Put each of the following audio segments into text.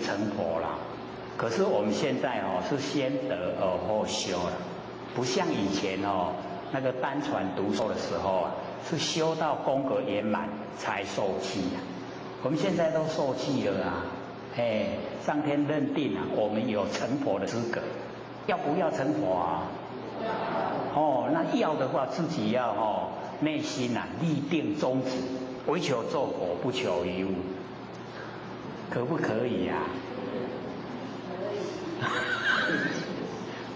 经成佛了。可是我们现在是先得而后修了，不像以前那个单传独授的时候是修到功格圆满才受记我们现在都受记了上天认定我们有成佛的资格，要不要成佛那要的话自己要内心立定宗旨，唯求做佛，不求于物，可不可以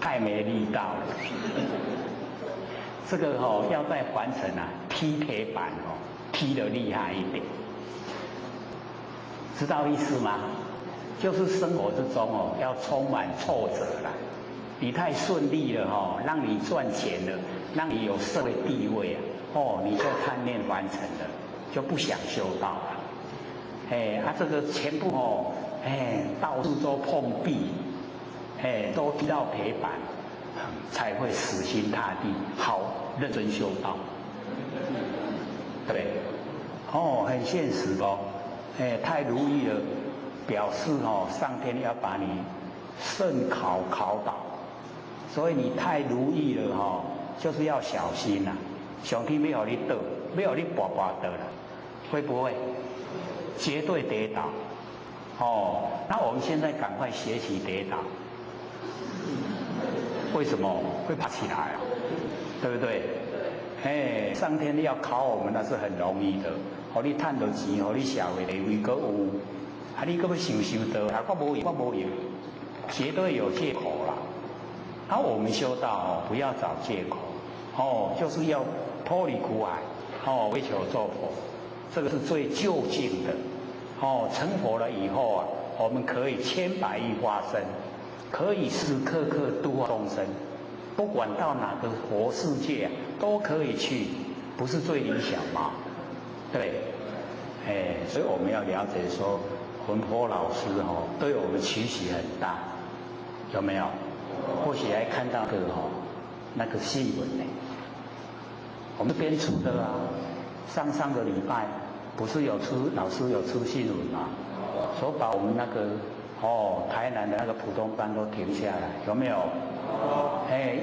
太没力道了。这个要在凡尘踢铁板踢得厉害一点，知道意思吗？就是生活之中要充满挫折啦。你太顺利了让你赚钱了，让你有社会地位你就贪念凡尘了，就不想修道了。这个全部到处都碰壁，都踢到铁板，才会死心塌地，好认真修道。对，很现实太如意了，表示上天要把你慎考考倒，所以你太如意了就是要小心上天没有你倒，没有你拔倒了，会不会？绝对跌倒。那我们现在赶快学习跌倒。为什么会爬起来对不对？上天要考我们那是很容易的，你赚到钱，你社会地位阁有，你阁要想到，我无用，绝对有借口啦。我们修道不要找借口，就是要脱离苦海，为求做佛，这个是最就近的。成佛了以后我们可以千百亿化身，可以时时刻刻度化众生，不管到哪个佛世界都可以去，不是最理想吗？对，所以我们要了解说，文波老师对我们期许很大，有没有？或许还看到那个新闻我们编出的上个礼拜不是老师有出新闻吗？说把我们那个台南的那个普通班都停下来，有没有？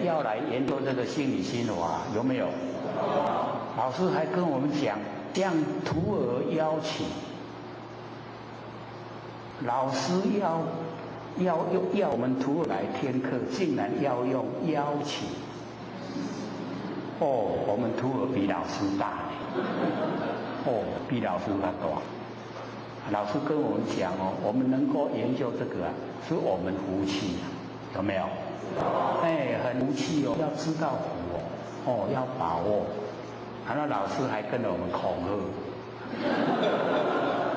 要来研究这个心理心法，有没有？老师还跟我们讲，向徒儿邀请，老师要我们徒儿来听课，竟然要用邀请。我们徒儿比老师大比老师还大。老师跟我们讲我们能够研究这个是我们福气有没有？很福气要知道福要把握。那老师还跟着我们恐吓，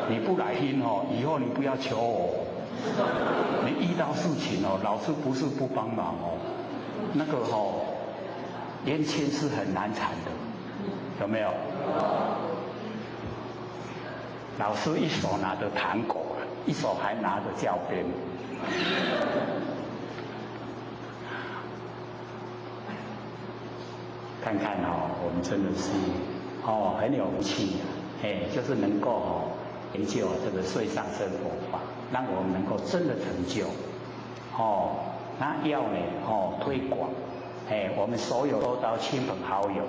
你不来听以后你不要求我，你遇到事情老师不是不帮忙那个年轻是很难缠的，有没有？老师一手拿着糖果，一手还拿着教鞭。看看我们真的是很有福气就是能够研究这个最上乘佛法，让我们能够真的成就那要呢推广我们所有周遭亲朋好友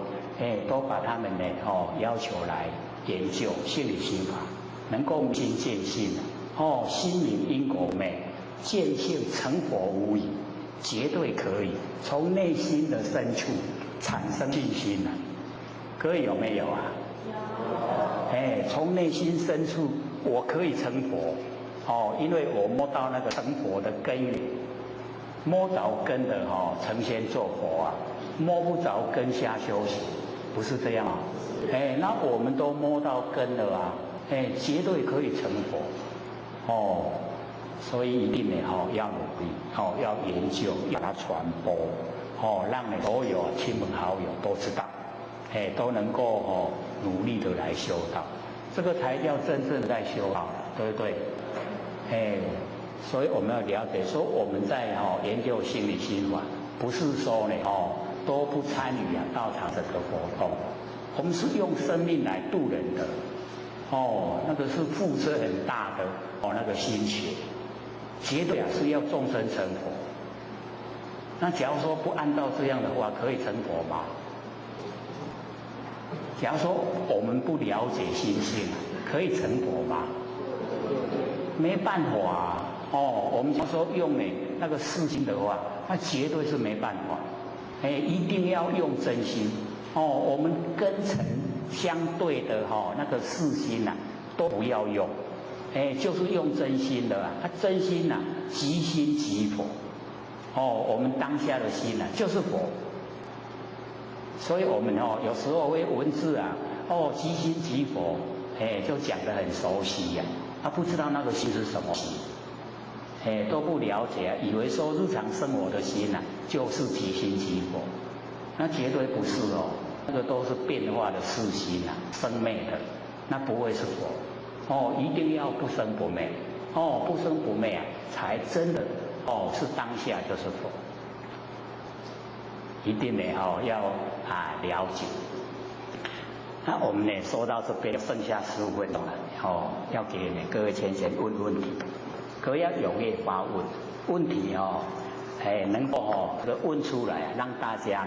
都把他们呢要求来研究心理心法，能够明心见性心明因果昧，见性成佛无疑，绝对可以从内心的深处产生信心可以有没有从内心深处我可以成佛因为我摸到那个成佛的根源，摸着根的成仙做佛摸不着根下修行，不是这样那我们都摸到根了绝对可以成佛所以一定呢要努力要研究，要把它传播让你所有亲朋好友都知道都能够努力的来修道，这个才叫真正在修道，对不对？所以我们要了解说，我们在研究心理心法，不是说呢都不参与道场这个活动，我们是用生命来度人的那个是付出很大的那个心血绝对是要众生成佛。那假如说不按照这样的话，可以成佛吗？假如说我们不了解心性，可以成佛吗？没办法啊！我们说用那个四心的话，那绝对是没办法。一定要用真心。我们根尘相对的那个四心都不要用。就是用真心的真心即心即佛。我们当下的心就是佛。所以我们有时候会文字即心即佛，就讲得很熟悉呀。不知道那个心是什么心，都不了解，以为说日常生活的心就是即心即佛，那绝对不是那个都是变化的四心生灭的，那不会是佛。一定要不生不灭，不生不灭才真的是当下就是佛。一定要了解。那我们说到这边剩下15分钟了，要给各位先生问问题，各位要踊跃发问，问题能够问出来，让大家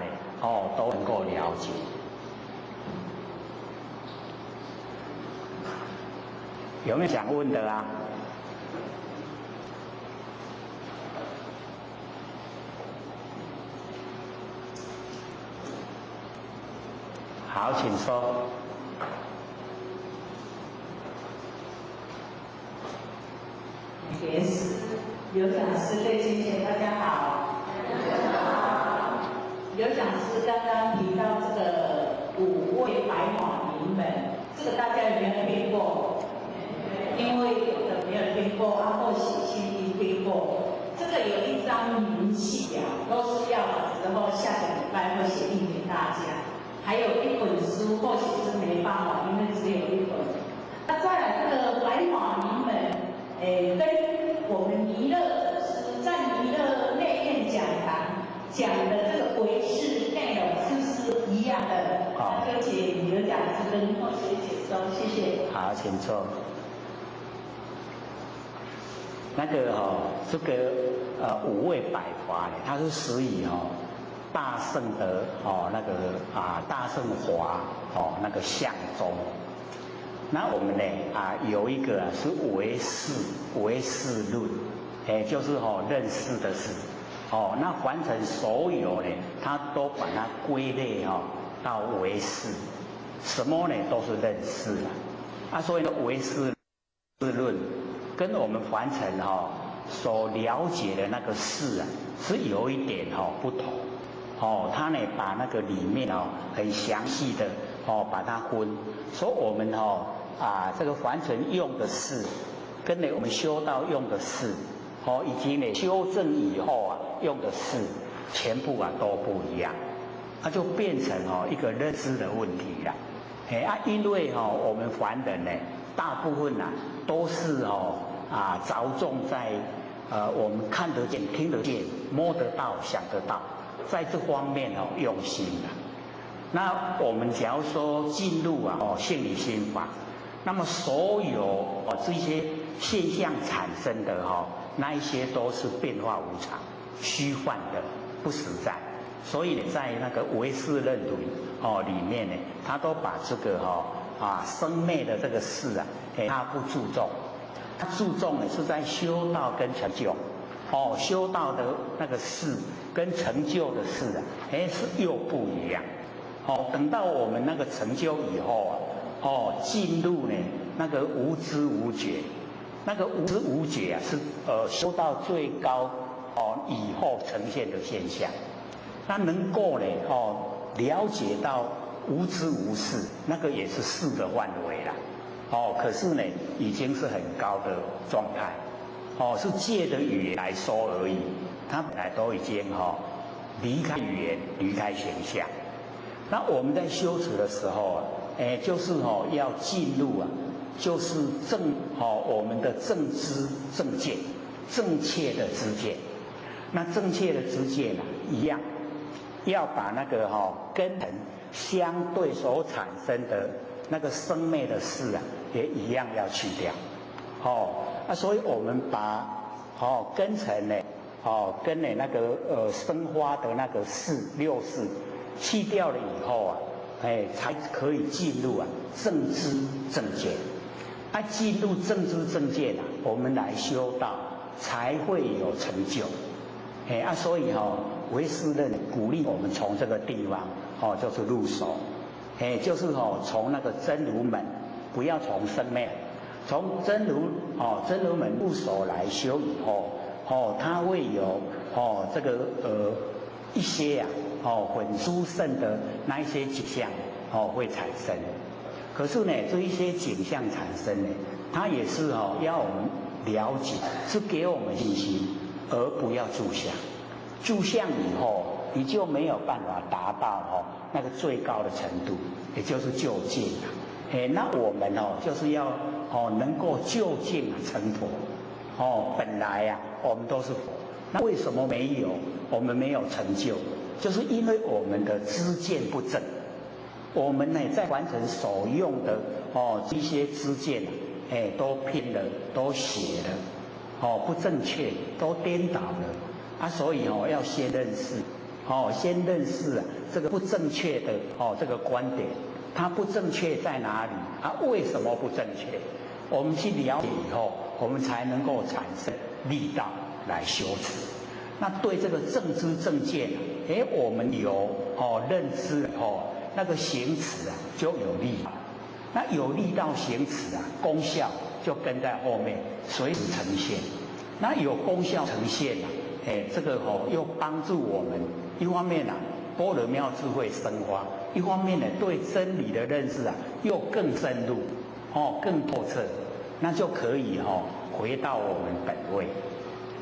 都能够了解。有没有想问的啊？好，请说。莲师、刘讲师、对先生，大家好。刘讲师刚刚提到这个5位白马名门，这个大家有没有听过？因为有的没有听过，或许轻易听过。这个有一张明细都是要之后下个礼拜会写印给大家。还有一本书，或许是没办法，因为只有一本。那再来这个白马名门，跟我们弥勒师在弥勒内院讲堂讲的这个唯识内容是不是一样的？那就请刘讲师跟后学解说，谢谢。好，请坐。那个这个5位百华呢，它是属于大圣的那个大圣华那个相中。那我们呢有一个是唯识论，就是认识的识。那凡尘所有呢，它都把它归类到唯识，什么呢都是认识的。所以呢唯识论跟我们凡尘所了解的那个识是有一点不同。他呢把那个里面很详细的把它分，所以我们这个凡尘用的识，跟我们修道用的识，以及呢修正以后用的识，全部都不一样，就变成一个认知的问题了。因为我们凡人呢，大部分都是着重在我们看得见、听得见、摸得到、想得到。在这方面用心那我们假如说进入性理心法，那么所有这些现象产生的那一些都是变化无常、虚幻的、不实在。所以在那个唯识论里面呢，他都把这个生灭的这个事他不注重，他注重的是在修道跟成就。修道的那个事跟成就的事是又不一样。等到我们那个成就以后进入呢那个无知无觉，那个无知无觉是修到最高以后呈现的现象。那能够呢了解到无知无事，那个也是事的范围啦。可是呢已经是很高的状态。是借着语言来说而已，它本来都已经离开语言、离开形象。那我们在修持的时候就是要进入就是我们的正知正见，正确的知见。那正确的知见一样，要把那个根尘相对所产生的那个生灭的事也一样要去掉。所以我们把根尘呢，跟那个生花的那个六识去掉了以后啊，才可以进入正知正见。进入正知正见我们来修道才会有成就。所以唯识论鼓励我们从这个地方就是入手，就是从那个真如门，不要从生灭，从真如门入手来修以后，它会有这个一些很殊胜的那一些景象会产生。可是呢，这一些景象产生呢，它也是要我们了解，是给我们信心，而不要住相。住相以后，你就没有办法达到那个最高的程度，也就是究竟。那我们就是要能够究竟成佛。本来我们都是佛，那为什么我们没有成就？就是因为我们的知见不正。我们呢，在完成所用的这些知见都偏了，都邪了，不正确，都颠倒了所以要先认识，先认识这个不正确的这个观点，它不正确在哪里为什么不正确？我们去了解以后，我们才能够产生力道来修持。那对这个正知正见我们有认知以后，那个行持就有力，那有力道行持功效就跟在后面随时呈现。那有功效呈现这个又帮助我们，一方面般若妙智慧生发，一方面呢对真理的认识又更深入更透彻，那就可以回到我们本位。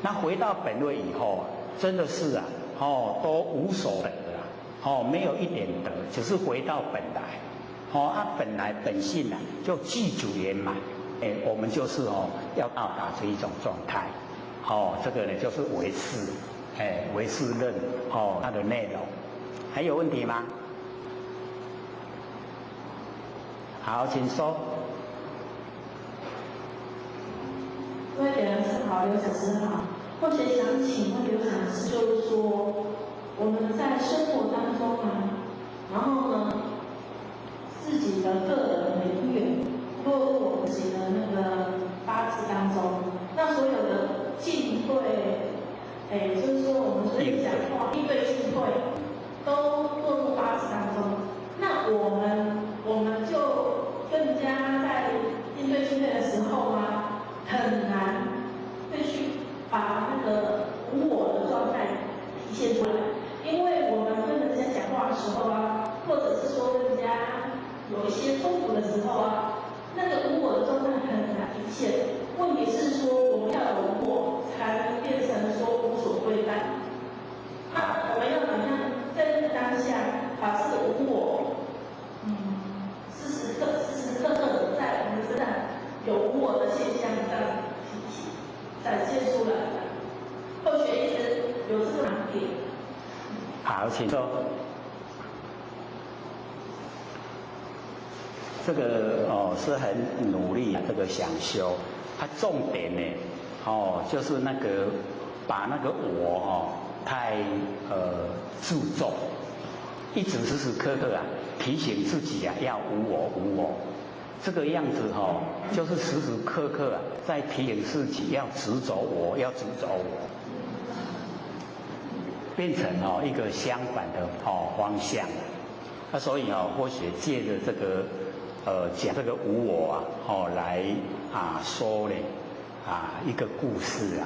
那回到本位以后真的是都无所得了没有一点得，只是回到本来本来本性就具足圆满我们就是要到达这一种状态这个呢就是唯识唯识论它的内容。还有问题吗？好，请说。各位讲师好，刘讲师好。或许想请问刘讲师，就是说我们在生活当中然后呢，自己的个人的因缘落入我们自己的那个八字当中，那所有的进退，就是说我们所以讲话应对进退，都落入八字当中。那我们就更加在应对进退的时候很难会去把那个无我的状态体现出来，因为我们跟人家讲话的时候或者是说跟人家有一些冲突的时候那个无我的状态很难体现。问题是说我们要有无我，才能变成说无所归伴。那我们要怎么样在这个当下把这个无我，时时刻刻的在我们身上有无我的现象这样展现出来的？或许一直有这个盲点。好，请说。这个是很努力这个想修，它重点呢就是那个把那个我太注重，一直时时刻刻提醒自己要无我无我，这个样子就是时时刻刻在提醒自己要执着我，要执着我，变成一个相反的方向。所以或许借着这个讲这个无我来说呢一个故事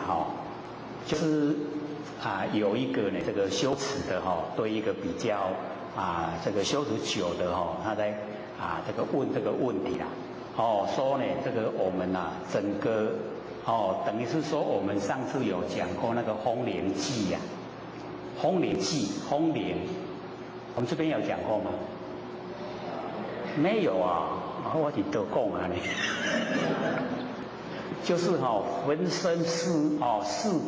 就是有一个呢这个修持的对一个比较这个修持久的他在这个问这个问题说呢这个我们整个等于是说我们上次有讲过那个风铃记风铃记风铃，我们这边有讲过吗？没有我是都讲呢就是浑身四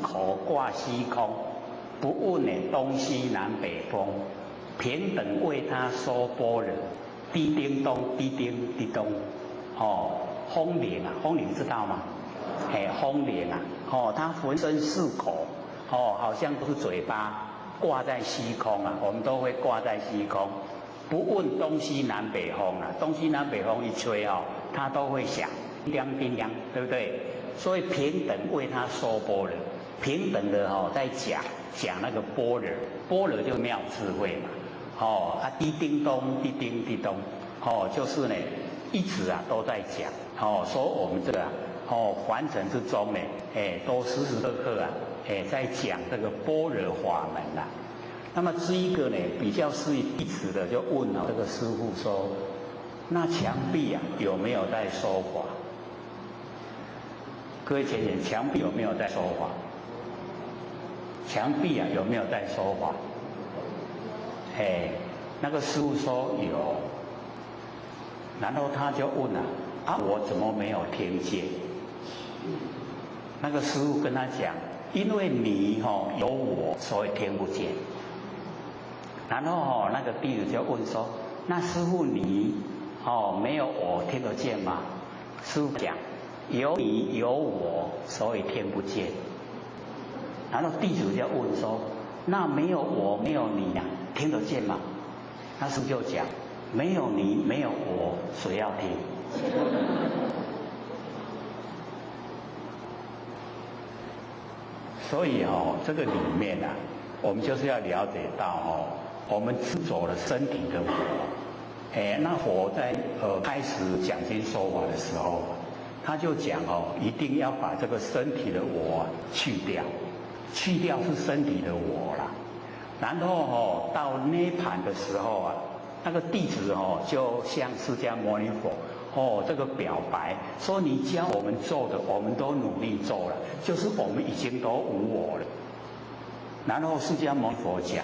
口挂虚空，不问东西南北风，平等为他说般若，滴叮咚滴叮滴咚风铃风铃知道吗？风铃它浑身是口，好像都是嘴巴挂在虚空啊，我们都会挂在虚空，不问东西南北风啊，东西南北风一吹它都会响，叮叮叮，对不对？所以平等为他说般若，平等的在讲那个般若，般若就妙智慧嘛，滴叮咚，滴叮滴咚，就是呢一直都在讲，说我们这个凡尘之中呢，都时时刻刻在讲这个般若法门啦。那么这一个呢比较适于弟子的，就问这个师父说，那墙壁有没有在说法？各位前贤，墙壁有没有在说法？墙壁有没有在说法？那个师父说有，然后他就问了，我怎么没有听见？那个师父跟他讲，因为你有我，所以听不见。然后那个弟子就问说，那师父你没有我听得见吗？师父讲，有你有我，所以听不见。然后弟子就问说，那没有我没有你听得见吗？那师父就讲，没有你没有我，谁要听？所以这个里面我们就是要了解到我们执着了身体的我，那我在开始讲经说法的时候，他就讲一定要把这个身体的我去掉，去掉是身体的我啦。然后到涅槃的时候那个弟子就向释迦牟尼佛这个表白说，你教我们做的，我们都努力做了，就是我们已经都无我了。然后释迦牟尼佛讲，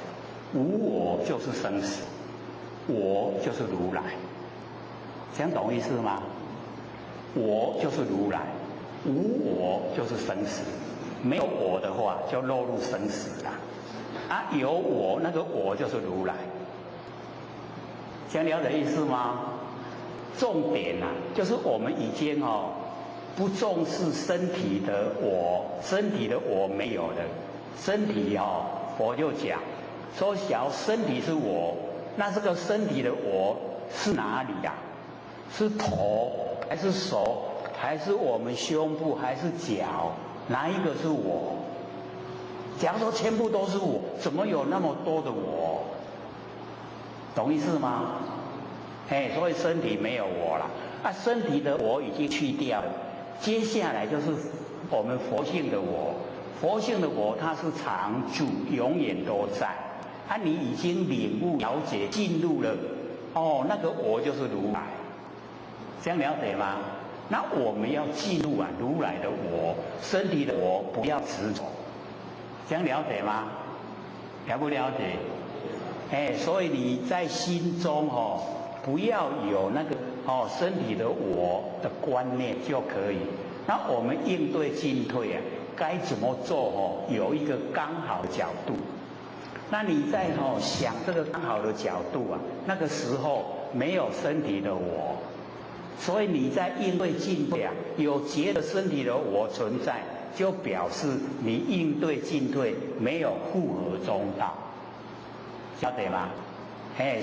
无我就是生死，我就是如来，这样懂意思吗？我就是如来，无我就是生死，没有我的话就落入生死了。有我，那个我就是如来，这样了解意思吗？重点就是我们已经不重视身体的我，身体的我没有了，身体佛就讲说，小身体是我，那这个身体的我是哪里是头还是手还是我们胸部还是脚？哪一个是我？假如说全部都是我，怎么有那么多的我？懂意思吗？所以身体没有我了，身体的我已经去掉了，接下来就是我们佛性的我，佛性的我它是常住，永远都在。你已经领悟、了解、进入了，那个我就是如来，这样了解吗？那我们要进入如来的我，身体的我不要执着，这样了解吗？了不了解？所以你在心中不要有那个身体的我的观念就可以。那我们应对进退该怎么做有一个刚好的角度。那你在想这个刚好的角度那个时候没有身体的我，所以你在应对进退有觉得身体的我存在，就表示你应对进退没有复合中道，晓得吗？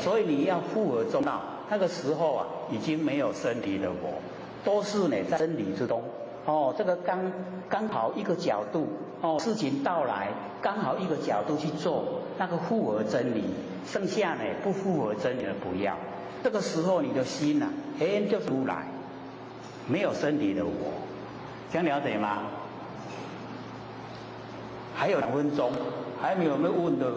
所以你要复合中道，那个时候已经没有身体的我，都是在真理之中。这个刚好一个角度事情到来刚好一个角度去做那个复合真理，剩下不复合真理的不要。这个时候你的心就出来，没有身体的我，这样了解吗？还有2分钟，还有没有问的？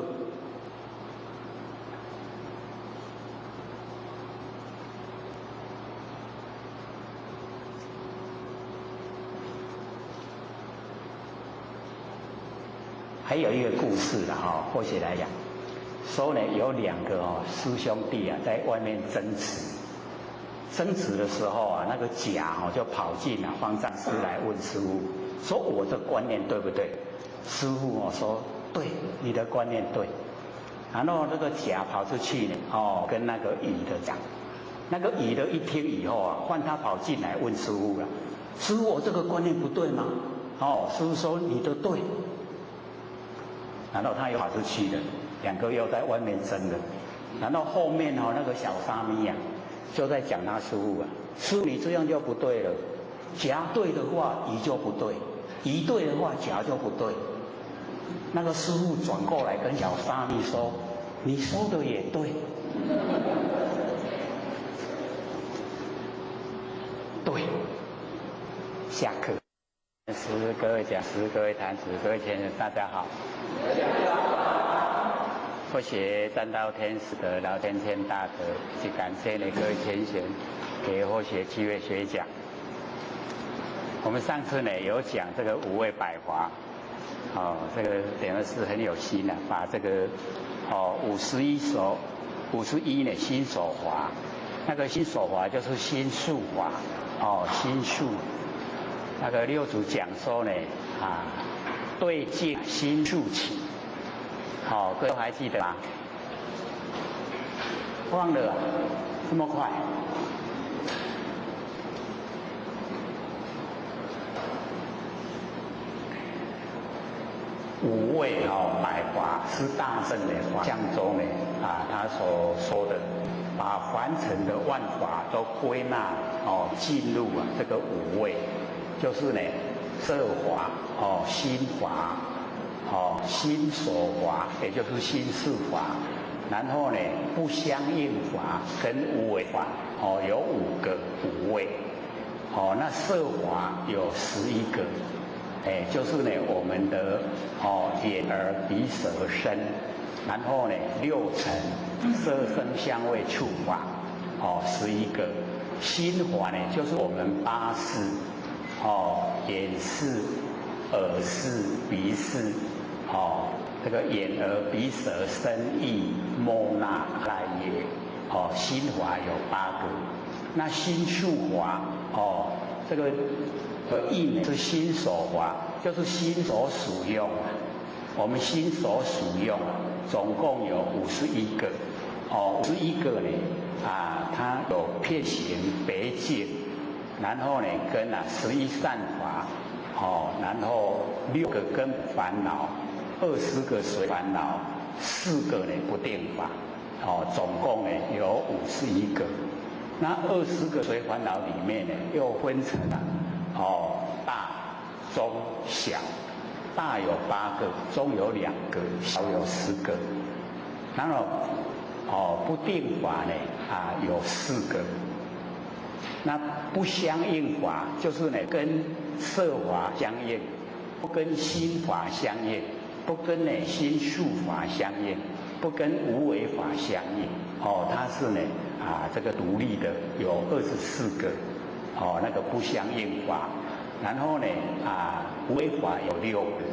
还有一个故事或许来讲，说有2个师兄弟在外面争执的时候那个甲就跑进方丈室来问师父，说我的观念对不对？师父说对，你的观念对。然后这个甲跑出去跟那个乙的讲，那个乙的一听以后换他跑进来问师父了，师父我这个观念不对吗？哦，师傅说你的对，然后他又跑出去了，两个又在外面争了，然后后面那个小沙弥啊，就在讲他师傅啊，师傅你这样就不对了，夹对的话移就不对，移对的话夹就不对。那个师傅转过来跟小沙弥说：“你说的也对。”对，下课。各位讲师、各位坛子、各位前人，大家好。佛学占道天使的老天天大德，以及感谢各位天贤给佛学机会学讲。我们上次呢有讲这个五味百华，这个点的是很有心的，把这个51呢心所华，那个心所华就是心术华，心术。那个六祖讲说呢，对境心术起，各位还记得吗？忘了，这么快？五味百华是大圣的法相中呢他所说的，把凡尘的万法都归纳进入这个五味。就是呢，色华、心华、心所华，也就是心事华。然后呢，不相应法跟无为法，有5个五味。那色华有11个，就是呢我们的眼耳鼻舌身，然后呢6尘色声香味触法，11个。心华呢，就是我们8识。眼识、耳识、鼻识，这个眼耳鼻舌身意摸那来也，心华有8个。那心术华，这个意呢是心所华，就是心所使用。我们心所使用，总共有51个。51个呢，它有遍行别境。然后呢，跟11善法，然后6个根烦恼，20个随烦恼，4个呢不定法，总共呢有51个。那20个随烦恼里面呢，又分成大、中、小。大有8个，中有2个，小有10个。然后不定法呢有4个。那不相应法就是呢，跟色法相应，不跟心法相应，不跟呢心术法相应，不跟无为法相应。它是呢这个独立的有24个，那个不相应法。然后呢无为法有6个。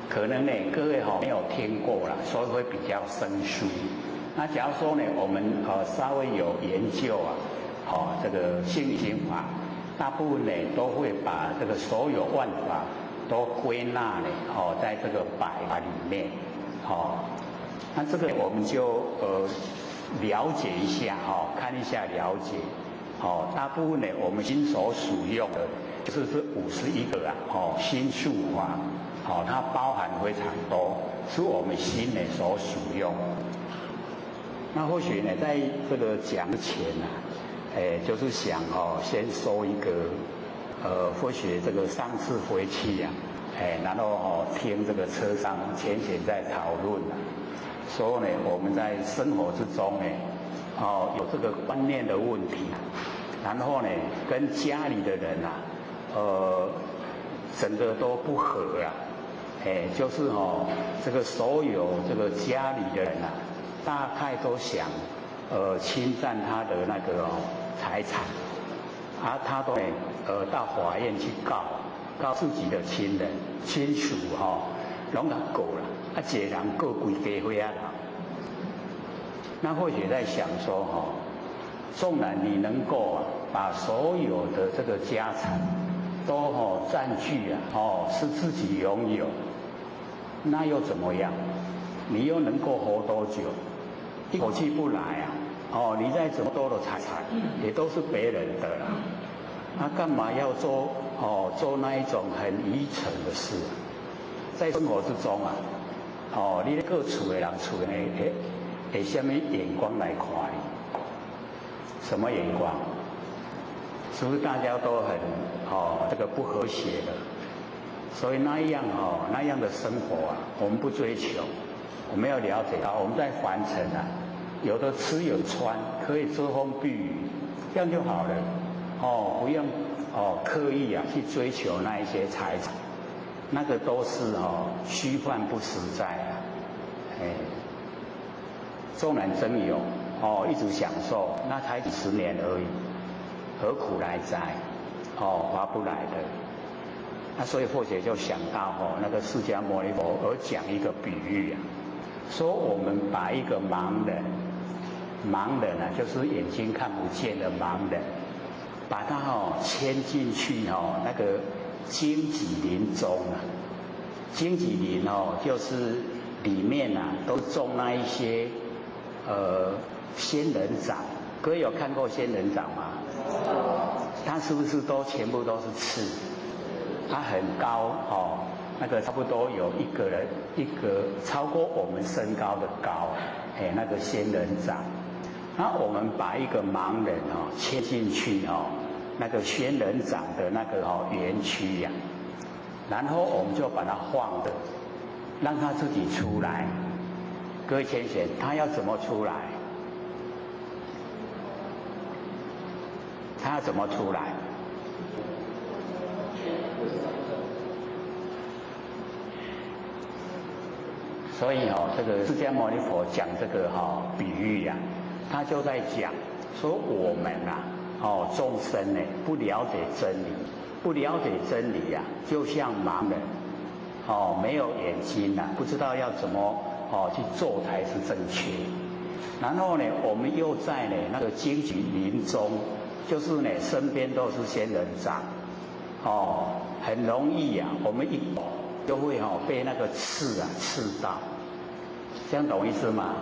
可能呢各位没有听过啦，所以会比较生疏。那假如说呢我们稍微有研究这个心理心法，大部分呢都会把这个所有万法都归纳呢，在这个百法里面，那这个我们就了解一下，看一下了解，大部分呢我们心所使用的就是51个心术法，它包含非常多，是我们心呢所使用。那或许呢在这个讲前就是想先说一个或许这个上次回去然后听这个车上前在讨论说呢我们在生活之中呢有这个观念的问题，然后呢跟家里的人整个都不合就是这个所有这个家里的人大概都想侵占他的那个财产，他都到法院去告自己的亲人、亲属拢甲告啦，一个人告规家伙啦。那或许在想说纵然你能够把所有的这个家产都占据是自己拥有，那又怎么样？你又能够活多久？一口气不来你再怎么多的财产，也都是别人的啦。他干嘛要做那一种很愚蠢的事啊？在生活之中啊，你各处的人处的以什么眼光来看你？什么眼光？是不是大家都很这个不和谐的？所以那样的生活啊，我们不追求，我们要了解到我们在凡尘啊，有的吃有穿，可以遮风避雨，这样就好了。不用刻意啊去追求那一些财产，那个都是虚幻不实在啊。纵然真有一直享受，那才几十年而已，何苦来哉？划不来的。那所以或许就想到那个释迦牟尼佛而讲一个比喻啊，说我们把一个盲人啊，就是眼睛看不见的盲人，把他牵进去那个荆棘林中啊。荆棘林就是里面啊都种那一些仙人掌。各位有看过仙人掌吗？它是不是全部都是刺？它很高那个差不多有一个超过我们身高的高，那个仙人掌。那我们把一个盲人切进去那个仙人掌的那个园区呀，然后我们就把它放着，让它自己出来。各位先生，他要怎么出来？他要怎么出来？所以这个释迦牟尼佛讲这个比喻呀，他就在讲说我们啊众生呢不了解真理，不了解真理呀，就像盲人没有眼睛不知道要怎么去做才是正确。然后呢，我们又在那个荆棘林中，就是呢身边都是仙人掌很容易我们一走就会被那个刺到，这样懂意思吗？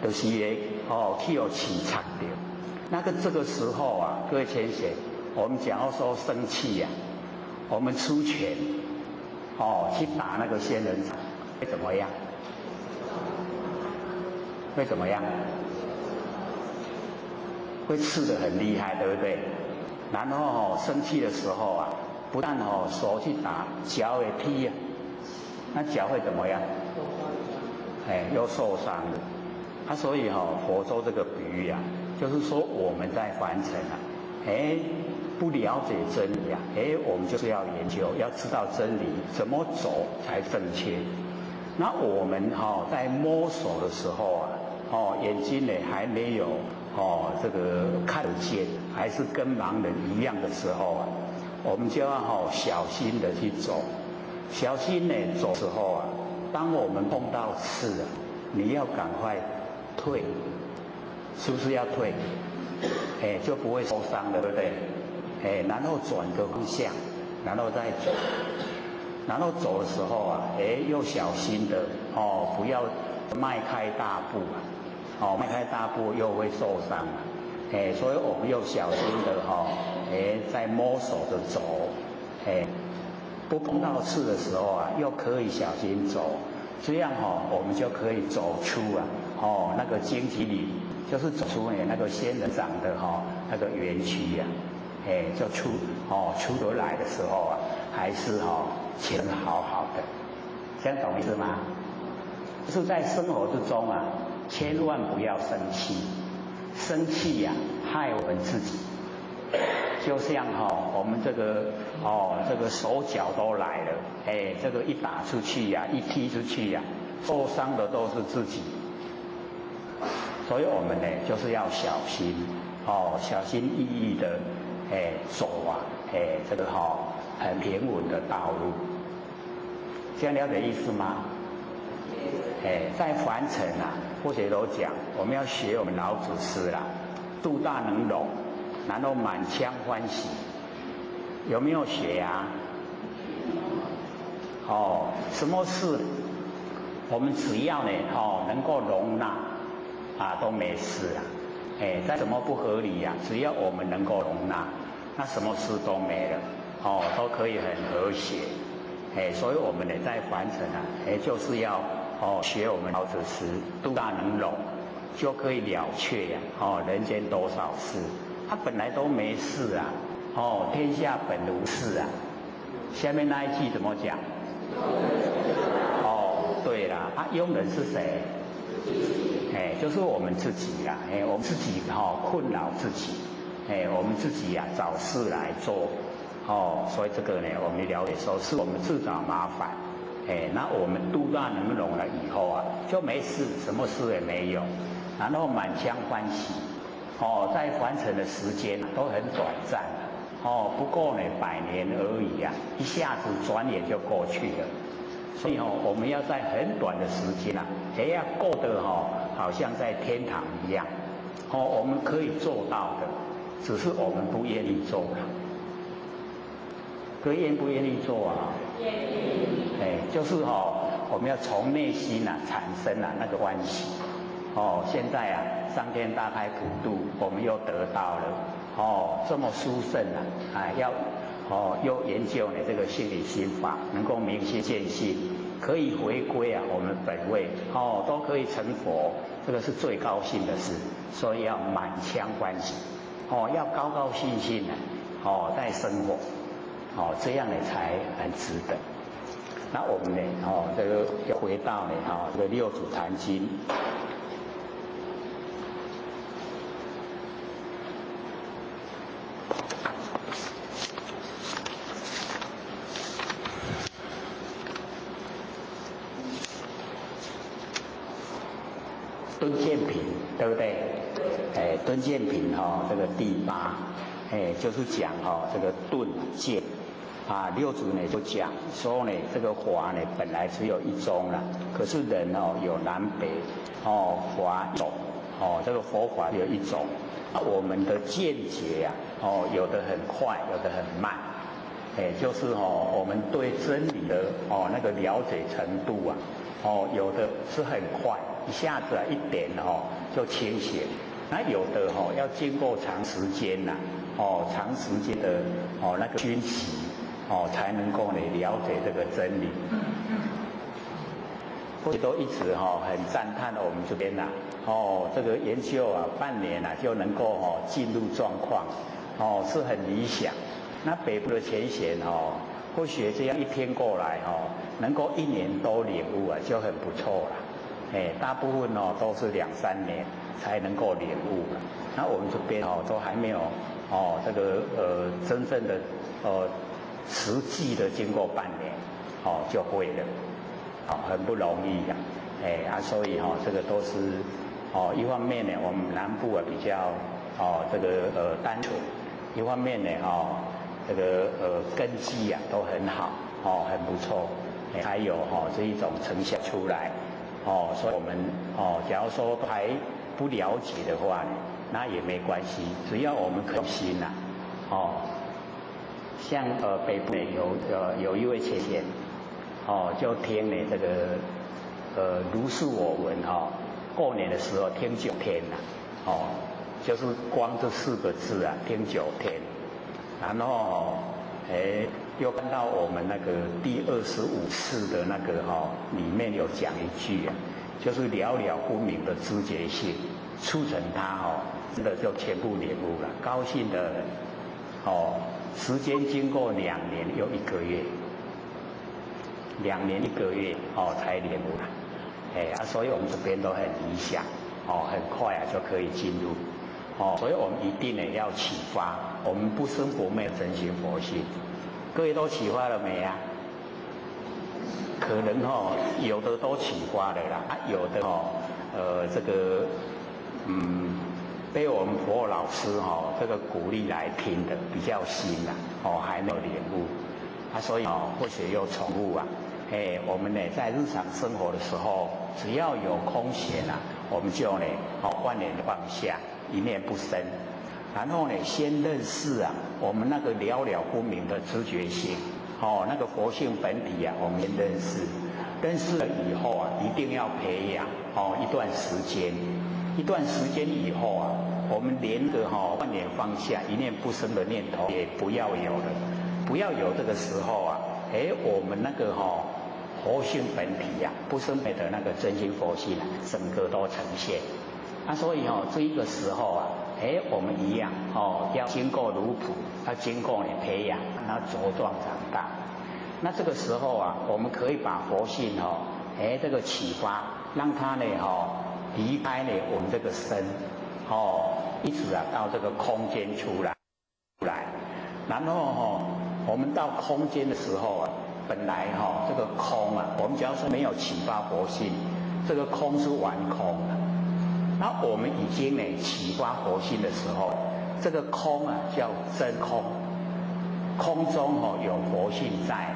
就是去起擦掉。那个这个时候各位先生，我们假如说生气我们出拳去打那个仙人掌，会怎么样？会怎么样？会刺得很厉害，对不对？然后生气的时候不但手去打，脚也踢那脚会怎么样？又受伤了。所以佛说这个比喻就是说我们在凡尘不了解真理我们就是要研究，要知道真理怎么走才正确。那我们在摸索的时候眼睛呢还没有这个看得见，还是跟盲人一样的时候我们就要小心的去走。小心呢走的时候当我们碰到刺你要赶快退，是不是要退？就不会受伤了，对不对？然后转个方向，然后再走。然后走的时候又小心的不要迈开大步迈开大步又会受伤所以我们又小心的在摸索着走不碰到刺的时候又可以小心走，这样我们就可以走出那个荆棘里，就是走出那个仙人掌的那个园区就出得来的时候还是前好好的，这样懂意思吗？就是在生活之中千万不要生气，生气害我们自己。就像我们这个手脚都来了，这个一打出去一踢出去受伤的都是自己。所以我们呢就是要小心小心翼翼的走这个很平稳的道路。这样了解意思吗？在凡尘或者都讲，我们要学我们老祖师度大能容，然后满腔欢喜。有没有学什么事我们只要呢能够容纳都没事再怎么不合理只要我们能够容纳那什么事都没了，哦，都可以很和谐，所以我们呢在凡尘啊，就是要学我们老子时度大能容，就可以了却呀，人间多少事，它本来都没事啊，天下本无事啊。下面那一句怎么讲？对啦，庸人是谁？就是我们自己啦，我们自己困扰自己，我们自己呀找事来做，所以这个呢，我们了解说是我们自找麻烦，那我们度大能容了以后啊，就没事，什么事也没有，然后满腔欢喜，在凡尘的时间都很短暂，不过呢100年而已啊，一下子转眼就过去了。所以我们要在很短的时间啊，要过得好像在天堂一样，我们可以做到的，只是我们不愿意做了。各位愿不愿意做啊？愿意。就是我们要从内心产生那个欢喜。现在上天大开普度，我们又得到了这么殊胜要又研究呢这个心理心法，能够明心见性，可以回归我们本位，都可以成佛，这个是最高兴的事，所以要满腔欢喜，要高高兴兴的在生活，这样呢才很值得。那我们呢这个要回到呢这个六祖坛经。敦鉴品，对不对？敦鉴品这个第8，就是讲这个顿鉴六祖呢就讲说呢，这个法呢本来只有一宗啦，可是人有南北法一种，这个佛法有一种，我们的见解有的很快，有的很慢，就是我们对真理的那个了解程度有的是很快。一下子一点就清醒，那有的要经过长时间长时间的那个熏习才能够了解这个真理。所以都一直很赞叹我们这边这个研究半年就能够进入状况是很理想。那北部的前贤或许这样一天过来能够1年都领悟就很不错了。大部分都是2、3年才能够领悟，那我们这边都还没有这个真正的实际的经过半年就会了，很不容易所以这个都是一方面呢，我们南部比较这个单纯，一方面呢这个根基都很好很不错，还有这一种成效出来。所以我们假如说还不了解的话呢，那也没关系，只要我们用心像北部有一位前贤就听呢这个如是我闻过年的时候听9天就是光这4个字听9天，然后又看到我们那个第25次的那个里面有讲一句就是了了分明的知觉性，促成他真的就全部领悟了。高兴的人时间经过2年又1个月，2年1个月才领悟了。所以我们这边都很理想很快就可以进入所以我们一定呢要启发，我们不生活没有真心佛性。各位都启发了没可能有的都启发了啦，有的这个被我们佛老师这个鼓励来听的比较新还没有领悟所以或许又重复我们呢在日常生活的时候，只要有空闲我们就呢万念放下，一念不生，然后呢先认识我们那个了了分明的知觉性那个佛性本体我们认识，认识了以后一定要培养一段时间以后我们连个万念放下、一念不生的念头也不要有了，不要有这个时候啊，我们那个佛性本体呀、不生灭的那个真心佛性啊，整个都呈现。所以这一个时候啊，我们一样要经过奴仆，要经过培养，让它茁壮长大。那这个时候啊，我们可以把佛性这个启发，让它呢离开呢我们这个身，一直啊到这个空间出来，然后我们到空间的时候啊，本来这个空啊，我们只要是没有启发佛性，这个空是完空的。那我们已经呢启发佛性的时候，这个空啊叫真空，空中有佛性在，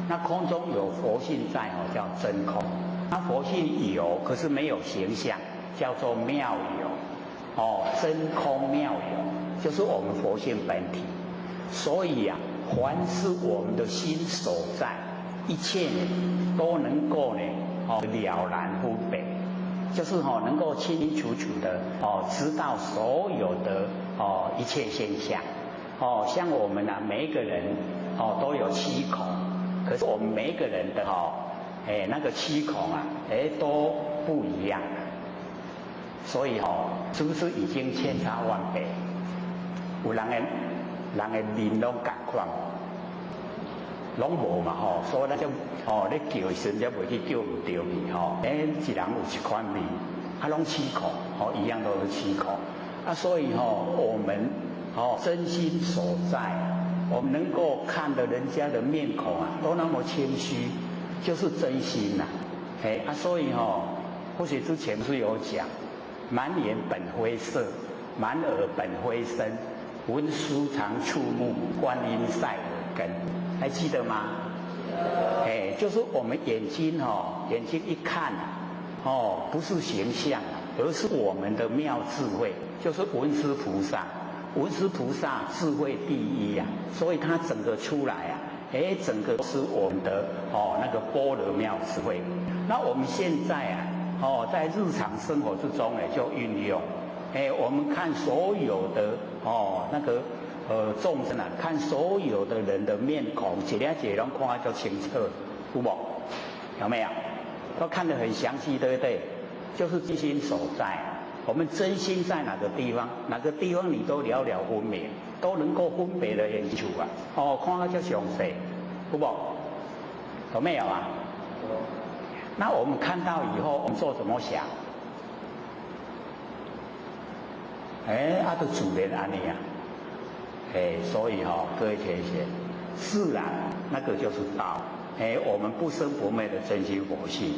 那空中有佛性在叫真空。那佛性有，可是没有形象，叫做妙有。真空妙有，就是我们佛性本体。所以啊，凡是我们的心所在，一切呢都能够呢了然分别，就是能够清清楚楚的知道所有的一切现象。像我们啊，每一个人都有七孔，可是我们每一个人的那个七孔啊，都不一样。所以是不是已经千差万别？有人的面拢同款，拢无嘛所以咱就咧叫的时阵，才袂去叫唔对面一人有一款面，拢七孔一样都是七孔所以我们真心所在，我们能够看得人家的面孔啊，都那么谦虚，就是真心呐所以或许之前不是有讲，满眼本非色，满耳本非声，文殊常触目，观音赛耳根，还记得吗？就是我们眼睛眼睛一看不是形象，而是我们的妙智慧，就是文殊菩萨。文殊菩萨智慧第一啊，所以他整个出来啊，整个都是我们的那个般若妙智慧。那我们现在啊，在日常生活之中呢，就运用，我们看所有的那个众生啊，看所有的人的面孔，一粒一粒拢看得就清楚，有无？有没有？都看得很详细，对不对？就是真心所在。我们真心在哪个地方，哪个地方你都了了分明，都能够分别的清楚啊！看得就详细，有无？有没有啊？那我们看到以后，我们做怎么想？就自然安尼啊！所以各位同学，自然那个就是道。我们不生不灭的真心佛性，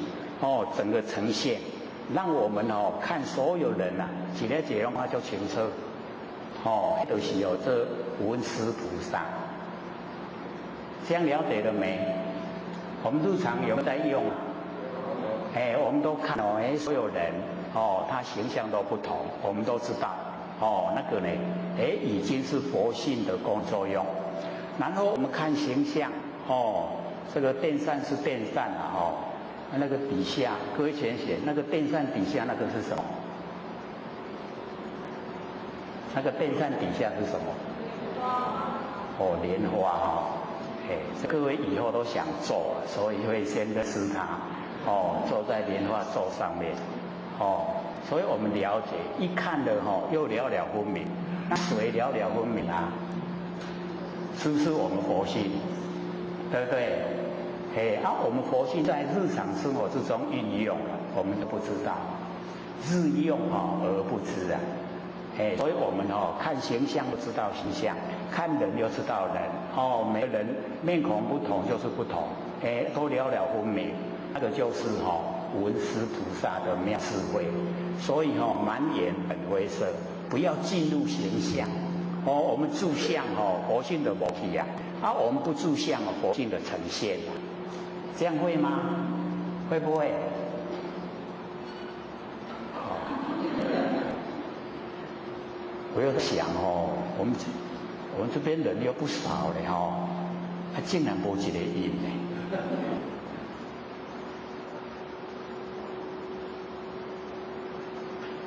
整个呈现。让我们看所有人啊，一个一个拢就清楚，就是这文殊菩萨，这样了解了没？我们日常有没有在用啊？我们都看所有人他形象都不同，我们都知道那个呢，已经是佛性的功作用。然后我们看形象这个电扇是电扇啊那个底下，各位前写那个电扇底下那个是什么？那个电扇底下是什么？莲花各位以后都想做，所以会先认识它坐在莲花座上面所以我们了解，一看的又了了分明。那谁了了分明啊？是不是我们佛性？对不对？我们佛性在日常生活之中运用了，我们都不知道，日用而不知啊。所以我们看形象就知道形象，看人就知道人每个人面孔不同就是不同，都了了分明。那个就是文殊菩萨的妙智慧。所以满眼本非色，不要进入形象我们住相佛性的模体啊，我们不住相佛性的呈现啊。这样会吗？会不会？我又想我们这边人又不少嘞他竟然没一个印呢。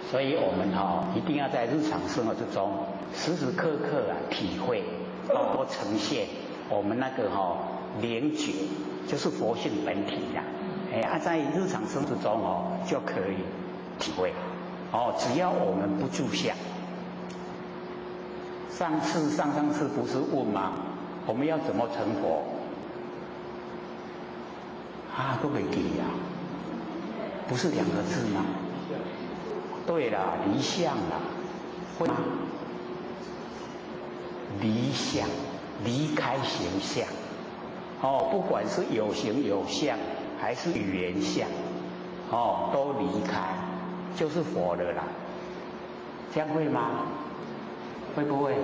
所以我们一定要在日常生活之中时时刻刻体会，多呈现我们那个灵觉，就是佛性本体呀。在日常生活之中就可以体会。只要我们不住相。上次不是问吗？我们要怎么成佛？都没记呀，不是2个字吗？对了，离相了，会吗？离相，离开形象。不管是有形有相，还是语言相，都离开，就是佛了啦。这样会吗？会不会？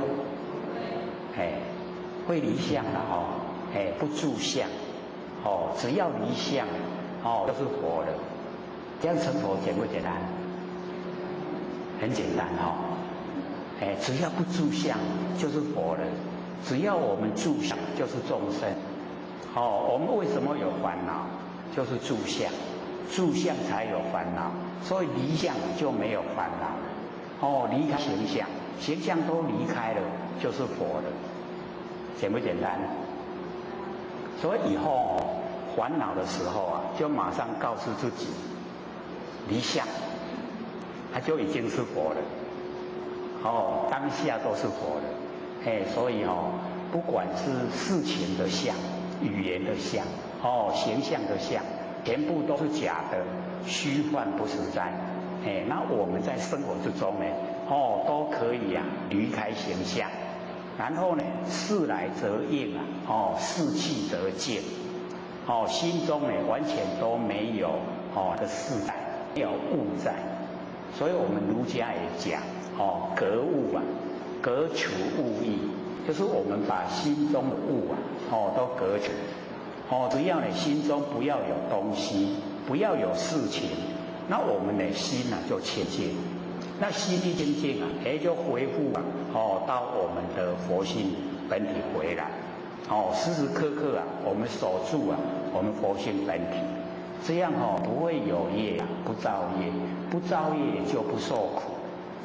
会离相了不住相，只要离相，就是佛了。这样成佛简不简单？很简单只要不住相就是佛了，只要我们住相就是众生。我们为什么有烦恼？就是住相，住相才有烦恼，所以离相就没有烦恼。离开形象，形象都离开了，就是佛了，简不简单？所以以后烦恼的时候就马上告诉自己离相，他就已经是佛了。当下都是佛了。所以不管是事情的相、语言的相、形象的相，全部都是假的，虚幻不实在。那我们在生活之中呢，都可以离开形象，然后呢，事来则应事去则静。心中呢完全都没有的事在，没有物在。所以我们儒家也讲格物革除物意，就是我们把心中的物都革除。只要你心中不要有东西，不要有事情，那我们的心就清净。那心一清净就恢复到我们的佛性本体回来。时时刻刻我们守住我们佛性本体，这样不会有业不造业，不造业就不受苦，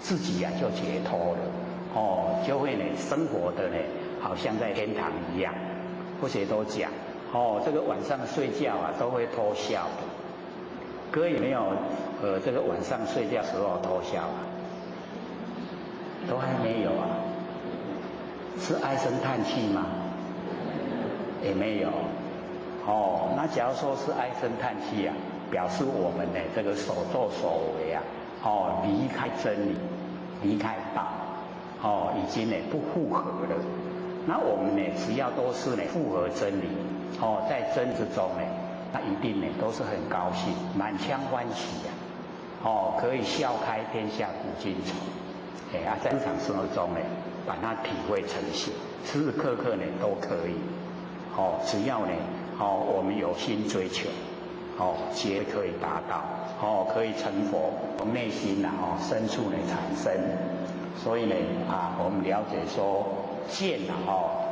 自己就解脱了。就会生活的好像在天堂一样。或者都讲这个晚上睡觉都会偷笑的。各位有没有这个晚上睡觉时候偷笑都还没有是唉声叹气吗？也没有。那假如说是唉声叹气表示我们这个所作所为离开真理，离开道，已经不符合了。那我们只要都是符合真理，在真之中那一定都是很高兴，满腔欢喜可以笑开天下古今愁。在日常生活中把它体会呈现，时时刻刻都可以。只要我们有心追求，皆可以达到，可以成佛，从内心深处产生。所以我们了解说见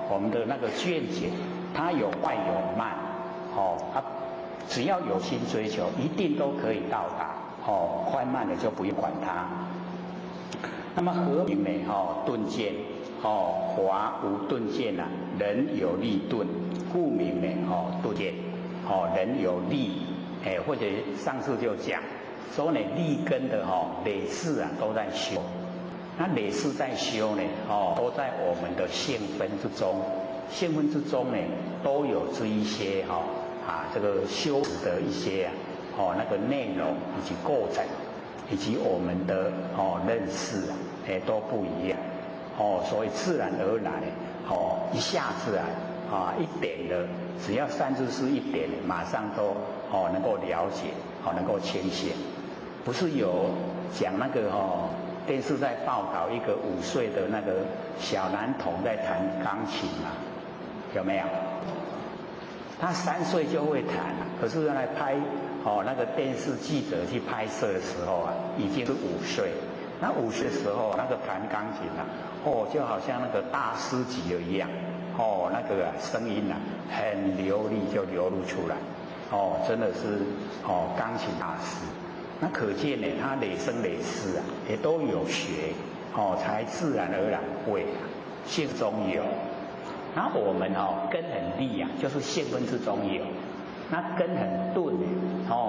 我们的那个见解，它有快有慢，只要有心追求，一定都可以到达。快慢的就不用管它。那么何名顿见？华无顿见人有力顿，故名顿见。人有力，或者上次就讲说立根的累世都在修。那累世在修都在我们的性分之中，性分之中都有这一些这个修持的一些那个内容以及构成，以及我们的认识都不一样。所以自然而然一下子一点的，只要三知识一点，马上都能够了解，能够清醒。不是有讲那个电视在报道一个5岁的那个小男童在弹钢琴嘛？有没有？他3岁就会弹，可是来拍那个电视记者去拍摄的时候已经是5岁。那5岁的时候，那个弹钢琴就好像那个大师级的一样，那个声音很流利就流露出来，真的是钢琴大师。那可见呢，他累生累世啊，也都有学，才自然而然会啊，性中有。那我们根很利啊，就是性分之中有。那根很钝呢，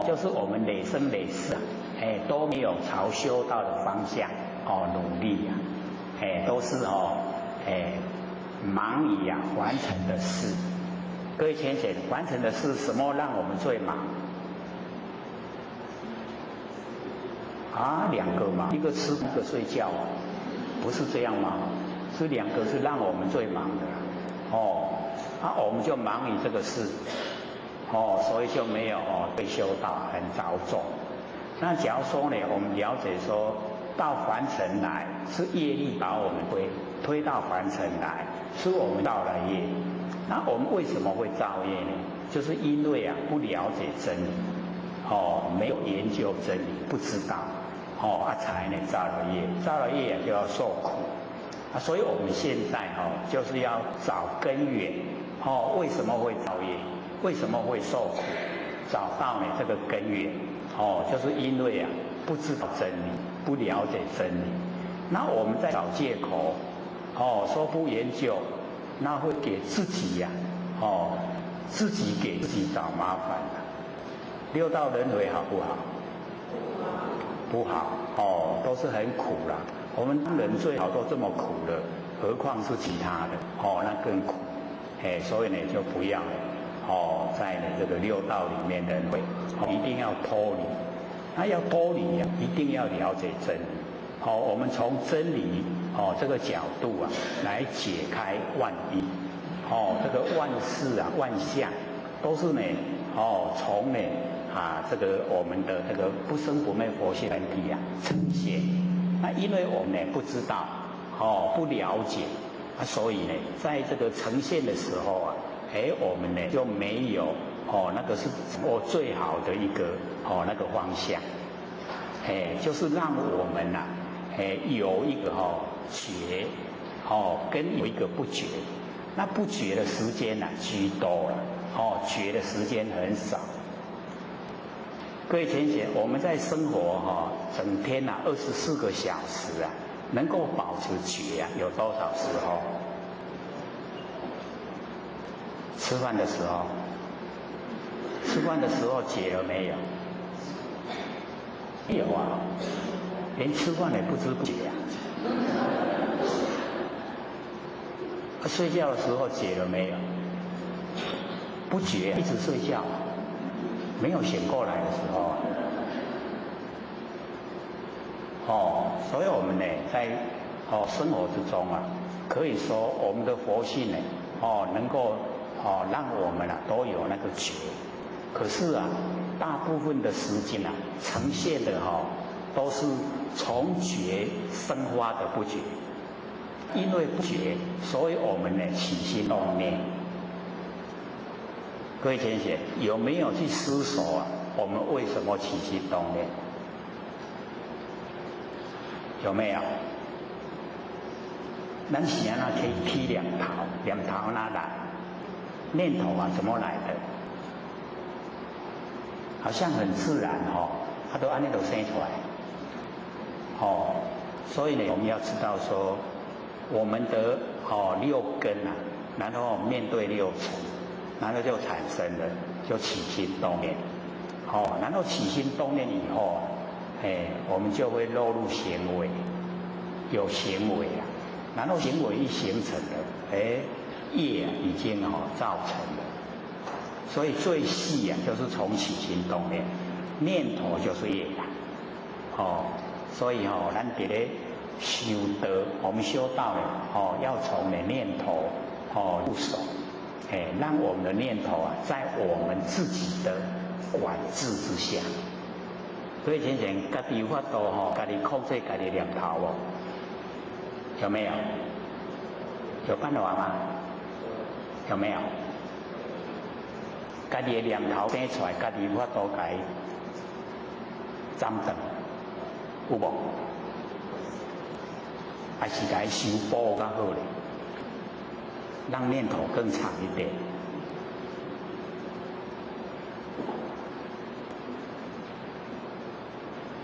就是我们累生累世啊，都没有朝修道的方向努力啊，都是忙于完成的事。各位浅显，完成的事什么让我们最忙？两个嘛，一个吃，一个睡觉，不是这样吗？是两个是让我们最忙的，我们就忙于这个事，所以就没有对修道很着重。那假如说呢，我们了解说到凡尘来是业力把我们推到凡尘来，是我们造了业。那我们为什么会造业呢？就是因为不了解真理，没有研究真理，不知道。才呢造了业，造了业就要受苦，所以我们现在就是要找根源，为什么会造业，为什么会受苦，找到呢这个根源，就是因为不知道真理，不了解真理。那我们在找借口，说不研究，那会给自己自己给自己找麻烦了。六道轮回好不好？不好都是很苦啦。我们人最好都这么苦了，何况是其他的那更苦。所以呢就不要在这个六道里面轮回，一定要脱离。那要脱离一定要了解真理。我们从真理这个角度来解开万义。这个万事万象都是呢从呢这个我们的这个不生不灭佛性本体呈现。那因为我们呢不知道不了解所以呢在这个呈现的时候我们呢就没有那个是我最好的一个那个方向，就是让我们有一个觉跟有一个不觉。那不觉的时间居多了，觉的时间很少。各位浅显，我们在生活整天24个小时能够保持觉有多少时候？吃饭的时候，吃饭的时候觉了没有？没有连吃饭也不知不觉睡觉的时候觉了没有？不觉，一直睡觉，没有醒过来的时候。所以我们呢，在生活之中可以说我们的佛性呢，能够让我们都有那个觉。可是大部分的时间呈现的都是从觉生发的不觉。因为不觉，所以我们呢起心动念。各位浅显，有没有去思索我们为什么起心动念？有没有？咱是可以起念头，念头哪来？念头怎么来的？好像很自然它都按那种生出来。所以呢，我们要知道说。我们的六根然后面对六尘，然后就产生了，就起心动念，然后起心动念以后，我们就会落入行为，有行为然后行为一形成了，业已经造成了，所以最细就是从起心动念，念头就是业所以咱伫咧修德，我们修道呢，要从念头入手，让我们的念头在我们自己的管制之下。所以浅显，家己有法度家己控制家己念头有没有？有办法吗？有没有？家己的念头生出来，家己有法度家己斩断，有无？还是来修补较好咧，让念头更长一点。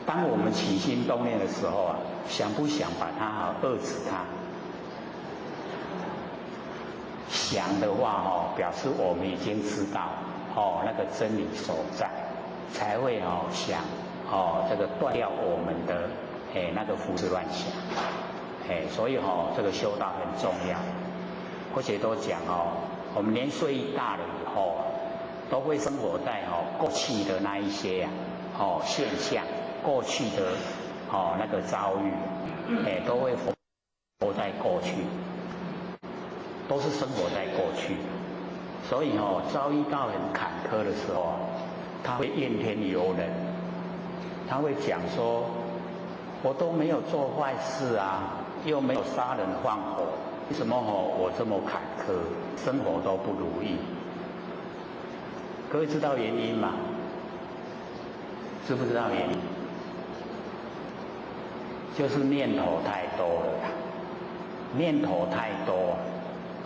当我们起心动念的时候啊，想不想把它遏制它？想的话表示我们已经知道那个真理所在，才会想这个断掉我们的那个胡思乱想。所以这个修道很重要。或者都讲我们年岁大了以后都会生活在过去的那一些现象，过去的那个遭遇，都会活在过去，都是生活在过去。所以遭遇到很坎坷的时候，他会怨天尤人，他会讲说，我都没有做坏事啊，又没有杀人放火，为什么我这么坎坷，生活都不如意？各位知道原因吗？知不知道原因？就是念头太多了啦，念头太多，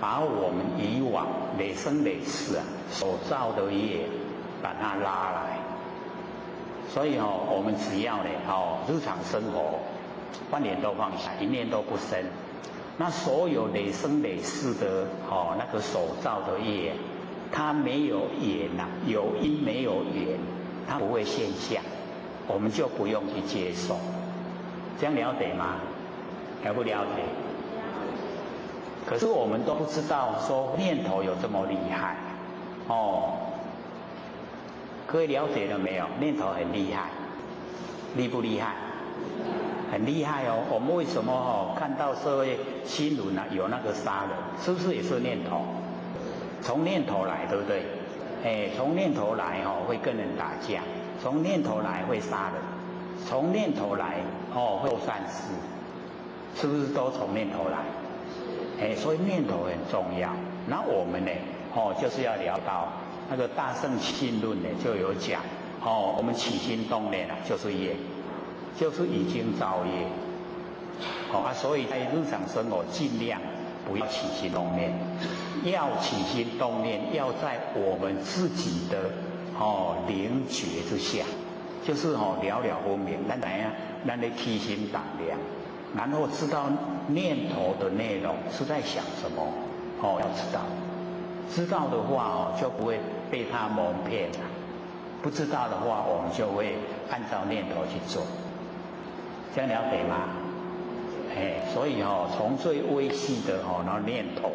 把我们以往累生累世所造的业，把它拉来。所以我们只要呢日常生活，万念都放下，一念都不生。那所有累生累世的那个所造的业，它没有缘有因没有缘，它不会现象，我们就不用去接受。这样了解吗？了不了解？可是我们都不知道说念头有这么厉害各位了解了没有？念头很厉害，厉不厉害？很厉害我们为什么看到社会新闻有那个杀人，是不是也是念头？从念头来，对不对？从念头来会跟人打架，从念头来会杀人，从念头来会做善事，是不是都从念头来？所以念头很重要。那我们呢就是要聊到那个大乘信论呢，就有讲我们起心动念就是业，就是已经造业所以在日常生活尽量不要起心动念，要起心动念要在我们自己的灵觉之下，就是了了分明，咱的起心动念，然后知道念头的内容是在想什么要知道的话就不会被它蒙骗了，不知道的话我们就会按照念头去做。这样了解吗？所以从最微细的然后念头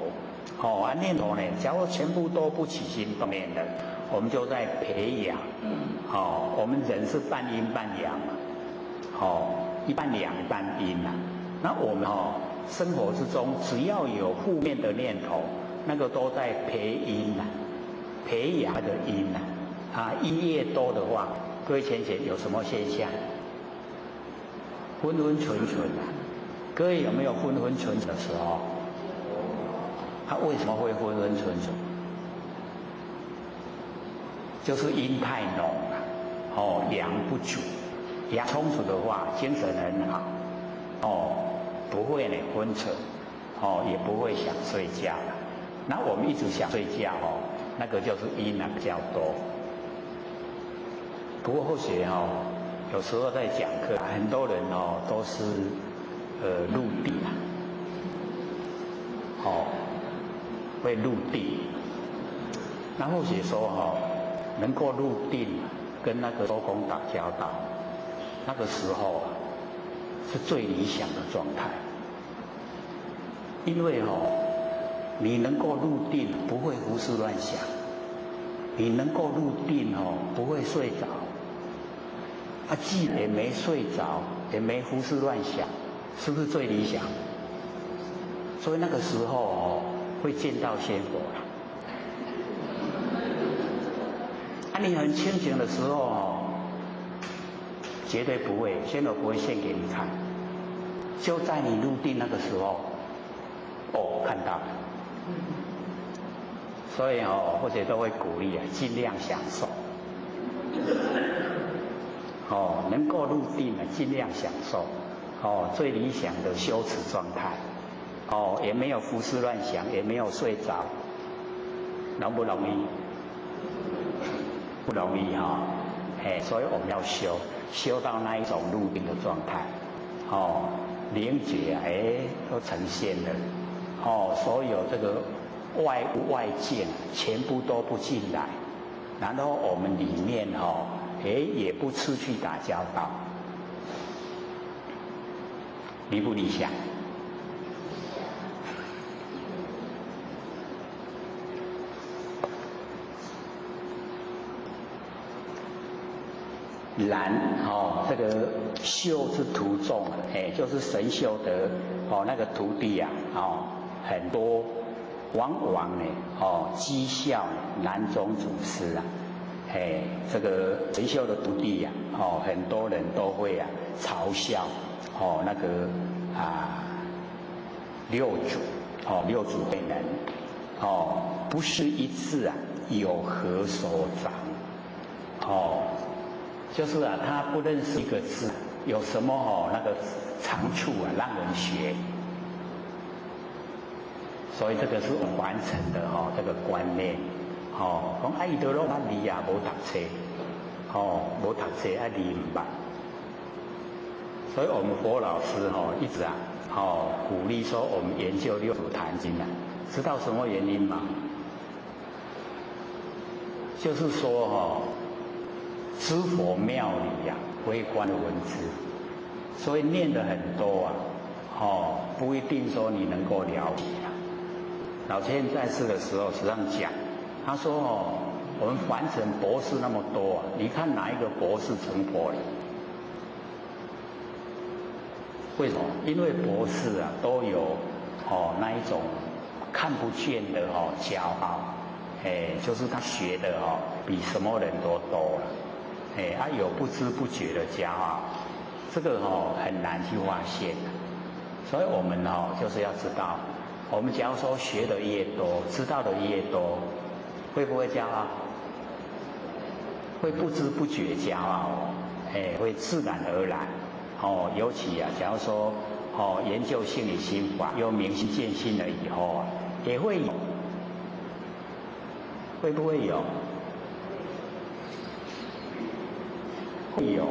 念头呢，假如全部都不起心动念的，我们就在培养我们人是半阴半阳一半阳一半阴那我们生活之中只要有负面的念头，那个都在培阴培养的阴阴越多的话，各位浅浅有什么现象？昏昏沉沉各位有没有昏昏沉沉的时候？他为什么会昏昏沉沉？就是阴太浓了阳不足。阳充足的话，精神很好不会呢昏沉也不会想睡觉了。那我们一直想睡觉那个就是阴比较多。不过或许有时候在讲课，很多人都是入定会入定。那或许说能够入定，跟那个周公打交道，那个时候是最理想的状态。因为你能够入定，不会胡思乱想；你能够入定不会睡着。既也没睡着，也没胡思乱想，是不是最理想？所以那个时候会见到仙佛了。你很清醒的时候绝对不会，仙佛不会现给你看。就在你入定那个时候，看到了。所以或者都会鼓励尽量享受。能够入定尽量享受最理想的修持状态也没有胡思乱想，也没有睡着，容不容易？不容易所以我们要修到那一种入定的状态，灵觉都呈现了，所有这个外物外境全部都不进来，然后我们里面也不出去打交道，理不理想？然这个修之途中，就是神修的那个徒弟啊，很多，往往呢讥笑南宗祖师啊，这个神修的徒弟啊，很多人都会嘲笑那个六祖本人，不是一字有何所长，就是他不认识一个字，有什么那个长处让人学，所以这个是完成的这个观念，讲伊都拢字无读册，无读册字唔捌，所以我们佛老师一直鼓励说我们研究六祖坛经知道什么原因吗？就是说知佛庙里微观的文字，所以念的很多不一定说你能够了解老千在世的时候时常讲，他说我们凡尘博士那么多你看哪一个博士成佛了？为什么？因为博士都有那一种看不见的骄傲，就是他学的比什么人都多了。有不知不觉的骄傲，这个很难去发现，所以我们就是要知道，我们假如说学的越多，知道的越多，会不会骄傲？会不知不觉骄傲，会自然而然，尤其假如说研究心理心法，有明心见性了以后也会有，会不会有？会有，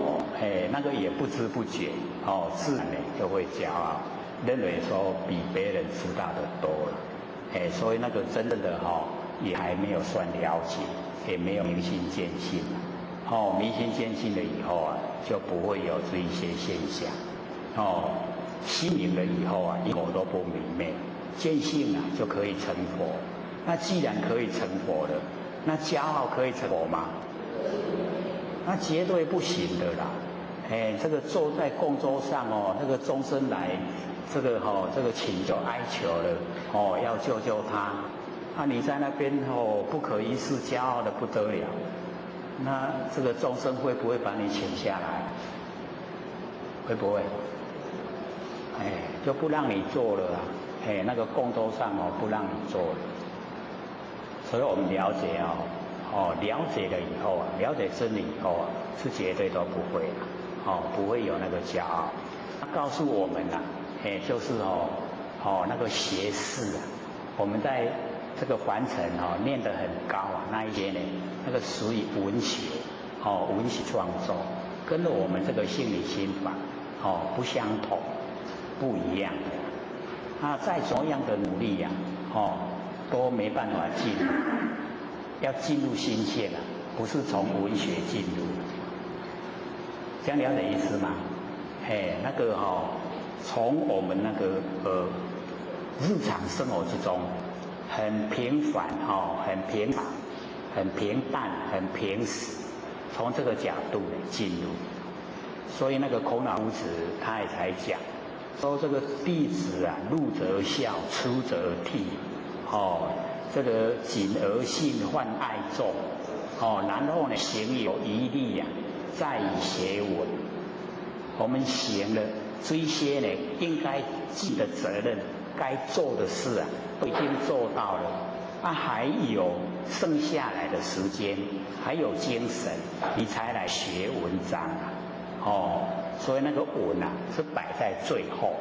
那个也不知不觉，自然就会骄傲，认为说比别人知道的多了，所以那个真正的也还没有算了解，也没有明心见性，明心见性了以后就不会有这一些现象，心明了以后一口都不明媚，见性就可以成佛。那既然可以成佛了，那骄傲可以成佛吗？那绝对不行的啦！这个坐在供桌上那个众生来，这个请求哀求了，要救他，你在那边不可一世，骄傲的不得了，那这个众生会不会把你请下来？会不会？就不让你做了那个供桌上不让你做了，所以我们了解了解了以后了解真理以后是绝对都不会不会有那个骄傲。他告诉我们就是那个学识我们在这个凡尘念得很高那一些呢，那个属于文学文学创作，跟我们这个心理心法不相同，不一样的。再怎么样的努力都没办法进入。要进入心界不是从文学进入，这样了解意思吗？那个从我们那个日常生活之中，很平凡很平常、很平淡、很平实，从这个角度进入。所以那个孔老夫子他也才讲，说这个弟子入则笑，出则涕，这个谨而信，患爱众，然后呢，行有余力再以学文。我们行了这一些呢，应该尽的责任，该做的事都已经做到了，还有剩下来的时间，还有精神，你才来学文章所以那个文是摆在最后。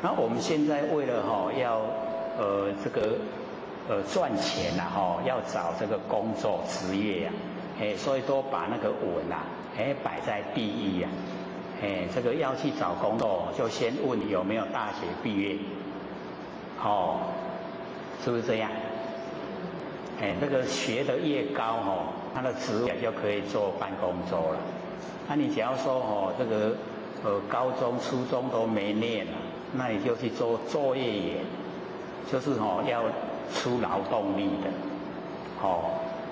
那我们现在为了要这个赚钱要找这个工作职业所以都把那个文啊，摆在第一呀，这个要去找工作，就先问有没有大学毕业，是不是这样？这个学得越高他的职位就可以做办公桌了。那你只要说这个高中、初中都没念了，那你就去做作业员，就是要出劳动力的，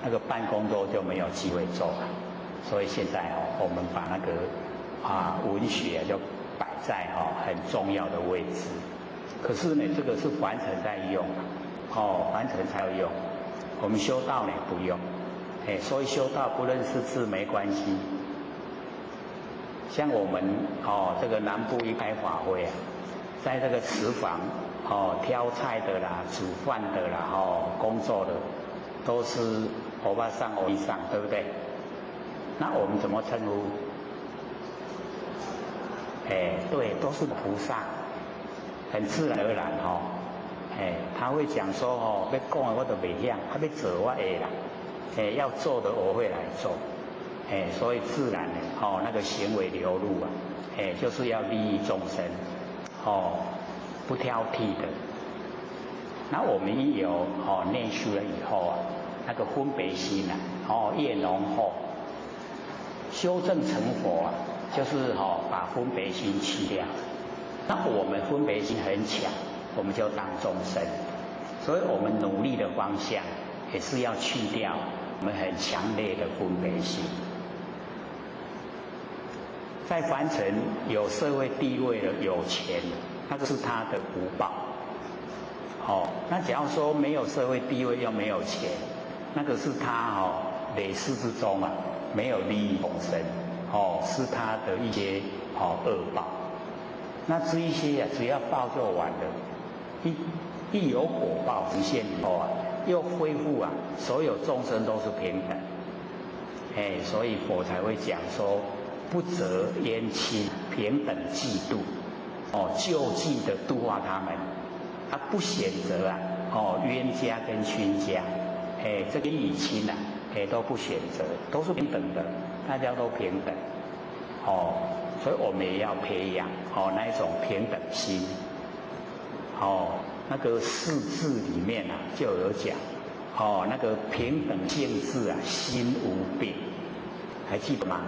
那个办公桌就没有机会做了。所以现在我们把那个文学就摆在很重要的位置。可是呢，这个是凡尘在用，凡尘才有用。我们修道呢不用，所以修道不认识字没关系。像我们这个南部一开法会啊，在这个厨房挑菜的啦、煮饭的啦、工作的，都是欧巴桑、欧姨桑，对不对？那我们怎么称呼？对，都是菩萨，很自然而然他会讲说要讲的我都袂晓，要做我会啦，要做的我会来做，所以自然的那个行为流露啊，就是要利益众生，不挑剔的。那我们一有念书了以后啊，那个分别心啊，越浓厚，修正成佛啊，就是把分别心去掉。那我们分别心很强，我们就当众生，所以我们努力的方向也是要去掉我们很强烈的分别心。在凡尘有社会地位的、有钱的，那个是他的福报。那假如说没有社会地位又没有钱，那个是他累世之中啊没有利益众生，是他的一些恶报。那这一些只要报就完了，一有果报实现以后啊，又恢复啊，所有众生都是平等，所以佛才会讲说，不择冤亲，平等嫉妒，就近的度化他们，他不选择啊，冤家跟亲家，这个义亲啊，都不选择，都是平等的，大家都平等，所以我们也要培养那一种平等心。那个四字里面啊就有讲，那个平等性质啊，心无病，还记得吗？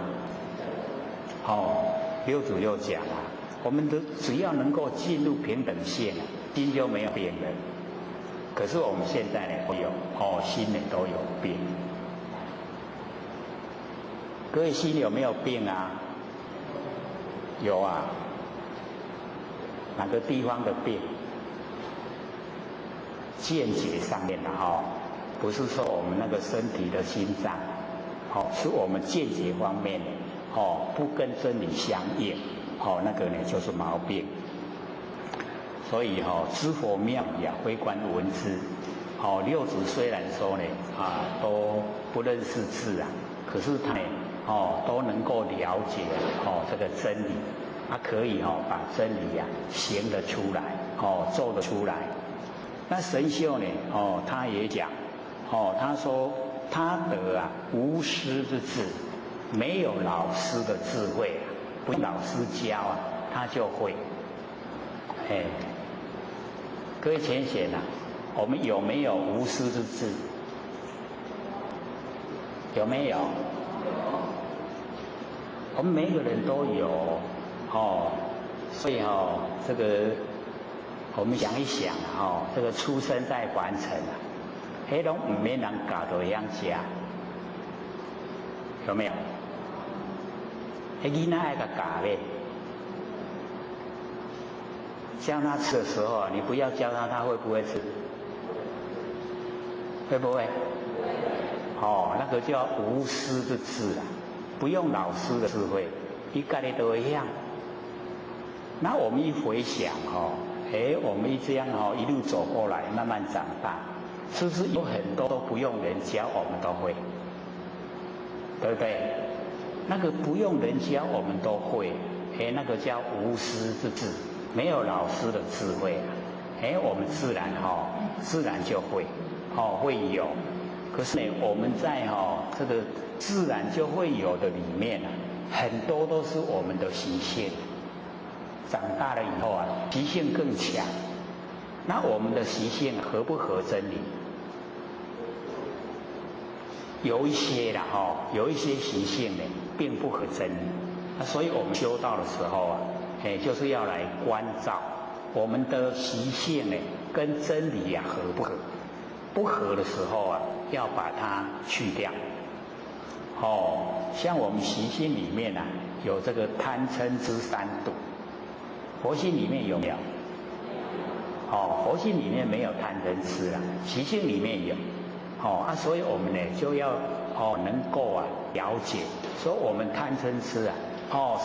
六祖就讲啊，我们只要能够进入平等线啊，心就没有病了。可是我们现在呢都有，心里都有病。各位心有没有病啊？有啊，哪个地方的病？见解上面的不是说我们那个身体的心脏，是我们见解方面不跟真理相应，那个呢就是毛病。所以知佛妙语啊，微观文字，六祖虽然说呢都不认识字啊，可是他呢都能够了解这个真理，他可以把真理啊行得出来，做得出来。那神秀呢他也讲他说他得啊无师之智，没有老师的智慧啊，不用老师教啊，他就会。各位浅显啊，我们有没有无师之智？有没有？我们每个人都有所以这个我们想一想这个出生在凡尘啊，迄拢唔免人教到样食，有没有？囡仔爱个教咧，教他吃的时候啊，你不要教他，他会不会吃？会不会？那个叫无师之智啊，不用老师的智慧，一概的都一样。那我们一回想我们一这样一路走过来，慢慢长大，是不是有很多都不用人教，我们都会，对不对？那个不用人教，我们都会，那个叫无师之智，没有老师的智慧啊，我们自然就会，会有。可是呢，我们在这个自然就会有的里面啊，很多都是我们的习性。长大了以后啊，习性更强。那我们的习性合不合真理？有一些啦有一些习性呢，并不合真理。所以我们修道的时候啊，就是要来关照我们的习性呢，跟真理啊合不合？不合的时候啊，要把它去掉。像我们习性里面啊，有这个贪嗔痴三毒。佛性里面有没有？佛性里面没有贪嗔痴啊，习性里面有。所以我们呢就要能够啊了解，说我们贪嗔痴啊，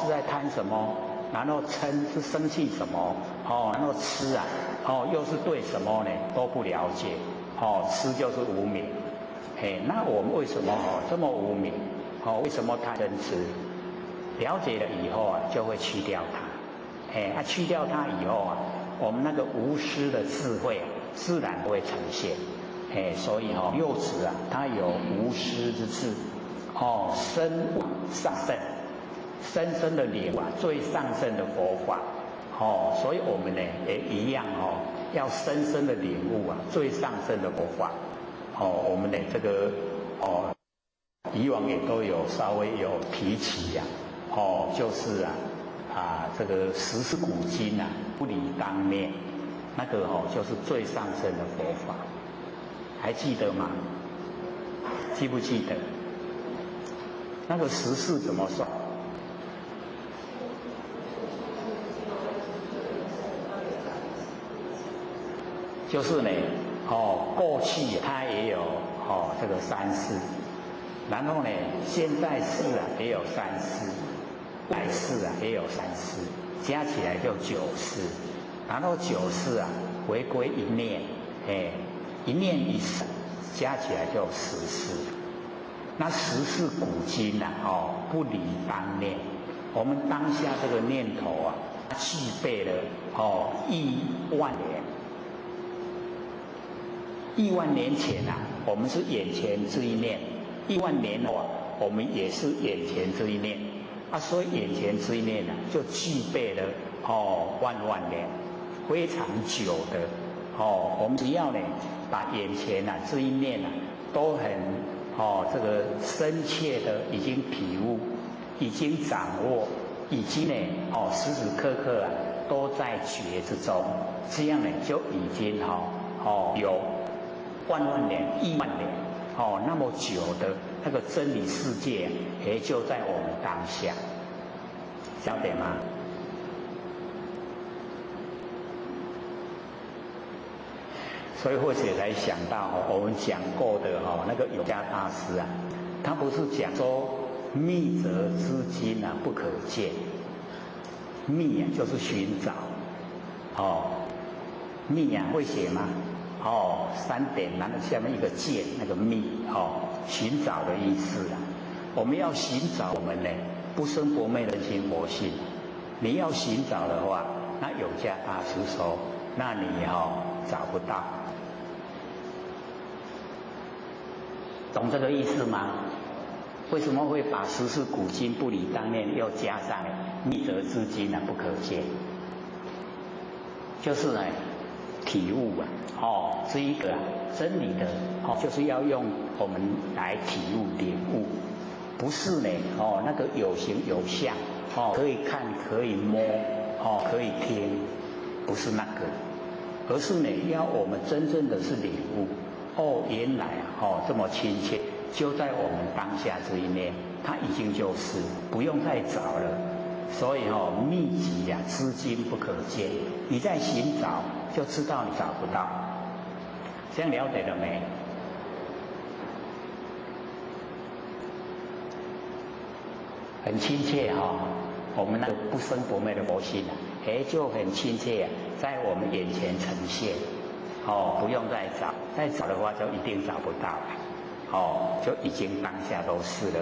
是在贪什么？然后嗔是生气什么？然后痴啊，又是对什么呢？都不了解。痴就是无明。那我们为什么这么无明？为什么贪嗔痴？了解了以后啊，就会去掉它。去掉它以后啊，我们那个无私的智慧啊，自然会呈现。所以柚子啊，它有无私之智，深上圣，深深的领悟啊，最上圣的佛法。所以我们呢也一样要深深的领悟啊，最上圣的佛法。我们呢这个以往也都有稍微有提起呀，就是这个十世古今啊，不离当念，那个就是最上圣的佛法，还记得吗？记不记得？那个十世怎么算？就是呢，过去它也有这个三世，然后呢，现在世啊也有三世。来世啊也有三世，加起来就九世，然后九世啊回归一念，一念一世，加起来就十世。那十世古今啊，不离当念。我们当下这个念头啊，具备了10000年。10000年前啊，我们是眼前这一念；10000年后啊，我们也是眼前这一念。所以眼前这一念呢，就具备了万年，非常久的我们只要呢，把眼前啊这一念啊，都很这个深切的已经体悟，已经掌握，已经呢时时刻刻啊都在觉之中，这样呢就已经有万年、10000年那么久的那个真理世界，就在我们当下，晓得吗？所以或许才想到我们讲过的那个永嘉大师啊，他不是讲说密则之经啊不可见，密啊就是寻找，密啊会写吗？3点，然后下面一个见，那个密寻找的意思啊。我们要寻找我们呢不生不灭人心佛性。你要寻找的话，那永嘉大师说，那你找不到。懂这个意思吗？为什么会把十世古今不离当念又加上密则之经不可见？就是呢体悟这一个真理的就是要用我们来体悟领悟，不是呢那个有形有相可以看可以摸可以听，不是那个，而是呢要我们真正的是领悟原来这么亲切，就在我们当下这一念，它已经就是不用再找了。所以秘籍资金不可见，你在寻找就知道你找不到。这样了解了没？很亲切我们那个不生不灭的佛性就很亲切在我们眼前呈现不用再找，再找的话就一定找不到了就已经当下都是了。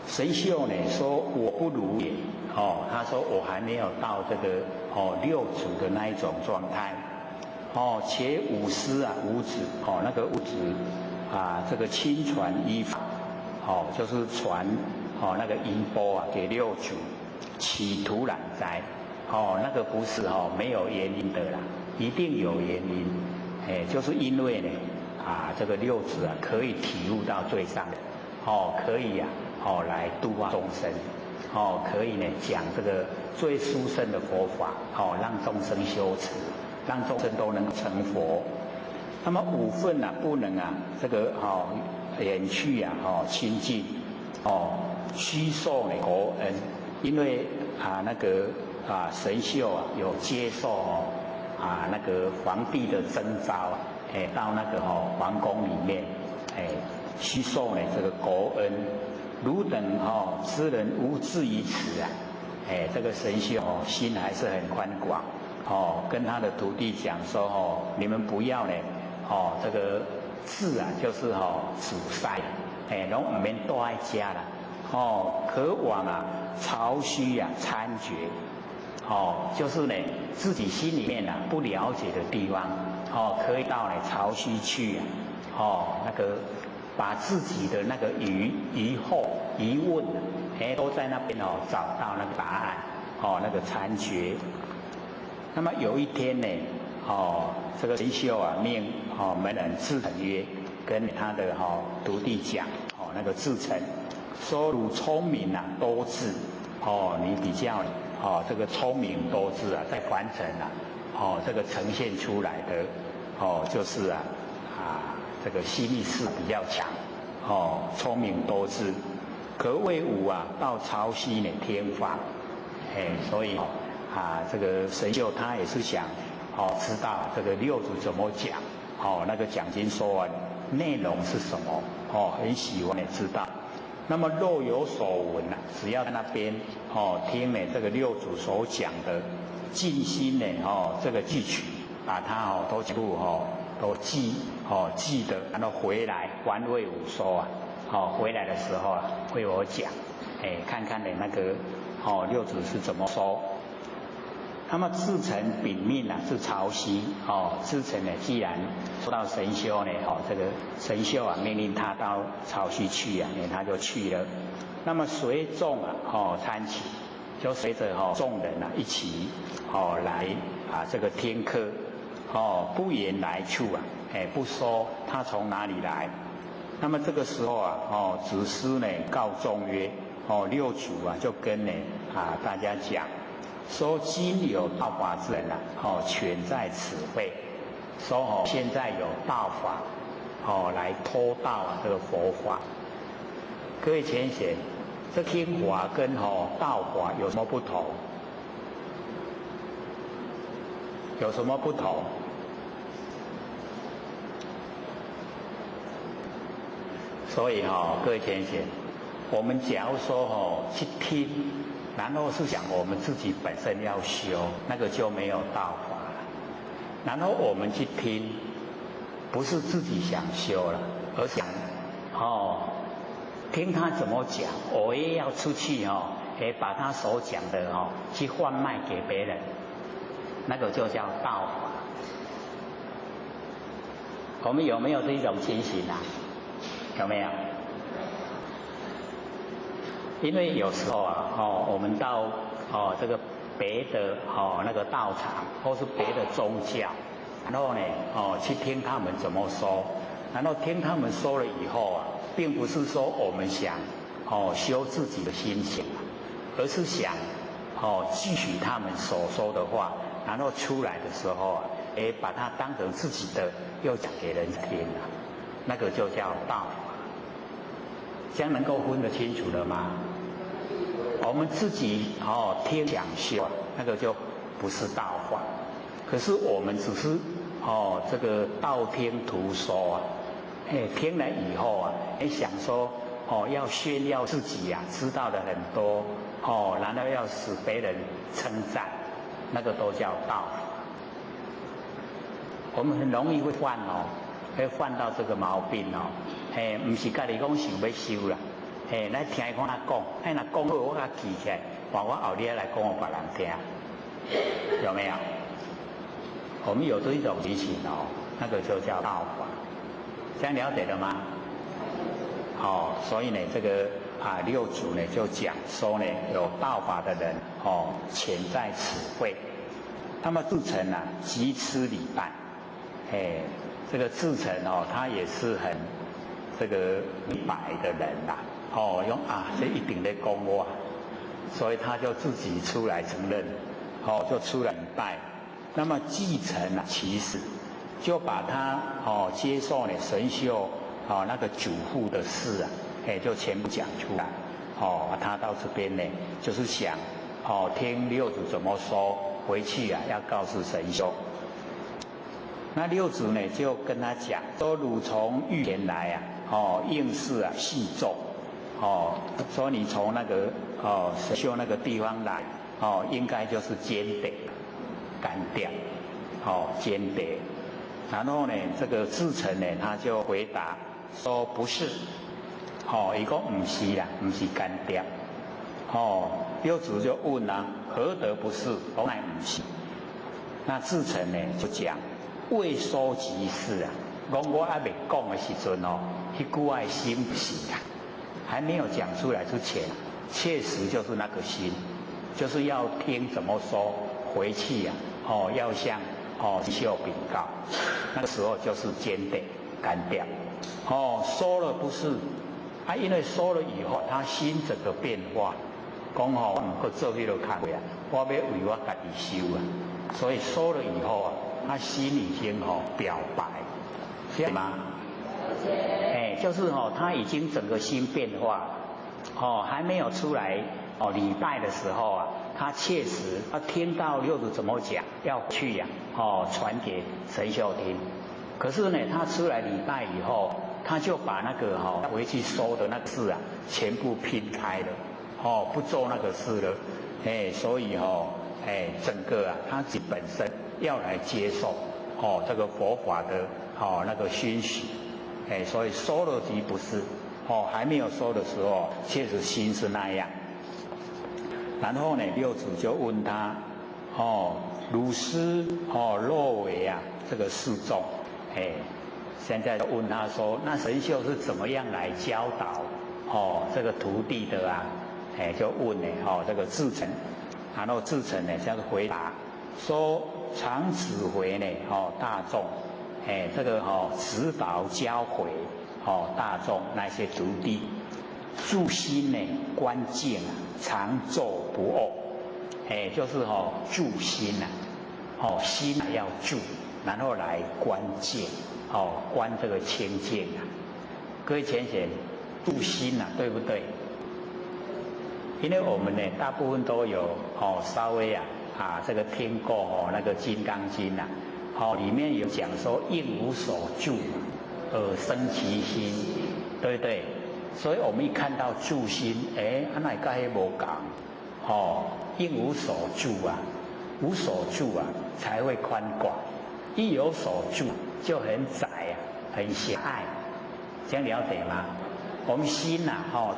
神秀呢说我不如也他说我还没有到这个六祖的那一种状态且五师无子那个无子这个亲传依法，就是传那个音波给六祖，企图染灾，那个不是没有原因的啦，一定有原因，就是因为呢这个六祖可以体悟到最上的，可以来度化众生，可以呢讲这个最殊胜的佛法，让众生修持，让众生都能成佛。那么五分不能这个远去亲近，虚受国恩，因为那个神秀有接受那个皇帝的征召到那个皇宫里面，虚受这个国恩，汝等之人无至于此这个神秀心还是很宽广，跟他的徒弟讲说你们不要呢这个字就是主塞，拢唔免多爱家啦，可往巢虚参觉，就是呢自己心里面不了解的地方，可以到巢虚去那个把自己的那个疑惑、疑问都在那边找到那个答案，那个参觉。那么有一天呢，这个神秀命门人智成曰，跟他的徒弟讲，那个智成说汝聪明多智，你比较这个聪明多智在凡尘这个呈现出来的就是这个心力是比较强，聪明多智，可谓吾到潮汐呢天法，所以这个神秀他也是想知道这个六祖怎么讲，那个讲经说完内容是什么，很喜欢知道。那么若有所闻只要在那边听呢这个六祖所讲的，尽心呢这个记取，把它都全部都记得，然后回来还为吾说回来的时候为我讲，看看那个六祖是怎么说。那么智成秉命是潮汐，智成呢既然说到神秀呢，这个神秀命令他到潮汐去他就去了。那么随众参起，就随着众人一起来这个听课，不言来处不说他从哪里来。那么这个时候子师呢告众曰，六祖就跟大家讲。说今有道法之人全在此会，说现在有道法来托道这个佛法。各位浅显，这听法跟道法有什么不同？有什么不同？所以各位浅显，我们假如说去听，然后是想我们自己本身要修，那个就没有道法了。然后我们去听，不是自己想修了，而想听他怎么讲，我也要出去把他所讲的去贩卖给别人，那个就叫道法。我们有没有这种情形有没有？因为有时候我们到这个别的那个道场，或是别的宗教，然后呢去听他们怎么说，然后听他们说了以后并不是说我们想修自己的心情，而是想汲取他们所说的话，然后出来的时候把它当成自己的，又讲给人听那个就叫道法。这样能够分得清楚了吗？我们自己听讲修那个就不是道法，可是我们只是这个道听途说听了以后想说要炫耀自己知道的很多然后要使别人称赞，那个都叫道法。我们很容易会犯会犯到这个毛病不是家己讲想要修啦，来听看他讲，若讲好我甲记起来，我后日来讲给别人听，有没有？我们有这一种情形那个就叫道法，这样了解了吗？所以呢，这个六祖呢就讲说呢，有道法的人潜在此会。那么志诚即吃礼拜，这个志诚他也是很这个明白的人啦，用这一定在讲我，所以他就自己出来承认，就出来礼拜。那么继承其实就把他接受呢神秀那个主妇的事就全部讲出来。他到这边呢，就是想听六祖怎么说，回去要告诉神秀。那六祖呢就跟他讲说，汝从玉田来应是细咒，说你从那个神秀那个地方来，应该就是坚得干掉，坚得。然后呢，这个志诚呢他就回答说不是，伊讲不是啦，不是干掉。六祖就问何得不是？讲来不是。那志诚呢就讲未收即是讲我还没讲的时阵那句爱心不是还没有讲出来之前，确实就是那个心，就是要听怎么说，回去要向神秀禀告。那个时候就是坚得干掉。说了不是因为说了以后，他心整个变化，讲我不做迄个看呀，我要为我家己修所以说了以后他心已经表白，这样吗？就是他已经整个心变化，还没有出来礼拜的时候他确实他听到六祖怎么讲，要去传给神秀听。可是呢，他出来礼拜以后，他就把那个回去收的那个事全部拼开了，不做那个事了，所以整个他自己本身要来接受这个佛法的那个熏习，所以收了即不是，还没有收的时候，确实心是那样。然后呢，六祖就问他，汝师若为这个示众，现在就问他说，那神秀是怎么样来教导这个徒弟的就问呢这个志诚，然后志诚呢这样回答说，常指挥呢大众，这个指导教诲大众那些徒弟，助心呢关键常咒不恶，就是助心心要助，然后来关键关这个清净各位浅显助心对不对？因为我们呢大部分都有稍微这个听过那个《金刚经》里面有讲说应无所住而生其心，对不对？所以我们一看到住心，那跟那无同，应无所住无所住才会宽广，一有所住就很窄很狭隘，这样了解吗？我们心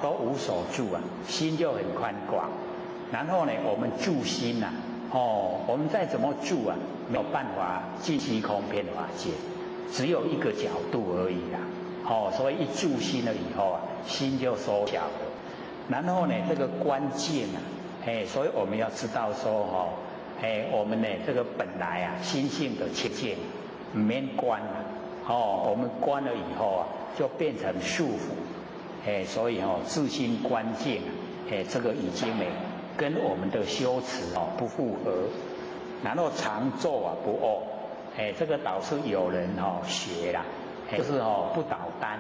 都无所住心就很宽广。然后呢，我们住心我们再怎么住没有办法尽虚空遍法界，只有一个角度而已所以一住心了以后心就缩小了。然后呢，这个关键所以我们要知道说我们呢这个本来心性的切见不免关我们关了以后就变成束缚，所以自心关键这个已经跟我们的修持不符合。然后常咒不恶，这个倒是有人学啦，就是不倒单，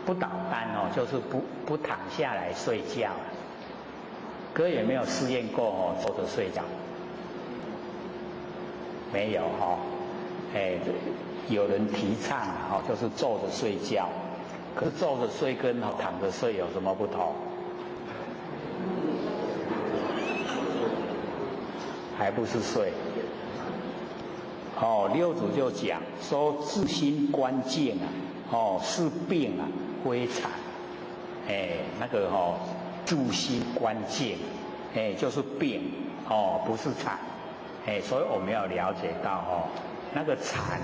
不倒单就是不躺下来睡觉。各位有没有试验过坐着睡觉？没有有人提倡就是坐着睡觉，可是坐着睡跟躺着睡有什么不同？还不是睡。六祖就讲说自心关键是病非常那个助心关键就是病不是禅所以我们要了解到那个禅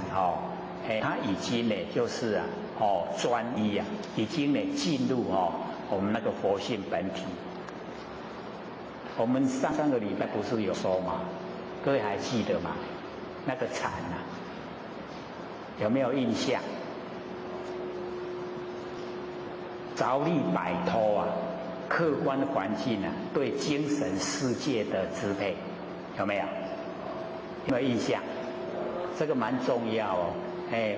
它已经就是专一啊，已经呢进入我们那个佛性本体。我们上个礼拜不是有说吗？各位还记得吗？那个禅啊，有没有印象？着力摆脱啊，客观的环境啊，对精神世界的支配，有没有？有没有印象？这个蛮重要哦。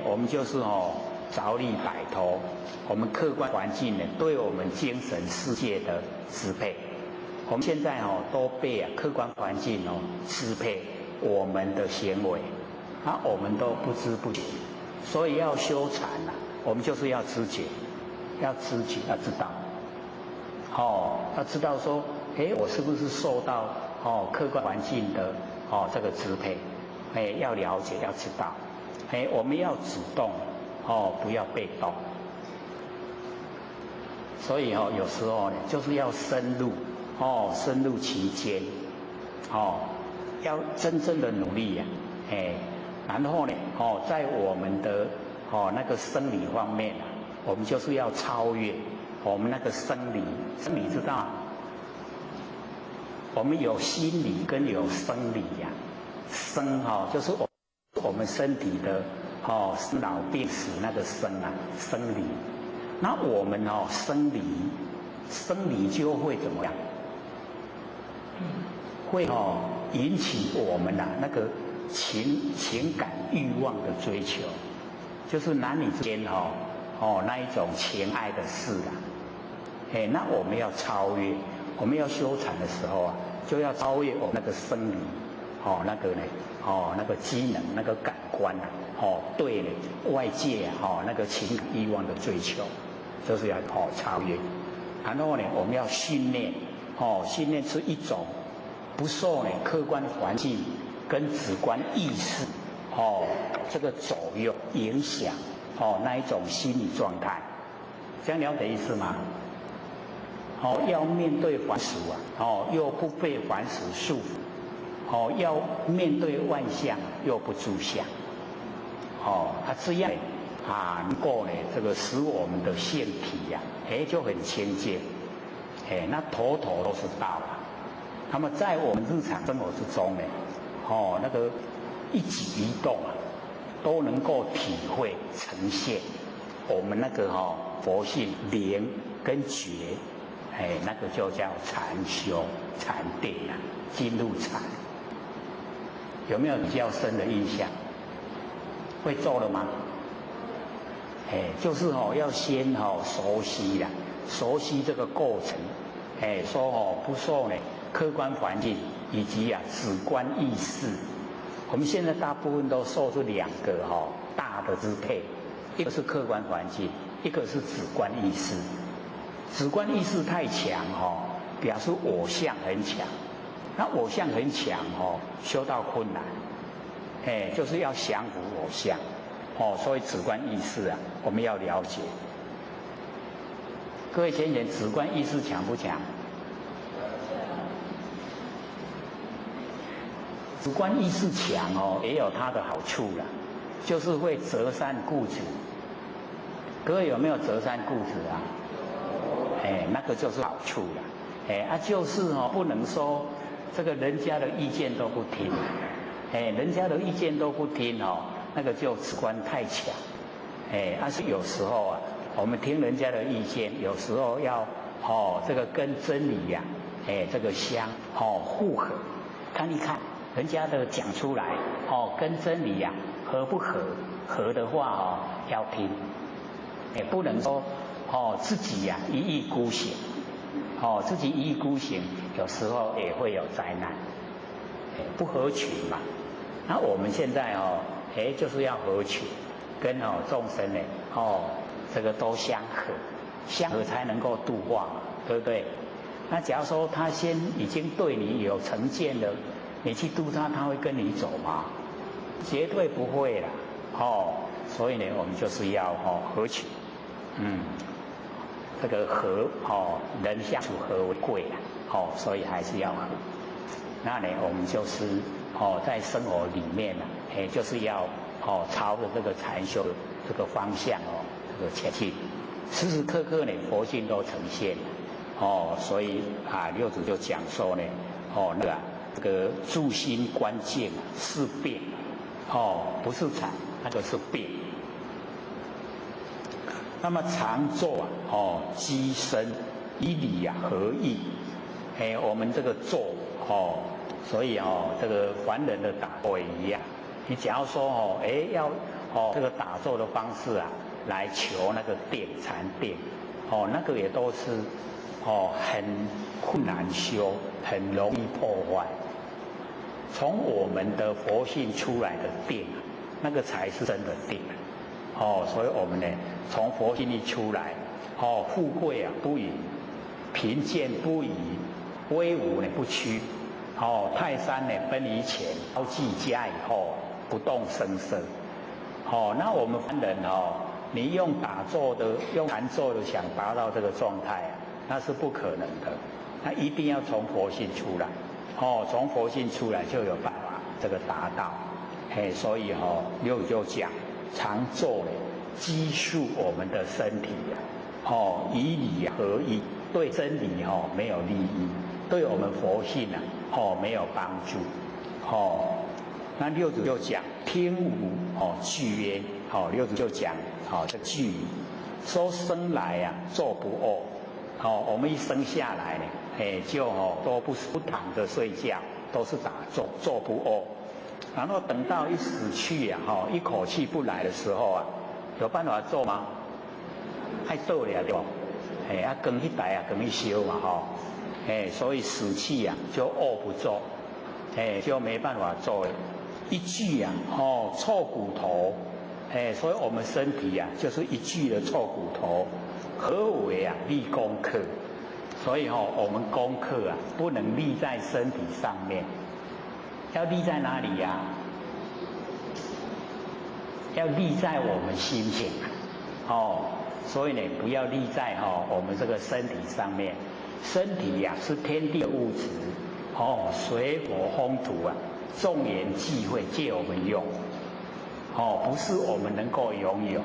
我们就是着力摆脱我们客观环境呢，对我们精神世界的支配。我们现在都被客观环境支配我们的行为，我们都不知不觉。所以要修禅啊，我们就是要知觉。要知觉，要知道，要知道说，我是不是受到客观环境的这个支配？要了解，要知道，我们要主动，不要被动。所以有时候呢，就是要深入，深入其间，要真正的努力呀，然后呢，在我们的那个生理方面啊。我们就是要超越我们那个生理知道，我们有心理跟有生理呀。生就是我们身体的生老病死那个生啊，生理。那我们生理就会怎么样？会引起我们那个情感欲望的追求，就是男女之间那一种情爱的事啊，那我们要超越，我们要修禅的时候啊，就要超越我们那个生理，那个呢，那个机能，那个感官啊，对呢外界那个情感欲望的追求，就是要超越。然后呢，我们要训练，训练出一种不受呢客观环境跟主观意识，这个左右影响。那一种心理状态，这样了解意思吗？要面对凡俗啊，又不被凡俗束缚，要面对万象又不住相，这样能够呢，这个使我们的性体呀，就很清净，那头头都是道啊。那么在我们日常生活之中呢，那个一举一动啊。都能够体会呈现我们那个佛性灵跟觉，那个就叫禅修禅定啊，进入禅。有没有比较深的印象？会做了吗？就是要先熟悉啦，熟悉这个过程，说不受呢客观环境以及主观意识。我们现在大部分都受这两个大的支配，一个是客观环境，一个是主观意识。主观意识太强表示我相很强，那我相很强修道困难，就是要降服我相，所以主观意识啊，我们要了解。各位先生，主观意识强不强？主观意识强也有它的好处啦，就是会择善固执。各位有没有择善固执啊？那个就是好处啦。就是不能说这个人家的意见都不听，人家的意见都不听那个就主观太强。是有时候啊，我们听人家的意见，有时候要这个跟真理呀，这个相互合，看一看。人家的讲出来跟真理呀合不合？合的话要听，不能说自己呀一意孤行，自己一意孤行，有时候也会有灾难，不合群嘛。那我们现在就是要合群，跟众生呢这个都相合，相合才能够度化嘛，对不对？那假如说他先已经对你有成见了。你去度他，他会跟你走吗？绝对不会啦，所以呢，我们就是要合群，这个和人相处和为贵啦，所以还是要和。那呢，我们就是在生活里面呢，就是要朝着这个禅修这个方向这个前进，时时刻刻呢佛性都呈现。所以六祖就讲说呢，这个住心关键是变，不是禅，那个是变。那么常坐机身以理合意，我们这个坐所以这个凡人的打坐也一样。你假如说要这个打坐的方式来求那个定禅定，那个也都是很困难修，很容易破坏。从我们的佛性出来的定那个才是真的定。所以我们呢，从佛性一出来，富贵不移，贫贱不移，威武不屈，泰山分以前，高济家以后，不动声色。那我们凡人你用打坐的、用禅坐的想达到这个状态那是不可能的。那一定要从佛性出来，从佛性出来就有办法这个达到。所以六就讲。常坐积束我们的身体以理合一，对真理没有利益，对我们佛性没有帮助。那六祖就讲听无句曰，六祖就讲这句说生来坐不卧，我们一生下来呢，就都不躺着睡觉，都是打坐，坐不卧。然后等到一死去一口气不来的时候有办法做吗？还做了对吧？更一代更一修嘛所以死气就卧不做，就没办法做。一具臭骨头，所以我们身体就是一具的臭骨头。何为立功课？所以我们功课不能立在身体上面。要立在哪里要立在我们心性所以呢，不要立在我们这个身体上面。身体是天地的物质水火风土众缘际会借我们用不是我们能够拥有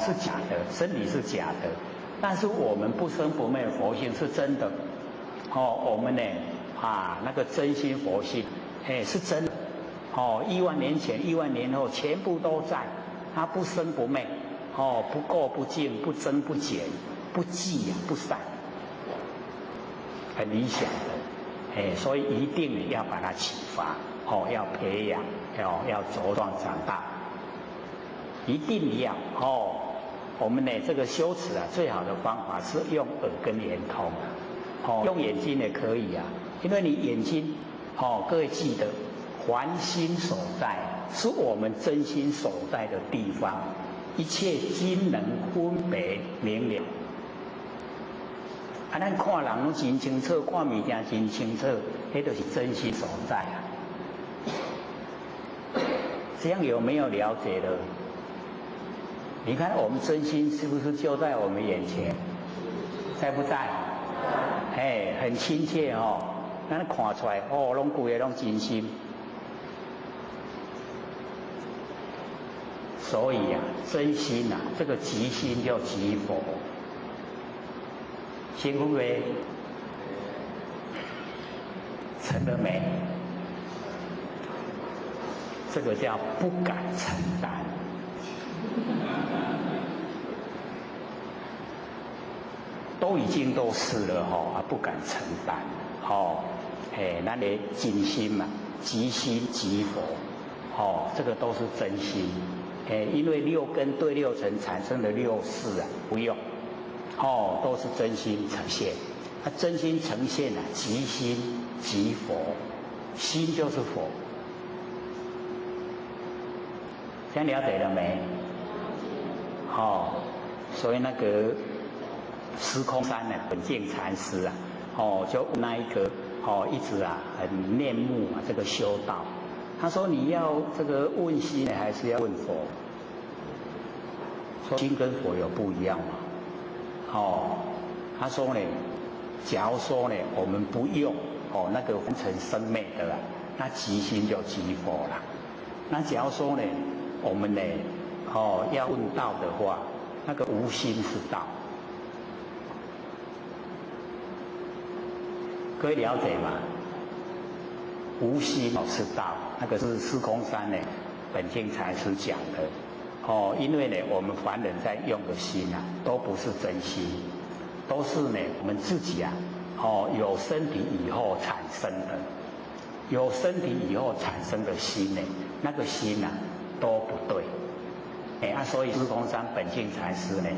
是假的，身体是假的，但是我们不生不灭的佛性是真的我们呢那个真心佛性是真的10000年前、10000年后全部都在，它不生不灭不垢不净，不增不减，不寂不散，很理想的所以一定要把它启发要培养，要茁壮长大，一定要我们呢这个修持最好的方法是用耳根圆通用眼睛也可以因为你眼睛各位记得，凡心所在是我们真心所在的地方，一切均能分别明了。咱看人拢真清楚，看物件真清楚，那就是真心所在这样有没有了解的？你看我们真心是不是就在我们眼前？在不在？很亲切咱看出来拢规个拢真心。所以真心这个即心叫即佛。辛苦没？成了没？这个叫不敢承担。都已经都是了不敢承担那你真心嘛，即心即佛这个都是真心因为六根对六尘产生的六识不用都是真心呈现。它真心呈现即心即佛，心就是佛。这样了解了没？所以那个司空山本净禅师就那一个一直很念慕这个修道。他说你要这个问心还是要问佛？说心跟佛有不一样嘛？他说呢，假如说呢我们不用那个凡尘生灭的那即心就即佛了。那假如说呢我们呢要问道的话那个无心是道。各位了解吗？无心是道，那个是司空山呢本净禅师讲的。因为呢，我们凡人在用的心啊，都不是真心，都是呢我们自己啊，有身体以后产生的，有身体以后产生的心呢，那个心啊都不对。所以司空山本净禅师呢，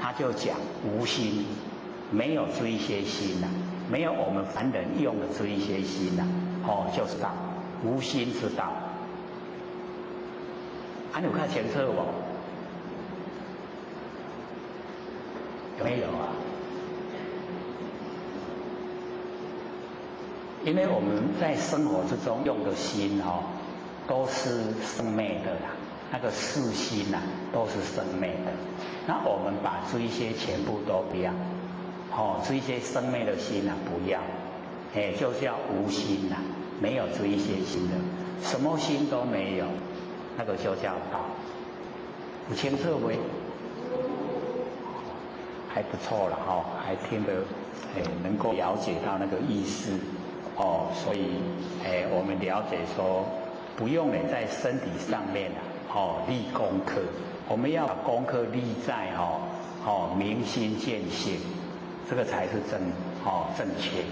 他就讲无心，没有这一些心呐，没有我们凡人用的这一些心呐，就是道，无心之道。你有看前册不？有没有啊？因为我们在生活之中用的心都是生灭的啦，那个世心呐，都是生灭的。那我们把这一些全部都不要，这一些生灭的心呐不要，就叫无心呐，没有这一些心的，什么心都没有。那个就叫道，有清楚没？还不错了还听得能够了解到那个意思所以我们了解说，不用在身体上面立功课，我们要把功课立在明心见性，这个才是正确。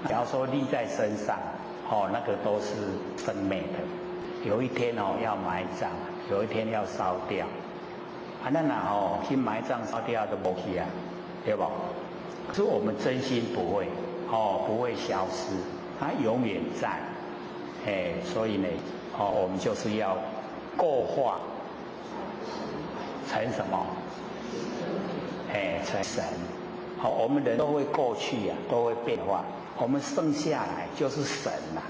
假如说立在身上那个都是生灭的。有一天要埋葬，有一天要烧掉，咱去埋葬烧掉都没去啊，对不？可是我们真心不会，不会消失，它永远在，所以呢，我们就是要过化成什么？成神。我们人都会过去啊，都会变化，我们剩下来就是神呐。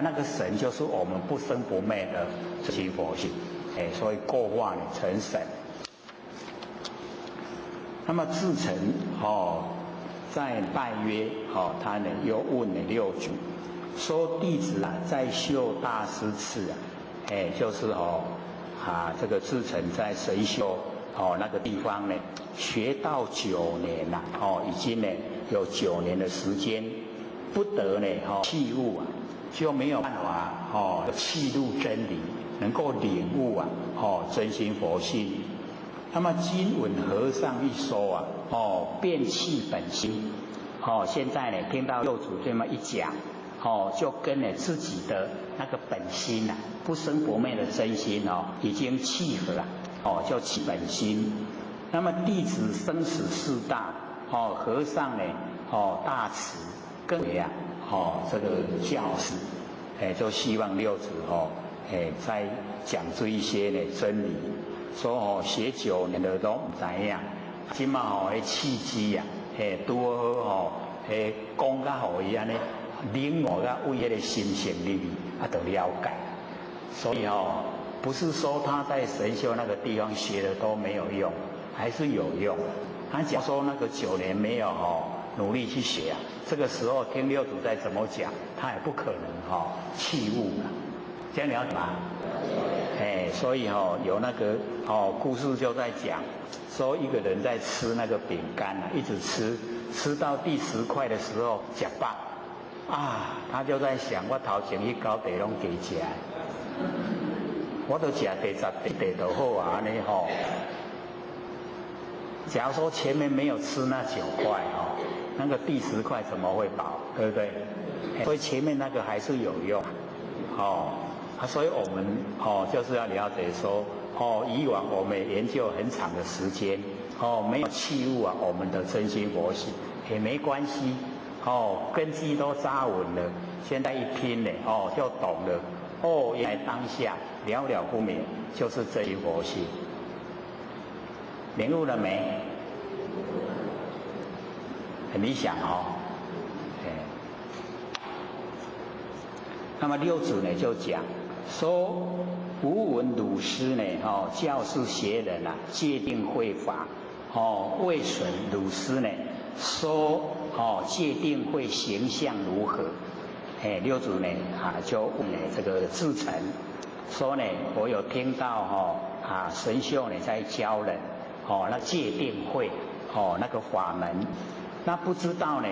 那个神就是我们不生不灭的自性佛性，所以过化成神。那么至诚在拜约他呢又问了六祖，说弟子啊在修大师寺就是这个至诚在神秀那个地方呢学道9年了已经呢有9年的时间，不得呢弃悟啊。就没有办法契入真理，能够领悟真心佛性。那么今闻和尚一说啊，变弃本心，现在呢听到六祖这么一讲，就跟自己的那个本心啊，不生不灭的真心已经契合了，就弃本心。那么弟子生死事大，和尚呢大慈，更为这个教师，就希望六祖在讲这一些呢真理，说学9年的都唔知影，今嘛契机啊，拄好讲甲互伊安尼领悟甲为迄个心性里面就了解，所以不是说他在神秀那个地方学的都没有用，还是有用。他假如说那个9年没有努力去学啊，这个时候听六祖再怎么讲，他也不可能弃悟了。这样了解吗？所以有那个故事就在讲，说一个人在吃那个饼干啊，一直吃到第10块的时候吃饱啊，他就在想，我头前去高地拢加吃，我都吃第10地就好啊，安尼假如说前面没有吃那9块那个第10块怎么会饱，对不对？所以前面那个还是有用所以我们就是要了解说以往我们研究很长的时间没有弃悟我们的真心佛性也没关系根基都扎稳了，现在一拼呢就懂了原来当下了了不明就是真心佛性，领悟了没？很理想那么六祖呢就讲说，吾闻鲁师呢教示学人戒定慧法未损鲁师呢说戒定慧形象如何？六祖呢就问这个至诚说呢，我有听到神秀呢在教人那戒定慧那个法门。那不知道呢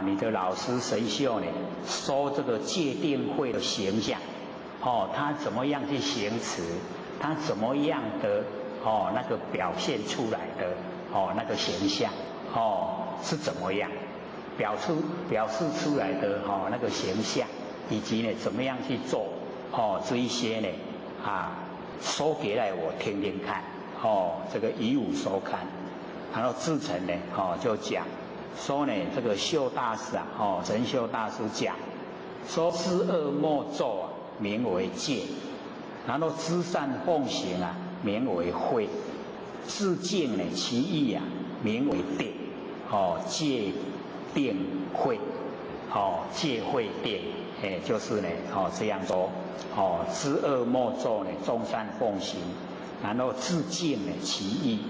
你的老师神秀呢说这个戒定慧的形象他怎么样去行持，他怎么样的那个表现出来的那个形象是怎么样表示出来的那个形象，以及呢怎么样去做这一些呢说给来我听听看这个以吾所看。然后至诚呢就讲说呢这个秀大师神秀大师讲说知恶莫作名为戒，然后知善奉行名为慧，自净呢其意名为定戒定慧戒慧定就是呢这样说知恶莫作呢众善奉行，然后自净呢其意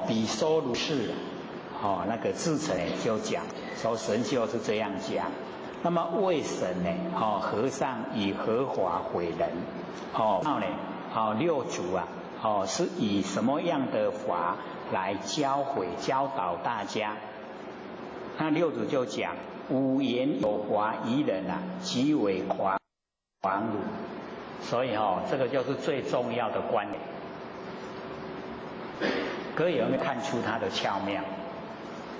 比说如是那个至诚就讲说神就是这样讲。那么为神呢和尚以何法诲人然后呢六祖是以什么样的法来教导大家？那六祖就讲五言有华宜人即为狂儒。所以这个就是最重要的观点。各位有没有看出他的巧妙？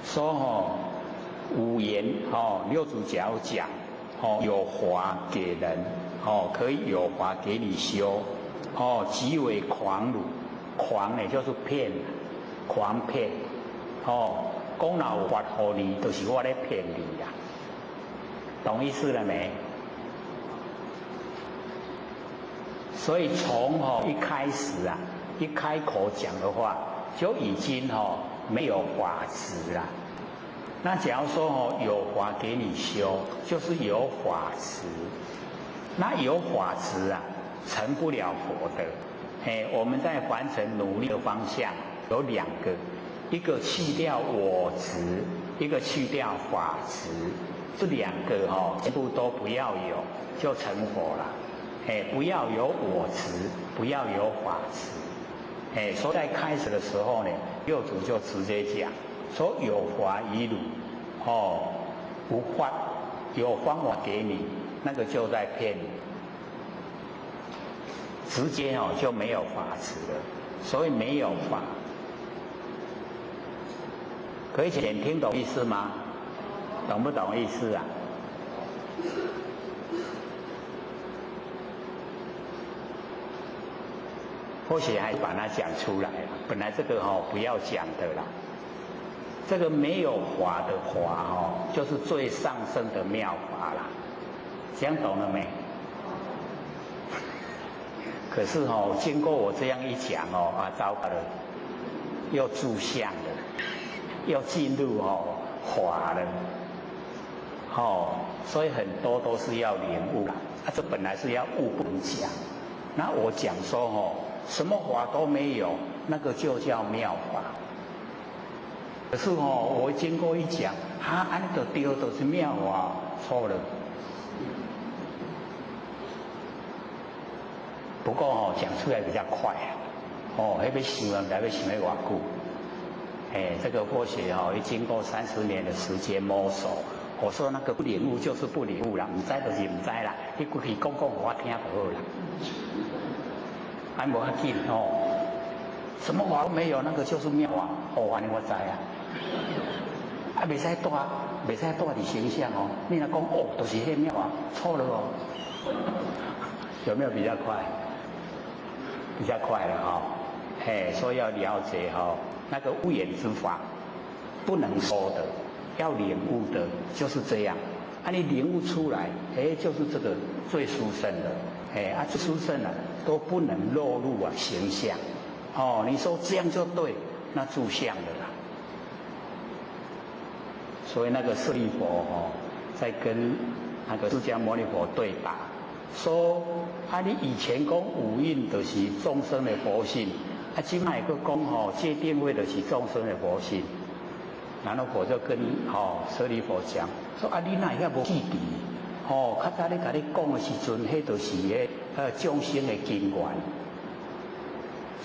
说五言六祖假如讲有华给人可以有华给你修即为狂儒。狂呢就是骗，狂骗讲若有法给你，就是我在骗你懂意思了没？所以从一开始一开口讲的话就已经没有法执了。那假如说有法给你修，就是有法执。那有法执成不了佛的。我们在凡尘努力的方向有两个，一个去掉我执，一个去掉法执。这两个全部都不要有，就成佛了。不要有我执，不要有法执。所以在开始的时候呢，六祖就直接讲说有法于汝无法，有方法给你，那个就在骗你，直接就没有法执了。所以没有法，可以简听懂意思吗？懂不懂意思啊？或许还把它讲出来了，本来这个不要讲的啦。这个没有法的法就是最上乘的妙法啦，讲懂了没？可是经过我这样一讲糟糕了，又住相了，又进入法了，所以很多都是要领悟啦。这本来是要悟不能讲，那我讲说什么法都没有，那个就叫妙法。可是我经过一讲，安尼就对，都是妙法，错了。不过讲出来比较快那边想了，来要想要偌久。这个或许要经过30年的时间摸索。我说那个不领悟就是不领悟啦，唔知就是唔知啦，你过去讲我听就好啦。无要紧什么法都没有，那个就是妙法安尼我知袂使带你形象你若讲就是迄妙法，错了有没有比较快？比较快了所以要了解那个无言之法不能说的，要领悟的就是这样。你领悟出来就是这个最殊胜的最殊胜都不能落入形象你说这样就对，那住相的啦。所以那个舍利佛在跟那个释迦牟尼佛对答，说你以前讲五蕴就是众生的佛性，现在又讲戒定慧就是众生的佛性。然后佛就跟舍利佛讲说你哪遐无记忆较早咧甲你讲的时阵，迄就是众生的根源。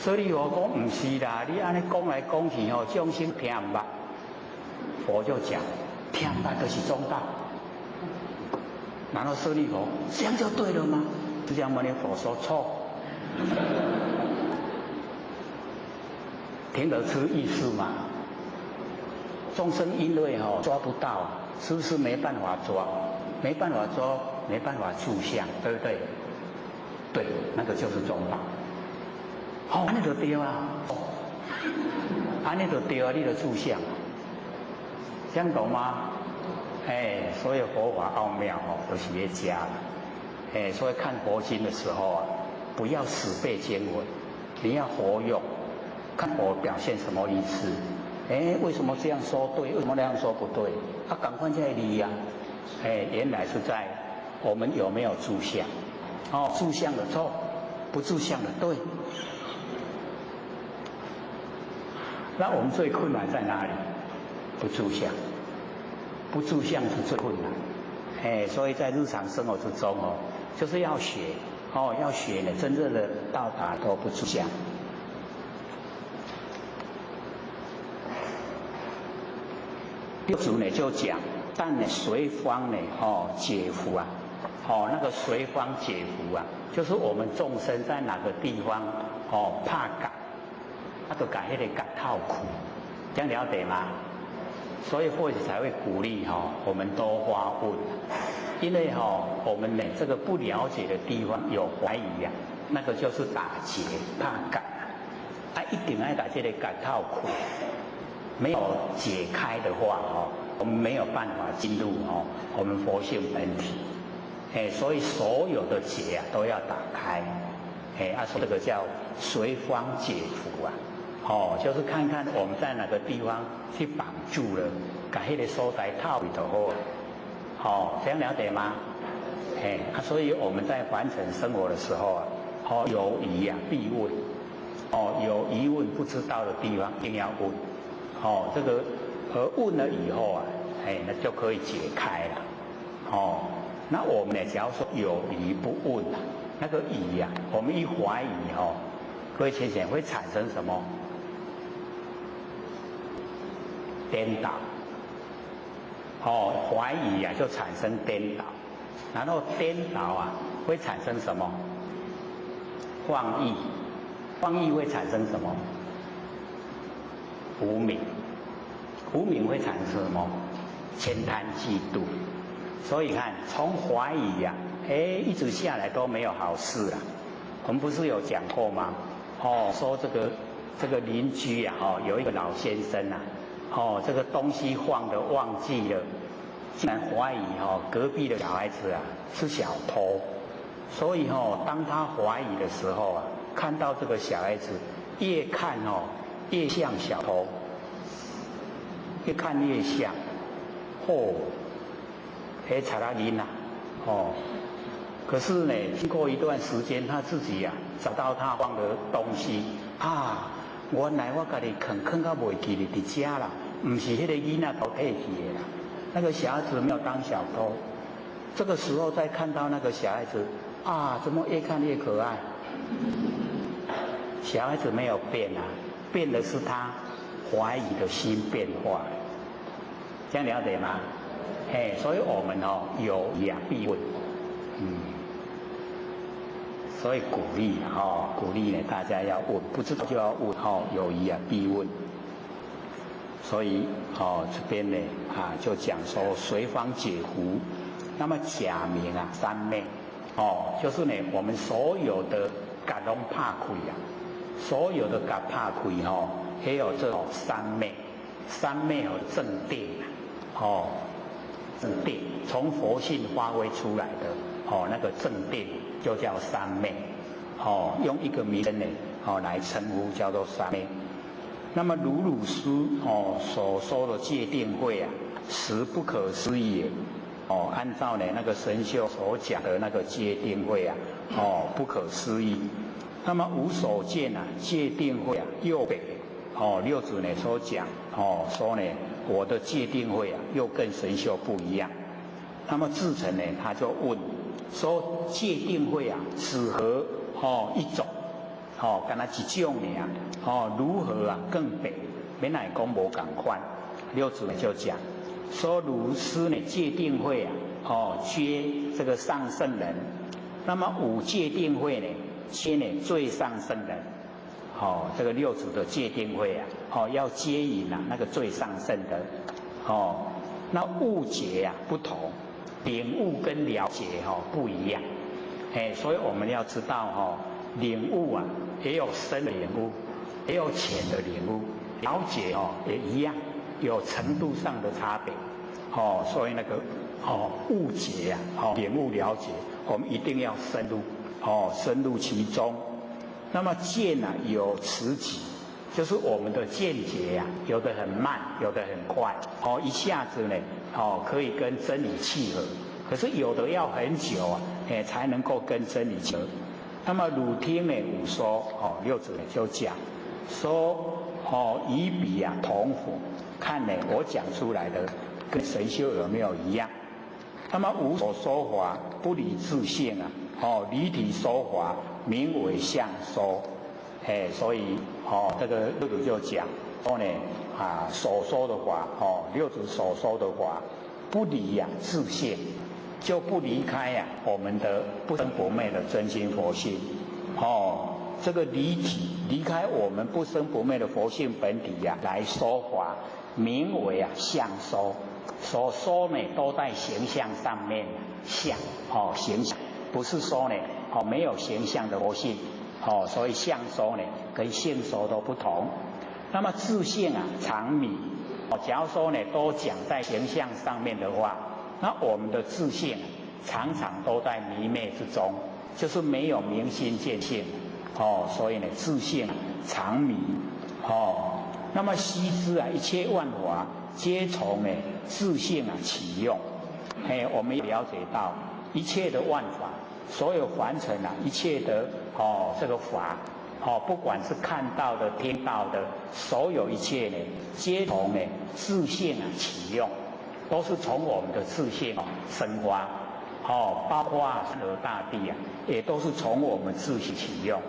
舍利佛讲唔是啦，你安尼讲来讲去吼，众生听唔捌。佛就讲，听唔捌就是中道。然后舍利佛，这样就对了吗？释迦牟尼佛说错。听得出意思吗？众生因为抓不到，是不是没办法抓？没办法抓，没办法住相，对不对？对，那个就是中道。安尼就对啊，安尼就对啊，你就住相，这样懂吗？所以佛法奥妙都是在家了。所以看佛经的时候啊，不要死背经文，你要活用，看佛表现什么意思。为什么这样说对？为什么那样说不对？赶快在理呀。原来是在我们有没有住相？住相的错，不住相的对。那我们最困难在哪里？不住相，不住相是最困难。所以在日常生活之中就是要学要学呢，真正的到达都不住相。六祖呢就讲，但呢随方呢解伏啊，那个随方解伏啊，就是我们众生在哪个地方怕感，就感那个感套苦，这样了解吗？所以或许才会鼓励我们多发问，因为我们呢这个不了解的地方有怀疑啊，那个就是打结怕感一定要把这个感套苦。没有解开的话我们没有办法进入我们佛性本体。所以所有的结都要打开。说这个叫随方解伏啊。就是看看我们在哪个地方去绑住了，把那个所在套里头这样了解吗？所以我们在凡尘生活的时候有疑必问。有疑问不知道的地方一定要问。这个问了以后那就可以解开了。那我们呢，只要说有疑不问那个疑我们一怀疑各位浅显会产生什么？颠倒。怀疑就产生颠倒，然后颠倒会产生什么？妄意。妄意会产生什么？无明。无明会产生什么？悭贪嫉妒。所以看从怀疑一直下来都没有好事了。我们不是有讲过吗？说这个邻居有一个老先生这个东西放的忘记了，竟然怀疑隔壁的小孩子是小偷。所以当他怀疑的时候看到这个小孩子越看越像小偷，越看越像。查拉林可是呢，经过一段时间，他自己找到他放的东西原来我家己坑到袂记哩伫家啦，不是那个囡仔偷摕去的啦。那个小孩子没有当小偷。这个时候再看到那个小孩子怎么越看越可爱？小孩子没有变变的是他怀疑的心变化。这样了解吗？所以我们有疑必问。所以鼓励呢大家要问，不知道就要问有疑必问。所以这边呢就讲说随方解伏。那么假名三昧就是呢我们所有的感拢怕开所有的感怕开也有这种三昧。三昧正定正定从佛性发挥出来的那个正定就叫三昧。用一个名称呢来称呼叫做三昧。那么鲁鲁师所说的戒定慧实不可思议也。按照呢那个神秀所讲的那个戒定慧不可思议。那么无所见戒定慧又北六祖呢所讲说呢我的戒定慧又跟神秀不一样。那么智澄呢他就问说戒定慧只合一种敢若一种尔，如何啊更白？免来讲无共款。六祖就讲说，如师呢戒定慧接这个上圣人，那么五戒定慧呢接呢最上圣人。这个六祖的戒定慧要接引那个最上圣的。那悟解不同，领悟跟了解不一样。所以我们要知道领悟也有深的领悟，也有浅的领悟，了解也一样，有程度上的差别。所以那个悟解领悟了解，我们一定要深入深入其中。那么见有此己，就是我们的见解有的很慢，有的很快，一下子呢可以跟真理契合，可是有的要很久才能够跟真理契合。那么汝听呢吾说，六祖就讲说以彼同否，看呢我讲出来的跟神修有没有一样。那么吾所说法不离自性离体说法名为相说。所以这个六祖就讲说呢所说的法六祖所说的法不离自性，就不离开我们的不生不灭的真心佛性。这个离体离开我们不生不灭的佛性本体来说法，名为相说。所说呢都在形象上面，相形象，不是说呢没有形象的佛性。所以相说呢跟性说都不同。那么自性常迷，假如说呢都讲在形象上面的话，那我们的自性常常都在迷昧之中，就是没有明心见性。所以呢自性常迷。那么悉知一切万法皆从呢自性起用。我们了解到一切的万法，所有凡尘一切的这个法不管是看到的听到的，所有一切呢皆从呢自性起用，都是从我们的自性生发。包括山河大地也都是从我们自性起用。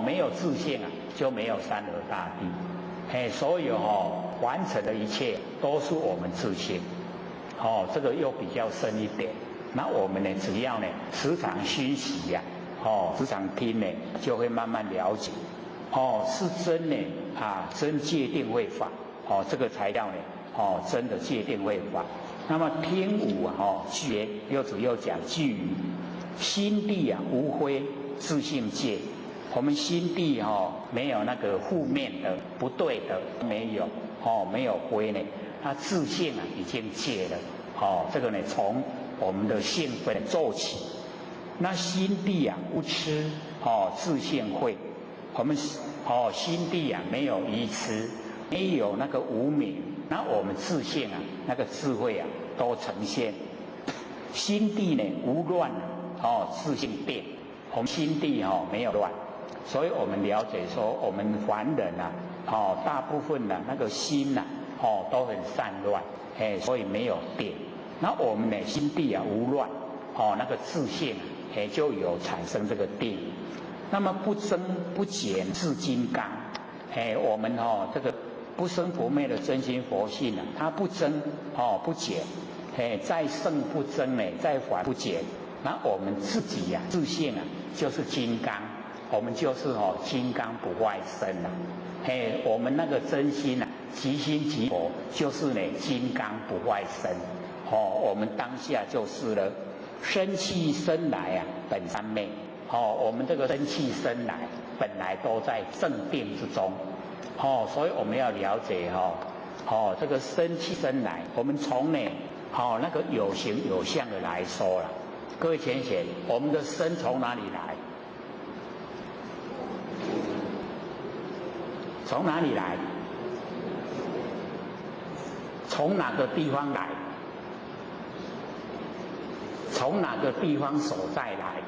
没有自性就没有山河大地。所有完成的一切都是我们自性。这个又比较深一点。那我们呢只要呢时常熏习时常听呢，就会慢慢了解。是真呢真戒定慧法。这个才叫呢真的戒定慧法。那么听五觉，六祖又讲具于心地无灰自性戒。我们心地没有那个负面的不对的，没有没有灰呢，那自性已经戒了。这个呢从我们的性分做起。那心地无痴自性慧。我们心地没有愚痴，没有那个无明，那我们自性那个智慧都呈现。心地呢无乱自性定。我们心地没有乱。所以我们了解说，我们凡人大部分那个心都很散乱，所以没有定。那我们呢心地无乱，那个自性就有产生这个定。那么不增不减自金刚。我们这个不生不灭的真心佛性它不增不减，再胜不增呢，再缓不减。那我们自己自性就是金刚。我们就是金刚不坏身我们那个真心即心即佛，就是呢金刚不坏身。我们当下就是了。生气生来本三昧。我们这个生气生来本来都在正定之中。所以我们要了解这个生气生来，我们从呢那个有形有相的来说了。各位浅显，我们的身从哪里来？从哪里来？从哪个地方来？从哪个地方所在来？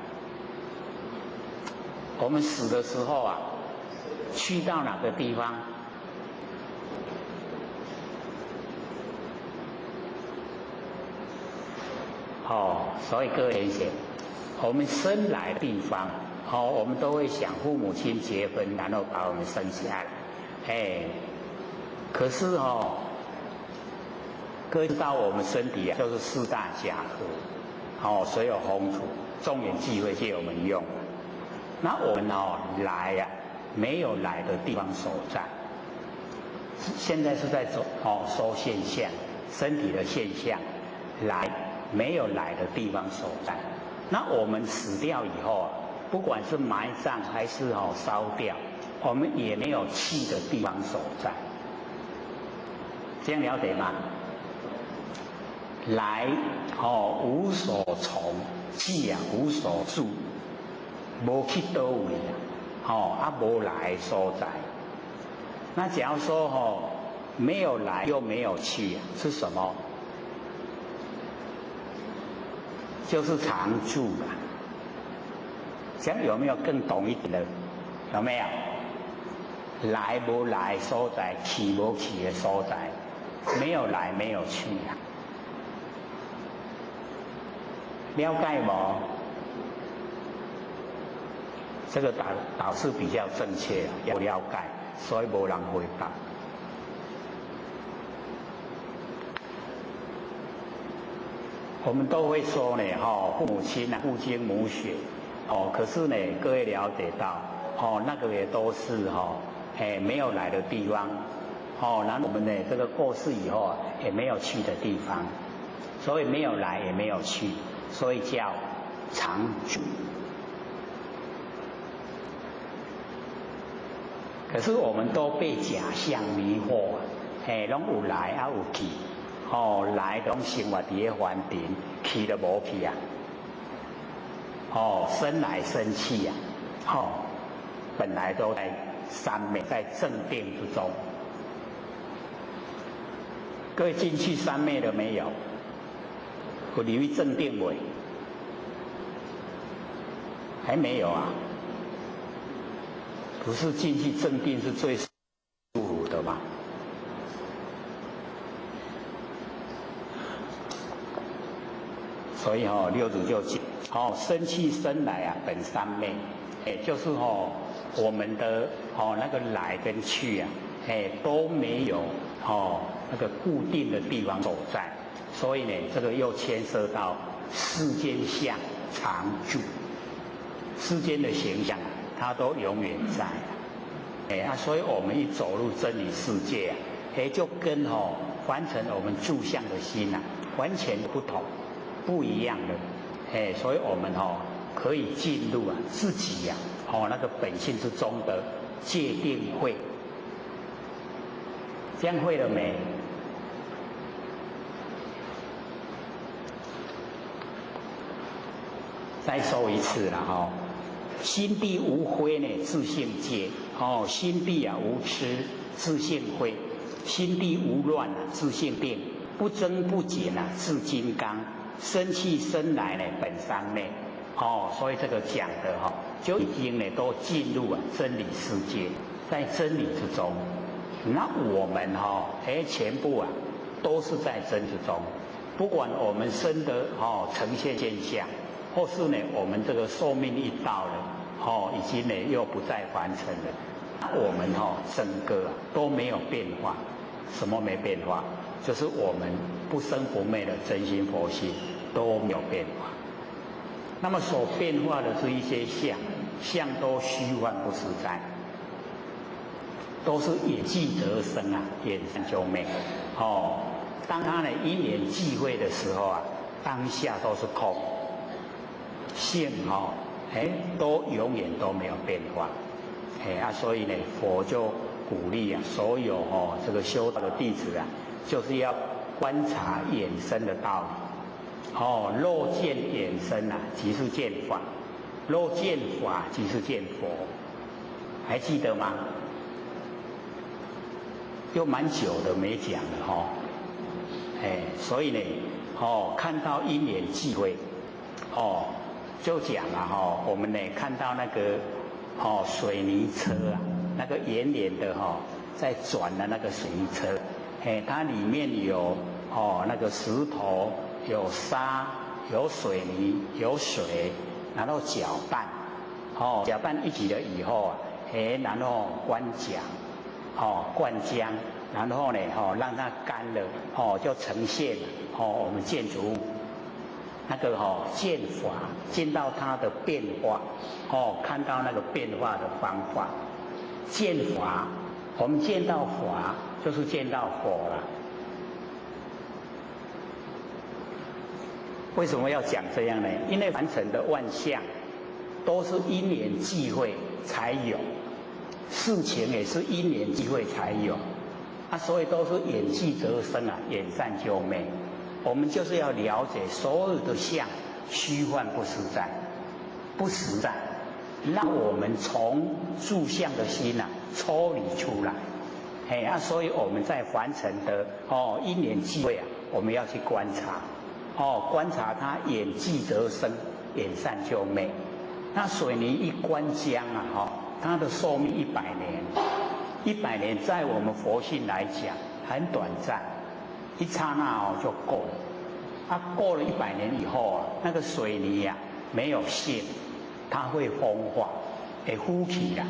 我们死的时候去到哪个地方？所以各位同学，我们生来的地方我们都会想父母亲结婚，然后把我们生下来，可是各位知道我们身体就是四大假合，水有风土，众缘际会借我们用。那我们来没有来的地方所在，现在是在说现象，身体的现象，来没有来的地方所在。那我们死掉以后不管是埋葬还是烧掉，我们也没有去的地方所在。这样了解吗？来无所从，去无所住，无去倒位无来的所在。那假如说没有来又没有去，是什么？就是常住啦。这样有没有更懂一点的？有没有？来无来的所在，去无去的所在，没有来没有去啊。了解无？这个导是比较正确，要了解，所以无人回答。我们都会说呢，父母亲父精母血，可是呢，各位了解到，那个也都是没有来的地方，然后我们呢，这个过世以后也没有去的地方，所以没有来也没有去。所以叫常住。可是我们都被假象迷惑，拢有来有去，来拢生活伫咧凡尘，去就无去啊，生来生去啊，本来都在三昧，在正定之中。各位进去三昧了没有？有离于正定位，还没有啊？不是进去正定是最舒服的吗？所以六祖就讲，生去生来本三昧，就是我们的那个来跟去都没有那个固定的地方所在。所以呢，这个又牵涉到世间相常住，世间的形象它都永远在，所以我们一走入真理世界就跟凡尘我们住相的心完全不同，不一样的，所以我们可以进入自己那个本性之中的界定会，这样会了没？再说一次了心地无灰呢，自性界；心地无痴，自性灰；心地无乱，自性定；不增不减自金刚；生去生来呢，本三昧。所以这个讲的就已经呢都进入真理世界，在真理之中。那我们全部都是在真之中，不管我们生的呈现现象。或是呢，我们这个寿命一到了，已经呢又不再凡尘了。我们整个都没有变化，什么没变化？就是我们不生不灭的真心佛性都没有变化。那么所变化的是一些相都虚幻不实在，都是也即得生眼散就灭。当他呢因缘际会的时候当下都是空。性都永远都没有变化，所以呢，佛就鼓励所有这个修道的弟子就是要观察眼生的道理。若见眼生即是见法；若见法即是见佛。还记得吗？又蛮久的没讲了所以呢，看到因缘际会，就讲了我们呢看到那个水泥车那个圆圆的在转的那个水泥车，它里面有那个石头、有沙、有水泥、有水，然后搅拌，搅拌一起了以后啊，然后灌浆，灌浆，然后呢，让它干了，就呈现了，我们建筑物那个见法，见到它的变化，看到那个变化的方法，见法，我们见到法就是见到佛了。为什么要讲这样呢？因为凡尘的万象都是因缘际会才有，事情也是因缘际会才有，所以都是缘聚则生啊，缘散就灭。我们就是要了解所有的相虚幻不实在，不实在，让我们从住相的心抽离出来。所以我们在凡尘的因缘际会我们要去观察。观察它缘聚则生，缘散就灭。那水泥一灌浆它的寿命100年，100年在我们佛性来讲很短暂，一刹那就够了。过了100年以后那个水泥没有性，它会风化，会浮起啦。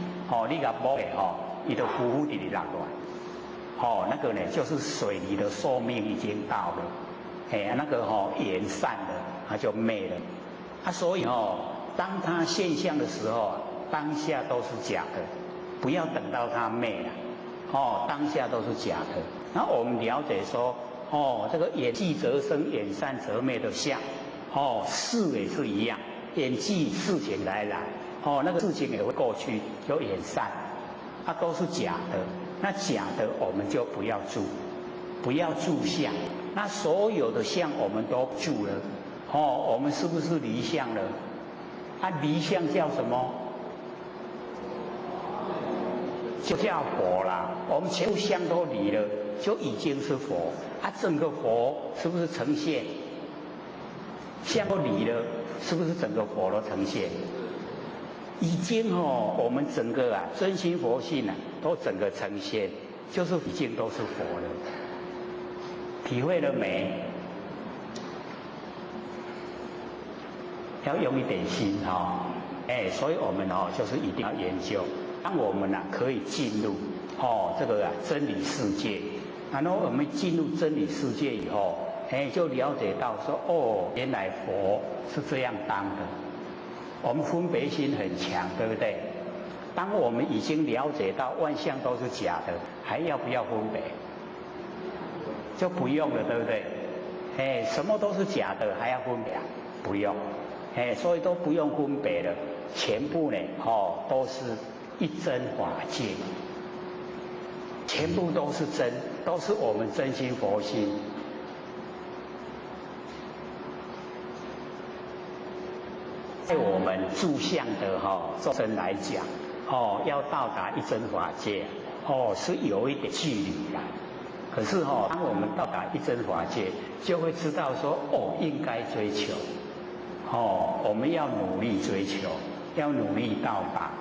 你甲摸的它就浮在你落来。那个呢，就是水泥的寿命已经到了。那个缘散了，它就灭了。所以当它现象的时候，当下都是假的，不要等到它灭了。当下都是假的。那我们了解说，这个缘聚则生，缘散则灭的相，事也是一样，缘聚事情来，那个事情也会过去，就缘散，都是假的。那假的我们就不要住，不要住相。那所有的相我们都住了，我们是不是离相了？离相叫什么？就叫佛啦。我们全部相都离了，就已经是佛。整个佛是不是呈现？相都离了，是不是整个佛都呈现？已经我们整个真心佛性都整个呈现，就是已经都是佛了。体会了没？要用一点心所以我们就是一定要研究。当我们可以进入这个真理世界，然后我们进入真理世界以后，就了解到说原来佛是这样当的。我们分别心很强，对不对？当我们已经了解到万象都是假的，还要不要分别？就不用了，对不对？什么都是假的，还要分别？不用。所以都不用分别了，全部呢，都是一真法界，全部都是真，都是我们真心佛心。在我们住相的众生来讲，要到达一真法界，是有一点距离的。可是当我们到达一真法界，就会知道说，应该追求，我们要努力追求，要努力到达。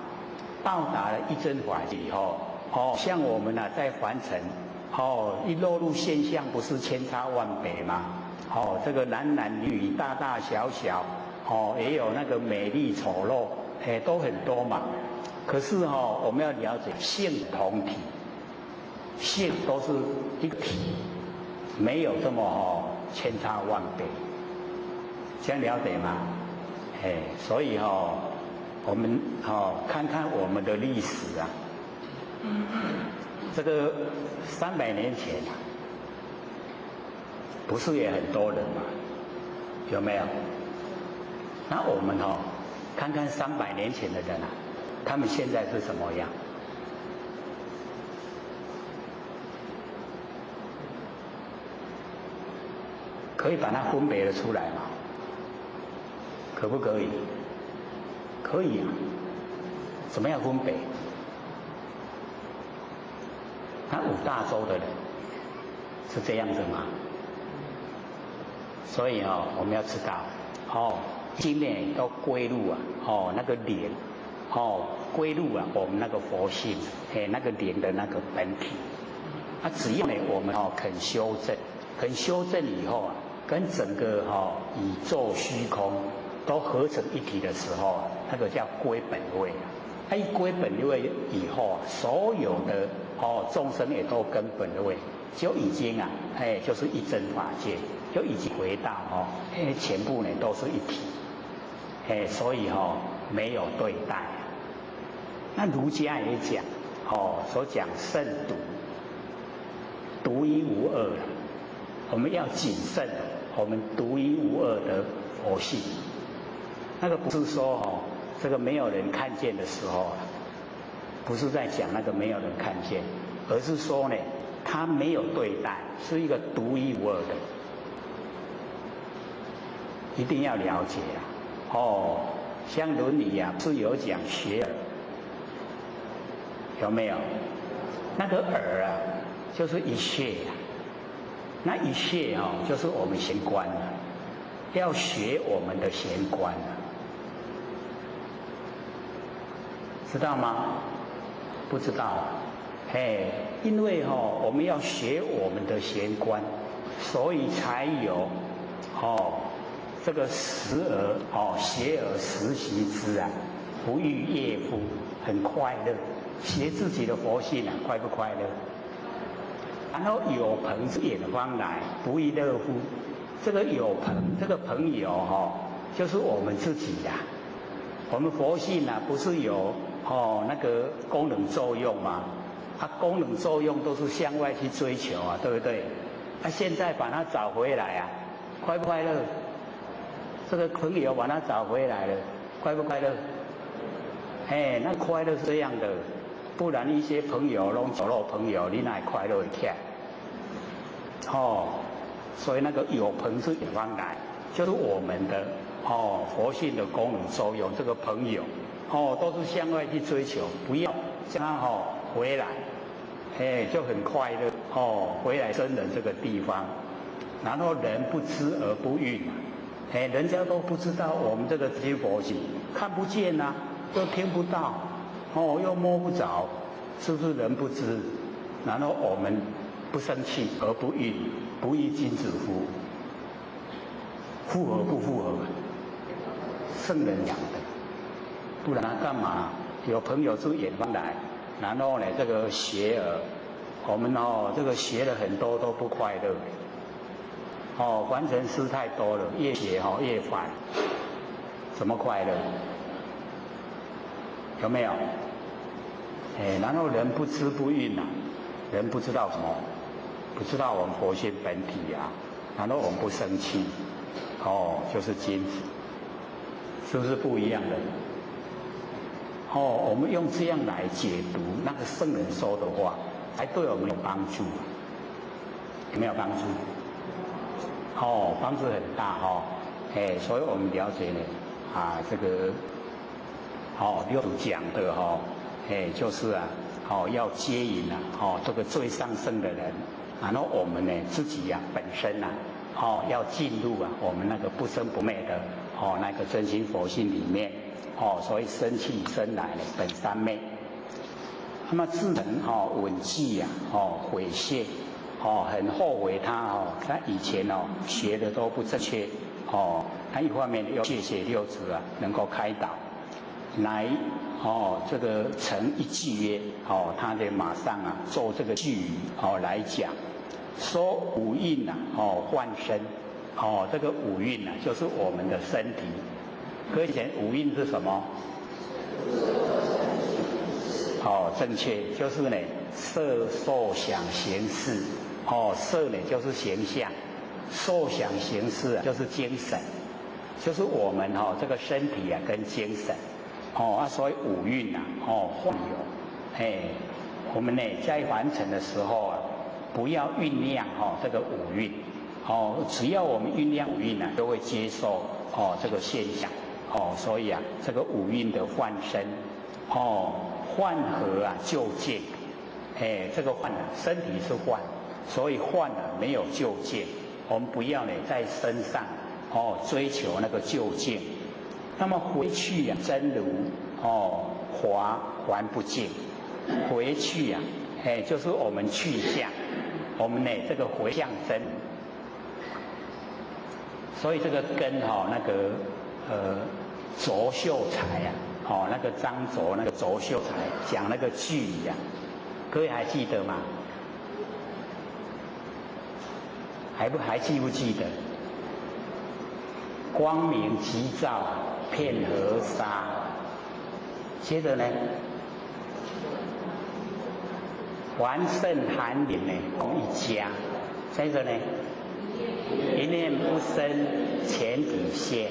到达了一真法界以后，像我们在凡尘，一落入现象，不是千差万别吗？这个男男女女、大大小小，也有那个美丽丑陋，都很多嘛。可是我们要了解性同体。性都是一个体，没有这么千差万别，这样了解吗？所以我们看看我们的历史这个300年前不是也很多人吗？有没有？那我们看看300年前的人他们现在是什么样？可以把它分别了出来吗？可不可以？可以怎么样分别？那5大洲的人是这样子吗？所以我们要知道，今年都归入那个灵，归入我们那个佛性，那个灵的那个本体。只要呢我们肯修正，肯修正以后跟整个宇宙虚空都合成一体的时候，那个叫归本位啊。它一归本位以后啊，所有的众生也都跟本位，就已经啊，就是一真法界，就已经回到全部呢都是一体，所以没有对待。那儒家也讲，所讲慎独，独一无二了。我们要谨慎，我们独一无二的佛性。那个不是说这个没有人看见的时候，不是在讲那个没有人看见，而是说呢，他没有对待，是一个独一无二的，一定要了解啊。像《论语》啊，是有讲学而，有没有？那个耳啊，就是一切啊。那一切就是我们贤观了，要学我们的贤观了，知道吗？不知道，因为我们要学我们的贤观，所以才有这个时而学而时习之啊，不亦乐乎，很快乐。学自己的佛性啊，快不快乐？然后有朋自远方来，不亦乐乎。这个有朋，这个朋友就是我们自己呀。我们佛性啊，不是有那个功能作用吗？功能作用都是向外去追求啊，对不对？现在把它找回来啊，快不快乐？这个朋友把它找回来了，快不快乐？那快乐是这样的。不然一些朋友拢走漏朋友，你哪会快乐起来？所以那个有朋自远方来，就是我们的佛性的功能作用。这个朋友都是向外去追求，不要叫他回来，就很快乐回来真人这个地方。然后人不知而不愠，人家都不知道我们这个佛性，看不见啊，都听不到。又摸不着，是不是人不知？然后我们不生气而不愠，不亦君子乎？符合不符合？圣人讲的，不然干嘛？有朋友自远方来，然后呢，这个学而我们这个学了很多都不快乐，完成事太多了，越学越烦，怎么快乐？有没有？然后人不知不愠啊，人不知道什么？不知道我们佛性本体啊。然后我们不生气，就是君子，是不是不一样的？我们用这样来解读那个圣人说的话，还对我们有帮助，有没有帮助？帮助很大所以我们了解呢这个六祖讲的就是要接引这个最上圣的人，然后我们呢自己本身要进入我们那个不生不灭的那个真心佛性里面所以生气生来呢本三昧。那么智能稳记悔谢很后悔他以前学的都不正确他一方面要谢谢六祖能够开导。来这个成一句曰他得马上做这个句语来讲，说五蕴幻身这个五蕴就是我们的身体。各位前五蕴是什么？正确，就是呢色受想行识色呢就是形象，受想行识就是精神，就是我们这个身体跟精神。所以五蕴幻有，我们呢在完成的时候不要酝酿这个五蕴，只要我们酝酿五蕴就会接受这个现象，所以这个五蕴的幻身，幻合就见，这个幻身体是幻，所以幻没有就见，我们不要呢在身上追求那个就见。那么回去真如华还不净，回去就是我们去向，我们呢这个回向真。所以这个根那个卓秀才啊，哦，那个张卓那个卓秀才讲那个句语啊，各位还记得吗？还记不记得？光明急照遍河沙。接着呢，完胜寒林呢同一家。接着呢，一念不生前底现，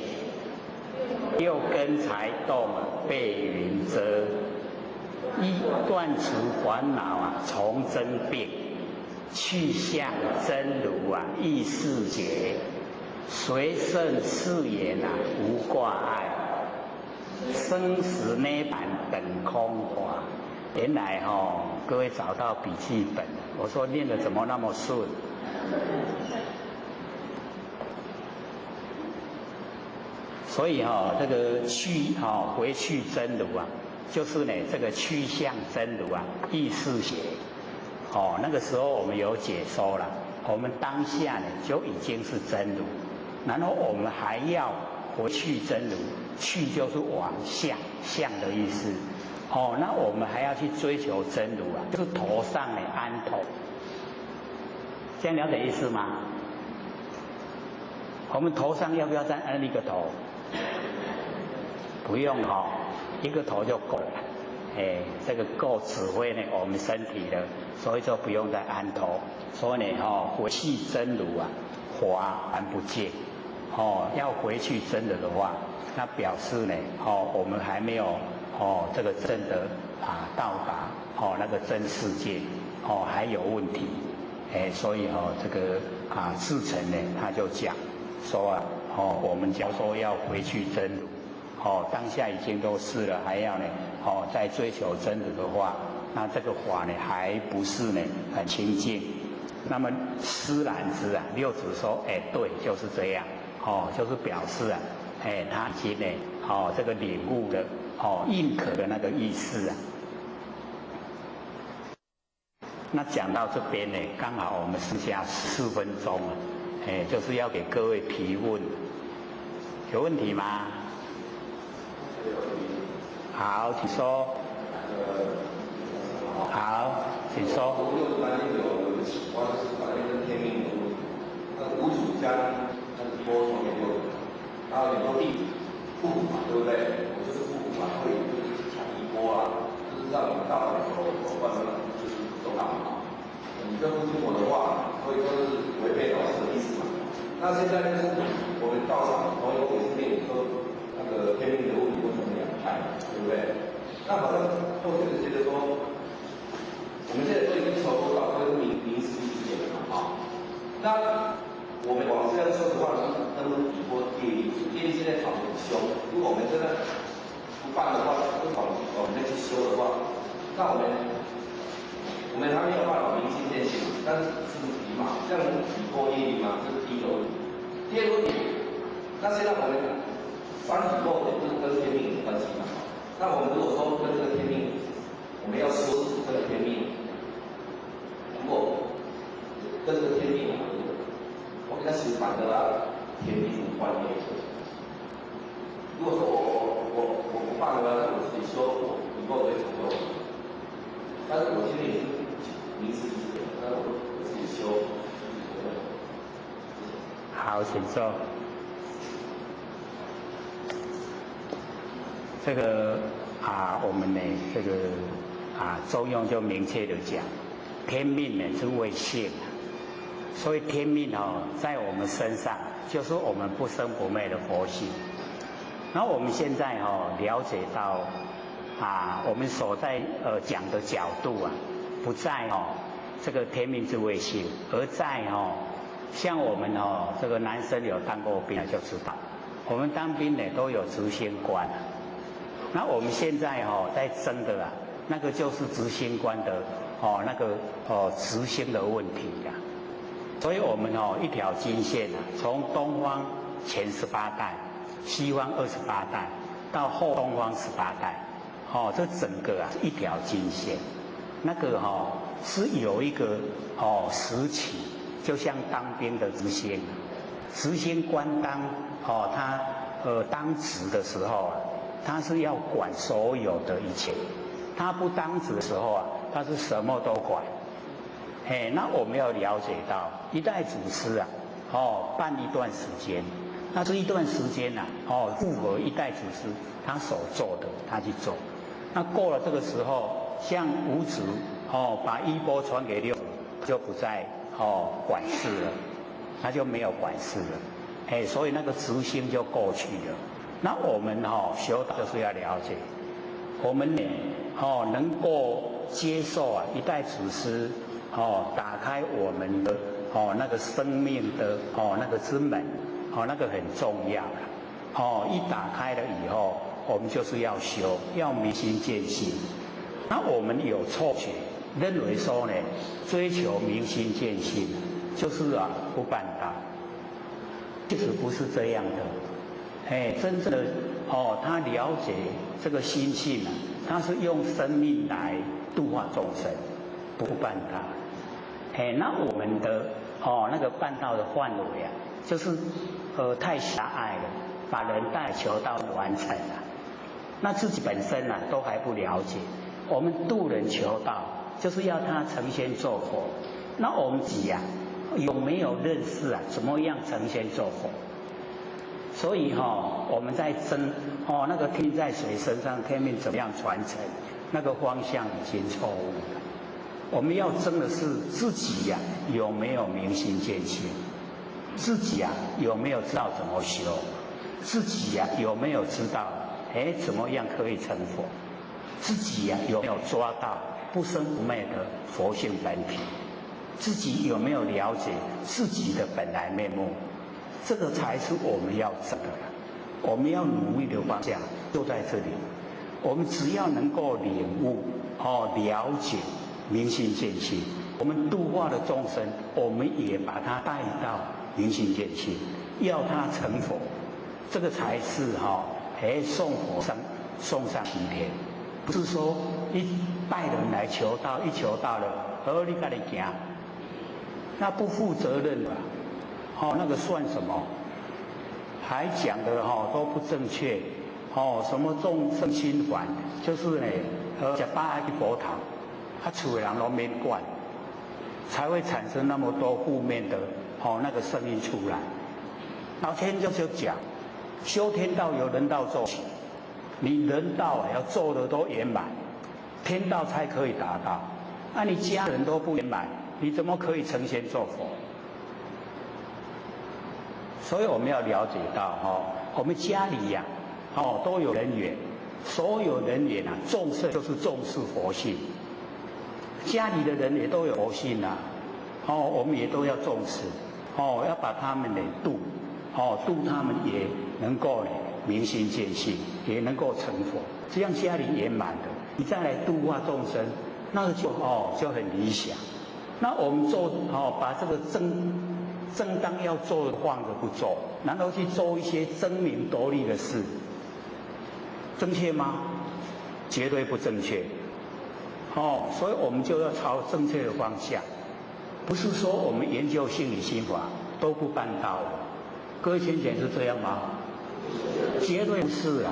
六根才动被云遮。一断除烦恼啊，从真病。去向真如啊，意识觉，随胜誓言啊，无挂碍，生死涅槃等空华。原来各位找到笔记本，我说念得怎么那么顺？所以这个回去真如啊，就是呢这个趋向真如啊，意识觉。那个时候我们有解说了，我们当下呢就已经是真如，然后我们还要回去真如，去就是往向的意思。那我们还要去追求真如啊，就是头上呢安头。这样了解意思吗？我们头上要不要再安一个头？不用一个头就够了。这个够指挥呢我们身体的，所以就不用再安头。所以呢回去真如啊，华而不见。要回去真的话，那表示呢我们还没有这个真的到达那个真世界还有问题。所以这个志诚呢他就讲说我们假如说要回去真如。当下已经都是了，还要呢再追求真如的话，那这个法呢还不是呢很清净。那么施然之啊，六祖说对，就是这样。就是表示啊他已经呢这个领悟了认可的那个意思啊。那讲到这边呢，刚好我们剩下4分钟了，就是要给各位提问，有问题吗？好，请说。好，请说。我担心有启发，就是把那个天命的五祖将波传给六祖，然后很多弟子父母嘛，对不对？我就是父母嘛，会就是抢衣钵啊，就是让你们大人手换成就是走大嘛。你这不听我的话，所以说是违背老师的意思嘛。那现在就是我们道场同一个也是跟你说那个天命的问题分成2派，对不对？那好像后续的觉得说，我们现在都已经求多少，都是名师之见了嘛。那我们往这样说的话，能不能抵过业力？业力现在吵得很凶，如果我们真的不办的话，不吵我们再去修的话，那我们还没有办法明心见性，但是是不是抵嘛？这样能抵过业力吗？这是第一个问题。第二个问题，那现在我们3体后就是跟天命有关系嘛？那我们如果说跟这个天命，我们要修持这个天命，如果跟这个天命，我给他修反的啦，天命无关联。如果说我不办的话，那我自己修，以后会成就。但是我现在也是名师之见，但是我自己修。好，请坐。这个我们呢，这个中庸就明确的讲，天命呢是为性，所以天命在我们身上就是我们不生不灭的佛性。然后我们现在了解到我们所在讲的角度不在这个天命之谓性，而在像我们这个男生有当过兵就知道，我们当兵呢都有执行官。那我们现在在争的那个就是执行官的那个执行的问题所以我们一条经线从东方前18代，西方28代，到后东方18代，这整个一条经线，那个是有一个时期，就像当兵的执行官当他当值的时候啊，他是要管所有的一切；他不当值的时候啊，他是什么都管。那我们要了解到一代祖师啊，办一段时间，那这一段时间呢，符合一代祖师他所做的，他去做。那过了这个时候，像五子把衣钵传给六，就不再管事了，他就没有管事了。所以那个执行就过去了。那我们修道就是要了解，我们呢能够接受啊一代祖师打开我们的那个生命的那个之门那个很重要了。一打开了以后，我们就是要修，要明心见性。那我们有错觉，认为说呢，追求明心见性就是啊不办道，其实不是这样的。真正的他了解这个心性啊，他是用生命来度化众生，不办道。那我们的那个办道的范围啊，就是太狭隘了，把人带求道完成了，那自己本身啊都还不了解。我们度人求道，就是要他成仙做佛。那我们自己啊，有没有认识啊？怎么样成仙做佛？所以我们在争那个天在谁身上，天命怎么样传承，那个方向已经错误了。我们要争的是自己呀，有没有明心见性？自己呀有没有知道怎么修？自己呀有没有知道怎么样可以成佛？自己呀有没有抓到不生不灭的佛性本体？自己有没有了解自己的本来面目？这个才是我们要争的。我们要努力的方向就在这里。我们只要能够领悟了解明心见性，我们度化的众生，我们也把他带到明心见性，要他成佛，这个才是送佛送上西天。不是说一拜人来求道，一求道了，你自己行，那不负责任了。那个算什么？还讲的都不正确。什么众生心烦，就是呢，吃饱去补汤，厝的人都免管，才会产生那么多负面的那个声音出来。老天就是讲，修天道由人道做起，你人道要做的都圆满，天道才可以达到。那你家人都不圆满，你怎么可以成仙做佛？所以我们要了解到我们家里呀都有人缘，所有人缘啊，重视就是重视佛性。家里的人也都有佛性啊，我们也都要重视，要把他们度，度他们也能够明心见性，也能够成佛，这样家里圆满的，你再来度化众生，那个就很理想。那我们做把这个正当要做的放着不做，然后去做一些争名夺利的事，正确吗？绝对不正确。所以我们就要朝正确的方向，不是说我们研究心理心法都不办道了。各位先生是这样吗？绝对不是啊！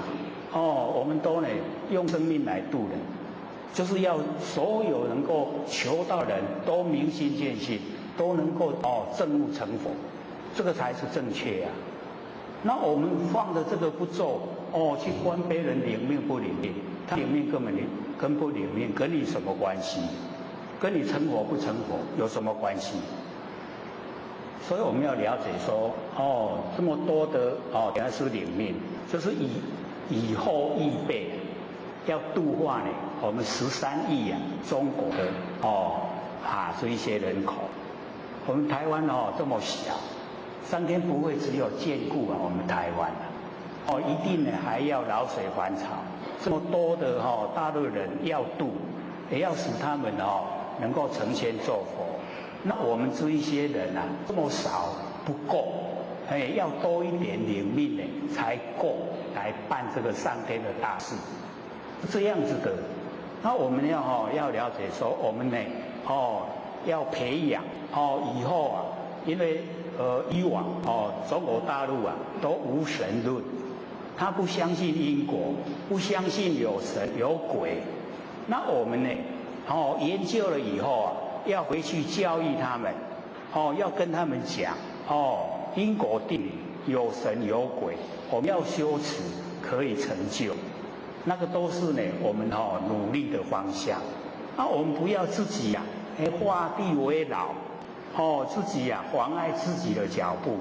我们都用生命来度人，就是要所有能够求道人都明心见性，都能够证悟成佛，这个才是正确啊。那我们放着这个不做，去管别人领命不领命，他领命跟不领命跟你什么关系？跟你成佛不成佛有什么关系？所以我们要了解说，这么多的原来是领命，就是以后预备要度化我们13亿中国的这一些人口。我们台湾这么小，上天不会只有眷顾我们台湾一定还要老水还潮。这么多的大陆人要度，也要使他们能够成仙做佛。那我们这一些人这么少不够，要多一点领命才够来办这个上天的大事，这样子的。那我们要了解说，我们要培养以后因为以往中国大陆都无神论，他不相信因果，不相信有神有鬼。那我们呢？研究了以后啊，要回去教育他们，要跟他们讲，因果定理，有神有鬼，我们要修持可以成就，那个都是呢我们努力的方向。我们不要自己画地为牢，自己妨碍自己的脚步，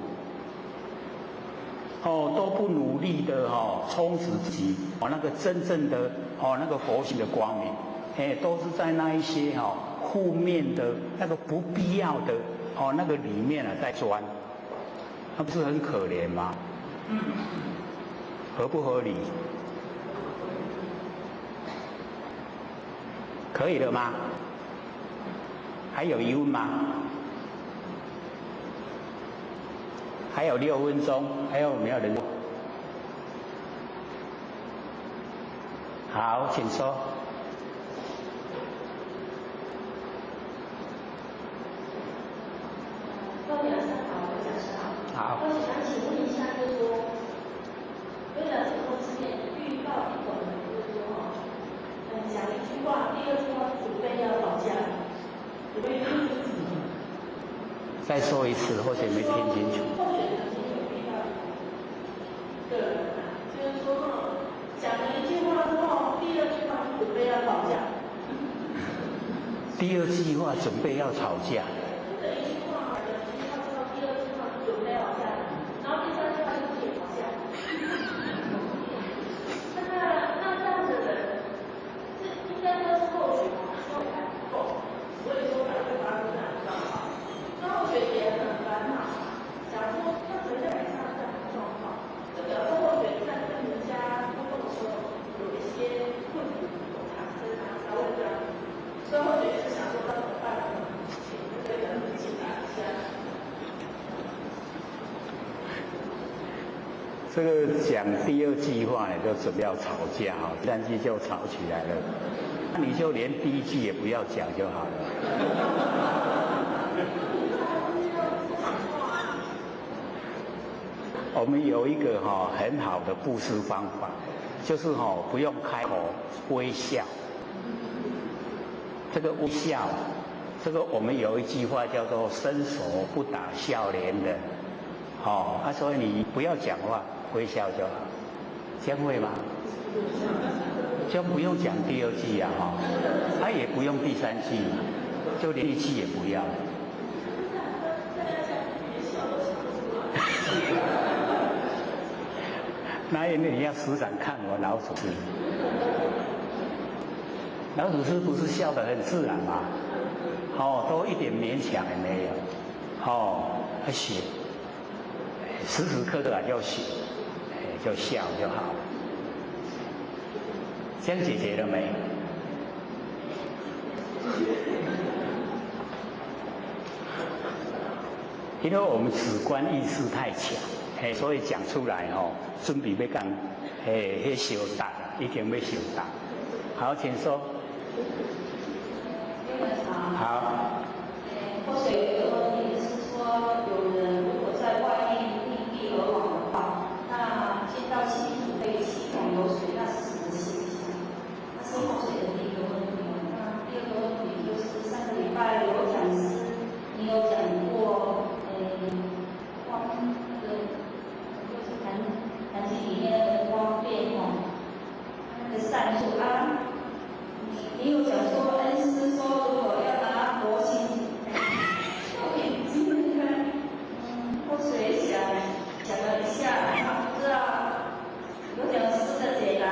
都不努力的充实自己，那个真正的那个佛性的光明。都是在那一些负面的那个不必要的那个里面在钻，那不是很可怜吗？合不合理？可以了吗？还有疑问吗？还有6分钟，还有没有人？好，请说。好。我想请问一下，就是说，有两种之前预告一种人，就是说讲一句话，第二句话准备要吵架，准备听清楚。再说一次，或者没听清楚。或许曾经有遇到的人就是说讲了一句话之后，第二句话准备要吵架。第二句话准备要吵架。这个讲第二句话呢，就准备要吵架第三句就吵起来了。那你就连第一句也不要讲就好了。我们有一个很好的布施方法，就是不用开口微笑。这个微笑，这个我们有一句话叫做伸手不打笑脸人。所以你不要讲话，微笑就好，这样会吗？就不用讲第二句他也不用第三句，就连一句也不要。那因为你要时常看我老祖师，老祖师不是笑得很自然吗？都一点勉强也没有，他写。时时刻刻就写，就笑就好了。这样解决了没？因为我们主观意识太强，所以讲出来准备要讲，那修达一定要修达。好，请说。好。或许有一个问题是说，有人如果在外面而往的话，那见到新土被气孔有水，那是什么现象？那是后水的第一个问题。那第二个问题就是上个礼拜有讲师，你有讲过，光就是坛经里面的光变那个善数你有讲说恩师说如果要拿佛心，眼睛或水想了一下，不知道有讲师的解答，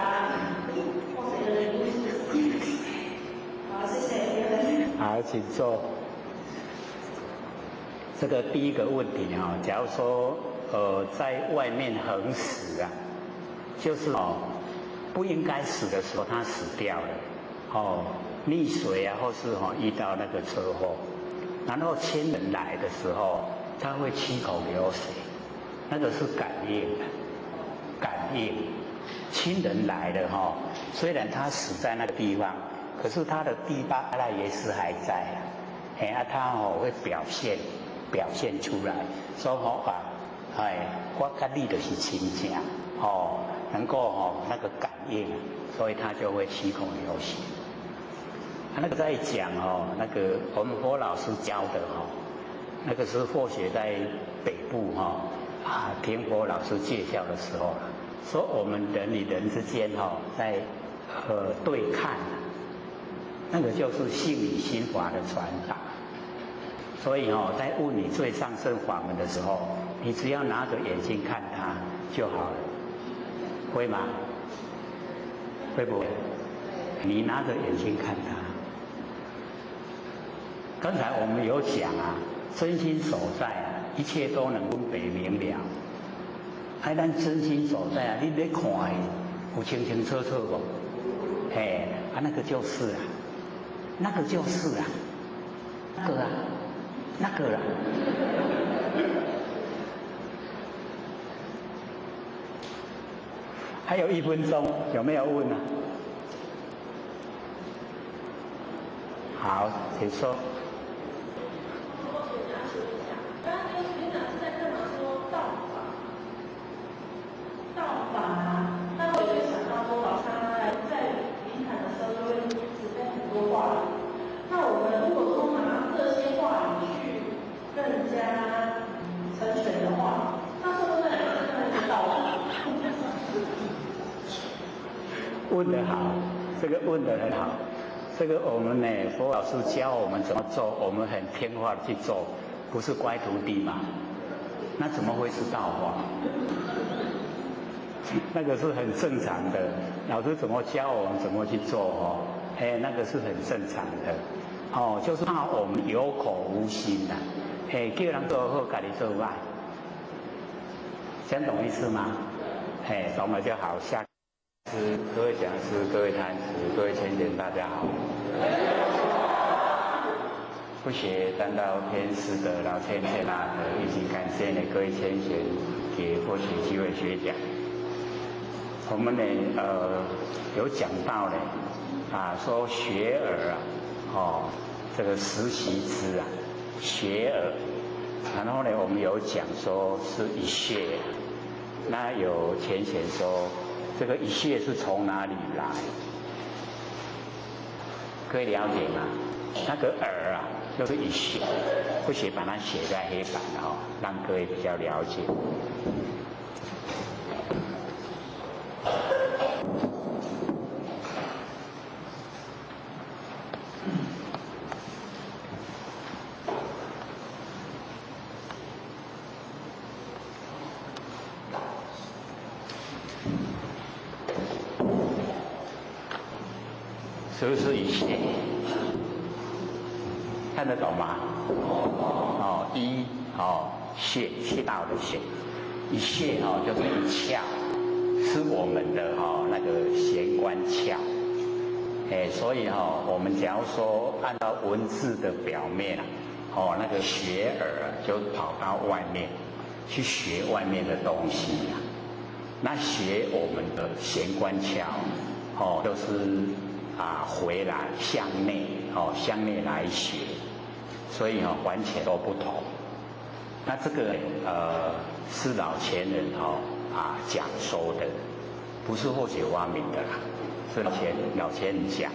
或水的人好，谢谢。好，请坐。这个第一个问题假如说在外面横死就是不应该死的时候他死掉了溺水或是遇到那个车祸，然后亲人来的时候他会七口流水，那个是感应的，感应。亲人来了虽然他死在那个地方，可是他的第八阿赖耶识还在他会表现出来，说我甲你就是亲情能够那个感应，所以他就会七孔流血。他那个在讲那个我们佛老师教的那个是或许在北部听佛老师介绍的时候，说我们人与人之间在对看，那个就是性与心法的传达。所以在问你最上圣法门的时候，你只要拿着眼睛看他就好了，会吗？会不会？你拿着眼睛看他。刚才我们有讲真心所在一切都能分别明了。咱真心所在你在看有清清楚楚不？那个就是那个就是那个还有1分钟，有没有问好，请说。问得好，这个问得很好。这个我们佛老师教我们怎么做，我们很听话的去做，不是乖徒弟嘛？那怎么会是道法？那个是很正常的，老师怎么教我们怎么去做那个是很正常的就是怕我们有口无心叫人做好，自己做坏，这样懂意思吗？懂了就好。下各位讲师、各位坛子、各位千贤，大家好。不学单道天师的老千贤以及感谢各位千贤给获取机会学讲。我们有讲到说学而这个实习之学而，然后我们有讲说是一穴，那有浅显说这个一穴是从哪里来，可以了解吗？那个耳就是一穴，不写把它写在黑板让各位比较了解。是不是一穴？看得懂吗？穴道的穴，一穴就是一窍，是我们的那个玄关窍。所以我们假如说按照文字的表面那个学耳就跑到外面去学外面的东西那学我们的玄关窍就是回来向内向内来学，所以完全都不同。那这个是老前人讲说的，不是或许发明的啦，是老前人讲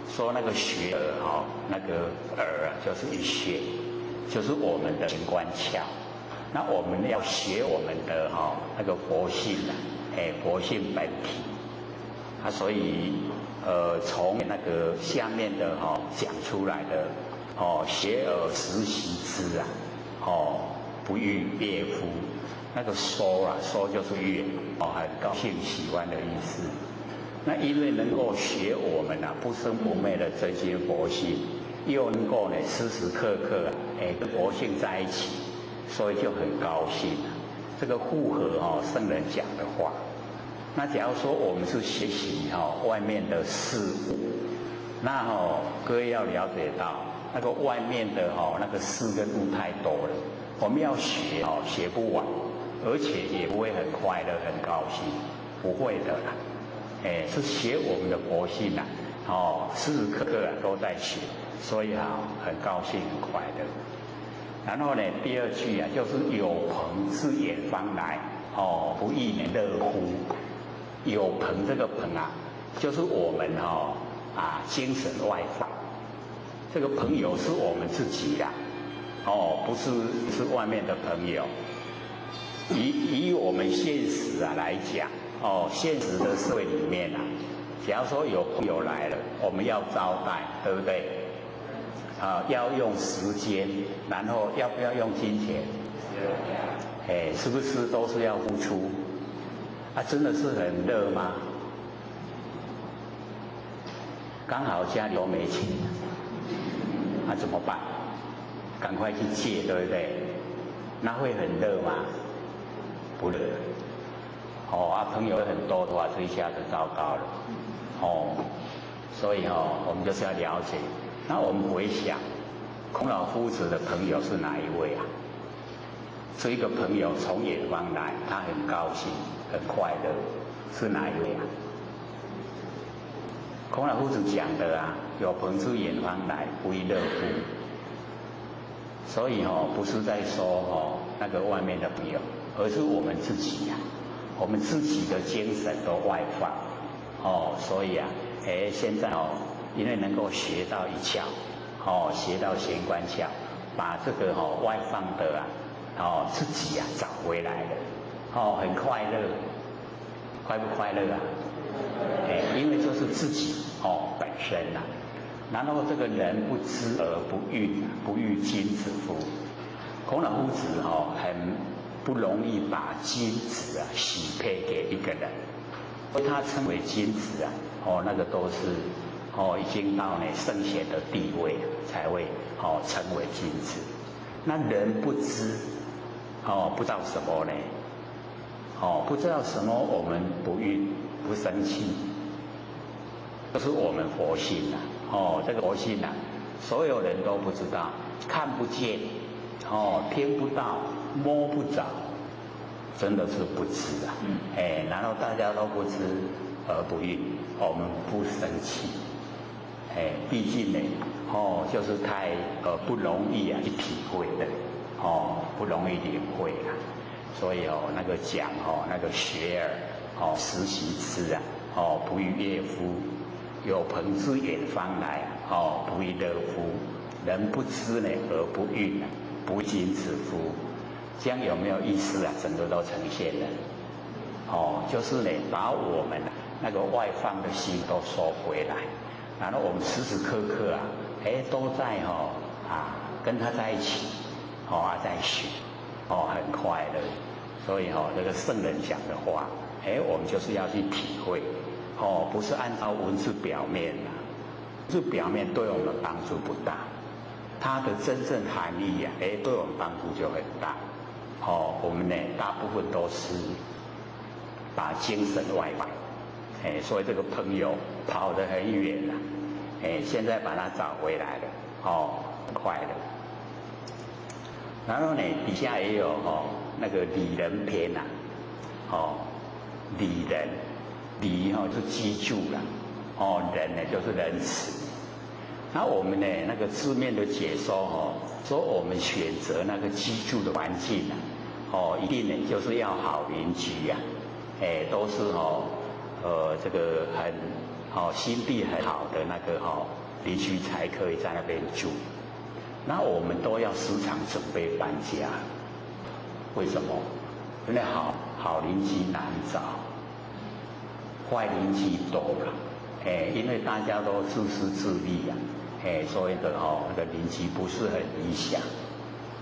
说那个学耳那个耳就是一穴，就是我们的玄关窍。那我们要学我们的那个佛性佛性本体所以从那个下面的讲出来的学而时习之不亦乐乎？那个说就是乐很高兴喜欢的意思。那因为能够学我们不生不灭的真心佛性，又能够时时刻刻跟佛性在一起，所以就很高兴这个符合圣人讲的话。那假如说我们是学习外面的事物，那各位要了解到那个外面的那个事跟物太多了，我们要学学不完，而且也不会很快乐很高兴，不会的啦。是学我们的佛性时时刻刻都在学，所以很高兴很快乐。然后第二句就是有朋自远方来不亦乐乎？有朋这个朋啊，就是我们精神外放。这个朋友是我们自己啦，不是外面的朋友。以我们现实来讲，现实的社会里面啊，假如说有朋友来了，我们要招待，对不对？要用时间，然后要不要用金钱？是不是都是要付出？真的是很热吗？刚好家里都没钱，怎么办？赶快去借，对不对？那会很热吗？不热。朋友很多的话，这一下子糟糕了。所以我们就是要了解。那我们回想，孔老夫子的朋友是哪一位啊？这一个朋友从远方来，他很高兴，很快乐，是哪一位啊？孔老夫子讲的啊，有朋自远方来，不亦乐乎。所以不是在说那个外面的朋友，而是我们自己啊，我们自己的精神都外放。所以啊，现在因为能够学到一窍，学到玄关窍，把这个外放的自己找回来了，很快乐，快不快乐啊？因为就是自己本身啊。然后这个人不知而不愠，不愠金子乎？孔老夫子很不容易把金子许配给一个人，他称为金子那个都是已经到圣贤的地位才会称为金子。那人不知不知道什么呢？不知道什么，我们不愠不生气，就是我们佛性这个佛性所有人都不知道，看不见，听不到，摸不着，真的是不知然后大家都不知而不愠，我们不生气，毕竟呢，就是太不容易去体会的，不容易领会所以那个讲那个学而时习之不亦乐乎？有朋自远方来不亦乐乎？人不知呢而不愠不金子乎？这样有没有意思整个都呈现了就是呢，把我们那个外放的心都收回来，然后我们时时刻刻都在跟他在一起在学很快乐。所以这个圣人讲的话我们就是要去体会不是按照文字表面文字表面对我们帮助不大，它的真正含义对我们帮助就很大我们呢大部分都是把精神外放所以这个朋友跑得很远现在把他找回来了快乐。然后呢底下也有那个礼仁篇礼仁，礼就是居住啦，仁呢就是仁慈。那我们呢那个字面的解说说我们选择那个居住的环境一定呢就是要好邻居都是这个很心地很好的那个邻居才可以在那边住。那我们都要时常准备搬家，为什么？因为好邻居难找，坏邻居多了，因为大家都自私自利所以的那个邻居不是很理想。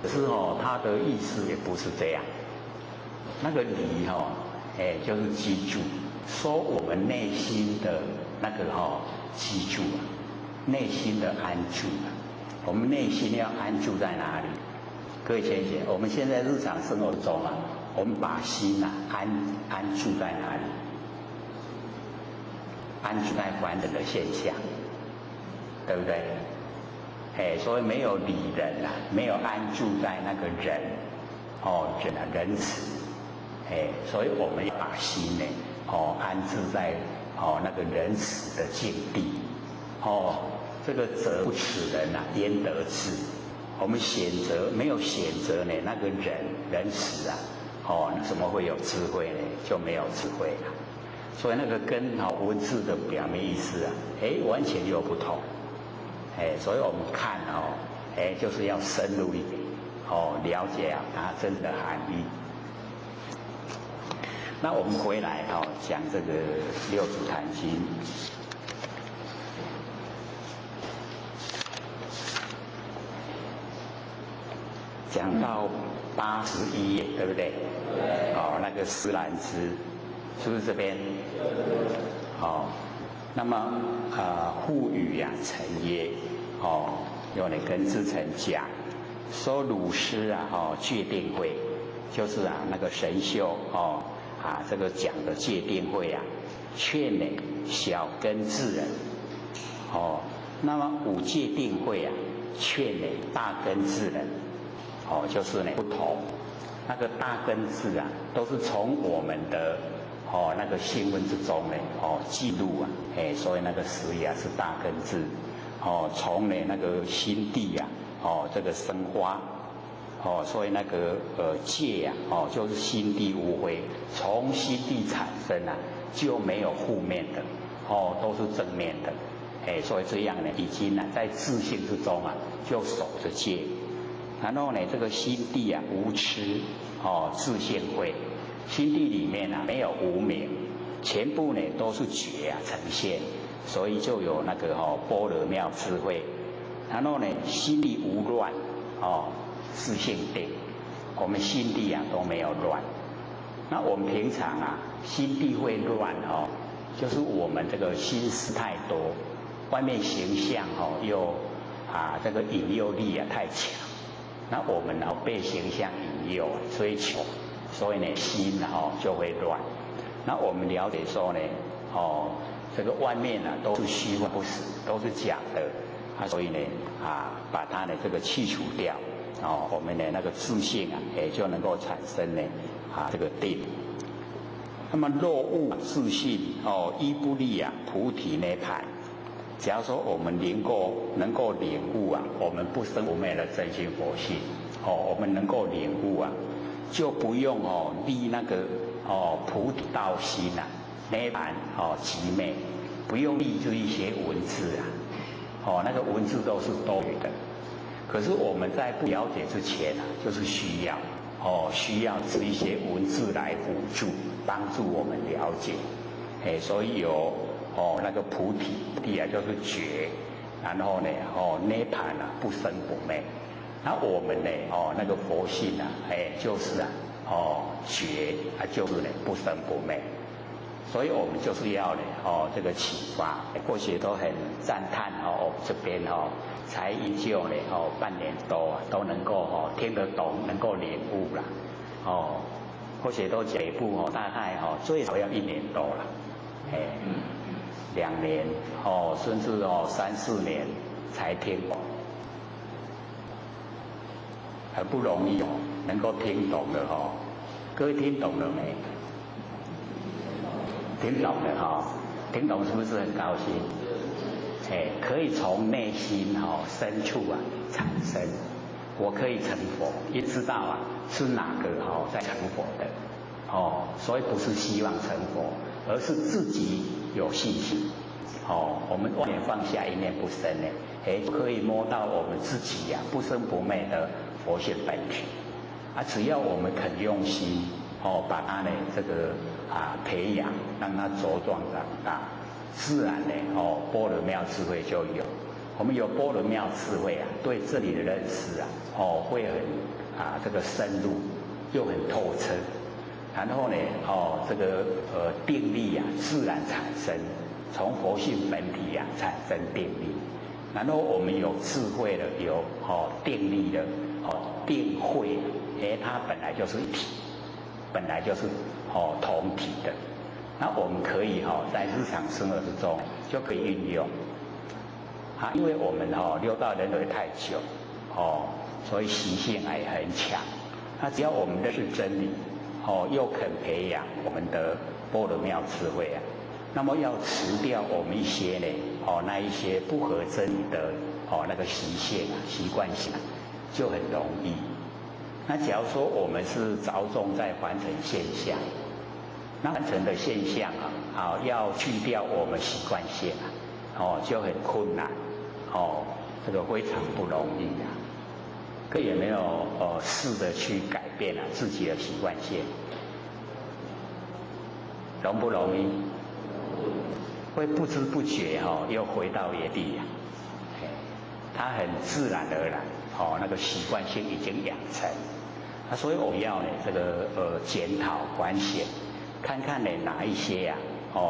可是他的意思也不是这样。那个礼就是居住，说我们内心的那个居住内心的安住我们内心要安住在哪里？各位先生，我们现在日常生活中我们把心安住在哪里？安住在凡人的现象，对不对？所以没有理人没有安住在那个人仁慈，所以我们要把心呢安置在那个仁慈的境地这个责不此人焉得之？我们没有选择呢那个仁慈那怎么会有智慧呢？就没有智慧了。所以那个跟文字的表面意思啊，完全又不同，所以我们看就是要深入一点，了解它真的含义。那我们回来讲这个六祖坛经。讲到81页，对不对？那个施兰枝，是不是这边？那么复语成曰，有你跟志诚讲，说鲁师戒定慧，就是那个神秀这个讲的戒定慧劝呢小根智人，那么五戒定慧劝呢大根智人。就是呢不同，那个大根智都是从我们的那个新闻之中呢记录所以那个时也是大根智，从呢那个心地这个生花，所以那个戒就是心地无灰，从心地产生就没有负面的，都是正面的，所以这样呢已经在自性之中就守着戒。然后呢，这个心地无痴，自性慧，心地里面没有无明，全部呢都是觉呈现，所以就有那个般若妙智慧。然后呢，心地无乱，自性定，我们心地都没有乱。那我们平常心地会乱就是我们这个心思太多，外面形象又这个引诱力太强。那我们被形象引诱追求，所以呢心就会乱。那我们了解说呢，这个外面都是虚幻不实，都是假的，所以呢把它的这个去除掉，我们的那个自性也就能够产生呢这个定。那么若悟自性依不立菩提涅槃。假如说我们能够领悟我们不生不灭的真心佛性，我们能够领悟就不用立那个菩提道心涅槃极灭，不用立这一些文字那个文字都是多余的。可是我们在不了解之前就是需要这一些文字来辅助帮助我们了解，所以有那个菩提就是觉，然后呢涅槃不生不灭。那我们呢那个佛性就是觉就是呢不生不灭。所以我们就是要呢这个启发，过去都很赞叹这边才依旧呢半年多都能够听得懂，能够领悟了或许都这一步大概最少要1年多了2年甚至3、4年才听懂，很不容易能够听懂的各位听懂了没？听懂了听懂是不是很高兴？可以从内心深处产生，我可以成佛，也知道是哪个在成佛的所以不是希望成佛，而是自己有信心我们外面放下一念不生呢可以摸到我们自己不生不灭的佛性本体只要我们肯用心把它呢这个培养，让它茁壮长大，自然呢般若妙智慧就有。我们有般若妙智慧对这里的认识会很这个深入，又很透彻。然后呢这个定力自然产生，从佛性本体产生定力。然后我们有智慧的，有定力的定慧它本来就是一体，本来就是同体的。那我们可以在日常生活之中就可以运用因为我们六道轮回太久所以习性也很强。那只要我们认识真理又肯培养我们的般若妙智慧那么要辞掉我们一些呢那一些不合真理的那个习性习惯性就很容易。那假如说我们是着重在凡尘现象，那完成的现象要去掉我们习惯性就很困难这个非常不容易可也没有试着去改变自己的习惯性，容不容易？会不知不觉又回到原地它很自然而然那个习惯性已经养成。所以我们要这个检讨反省，看看哪一些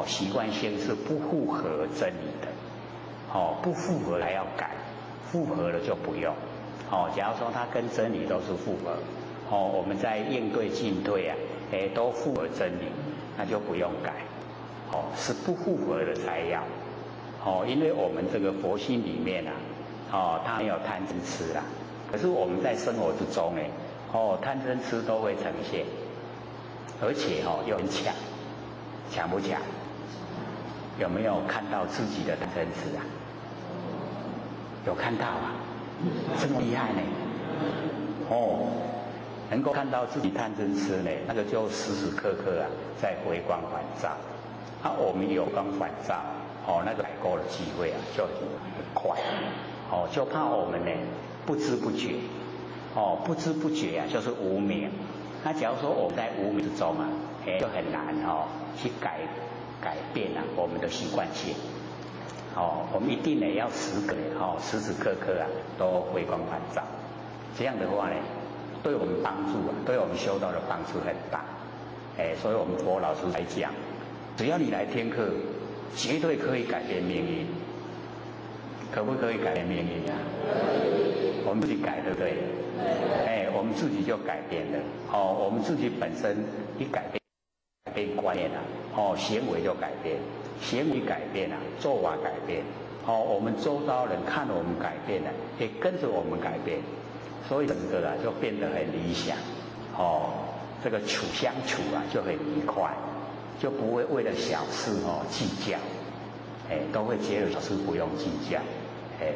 习惯性是不符合真理的不符合还要改，符合了就不用假如说它跟真理都是符合我们在应对进退都符合真理，那就不用改是不符合的才要因为我们这个佛心里面它没有贪嗔痴可是我们在生活之中贪嗔痴都会呈现，而且又很强，强不强？有没有看到自己的贪嗔痴有看到这么厉害呢？能够看到自己贪嗔痴呢，那个就时时刻刻在回光返照。我们有光返照那个改过的机会就很快就怕我们呢不知不觉不知不觉就是无明。那假如说我们在无明之中就很难去改变我们的习惯性我们一定呢要时时刻刻都回光返照。这样的话呢，对我们帮助对我们修道的帮助很大。所以我们佛老师来讲，只要你来听课，绝对可以改变命运。可不可以改变命运我们自己改，对不对？我们自己就改变了我们自己本身一改变观念行为就改变，行为改变做法改变我们周遭人看我们改变了，也跟着我们改变，所以整个就变得很理想这个相处就很愉快，就不会为了小事计较都会觉得小事不用计较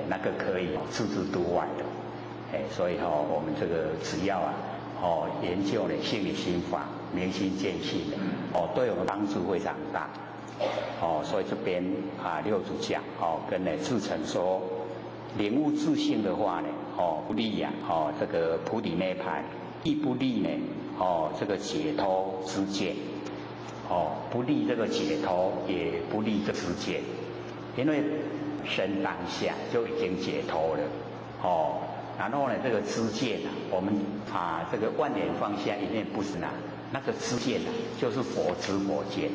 那个可以置之度外的所以我们这个只要研究心理心法，明心见性对我们帮助非常大所以这边六祖讲跟志诚说，领悟自性的话呢不利这个菩提涅槃，亦不利呢这个解脱知见不利这个解脱，也不利这知见，因为生当下就已经解脱了然后呢这个知见我们这个万年放下一念不生那个知见就是佛知佛见。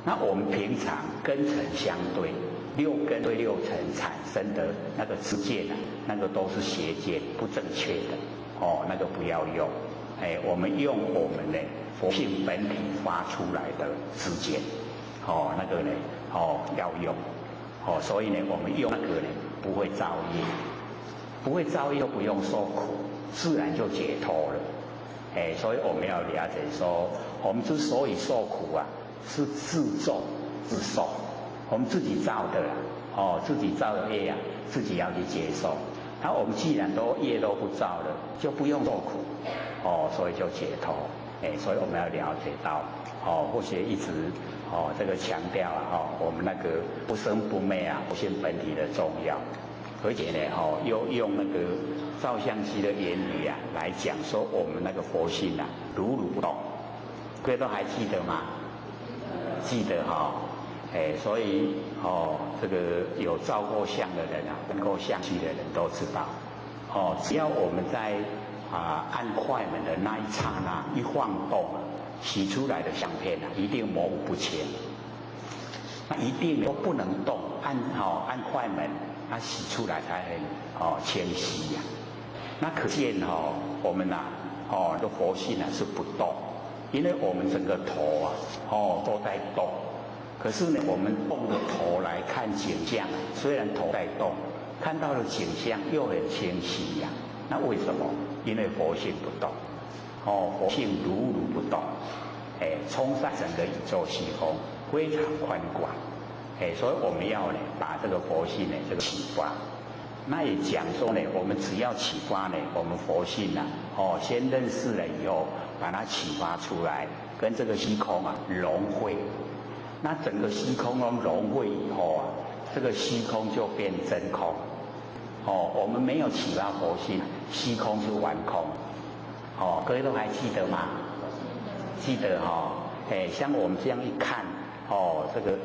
那我们平常根尘相对，六根对六尘产生的那个知见那个都是邪见，不正确的那个不要用我们用我们的佛性本体发出来的知见那个呢要用所以呢我们用那个呢不会造业，不会造业又不用受苦，自然就解脱了所以我们要了解说，我们之所以受苦是自作自受，我们自己造的自己造的业自己要去接受。那我们既然业都不造了，就不用受苦所以就解脱所以我们要了解到或许一直这个强调我们那个不生不灭佛性本体的重要，而且呢又用那个照相机的原理来讲说我们那个佛性如如不动，各位都还记得吗？记得所以这个有照过相的人看过相机的人都知道只要我们在按快门的那一刹那一晃动洗出来的相片一定模糊不清，那一定都不能动，按快门它洗出来才很清晰那可见我们的佛性是不动，因为我们整个头都在动，可是呢我们动着头来看景象虽然头在动，看到的景象又很清晰那为什么？因为佛性不动佛性如如不动冲散整个宇宙虚空，非常宽广所以我们要呢把这个佛性呢这个启发，那也讲说呢我们只要启发呢我们佛性先认识了以后把它启发出来，跟这个虚空啊融汇。那整个虚空融汇以后啊，这个虚空就变真空。我们没有启发佛性，虚空是完空。各位都还记得吗？记得像我们这样一看，这个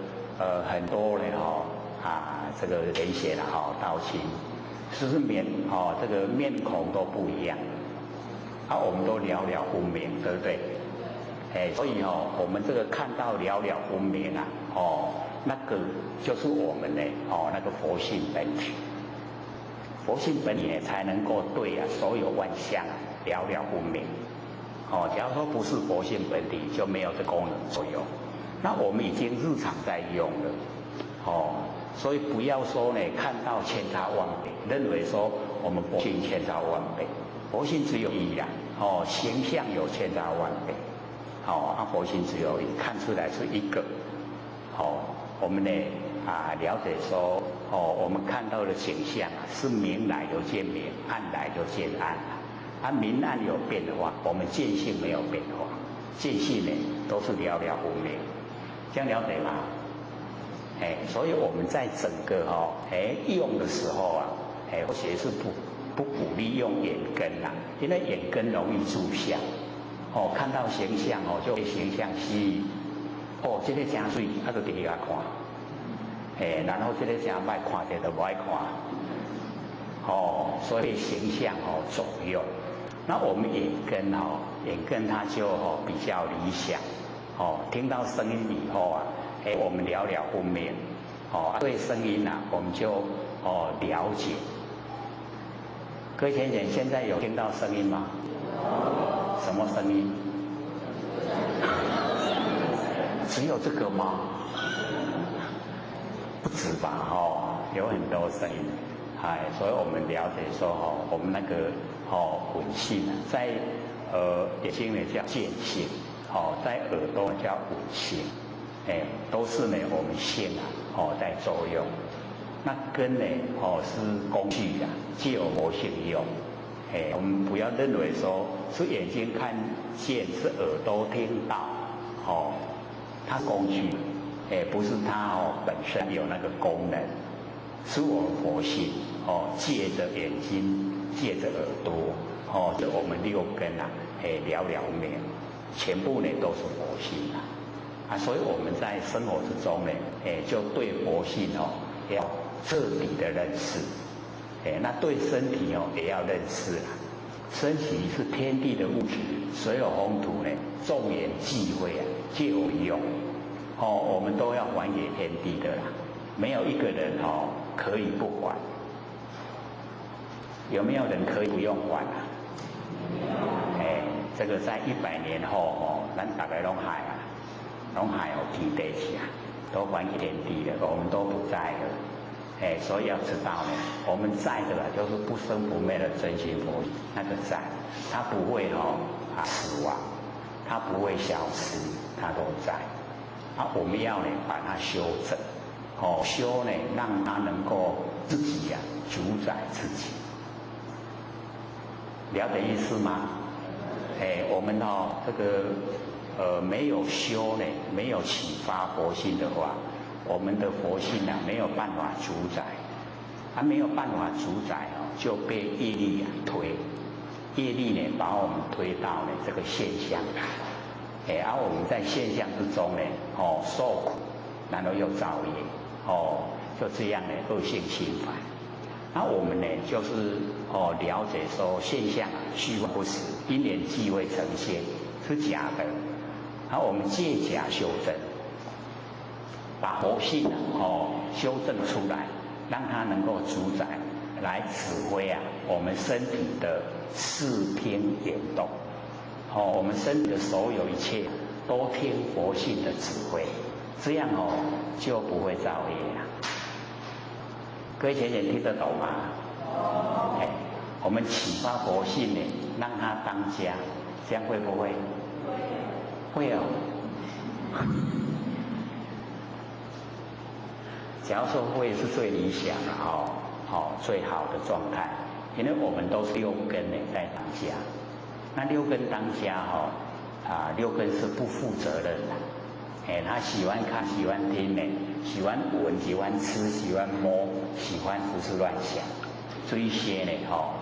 很多人这个人写的道清，是不是这个面孔都不一样？我们都了了分明，对不对？所以我们这个看到了了分明啊，那个就是我们的那个佛性本体。佛性本体才能够对所有万象了了分明。假如说不是佛性本体，就没有这功能作用。那我们已经日常在用了，所以不要说呢看到千差万别，认为说我们佛性千差万别，佛性只有一样，形象有千差万别，佛性只有一，看出来是一个，我们呢了解说，我们看到的形象是明来就见明，暗来就见暗。明暗有变化，我们见性没有变化，见性呢都是了了分明，这样了解吗？所以我们在整个用的时候啊，或许是不鼓励用眼根啦，因为眼根容易注相，看到形象就被形象吸引，这个真水，就直接看，然后这个真歹看者就不爱看，所以形象左右。那我们眼根它就比较理想，听到声音以后啊，我们了了分明，对声音我们就了解。各位先生，现在有听到声音吗？什么声音？只有这个吗？不止吧，有很多声音。所以我们了解说我们那个本性在眼睛呢叫见性，在耳朵叫五性，都是呢我们性在作用。那根呢是工具借由佛性用，我们不要认为说是眼睛看见，是耳朵听到，它工具，不是它本身有那个功能，是我们佛性借着眼睛，借着耳朵，就我们六根了了明，全部呢都是佛性所以我们在生活之中呢，就对佛性要彻底的认识，那对身体也要认识身体是天地的物质，水有风土呢，众缘际会皆有用，我们都要还给天地的啦，没有一个人可以不还。有没有人可以不用还这个在100年后咱大概拢还天地下，都还给天地的，我们都不在了。所以要知道呢，我们在的就是不生不灭的真心佛，那个在，它不会死亡，它不会消失，它都在。我们要呢把它修正，修呢让它能够自己主宰自己。了解意思吗？我们这个没有修呢，没有启发佛性的话，我们的佛性没有办法主宰，没有办法主宰就被业力推，业力呢把我们推到呢这个现象来，而我们在现象之中呢，受苦，然后又造业，就这样呢恶性循环。那我们呢，就是了解说现象虚幻不实，因缘际会呈现是假的，然后我们借假修正，把佛性修正出来，让它能够主宰，来指挥我们身体的视听眼动，我们身体的所有一切都听佛性的指挥，这样就不会造业各位先生听得懂吗？我们启发佛性呢，让它当家，这样会不会？会假如说会是最理想的最好的状态，因为我们都是六根呢在当家，那六根当家六根是不负责任的。他喜欢看，喜欢听呢，喜欢闻，喜欢吃，喜欢摸，喜欢胡思乱想，这一些呢，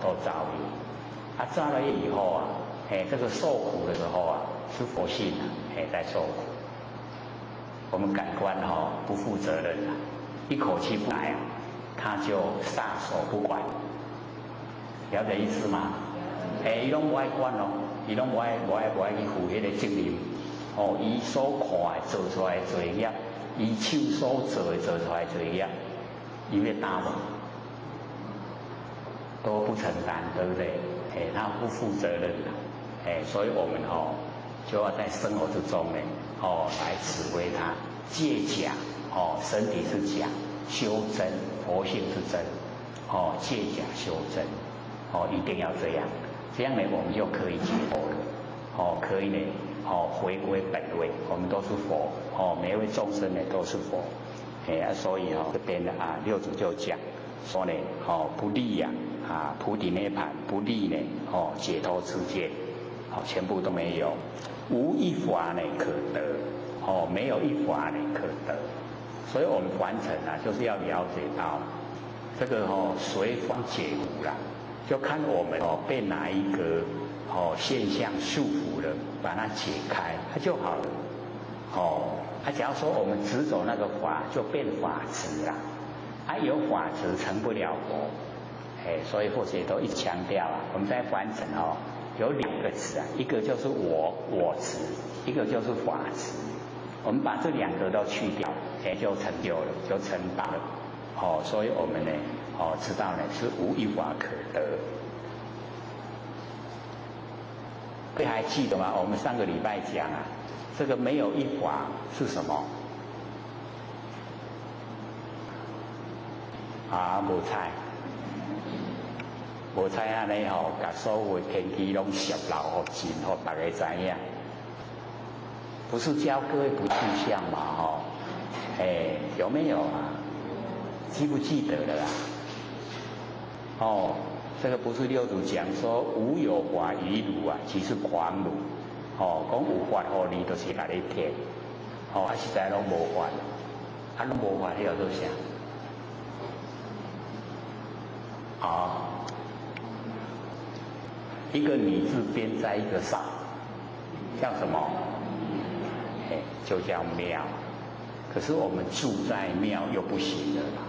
都造业。造了业以后啊，这个受苦的时候啊，是佛性啊，在受苦。我们感官不负责任啊，一口气不来啊，他就撒手不管，了解意思吗？伊拢不爱管咯，伊拢不爱去负迄个责任。伊所看的做出来的作业，伊手所做的做出来的作业，伊要担吗？都不承担，对不对？他不负责任的，所以我们就要在生活之中呢，来指挥他戒假，身体是假，修真，佛性是真，戒假修真，一定要这样，这样呢，我们就可以解脱了，可以呢。回归本位，我们都是佛，每一位众生呢都是佛，所以这边的六祖就讲说呢，不立呀，菩提涅盘，不立呢，解脱世界，全部都没有，无一法呢可得，没有一法呢可得，所以我们凡尘就是要了解到这个随法解无啦，就看我们被哪一个现象束缚了，把它解开，它就好了。假如说我们执走那个法，就变法执啦。有法执成不了佛。所以或者也都一直强调我们在凡尘有两个执一个就是我执，一个就是法执。我们把这两个都去掉，就成就了，就成道了。所以我们呢，知道呢是无一法可得。各位还记得吗？我们上个礼拜讲这个没有一法是什么？无猜，无猜安尼把所有的天机拢泄露给真，给大家知影。不是教各位不去相嘛？有没有记不记得了啦？这个不是六祖讲说无有法于汝其实狂汝。讲有法乎你，就是来你骗。实在拢无法，拢无法，迄个做啥？一个你字边在一个上，叫什么？就叫庙。可是我们住在庙又不行了啦，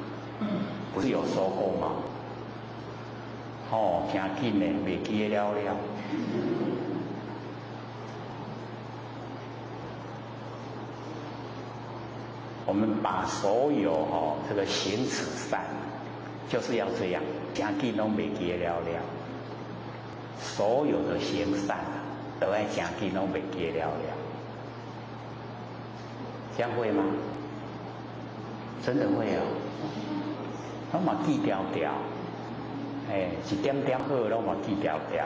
不是有说过吗？真紧呢，袂记得了。我们把所有这个行持善，就是要这样，真紧拢袂记得了。所有的行善都要真紧拢袂记得了。这样会吗？真的会拢嘛记条条。一点点好，拢嘛记条条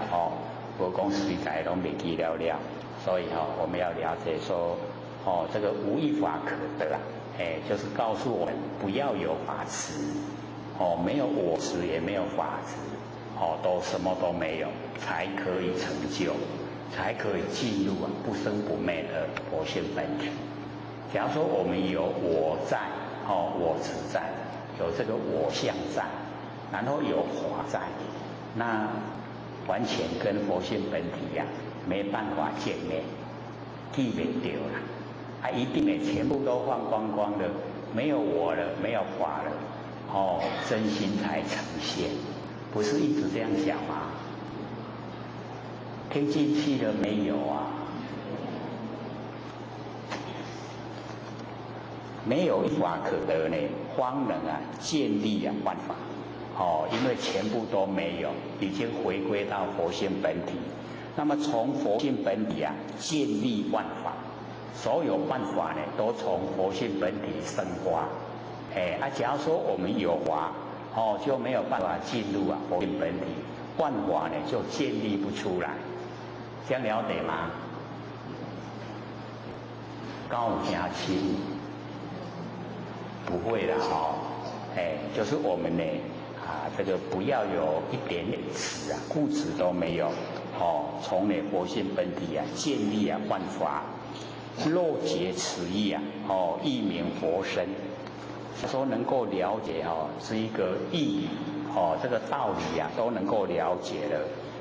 无讲随在拢袂记了。所以我们要了解说，这个无一法可得就是告诉我们不要有法执，没有我执也没有法执，都什么都没有，才可以成就，才可以进入不生不灭的佛性本体。假如说我们有我在，我执在，有这个我相在。然后有法在，那完全跟佛性本体没办法见面，记不掉了，一定全部都放光光了，没有我了，没有法了，真心才呈现，不是一直这样想吗？听进去了没有没有一法可得呢，方能建立万法。因为全部都没有，已经回归到佛性本体。那么从佛性本体建立万法，所有万法呢都从佛性本体生发。假如说我们有法，就没有办法进入佛性本体，万法呢就建立不出来。这样了解吗？高加清，不会啦就是我们呢。这个不要有一点点执固执都没有，从呢佛性本体啊建立啊万法，漏解此意啊，亦名佛身。说能够了解是一个义理，这个道理啊都能够了解了，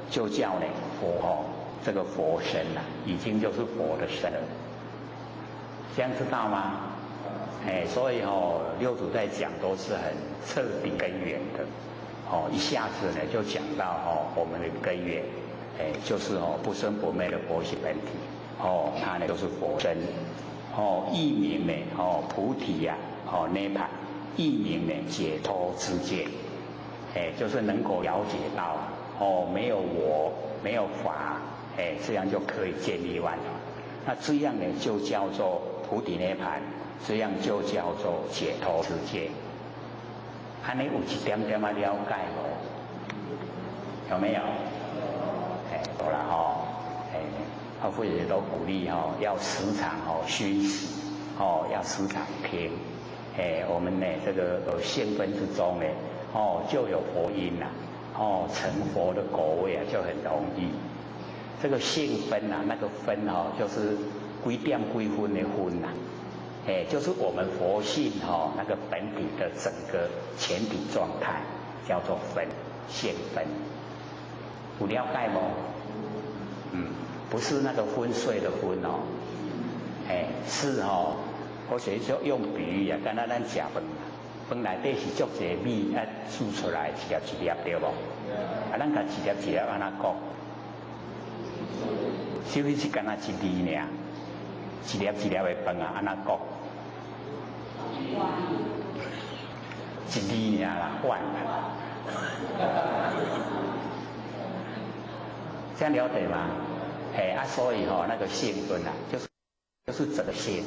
就叫呢佛这个佛身啊，已经就是佛的身了。这样知道吗？所以六祖在讲都是很彻底根源的，一下子呢就讲到我们的根源，就是不生不灭的佛性本体，它呢就是佛身，亦名呢菩提呀，涅槃，亦名呢解脱之见，就是能够了解到没有我，没有法，这样就可以建立万法。那这样呢就叫做菩提涅槃，这样就叫做解脱之见。安尼有一点点啊了解有没有？有了或者都鼓励要时常熏习，要时常听。我们呢这个性分之中呢，就有佛音呐，成佛的果位啊就很容易。这个性分啊，那个分就是几点几分的分呐，就是我们佛性那个本体的整个前体状态叫做分，性分。有了解吗？不是那个昏睡的昏是或者说用比喻啊，刚才咱吃饭，饭内底是足侪米煮出来一粒一粒对不？咱甲一粒一粒安那讲，是不是干那一字尔？一粒一粒的饭啊，安那讲？一字尔啦，碗。这样了解吗？所以那个性分啊，就是整个性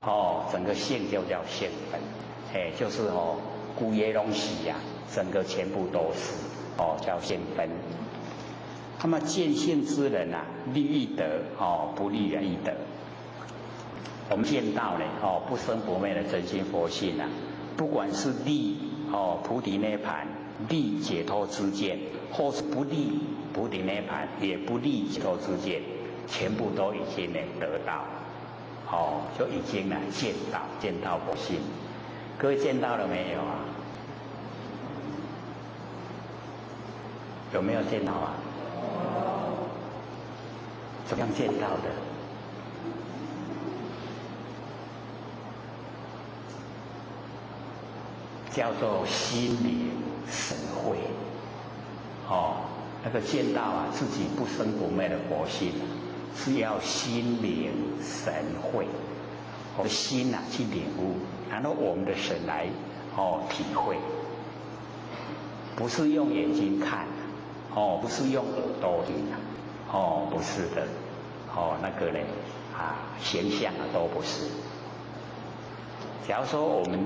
啊，整个性就叫性分，就是古耶东西呀，整个全部都是叫性分。那么见性之人啊，利益得不利益得。我们见到呢不生不灭的真心佛性啊，不管是利菩提涅槃，利解脱之见，或是不利菩提涅槃，也不利解脱之见，全部都已经呢得到，就已经呢见到佛性。各位见到了没有啊？有没有见到啊？怎么样见到的？叫做心灵神会，那个见到啊自己不生不灭的佛性，是要心灵神会，我的心啊去领悟，然后我们的神来体会，不是用眼睛看，不是用耳朵听不是的，那个呢形象啊都不是。假如说我们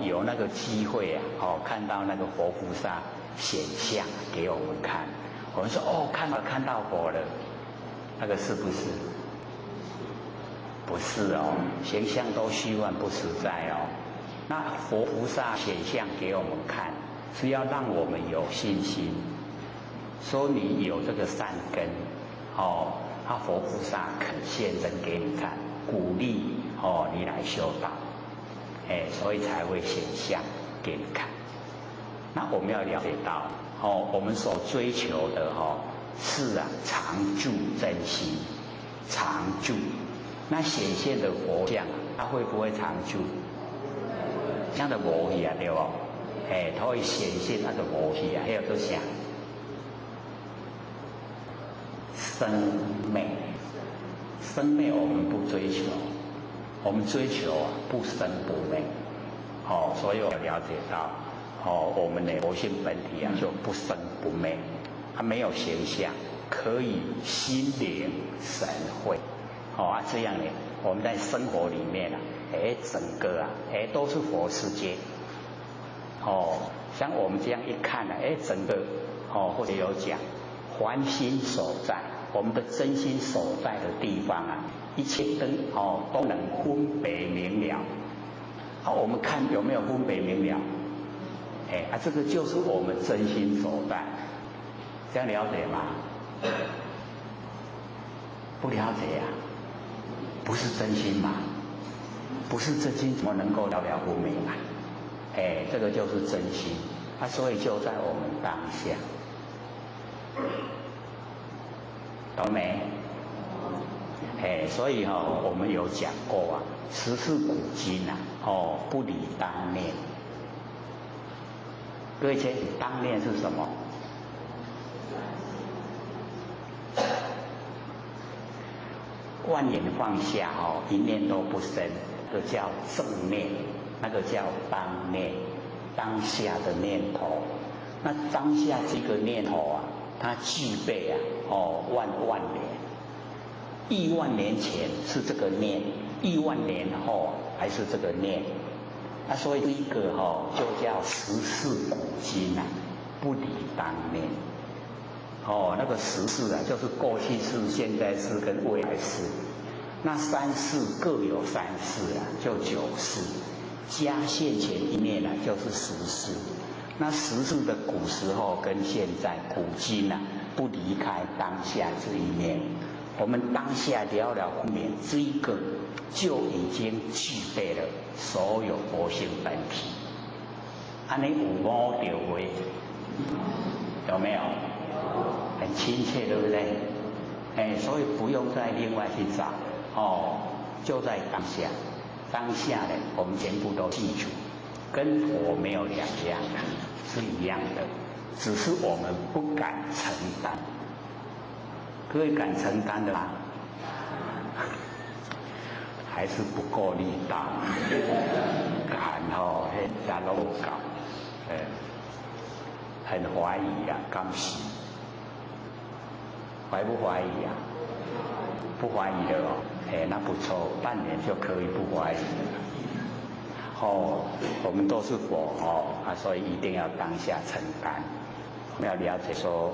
有那个机会啊，看到那个佛菩萨显像给我们看，我们说看到佛了，那个是不是？不是形象都虚幻不实在那佛菩萨显像给我们看，是要让我们有信心，说你有这个善根佛菩萨肯现身给你看，鼓励你来修道。所以才会显像给你看。那我们要了解到，我们所追求的是常住真心，常住。那显现的佛像，它会不会常住？这样的无去对不？它会显现那个无去还有多啥？生灭，生灭我们不追求。我们追求不生不灭，所以我了解到，我们的佛性本体就不生不灭，它没有形象，可以心灵神会，这样呢，我们在生活里面整个都是佛世界，像我们这样一看整个或者有讲，凡心所在，我们的真心所在的地方一切灯都能分别明了。我们看有没有分别明了？这个就是我们真心所在，这样了解吗？不了解呀、不是真心嘛？不是真心怎么能够了了不明啊？哎，这个就是真心啊，所以就在我们当下，懂没？哎，所以我们有讲过啊，时事古今啊，不离当念。各位先，当念是什么？万言放下一念都不生，这叫正念，那个叫当念，当下的念头。那当下这个念头啊，它具备万年，亿万年前是这个念，亿万年后还是这个念。所以这一个就叫时事古今啊，不离当念。那个时事啊，就是过去式、现在式跟未来式。那三世各有三世啊，就九世。加现前一念啊，就是十世。那十世的古时候跟现在古今啊，不离开当下这一念。我们当下了了不明，这一个就已经具备了所有佛性本体。安尼有摸到位，有没有？很亲切，对不对？所以不用再另外去找，就在当下。当下呢，我们全部都记住，跟佛没有两样，是一样的，只是我们不敢承担。各位敢承担的吗？还是不够力大，敢大家都搞，很怀疑啊，刚是。怀不怀疑啊？不怀疑的那不错，半年就可以不怀疑。我们都是佛所以一定要当下承担。我们要了解说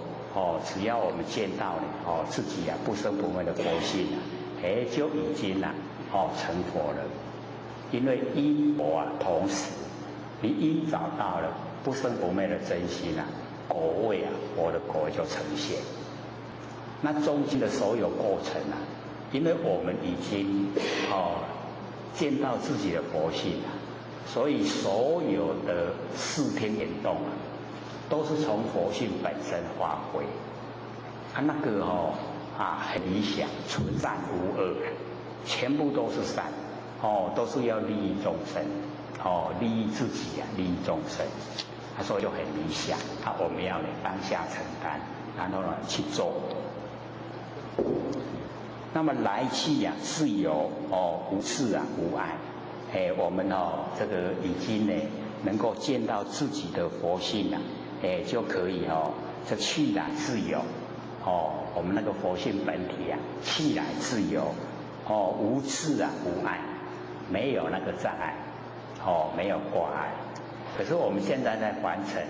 只要我们见到了自己不生不灭的佛性就已经成佛了。因为因佛同时，你因找到了不生不灭的真心果位佛的果位就呈现。那中间的所有过程因为我们已经见到自己的佛性所以所有的视听眼动都是从佛性本身发挥。那个很理想，纯善无恶，全部都是善都是要利益众生利益自己利益众生所以就很理想我们要当下承担，然后去做。那么来去自由无事无碍。我们这个已经能够见到自己的佛性就可以这去来自由我们那个佛性本体去来自由无事无碍，没有那个障碍没有挂碍。可是我们现在在凡尘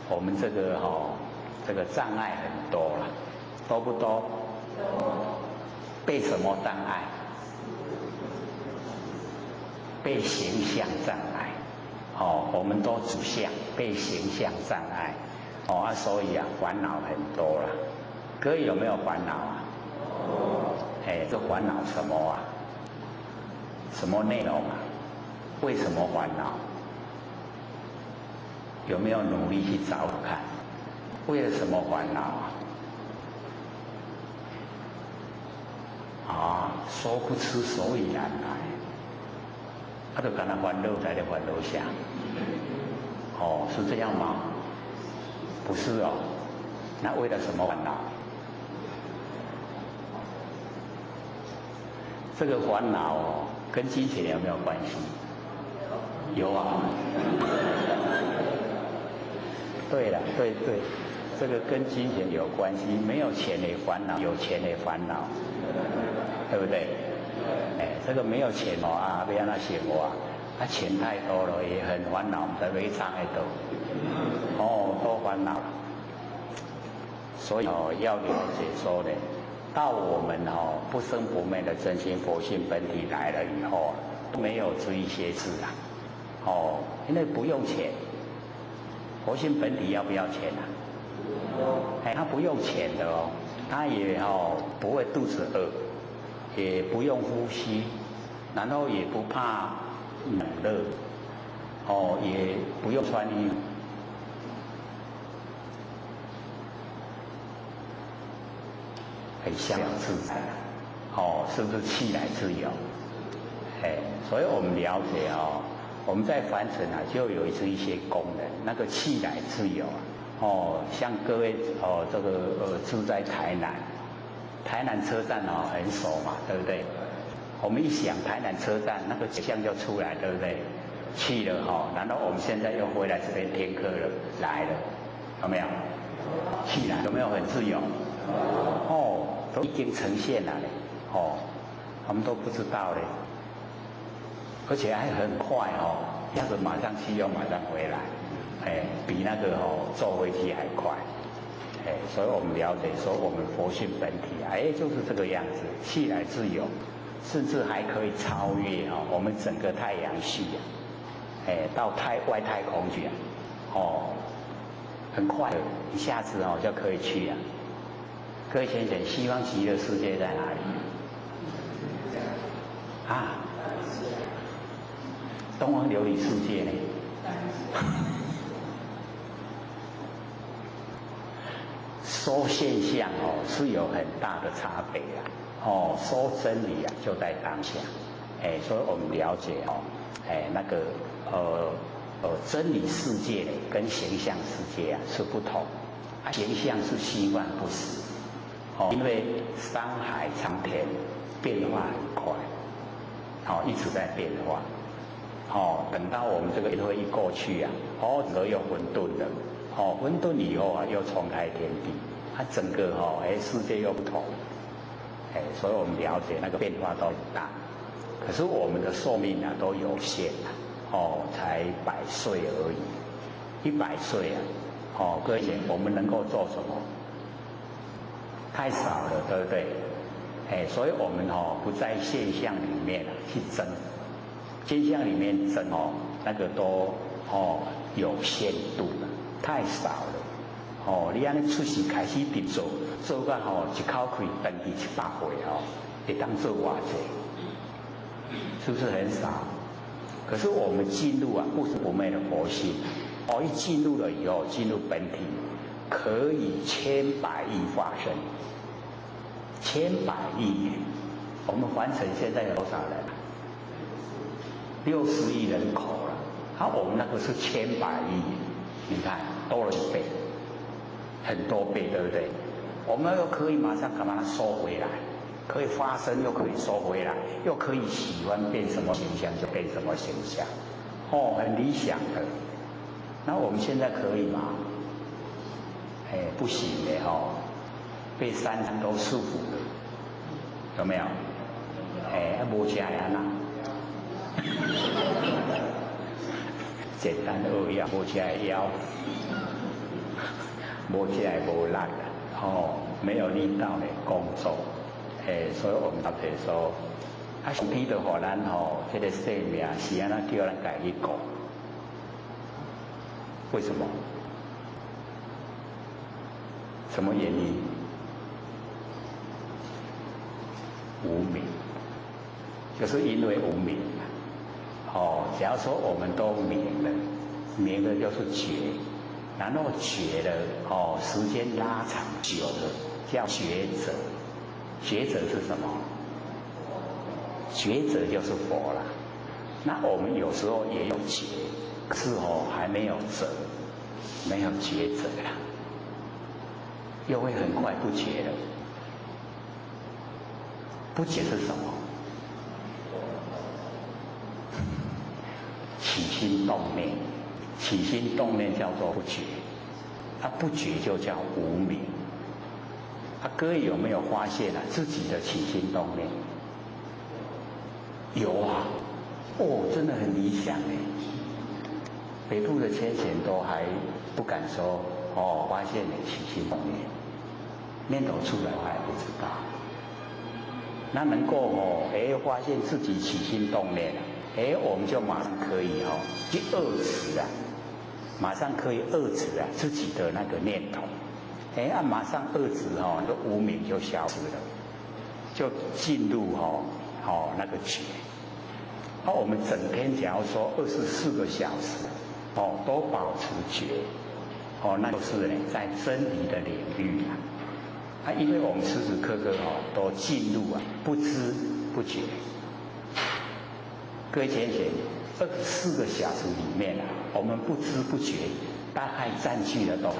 我们这个障碍很多了，多不多？被什么障碍？被形象障碍我们都指向被形象障碍所以烦恼很多了。各位有没有烦恼这烦恼什么什么内容为什么烦恼？有没有努力去找看？为了什么烦恼说不出所以然来，就跟他烦恼在的烦恼下是这样吗？不是那为了什么烦恼？这个烦恼跟金钱有没有关系？有对了，对，这个跟金钱有关系。没有钱的烦恼，有钱的烦恼，对不对？这个没有钱不要那些钱太多了也很烦恼，在微商在多多烦恼。所以要了解说到我们不生不灭的真心佛性本体来了以后没有这一些事因为不用钱。佛性本体要不要钱它不用钱的他也不会肚子饿，也不用呼吸，然后也不怕冷热，也不用穿衣服。很逍遥自在，是不是气来自由？所以我们了解我们在凡尘就有一些功能，那个气来自由像各位这个住在台南车站很熟嘛，对不对？我们一想台南车站那个景象就出来，对不对？去了然后我们现在又回来这边听课了，来了，有没有？气来有没有很自由？都已经呈现了嘞，我们都不知道嘞，而且还很快要是马上去又马上回来，比那个坐飞机还快，所以我们了解说我们佛性本体就是这个样子，气来自由，甚至还可以超越我们整个太阳系到外太空去很快的，一下子就可以去了。各位先生，西方极乐世界在哪里？东方琉璃世界呢？说现象是有很大的差别说真理就在当下，所以我们了解那个真理世界跟形象世界是不同，形象是虚幻不实。因为山海长天变化很快，一直在变化，等到我们这个会一过去整个又混沌了，混沌以后又重开天地，整个世界又不同，所以我们了解那个变化都很大，可是我们的寿命都有限才100岁而已，100岁各位我们能够做什么？太少了，对不对？所以我们不在现象里面去争，现象里面争那个都有限度了，太少了。你安尼出世开始直做到一口气等于700岁会当做偌济，是不是很少？可是我们进入不是不昧的佛性，一进入了以后，进入本体，可以千百亿化身。千百亿，我们凡尘现在有多少人？60亿人口了，我们那个是千百亿，你看多了1倍，很多倍，对不对？我们又可以马上把它收回来，可以发生又可以收回来，又可以喜欢变什么形象就变什么形象，很理想的。那我们现在可以吗？不行的被三餐都束缚了，有没有？无吃呀那，简单扼要，无吃腰，无吃无力没有力道的工作，所以我们了解说，上天就给咱这个生命是安怎叫咱家己过？为什么？什么原因？无明，就是因为无明只要说我们都明了，明了就是觉，然后觉了时间拉长久了叫觉者，觉者是什么？觉者就是佛了。那我们有时候也有觉，可是还没有者，没有觉者啦，又会很快不觉了。不觉是什么？起心动念，起心动念叫做不觉，不觉就叫无明。各位有没有发现自己的起心动念？有真的很理想北部的先贤都还不敢说发现你起心动念，念头出来我还不知道。那能够发现自己起心动念我们就马上可以去遏止马上可以遏止自己的那个念头，马上二执就无明就消失了，就进入那个觉。我们整天假如说24个小时都保持觉，那就是呢在真理的领域因为我们时时刻刻都进入不知不觉。各位浅显，24个小时里面我们不知不觉大概占据了多少？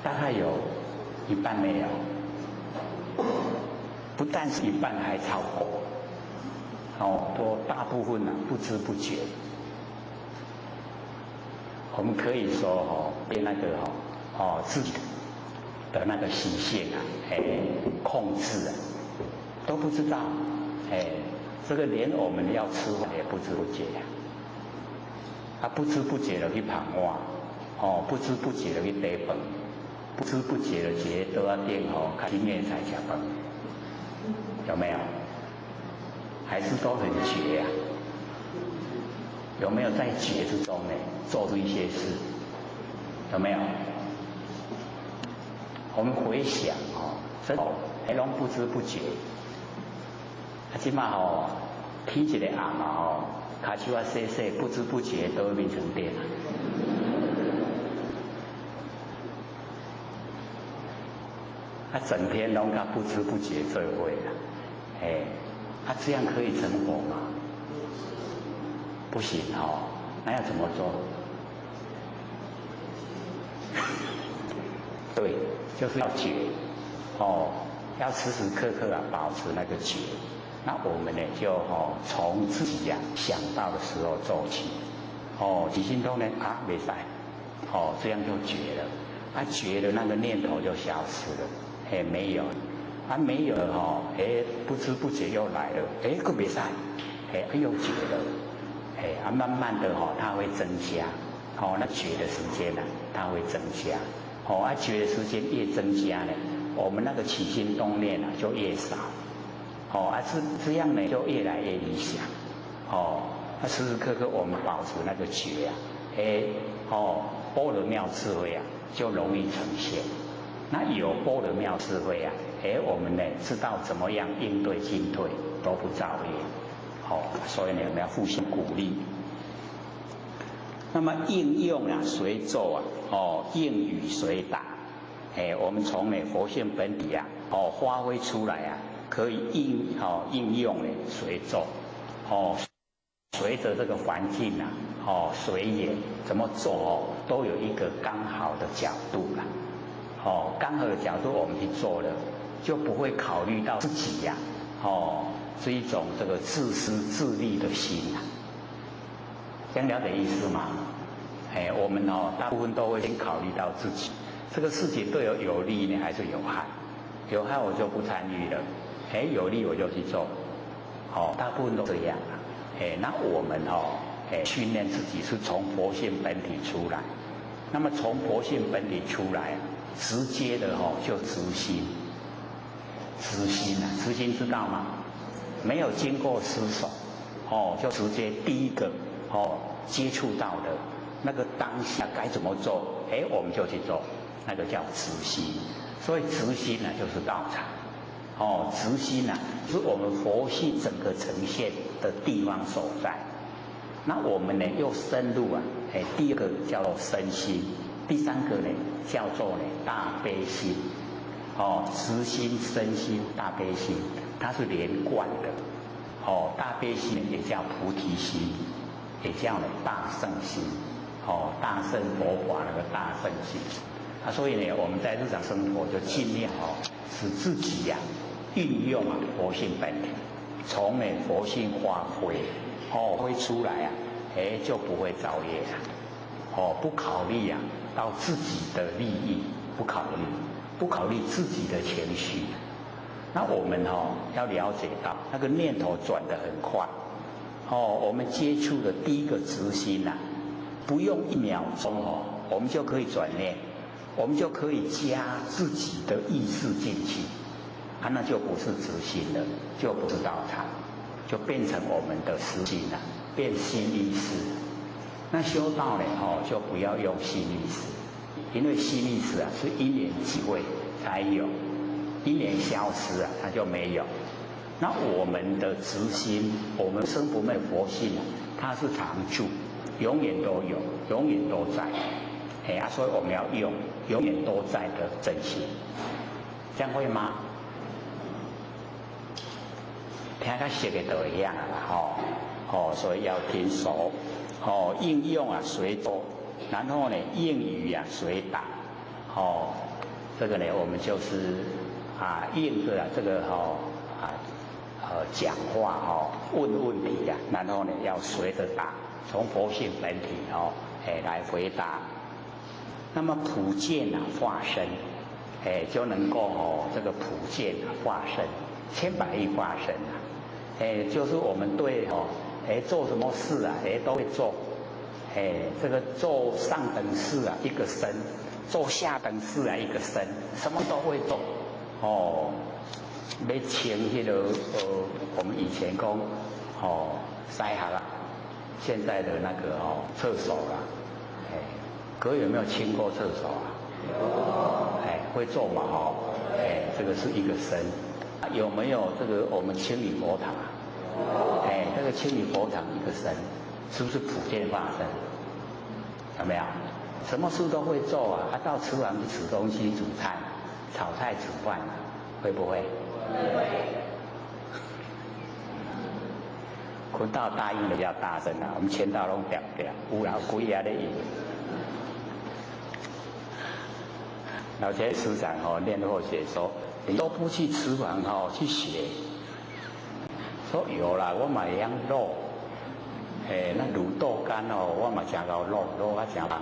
大概有一半没有，不但是一半，还超过。都大部分不知不觉。我们可以说被那个自己的那个习性控制都不知道。这个连我们要吃饭也不知不觉不知不觉的去旁话，不知不觉的去得饭，不知不觉的觉得都要点看今面才吃饭，有没有？还是都很觉有没有在觉之中呢做出一些事？有没有？我们回想真还拢不知不觉。今嘛天一个暗脚手洗洗，不知不觉都会变成电整天拢甲不知不觉做伙这样可以成佛吗？不行那要怎么做？对，就是要觉要时时刻刻保持那个觉。那我们呢就从自己想到的时候做起。起心动念没使这样就觉了。觉了那个念头就消失了。没有。没有了不知不觉又来了。可没使。又觉了。慢慢的它会增加。那觉的时间它会增加。觉的时间越增加呢，我们那个起心动念就越少。这样呢就越来越理想。时时刻刻我们保持那个觉般若妙智慧就容易呈现。那有般若妙智慧我们呢知道怎么样应对进退都不造业。所以呢我们要互相鼓励。那么应用随奏应语随打。我们从佛性本体发挥出来可以应用随奏。随着这个环境随缘怎么做都有一个刚好的角度刚好的角度我们去做了，就不会考虑到自己是一种这个自私自利的心这样了解意思吗？我们大部分都会先考虑到自己，这个事情对我有利呢还是有害？有害我就不参与了，有利我就去做。大部分都这样那我们训练自己是从佛性本体出来。那么从佛性本体出来直接的就直心。直心知道吗？没有经过思索就直接第一个接触到的那个当下该怎么做我们就去做，那个叫直心。所以直心就是道场。直心是我们佛性整个呈现的地方所在。那我们呢又深入第二个叫做身心，第三个呢叫做大悲心。直心、身心、大悲心，它是连贯的。大悲心也叫菩提心，也叫大圣心。大圣佛法那个大圣心。所以呢，我们在日常生活就尽量使自己运用佛性本体，从佛性发挥挥出来就不会造业不考虑到自己的利益，不考虑自己的情绪。那我们要了解到那个念头转得很快我们接触的第一个直心不用1秒钟我们就可以转念，我们就可以加自己的意识进去那就不是直心了，就不是道场，就变成我们的实心变心意识那修道呢，就不要用心力识，因为心力识啊是因缘际会才有，因缘消失啊它就没有。那我们的直心，我们生不灭佛性啊，它是常住，永远都有，永远都在。所以我们要用永远都在的真心，这样会吗？听较熟的都一样啦，所以要听熟，应用啊随做，然后呢应语啊随答，这个呢我们就是应着这个讲话问问题啊，然后呢要随着答，从佛性本体来回答。那么普见啊化身，就能够这个普见啊化身，千百亿化身啊，就是我们对做什么事啊，都会做，这个做上等事啊一个身，做下等事啊一个身，什么都会做，要清那个我们以前讲塞下啦，现在的那个厕所啦，各位有没有清过厕所啊？会做嘛这个是一个身。有没有这个我们清理佛堂啊？这个清理佛堂一个身，是不是普遍化身？有没有？什么事都会做啊！到厨房去煮东西、煮菜、炒菜、煮饭，会不会？会。坤道答应的比较大声啊，我们签到拢点点，有老鬼也咧应。老钱师长念后写说，你都不去厨房去学，说有啦，我嘛会晓卤，那卤豆干我嘛真够卤啊真香的，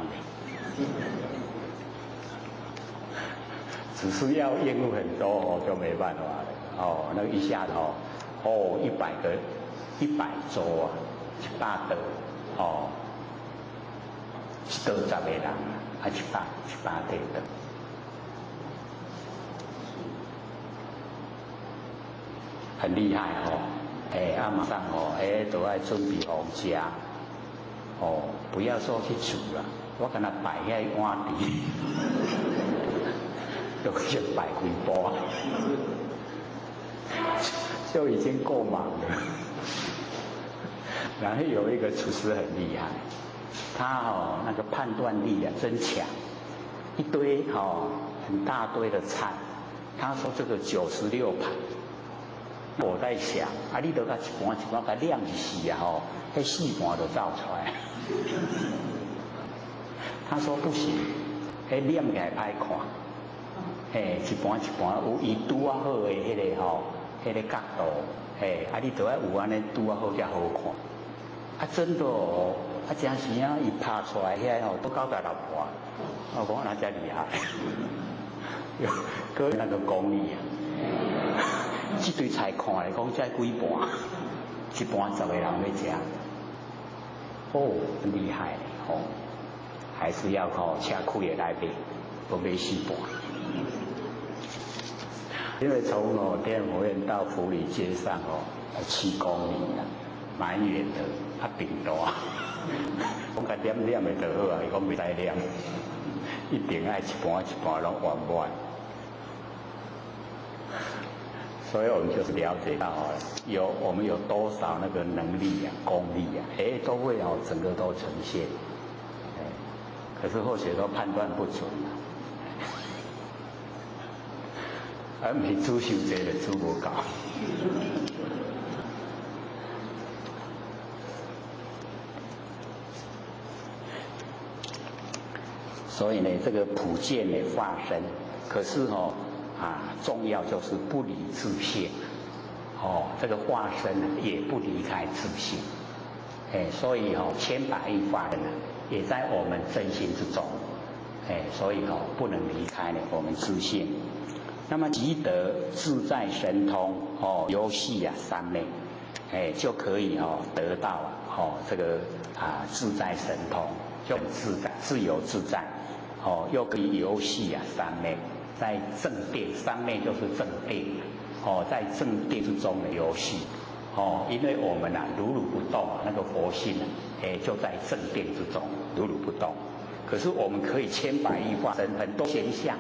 只是要应付很多就没办法了那一下子100桌啊，100桌，1桌10个人啊，100桌的。很厉害马上都要准备好吃不要说去煮了，我跟他摆那碗底，都先摆几波，就已经够忙了。然后有一个厨师很厉害，他那个判断力啊真强，一堆很大堆的菜，他说这个96盘。我在想，你都甲一盘一盘甲晾一死啊那4盘就造出来。他说不行，晾起来歹看，一盘一盘有伊拄啊好的迄个迄个角度，你都要有安尼拄啊好才好看。真的真时伊拍出来遐都96盘，我讲那才厉害，个那个功力啊。这堆菜看来讲才几盘，一盘10个人要吃，很厉害还是要车开的来买，不买4盘。因为从天佛院到福里街上7公里啊，蛮远的，平大。我甲念念的就好啊，伊讲袂使念，一定爱一盘一盘拢圆满。所以我们就是了解到我们有多少那个能力啊、功力啊，都会整个都呈现，可是或许都判断不准而没主修这个主不高。所以呢，这个普见的化身，可是重要就是不离自性，这个化身也不离开自性，所以千百亿化身也在我们真心之中，所以不能离开我们自性。那么即得自在神通游戏三昧，就可以得到这个自在神通，就很自在、自由自在，又可以游戏三昧。在正定，三昧就是正定，在正定之中的游戏，因为我们如如不动那个佛性就在正定之中，如如不动。可是我们可以千百亿化身很多现象，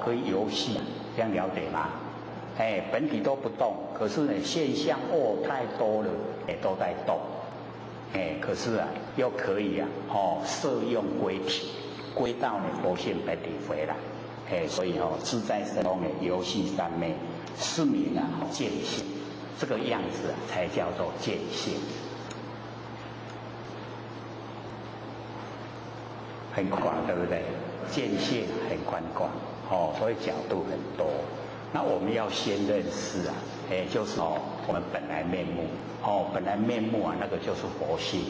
可以游戏，这样了解吗？本体都不动，可是呢现象太多了，都在动。可是又可以摄用归体，归到佛性本体回来。所以自在神通的游戏三昧是名见性，这个样子才叫做见性。很广，对不对？见性很宽广，所以角度很多。那我们要先认识就是我们本来面目，本来面目那个就是佛性，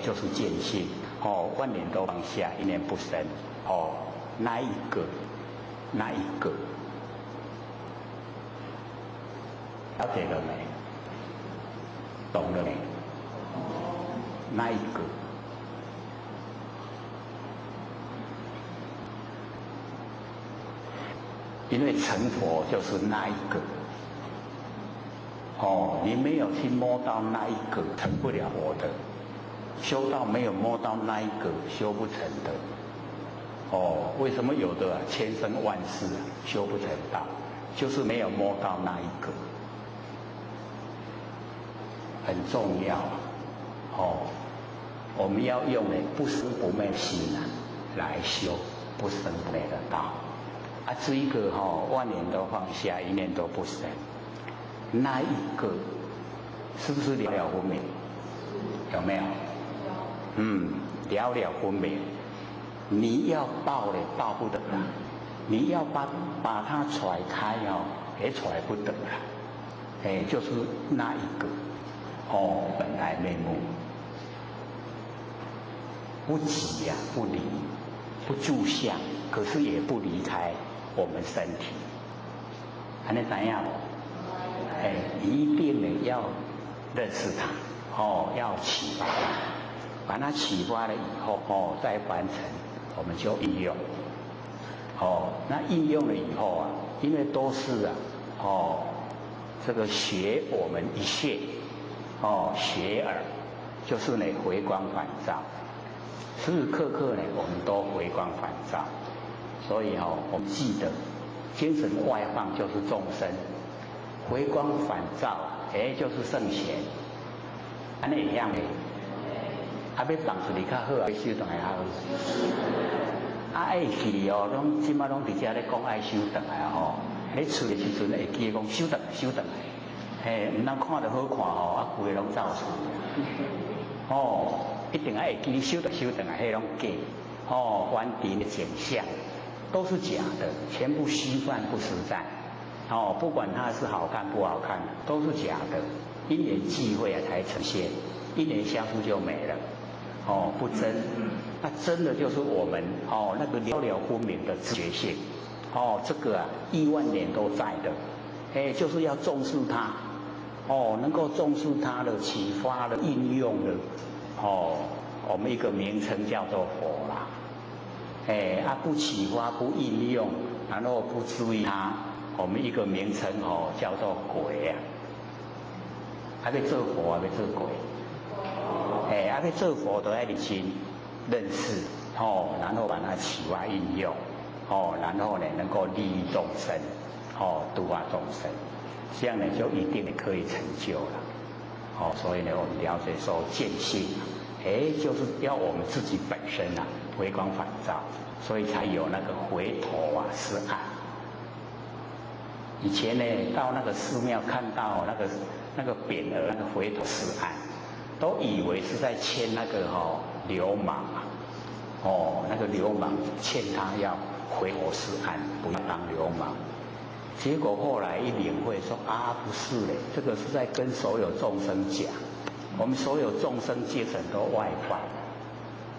就是见性，万念都放下，一念不生，那一个，了解了没？懂了没？那一个。因为成佛就是那一个，你没有去摸到那一个，成不了佛的；修道没有摸到那一个，修不成的。为什么有的千生万世修不成道，就是没有摸到那一个，很重要。我们要用不生不灭心来修不生不灭的道。这一个万念都放下，一念都不生，那一个是不是了了分明？有没有？了了分明。你要抱抱不得啦，你要把它甩开也甩不得啦。就是那一个本来面目，不急不离，不住相，可是也不离开我们身体，还能怎样？一定要认识它，要启发它，把它启发了以后，再完成，我们就应用。那应用了以后因为都是这个学我们一切，学耳，就是回光返照，时时刻刻我们都回光返照。所以我们记得，精神外放就是众生，回光返照，就是圣贤。安尼一样的，要放出去较好，要修转来好。爱去拢即马拢伫遮咧讲爱修转来你厝的时阵会记讲修转来，修转来，唔通看得好看规个拢走出。一定会记修转来，迄拢假。幻敌的景象。都是假的，全部虚幻不实在。不管它是好看不好看，都是假的。因缘际会才呈现，因缘消失就没了。不真，那真的就是我们那个了了分明的自觉性。这个亿万年都在的。就是要重视它。能够重视它的启发的应用的。我们一个名称叫做佛啦。不启发不应用，然后不注意它，我们一个名称叫做鬼要做佛要做鬼，要做佛都要认真认识，然后把它启发应用，然后能够利益众生，度化众生，这样就一定可以成就了。所以我们了解说见性，就是要我们自己本身回光返照，所以才有那个回头是岸。以前到那个寺庙看到那个匾额，那个回头是岸，都以为是在牵那个流氓那个流氓欠他要回头是岸，不要当流氓。结果后来一领会说不是这个是在跟所有众生讲，我们所有众生精神都外放。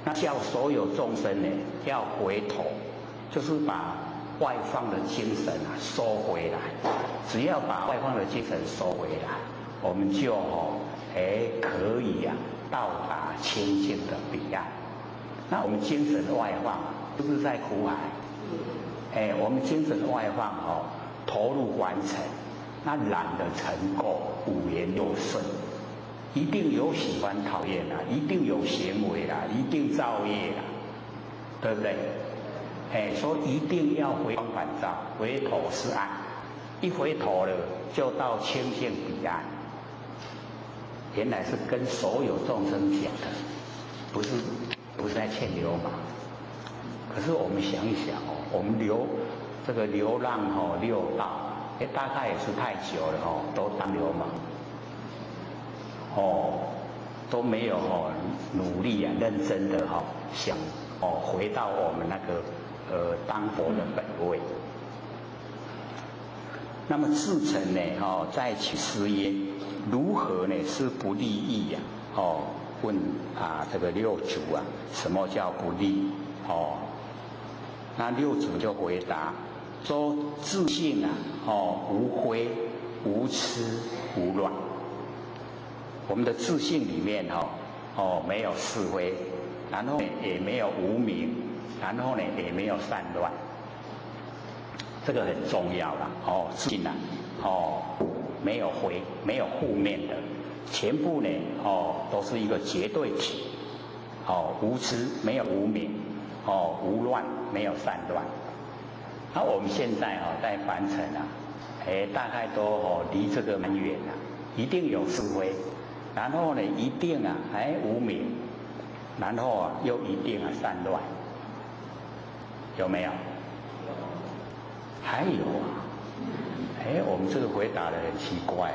那叫所有众生要回头，就是把外放的精神收回来。只要把外放的精神收回来，我们就可以到达清净的彼岸。那我们精神外放，是不是在苦海？我们精神外放投入凡尘，那懒得成垢，五颜六顺，一定有喜欢讨厌啦，一定有行为啦，一定造业啦，对不对？所以一定要回光返照，回头是岸，一回头了就到清净彼岸。原来是跟所有众生讲的，不是在劝流氓。可是我们想一想哦，我们这个流浪六道，大概也是太久了都当流氓，都没有努力啊，认真的想回到我们那个当佛的本位。那么至诚呢在其师曰，如何呢是不利益呀？问这个六祖啊，什么叫不利？那六祖就回答说：自性啊，无非无痴无乱。我们的自性里面没有是非，然后也没有无明，然后呢也没有散乱。这个很重要啦，自性啊，没有非，没有负面的，全部呢都是一个绝对体，无知，没有无明，无乱，没有散乱。那我们现在在凡尘啊，大概都离这个蛮远啊，一定有是非，然后呢一定啊无明，然后又一定散乱，有没有？还有啊，我们这个回答的很奇怪，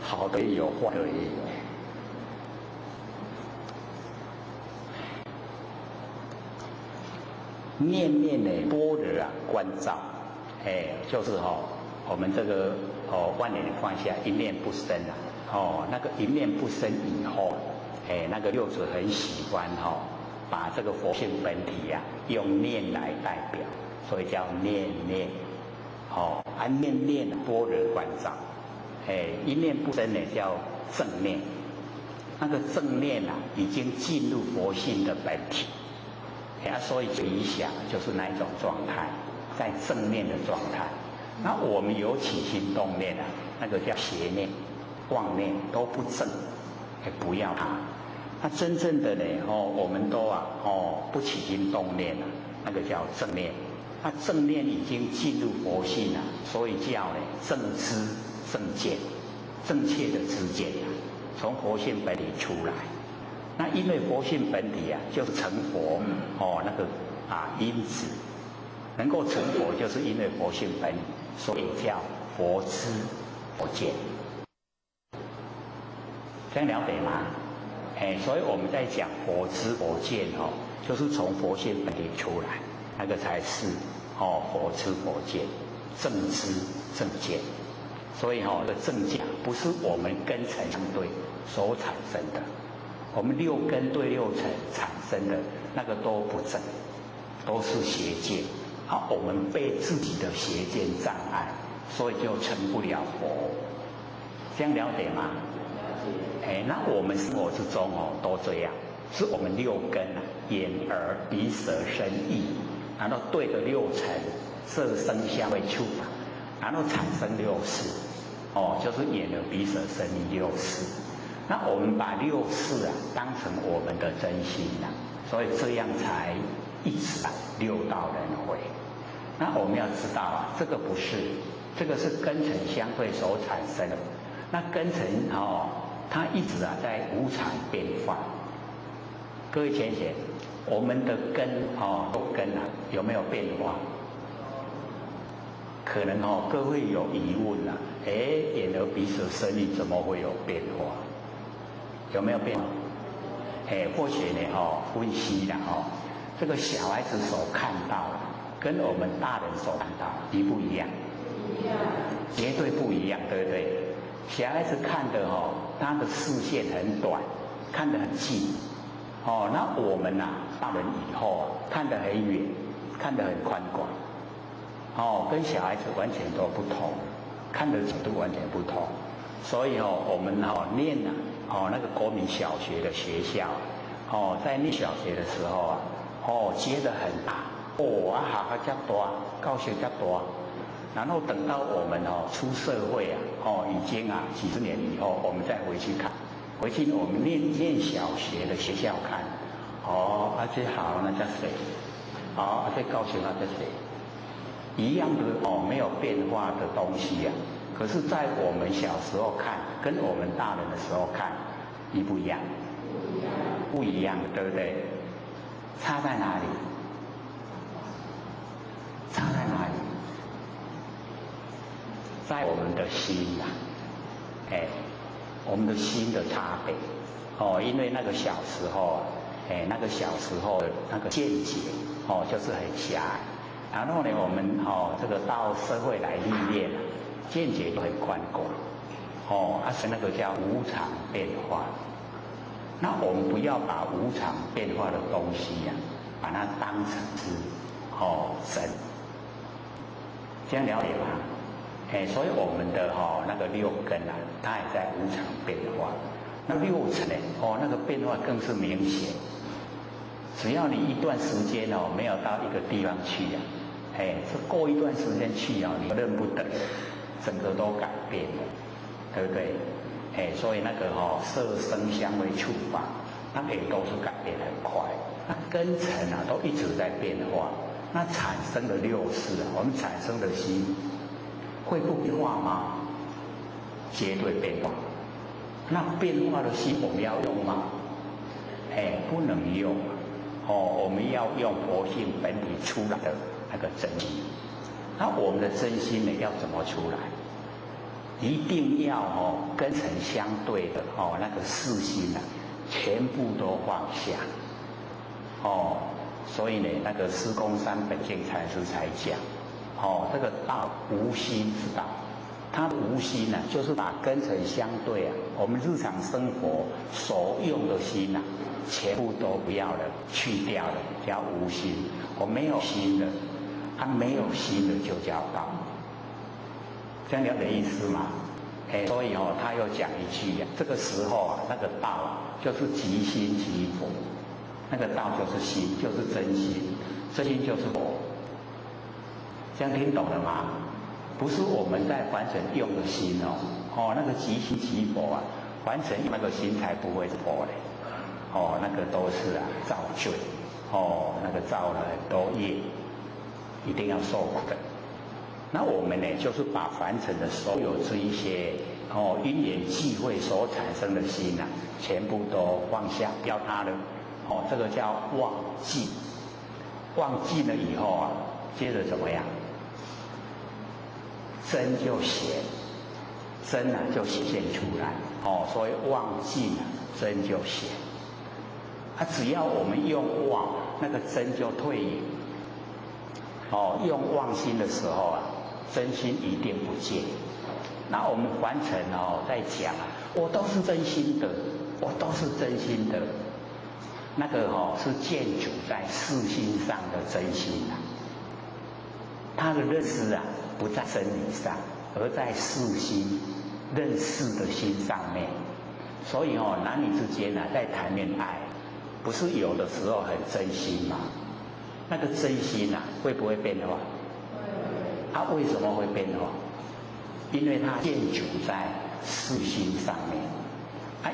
好的也有，坏的也有。念念的般若啊，观照，就是我们这个万念放下，一念不生啊，那个一念不生以后，那个六祖很喜欢把这个佛性本体啊，用念来代表。所以叫念念，念念般若观照，一念不生呢叫正念，那个正念啊已经进入佛性的本体，所以理想就是那一种状态，在正念的状态。那我们有起心动念啊，那个叫邪念、妄念都不正，不要它。那真正的呢，我们都不起心动念啊，那个叫正念。那正念已经进入佛性了，所以叫呢正知正见，正确的知见啊，从佛性本体出来。那因为佛性本体啊，就是成佛那个因子，能够成佛，就是因为佛性本体，所以叫佛知佛见。这样了解吗？所以我们在讲佛知佛见就是从佛性本体出来。那个才是佛知佛见，正知正见。所以这个正见不是我们根尘相对所产生的，我们六根对六尘产生的那个都不正，都是邪见。我们被自己的邪见障碍，所以就成不了佛。这样了解吗？那我们生活之中都这样，是我们六根眼耳鼻舌身意。然后对着六尘，色声香味触法，然后产生六识，就是眼耳鼻舌身意六识。那我们把六识当成我们的真心所以这样才一直六道轮回。那我们要知道这个不是，这个是根尘相对所产生的。那根尘它一直在无常变化。各位浅显。我们的根根有没有变化？可能各位有疑问眼耳鼻舌身意怎么会有变化？有没有变化？或许呢分析了这个小孩子所看到跟我们大人所看到一不一样？绝对不一样，对不对？小孩子看的他的视线很短，看得很近。那我们大人以后看得很远，看得很宽广，跟小孩子完全都不同，看的角度完全不同。所以我们念那个国民小学的学校，在念小学的时候接得很大，学校这大，然后等到我们出社会已经几十年以后，我们再回去看，回去我们念小学的学校看，这好那叫谁？这高雄那叫谁？一样的没有变化的东西啊。可是，在我们小时候看，跟我们大人的时候看，一不一样？不一样，对不对？差在哪里？差在哪里？在我们的心呐，我们的心的差别。因为那个小时候那个小时候的那个见解就是很狭隘。然后呢，我们这个到社会来历练，见解就很宽广。是那个叫无常变化。那我们不要把无常变化的东西把它当成是神，这样了解吗？所以我们的那个六根它也在无常变化。那六尘呢？那个变化更是明显。只要你一段时间没有到一个地方去是过一段时间去你认不得，整个都改变了，对不对？所以那个色声香味触法，那个也都是改变很快。那根尘都一直在变化。那产生的六识我们产生的心会不变化吗？绝对变化。那变化的心我们要用吗？不能用。我们要用佛性本体出来的那个真心。那我们的真心呢，要怎么出来？一定要根尘相对的那个四心全部都放下。所以呢，那个施公山本净禅师才讲，这个道无心之道。他的无心就是把根尘相对我们日常生活所用的心全部都不要了，去掉了，叫无心。我没有心的，没有心的就叫道。这样了解意思吗？所以他又讲一句这个时候那个道就是即心即佛。那个道就是心，就是真心，真心就是佛。这样听懂了吗？不是我们在凡尘用的心那个即心即佛凡尘那个心才不会是佛嘞。那个都是造罪，那个造了很多业，一定要受苦的。那我们呢，就是把凡尘的所有这一些因缘际会所产生的心全部都放下，不要它了。这个叫忘记。忘记了以后接着怎么样？真就显，真就显现出来。所以忘记真就显。只要我们用忘，那个真就退隐。用忘心的时候真心一定不见。那我们凡尘在讲我都是真心的，我都是真心的。那个是建筑在事心上的真心他的认识不在真理上，而在事心认识的心上面。所以男女之间在谈恋爱，不是有的时候很真心吗？那个真心会不会变化？为什么会变化？因为它建筑在事心上面。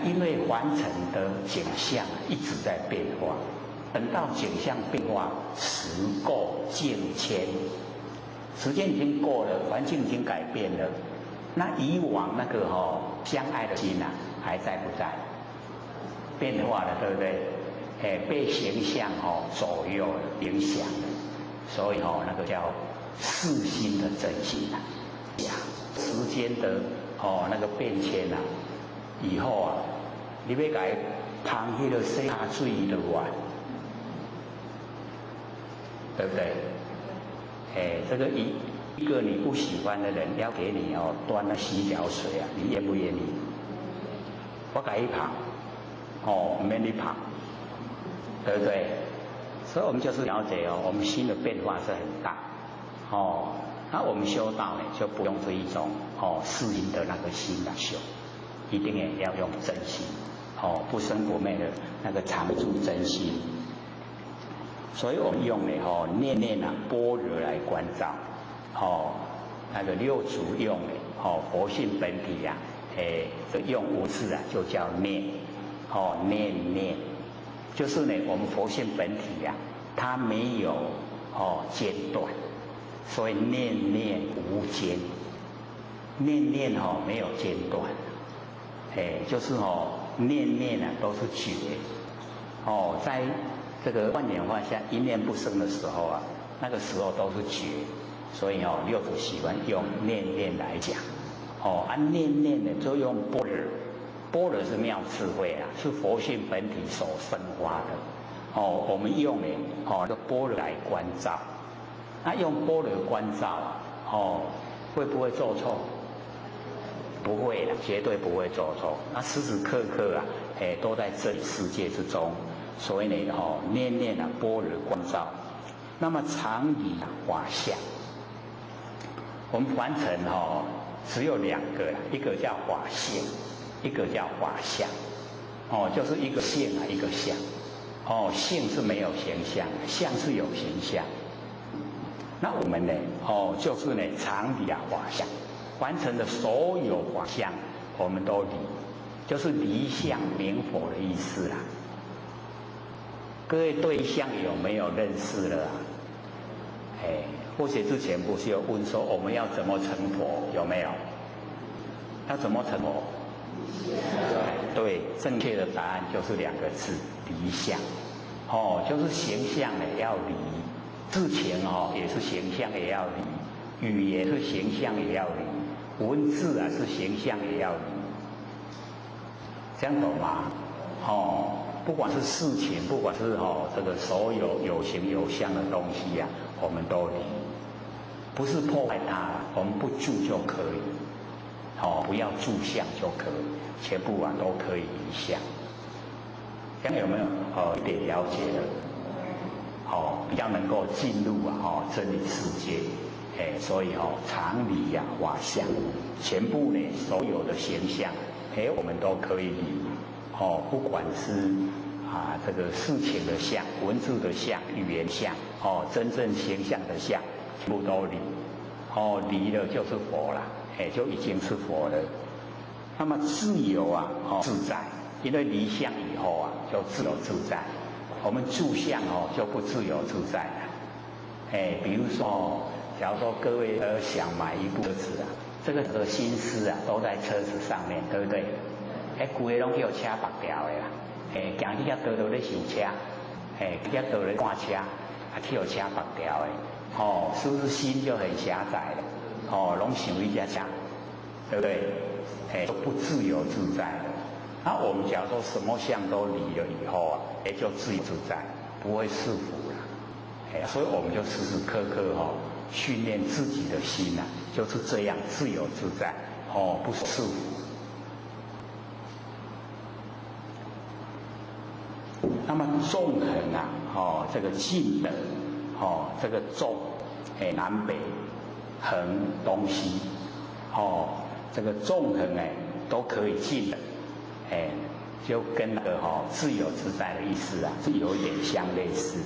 因为凡尘的景象一直在变化，等到景象变化，时过境迁，时间已经过了，环境已经改变了，那以往那个相爱的心还在不在？变化了，对不对？被形象左右了，影响了，所以那个叫世心的真心时间的那个变迁以后你要给旁迄个洗下水的碗，对不对？这个一个你不喜欢的人要给你端了洗脚水你愿不愿意？我给一旁，不免你旁，对不对？所以我们就是了解我们心的变化是很大，那我们修道呢，就不用这一种世人的那个心来修，一定也要用真心，不生不灭的那个常住真心。所以我们用呢念念般若来关照，那个六祖用的佛性本体呀，用无字啊就叫念，念，就是呢我们佛性本体呀，它没有间断，所以念念无间，念念没有间断，就是念念啊都是觉，在这个万年化下一念不生的时候啊，那个时候都是觉，所以六祖喜欢用念念来讲，按念念呢就用般若，般若是妙智慧啊，是佛性本体所生发的，我们用呢这般若来观照，那用般若观照啊，会不会做错？不会的，绝对不会做错。那时时刻刻啊，都在这里世界之中，所以呢，念念啊，般若观照。那么常理啊，法相，我们凡尘只有两个，一个叫法性，一个叫法相。就是一个性啊，一个相。性是没有形象，相是有形象。那我们呢，就是呢，常理啊，法相。完成的所有法相，我们都离，就是离相明佛的意思啦。各位对相有没有认识了啊？或许之前不是有问说我们要怎么成佛，有没有？要怎么成佛？对，正确的答案就是两个字：离相。就是形象呢要离，事情也是形象也要离，语言是形象也要离。文字啊是形象也要离，这样懂吗？不管是事情，不管是这个所有有形有相的东西啊，我们都离，不是破坏它，我们不住就可以，不要住相就可以，全部啊都可以离相。这样有没有一点了解了？比较能够进入真理世界。所以常理呀、法相，全部呢所有的形象，我们都可以理，不管是这个事情的相、文字的相、语言相，真正形象的相，全部都离，离了就是佛了，就已经是佛了。那么自由啊，自在，因为离相以后啊，就自由自在。我们住相就不自由自在了。比如说。假如说各位想买一部车子啊，这个心思啊都在车子上面，对不对？规个拢叫车白条的啦，行去遐倒倒咧修车，去遐倒咧换车，去车白条的，是不是心就很狭窄了？拢想一家车，对不对？都不自由自在了。那我们假如说什么相都离了以后啊，就自由自在，不会束缚了。所以我们就时时刻刻训练自己的心啊，就是这样自由自在，不束缚。那么纵横啊，这个尽的，这个纵，南北横东西，这个纵横都可以尽的，就跟那个自由自在的意思啊，是有一点相类似。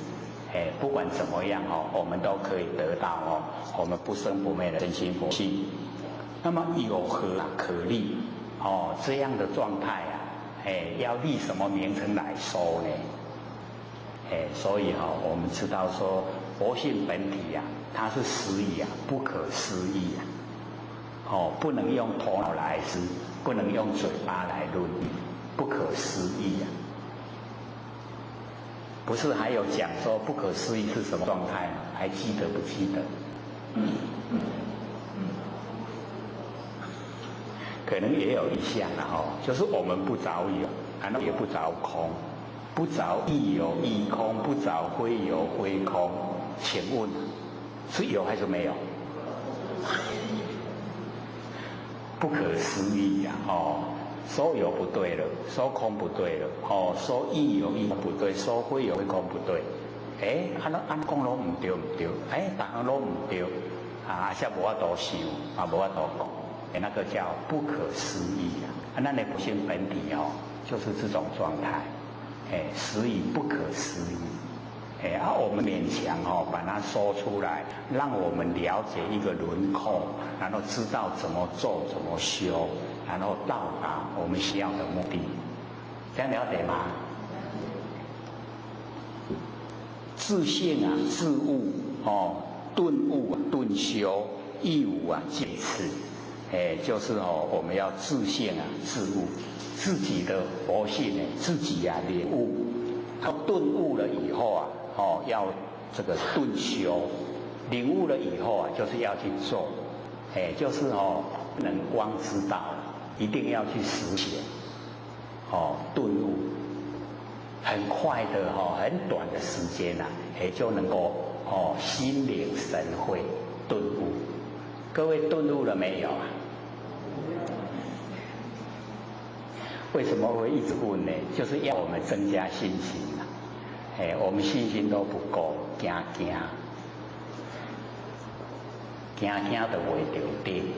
不管怎么样我们都可以得到我们不生不灭的真心佛性。那么有何可立？这样的状态啊，要立什么名称来说呢？所以我们知道说佛性本体啊，它是实义啊，不可思议啊，不能用头脑来思，不能用嘴巴来论议，不可思议啊。不是还有讲说不可思议是什么状态吗？还记得不记得？可能也有一项了就是我们不着有，也不着空，不着亦有亦空，不着非有非空。请问是有还是没有？不可思议呀！说有不对了，说空不对了，说亦有亦空不对，说非有非空不对。按讲拢唔对唔对，大家拢唔对，且无法度想，无法度讲，那个叫不可思议啊！咱的佛性本体就是这种状态，实以不可思议。我们勉强把它说出来，让我们了解一个轮廓，然后知道怎么做、怎么修，然后到达我们需要的目的。这样了解吗？自性啊，自悟顿悟啊，顿修，义悟啊，戒次。就是我们要自性啊，自悟，自己的佛性呢，自己啊领悟。他顿悟了以后啊，要这个顿修，领悟了以后啊，就是要去做，就是不能光知道，一定要去实行，顿悟，很快的很短的时间啊，就能够心领神会，顿悟。各位顿悟了没有啊？为什么会一直问呢？就是要我们增加信心啊！我们信心都不够，惊都未得定，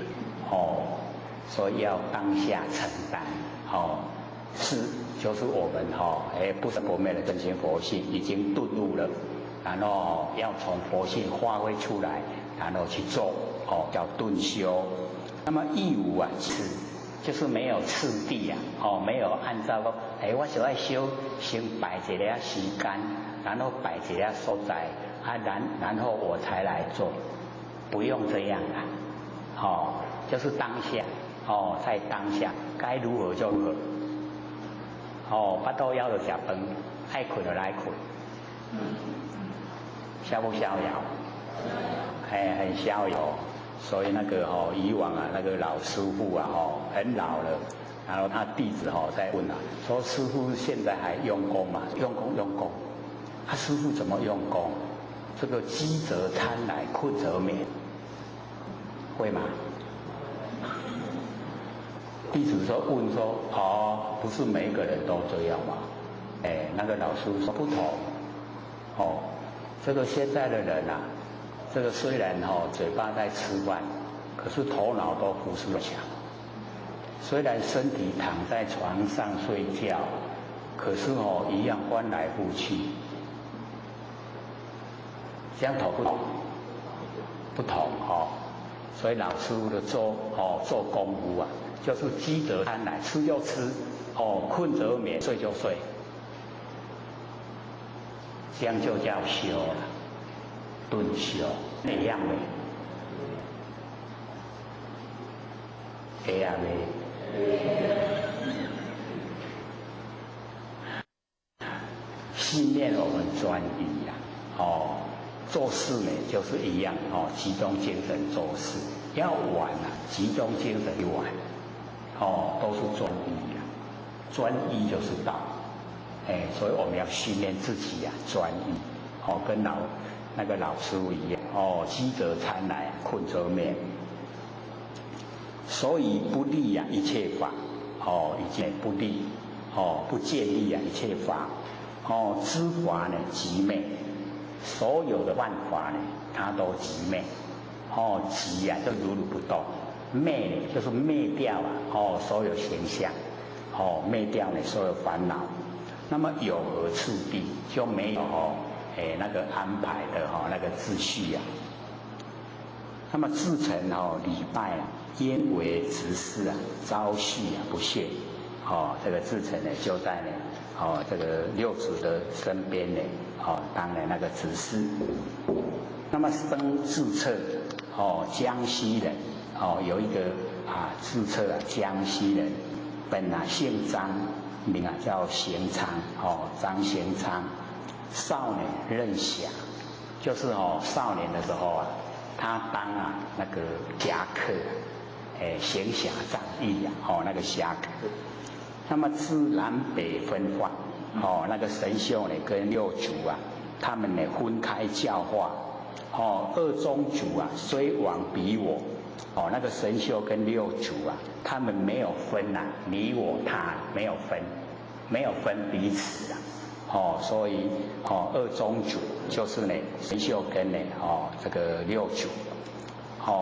所以要当下承担，是就是我们不是佛灭的真心佛性已经顿悟了，然后要从佛性发挥出来，然后去做，叫顿修。那么义务啊就是没有次第啊，没有按照说，我想要修，先摆一个时间，然后摆一个所在，然后我才来做，不用这样啊，就是当下，在当下该如何就如何，巴肚枵就吃饭，爱困就来困，逍不逍遥？很逍遥。所以那个以往啊，那个老师傅啊，很老了，然后他弟子在问啊，说师傅现在还用功吗？用功。师傅怎么用功？这个饥则餐来，困则眠，会吗？弟子问说，不是每一个人都这样吗？那个老师傅说不同，这个现在的人啊。这个虽然嘴巴在吃饭，可是头脑都胡思乱想。虽然身体躺在床上睡觉，可是一样翻来覆去。这样同不同？不同所以老师傅的做功夫啊，就是饥则餐来，吃就吃，困则眠，睡就睡，这样就叫修了。顿修那样的，这样的，训练我们专一呀，做事呢就是一样，集中精神做事，要玩啊，集中精神去玩，都是专一呀，专一就是道，所以我们要训练自己呀，专一，跟那个老师傅一样，饥则餐来，困则眠。所以不利呀一切法，一切不利，不建立呀一切法，知法呢即灭，所有的万法呢，它都即灭，即呀就如如不动，灭呢就是灭掉啊，所有形象，灭掉呢所有烦恼。那么有何次第？就没有那个安排的那个秩序啊。那么自成礼拜啊，焉为执事啊，朝夕啊不懈。这个自成呢就在呢这个六祖的身边呢当了那个执事。那么生自册江西人有一个自册江西人，本姓张，名叫贤昌张贤昌。少年任侠，就是少年的时候啊，他当那个侠客，行侠仗义那个侠客。那么自南北分化，那个神秀呢跟六祖啊，他们呢分开教化，二宗主啊虽往彼我，那个神秀跟六祖啊，他们没有分你我他，没有分彼此啊。所以二宗主就是呢神秀跟呢这个六祖，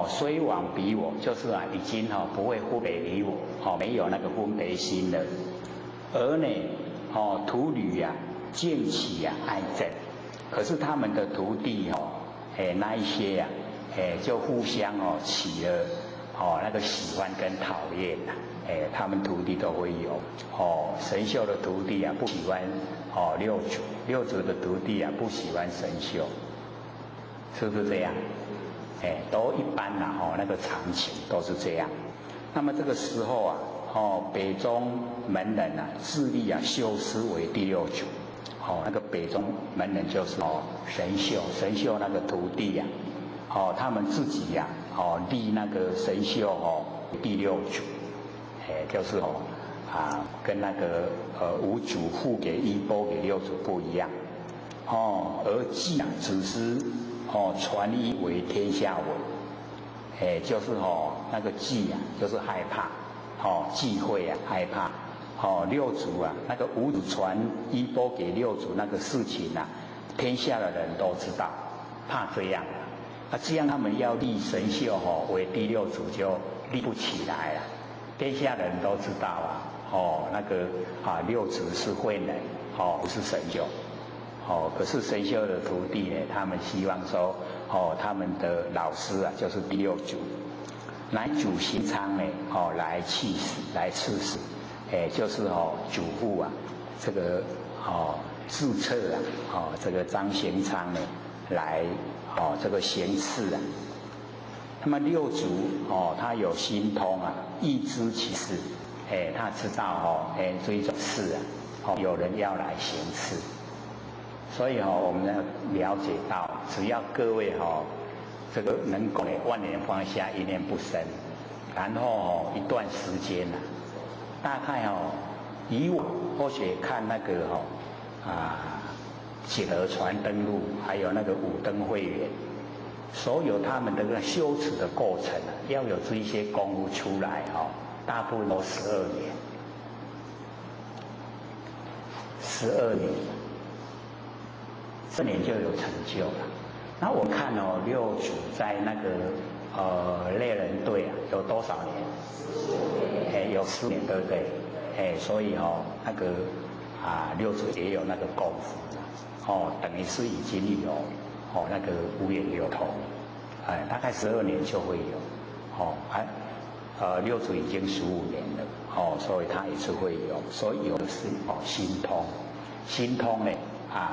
虽往彼我，就是已经不会分别你我，没有那个分别心了。而呢徒侣见起爱憎，可是他们的徒弟那一些呀，就互相起了那个喜欢跟讨厌呐，他们徒弟都会有神秀的徒弟啊不喜欢六祖，六祖的徒弟啊不喜欢神秀，是不是这样？都一般啦那个常情都是这样。那么这个时候啊北宗门人啊自立啊修师为第六祖，那个北宗门人就是神秀那个徒弟呀，他们自己呀立那个神秀第六祖，就是跟那个五祖付给衣钵给六祖不一样，而祭啊只是传衣为天下闻，就是那个忌啊就是害怕，忌讳啊害怕，六祖啊那个五祖传衣钵给六祖那个事情啊，天下的人都知道，怕这样这样他们要立神秀为第六祖就立不起来了，天下人都知道那个六祖是慧能不是神秀，可是神秀的徒弟呢，他们希望说他们的老师啊就是第六祖，乃祖行仓呢来赐死，就是祖父啊这个自册啊这个张行仓呢来这个行刺啊。那么六祖他有心通啊，意知其事，他知道这一种事啊有人要来行刺，所以我们要了解到，只要各位这个能够万年放下一念不生，然后一段时间大概以我或许看那个解和传灯录，还有那个五灯会员，所有他们的那个修持的过程要有这一些功夫出来大部分都12年，12年。这年就有成就了。那我看六祖在那个猎人队有多少年？有10年，对不对？所以那个六祖也有那个功夫等于是已经有那个五眼六通，大概12年就会有六祖已经15年了所以他也是会有，所以有的是心通，心通呢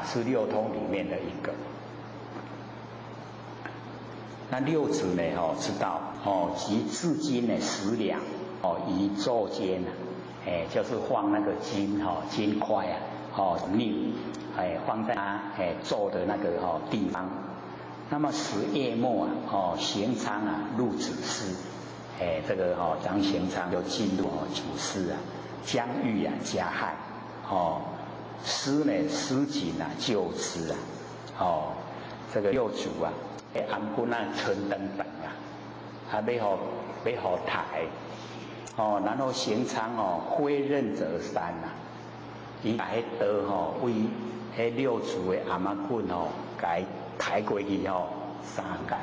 是六通里面的一个。那六祖呢知道及至今呢10两以座间就是放那个金金块甯放在他坐的那个地方。那么10月末行仓入子师，这个张行仓就进入子师将欲加害师呢师景救之这个六祖安君春登本要抬然后行仓挥刃折山伊把刀为六祖的阿妈棍给抬过去3界，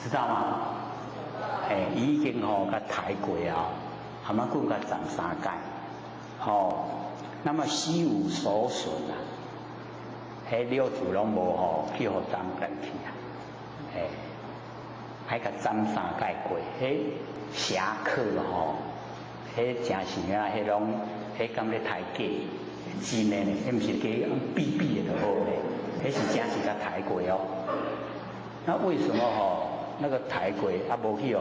知道吗？已经给抬过阿妈棍给长3界。那么虚无所损六祖拢无去互斩断去还甲斩3界过，侠客真是迄拢敢咧抬价，真的呢，毋是假比的就好咧，是真是甲抬过那为什么那个抬过无去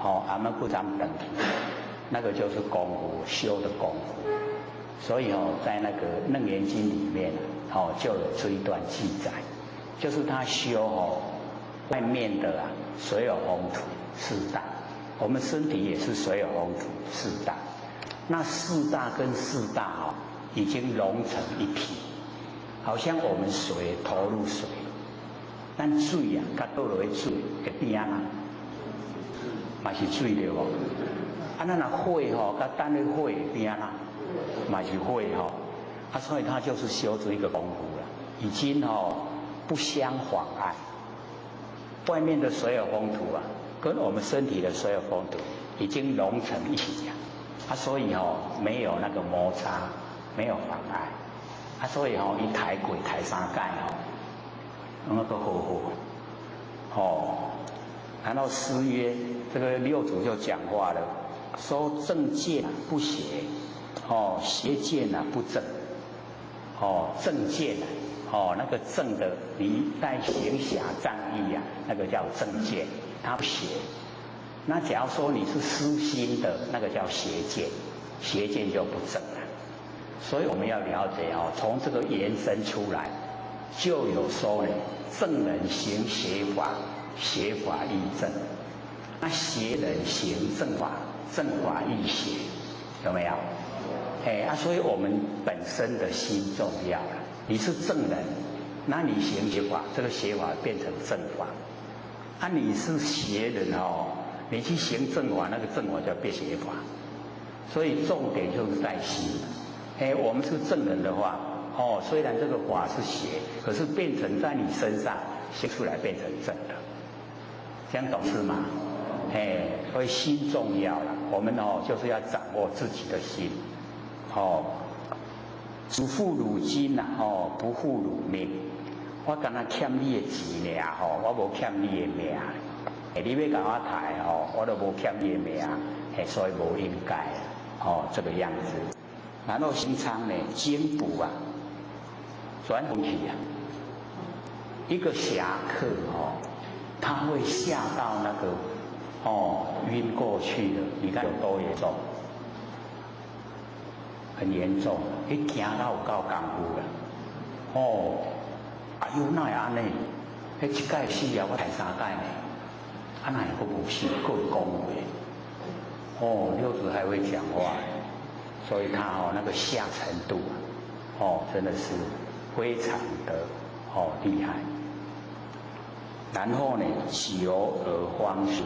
阿妈不斩断去？那个就是功夫修的功夫，所以在那个《楞严经》里面就有这一段记载，就是他修外面的水有风土4大，我们身体也是水有风土4大，那4大跟4大已经融成一体，好像我们水投入水，但水甲倒落去水会变嘛是水对无？咱火甲等咧火会变嘛是火所以他就是修这一个功夫了，已经不相妨碍。外面的水有风土跟我们身体的水有风土已经融成一体所以没有那个摩擦，没有妨碍所以伊抬贵抬3届那个然后诗曰，这个六祖就讲话了，说正见不邪，邪见不正，正见那个正的，你带行侠仗义那个叫正见，它不邪。那假如说你是私心的，那个叫邪见，邪见就不正了。所以我们要了解从这个延伸出来，就有说呢，正人行邪法，邪法亦正；那邪人行正法，正法亦邪，有没有？所以我们本身的心重要了。你是正人，那你行邪法，这个邪法变成正法；你是邪人你去行正法，那个正法就变邪法。所以重点就是在心。我们是正人的话，虽然这个法是邪，可是变成在你身上行出来变成正的，这样懂是吗？所以心重要了。我们就是要掌握自己的心。只负汝金不负汝命。我敢若欠你的钱尔我无欠你的命。你要甲我抬我都无欠你的命，所以无应该这个样子。然后行仓呢，经补转回去一个侠客他会吓到那个晕过去了，你看有多严重？很严重，一行到有够功夫了。哪会安尼？一届死我抬3届呢，哪会佫无死，佫会讲话？六祖还会讲话，所以他那个下程度真的是非常的厉害。然后呢，久而方熟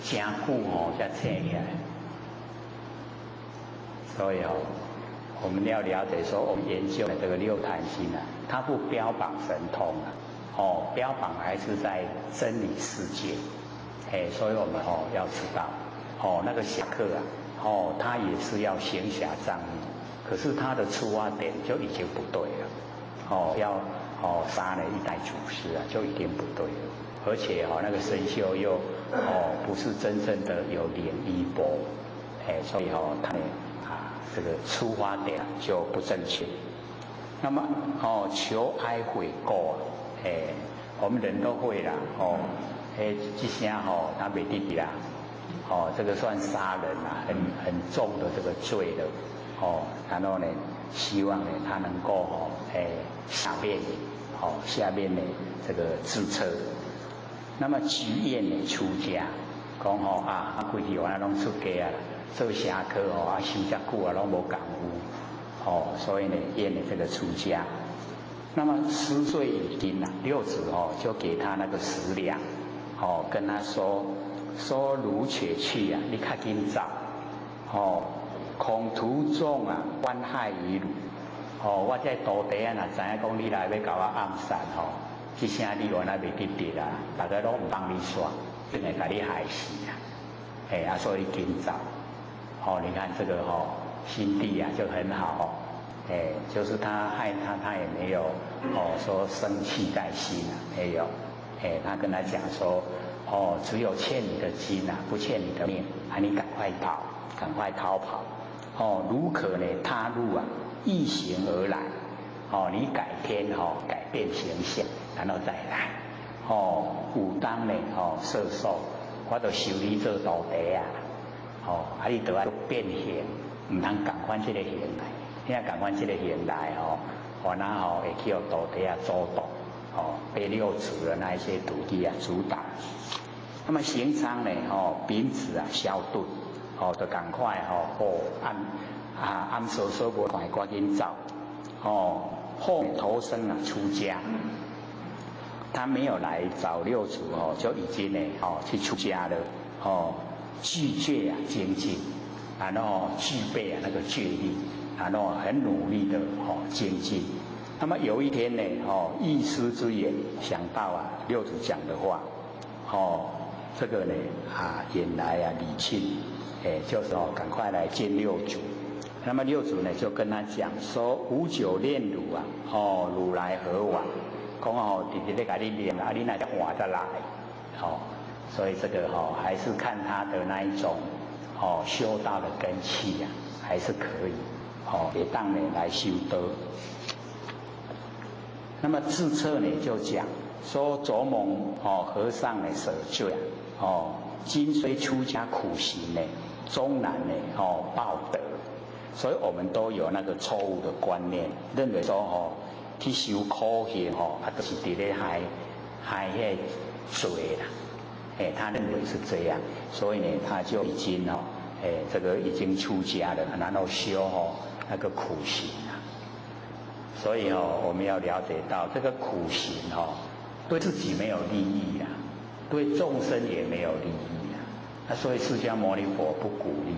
真久才醒起来。所以我们要了解说，我们研究的这个六坛心它不标榜神通标榜还是在真理世界。所以我们要知道那个侠客他也是要行侠仗义，可是他的出发点就已经不对了。要杀了一代祖师就已经不对了。而且那个神秀又不是真正的有灵衣钵，所以他这个出发点就不正确。那么求哀悔过我们人都会啦这声他没弟弟啦这个算杀人很重的这个罪了然后呢，希望呢他能够下面呢这个自测。那么举愿呢出家，讲过去我拢出家做侠客修遮久拢无功夫所以呢愿呢这个出家。那么10岁已经六祖就给他那个10两跟他说汝且去你较紧走恐途中关害于汝我这徒弟若知影讲你来要甲我暗杀这声你原来袂得得啦，大家拢唔帮你耍，真会甲你害死所以紧走你看这个心地就很好就是他害他也没有说生气在心没有他跟他讲说只有欠你的金不欠你的命你赶快跑，赶快逃跑如可呢他路异行而来你改天改变形象，然后再来有当呢摄受，我就收你做徒弟你就要变形，唔通赶快这个形来，你要赶快这个形来我会去徒弟主导被六祖的那一些徒弟主导。那么行仓呢秉持消顿就赶快暗搜搜无快赶紧走后投生出家。他没有来找六祖就已经呢去出家了具戒精进，然后具备那个戒力，然后很努力的精进。那么有一天呢一师之言想到六祖讲的话这个呢引来李庆就是赶快来见六祖那么六祖呢就跟他讲说：无酒炼乳啊，汝来何往？讲直直咧给你炼啊，你哪只换得来？所以这个还是看他的那一种修道的根器啊，还是可以也当呢来修德。那么智彻呢就讲说：卓蒙和尚呢舍罪今虽出家苦行呢，终难呢报德。所以我们都有那个错误的观念，认为说去修苦行就是伫咧害迄罪啦。他认为是这样，所以呢，他就已经这个已经出家了，然后修那个苦行啊。所以我们要了解到这个苦行对自己没有利益啊，对众生也没有利益啊。那所以释迦牟尼佛不鼓励。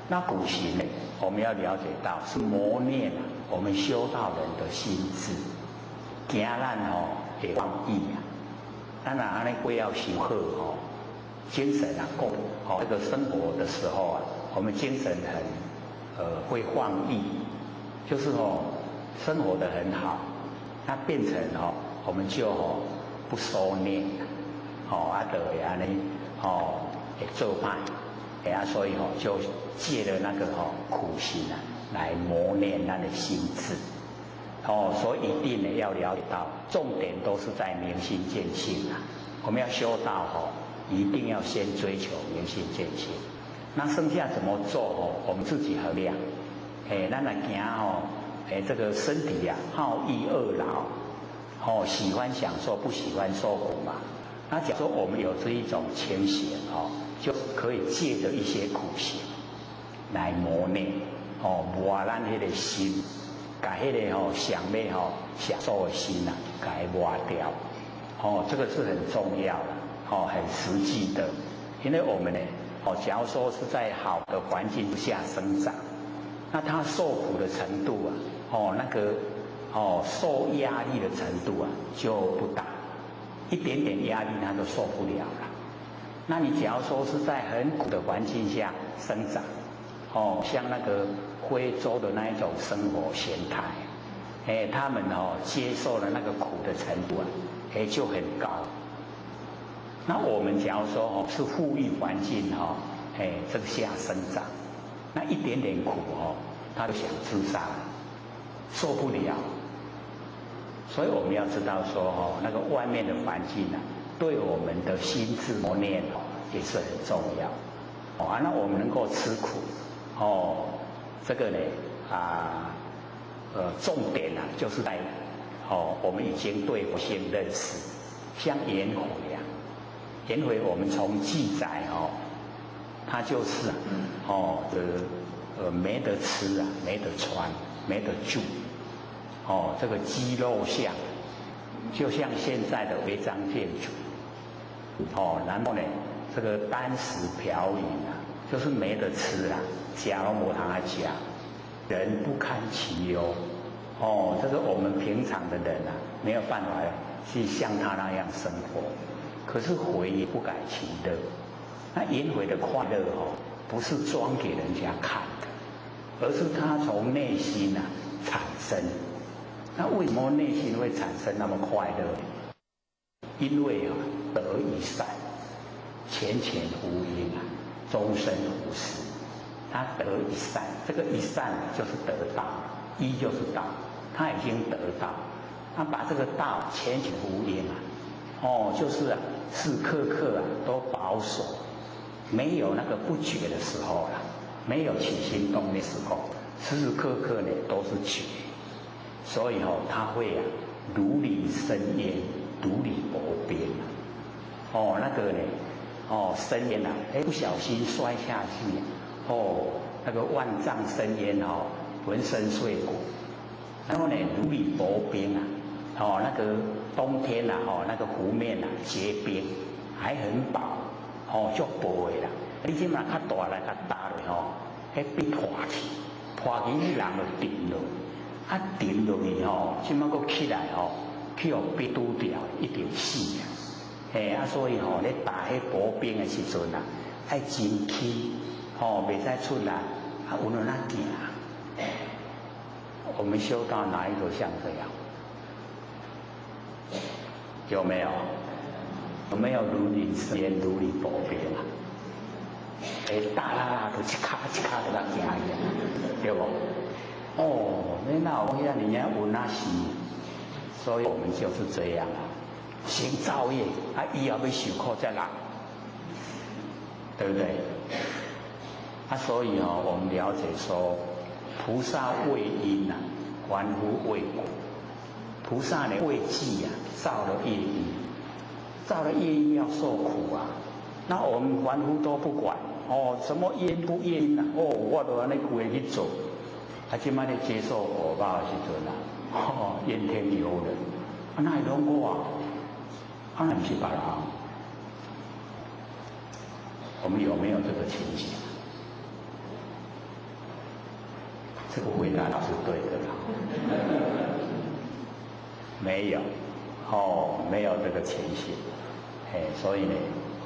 那苦行呢，我们要了解到是磨练我们修道人的心智，惊咱会放逸啊。当然，安尼归要修好精神够这个生活的时候啊，我们精神很会放逸，就是生活得很好，那变成我们就不收敛就会安尼会做歹所以就借了那个苦行啊来磨练咱的心智。所以一定呢要了解到，重点都是在明心见性啊。我们要修道一定要先追求明心见性。那剩下怎么做我们自己衡量。咱来行这个身体啊好逸恶劳，喜欢享受不喜欢受苦嘛。那假如说我们有这一种情形就可以借着一些苦行来磨练磨咱那个心。把那个想要享受的心啊，给它抹掉，这个是很重要的，很实际的。因为我们呢，假如说是在好的环境之下生长，那他受苦的程度啊，那个受压力的程度啊就不大，一点点压力他都受不了了。那你假如说是在很苦的环境下生长，像那个非洲的那一种生活形态，他们接受了那个苦的程度啊，就很高。那我们假如说是富裕环境这个下生长，那一点点苦他就想自杀，受不了。所以我们要知道说那个外面的环境啊，对我们的心智磨练也是很重要。那我们能够吃苦这个呢重点就是在我们已经对佛性认识，像颜回颜回我们从记载他就是没得吃啊，没得穿，没得住这个肌肉相，就像现在的违章建筑然后呢这个单食瓢饮就是没得吃啊，家都没他家，人不堪其忧这个我们平常的人没有办法去像他那样生活。可是回也不改其乐，那颜回的快乐不是装给人家看的，而是他从内心产生。那为什么内心会产生那么快乐？因为得一善，前前呼应终身无私。他得一善，这个一善就是得道，一就是道，他已经得道，他把这个道前前呼应就是时刻刻都保守，没有那个不觉的时候没有起心动的时候，时时刻刻呢都是觉，所以他会如履深渊，如履薄冰那个呢深渊不小心摔下去那个万丈深渊浑身碎骨，然后呢如履薄冰那个冬天那个湖面结冰还很薄足薄的啦。你即马较大来较大落迄冰破去，破去迄人就沉落，沉落去即马佫起来去互冰拄掉，一定死所以咧打迄薄冰的时阵爱真气袂使出来有了那点我们修到哪一个像这样？有没有？有没有如理世间，如理薄冰啊？大啦啦都一卡一卡的来行去，对不？哦，你那我讲你家有那是，所以我们就是这样啊，行造业以后要受苦再来，对不对？所以我们了解说，菩萨为因凡夫为果。菩萨呢为记造了业因，造了业因要受苦啊。那我们凡夫都不管什么业不业因我都安尼规去做。即摆咧接受果报的时阵怨天尤人，那会拢我那不是别人。我们有没有这个情形？这个回答是对的啦。没有，没有这个情形，所以呢，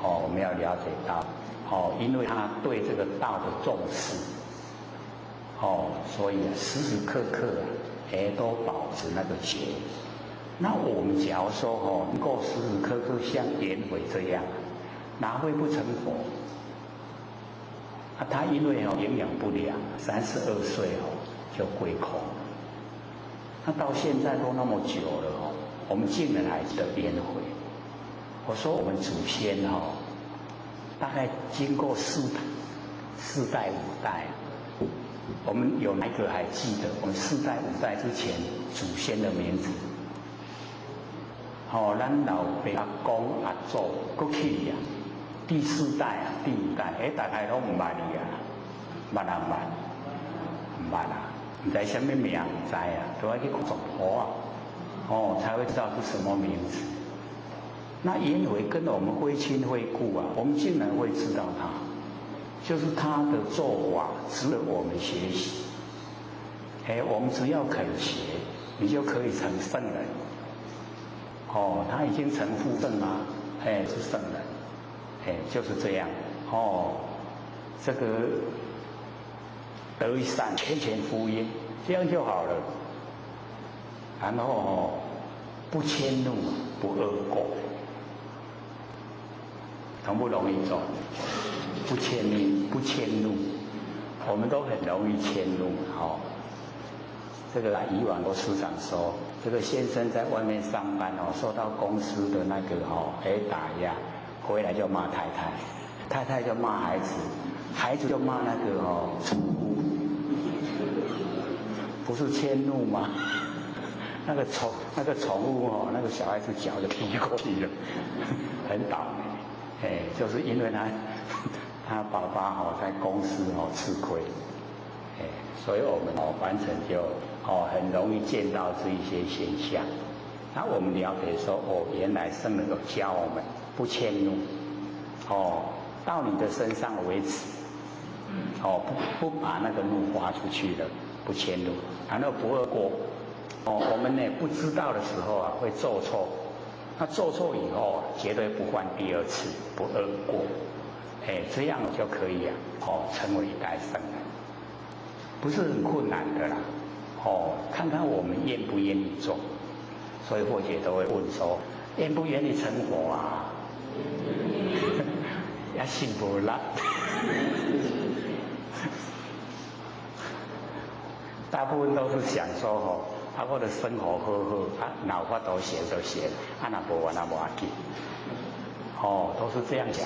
我们要了解到，因为他对这个道的重视，所以时时刻刻都保持那个觉。那我们假如说能够时时刻刻像颜回这样，哪会不成佛？他因为营养不良，32岁就归空。那到现在都那么久了我们竟然还得颜回。我说我们祖先大概经过四代5代，我们有哪一个还记得我们4代5代之前祖先的名字？咱老爸阿公阿祖过去第4代第5代，大概都唔捌你捌人捌，唔捌啊。唔知什么名，唔知都要去总婆才会知道是什么名字。那颜回跟我们非亲非故我们竟然会知道他，就是他的做法值得我们学习。我们只要肯学，你就可以成圣人。他已经成父圣了，是圣人，就是这样。这个。得一善，全福音，这样就好了。然后不迁怒，不恶果，容不容易做？不迁怒，我们都很容易迁怒。这个以往我时常说，这个先生在外面上班受到公司的那个打压，回来就骂太太，太太就骂孩子，孩子就骂那个宠物。不是迁怒吗？那个宠物那个小孩子脚就踢过去了，很倒霉。就是因为他爸爸在公司吃亏，所以我们完全就很容易见到这一些现象。那我们了解说原来圣人有教我们不迁怒，到你的身上为止，不把那个怒发出去了。不迁怒，然后不恶过。我们呢不知道的时候会做错，那做错以后绝对不犯第2次，不恶过。这样就可以成为一代圣人，不是很困难的啦。看看我们愿不愿意做。所以或者都会问说，愿不愿意成佛啊？也信不啦。大部分都是想说我的生活好，脑法都写就写，若无那无要紧，都是这样讲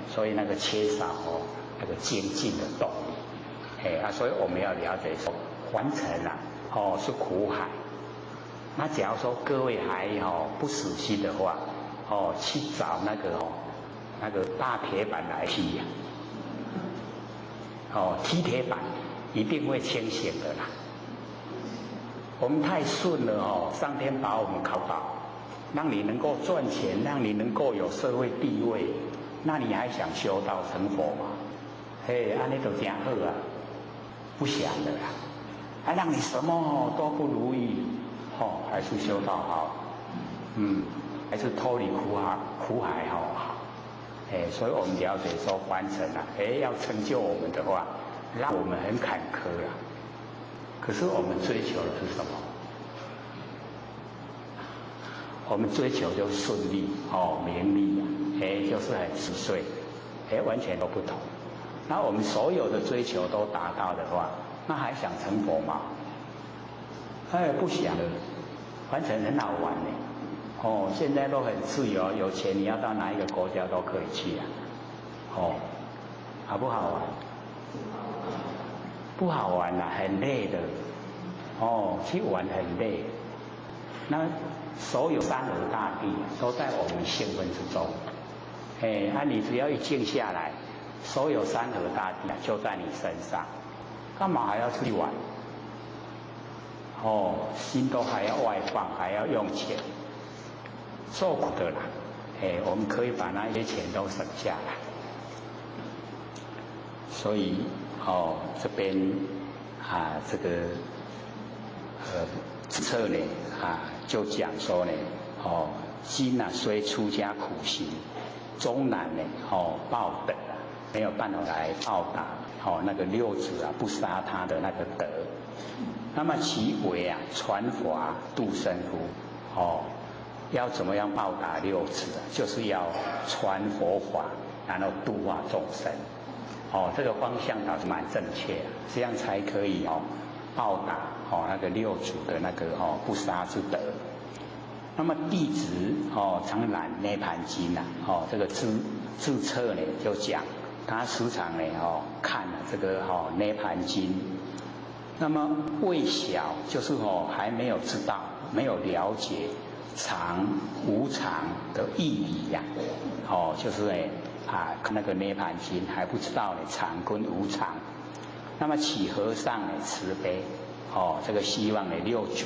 所以那个缺少那个精进的动力，所以我们要了解说，凡尘是苦海。那假如说各位还不死心的话，去找那个大铁板来踢踢铁板。一定会清醒的啦。我们太顺了上天把我们考倒，让你能够赚钱，让你能够有社会地位，那你还想修道成佛吗？安尼就真好不想的啦。让你什么都不如意，还是修道好，还是脱离苦海好。所以我们了解说凡尘要成就我们的话，让我们很坎坷啊。可是我们追求的是什么？我们追求就是顺利名利啊，就是很实碎，完全都不同。那我们所有的追求都达到的话，那还想成佛吗？不想了，完全很好玩呢。现在都很自由，有钱你要到哪一个国家都可以去啊。好不好玩？不好玩啊，很累的。去玩很累。那所有山河大地都在我们兴奋之中。你只要一静下来，所有山河大地就在你身上，干嘛还要出去玩？心都还要外放，还要用钱，受苦的啦。我们可以把那些钱都省下来。所以这边这个册呢就讲说呢今虽出家苦行，终难呢报德没有办法来报答那个六祖不杀他的那个德。那么其为传法度生乎？要怎么样报答六祖就是要传佛法，然后度化众生。这个方向倒是蛮正确的，这样才可以报答那个六祖的那个不杀之德。那么弟子常览涅盘经这个自册呢就讲，他时常呢看这个涅盘经。那么未晓就是还没有知道，没有了解常无常的意义呀。就是呢那个涅盘经还不知道呢常跟无常。那么启和尚呢慈悲这个希望呢六祖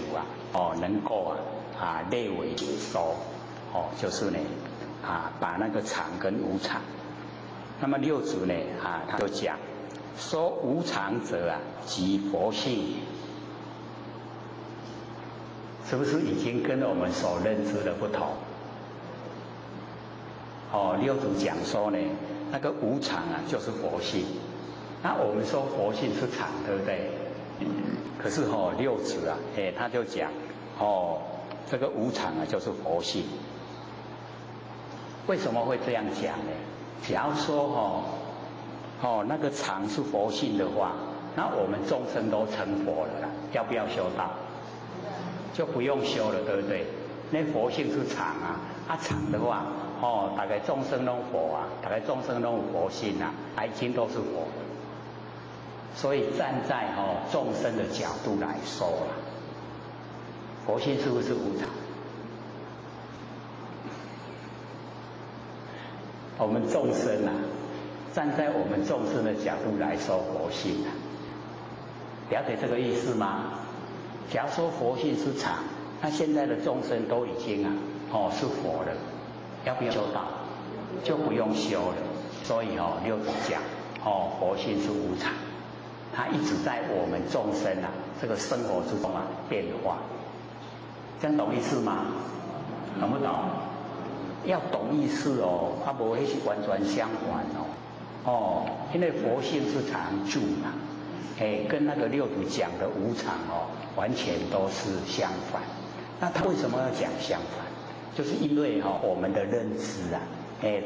能够内为解说就是呢把那个常跟无常。那么六祖呢他就讲说无常者即佛性，是不是已经跟我们所认知的不同？六祖讲说呢，那个无常就是佛性。那我们说佛性是常，对不对？可是六祖他就讲这个无常就是佛性。为什么会这样讲呢？假如说那个常是佛性的话，那我们众生都成佛了啦，要不要修道？就不用修了，对不对？那佛性是常常的话大概众生都佛大概众生都有佛性已经都是佛。所以站在众生的角度来说佛性是不是无常？我们众生站在我们众生的角度来说佛性了解这个意思吗？假如说佛性是常，那现在的众生都已经是佛了，要不要修道？就不用修了。所以六祖讲佛性是无常，它一直在我们众生这个生活之中变化。这样懂意思吗？懂不懂？要懂意思不会是完全相反因为佛性是常住跟那个六祖讲的无常完全都是相反。那他为什么要讲相反？就是因为我们的认知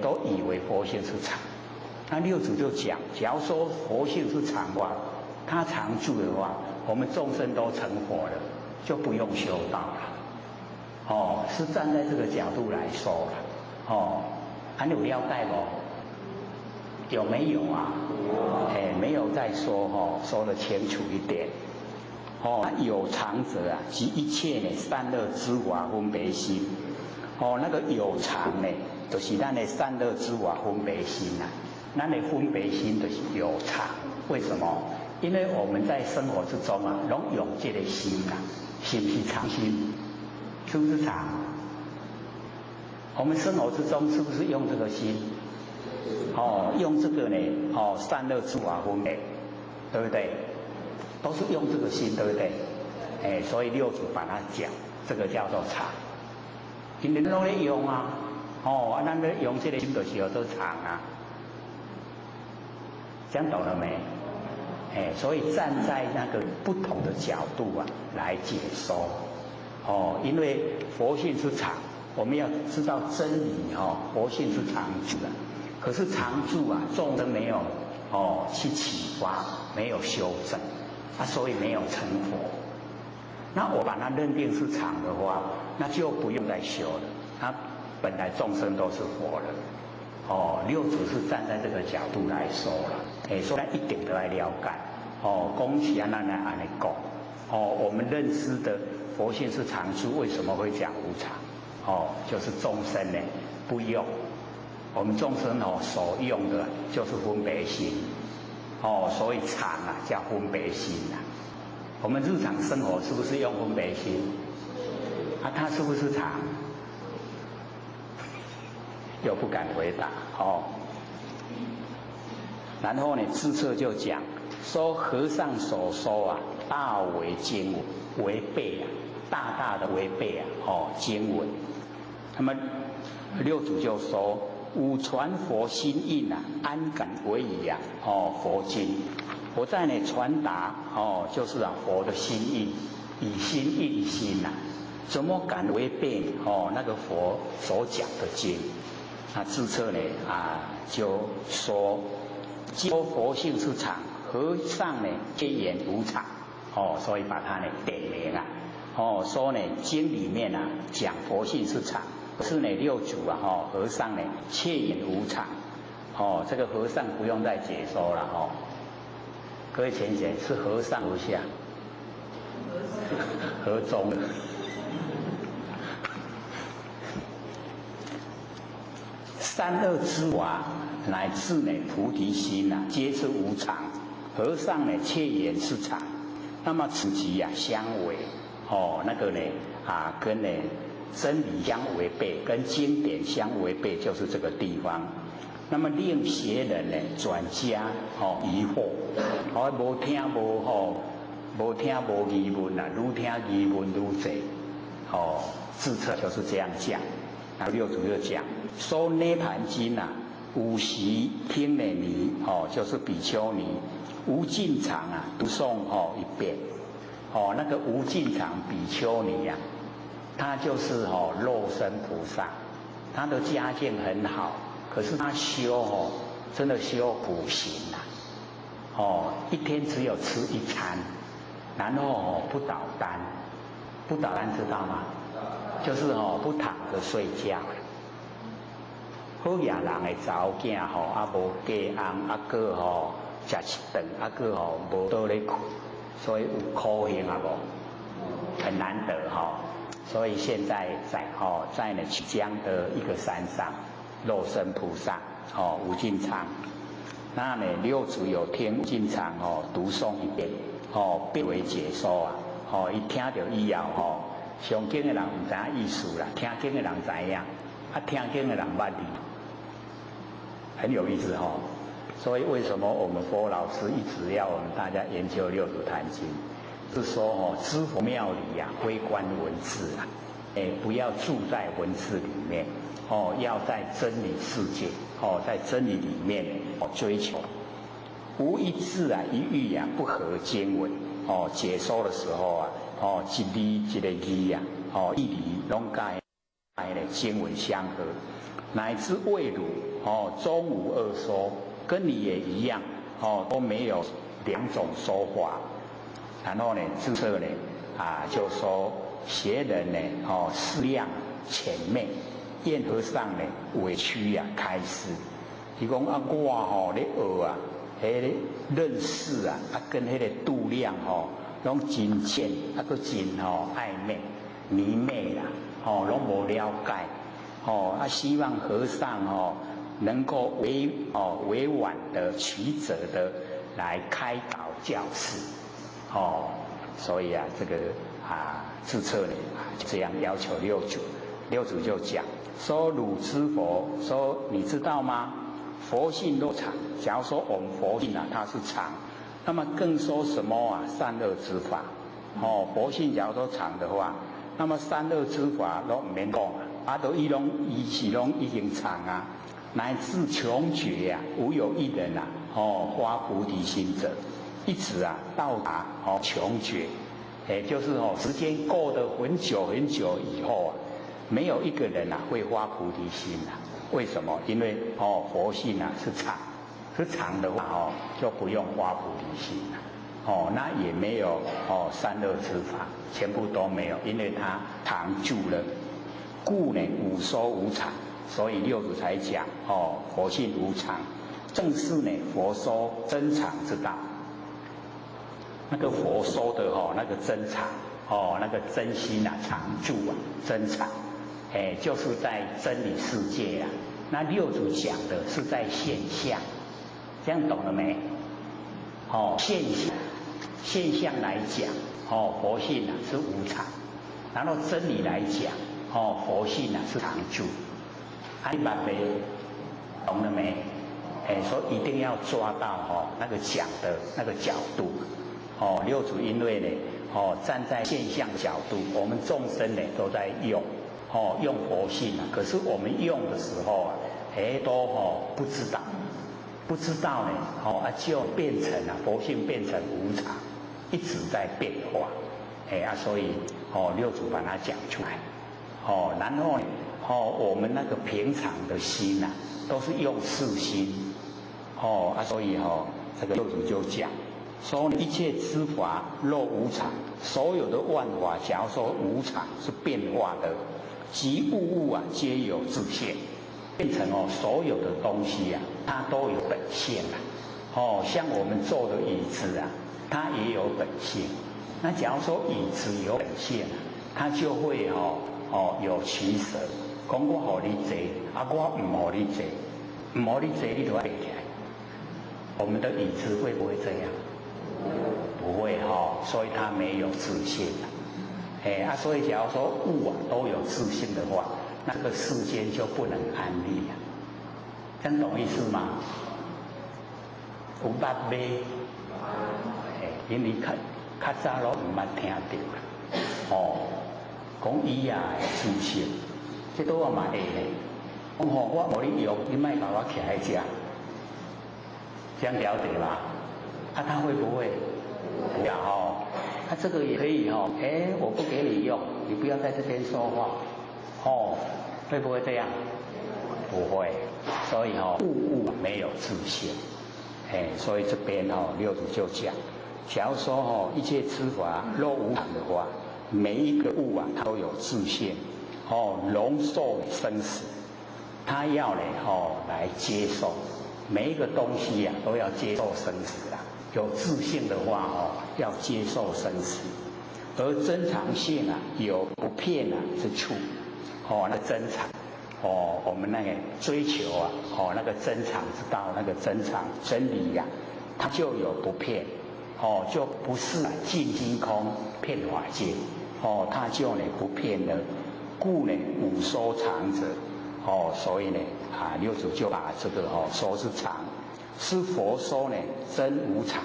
都以为佛性是常。那六祖就讲，假如说佛性是常的话，他常住的话，我们众生都成佛了，就不用修道了。是站在这个角度来说还有了解不？有没有没有再说说得清楚一点。有常者即一切呢善恶之法分别心。那个有常呢，就是咱的善恶之法分别心咱的分别心就是有常。为什么？因为我们在生活之中拢用这个心是不是常心？是不是常？我们生活之中是不是用这个心？用这个呢善恶之法分别，对不对？都是用这个心，对不对？所以六祖把它讲，这个叫做常。今天都在用咱在用这个心就是叫做常这样懂了没？所以站在那个不同的角度啊来解说，因为佛性是常，我们要知道真理佛性是常住的，可是常住啊，众生没有去启发，没有修正所以没有成佛。那我把它认定是常的话，那就不用再修了。那本来众生都是佛了，六祖是站在这个角度来说了，所以一定都来了解。恭喜啊，咱来安尼讲。我们认知的佛性是常住，为什么会讲无常？就是众生呢不用，我们众生所用的就是分别心，所以常啊叫分别心啊。我们日常生活是不是用分别心？它是不是常？又不敢回答然后呢，智彻就讲说和尚所说啊，大为经文，违背大大的违背经文。那么六祖就说：五传佛心印安敢为矣佛经。我在传达就是佛的心印，以心印心怎么敢违背那个佛所讲的经？那智彻呢就说，既说佛性是常，和尚呢皆言无常，所以把它点明说经里面讲佛性是常，可是六祖和尚却言无常，这个和尚不用再解说了各位浅显，是和尚和尚，和中了。三恶之法乃至菩提心皆是无常，和尚却言是常。那么此即相违，那个跟真理相违背，跟经典相违背，就是这个地方。那么令邪人转加疑惑，无听无议论愈听议论愈多。智彻就是这样讲。六祖就讲说涅盘经五时听尼就是比丘尼无尽常读诵一遍。那个无尽常比丘尼他就是肉身菩萨，他的家境很好，可是他修真的修苦行一天只有吃一餐，然后不倒单，不倒单知道吗？就是不躺着睡觉。好野人的查某囝无嫁翁个食一顿个无倒咧困，所以有苦行无，很难得所以现在在曲江的一个山上，肉身菩萨无尽常，那六祖有听无尽常读诵一遍变为解说伊听到以后上经的人唔知影意思啦，听经的人知影，听经的人捌字，很有意思所以为什么我们佛老师一直要我们大家研究六祖坛经？是说知佛妙理非观文字不要住在文字里面要在真理世界在真理里面追求。无一字一语不合经文解说的时候一字一个字义理拢跟经文相合，乃至谓汝中无二说，跟你也一样都没有两种说法。然后智彻就说邪人思量浅昧，愿和尚委屈开示。伊讲我咧学认识跟迄个度量拢真浅佫真暧昧迷昧啦拢无了解希望和尚能够委婉的曲折的来开导教示所以这个智彻就这样要求六祖。六祖就讲说汝知佛，说你知道吗？佛性若常，假如说我们佛性它是常，那么更说什么善恶之法佛性假如说常的话，那么善恶之法都唔免讲都伊是拢已经常乃至穷绝无有一人发菩提心者一直啊到达穷绝，也就是时间过得很久很久以后啊，没有一个人啊会发菩提心啊。为什么？因为佛性啊是常，是常的话就不用发菩提心了。那也没有三恶之法，全部都没有，因为它常住了。故呢无收无常，所以六祖才讲佛性无常，正是呢佛说真常之道。那个佛说的那个真常那个真心啊常住啊真常，就是在真理世界啊。那六祖讲的是在现象，这样懂了没？现象来讲佛性啊是无常，然后真理来讲佛性啊是常住。你把没懂了没？所以一定要抓到那个讲的那个角度。六祖因为呢站在现象角度，我们众生呢都在用佛性啊，可是我们用的时候啊，都不知道呢就变成了佛性变成无常，一直在变化，所以六祖把它讲出来，然后呢我们那个平常的心啊，都是用世心，所以这个六祖就讲说一切之法若无常，所有的万法假如说无常是变化的，即物物啊皆有自性，变成所有的东西啊它都有本性啊。像我们坐的椅子啊，它也有本性。那假如说椅子有本性啊，它就会有取舍，讲我互你坐，我唔互你坐，唔互你坐你就要背起来。我们的椅子会不会这样？不会所以它没有自性所以假如说物啊都有自性的话，那个世间就不能安立啊。这样懂意思吗？有捌买，因为较早拢唔捌听到啦。讲伊啊自性，这都我嘛会呢。讲我无你用，你莫把我徛在这，这样了解吧？他会不会？不要他这个也可以我不给你用，你不要在这边说话，会不会这样？不会，所以物没有自性，所以这边六祖就讲，假如说一切之法若无常的话，每一个物啊它都有自性，容受生死，它要呢来接受，每一个东西啊都要接受生死啦。有自性的话要接受生死，而真常性啊有不骗之处，那真常我们那个追求啊那个真常之道，那个真常真理呀它就有不骗就不是尽虚空骗法界它就呢不骗了，故呢无收藏者所以呢六祖就把这个说是常。是佛说呢真无常，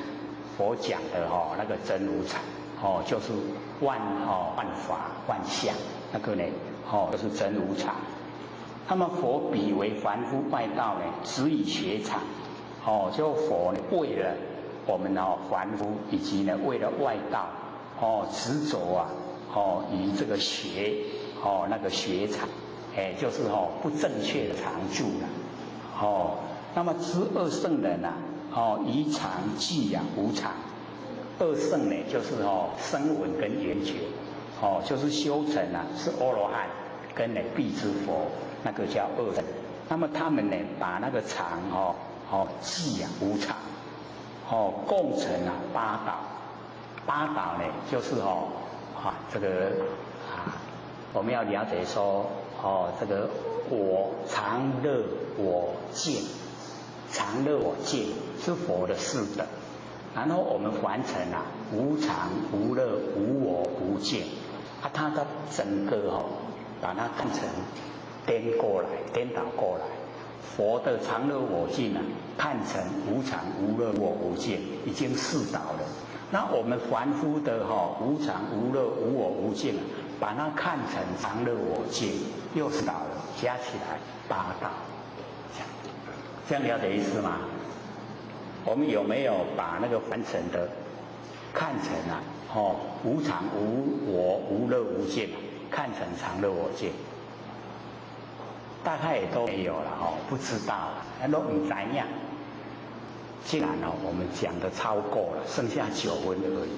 佛讲的那个真无常就是万法万象，那个呢就是真无常。那么佛比为凡夫外道呢，只以学常就佛呢为了我们凡夫以及呢为了外道执着啊以这个学那个学常就是不正确的常住了那么知二圣人以常寂无常。二圣呢就是声闻跟缘觉就是修成是阿罗汉跟辟支佛，那个叫二圣。那么他们呢把那个常寂无常共成八道。八道呢就是这个我们要了解说这个我常乐我净，常乐我净是佛的四等，然后我们凡尘无常无乐无我无净它的整个把它看成颠倒过来，佛的常乐我净看成无常无乐我无净，已经四倒了。那我们凡夫的无常无乐无我无净把它看成常乐我净，又四倒了，加起来八道。这样了解意思吗？我们有没有把那个凡尘的看成啊，无常无我无乐无见，看成常乐我见？大概也都没有了不知道了，都不知道。既然我们讲的超过了，剩下9分而已。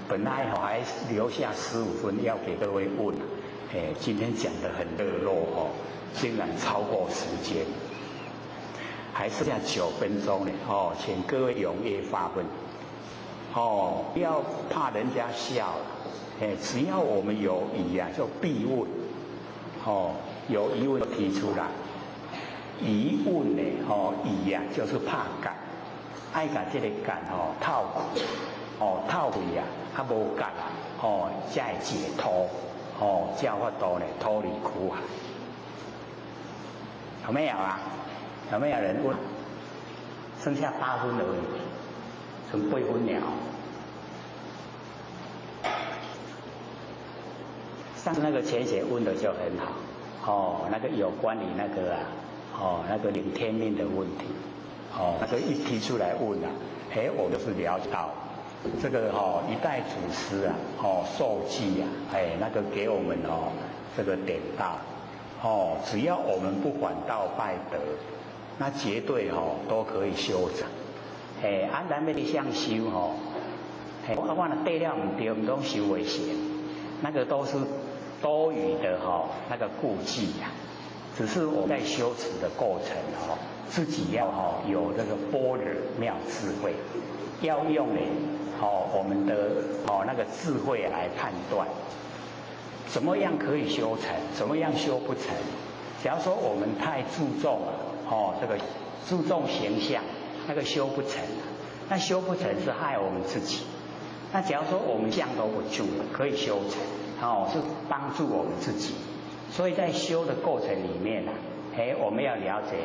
本来还留下15分要给各位问，今天讲得很热络竟然超过时间，还剩下9分钟呢请各位踊跃发问不要怕人家笑了，只要我们有疑就必问有疑问就提出来，疑问呢疑就是怕改。爱甲这个感透透开较无感才会解脱才有法度呢脱离苦海。有没有啊？有没有人问？剩下8分而已，剩8分了。上次那个浅显问的就很好那个有关于那个那个领天命的问题。那个一提出来问我就是了解到这个一代祖师受记那个给我们这个点到只要我们不反道拜德，那绝对都可以修成。咱要向修我若对了唔对，唔通修为成，那个都是多余的那个顾忌只是我在修持的过程自己要有这个般若妙智慧，要用我们的那个智慧来判断，怎么样可以修成，怎么样修不成。假如说我们太注重了这个注重形象，那个修不成那修不成是害我们自己。那假如说我们相都不住可以修成是帮助我们自己。所以在修的过程里面我们要了解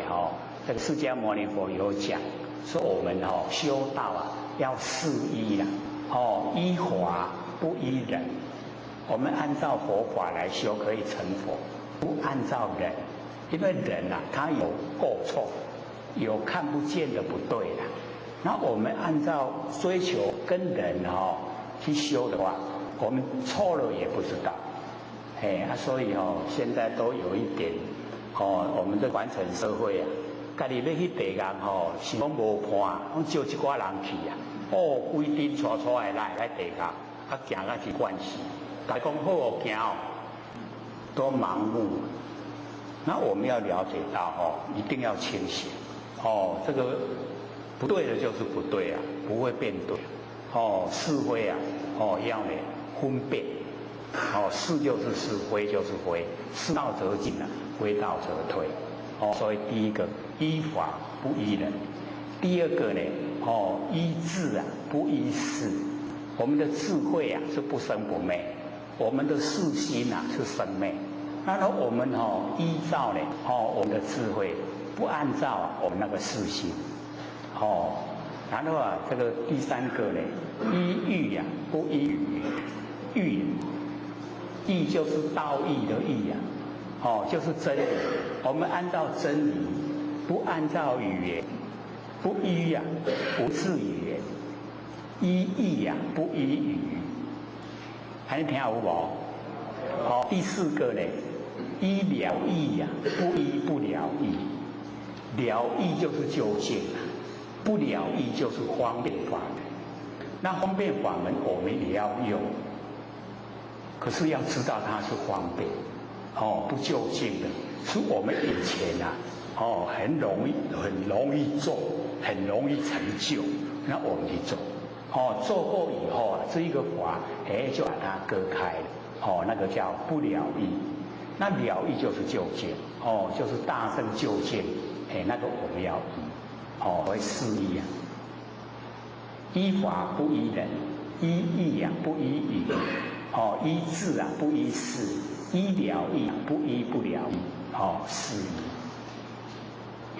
这个释迦牟尼佛有讲说我们修道要四依依法不依人。我们按照佛法来修可以成佛，不按照人，因为人他有过错，有看不见的不对的。那我们按照追求跟人去修的话，我们错了也不知道。所以现在都有一点我们的传承社会家己要去地岸是讲无伴，讲招一寡人去规阵带带的来地岸行到一关系，大家讲好行都盲目。那我们要了解到一定要清醒这个不对的就是不对不会变对是非要呢分辨是就是是，非就是非，是道则进非道则退所以第一个依法不依人，第二个呢依智不依事。我们的智慧是不生不灭，我们的事心是生灭。然后我们依照呢我们的智慧，不按照我们那个事心然后这个第三个呢依欲不依语。义就是道义的义就是真理。我们按照真理，不按照语言，不依不是语言，依义不依语。还听有无？第四个呢，依了义不依不了义。了义就是究竟不了义就是方便法门。那方便法门我们也要用。可是要知道它是方便不究竟的，是我们以前很容易做，很容易成就，那我们去做做过以后这一个法就把它割开了那个叫不了义。那了义就是究竟就是大圣究竟那个我们要依为四依依法不依人，依义不依语依智不依事，依了义不依不了义是依。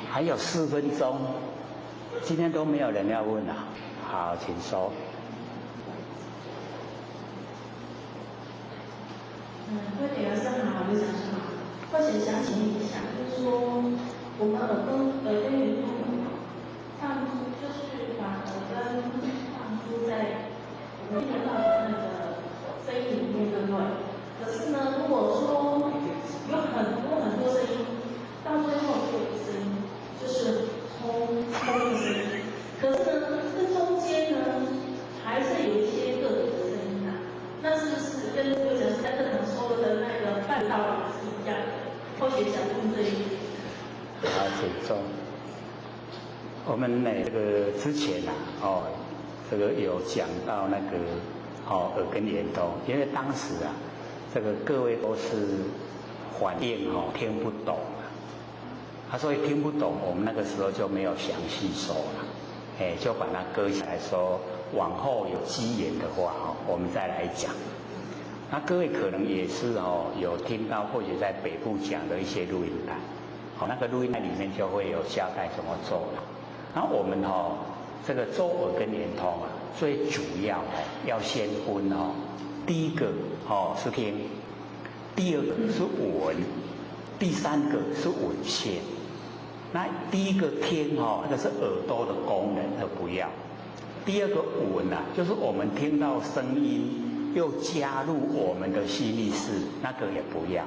还有4分钟，今天都没有人要问好，请说。各位老师好，刘讲师好。或者想请一下，就是说我们耳根圆通，像就是法们呢这个之前这个有讲到那个耳根圆通，因为当时这个各位都是反应听不懂所以听不懂，我们那个时候就没有详细说了，就把它搁下来说，往后有机缘的话我们再来讲。那各位可能也是有听到，或者在北部讲的一些录音带，那个录音带里面就会有交代怎么做了。然后我们这个做耳根圆通最主要要先分第一个是听，第二个是闻，第三个是闻线。那第一个听那个是耳朵的功能，而不要。第二个闻就是我们听到声音又加入我们的心意识，那个也不要。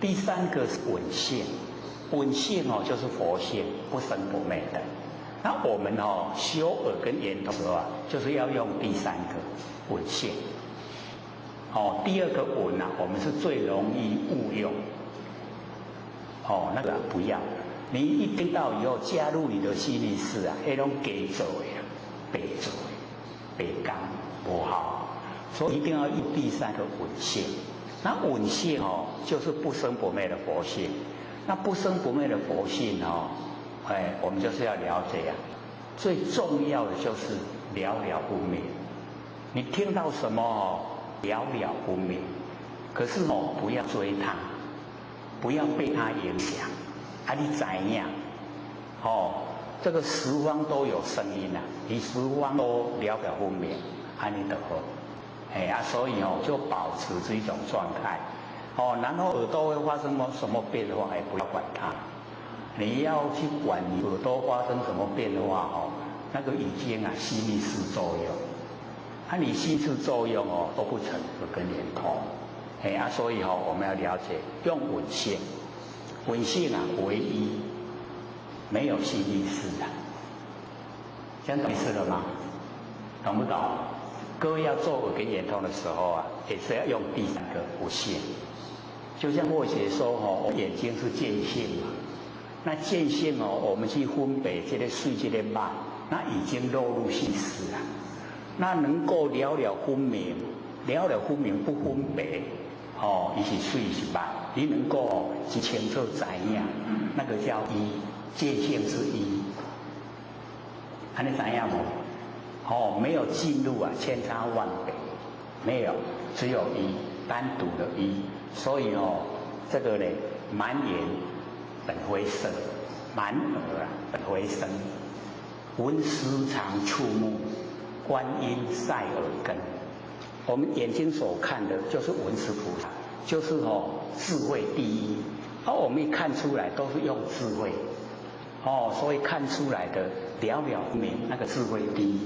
第三个是闻线，闻线就是佛性，不生不灭的。那我们修耳根圆通的时候就是要用第三个闻线。第二个闻我们是最容易误用。那个不要。你一听到以后加入你的心意识那种假做的白做的白讲不好，所以一定要用第三个闻线。那闻线就是不生不灭的佛性。那不生不灭的佛性我们就是要了解最重要的就是了了不灭。你听到什么了了不灭，可是不要追它，不要被它影响。你知影这个十方都有声音你十方都了了不灭，你就好。所以就保持这一种状态。然后耳朵会发生什么变化，不要管它。你要去管你耳朵发生什么变化那个已经心意识作用。你心识作用都不成耳根圆通。所以我们要了解用闻线。闻线唯一，没有心意识这样懂意思了吗？懂不懂？各位要做耳根圆通的时候也是要用第三个闻线。就像或者说我眼睛是见性嘛，那见性我们去分别这个水这个肉，那已经落入心识了。那能够了了分明，了了分明不分别伊是水是肉，你能够一清楚知影，那个叫一，见性是一。你知影无？没有进入千差万别，没有，只有一，单独的一。所以这个呢，满眼本非色，满耳本非声，闻时常触目，观音在耳根。我们眼睛所看的就是文殊菩萨，就是智慧第一。我们一看出来都是用智慧，所以看出来的了了不明，那个智慧第一。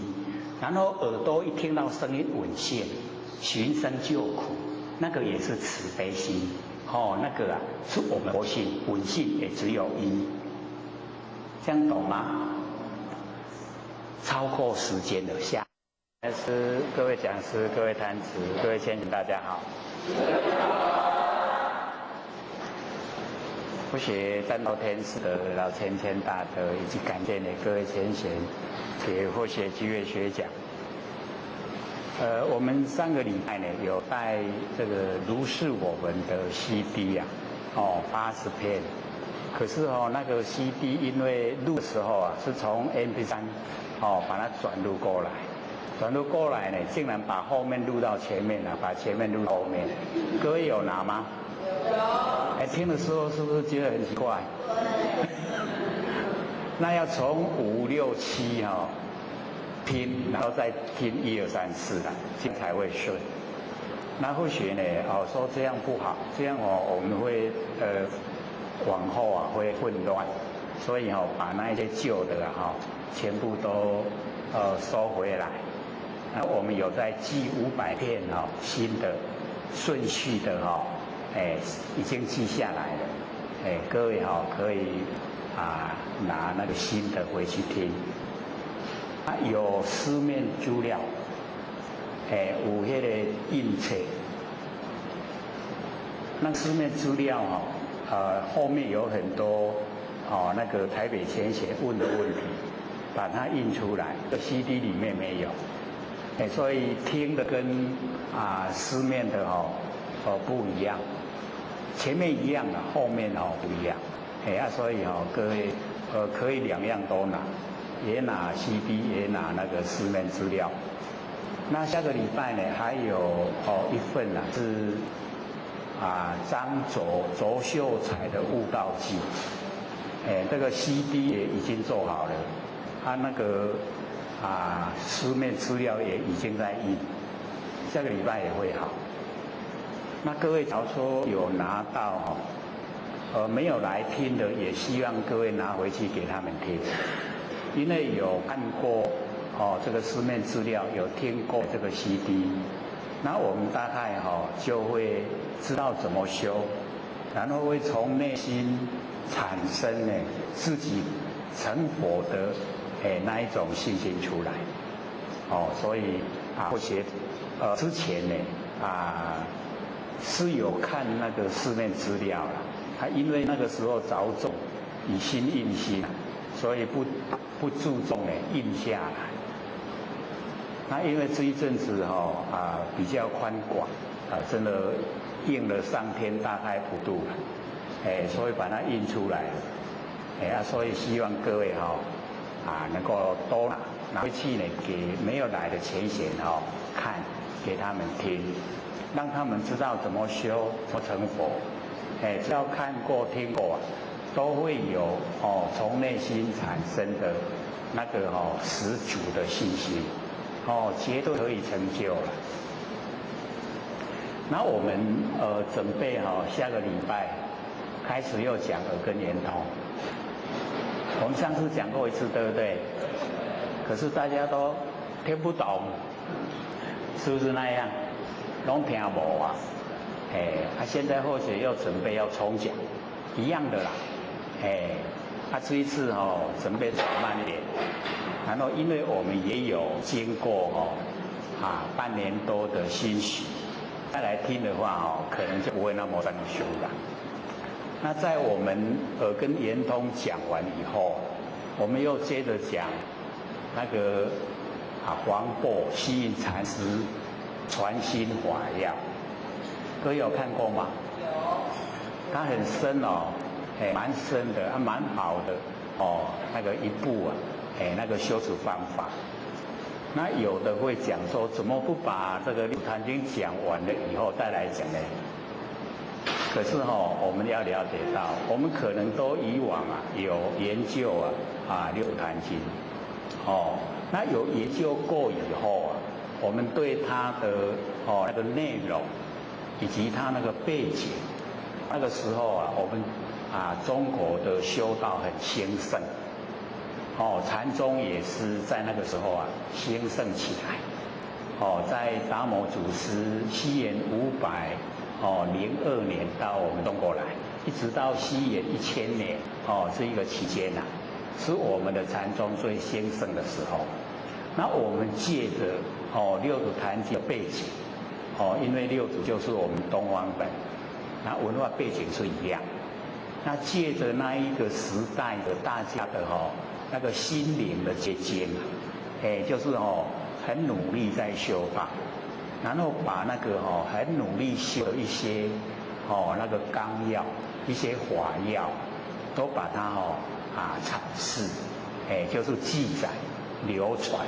然后耳朵一听到声音闻线，寻声救苦，那个也是慈悲心。那个是我们佛性，闻性也只有一。这样懂吗？超过时间的下。各位讲师、各位坛子、各位先贤，大家好。不学战斗天使的老千大德，以及感谢各位先贤，给或学机会学讲。我们上个礼拜有带这个如是我闻的 CD 80片，可是那个 CD 因为录的时候是从 MP3 把它转录过来。转录过来呢，竟然把后面录到前面了，把前面录到后面。各位有拿吗？有。听的时候是不是觉得很奇怪？那要从5、6、7听，然后再听1、2、3、4这样才会顺。那或许呢，说这样不好，这样我们会往后会混乱，所以把那一些旧的全部都收回来。那我们有在记500片新的顺序的已经记下来了。各位可以拿那个新的回去听。有书面资料，有那个印册。那书面资料后面有很多那个台北先贤问的问题，把它印出来，这 CD 里面没有，所以听的跟书面的不一样，前面一样的，后面不一样，所以各位可以两样都拿，也拿 CD 也拿那个书面资料。那下个礼拜呢还有一份是张卓秀才的悟道记，这个 CD 也已经做好了，他那个书面资料也已经在印，下个礼拜也会好。那各位假如说有拿到没有来听的，也希望各位拿回去给他们听，因为有看过这个书面资料，有听过这个 CD， 那我们大概就会知道怎么修，然后会从内心产生自己成佛的那一种信心出来。所以或许之前呢是有看那个书面资料了，因为那个时候着重以心印心，所以不注重印下来。那因为这一阵子比较宽广，真的印了上天大概普渡了，所以把它印出来了，所以希望各位能够多拿回去呢，给没有来的前贤看，给他们听，让他们知道怎么修，怎么成佛。只要看过听过都会有从内心产生的那个十足的信心。绝对可以成就了。那我们准备下个礼拜开始又讲耳根圆通。我们上次讲过一次，对不对？可是大家都听不懂，是不是那样？拢听无啊？现在或许又准备要重讲，一样的啦。这一次准备走慢一点。然后，因为我们也有经过半年多的欣喜，再来听的话可能就不会那么生疏了。那在我们耳根圆通讲完以后，我们又接着讲那个黄檗虚云禅师传心法要，各位有看过吗？有。它很深蛮深的，蛮好的那个一部那个修持方法。那有的会讲说，怎么不把这个六坛经讲完了以后再来讲呢？可是我们要了解到，我们可能都以往有研究六坛经，那有研究过以后我们对它的那个内容以及它那个背景，那个时候我们中国的修道很兴盛。禅宗也是在那个时候兴盛起来。在达摩祖师西元502年到我们中国来，一直到西元1000年，这一个期间是我们的禅宗最兴盛的时候。那我们借着六祖坛经的背景，因为六祖就是我们东方本，那文化背景是一样。那借着那一个时代的大家的那个心灵的结晶，就是很努力在修法，然后把那个很努力修的一些那个纲要、一些法要，都把它阐释，就是记载流传。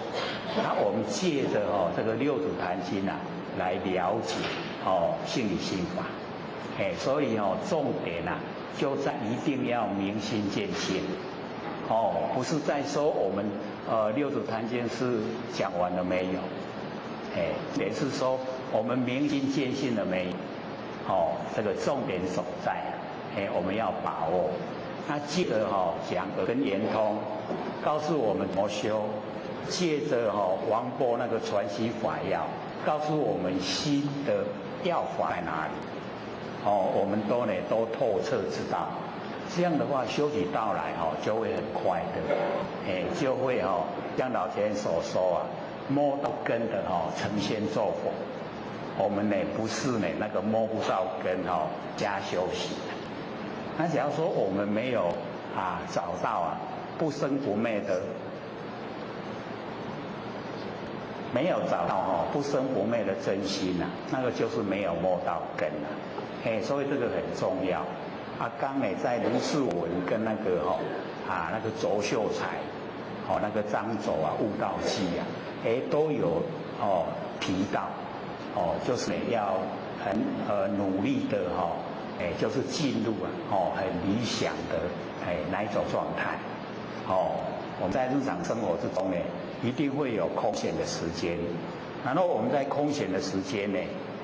那我们借着这个六祖坛经来了解性理心法，所以重点就在一定要明心见性。不是在说我们六祖坛经是讲完了没有？也是说我们明心见性了没有？这个重点所在我们要把握。那接着讲耳根圆通，告诉我们怎么修；接着王波那个传习法要，告诉我们心的要法在哪里。我们都透彻知道。这样的话，修起道来就会很快的，就会像老前所说摸到根的成仙做佛。我们不是那个摸不到根加修习。那假如说我们没有找到不生不灭的没有找到不生不灭的真心呐，那个就是没有摸到根了。所以这个很重要。刚呢在卢世文跟那个那个周秀才，那个张轴悟道记都有提到，就是呢要很努力的就是进入很理想的那一种状态。我们在日常生活之中呢，一定会有空闲的时间，然后我们在空闲的时间呢，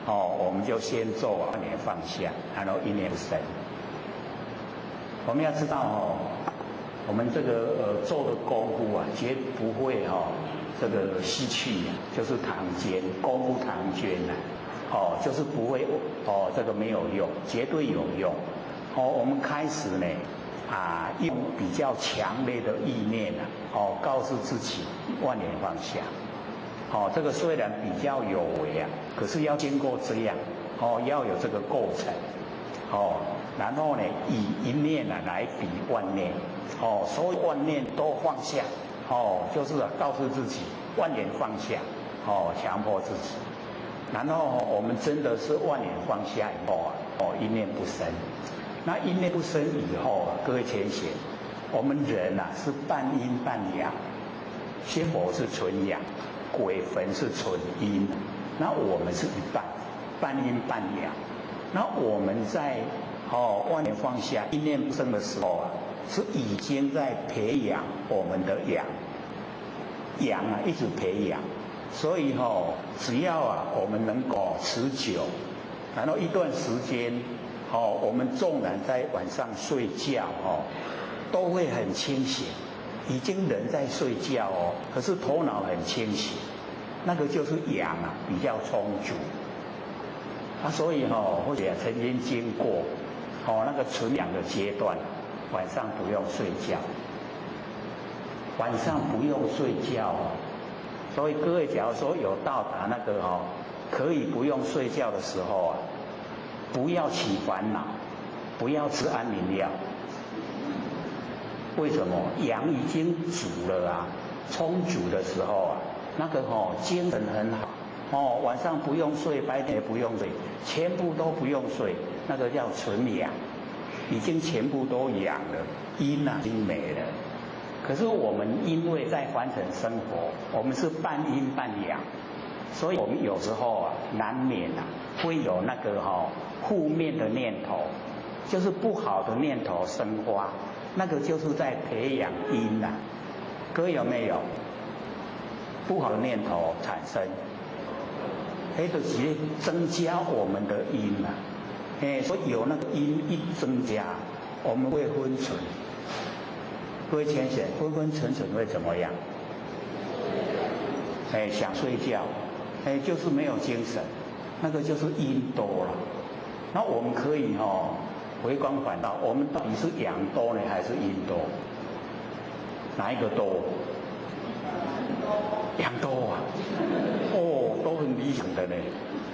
我们就先做万年放下，然后一念不生。我们要知道我们这个做的功夫绝不会这个失去就是唐捐，功夫唐捐就是不会这个没有用，绝对有用。我们开始呢用比较强烈的意念告诉自己万年放下。这个虽然比较有为可是要经过这样要有这个过程然后呢以一念来比万念所有万念都放下就是告诉自己万年放下强迫自己，然后我们真的是万年放下以后一念不生。那一念不生以后各位浅显，我们人是半阴半阳，仙佛是纯阳，鬼魂是纯阴，那我们是一半，半阴半阳。那我们在万年放下一念不生的时候是已经在培养我们的阳，阳一直培养。所以只要我们能够持久，然后一段时间我们纵然在晚上睡觉都会很清醒，已经人在睡觉可是头脑很清醒，那个就是阳比较充足。所以或者曾经经过那个纯阳的阶段，晚上不用睡觉，晚上不用睡觉所以各位假如说有到达那个可以不用睡觉的时候不要起烦恼，不要吃安眠药。为什么？阳已经足了充足的时候那个精神很好晚上不用睡，白天也不用睡，全部都不用睡，那个叫纯阳，已经全部都阳了，阴已经没了。可是我们因为在凡尘生活，我们是半阴半阳，所以我们有时候难免会有那个负面的念头，就是不好的念头生发，那个就是在培养阴各位有没有不好的念头产生？就是增加我们的阴所以有那个阴一增加，我们会昏沉。各位浅显，昏昏沉沉会怎么样？想睡觉，就是没有精神，那个就是阴多了。那我们可以回光返照，我们到底是阳多呢，还是阴多？哪一个多？阳多都很理想的呢。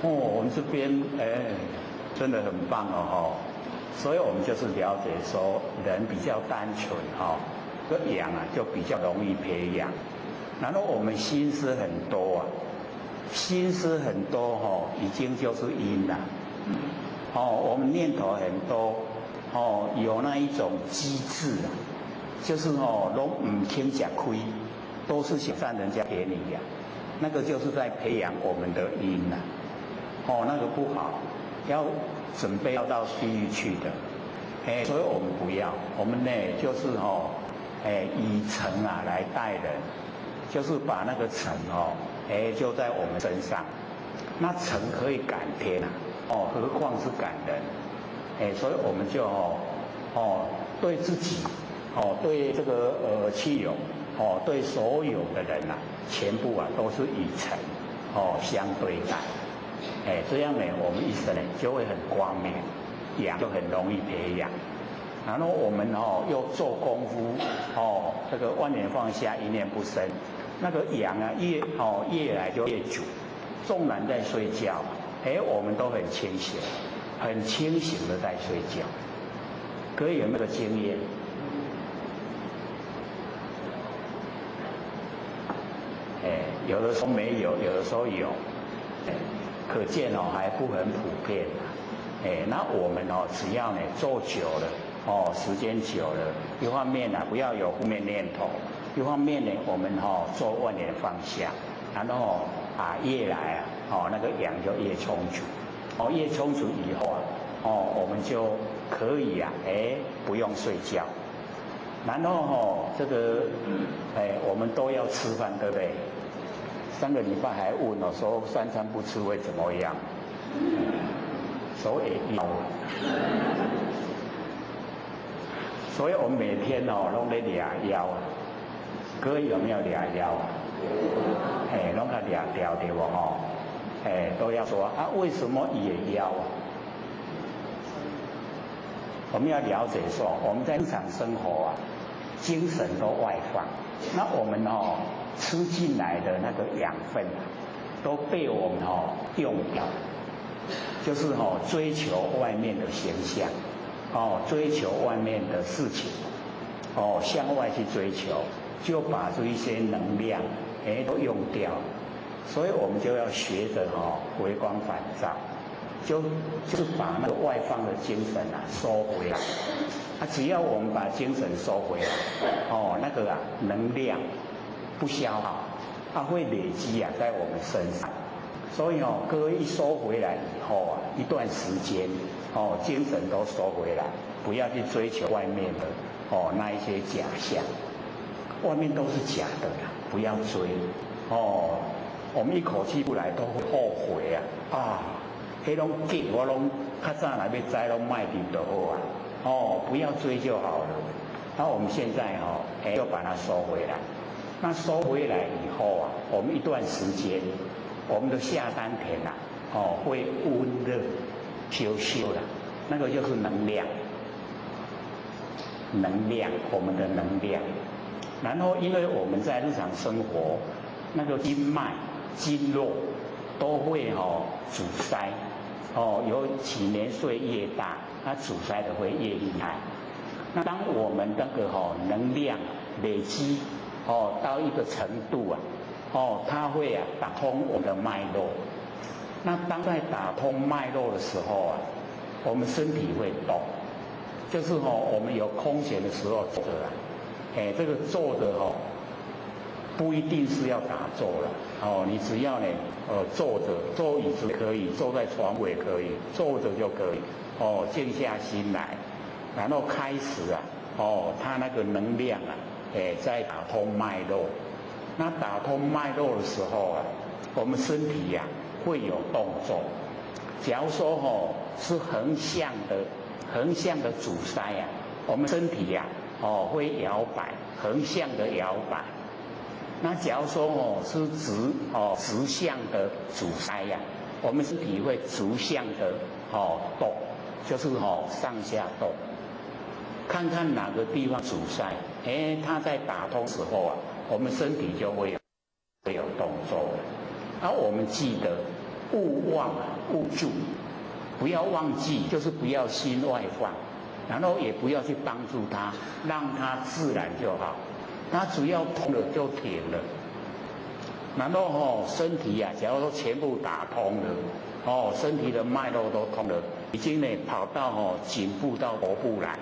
我们这边真的很棒所以我们就是了解说，人比较单纯这阳就比较容易培养。然后我们心思很多心思很多已经就是阴了。我们念头很多有那一种机智就是都唔听吃亏，都是想占人家便宜那个就是在培养我们的阴那个不好，要准备要到地狱去的。所以我们不要，我们呢就是以诚来待人，就是把那个诚就在我们身上。那诚可以感天何况是感人。所以我们就对自己对这个亲友对所有的人全部都是以诚相对待。这样呢我们一生呢就会很光明，阳就很容易培养。然后我们又做功夫这个万年放下一念不生，那个阳越来就越久。纵然在睡觉我们都很清醒，很清醒的在睡觉。各位有没有经验？有的时候没有，有的时候有，可见还不很普遍。那我们只要呢做久了，时间久了，一方面不要有负面念头，一方面呢我们做万年方向，然后越来那个氧就越充足，越充足以后我们就可以不用睡觉，然后这个我们都要吃饭，对不对？上个礼拜还问说3餐不吃会怎么样？所以所以我们每天拢在抓腰，各位有没有抓腰啊？拢在抓掉对不？都要说为什么也腰啊？我们要了解说，我们在日常生活精神都外放，那我们吃进来的那个养分都被我们用掉，就是追求外面的形象，追求外面的事情，向外去追求，就把这一些能量都用掉，所以我们就要学着回光返照，就是把那个外放的精神收回来。只要我们把精神收回来，那个能量不消耗，会累积在我们身上。所以各位一收回来以后一段时间精神都收回来，不要去追求外面的那一些假象，外面都是假的啦，不要追我们一口气不来都会后悔迄种紧我拢较早来要知拢卖掉就好不要追就好了。然后我们现在就把它收回来。那收回来以后我们一段时间，我们的下丹田会温热修了，那个就是能量，我们的能量。然后因为我们在日常生活，那个经脉、经络都会阻塞，尤其年岁越大，它阻塞的会越厉害。那当我们那个能量累积到一个程度它会打通我们的脉络。那当在打通脉络的时候我们身体会动，就是我们有空闲的时候坐着这个坐着不一定是要打坐了你只要坐着，坐椅子可以，坐在床尾可以，坐着就可以静下心来，然后开始它那个能量在打通脉络。那打通脉络的时候我们身体会有动作。假如说是横向的阻塞我们身体会摇摆，横向的摇摆。那假如说是直向的阻塞我们身体会直向的动，就是上下动。看看哪个地方阻塞，它在打通时候我们身体就会有动作了。而我们记得勿忘勿助，不要忘记，就是不要心外放，然后也不要去帮助它，让它自然就好。它只要通了就停了。然后身体假如说全部打通了身体的脉络都通了，已经跑到颈部到头部来，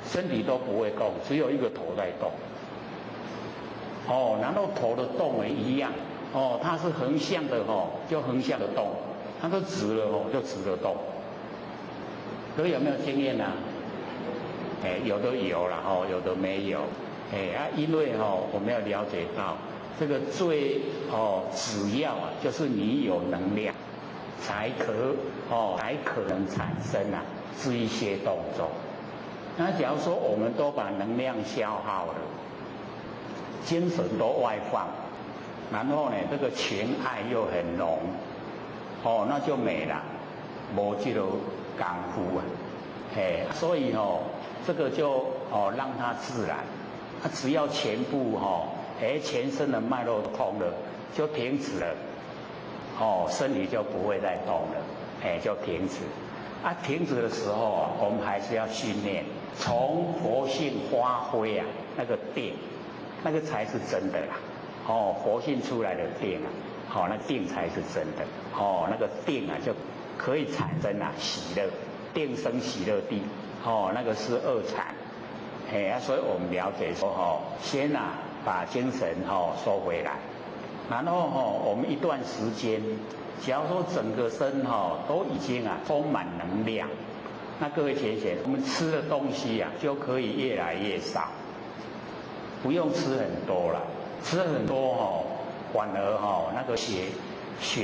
身体都不会动，只有一个头在动然后头的动也一样它是横向的就横向的动，它都直了就直的动。各位有没有经验有的有啦有的没有因为我们要了解到这个最只要就是你有能量才可能产生这一些动作。那假如说我们都把能量消耗了，精神都外放，然后这个情爱又很浓那就没了，没这个功夫所以这个就让它自然，它只要全部全身的脉络通了，就停止了身体就不会再动了就停止。停止的时候我们还是要训练，从佛性发挥那个定，那个才是真的啦活性出来的定啊，那定才是真的，那个定啊就可以产生喜乐，定生喜乐地，那个是二禅，所以我们了解说，先把精神收回来，然后我们一段时间，假如说整个身都已经充满能量，那各位学姐，我们吃的东西就可以越来越少，不用吃很多了，吃很多反而那个血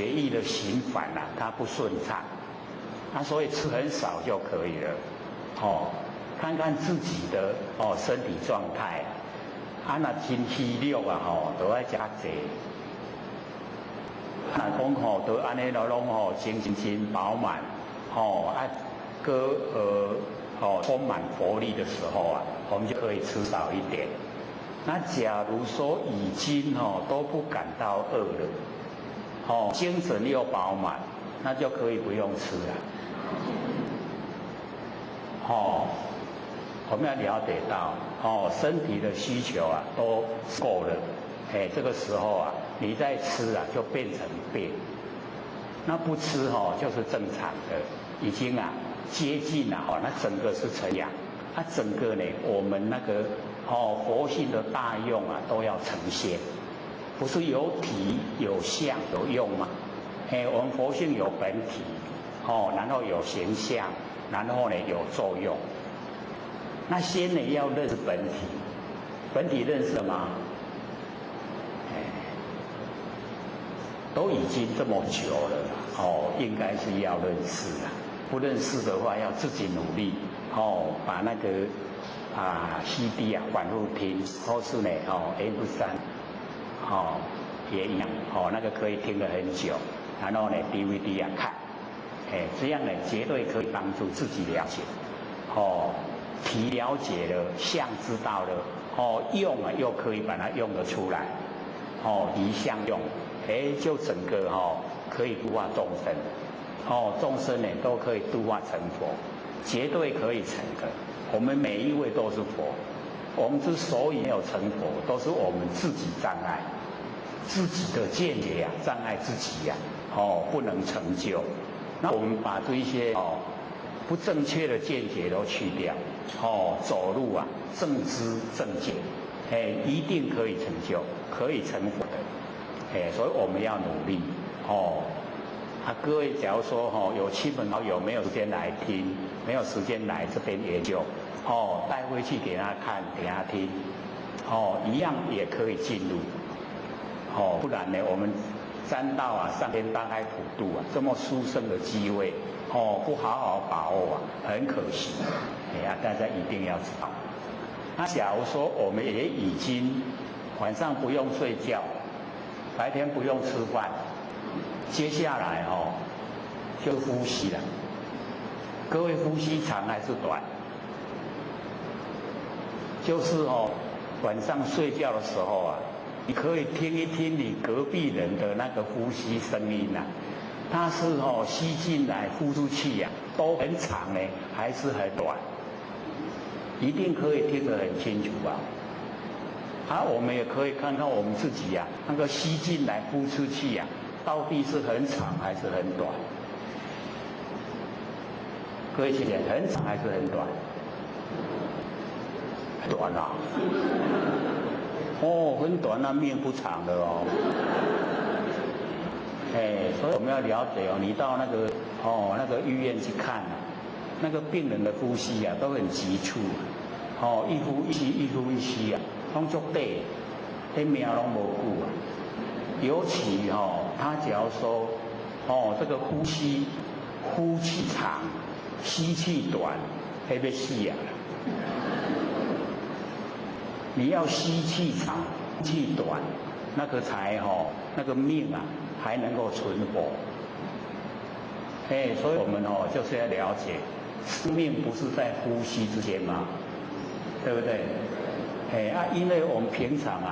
液的循环它不顺畅，所以吃很少就可以了，看看自己的身体状态，那真体力都要加济，那讲都安尼拢精神饱满，充满活力的时候我们就可以吃少一点。那假如说已经都不感到饿了，精神又饱满，那就可以不用吃了。我们要了解到，身体的需求都够了，这个时候你再吃就变成病。那不吃就是正常的，已经接近了那整个是成阳，整个呢我们那个活性的大用都要呈现，不是有体有相有用吗？我们活性有本体，然后有形象，然后呢有作用。那先呢要认识本体，本体认识了吗？都已经这么久了，应该是要认识了。不认识的话，要自己努力，把那个CD 反复听，或是呢MP3，也一样，那个可以听得很久，然后呢 DVD 看，这样呢绝对可以帮助自己了解，体了解了，相知道了，用又可以把它用得出来，离相用，就整个可以度化众生，众生呢都可以度化成佛，绝对可以成的。我们每一位都是佛，我们之所以没有成佛，都是我们自己障碍，自己的见解障碍自己不能成就。那我们把这一些不正确的见解都去掉，走路正知正见，一定可以成就，可以成佛的，所以我们要努力各位假如说有亲朋好友没有时间来听，没有时间来这边研究，带回去给他看给他听，一样也可以进入，不然呢我们沾到上天大开普渡这么殊胜的机会，不好好把握很可惜，大家一定要知道。那假如说我们也已经晚上不用睡觉，白天不用吃饭，接下来就呼吸了。各位呼吸长还是短？就是晚上睡觉的时候你可以听一听你隔壁人的那个呼吸声音它是吸进来呼出去都很长呢，还是很短？一定可以听得很清楚我们也可以看看我们自己那个吸进来呼出去到底是很长还是很短？各位学姐，很长还是很短？短很短命不长的所以我们要了解你到那个医院去看那个病人的呼吸都很急促一呼一吸一呼一吸拢足短，那命拢无久尤其他只要说这个呼吸呼气长吸气短，那要死你要吸气长呼气短，那个才那个命还能够存活。所以我们就是要了解，生命不是在呼吸之间吗？对不对？因为我们平常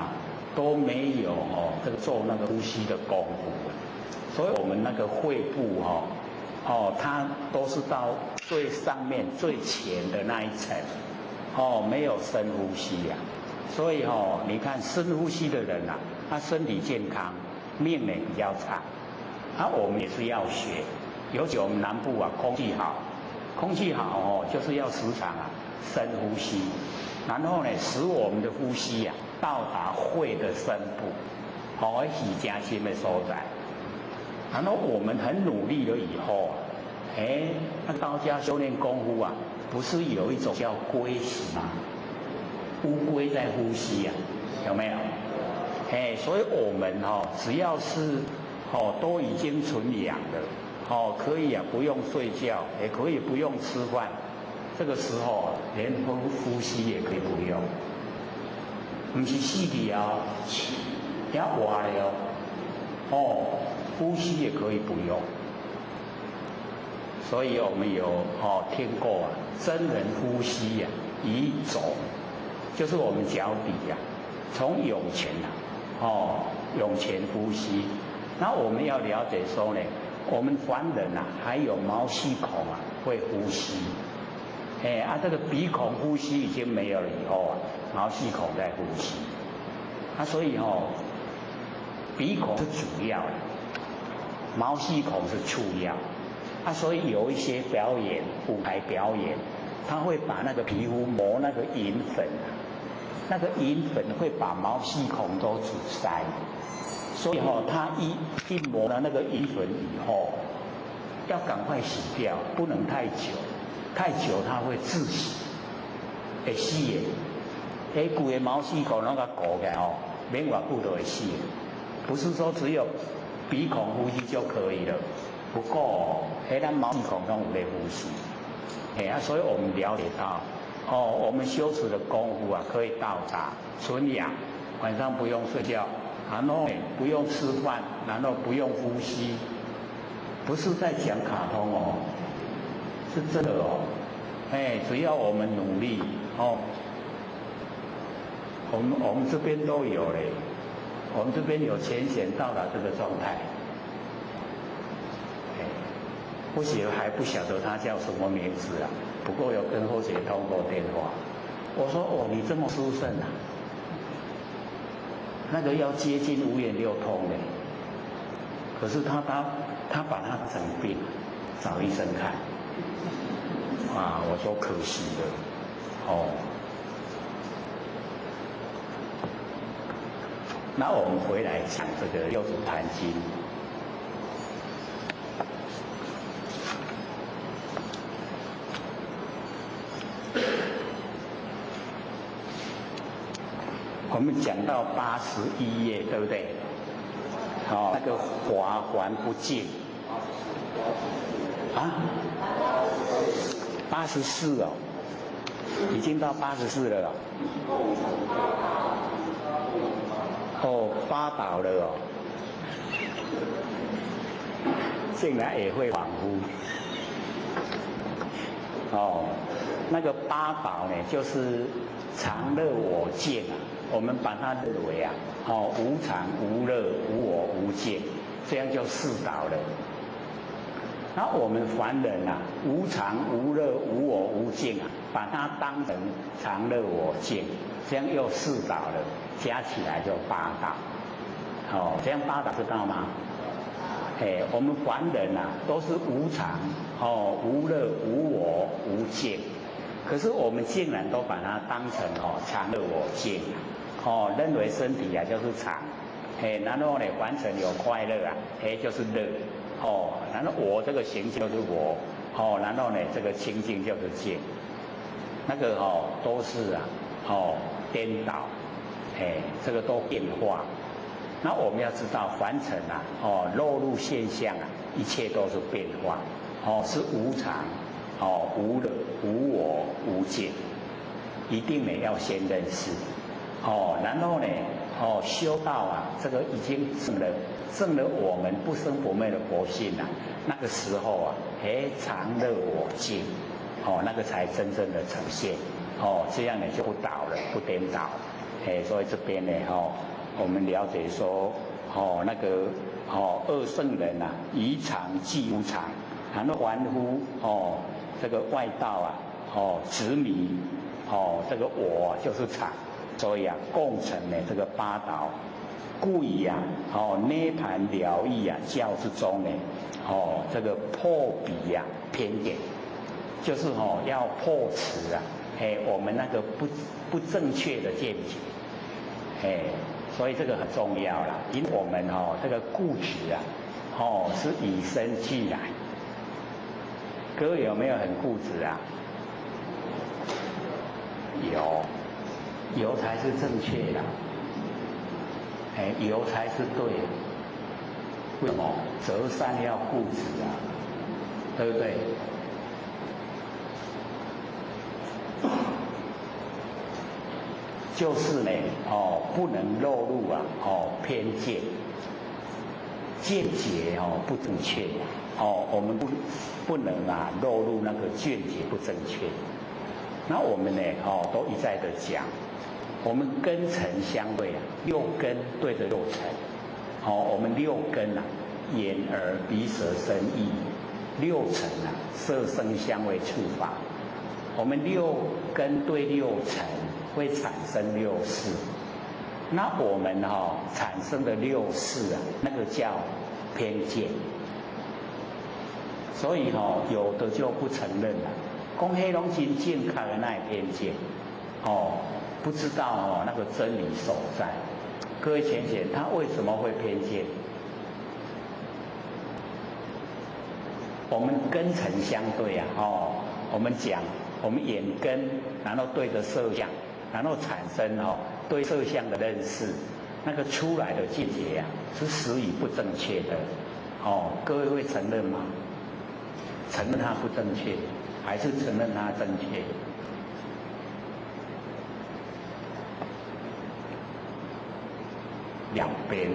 都没有这个做那个呼吸的功夫，所以我们那个肺部它都是到最上面最浅的那一层没有深呼吸所以你看深呼吸的人他身体健康，命呢比较长。我们也是要学，尤其我们南部啊，空气好，空气好哦，就是要时常深呼吸，然后呢，使我们的呼吸到达肺的深部，是加深的所在。然后我们很努力了以后那道家修炼功夫不是有一种叫龟息吗？乌龟在呼吸有没有？所以我们只要是都已经纯阳了，可以不用睡觉，也可以不用吃饭，这个时候连呼吸也可以不用，不是死去也活了呼吸也可以不用。所以我们有听过真人呼吸以走，就是我们脚底从涌泉涌泉呼吸。那我们要了解说呢，我们凡人还有毛细孔会呼吸，这个鼻孔呼吸已经没有了以后毛细孔在呼吸，所以鼻孔是主要的，毛细孔是次要。所以有一些表演，舞台表演，他会把那个皮肤磨那个银粉，那个银粉会把毛细孔都阻塞，所以他一磨了那个银粉以后，要赶快洗掉，不能太久，太久它会窒息，会死的。规个毛细孔那个鼓起来免偌久就会死的，不是说只有鼻孔呼吸就可以了。不过咱毛细孔都有在呼吸，所以我们了解到，我们修持的功夫可以到达纯阳，晚上不用睡觉，然后不用吃饭，然后不用呼吸，不是在讲卡通是真的只要我们努力我们这边都有嘞，我们这边有浅显到达这个状态。还不晓得他叫什么名字不过有跟后姐通过电话，我说你这么殊胜那个要接近五眼六通的，可是他把他整病，找医生看，我说可惜了那我们回来讲这个六祖坛经。我们讲到81页，对不对？那个华还不净84已经到84了八倒了竟然也会恍惚那个八倒呢，就是常乐我净我们把它认为无常无乐无我无净，这样就四倒了。那我们凡人无常无乐无我无净把它当成常乐我净，这样又四倒了，加起来就八倒。这样八倒知道吗？我们凡人都是无常无乐无我无净，可是我们竟然都把它当成常乐我净。认为身体就是常，然后呢，凡尘有快乐就是乐，然后我这个形象就是我，然后呢，这个清净就是净，那个都是颠倒，这个都变化。那我们要知道凡尘落入现象一切都是变化，是无常，无乐无我无净，一定呢要先认识。然后呢，修道这个已经证了我们不生不灭的佛性那个时候常乐我净，那个才真正的呈现，这样呢就不倒了，不颠倒，所以这边呢，我们了解说，那个二圣人以常即无常，然后凡夫这个外道执迷，这个我就是常。所以共成呢这个八倒，故以啊，涅盘疗愈啊教之中呢，这个破彼啊偏见，就是要破除啊，我们那个不正确的见解，所以这个很重要啦，因为我们这个固执啊，是与生俱来。各位有没有很固执啊？有才是正确的，有才是对的。为什么？择善要固执啊，对不对？就是呢，不能落入啊，偏见、见解不正确，我们不能啊落入那个见解不正确。那我们呢，都一再的讲，我们根尘相对啊，六根对着六尘，我们六根啊，眼耳鼻舌身意，六尘啊，色声香味触法，我们六根对六尘会产生六识，那我们产生的六识啊，那个叫偏见，所以有的就不承认了。讲黑龙真健康的那偏见，不知道那个真理所在。各位浅显，他为什么会偏见？我们根尘相对啊，我们讲我们眼根，然后对着色相，然后产生对色相的认识，那个出来的见解啊，是实与不正确的。各位会承认吗？承认它不正确，还是承认它正确？两边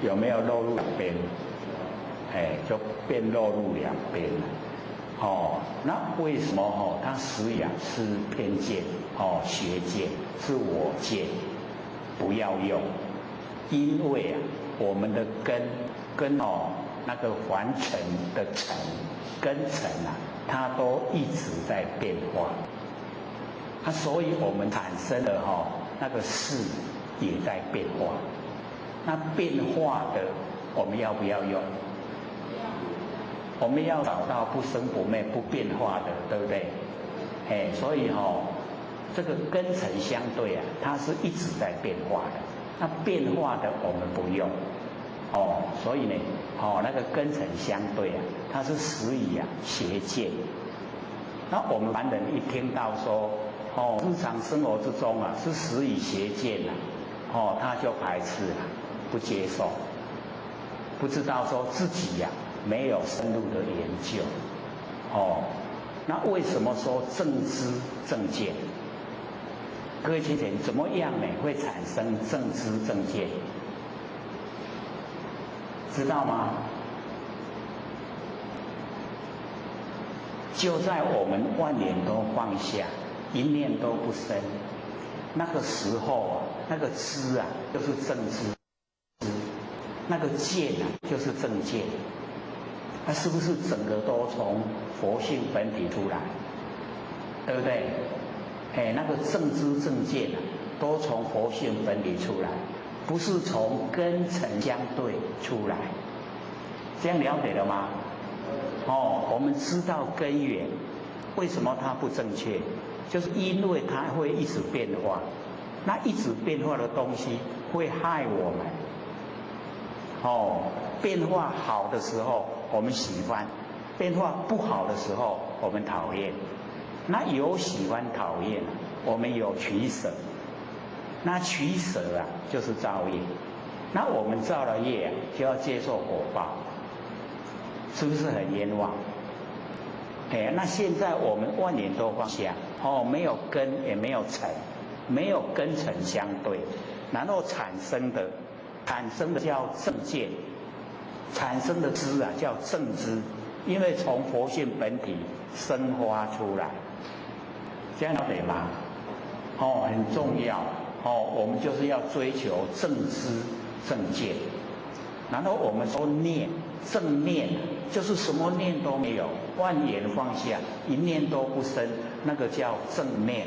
有没有落入两边？就变落入两边了。那为什么它实呀是偏见？邪见是我见，不要用。因为啊，我们的跟那个凡尘的尘根尘啊，它都一直在变化。所以我们产生的那个事也在变化。那变化的我们要不要用？我们要找到不生不灭、不变化的，对不对？所以这个根尘相对啊，它是一直在变化的。那变化的我们不用，所以呢，那个根尘相对啊，它是实以啊邪见。那我们凡人一听到说，日常生活之中啊是实以邪见啊，他就排斥了，不接受，不知道说自己呀没有深入的研究，那为什么说正知正见？各位亲戚，怎么样呢会产生正知正见？知道吗？就在我们万念都放下，一念都不生，那个时候啊，那个知啊就是正知，那个见啊就是正见。那是不是整个都从佛性本体出来？对不对？那个正知正见啊，都从佛性本体出来，不是从根尘相对出来。这样了解了吗？我们知道根源，为什么它不正确？就是因为它会一直变化，那一直变化的东西会害我们。变化好的时候我们喜欢，变化不好的时候我们讨厌。那有喜欢讨厌，我们有取舍。那取舍啊，就是造业。那我们造了业，就要接受果报，是不是很冤枉？那现在我们万念都放下，没有根也没有尘，没有根尘相对，然后产生的叫正见，产生的知啊叫正知，因为从佛性本体生发出来，这样了解吗？很重要。我们就是要追求正知正见，然后我们说念正念，就是什么念都没有，万念放下，一念都不生，那个叫正念。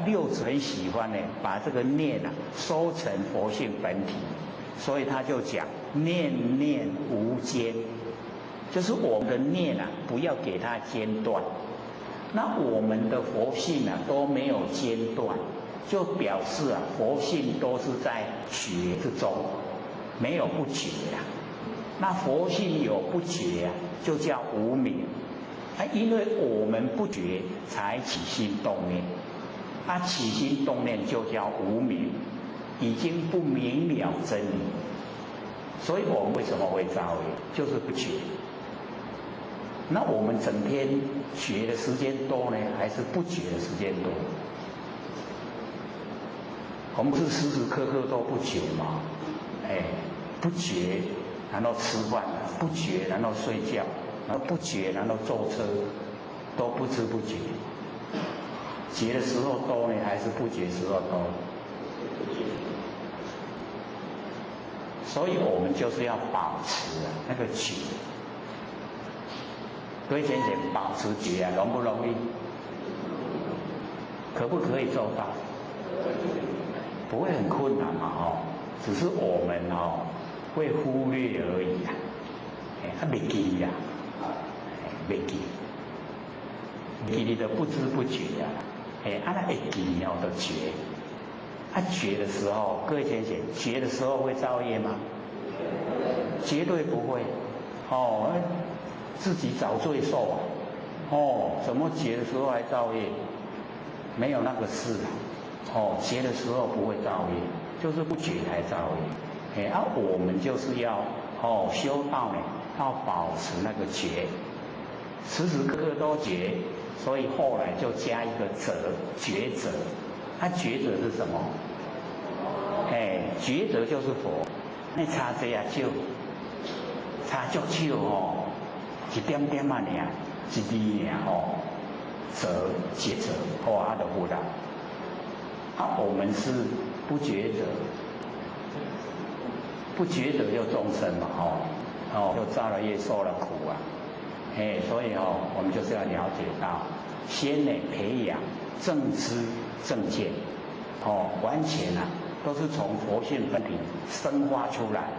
六祖很喜欢呢，把这个念收成佛性本体，所以他就讲念念无间，就是我们的念不要给它间断。那我们的佛性都没有间断，就表示佛性都是在觉之中，没有不觉那佛性有不觉就叫无明因为我们不觉才起心动念起心动念就叫无明，已经不明了真理，所以我们为什么会造业，就是不觉。那我们整天觉的时间多呢，还是不觉的时间多？我们是时时刻刻都不觉嘛，不觉，然后吃饭，不觉，然后睡觉，然后不觉，然后坐车，都不知不觉。觉的时候多呢，还是不觉时候多？所以我们就是要保持那个觉。各位先生，保持觉容不容易？可不可以做到？不会很困难嘛只是我们会忽略而已没记没记，你的不知不觉那会记就觉，觉的时候，各位先生，觉的时候会造业吗？绝对不会自己找罪受怎么觉的时候还造业？没有那个事觉的时候不会造业，就是不觉才造业。我们就是要修道呢，要保持那个觉，时时刻刻都觉，所以后来就加一个者，觉者。觉者是什么？觉者就是佛。那差这少，差足少一点点尔，一滴尔者觉者就有啦。我们是不觉者，不觉者就众生嘛就造了业受了苦所以我们就是要了解到，先呢培养正知正见完全都是从佛性本体生发出来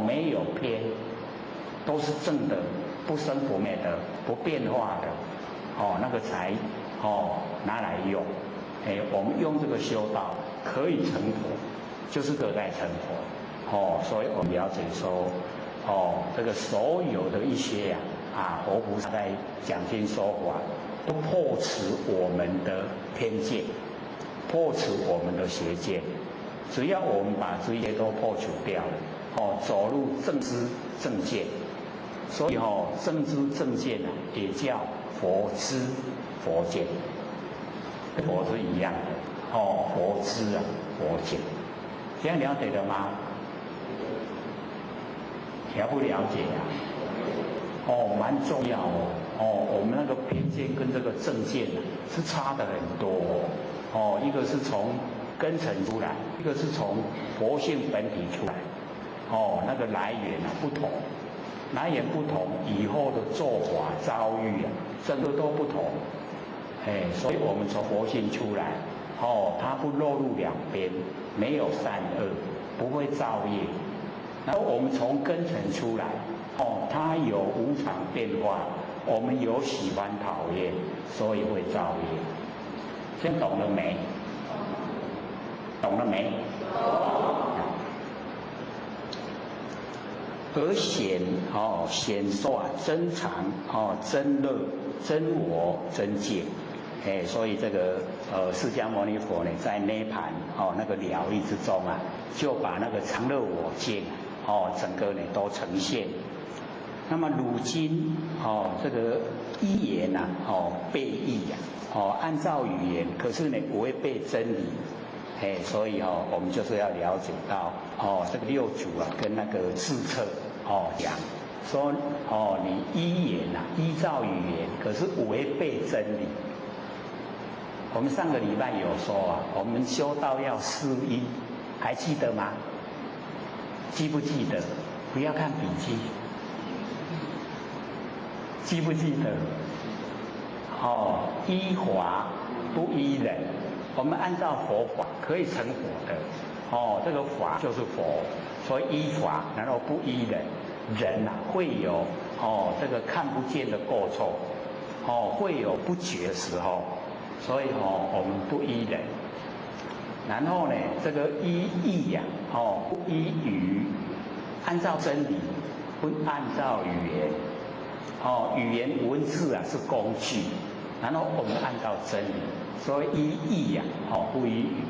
没有偏，都是正的，不生不灭的，不变化的那个才拿来用。我们用这个修道可以成佛，就是个在成佛所以我们了解说这个所有的一些佛菩萨在讲经说法，都破除我们的偏见，破除我们的邪见。只要我们把这些都破除掉了走入正知正见，所以正知正见也叫佛知佛见。佛是一样的佛知佛见，这样了解了吗？了不了解蛮重要我们那个偏见跟这个正见是差的很多一个是从根尘出来，一个是从佛性本体出来那个来源不同，来源不同，以后的做法遭遇整个都不同所以我们从佛性出来它不落入两边，没有善恶，不会造业。然后我们从根尘出来它有无常变化，我们有喜欢讨厌，所以会造业。这样懂了没？懂了没？而显显说真常真乐真我真见所以这个释迦牟尼佛呢，在涅盘那个了义之中就把那个常乐我见整个呢都呈现。那么如今这个依言背义按照语言，可是呢违背真理所以我们就是要了解到这个六祖跟那个智彻讲说你依言依照语言，可是违背真理。我们上个礼拜有说我们修道要思依，还记得吗？记不记得？不要看笔记，记不记得？依法不依人，我们按照佛法可以成佛的。哦，这个法就是佛，所以依法，然后不依人。人啊会有这个看不见的过错，会有不觉的时候，所以我们不依人。然后呢，这个依义呀，不依语，按照真理，不按照语言。语言文字啊是工具，然后我们按照真理，所以依义呀，不依语。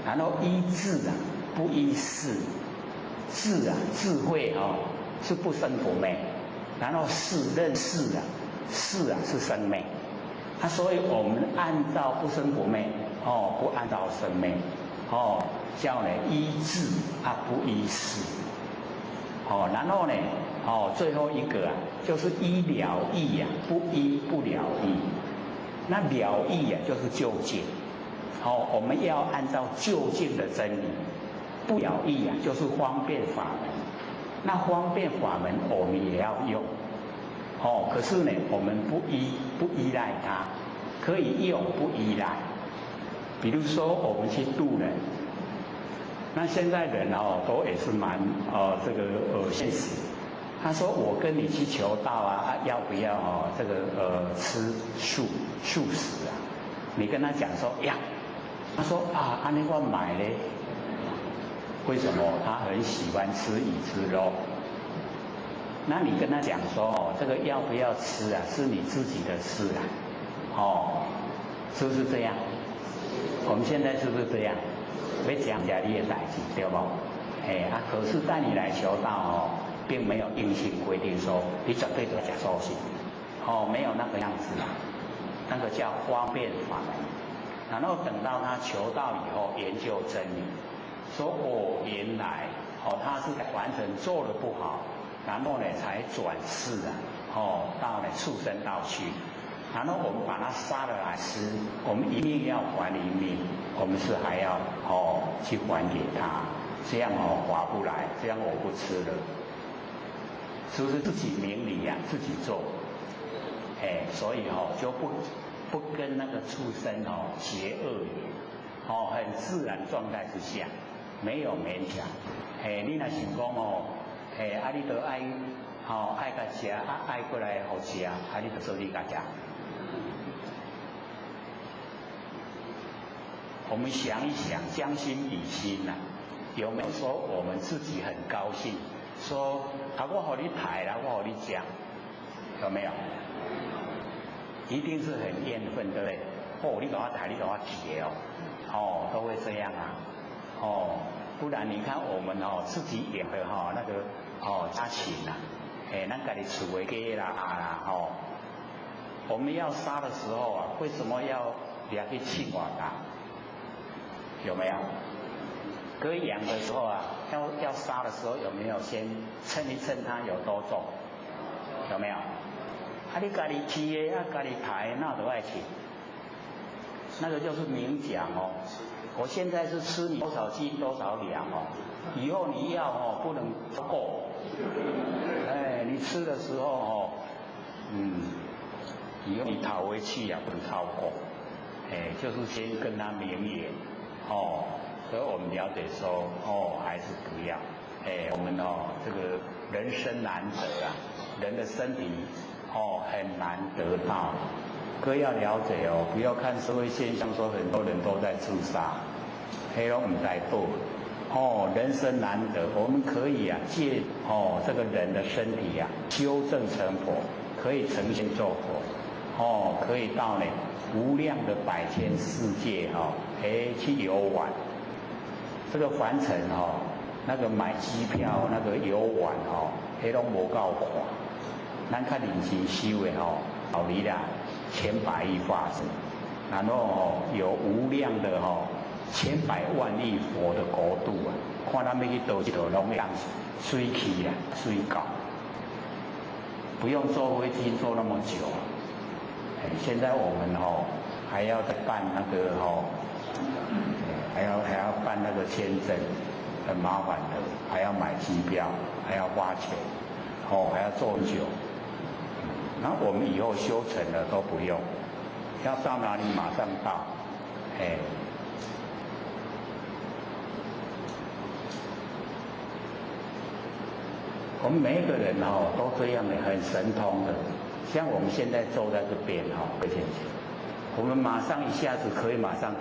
然后依智啊，不依事。智啊，智慧是不生不灭。然后事认识啊，事啊是生灭。所以我们按照不生不灭，不按照生灭，叫呢依智啊，不依事。然后呢，最后一个啊，就是依了义呀，不依不了义。那了义啊，就是究竟。我们要按照究竟的真理。不了义啊，就是方便法门。那方便法门我们也要用。可是呢，我们不依赖它，可以用不依赖。比如说我们去度人，那现在人都也是蛮这个现实。他说我跟你去求道啊，要不要这个吃素食啊？你跟他讲说要，他说啊，安尼我买嘞。为什么他很喜欢吃鱼吃肉？那你跟他讲说这个要不要吃啊，是你自己的事啊，是不是这样？我们现在是不是这样？要讲家里的代志，对不？可是带你来求道并没有硬性规定说你绝对得讲素食，没有那个样子啊，那个叫方便法门。然后等到他求道以后，研究真理。说原来他是完成做的不好，然后呢才转世啊，到了畜生道去，然后我们把它杀了来吃，我们一命要还一命，我们是还要去还给他，这样划不来，这样我不吃了，是不是自己明理呀，自己做？所以就不跟那个畜生结恶缘，很自然状态之下。没有勉强，你若想讲你都爱甲食，爱过来好食，你就做你家食。我们想一想，将心比心呐，有没有说我们自己很高兴，说我给你抬啦，我给你讲，有没有？一定是很怨愤，对不对？你给我抬，你给我提都会这样啊。不然你看我们自己养的那个家禽呐，咱家己厝的鸡啦啦我们要杀的时候啊，为什么要拿去气瓦打？有没有？割养的时候啊，要杀的时候有没有先称一称它有多重？有没有？你家己饲的家己抬，那都爱请。那个就是明讲我现在是吃你多少斤多少两以后你要不能超过，你吃的时候以后你讨回去也不能超过，就是先跟他明言所以我们了解说还是不要，我们这个人生难得啊，人的身体很难得到。各位要了解不要看社会现象说很多人都在自杀，黑龙唔在做，人生难得，我们可以借这个人的身体修正成佛，可以成仙做佛，可以到呢无量的百千世界去游玩。这个凡尘那个买机票那个游玩黑龙无够看，咱较认真修的道理啦。千百亿法身，然后有无量的千百万亿佛的国度啊！看他们去倒一条龙样水去水搞，不用坐飞机坐那么久。现在我们还要再办那个还要办那个签证，很麻烦的，还要买机票，还要花钱，还要坐很久。那我们以后修成了都不用，要到哪里马上到，哎。我们每一个人都这样的，很神通的。像我们现在坐在这边回前去，我们马上一下子可以马上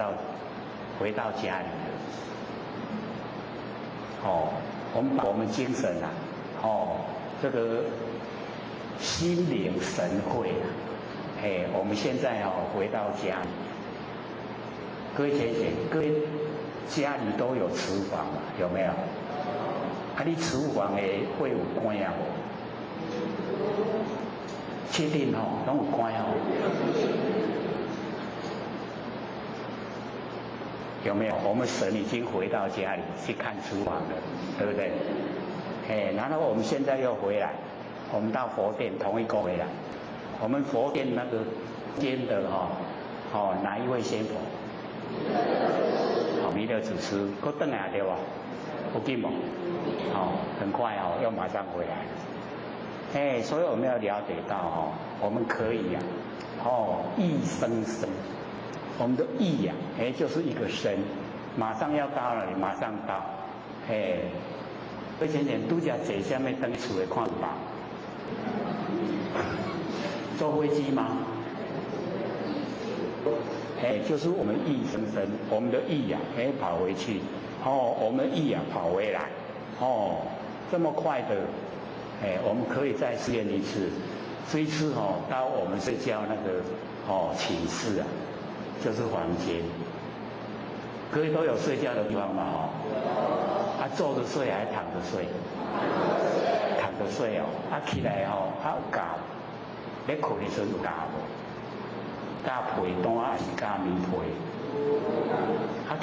回到家里了。我们把我们精神这个心领神会我们现在回到家里。各位前贤，各位家里都有厨房嘛？有没有？你厨房的会有关啊？确定拢有关有没有？我们神已经回到家里去看厨房了，对不对？然后我们现在又回来，我们到佛殿同一个回来。我们佛殿那个间的哪一位仙佛？弥勒祖师，搁转来对吧？有紧无？很快要马上回来。所以我们要了解到我们可以意生生，我们的意就是一个生，马上要到了，马上到。前前拄则坐什么登厝的看法？坐飞机吗？就是我们意生生，我们的意跑回去，我们的意跑回来，这么快的，我们可以再试验一次。这一次到我们睡觉那个寝室就是房间。各位都有睡觉的地方吗？坐着睡还是躺着睡？躺着睡起来有觉，咧困的时候有觉无？加被单还是加棉被？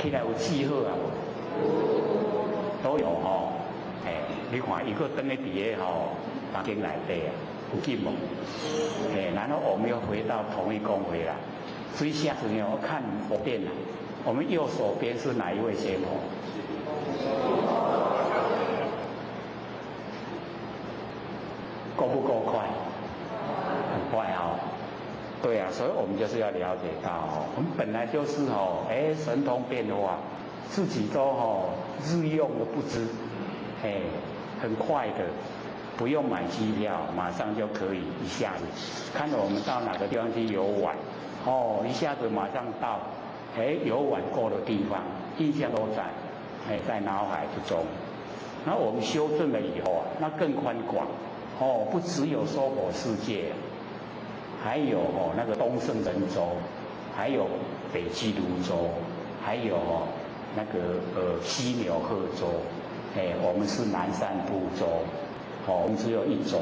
起来有记号无？都有你看一个灯在底下房间内底有紧无？然后我们又回到同一宫回来，所以下次我看佛殿我们右手边是哪一位仙佛？够不够快？很快对啊，所以我们就是要了解到我们本来就是神通变化，自己都日用都不知，很快的，不用买机票，马上就可以一下子看着我们到哪个地方去游玩，一下子马上到，游玩过的地方，印象都在脑海之中。那我们修正了以后那更宽广，不只有娑婆世界。还有那个东胜神州，还有北俱泸州，还有那个西牛贺州，我们是南赡部洲，我们只有一州，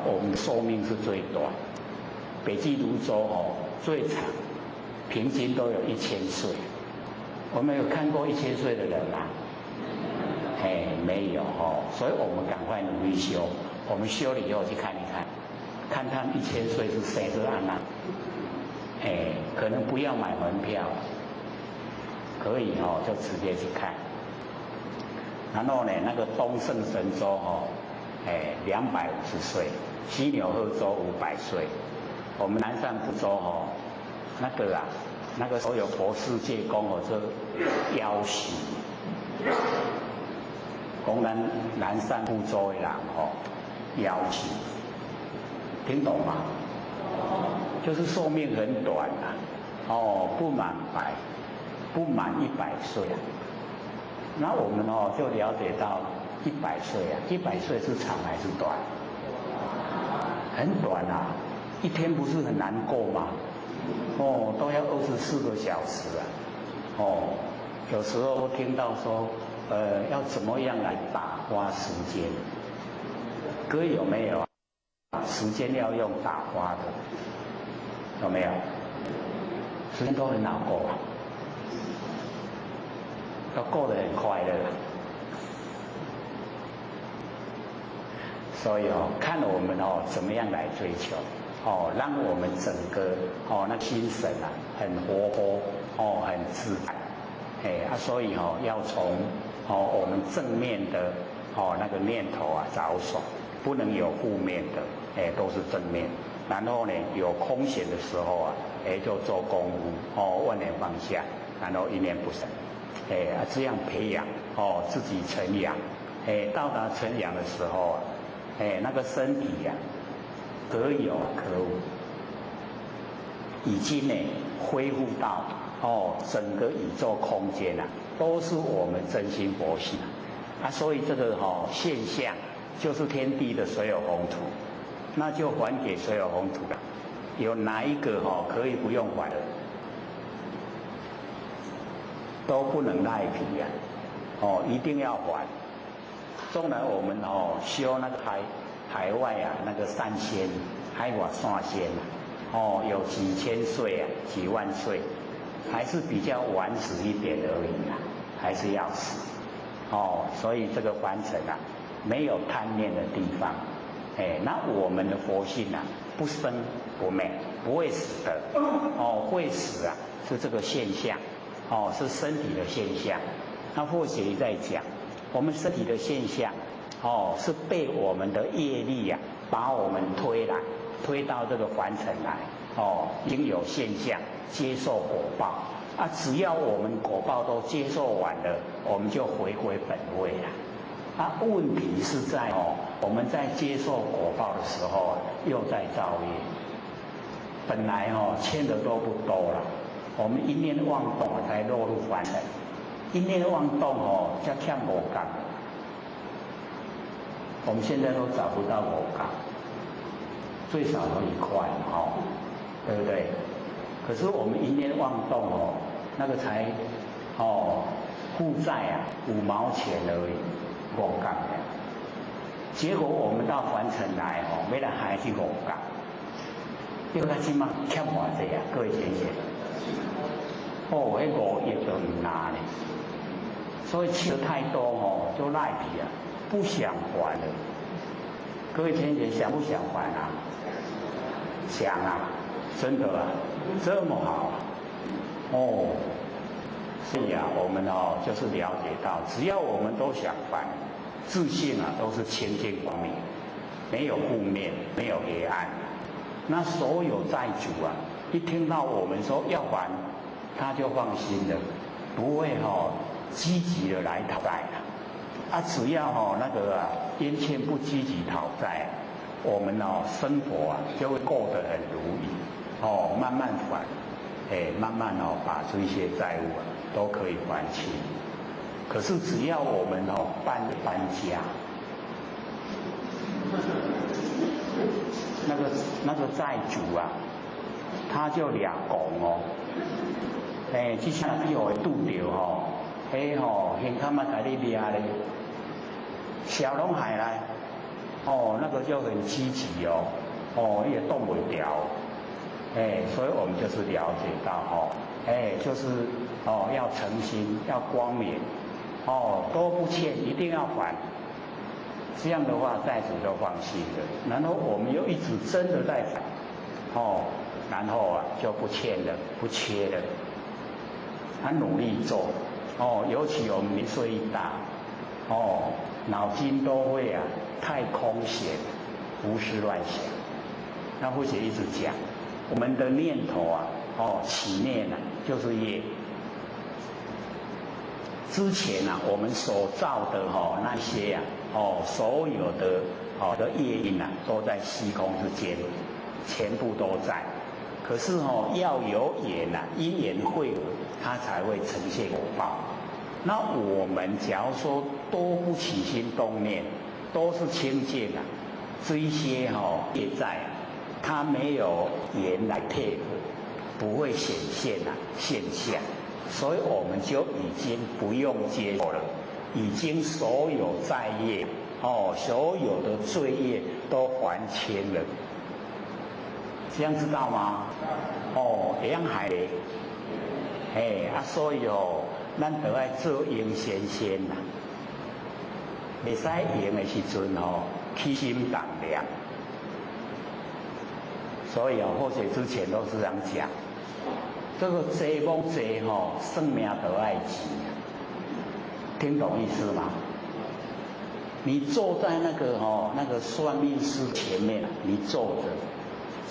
我们的寿命是最短，北俱泸州最长，平均都有1000岁。我们有看过1000岁的人吗？没有所以我们赶快努力修，我们修了以后去看一看。看他们1000岁是谁是安娜，可能不要买门票，可以就直接去看。然后呢，那个东胜神州250岁，西牛贺州500岁，我们南赡部洲那个所有佛世界讲这夭寿，讲咱南赡部洲的人夭寿。听懂吗？就是寿命很短不满100岁那我们就了解到100岁100岁是长还是短？很短一天不是很难过吗？都要24个小时有时候听到说要怎么样来打发时间？各位有没有？时间要用打发的，有没有？时间都很好过都过得很快乐。所以看我们怎么样来追求让我们整个那精神很活泼很自然所以要从我们正面的那个念头着手，不能有负面的都是正面。然后呢有空闲的时候啊，就做功夫万年放下，然后一念不生，这样培养自己成养，到达成养的时候啊，那个身体呀，可有可无，已经呢恢复到整个宇宙空间啊，都是我们真心佛性啊，所以这个现象就是天地的水有风土，那就还给水有风土了。有哪一个可以不用还的？都不能赖皮呀，一定要还。纵然我们修那个海外啊，那个三仙海外三仙有几千岁啊，几万岁，还是比较晚死一点而已啊，还是要死。所以这个凡尘啊，没有贪念的地方。那我们的佛性啊，不生不灭，不会死的。会死啊，是这个现象。是身体的现象。那或许在讲，我们身体的现象，是被我们的业力啊，把我们推到这个凡尘来。已经有现象，接受果报啊。只要我们果报都接受完了，我们就回归本位了。啊，问题是在我们在接受果报的时候又在造业。本来欠的都不多了，我们一念妄动才落入凡尘，一念妄动才欠5港。我们现在都找不到5港，最少都1块对不对？可是我们一念妄动那个才负债啊5毛钱而已，5港。结果我们到凡尘来要来还是5港，要看起码欠偌济啊，各位先生。那5亿都唔拿呢，所以欠太多就赖皮啊，不想还了。各位先生想不想还啊？想啊，真的啊，这么好是啊，我们就是了解到，只要我们都想还，自信啊都是清净光明，没有负面，没有黑暗。那所有债主啊，一听到我们说要还，他就放心了，不会积极的来讨债啊。只要那个冤欠不积极讨债，我们生活啊就会过得很如意慢慢还，慢慢把这些债务啊都可以还清。可是只要我们搬家，那个债主啊，他就2公这下你会拄到现他妈给你灭咧，小拢害来，那个就很积极也动不了，所以我们就是了解到就是要诚心，要光明，都不欠，一定要还。这样的话，债主就放心了。然后我们又一直真的在还，然后就不欠了，不缺了。他努力做，尤其我们年岁一大，脑筋都会太空闲，胡思乱想。那或者一直讲，我们的念头起念就是业。之前我们所造的那些所有的业因都在虚空之间，全部都在。可是要有缘因缘会合，它才会呈现果报。那我们假如说都不起心动念，都是清净这一些业债它没有缘来配合，不会显现现象。所以我们就已经不用接受了，已经所有债业所有的罪业都还清了。这样知道吗？会样害咧，所以咱得爱做应先先袂使用的时阵起心动念。所以或者之前都是这样讲，这个济公济算命得爱钱，听懂意思吗？你坐在那个算命师前面，你坐着，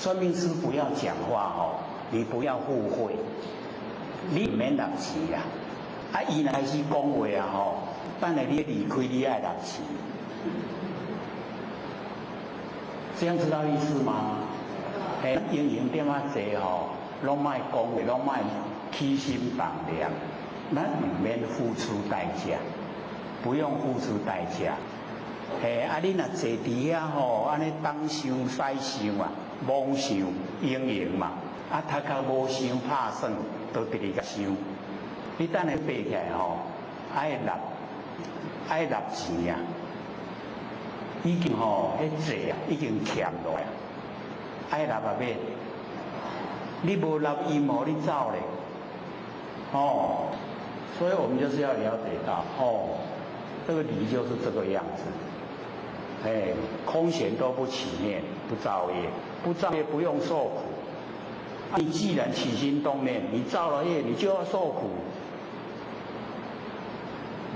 算命师不要讲话哦，你不要误会，你免入钱啊。啊，伊若开始讲话啊吼，等下你离开你爱入钱，这样知道意思吗？经营点啊济吼，拢莫讲话，拢莫起心动念，咱唔免付出代价，不用付出代价。你若坐伫遐吼，安尼东想西想啊，妄想应嘛，头壳无想拍算，都直直甲想。你等下爬起来吼，爱纳钱啊！已经吼，迄债啊已经欠落来，爱纳啊免。你无纳伊无你走咧，所以我们就是要了解到，这个理就是这个样子。空闲都不起念，不造业，不造业不用受苦。你既然起心动念，你造了业，你就要受苦。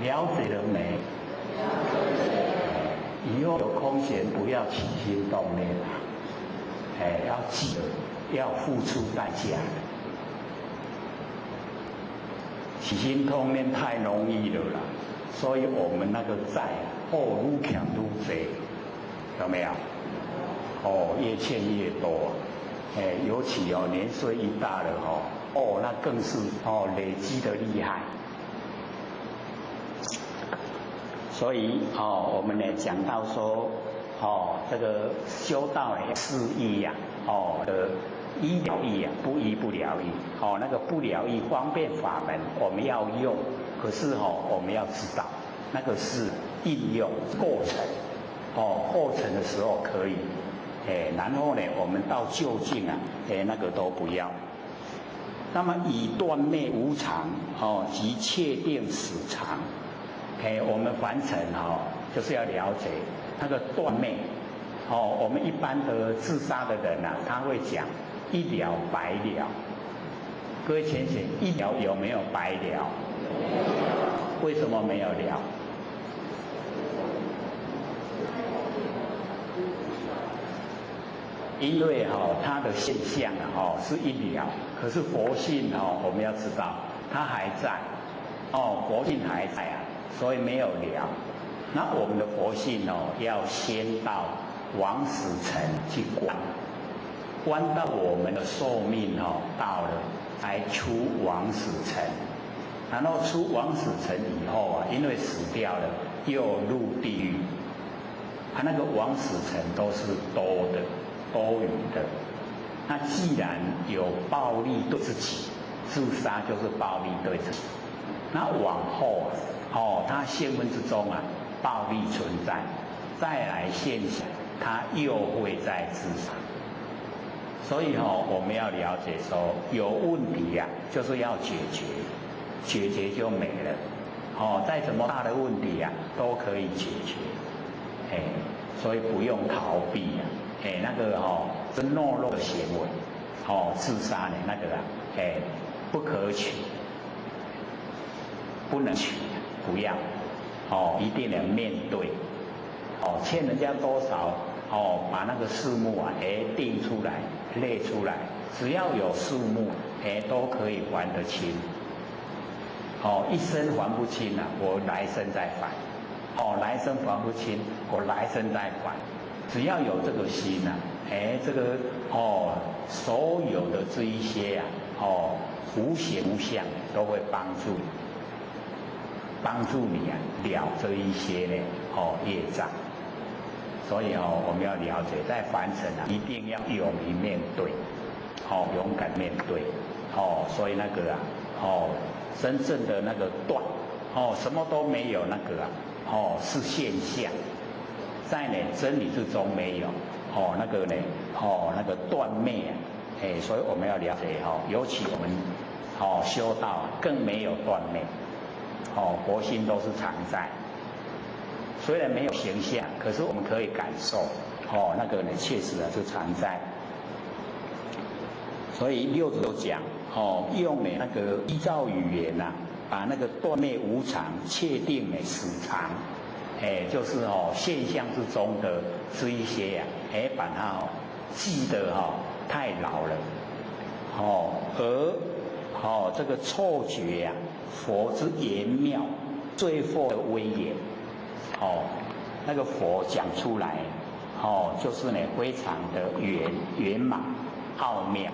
了解了没？以后有空闲不要起心动念啊！要记得要付出代价。起心动念太容易了啦，所以我们那个债啊，愈欠愈多，有没有？越欠越多。尤其年岁一大了那更是累积的厉害。所以我们呢讲到说这个修道四义呀的医疗义啊，不医不疗义那个不疗义方便法门我们要用，可是我们要知道那个是应用过程过程的时候可以然后呢我们到究竟啊那个都不要。那么以断灭无常及确定死常。我们凡尘就是要了解那个断灭我们一般的自杀的人啊，他会讲一了百了。各位浅显，一了有没有百了？为什么没有了？因为它的现象是一了，可是佛性我们要知道它还在佛性还在啊。所以没有了，那我们的佛性要先到王死城去观到我们的寿命到了，才出王死城。然后出王死城以后啊，因为死掉了，又入地狱。那个王死城都是多余的。那既然有暴力对自己，自杀就是暴力对自己。那往后它现分之中啊，暴力存在，再来现象，它又会再自杀。所以我们要了解说，有问题啊，就是要解决，解决就没了。再怎么大的问题啊，都可以解决。所以不用逃避啊。那个是懦弱的行为。自杀呢，那个不可取，不能取。不要，一定要面对，欠人家多少，把那个数目啊，定出来，列出来，只要有数目，都可以还得清。一生还不清啊，我来生再还，来生还不清，我来生再还。只要有这个心啊，这个所有的这一些啊，无形无相都会帮助你啊了这一些呢业障。所以我们要了解，在凡尘啊，一定要勇于面对，勇敢面对，所以那个啊，真正的那个断，什么都没有那个啊，是现象，在呢真理之中没有，那个呢，那个断灭啊，所以我们要了解尤其我们修道更没有断灭。佛性都是常在，虽然没有形象，可是我们可以感受，那个呢确实是常在。所以六祖都讲，用呢那个依照语言呐，把那个断灭无常确定的死常，就是现象之中的这一些呀，把它记得太老了，而这个错觉呀，佛之严妙，最后的威严，那个佛讲出来，就是呢非常的圆满奥妙，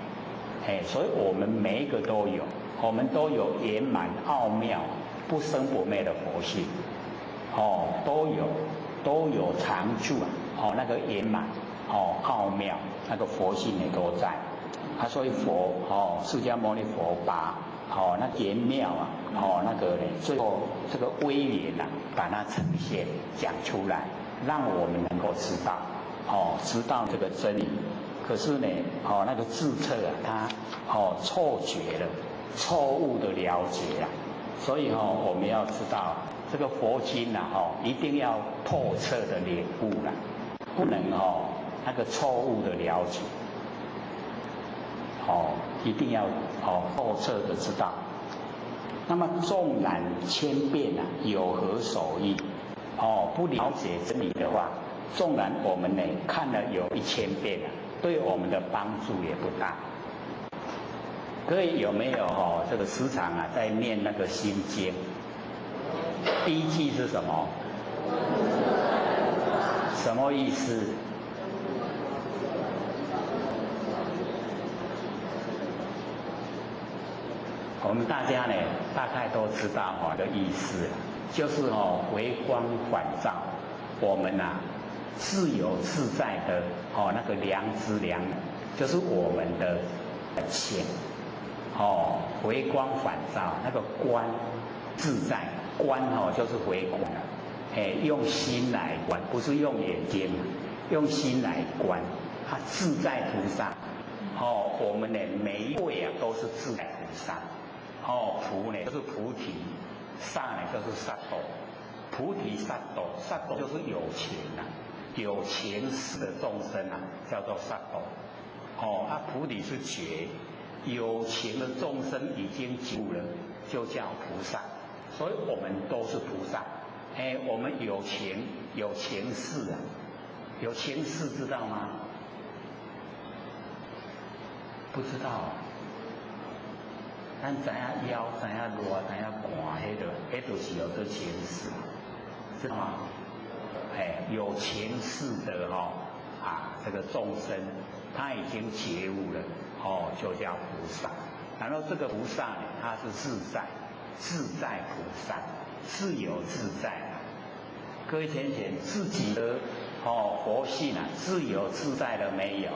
所以我们每一个都有，我们都有圆满奥妙不生不灭的佛性，都有常住那个圆满奥妙那个佛性也都在，所以佛释迦牟尼佛把那圆妙那个呢最后这个威严把它呈现讲出来，让我们能够知道知道这个真理。可是呢那个自测他错觉了，错误的了解了，所以我们要知道这个佛经一定要透彻的领悟了，不能那个错误的了解，一定要透彻的知道。那么纵然千遍有何所益？不了解真理的话，纵然我们呢看了有1000遍对我们的帮助也不大。各位有没有这个时常在念那个心经？第一句是什么？什么意思？我们大家呢大概都知道的意思，就是回光返照，我们自由自在的那个良知良能，就是我们的心，回光返照，那个观自在，观就是回光，用心来观，不是用眼睛，用心来观，它自在菩萨，我们呢每一位都是自在菩萨。菩呢就是菩提，萨呢就是萨埵，菩提萨埵，萨埵就是有情有情识的众生叫做萨埵。菩提是觉，有情的众生已经觉悟了，就叫菩萨。所以我们都是菩萨。我们有情识有情识知道吗？不知道咱知影腰，知影热，知影寒，迄就是有这情识，知道吗？有情识的这个众生，他已经觉悟了，就叫菩萨。然后这个菩萨呢，他是自在菩萨，自由自在。各位浅浅自己的佛性自由自在了没有？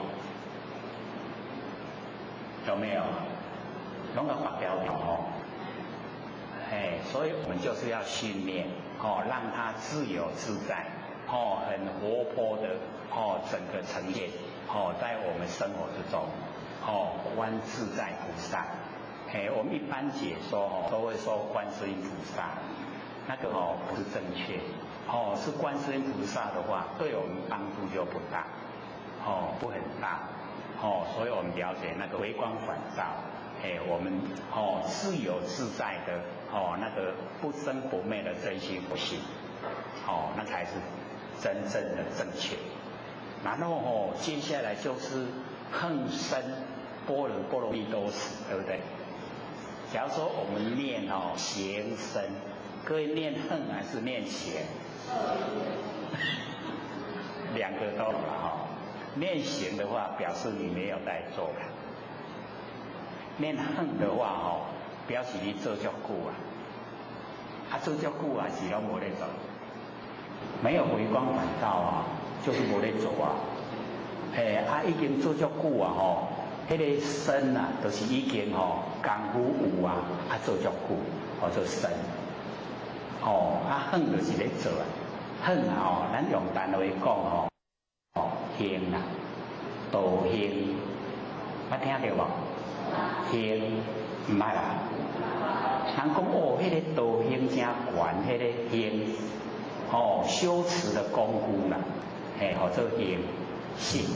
有没有？拢个发条所以我们就是要训练让它自由自在很活泼的整个呈现在我们生活之中观自在菩萨。我们一般解说都会说观世音菩萨，那个不是正确是观世音菩萨的话，对我们帮助就不大不很大所以我们了解那个回光返照。我们自由自在的那个不生不灭的真心佛性，那才是真正的正确。然后接下来就是恒生般若波罗蜜多时，对不对？假如说我们念贤生，各位念恒还是念贤？两个都有了念贤的话，表示你没有在做了。念恨的话表示你做足久做足久是拢无咧做，没有回光返照就是无咧做已经做足久迄个身就是已经功夫有做足久做身恨就是咧做恨咱用单话讲行道行，听到无？行唔捌啦，人讲迄个道行真悬，迄个行修持的功夫啦，做行信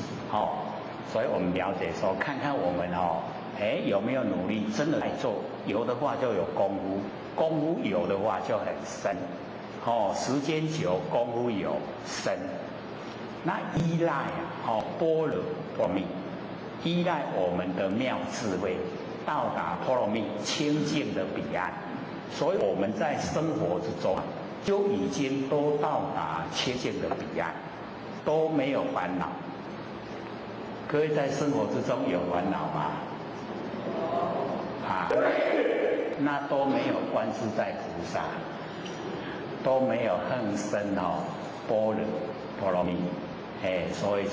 所以我们了解说，看看我们有没有努力，真的来做，有的话就有功夫，功夫有的话就很深时间久，功夫有深。那依赖般若波罗蜜依赖我们的妙智慧，到达波罗蜜清净的彼岸。所以我们在生活之中就已经都到达清净的彼岸，都没有烦恼。各位在生活之中有烦恼吗？啊，那都没有观自在菩萨，都没有恒生般若波罗蜜，所以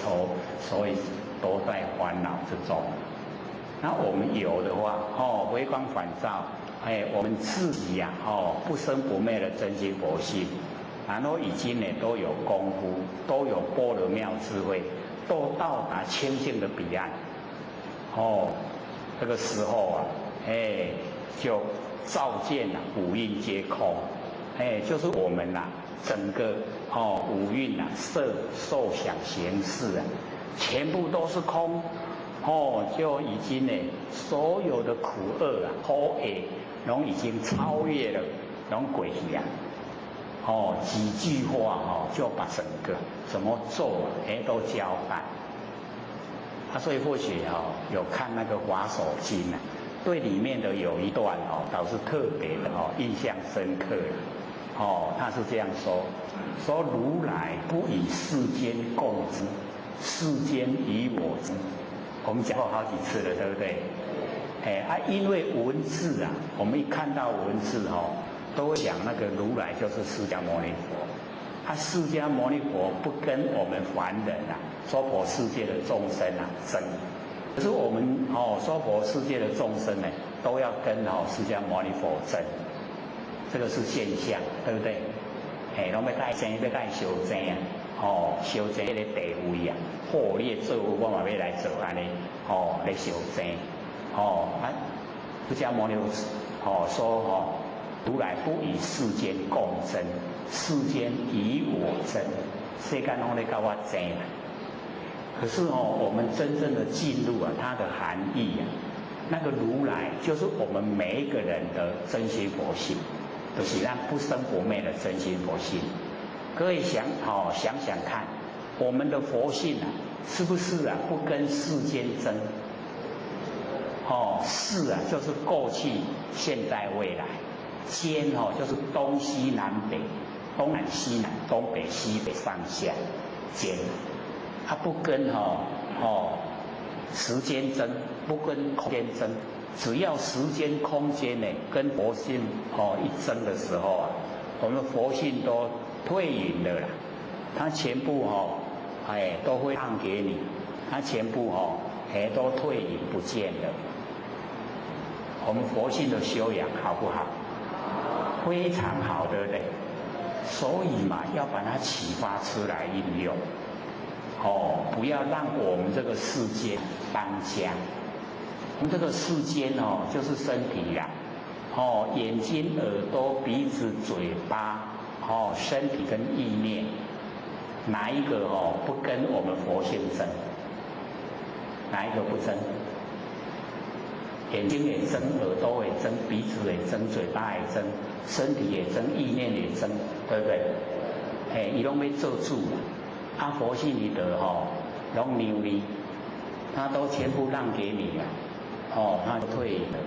都在烦恼之中。那我们有的话，回光返照，我们自己呀，不生不灭的真心佛性，然后已经呢都有功夫，都有般若妙智慧，都到达清净的彼岸。这个时候啊，就照见五蕴皆空，就是我们整个五蕴色受想行识全部都是空，就已经呢所有的苦厄苦厄，拢已经超越了，拢过去几句话就把整个怎么做都交代。所以或许有看那个《华首经》对里面的有一段倒是特别的印象深刻他是这样说如来不以世间共之，世间以我之。我们讲过好几次了，对不对？因为文字我们一看到文字都会讲那个如来就是释迦牟尼佛。释迦牟尼佛不跟我们凡人娑婆世界的众生争，可是我们娑婆世界的众生呢，都要跟释迦牟尼佛争，这个是现象，对不对？拢要带争，要带修争修争那个地位你的做我嘛要来做安尼，来修争，释迦牟尼佛说如来不以世间共争，世间以我争，世间拢在跟我争。可是我们真正的进入它的含义那个如来就是我们每一个人的真心佛性，就是让不生不灭的真心佛性。各位想想看，我们的佛性是不是不跟世间争？世就是过去、现在、未来。间就是东西南北，东南西南，东北西北上下间，它不跟时间争，不跟空间争。只要时间空间呢跟佛性一争的时候我们佛性都退隐了啦，它全部都会让给你，它全部都退隐不见了。我们佛性的修养好不好？非常好，对不对？所以嘛，要把它启发出来应用。不要让我们这个世间当家。我们这个世间就是身体眼睛、耳朵、鼻子、嘴巴，身体跟意念，哪一个不跟我们佛性争？哪一个不争？眼睛也争，耳朵也争，鼻子也争，嘴巴也争，身体也争，意念也争，对不对？伊拢要做主佛性里的拢牛力，他都全部让给你了，他就退了。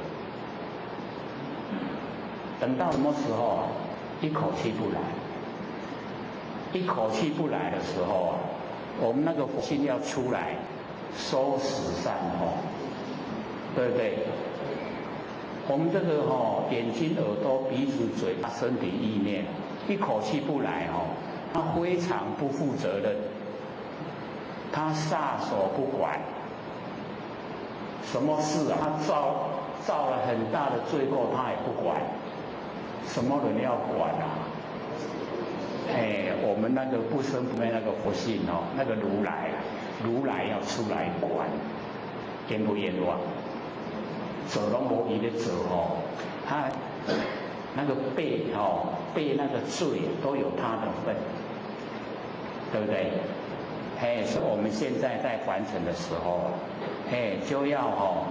等到什么时候一口气不来？一口气不来的时候我们那个佛性要出来收拾善对不对？我们这个眼睛、耳朵、鼻子、嘴巴、身体、意念，一口气不来他非常不负责任，他撒手不管，什么事他造了很大的罪过，他也不管，什么人要管我们那个不生不灭那个佛性那个如来要出来管，冤不冤枉？做拢无伊咧做他那个背那个罪都有他的份，对不对？所以我们现在在凡尘的时候就要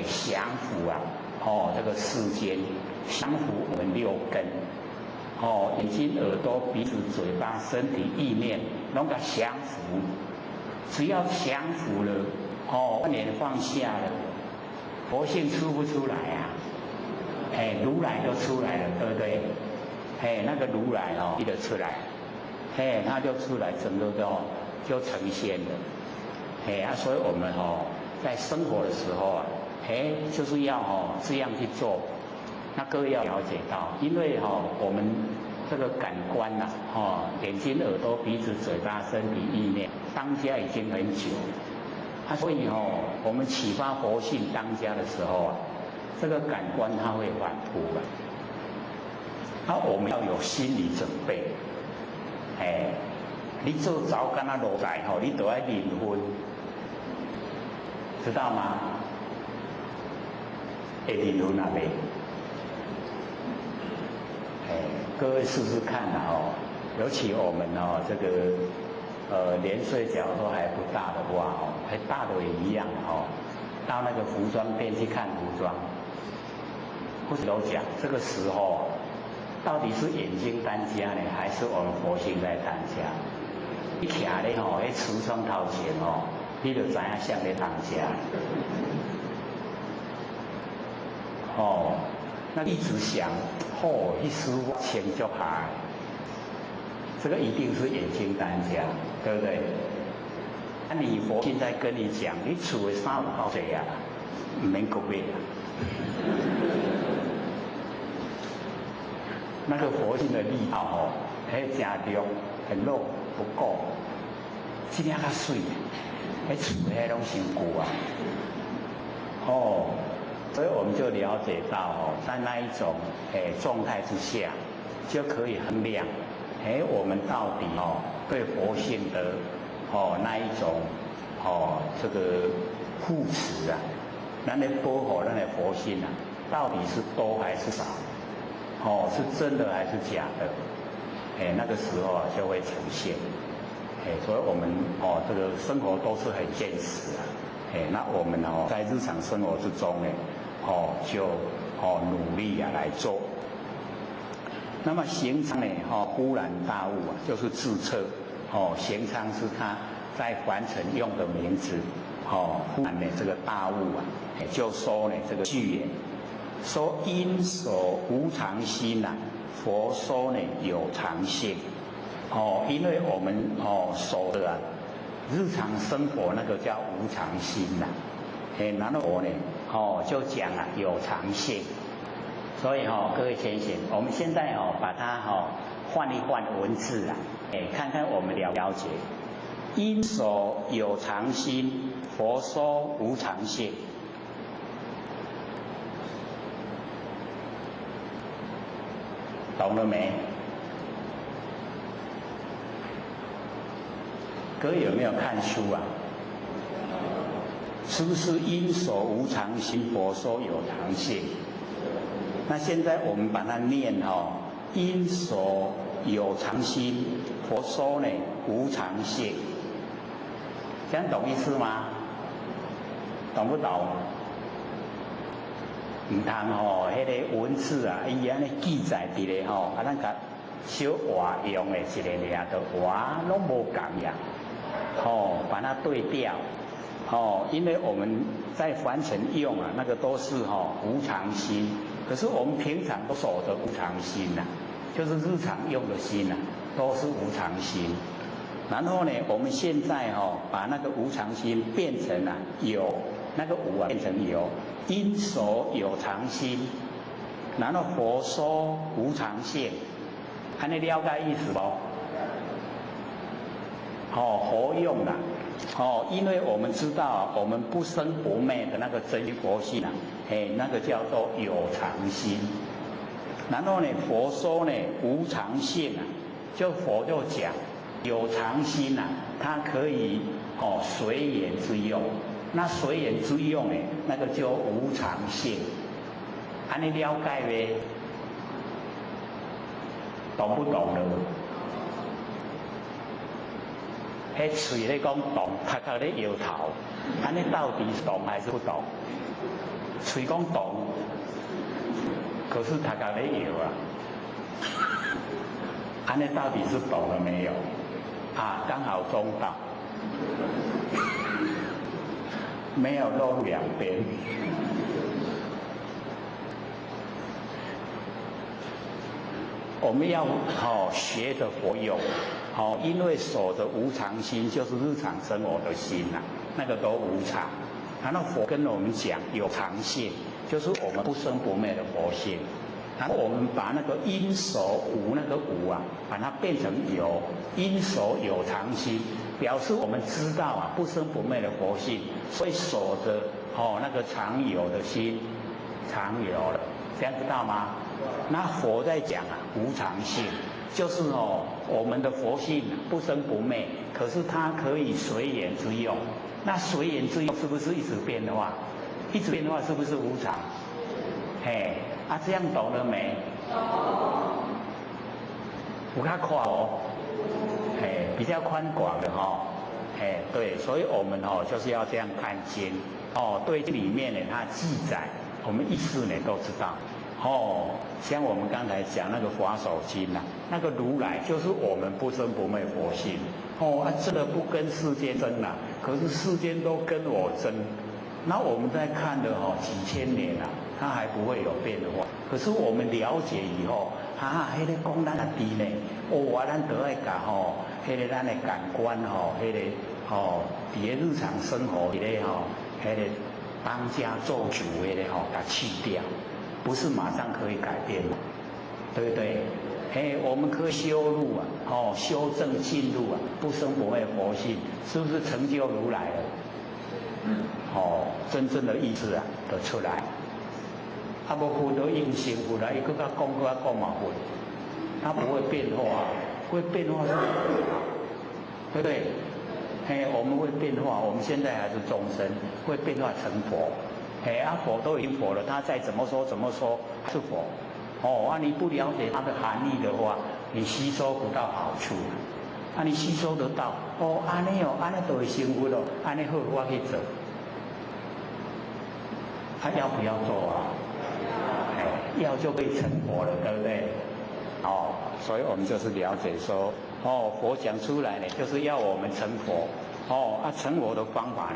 降服这个世间，降服我们六根眼睛、耳朵、鼻子、嘴巴、身体、意念，拢甲降服。只要降服了万年放下了，佛性出不出来啊？如来就出来了，对不对？那个如来一就出来，他就出来，整个就呈现了，所以我们在生活的时候啊，就是要这样去做。那各位要了解到，因为我们这个感官呐，眼睛、耳朵、鼻子、嘴巴、身体、意念，当家已经很久，所以我们启发佛性当家的时候啊，这个感官它会反扑了。那我们要有心理准备，你做早干那落来你都要领分，知道吗？会领分啊未？各位试试看尤其我们这个年岁假如说还不大的话还大的也一样到那个服装店去看服装，或者都讲这个时候到底是眼睛当家呢，还是我们佛性在当家？你徛咧迄橱窗头前你就知影谁在当家。那一直想，一时成就好，这个一定是眼睛当家，对不对？那你佛现在跟你讲，你厝的衫有够多啊，唔免购买啊。那个佛性的力道真重，很弱不够，这点较水，厝的拢伤旧啊。所以我们就了解到在那一种状态之下，就可以衡量我们到底对佛性的那一种这个护持啊，咱的保护咱的佛性啊，到底是多还是少？是真的还是假的？那个时候就会呈现。所以我们这个生活都是很现实啊。那我们在日常生活之中呢，就努力来做。那么行仓呢，忽然大悟啊，就是自测。行仓是他在凡尘用的名字。忽然呢，这个大悟啊，就说呢这个句言，说因所无常心啊，佛说呢有常性。因为我们守的日常生活那个叫无常心呐，然后我呢就讲有常性。所以各位先生，我们现在把它换一换文字啊，看看我们了解。因所有常心，佛说无常性。懂了没？各位有没有看书啊？是不是因所无常心，佛说有常性？那现在我们把它念因所有常心，佛说呢无常性，这样懂意思吗？懂不懂？唔通迄个文字啊，伊安尼记载伫咧咱甲小活用的一个俩的活拢无共样。把它对调，因为我们在凡尘用啊，那个都是无常心，可是我们平常都守着无常心呐，就是日常用的心呐，都是无常心。然后呢，我们现在把那个无常心变成有，那个无变成有，因所有常心，然后佛说无常性，安尼了解意思不？活用啦，因为我们知道我们不生不灭的那个真佛性啊，那个叫做有常心。然后呢，佛说呢无常性啊，就佛就讲有常心啊，它可以随缘之用。那随缘之用呢，那个叫无常性。安尼了解呗？懂不懂了？迄嘴咧讲动，头壳咧摇头，安尼到底是动还是不动？嘴讲动，可是头壳咧摇啊，安尼到底是懂了没有？刚好中道。没有露两边。我们要学的佛用，因为守的无常心就是日常生活的心呐、那个都无常。然后佛跟我们讲有常性，就是我们不生不灭的佛性。然后我们把那个因守无那个无啊，把它变成有，因守有常心，表示我们知道啊不生不灭的佛性，所以守着那个常有的心，常有了，这样知道吗？那佛在讲啊无常性，就是我们的佛性不生不灭，可是它可以随缘之用。那随缘之用是不是一直变的话？一直变的话是不是无常？这样懂了没？有较宽比较宽广的对，所以我们就是要这样看经对这里面呢它记载，我们意思呢都知道像我们刚才讲那个法手经那个如来就是我们不生不灭佛性真的不跟世间争可是世间都跟我争。那我们在看的几千年它还不会有变化。可是我们了解以后，迄个讲咱也低呢，咱都爱甲迄个咱的感官迄个伫个日常生活迄个迄个当家做主迄个把它去掉，不是马上可以改变的，对不对？我们可以修入修正进入不生不灭佛性，是不是成就如来了？真正的意思就出来。无佛都应成佛啦，伊搁较讲嘛佛，它不会变化，会变化是，对不对？我们会变化，我们现在还是众生，会变化成佛。佛都已经佛了，他再怎么说是佛。你不了解它的含义的话，你吸收不到好处。你吸收得到，安尼就会成佛咯，安尼好，我去做。他要不要做要就可以成佛了，对不对？所以我们就是了解说，佛讲出来呢，就是要我们成佛。成佛的方法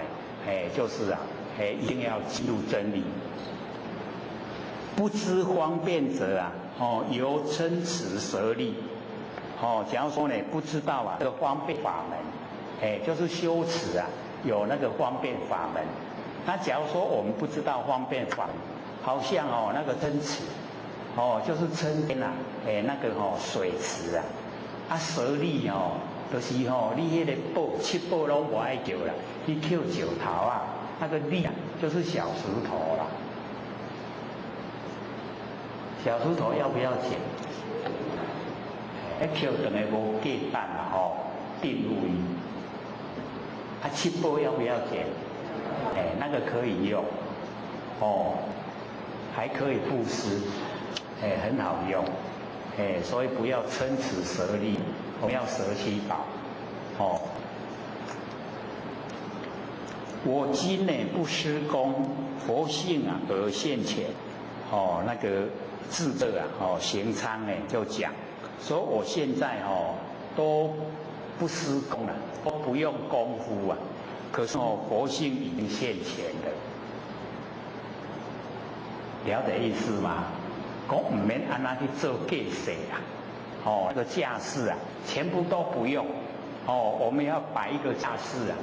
呢，就是一定要进入真理。不知方便者由嗔痴舍利。假如说呢，不知道这个方便法门，就是修持有那个方便法门。那假如说我们不知道方便法门，好像那个真池，就是春天那个水池舍利就是你那个七宝拢不爱叫啦，你捡石头那个利就是小石头啦。小石头要不要捡？捡等于无价值定入伊。七宝要不要捡？那个可以用，还可以布施，很好用，所以不要嗔痴舍利，我们要舍七宝，我今呢不施功，佛性而现前，那个智者行仓呢就讲，说我现在都不施功了，都不用功夫可是佛性已经现前了，了解意思吗？讲唔免安那去做架势那个架势全部都不用我们要摆一个架势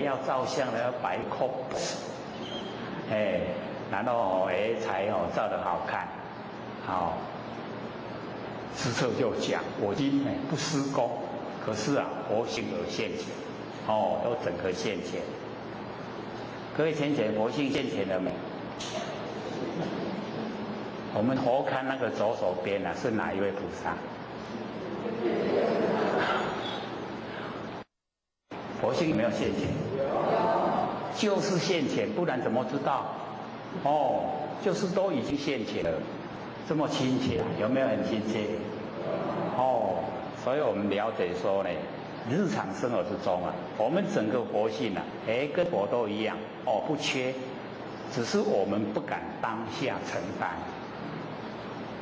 要照相的要摆cos然后才照得好看师父就讲，我今不施功，可是佛性而现前。都整个现前。各位浅浅，佛性现前了没？我们佛龛那个左手边是哪一位菩萨？佛性有没有现前？就是现前，不然怎么知道？就是都已经现前了，这么亲切，有没有很亲切？所以我们了解说呢。日常生活之中我们整个佛性跟佛都一样不缺，只是我们不敢当下承担，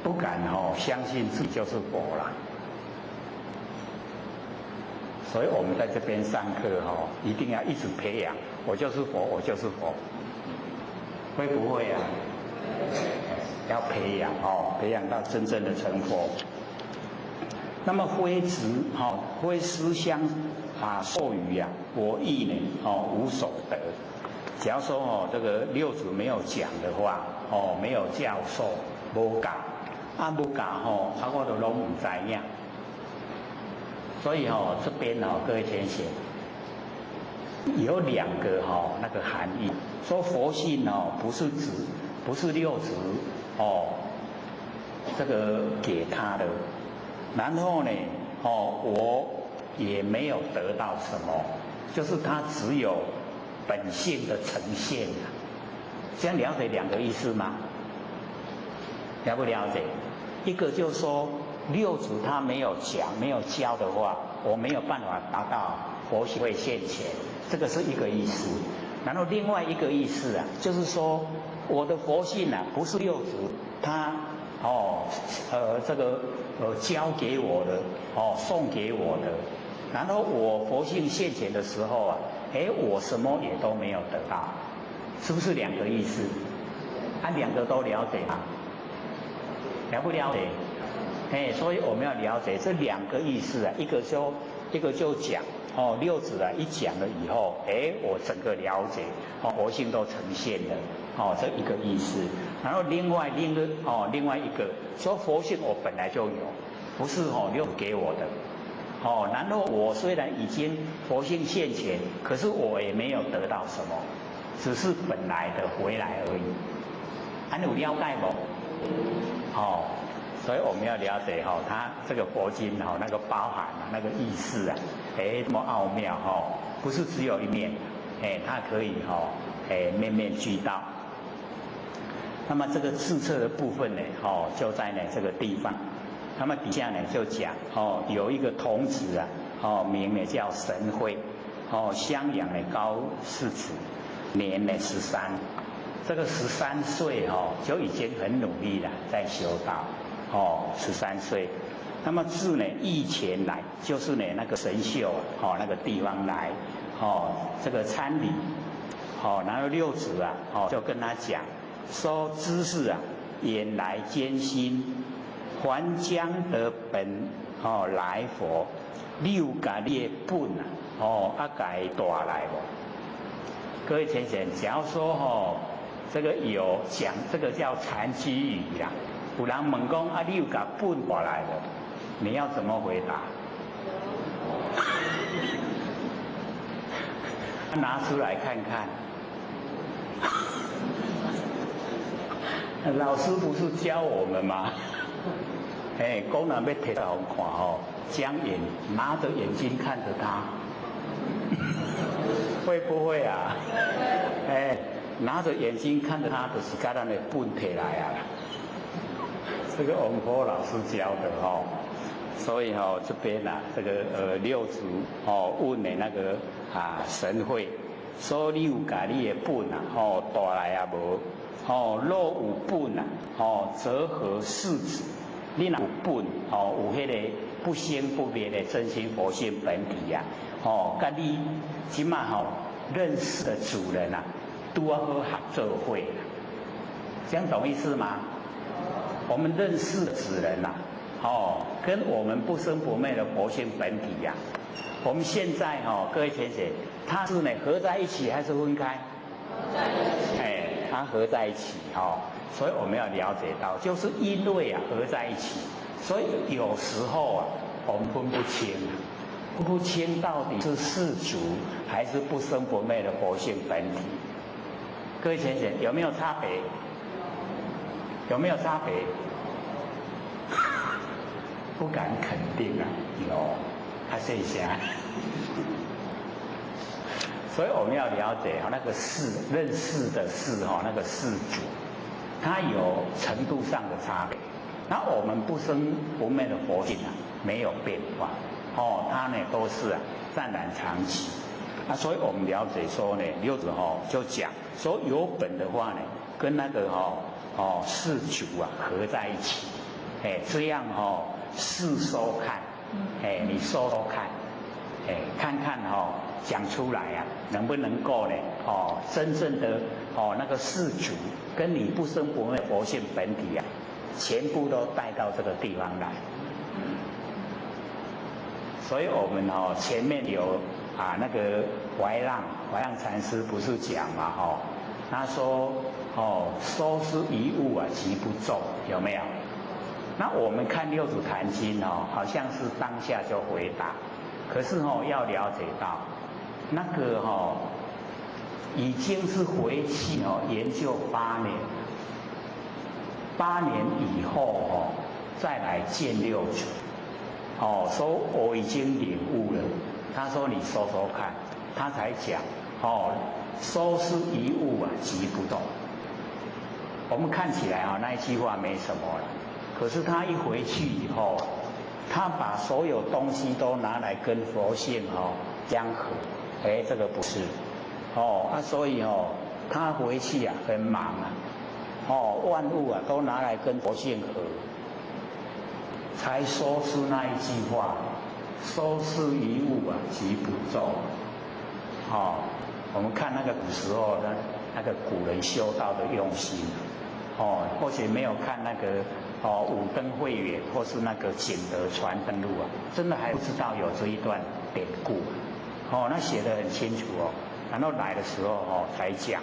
不敢相信自己就是佛了。所以我们在这边上课一定要一直培养，我就是佛，我就是佛，会不会啊？要培养培养到真正的成佛。那么非执非思相授予我意呢无所得。假如说这个六祖没有讲的话没有教授，无教无教我都拢唔知影。所以这边各位先生有两个那个含义，说佛性不是指不是六祖这个给他的，然后呢我也没有得到什么，就是他只有本性的呈现这样了解两个意思吗？了不了解？一个就是说六祖他没有讲没有教的话，我没有办法达到佛性会现前，这个是一个意思。然后另外一个意思就是说我的佛性不是六祖他这个教给我的送给我的，然后我佛性现前的时候我什么也都没有得到，是不是两个意思？两个都了解吗？了不了解？所以我们要了解这两个意思一个就讲六祖一讲了以后，我整个了解佛性都呈现了这一个意思。然后另外一个说佛性我本来就有，不是六祖给我的然后我虽然已经佛性现前，可是我也没有得到什么，只是本来的回来而已。有了解不？所以我们要了解它这个佛经那个包含那个意思这么奥妙不是只有一面，它可以面面俱到。那么这个自测的部分呢就在这个地方。那么底下呢就讲有一个童子名呢叫神会襄阳高4子，年呢13。这个13岁就已经很努力了，在修道13岁。那么自呢义前来，就是呢那个神秀那个地方来这个参礼然后六祖就跟他讲说，知识眼来艰辛，还将得本来佛，六甲列本改大来不？各位先生，假如说这个有讲这个叫禅机语有人问讲你有甲本过来了，你要怎么回答？拿出来看看。老师不是教我们吗？功能要提到看将眼拿着眼睛看着他，会不会啊？拿着眼睛看着他，就是把咱的本摕来这个王波老师教的所以这边这个六祖问的那个神会，说你有把你的本带来无？若有本则合世子。你若有本有迄个不生不灭的真心佛性本体跟你今嘛认识的主人都要好合作会这样懂意思吗？我们认识的主人跟我们不生不灭的佛性本体我们现在各位先生，它是呢合在一起还是分开？它合在一起所以我们要了解到，就是因为合在一起，所以有时候我们分不清，分不清到底是世俗还是不生不灭的佛性本体。各位先生，有没有差别？有没有差别？不敢肯定有，谢谢。所以我们要了解那个事，认识的事那个事主，它有程度上的差别。那我们不生不灭的佛性没有变化它呢都是湛然常期。所以我们了解说呢，六祖就讲说有本的话呢，跟那个事主合在一起，这样细收看，你收看，看看讲出来啊，能不能够呢？真正的那个世俗跟你不生不灭佛性本体啊，全部都带到这个地方来。所以我们前面有那个怀让禅师不是讲嘛他说收拾遗物啊，即不重，有没有？那我们看六祖坛经好像是当下就回答，可是要了解到那个已经是回去研究8年，8年以后再来见六祖。说我已经领悟了。他说你说说看，他才讲收拾遗物啊，即不动。我们看起来那一句话没什么了，可是他一回去以后，他把所有东西都拿来跟佛性相合。这个不是所以他回去很忙万物都拿来跟佛性合。才说出那一句话，收拾遗物啊，即不重。我们看那个古时候的那个古人修道的用心，或许没有看那个武登慧远或是那个景德传灯录啊，真的还不知道有这一段典故。那写得很清楚然后来的时候才讲，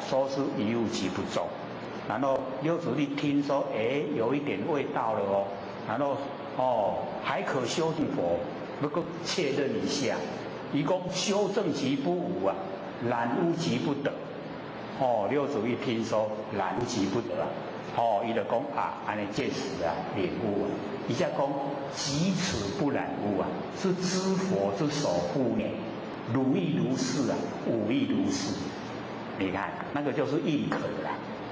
收拾遗物即不重。然后六祖一听说，有一点味道了然后还可修正佛，不过确认一下，一共修正即不无啊，染污即不得。六祖一听说染污即不得他就讲安尼见识领悟一下讲即此不染污是知佛之守护呢，如意如是无意如是。你看那个就是认可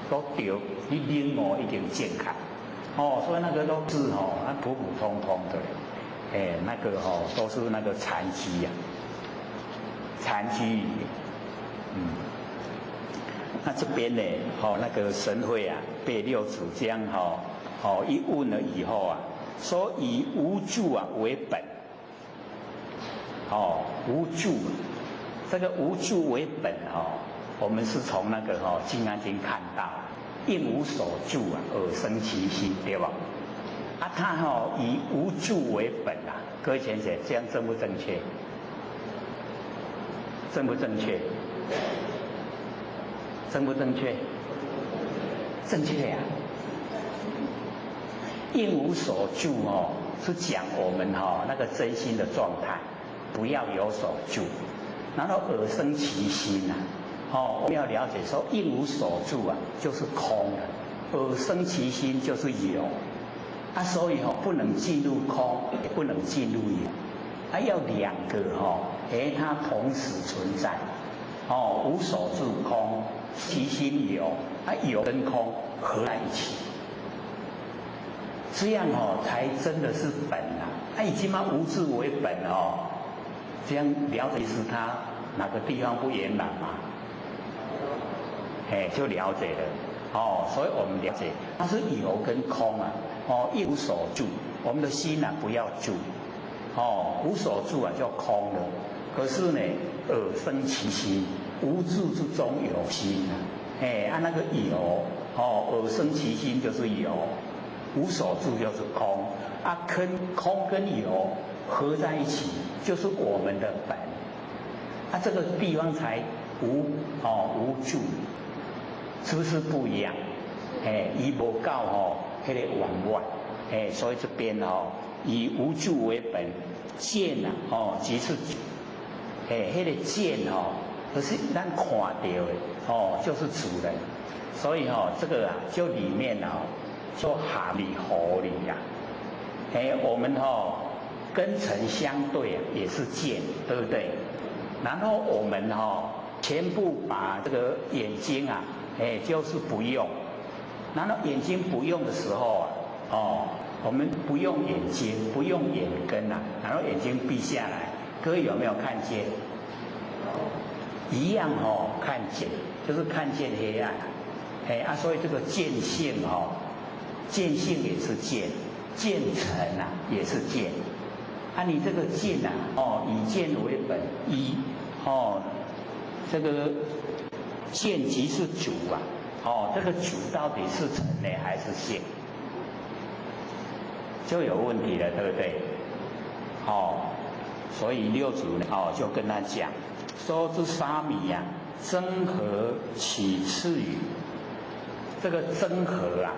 都对，你领悟已经健康。所以那个都是普普通通的，那个都是那个残机残机语。那这边呢，那个神会被六祖这样一问了以后说以无住为本，无住，这个无住为本我们是从那个《金刚经》看到。应无所住而生其心，对吧？他以无住为本各位先生，这样正不正确？正不正确？正不正确？正确应无所住是讲我们那个真心的状态，不要有所住，然后而生其心我们要了解说应无所住就是空的，而生其心就是有所以不能进入空，也不能进入有要两个它同时存在无所住空，其心有有跟空合在一起，这样才真的是本已经无住为本这样了解是它哪个地方不圆满吗？就了解了所以我们了解它是有跟空一无所住，我们的心不要住无所住就空了。可是呢，耳生其心，无住之中有心那个有耳生其心就是有，无所住就是空空跟有合在一起就是我们的本这个地方才无住。是不是不一样？以无够那个圆满所以这边以无住为本，见即是那个见就是咱看到的就是主人，所以这个就里面就合理合理我们跟尘相对也是见，对不对？然后我们全部把这个眼睛就是不用，然后眼睛不用的时候我们不用眼睛，不用眼根然后眼睛闭下来，各位有没有看见？一样看见，就是看见黑暗所以这个见性见性也是见，见尘也是见啊，你这个见啊，以见为本，这个见即是主啊，这个主到底是成呢还是现，就有问题了，对不对？所以六祖呢，就跟他讲，说这沙弥呀，争合起次语。这个争合啊，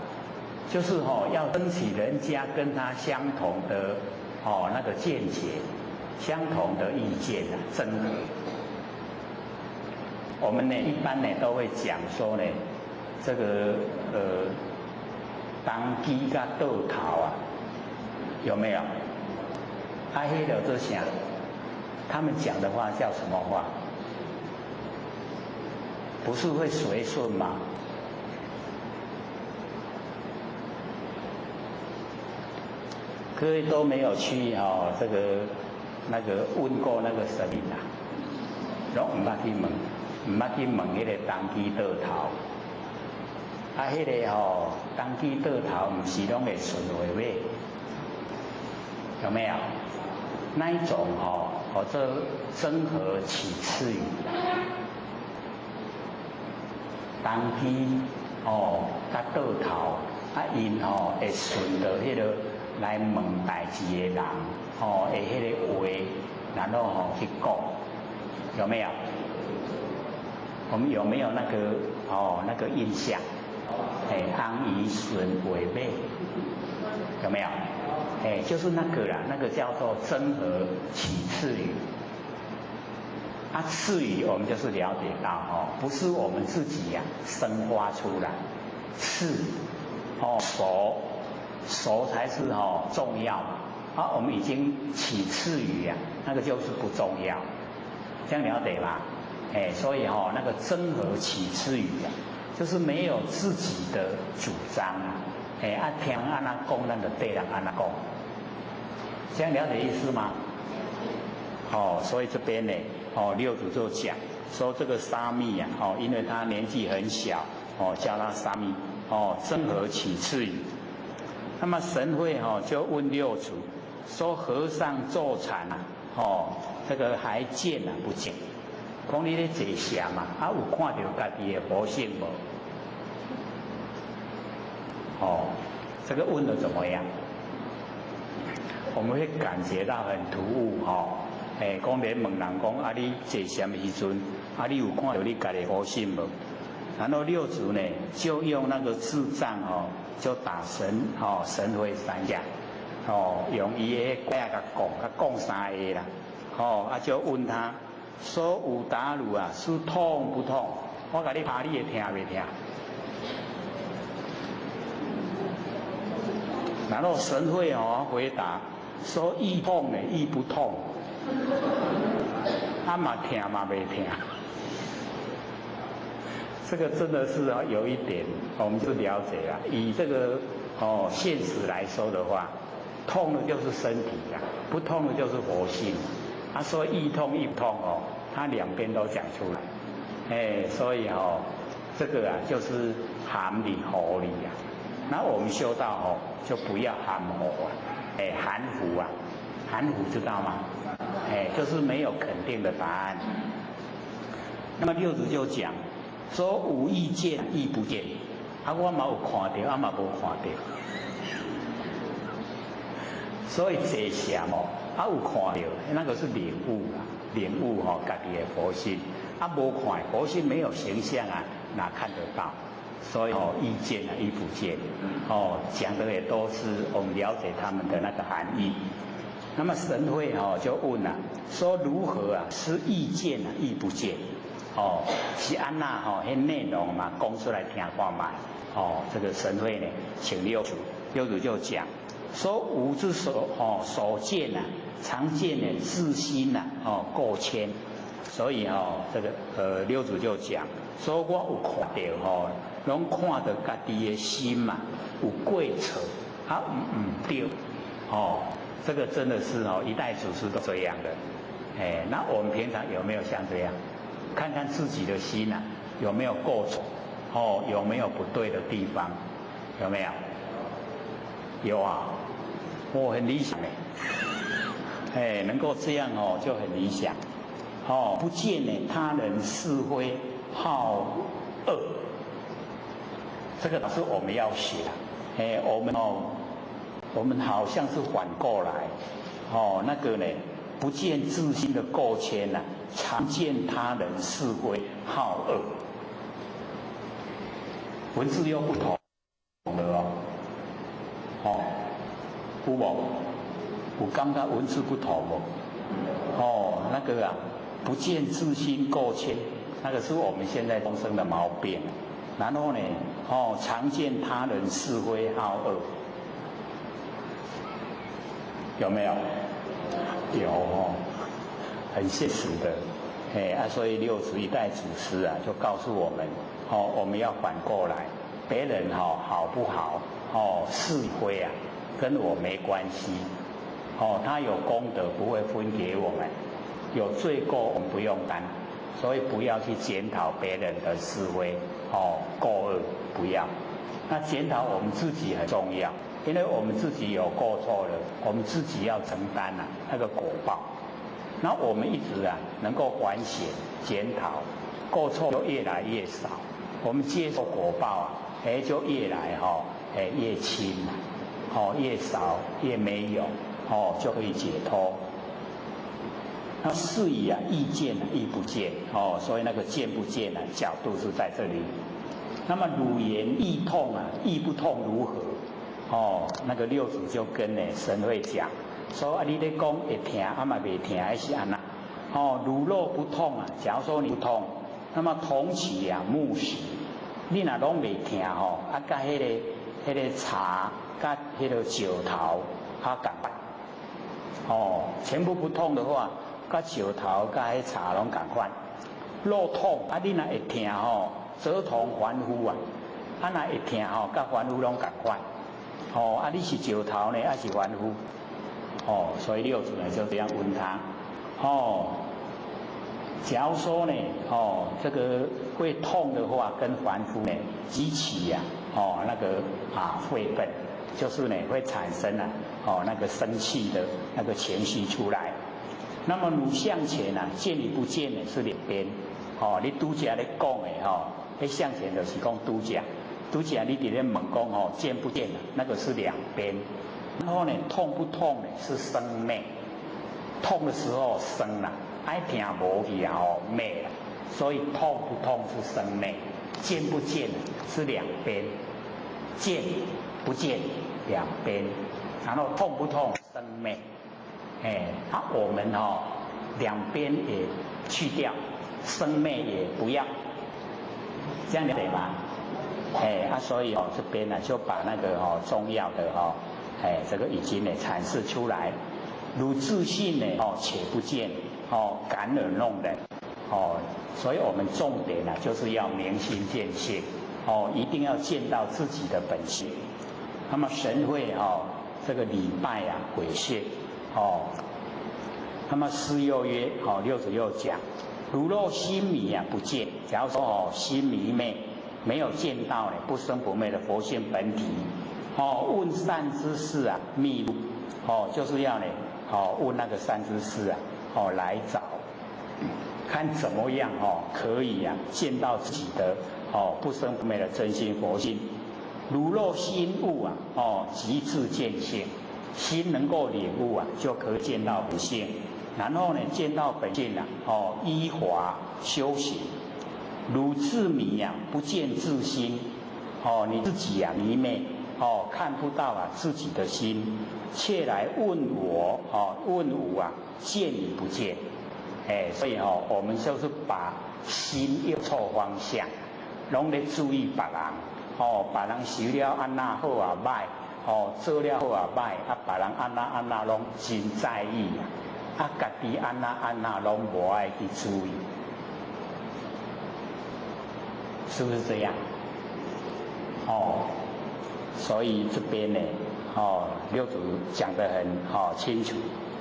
就是要争取人家跟他相同的那个见解，相同的意见啊，争合。我们呢一般呢都会讲说呢，这个当机甲倒头啊，有没有？黑了这啥？他们讲的话叫什么话？不是会随顺吗？各位都没有去这个那个问过那个神明啊，拢唔捌去问，唔捌去问迄个当机倒头。迄个当机倒头，唔是拢会顺回咩？有没有？那一种这争合起次语，当机甲倒头，因会顺着迄个来问代志的人，会迄个话，然后去讲，有没有？我们有没有那个那个印象？安宜顺为美，有没有？就是那个啦，那个叫做争合起次语。次语我们就是了解到不是我们自己生发出来，次熟才是重要嘛。我们已经起次语那个就是不重要，这样了解吧？所以那个争合起次语就是没有自己的主张听人安那讲，咱就对人安那讲，这样了解意思吗？所以这边呢，六祖就讲说这个沙弥因为他年纪很小，叫他沙弥，争合起次语。那么神会就问六祖说：和尚坐禅这个还见不见？讲你咧坐禅嘛，有看到家己的佛性无？这个问的怎么样？我们会感觉到很突兀讲连问人讲你坐禅的时阵，你有看到你家己的佛性无？然后六祖呢就用那个智障就打神会三下用伊的话甲讲三个啦就问他说：有打乳是痛不痛？我甲你拍，你会听袂听？然后神会回答说：亦痛呢，亦不痛。嘛听嘛袂听。这个真的是有一点，我们就了解了。以这个现实来说的话，痛的就是身体不痛的就是佛性。他说亦痛亦不痛他两边都讲出来。所以这个就是含理合理那我们修道就不要含糊含糊含糊知道吗？就是没有肯定的答案。那么六祖就讲说：无意见亦不见，我嘛有看到，嘛无看到。所以坐禅有看到，那个是领悟领悟家己的佛性。无看佛性没有形象哪看得到？所以意见亦不见。讲的也都是我们了解他们的那个含义。那么神会就问说如何是意见亦不见？是安那迄内容嘛，讲出来听看卖。这个神会呢，请六祖就讲说：无之所见常见的自心过谦。所以这个六祖就讲说：我有看到拢看到家己的心嘛，有过错唔对。这个真的是一代祖师都这样的。那我们平常有没有像这样？看看自己的心有没有过错，有没有不对的地方，有没有？有我很理想能够这样哦就很理想。不见呢他人是非好恶，这个是我们要学的。我们好像是反过来，那个呢不见自心的过谦呐，常见他人是非好恶。文字又不同了有无？有感觉文字不同无？那个啊，不见自心过谦，那个是我们现在众生的毛病。然后呢，常见他人是非好恶，有没有？有很现实的。所以六祖一代祖师啊，就告诉我们，我们要反过来，别人好不好，是非啊，跟我没关系。他有功德不会分给我们，有罪过我们不用担，所以不要去检讨别人的是非，过恶不要。那检讨我们自己很重要，因为我们自己有过错了，我们自己要承担那个果报。那我们一直能够反省检讨，过错就越来越少，我们接受果报就越来越轻，越少越没有，就可以解脱。那是以意见亦不见，所以那个见不见角度是在这里。那么汝言意痛意不痛如何？那个六祖就跟神会讲，说你咧讲会痛嘛袂痛还是安那？如若不痛假如说你不痛，那么同其木石，你若拢袂痛甲迄个茶，甲迄个石头共款。全部不痛的话，甲石头甲迄茶拢共款。若痛你若会痛则同凡夫若会痛甲凡夫拢共款。你是石头呢，还是凡夫？所以六祖呢就这样问他。假如说呢，这个会痛的话，跟凡夫呢激起那个愤愤，就是呢会产生那个生气的那个情绪出来。那么汝向前见与不见呢是两边。你拄则咧讲的迄向前就是讲拄则你伫咧问讲见不见那个是两边。然后呢，痛不痛呢是生灭，痛的时候生啦，爱听无去灭啦，所以痛不痛是生灭，见不见是两边，见不见两边，然后痛不痛生灭，我们两边也去掉，生灭也不要，这样了解吗？所以这边就把那个重要的这个已经阐释出来。汝自信且不见感而弄人所以我们重点就是要明心见性一定要见到自己的本性。那么神会这个礼拜毁谢那么师又曰六祖又讲，如若心迷不见，假如说心迷昧，没有见到不生不灭的佛性本体问善知识密路就是要问那个善知识来找，看怎么样可以见到自己的不生不灭的真心佛性。如若心悟即自见性，心能够领悟就可以见到本性。然后呢，见到本性依法修行。汝自迷不见自心你自己迷昧看不到自己的心，却来问我问吾见与不见。所以我们就是把心用错方向，拢咧注意别人别人修了安那好歹做了好歹别人安那拢真在意家己安那拢无爱去注意，是不是这样？所以这边呢，六祖讲得很清楚。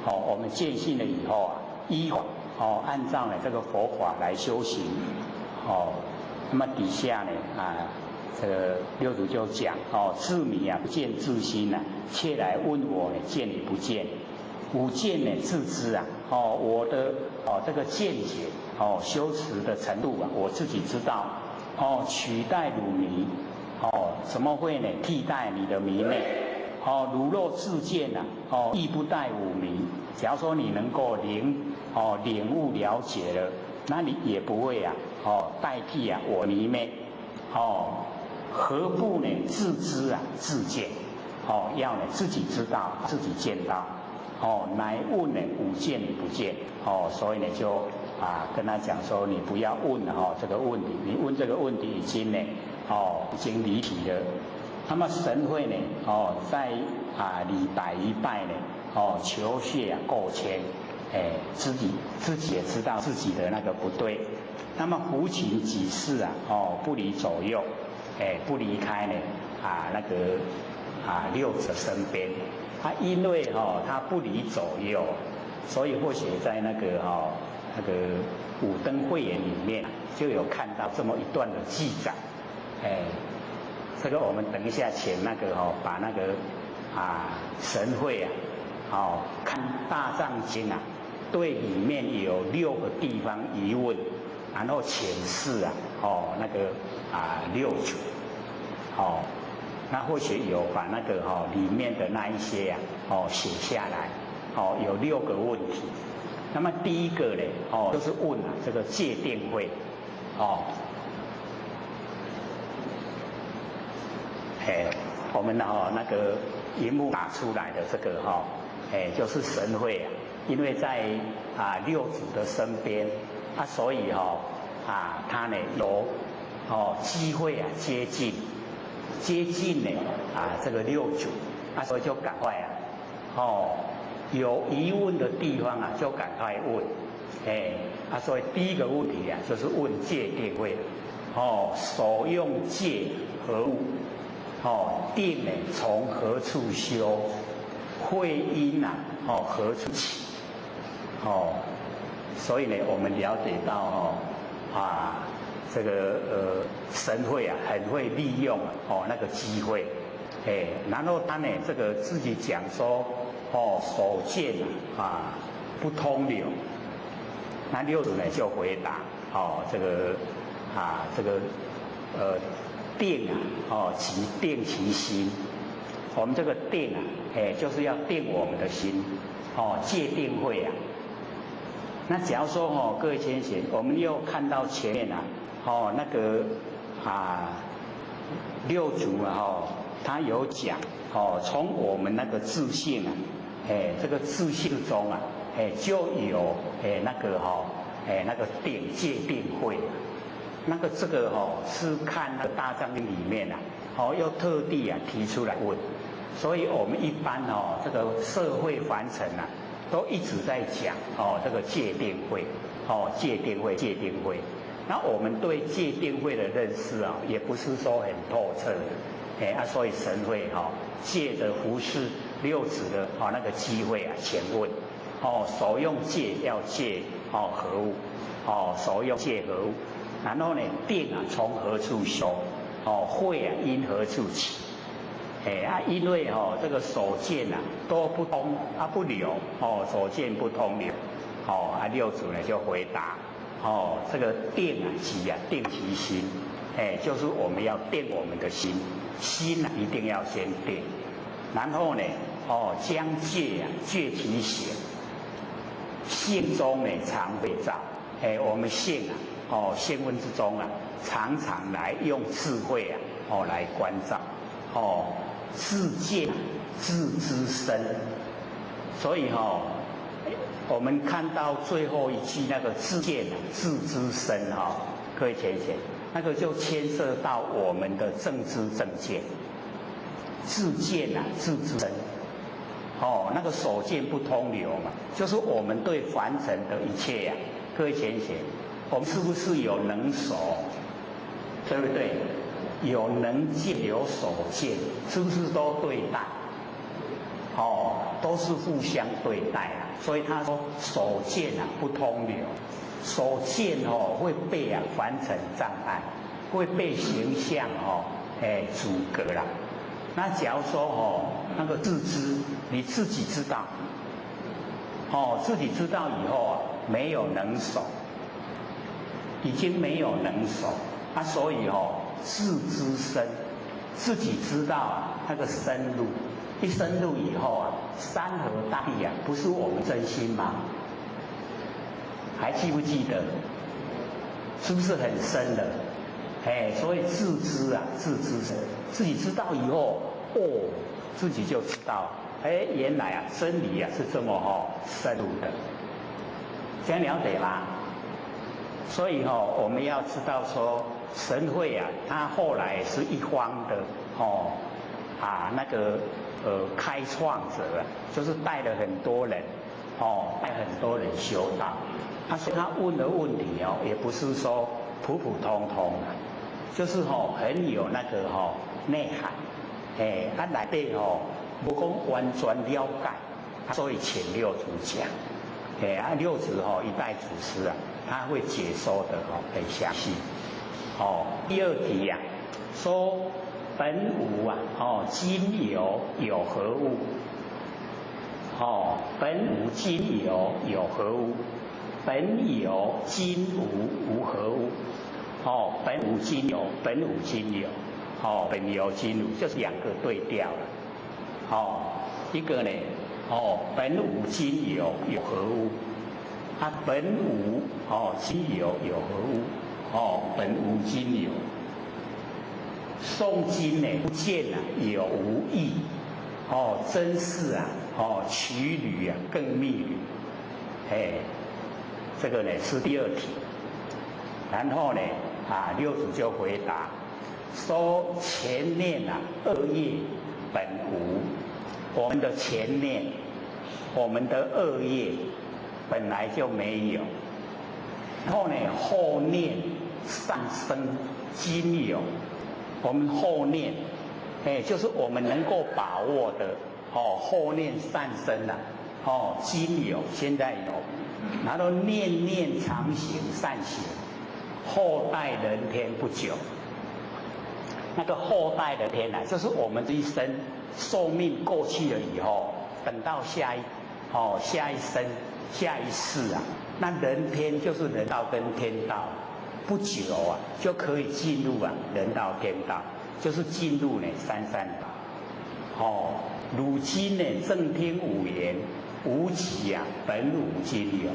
我们见性了以后依法按照这个佛法来修行。那么底下呢这个六祖就讲自迷不见自心却来问我见与不见。五戒呢自知啊，我的这个见解修持的程度啊，我自己知道取代汝迷怎么会呢替代你的迷昧？汝若自见啊，亦不待吾迷。假如说你能够领悟了解了，那你也不会啊代替啊我迷昧何不呢自知啊自见？要呢自己知道，自己见到乃问呢吾见你不见所以呢就跟他讲说，你不要问这个问题，你问这个问题已经呢已经离题了。那么神会呢在礼拜一拜呢求谢过谦，自己也知道自己的那个不对。那么扶勤己事不离左右，不离开呢那个六者身边。因为他不离左右，所以或许在那个五灯会演里面就有看到这么一段的记载。这个我们等一下请那个把那个神会看大藏经对里面有6个地方疑问，然后请示那个六祖那或许有把那个里面的那一些写下来有6个问题。那么第一个呢就是问这个戒定慧我们那个荧幕打出来的这个就是神会因为在六祖的身边所以他呢有机会接近呢这个六祖所以就赶快有疑问的地方就赶快问所以第一个问题就是问戒定慧所用戒何物定呢从何处修？慧因何处起？所以呢我们了解到这个神会很会利用那个机会然后他呢这个自己讲说所见不通流。那六祖呢就回答这个定即定其心。我们这个定就是要定我们的心戒定慧那假如说各位先贤，我们又看到前面那个六祖他有讲从我们那个自性这个自性中就有那个定戒定慧。那个这个是看那个大藏经里面又特地提出来问。所以我们一般这个社会凡尘都一直在讲这个戒定慧戒定慧戒定慧。那我们对戒定慧的认识也不是说很透彻的所以神会借着服侍六祖的那个机会前问所用戒要戒何物所用戒何物，然后呢定从何处修慧因何处起因为这个所见都不通不流所见不通流六祖呢就回答这个定即定其心就是我们要定我们的心一定要先定，然后呢将戒戒其行，性中呢常会照我们性性问之中常常来用智慧来关照自见自知身。所以我们看到最后一句那个自见自知身各位浅显，那个就牵涉到我们的正知正见。自见自知身那个所见不通流嘛，就是我们对凡尘的一切各位浅显，我们是不是有能守，对不对？有能见有所见，是不是都对待都是互相对待所以他说所见不通流，所见会被凡尘障碍，会被形象阻隔了。那假如说那个自知，你自己知道自己知道以后啊，没有能守，已经没有能守所以自知深，自己知道那个深入，一深入以后山河大地不是我们真心吗？还记不记得？是不是很深的？所以自知自知深，自己知道以后，自己就知道，原来真理是这么深入的，这样了解吗？所以我们要知道说，神会它后来是一方的那个开创者就是带了很多人带很多人修道。所以他问的问题也不是说普普通通的，就是很有那个内涵，内底不讲完全了解，所以请六祖讲，六祖一代祖师他会解说的很详细。第二题说本无今有有何物？本无今有有何物？本有今无无何物？本无今有，本无今有，本有今无，就是两个对调了。一个呢，本无今有有何物？本无今有有何物？本无今有。诵经呢，不见有无益。真是曲履更密履。这个呢是第二题。然后呢六祖就回答说：前念恶业本无，我们的前念，我们的恶业本来就没有。然后呢后念善生今有，我们后念就是我们能够把握的后念善生今有，现在有。然后念念常行善行，后代人天不久。那个后代人天就是我们这一生寿命过去了以后，等到下一生下一世那人天就是人道跟天道，不久就可以进入人道天道，就是进入三善道。如今正听五言。无极本无今有。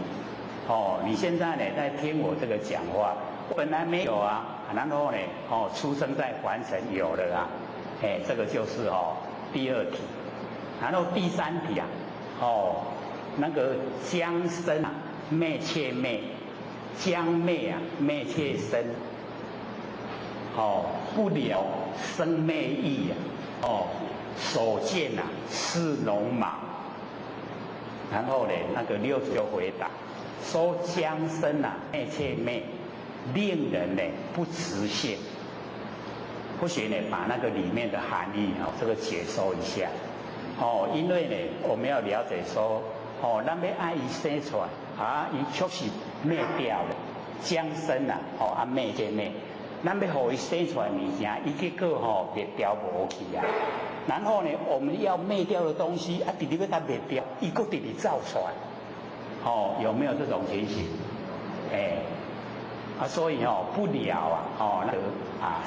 你现在在听我这个讲话，本来没有然后出生在凡尘有了这个就是第二题。然后第三题那个将生灭妾灭，将灭灭妾生。不了生灭义所见是龙马。然后那个六祖就回答说：将生灭妾灭，令人不知性。或许把那个里面的含义这个解说一下。因为我们要了解说，咱要爱伊生出来伊确实灭掉了，将生灭妾灭，咱要让伊生出来物件，伊结果灭掉无去然后我们要灭掉的东西直直要它灭掉，伊个直直造出来。有没有这种情形？所以不了那个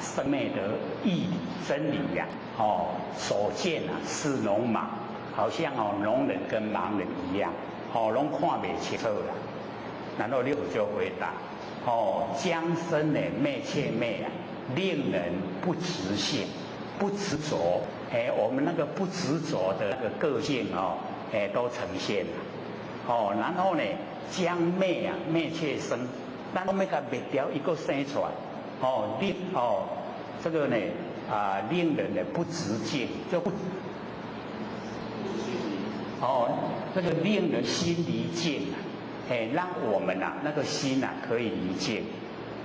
生灭的义理真理所见是龙盲，好像聋人跟盲人一样，拢看不清楚啦。然后六祖就回答：将生灭妾灭令人不执性，不执着。我们那个不执着的那个个性都呈现了。然后将灭灭妾生，咱们给灭掉一个生出来。这个令人不直境，就不这个令人心离境让我们那个心可以离境。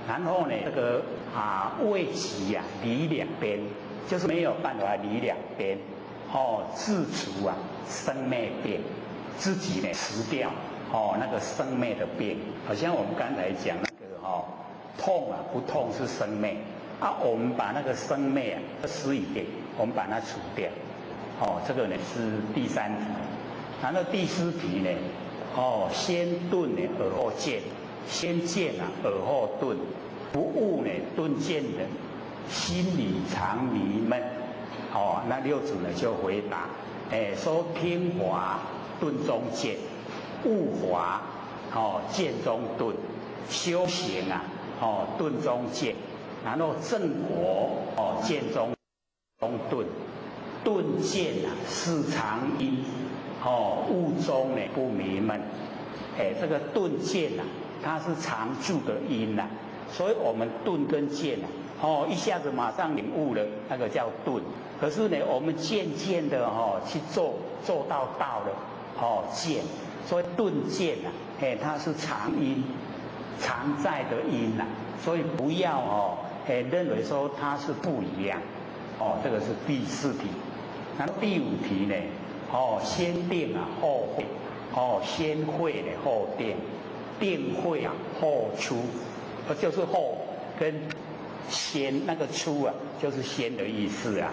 然后这个未及离两边。就是没有办法离两边，自除生灭病，自己辞掉那个生灭的病。好像我们刚才讲那个痛不痛是生灭我们把那个生灭施以病，我们把它除掉。这个是第三题。然后第四题先顿呢而后见，先见啊而后顿，不悟呢顿见人，心里常迷闷。那六祖呢就回答，说听法顿中见，悟法见中顿，修行啊顿中见，然后正果见中顿，顿见啊是常因，悟中呢不迷闷。这个顿见啊，它是常住的因呐，所以我们顿跟见啊，一下子马上领悟了，那个叫顿。可是呢，我们渐渐的去做到了，见，所以顿见啊，它是常因，常在的因呐，所以不要认为说它是不一样。这个是第四题。然后第五题呢，先定啊后会，先会呢后定，定会啊后出，就是后跟先那个出啊，就是先的意思啊。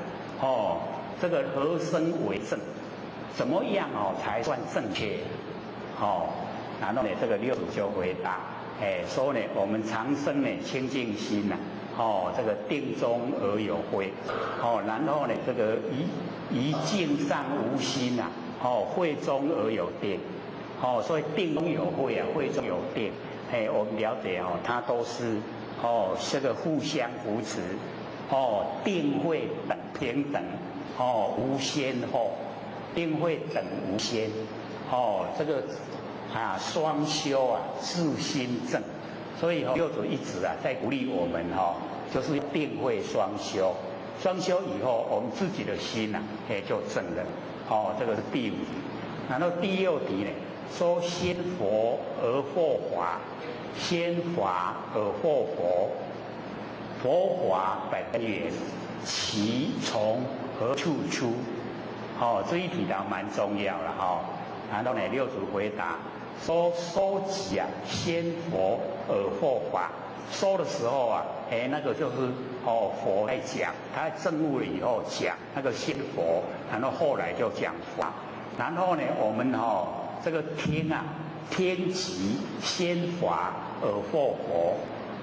这个何生为正？怎么样才算正确？然后呢，这个六祖就回答，说呢，我们常生呢清净心呐，这个定中而有慧，然后呢，这个一境上无心呐，慧中而有定，所以定中有慧啊，慧中有定，我们了解它都是这个互相扶持，定慧等平等，无先后，定慧等无先，这个双修啊，自心正，所以六祖一直在鼓励我们就是定慧双修，双修以后我们自己的心就正了，这个是第五题。然后第六题呢，说先佛而后法，先法而后佛，佛法本源，其从何处出？这一题蛮重要了然后呢，六祖回答说：收集先佛而后法。收的时候那个就是佛在讲，他证悟了以后讲那个先佛，然后后来就讲法。然后呢，我们这个听天即先法而后佛，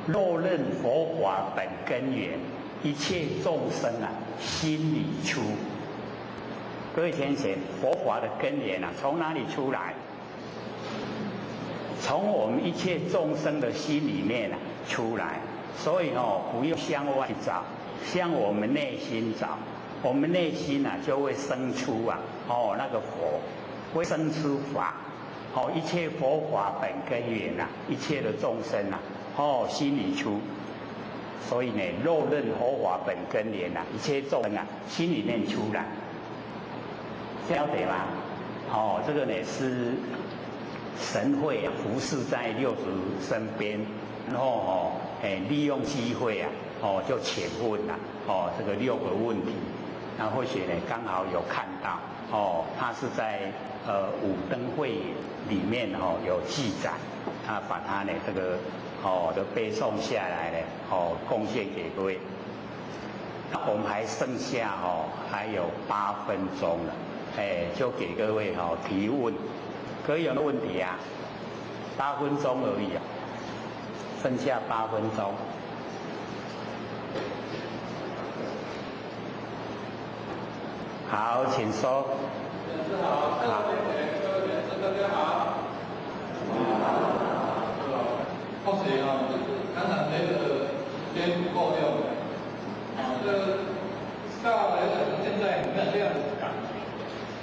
若认佛法本根源，一切众生心里出。各位先生，佛法的根源从哪里出来？从我们一切众生的心里面出来。所以不用向外找，向我们内心找，我们内心就会生出那个佛，会生出法。一切佛法本根源一切的众生心里出。所以呢，若认佛法本根源一切众生心里面出来。了解吗？这个呢是神会服侍在六祖身边，然后利用机会就请问这个6个问题，那或许呢刚好有看到他是在五灯会里面有记载，他把他呢这个的背诵下来呢贡献给各位。我们还剩下还有8分钟了。就给各位提问，可以有问题8分钟而已剩下8分钟。好，请说。老师好，各位同学好。或许就是常常觉得时间不够用到了现在有没有这样子的感觉？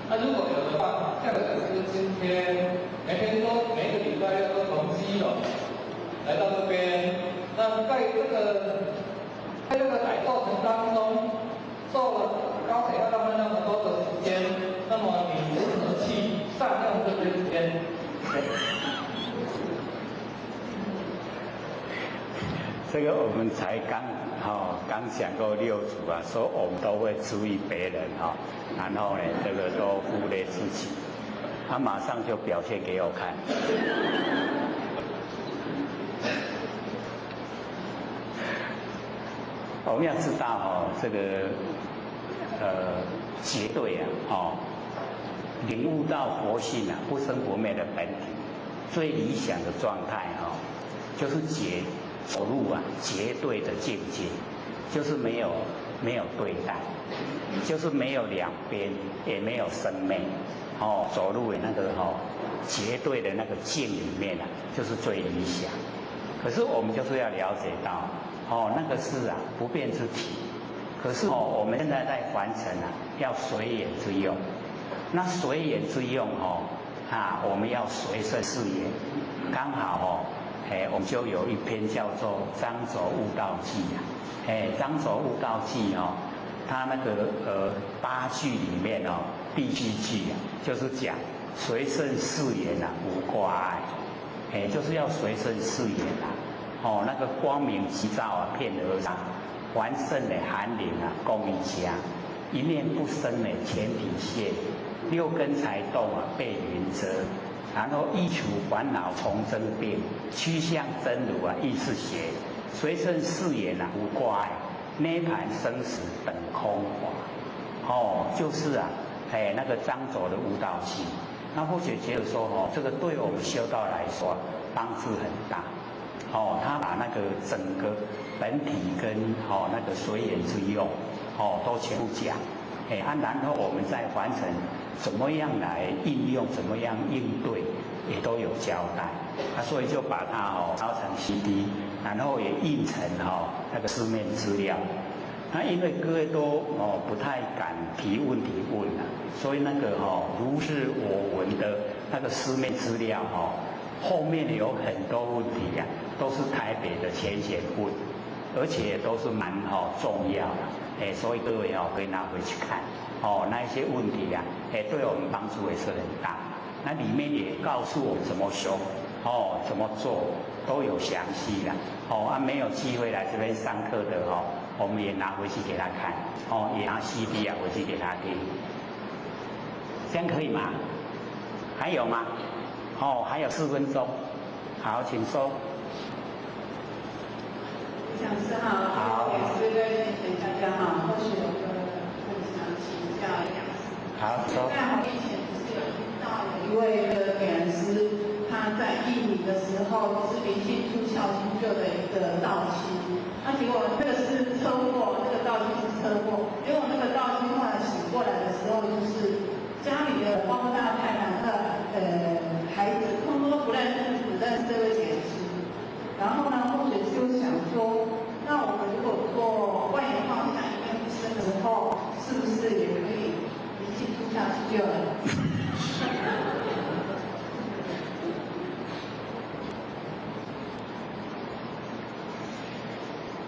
那如果有的话，像老师今天每个礼拜要都从基隆来到这边，那在这个改过程当中，受了高铁要浪费那么多的时间，那么你如何去善用这些时间？这个我们才刚讲过六祖说我们都会注意别人然后呢这个都忽略自己，他马上就表现给我看。我们要知道这个绝对领悟到佛性不生不灭的本体，最理想的状态就是走入绝对的境界，就是没有对待，就是没有两边，也没有生昧，走入那个绝对的那个境里面就是最理想。可是我们就是要了解到，那个是不变之体。可是我们现在在凡尘要随缘之用。那随缘之用我们要随顺世缘。刚好我们就有一篇叫做《张轴悟道记》张轴悟道记它那个8句里面第7句就是讲随顺世缘无挂碍，就是要随顺世缘那个光明急照遍而上，完胜的寒灵共一家，一念不生的前体现，6根才动被云遮，然后依除烦恼从真变，趋向真如亦是邪，随顺世缘无挂碍，涅盘生死等空华。就是那个张轴的悟道记。那或许觉得说这个对我们修道来说帮助很大。他把那个整个本体跟那个随缘之用都全部讲。然后我们在凡尘怎么样来应用，怎么样应对，也都有交代。所以就把它抄成 CD， 然后也印成那个书面资料。那因为各位都不太敢提问所以那个如是我闻的那个书面资料后面有很多问题都是台北的浅问，而且都是蛮重要的。所以各位可以拿回去看那一些问题对我们帮助也是很大。那里面也告诉我们怎么修怎么做都有详细的没有机会来这边上课的我们也拿回去给他看也拿 CD 回去给他听，这样可以吗？还有吗？还有4分钟，好，请说。讲师好，也是在谢谢大家或许有个很想请教讲师。好，说。在我以前不是有听到有一位讲师，他在印尼的时候是灵性出窍新旧的一个道期，结果这个是车祸，这个道期是车祸，结果那个道期后来醒过来的时候，就是家里的包括他的太太孩子，通通都不认识，只认识这位讲师。然后呢，或许就想说，那我们如果做外缘方向一念不生的时候，是不是也可以灵性出窍新旧了？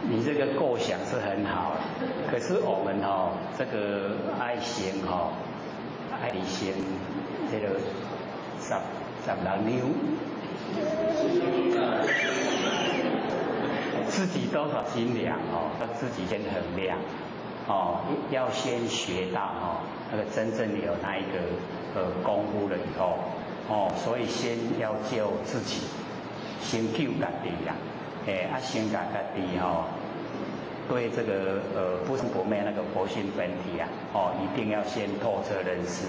你这个构想是很好，可是我们这个爱心爱心这个10人牛，自己多少斤两要自己先衡量要先学到那个真正有那一个功夫了以后所以先要救自己，先救家己先家己对这个不生不灭那个佛性本体一定要先透彻认识，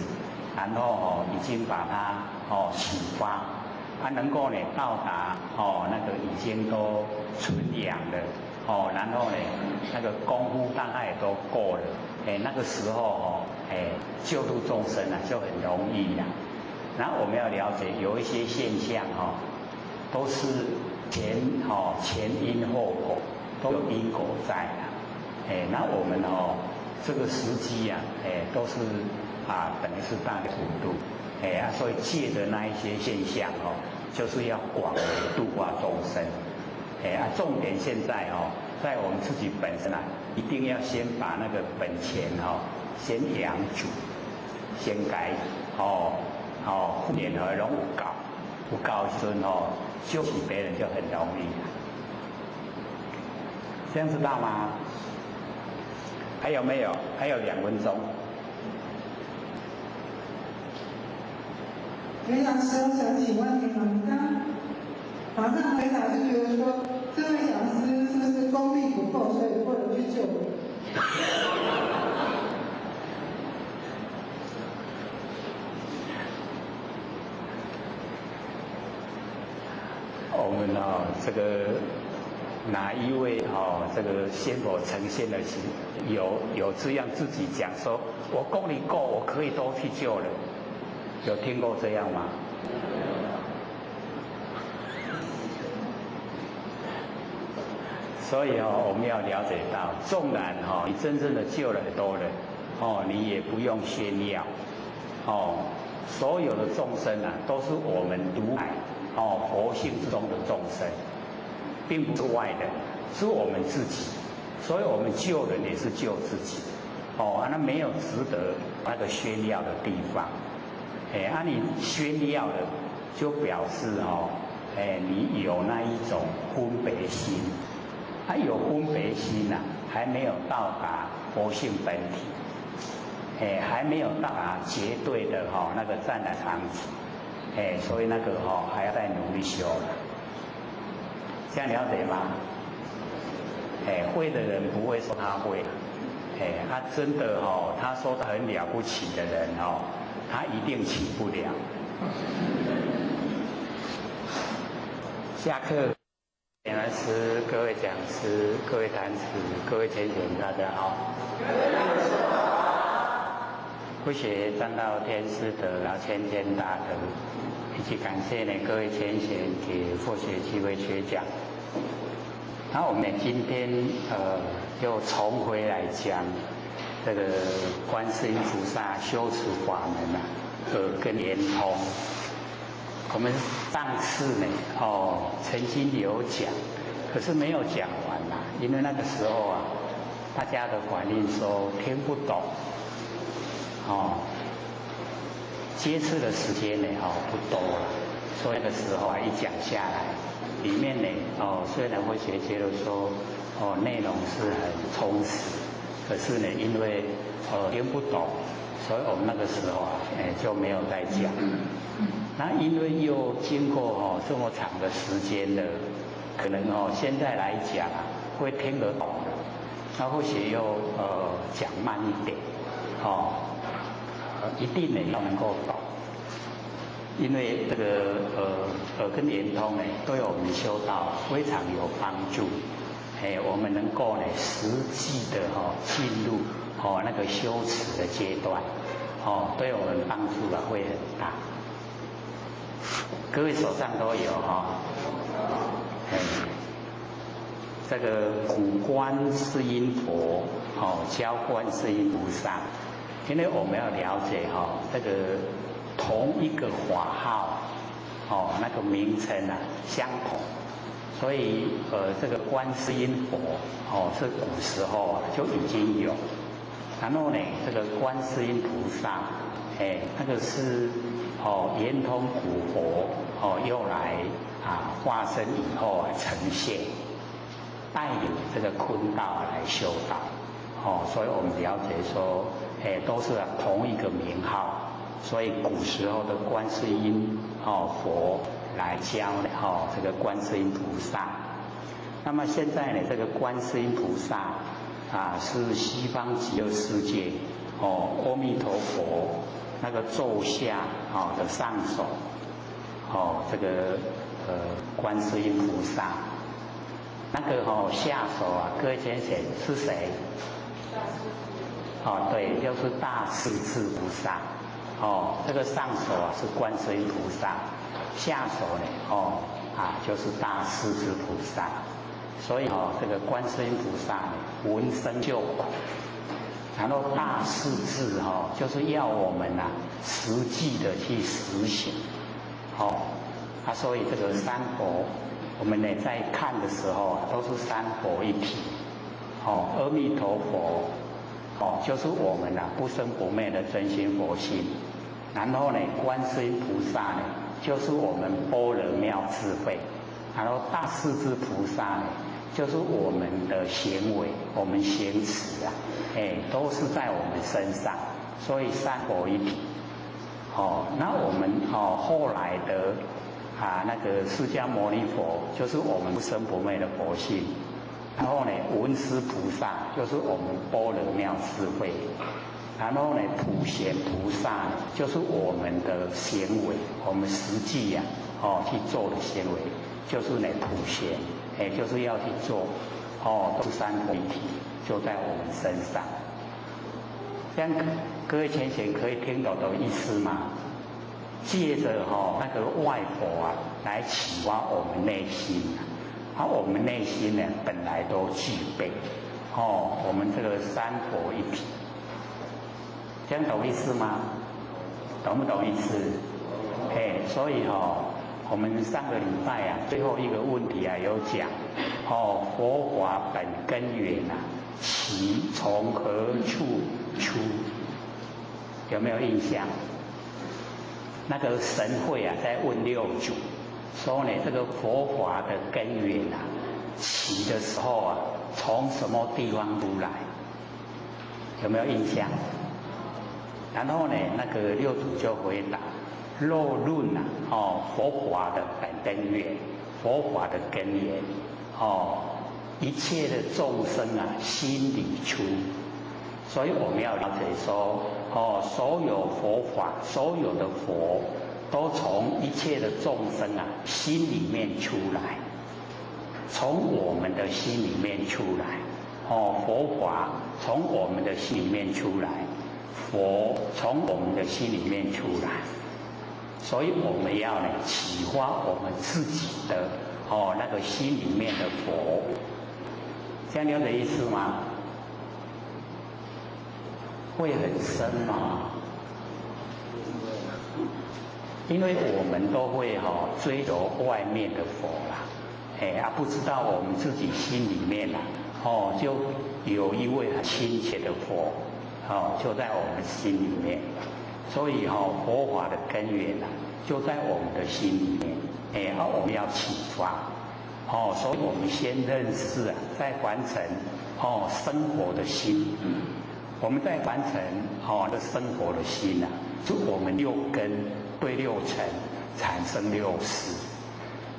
然后已经把它启发，能够到达那个已经都纯养了然后那个功夫大概也都够了，那个时候救度众生就很容易了。然后我们要了解有一些现象都是前因后果都有因果在那我们这个时机都是等于是大的普度所以借的那一些现象就是要广为度化众生重点现在在我们自己本身一定要先把那个本钱先养主，先改不免而容有搞时救起别人就很容易这样知道吗？还有没有？还有2分钟。袁老师，我想请问你们，马上回答就觉得说，这位讲师是不是功力不够，所以不能去救人？哦，这个哪一位哦，这个仙佛呈现的是有这样自己讲说，我功力够，我可以都去救人，有听过这样吗？所以哦，我们要了解到，纵然你真正的救了很多人，你也不用炫耀，所有的众生啊，都是我们如来佛性之中的众生，并不是外人，是我们自己，所以我们救人也是救自己，那没有值得那个炫耀的地方，你炫耀的就表示你有那一种分别心。有分别心呐，还没有到达佛性本体，还没有到达绝对的那个湛然常寂，所以那个还要再努力修了。这样了解吗？会的人不会说他会，他真的他说他很了不起的人他一定起不了。下课。讲师、各位讲师、各位坛子、各位天贤，大家好。不学占到天师德，然后谦谦大德，以及感谢呢各位天贤给佛学机会学讲。然后我们呢今天又重回来讲这个观世音菩萨修持法门耳根圆通。我们上次呢曾经有讲，可是没有讲完啦，因为那个时候啊，大家的反应说听不懂，接触的时间呢不多了，所以那个时候一讲下来，里面呢虽然会学觉得说内容是很充实，可是呢因为听不懂，所以我们那个时候就没有再讲。那因为又经过这么长的时间了，可能现在来讲会听得懂了，那或许又讲慢一点，一定呢要能够懂，因为这个耳根圆通呢对我们修道非常有帮助，我们能够呢实际的进入那个修持的阶段，对我们帮助会很大。各位手上都有这个古观世音佛教观世音菩萨，因为我们要了解这个同一个法号那个名称相同，所以这个观世音佛是古时候就已经有，然后呢这个观世音菩萨那个是圆通古佛又来化身以后呈现，带领这个坤道来修道，所以我们了解说，都是同一个名号，所以古时候的观世音佛来教这个观世音菩萨。那么现在呢，这个观世音菩萨是西方极乐世界阿弥陀佛那个座下的上首这个观世音菩萨，那个下首各位先生是谁？对，就是大势至菩萨。这个上首是观世音菩萨，下首呢就是大势至菩萨。所以这个观世音菩萨闻声救苦。然后大势至就是要我们实际的去实行，所以这个三佛，我们呢在看的时候都是三佛一体，阿弥陀佛，就是我们不生不灭的真心佛性，然后呢观世音菩萨呢就是我们般若妙智慧，然后大势至菩萨呢就是我们的行为，我们行持都是在我们身上，所以三佛一体。那我们后来的那个释迦牟尼佛，就是我们不生不灭的佛性。然后呢，文殊菩萨就是我们般若妙智慧。然后呢，普贤菩萨呢，就是我们的行为，我们实际去做的行为。就是呢普贤，就是要去做东山回体，就在我们身上。这样各位浅显可以听懂的意思吗？借着那个外佛啊来启发我们内心我们内心呢本来都具备我们这个三佛一体，这样懂意思吗？懂不懂意思？所以我们上个礼拜最后一个问题有讲佛法本根源其从何处出？有没有印象？那个神会在问六祖，说呢这个佛法的根源起的时候从什么地方出来？有没有印象？然后呢那个六祖就回答：若论佛法的本根源，佛法的根源一切的众生心里出。所以我们要了解说所有佛法，所有的佛都从一切的众生心里面出来，从我们的心里面出来佛法从我们的心里面出来，佛从我们的心里面出来。所以我们要呢启发我们自己的那个心里面的佛，这样了解意思吗？会很深吗？因为我们都会追求外面的佛啦，不知道我们自己心里面就有一位很亲切的佛就在我们心里面。所以佛法的根源就在我们的心里面，我们要启发所以我们先认识再完成生活的心。我们在完成的生活的心就我们六根对六尘产生六识。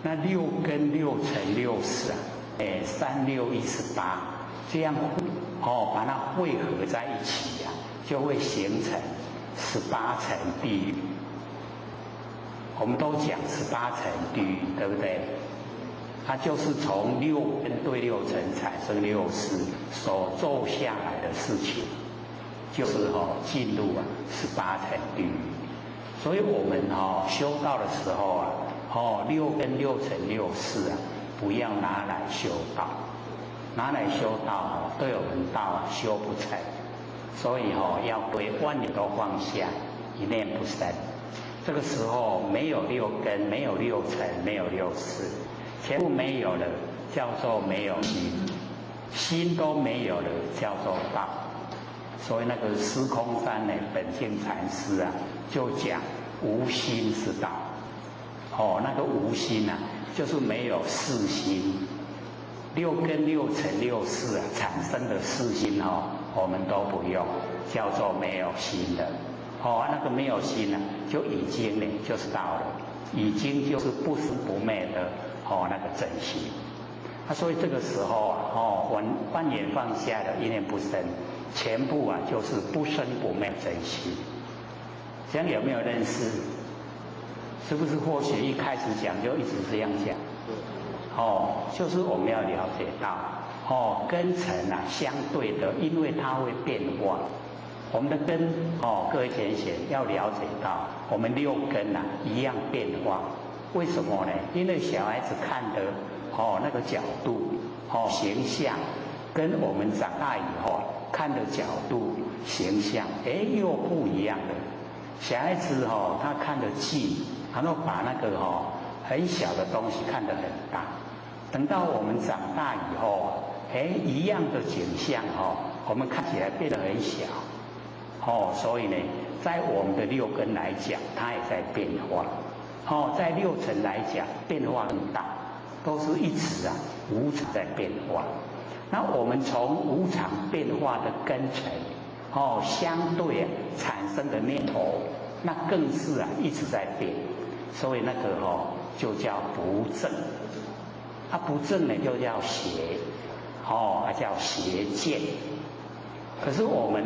那六根六尘六识3、6、18这样把它汇合在一起就会形成18层地狱。我们都讲18层地狱，对不对？它就是从六根对六尘产生六识所做下来的事情，就是进入18层地狱。所以我们修道的时候六根六尘六识不要拿来修道，拿来修道对我们道修不成。所以要对万念都放下，一念不生。这个时候没有六根，没有六尘，没有六识，全部没有了，叫做没有心，心都没有了，叫做道。所以那个司空山本性禅师就讲无心是道。那个无心就是没有四心，六根六尘六识产生的四心我们都不用，叫做没有心的。那个没有心就已经就是道了，已经就是不生不灭的那个真心。所以这个时候万念放下的一念不生，全部就是不生不灭真心。这样有没有认识？是不是或许一开始讲就一直这样讲？就是我们要了解到根尘相对的，因为它会变化。我们的根各位浅显要了解到，我们六根一样变化。为什么呢？因为小孩子看的那个角度形象，跟我们长大以后看的角度形象又不一样的。小孩子他看得近，然后把那个很小的东西看得很大。等到我们长大以后一样的景象我们看起来变得很小所以呢，在我们的六根来讲，它也在变化在六尘来讲，变化更大，都是一直无常在变化。那我们从无常变化的根尘相对产生的念头，那更是一直在变，所以那个就叫不正。不正呢就叫邪，叫邪见。可是我们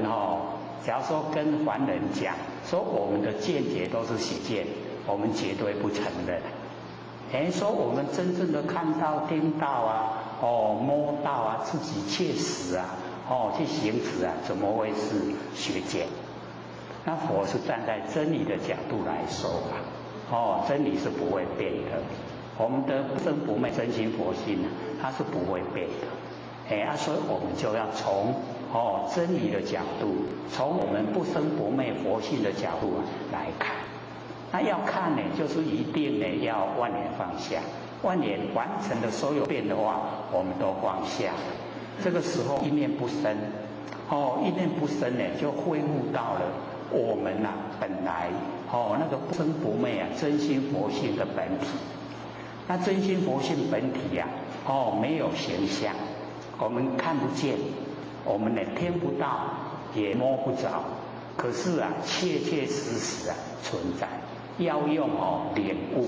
假如说跟凡人讲说我们的见解都是邪见，我们绝对不承认。说我们真正的看到、听到啊，摸到啊，自己切实啊，去行持啊，怎么会是学见？那佛是站在真理的角度来说啊，真理是不会变的。我们的不生不灭真心佛性啊，它是不会变的。所以我们就要从真理的角度，从我们不生不灭佛性的角度来看。那要看呢，就是一定呢要万念放下，万念完成的所有变化，我们都放下。这个时候一念不生，一念不生呢，就恢复到了我们本来那个不生不灭真心佛性的本体。那真心佛性本体没有形象，我们看不见，我们呢听不到，也摸不着，可是切切实实存在。要用领悟，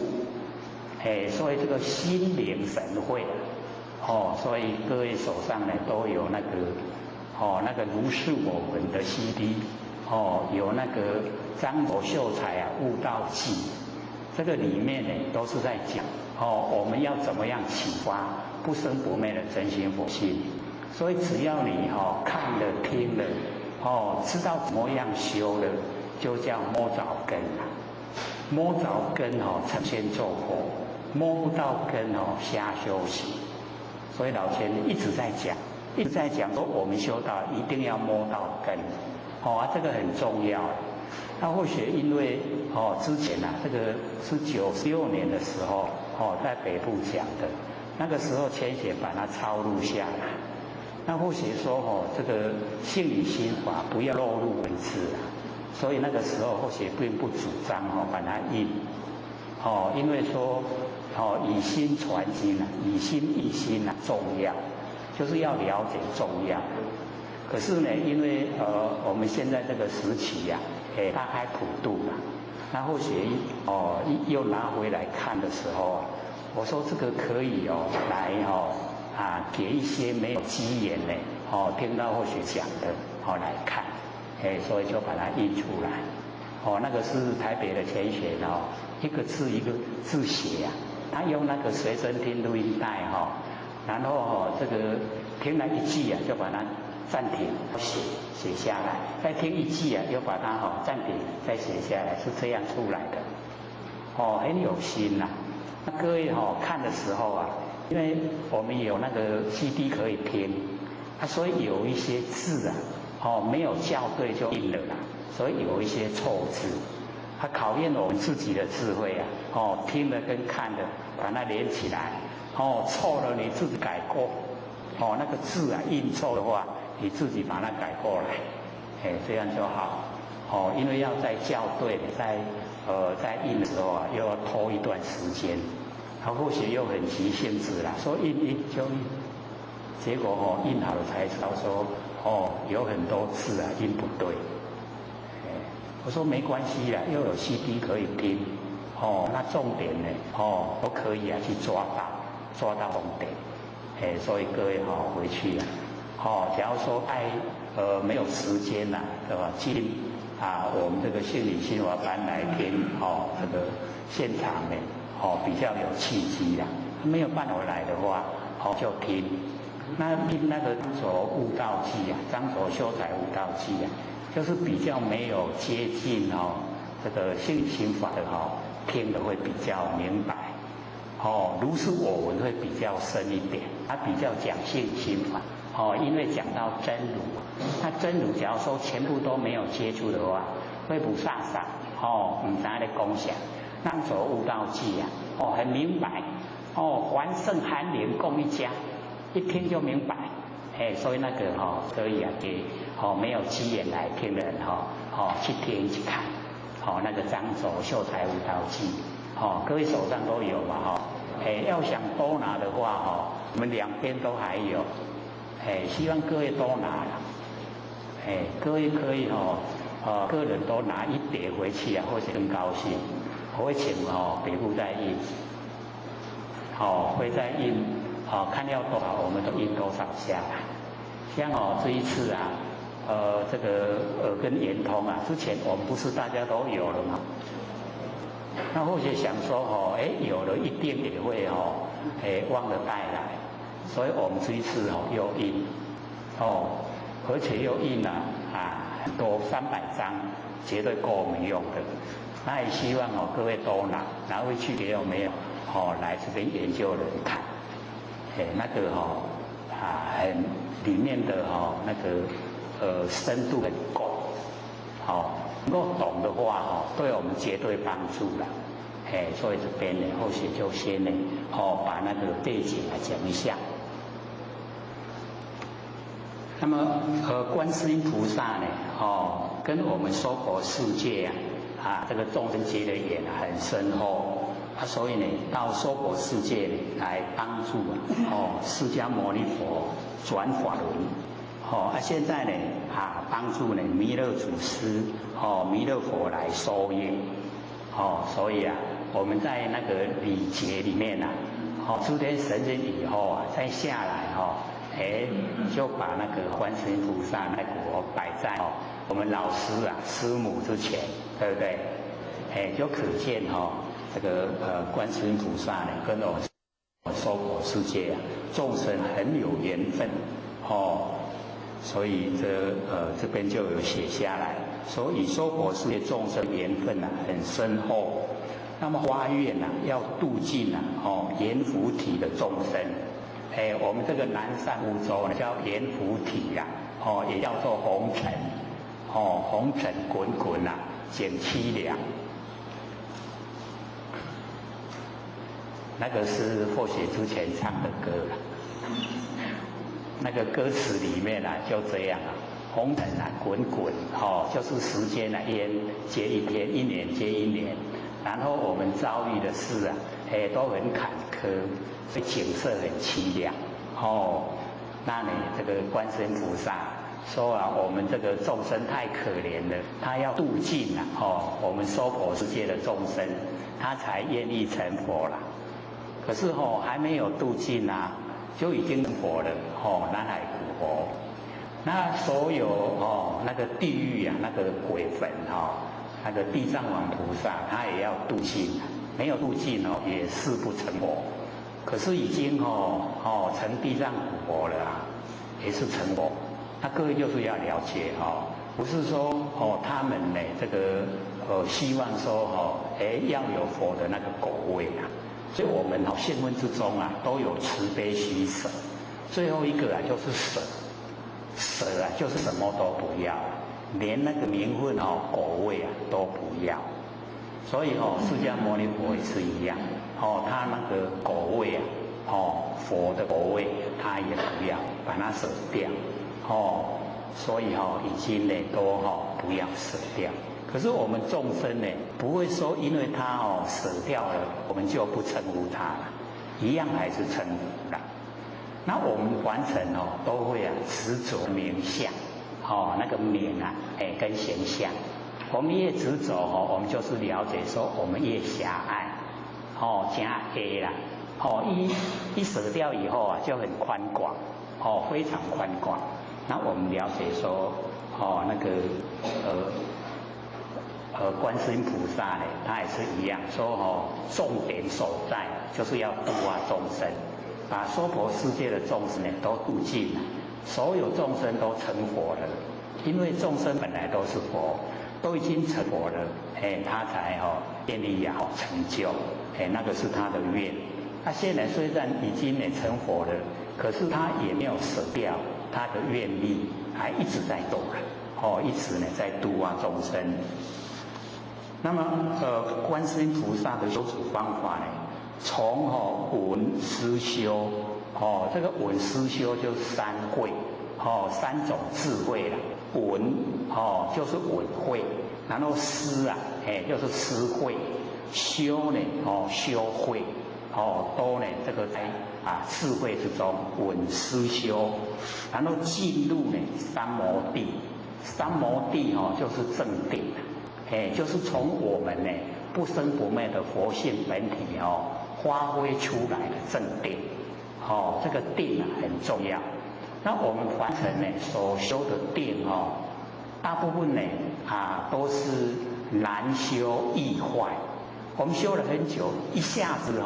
所以这个心领神会，所以各位手上呢都有那个如是我闻的 CD，有那个张佛秀才悟道记，这个里面呢都是在讲我们要怎么样启发不生不灭的真心佛性。所以只要你看了听了，知道怎么样修了，就叫摸着根摸着根成仙做佛，摸不到根瞎修行。所以老前一直在讲说我们修道一定要摸到根，这个很重要。那或许因为之前这个是96年的时候在北部讲的，那个时候千贤把它抄录下来。那或许说这个性理心法不要落入文字所以那个时候或许并不主张把它印，因为说以心传心以心译心重要，就是要了解重要。可是呢，因为我们现在这个时期大开普度了，那或许又拿回来看的时候我说这个可以来给一些没有机缘呢听到或许讲的来看。所以就把它印出来。那个是台北的前贤一个字一个字写他用那个随身听录音带然后这个听了一句就把它暂停写下来，再听一句又把它暂停再写下来，是这样出来的。很有心那各位看的时候因为我们有那个 CD 可以听所以有一些字没有校对就印了所以有一些错字，它考验我们自己的智慧听了跟看的把它连起来，错了你自己改过，那个字印错的话，你自己把它改过来，这样就好，因为要在校对，在印的时候又要拖一段时间，或许又很急性子说印就印，结果印好了才知道说有很多字音不对，我说没关系又有 CD 可以听，那重点呢都可以去抓到重点，所以各位回去假如说没有时间对吧？进我们这个心理心法班来听这个现场呢比较有契机没有办法来的话就听。那听那个张所悟道记张所秀才悟道记就是比较没有接近这个心理心法的听的会比较明白，如是我闻会比较深一点，它比较讲心理心法，因为讲到真如，那真如假如说全部都没有接触的话，会不飒飒，唔知在讲啥。张所悟道记很明白，凡圣寒灵共一家。一听就明白，所以那个可以给没有机缘来听的人去听去看，那个张所秀才悟道记，各位手上都有嘛要想多拿的话我们两边都还有，希望各位多拿各位可以个人都拿一叠回去或者更高兴，我会请北部再印，会再印。看要多少我们都印多少下来。像这一次这个耳根圆通之前我们不是大家都有了吗？那或许想说哦，有了一定也会哦，忘了带来，所以我们这一次哦又印哦，而且又印了很多300张，绝对够我们用的。那也希望哦各位都拿回去给我们来这边研究人看，那个很里面的那个深度很够，能够懂的话对我们绝对帮助了。所以这边呢，后续就先呢把那个背景来讲一下。那么观世音菩萨呢，跟我们娑婆世界这个众生结的缘很深厚所以呢，到娑婆世界呢来帮助释迦牟尼佛转法轮现在呢帮助呢弥勒祖师弥勒佛来收业所以我们在那个礼节里面诸天神人以后再下来就把那个观世音菩萨那个摆在我们老师师母之前，对不对？就可见这个观世音菩萨呢跟我们娑婆世界众生很有缘分所以这边就有写下来，所以娑婆世界众生缘分很深厚。那么发愿要度尽阎浮提的众生。我们这个南赡部洲呢叫阎浮提也叫做红尘红尘滚滚减凄凉。那个是或许之前唱的歌那个歌词里面就这样红尘滚滚就是时间一天接一天，一年接一年，然后我们遭遇的事都很坎坷，所以景色很凄凉那呢这个观世音菩萨说我们这个众生太可怜了，他要度尽我们娑婆世界的众生，他才愿意成佛了。可是还没有度尽就已经成佛了南海古佛。那所有那个地狱那个鬼魂那个地藏王菩萨他也要度尽，没有度尽也是不成佛。可是已经成地藏古佛了也是成佛。那各位就是要了解不是说他们呢这个希望说要有佛的那个果位所以我们现问之中都有慈悲喜舍，最后一个就是舍，舍就是什么都不要，连那个名分果位都不要。所以释迦牟尼佛也是一样他那个果位佛的果位他也不要，把它舍掉所以已经呢都不要舍掉。可是我们众生呢，不会说因为他舍掉了，我们就不称呼他了，一样还是称呼了。那我们凡尘都会执着名相那个名跟形象，我们越执着我们就是了解说我们越狭隘加 A 啦一舍掉以后就很宽广非常宽广。那我们了解说那个观世音菩萨呢，他也是一样，说重点所在就是要度化众生，把娑婆世界的众生呢都度尽了，所有众生都成佛了。因为众生本来都是佛，都已经成佛了，他才愿意成就，那个是他的愿。他现在虽然已经成佛了，可是他也没有舍掉他的愿力，还一直在度一直在度化众生。那么观世音菩萨的修持方法呢，从闻思修这个闻思修就是三慧三种智慧啦。闻就是闻慧，然后思就是思慧，修呢修慧都呢这个在智慧之中闻思修，然后进入呢三摩地，三摩地就是正定就是从我们呢不生不灭的佛性本体发挥出来的正定这个定很重要。那我们凡尘呢所修的定大部分呢都是难修易坏我们修了很久，一下子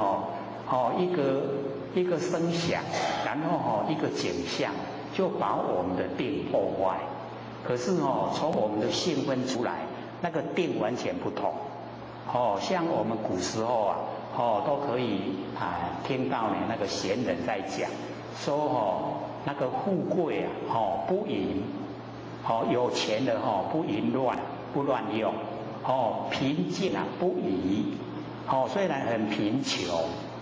一个声响，然后一个景象，就把我们的定破坏。可是从我们的兴奋出来，那个定完全不同。像我们古时候都可以听到呢那个贤人在讲，说那个富贵不淫，有钱的不淫乱，不乱用，贫贱不移，虽然很贫穷，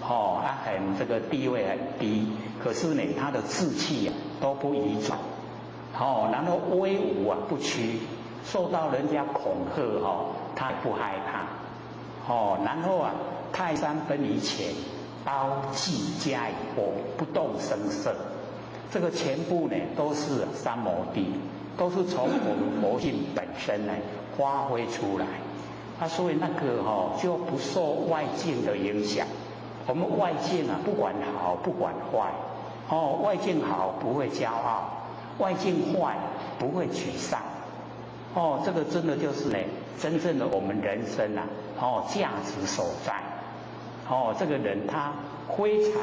很这个地位很低，可是呢他的志气都不移转，然后威武不屈，受到人家恐吓他不害怕。然后泰山崩于前，刀既加以拨，不动声色。这个全部呢都是三摩地，都是从我们佛性本身呢发挥出来。所以那个就不受外境的影响。我们外境不管好不管坏，外境好不会骄傲，外境坏不会沮丧。这个真的就是呢，真正的我们人生价值所在。这个人他非常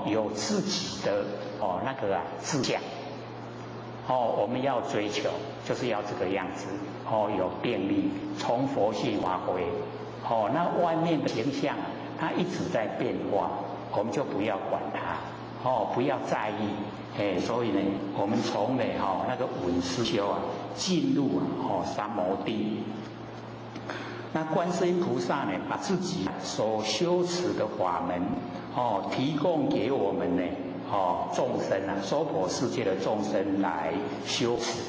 有自己的那个志向。我们要追求就是要这个样子。有定力，从佛性发挥。那外面的形象它一直在变化，我们就不要管它，不要在意。所以呢，我们从呢那个稳思修进入三摩地。那观世音菩萨呢，把自己所修持的法门提供给我们呢众生娑婆世界的众生来修持。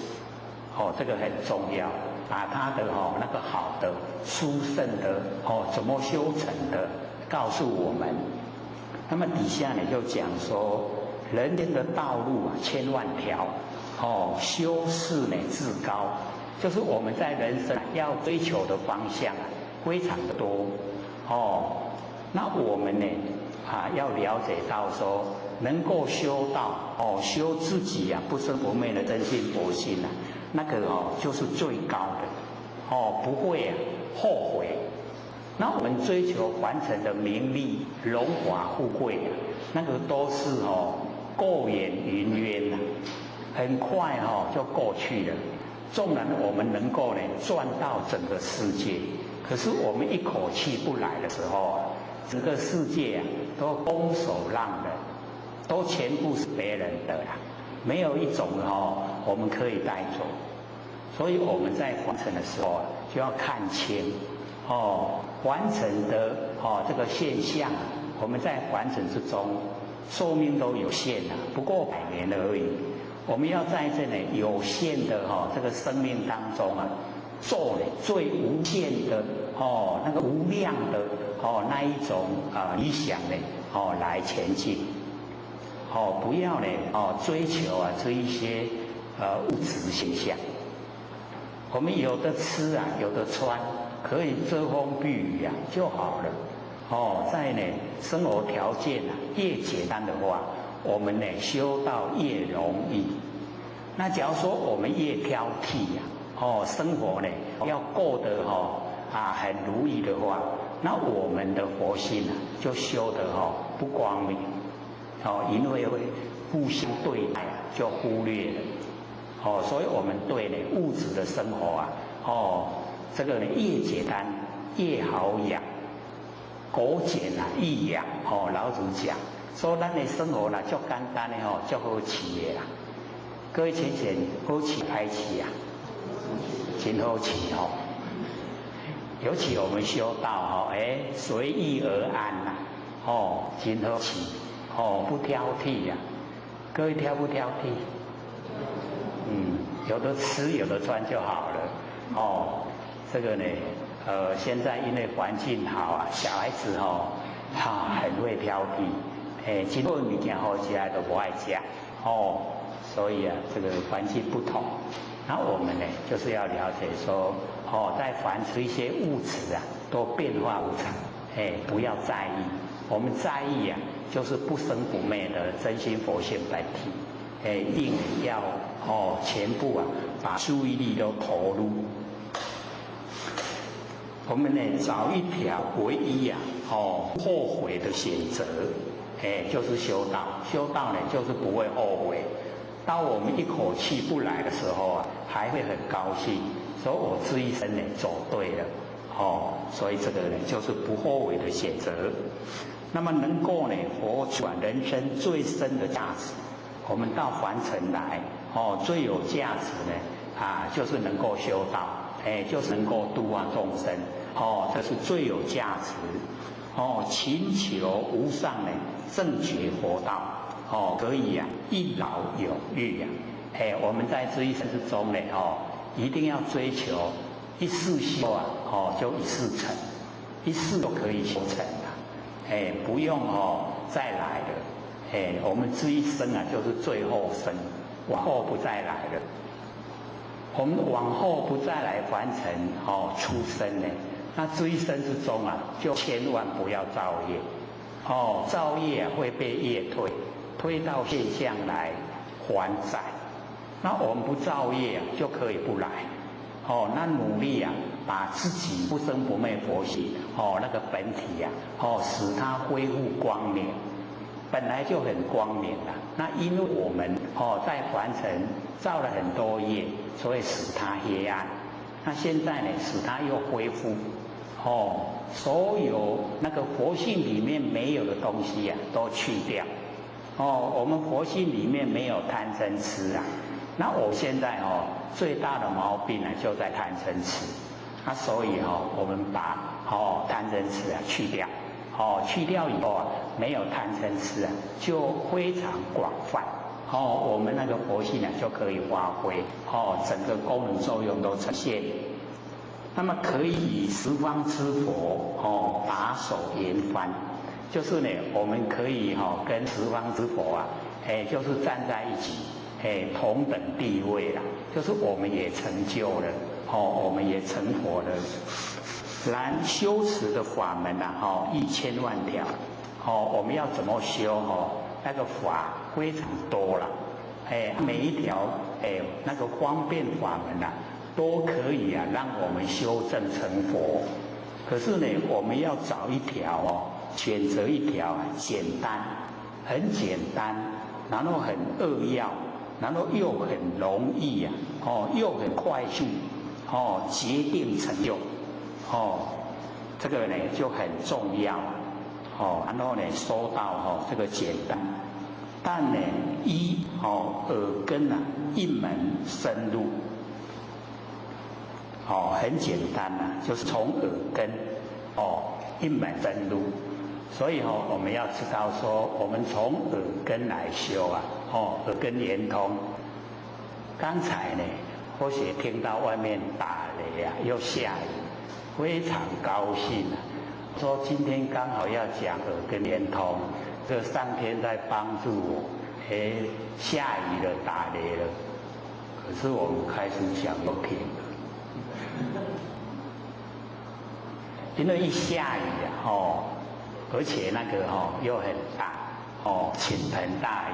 这个很重要，把他的那个好的殊胜的怎么修成的告诉我们。那么底下呢就讲说，人间的道路千万条，修士呢至高，就是我们在人生要追求的方向非常的多。那我们呢要了解到说，能够修道修自己不生不灭的真心佛性那个就是最高的，不会后悔。那我们追求凡尘的名利、荣华富贵那个都是过眼云烟很快就过去了。纵然我们能够呢赚到整个世界，可是我们一口气不来的时候整个世界都空手让人，都全部是别人的啦，没有一种我们可以带走。所以我们在凡尘的时候就要看清凡尘的这个现象。我们在凡尘之中，寿命都有限不过100年而已。我们要在这里有限的这个生命当中做最无限的那个无量的那一种理想呢来前进。不要呢追求这一些物质现象。我们有的吃有的穿，可以遮风避雨就好了。在呢生活条件越简单的话，我们呢修道越容易。那假如说我们越挑剔生活呢要过得很如意的话，那我们的佛性就修得不光明。因为会互相对待就忽略了。所以我们对呢物质的生活这个呢越简单越好养，苟简易养。老子讲说咱的生活就简单的就好饲的啦。各位浅浅好饲歹饲真好饲尤其我们修道随遇而安真好饲不挑剔各位挑不挑剔？有的吃有的穿就好了。这个呢现在因为环境好小孩子很会挑剔，真好物件好吃都不爱吃所以这个环境不同。然后我们呢就是要了解说在凡是一些物质都变化无常，不要在意。我们在意就是不生不灭的真心佛性本体。一定要全部把注意力都投入。我们呢找一条唯一后悔的选择，就是修道。修道呢就是不会后悔。当我们一口气不来的时候还会很高兴，说我这一生呢走对了，所以这个呢就是不后悔的选择。那么能够呢活出人生最深的价值，我们到凡尘来，最有价值呢就是能够修道，就是能够度化众生，这是最有价值。勤求无上呢正觉佛道，可以一劳永逸我们在这一生之中呢，一定要追求一世修就一世成，一世都可以修成的，不用再来了，我们这一生就是最后生，往后不再来了。我们往后不再来凡尘出生呢，那这一生之中就千万不要造业，造业会被业推到现象来还债。那我们不造业就可以不来，那努力把自己不生不灭佛性那个本体使它恢复光明，本来就很光明了。那因为我们在凡尘造了很多业，所以使它黑暗。那现在呢，使它又恢复，所有那个佛性里面没有的东西都去掉。我们佛性里面没有贪嗔痴那我现在最大的毛病就在贪嗔痴。那所以我们把贪嗔痴去掉，去掉以后没有贪嗔痴就非常广泛。我们那个佛性就可以发挥，整个功能作用都呈现。那么可以以十方之佛把手言翻，就是呢，我们可以跟十方之佛就是站在一起，同等地位啦，就是我们也成就了，我们也成佛了。然修持的法门1000万条，我们要怎么修那个法非常多了，每一条那个方便法门都可以让我们修正成佛。可是呢，我们要找一条选择一条简单，很简单，然后很扼要，然后又很容易又很快速决定成就这个呢就很重要然后呢说到这个简单，但呢耳根一门深入很简单就是从耳根一门深入。所以我们要知道说，我们从耳根来修耳根圆通。刚才呢，或许听到外面打雷又下雨，非常高兴说今天刚好要讲耳根圆通，这上天在帮助我，下雨了，打雷了，可是我们开始想又停了，因为一下雨而且那个又很大倾盆大雨，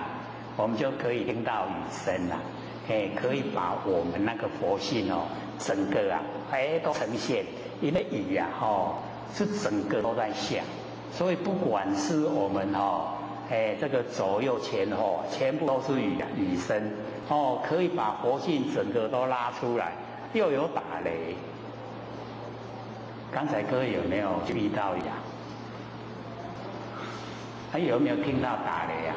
我们就可以听到雨声可以把我们那个佛性整个都呈现。因为雨是整个都在下，所以不管是我们这个左右前后全部都是雨声可以把佛性整个都拉出来，又有打雷。刚才各位有没有遇到雨还有没有听到打雷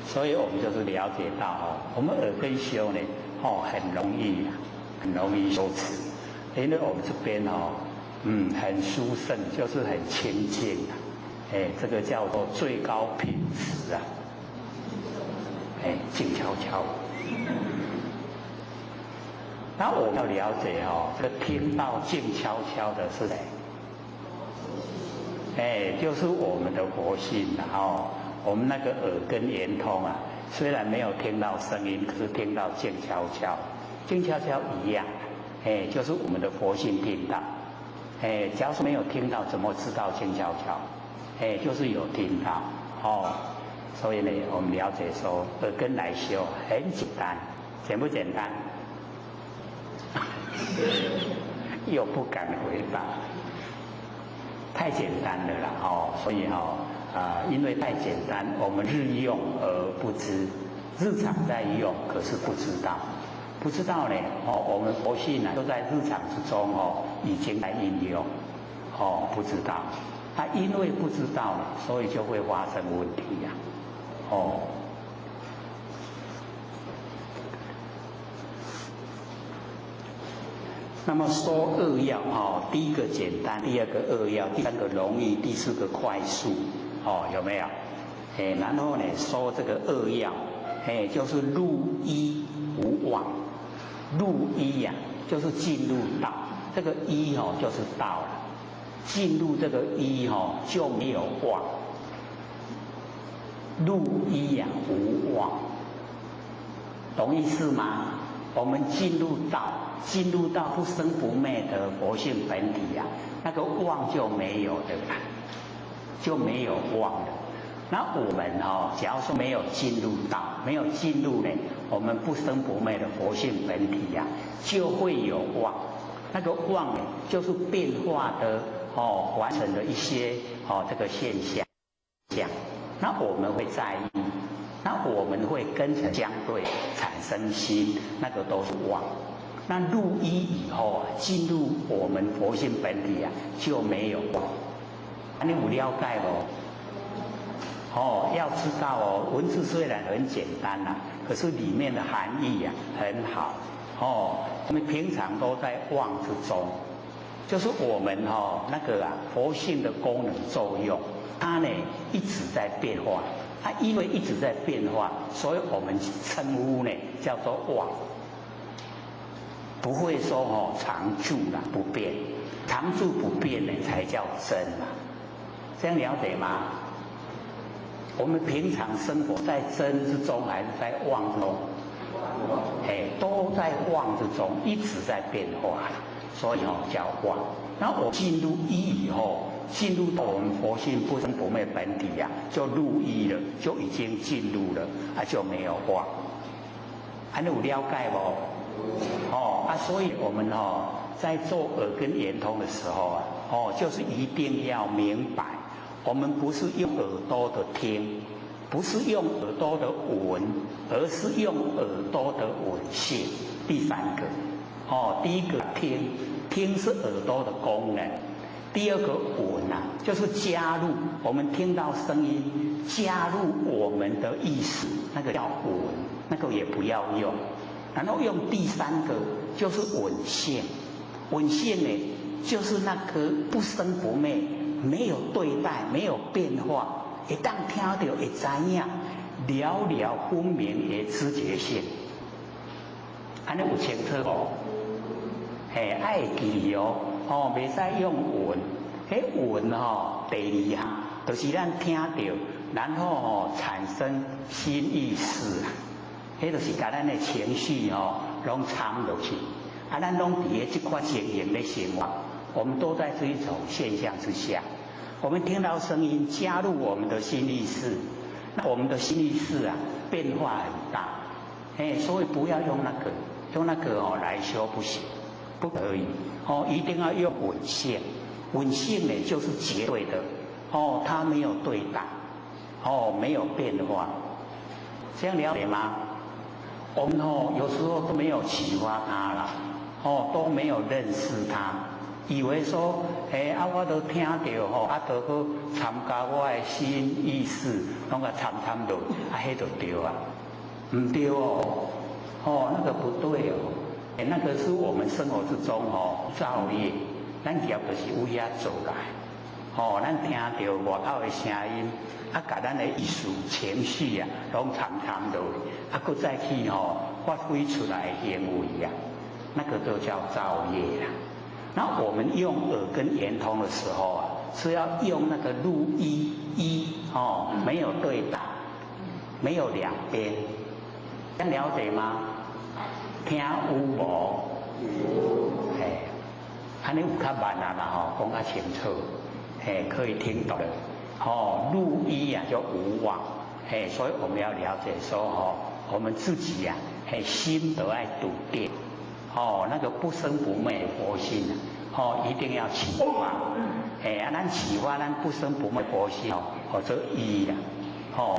所以我们就是了解到我们耳根修呢很容易很容易修持，因为我们这边很殊胜，就是很清净这个叫做最高品质静悄悄。那我们要了解这听到静悄悄的是谁？就是我们的佛性我们那个耳根圆通虽然没有听到声音，可是听到静悄悄，静悄悄一样，就是我们的佛性听到，假如是没有听到，怎么知道静悄悄？就是有听到所以呢，我们了解说耳根来修很简单，简不简单？又不敢回答，太简单了啦哦，所以因为太简单，我们日用而不知，日常在用，可是不知道，不知道呢我们佛性呢都在日常之中已经在应用不知道，因为不知道呢，所以就会发生问题呀那么说扼要第一个简单，第二个扼要，第三个容易，第四个快速有没有？然后呢说这个扼要，就是入一无妄，入一呀就是进入道，这个一就是道了，进入这个一就没有妄，入一呀无妄，懂意思吗？我们进入道，进入到不生不灭的佛性本体呀，那个妄就没有的啦，就没有妄了。那我们假如说没有进入道，没有进入呢，我们不生不灭的佛性本体呀，就会有妄。那个妄呢，就是变化的完成的一些这个现象。那我们会在意，那我们会跟成相对产生心，那个都是妄。那入一以后进入我们佛性本体就没有妄。你有了解要知道文字虽然很简单可是里面的含义很好我们平常都在妄之中，就是我们那个佛性的功能作用，它呢一直在变化，它因为一直在变化，所以我们称呼呢叫做妄，不会说常住不变，常住不变呢才叫真这样了解吗？我们平常生活在真之中还是在妄之中？都在妄之中，一直在变化，所以叫妄。那我进入一以后，进入到我们佛性不生不灭本体就入一了，就已经进入了就没有妄。你有了解不？所以我们在做耳根圆通的时候就是一定要明白。我们不是用耳朵的听，不是用耳朵的闻，而是用耳朵的闻性。第三个，第一个听，听是耳朵的功能；第二个闻就是加入我们听到声音，加入我们的意识，那个叫闻，那个也不要用。然后用第三个就是闻性，闻性呢就是那个不生不灭。没有对待，没有变化，一旦听到会知影，了了分明的知觉性，安尼有清楚爱记袂使用闻，闻第二项，就是咱听到，然后产生新意识就是把咱的情绪拢藏落去，咱拢伫这款情形咧生活。我们都在这一种现象之下，我们听到声音加入我们的心意识，那我们的心意识变化很大，所以不要用那个，用那个来修不行，不可以一定要用闻性，闻性呢就是绝对的它没有对待没有变化，这样了解吗？我们有时候都没有启发它啦都没有认识它。以为说，我都听到都好参加我的新意识，拢个参落，迄就对唔对那个不对那个是我们生活之中造业，咱业就是有遐做来，咱听到外口的声音，甲咱的意识、情绪拢参落，搁再去发挥出来的行为那个就叫造业啦。那我们用耳根圆通的时候是要用那个入一没有对打，没有两边，这样了解吗？听有无？安尼有较慢啦讲较清楚，可以听懂了。入一就无妄，所以我们要了解说我们自己心得要笃定。那个不生不灭的佛性一定要启发，咱启发咱不生不灭佛性这一呀，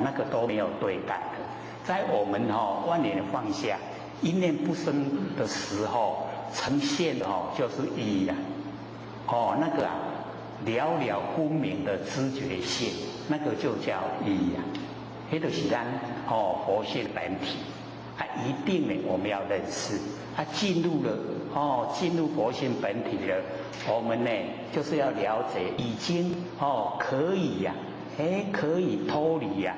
那个都没有对待的，在我们万年的放下，一念不生的时候，呈现的就是一呀，那个了了分明的知觉性，那个就叫一呀，那就是咱佛性本体。一定呢，我们要认识，进入了进入佛性本体了，我们呢就是要了解，已经可以呀，可以脱离呀，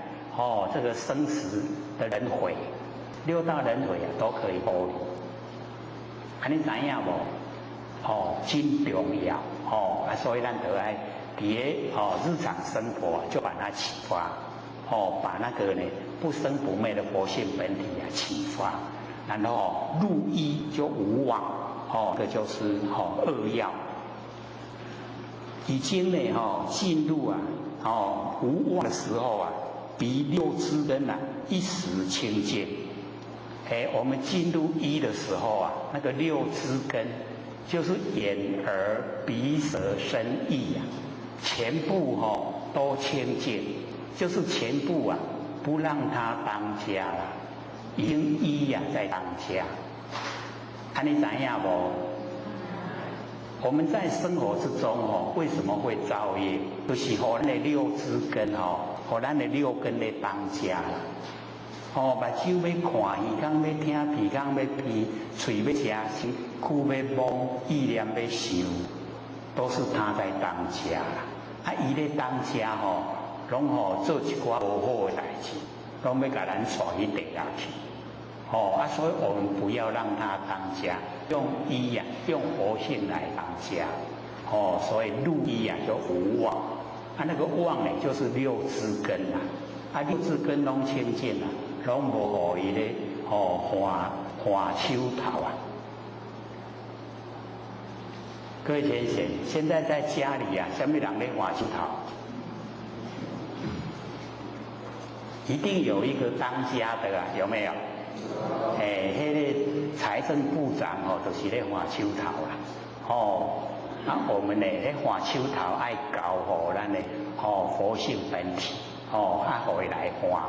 这个生死的轮回，6道轮回都可以脱离。你知影无？真重要所以咱得爱伫日常生活就把它启发，把那个呢不生不灭的佛性本体启发，然后入一就无妄，这就是2要。已经呢进入无妄的时候比6支根一时清净。我们进入一的时候那个6支根就是眼耳鼻舌身意全部都清净，就是全部不让它当家了，已经一在当家。你知影无？我们在生活之中为什么会造业？就是咱的6支根咱的6根在当家啦。目睭要看，耳孔要听，鼻孔要闻，嘴要吃，身躯要摸，意念要想，都是他在当家啦。伊咧当家拢做一寡无好的代志，拢要甲咱带去地狱去。所以我们不要让他当家，用一用佛性来当家。所以入一就无妄。那个妄呢，就是6支根啦。6支根拢清净啦，拢无互伊咧换手头各位先生，现在在家里什么人咧换手头？一定有一个当家的有没有？那个财政部长就是咧换手头啦。我们呢咧换手头爱交互咱的佛性本体互伊来换，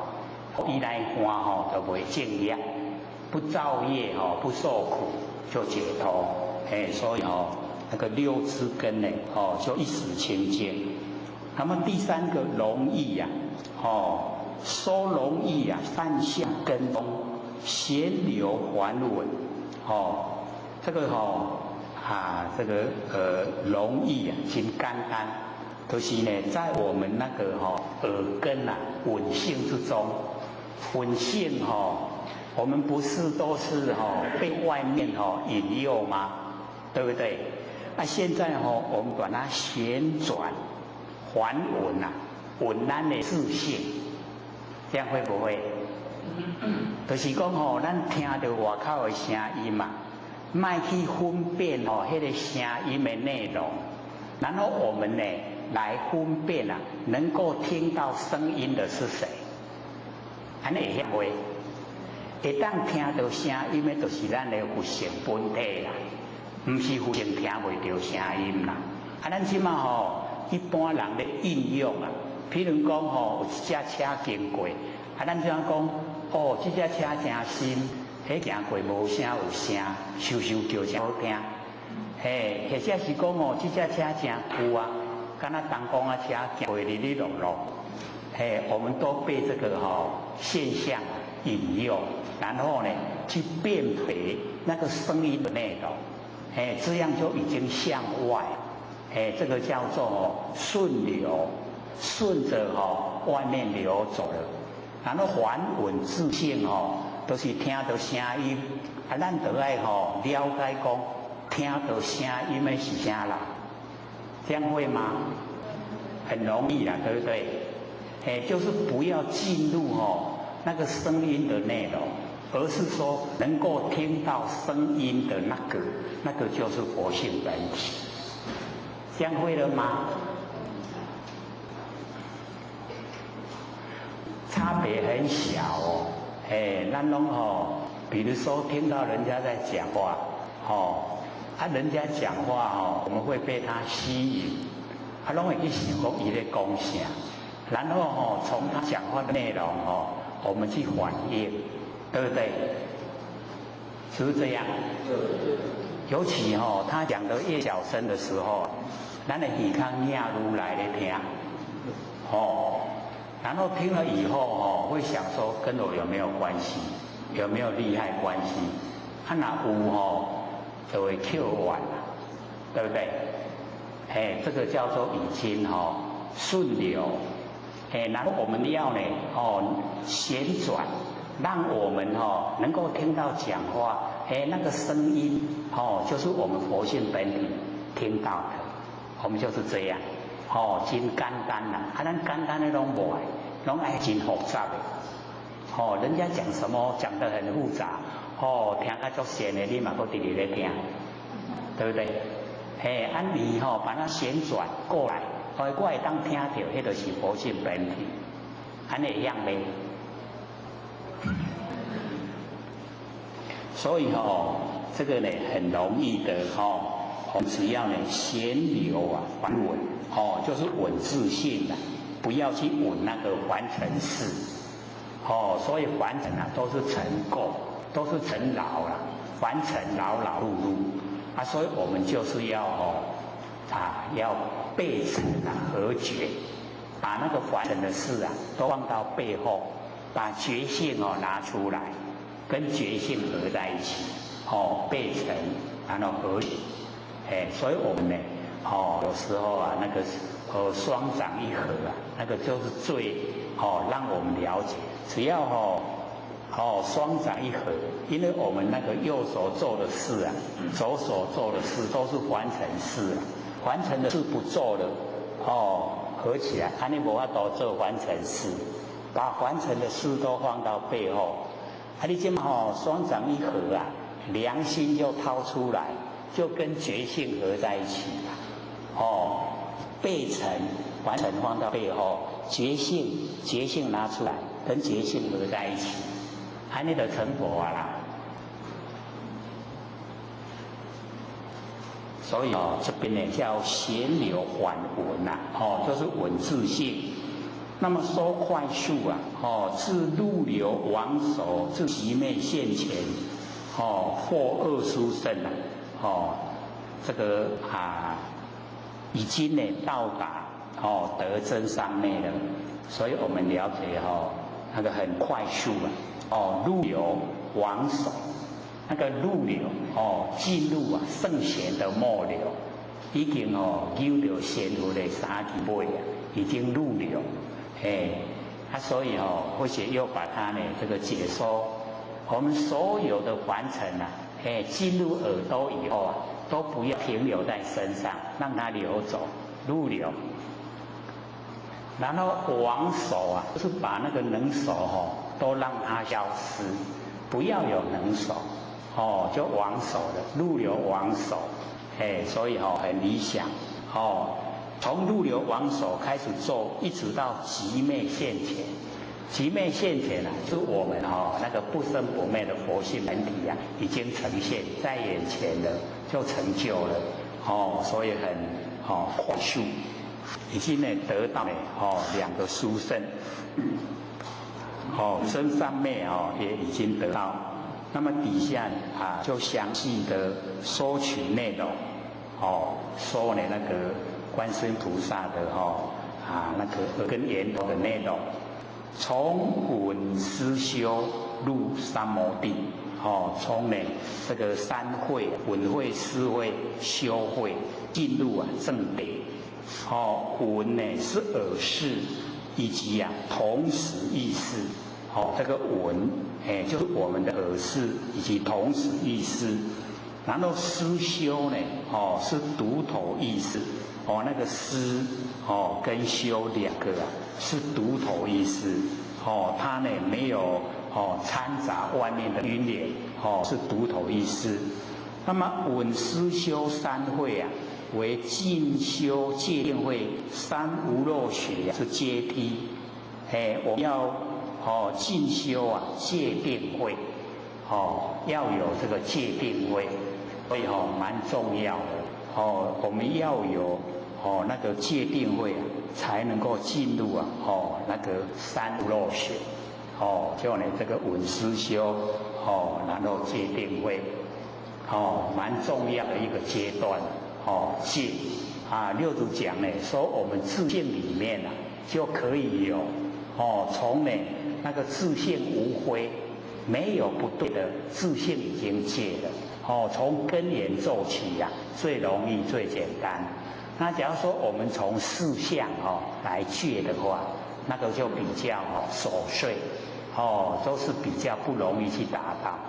伊来换就袂正业，不造业不受苦就解脱。所以那个6支根呢就一时清净。那么第3个容易收容易善相跟踪，闲流还稳。这个这个容易真简单，就是呢在我们那个耳根稳性之中，稳性我们不是都是被外面引诱吗？对不对？现在我们把它旋转还稳稳咱的自性，这样会不会？就是讲咱听到外口的声音莫去分辨迄个声音的内容，然后我们呢来分辨能够听到声音的是谁？安尼会晓袂？会当听到声音的，就是咱的佛性本体啦，不是佛性听袂到声音啦。咱即马一般人咧应用譬如讲有一只车经过，咱怎样讲？这只车真新，行过无声有声，咻咻叫真好听。或者是讲这只车真旧敢若东公车行过哩哩落落。我们都被这个现象引诱，然后呢去辨别那个声音的内容，这样就已经向外，这个叫做顺流，顺着外面流走了，然后还稳自性都是听到声音，咱就爱了解讲听到声音的是啥人，这样会吗？很容易啦，对不对？就是不要进入那个声音的内容，而是说能够听到声音的那个就是佛性本体。这样会了吗？差别很小咱拢比如说听到人家在讲话人家讲话我们会被他吸引，拢会去想讲伊咧讲啥，然后从他讲话的内容我们去反应，对不对？是不是这样？尤其他讲得越小声的时候，咱的耳孔压入来咧听，然后听了以后会想说跟我有没有关系，有没有利害关系？若有就会扣完了，对不对？这个叫做已经顺流，然后我们要呢旋转，让我们能够听到讲话，那个声音就是我们佛性本体听到的，我们就是这样，真简单啦，咱简单的拢无爱，拢爱真复杂的，人家讲什么讲得很复杂，听较足闲的，你嘛搁直直咧听，对不对？按你把它旋转过来，我会当听到，迄就是佛性本体，安尼一样呗。所以这个呢很容易的我们只要呢旋流反稳就是稳自性的，不要去稳那个凡尘事所以凡尘都是尘垢，都是尘劳啦，凡尘劳劳碌碌所以我们就是要要背尘和觉，把那个凡尘的事都放到背后，把觉性拿出来，跟觉性合在一起背尘然后和觉，所以我们呢有时候那个双掌一合那个就是最让我们了解，只要双掌一合，因为我们那个右手做的事左手做的事都是凡尘事凡尘的事不做了合起来，你无法度做凡尘事，把凡尘的事都放到背后，你这么双掌一合良心就掏出来，就跟觉性合在一起了背尘凡尘放到背后，觉性拿出来，跟觉性合在一起，你就成佛啦。所以这边呢叫旋流缓稳就是稳自性。那么说快速自入流往手，自极昧现前或二殊胜这个已经呢到达得真三昧了，所以我们了解那个很快速入流往手，那个入流进入圣贤的末流，已经有到仙佛的三期尾已经入流，所以或许又把它呢这个解说，我们所有的凡尘进入耳朵以后都不要停留在身上，让它流走入流，然后往手就是把那个能手都让它消失，不要有能手就往手了，入流往手，所以很理想从入流往手开始做，一直到极昧现前。极昧现前是我们那个不生不灭的佛性本体已经呈现在眼前了，就成就了所以很快速，已经呢得到两个殊胜真三昧也已经得到。那么底下就详细的说取内容说呢那个观世音菩萨的那个跟源头的内容，从稳思修入三摩地从呢这个三会稳会思会修会进入正定稳呢是耳识以及同时意识这个稳就是我们的耳识以及同时意识，然后思修呢是独头意识那个思跟修两个是独头意识它呢没有掺杂外面的因缘是独头意识。那么稳思修三会为进修戒定会，三无漏学是阶梯我们要进修戒定慧要有这个戒定慧，所以蛮重要的我们要有那个戒定慧才能够进入那个三无漏学就呢这个闻思修然后戒定慧蛮重要的一个阶段戒六祖讲呢说我们自性里面就可以有从呢那个自性无非没有不对的自性已经戒了从根源做起最容易最简单。那假如说我们从四相来戒的话，那个就比较琐碎都是比较不容易去达到。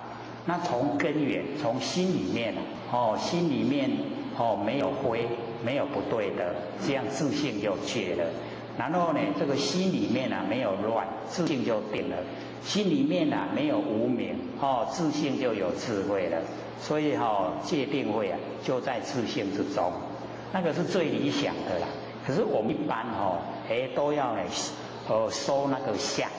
那从根源从心里面心里面没有非没有不对的，这样自性就戒了。然后呢这个心里面没有乱，自性就定了。心里面没有无明自性就有智慧了。所以戒定慧就在自性之中，那个是最理想的啦。可是我们一般都要收那个相，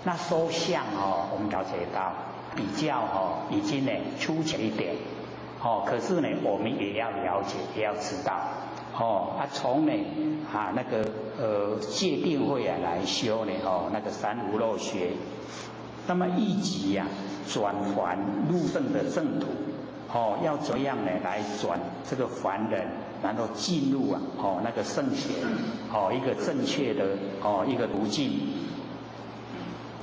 那收相我们了解到比较已经粗浅一点可是呢我们也要了解，也要知道从那个戒定慧来修呢那个三无漏学，那么一级转凡入圣的正途要怎么样呢来转这个凡人，然后进入那个圣贤一个正确的一个途径。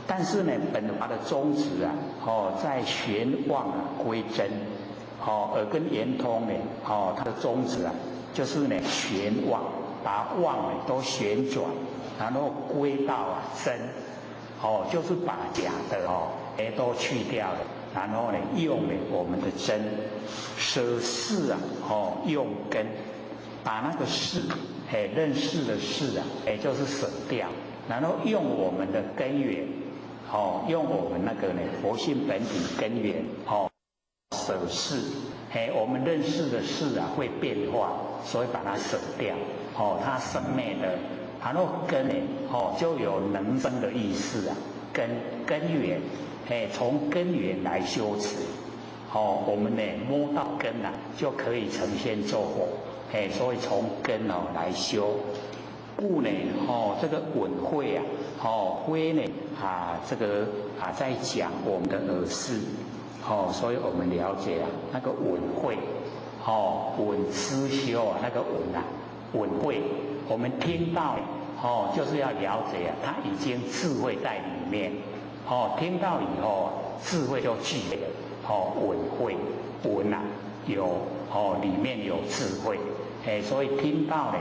但是呢本法的宗旨在玄妄归真耳根圆通呢它的宗旨就是呢玄妄，把妄都旋转，然后归到真就是把假的都去掉了，然后呢用我们的真，舍事用根，把那个事认识的事就是舍掉，然后用我们的根源用我们那个佛性本体根源舍事我们认识的事会变化，所以把它舍掉它生灭的。然后根就有能生的意思根源从根源来修持我们摸到根就可以成仙作佛所以从根来修。故呢这个闻慧慧呢这个在讲我们的耳识所以我们了解那个闻慧闻思修那个闻慧我们听到就是要了解它已经智慧在里面听到以后智慧就具备了闻慧闻有里面有智慧所以听到呢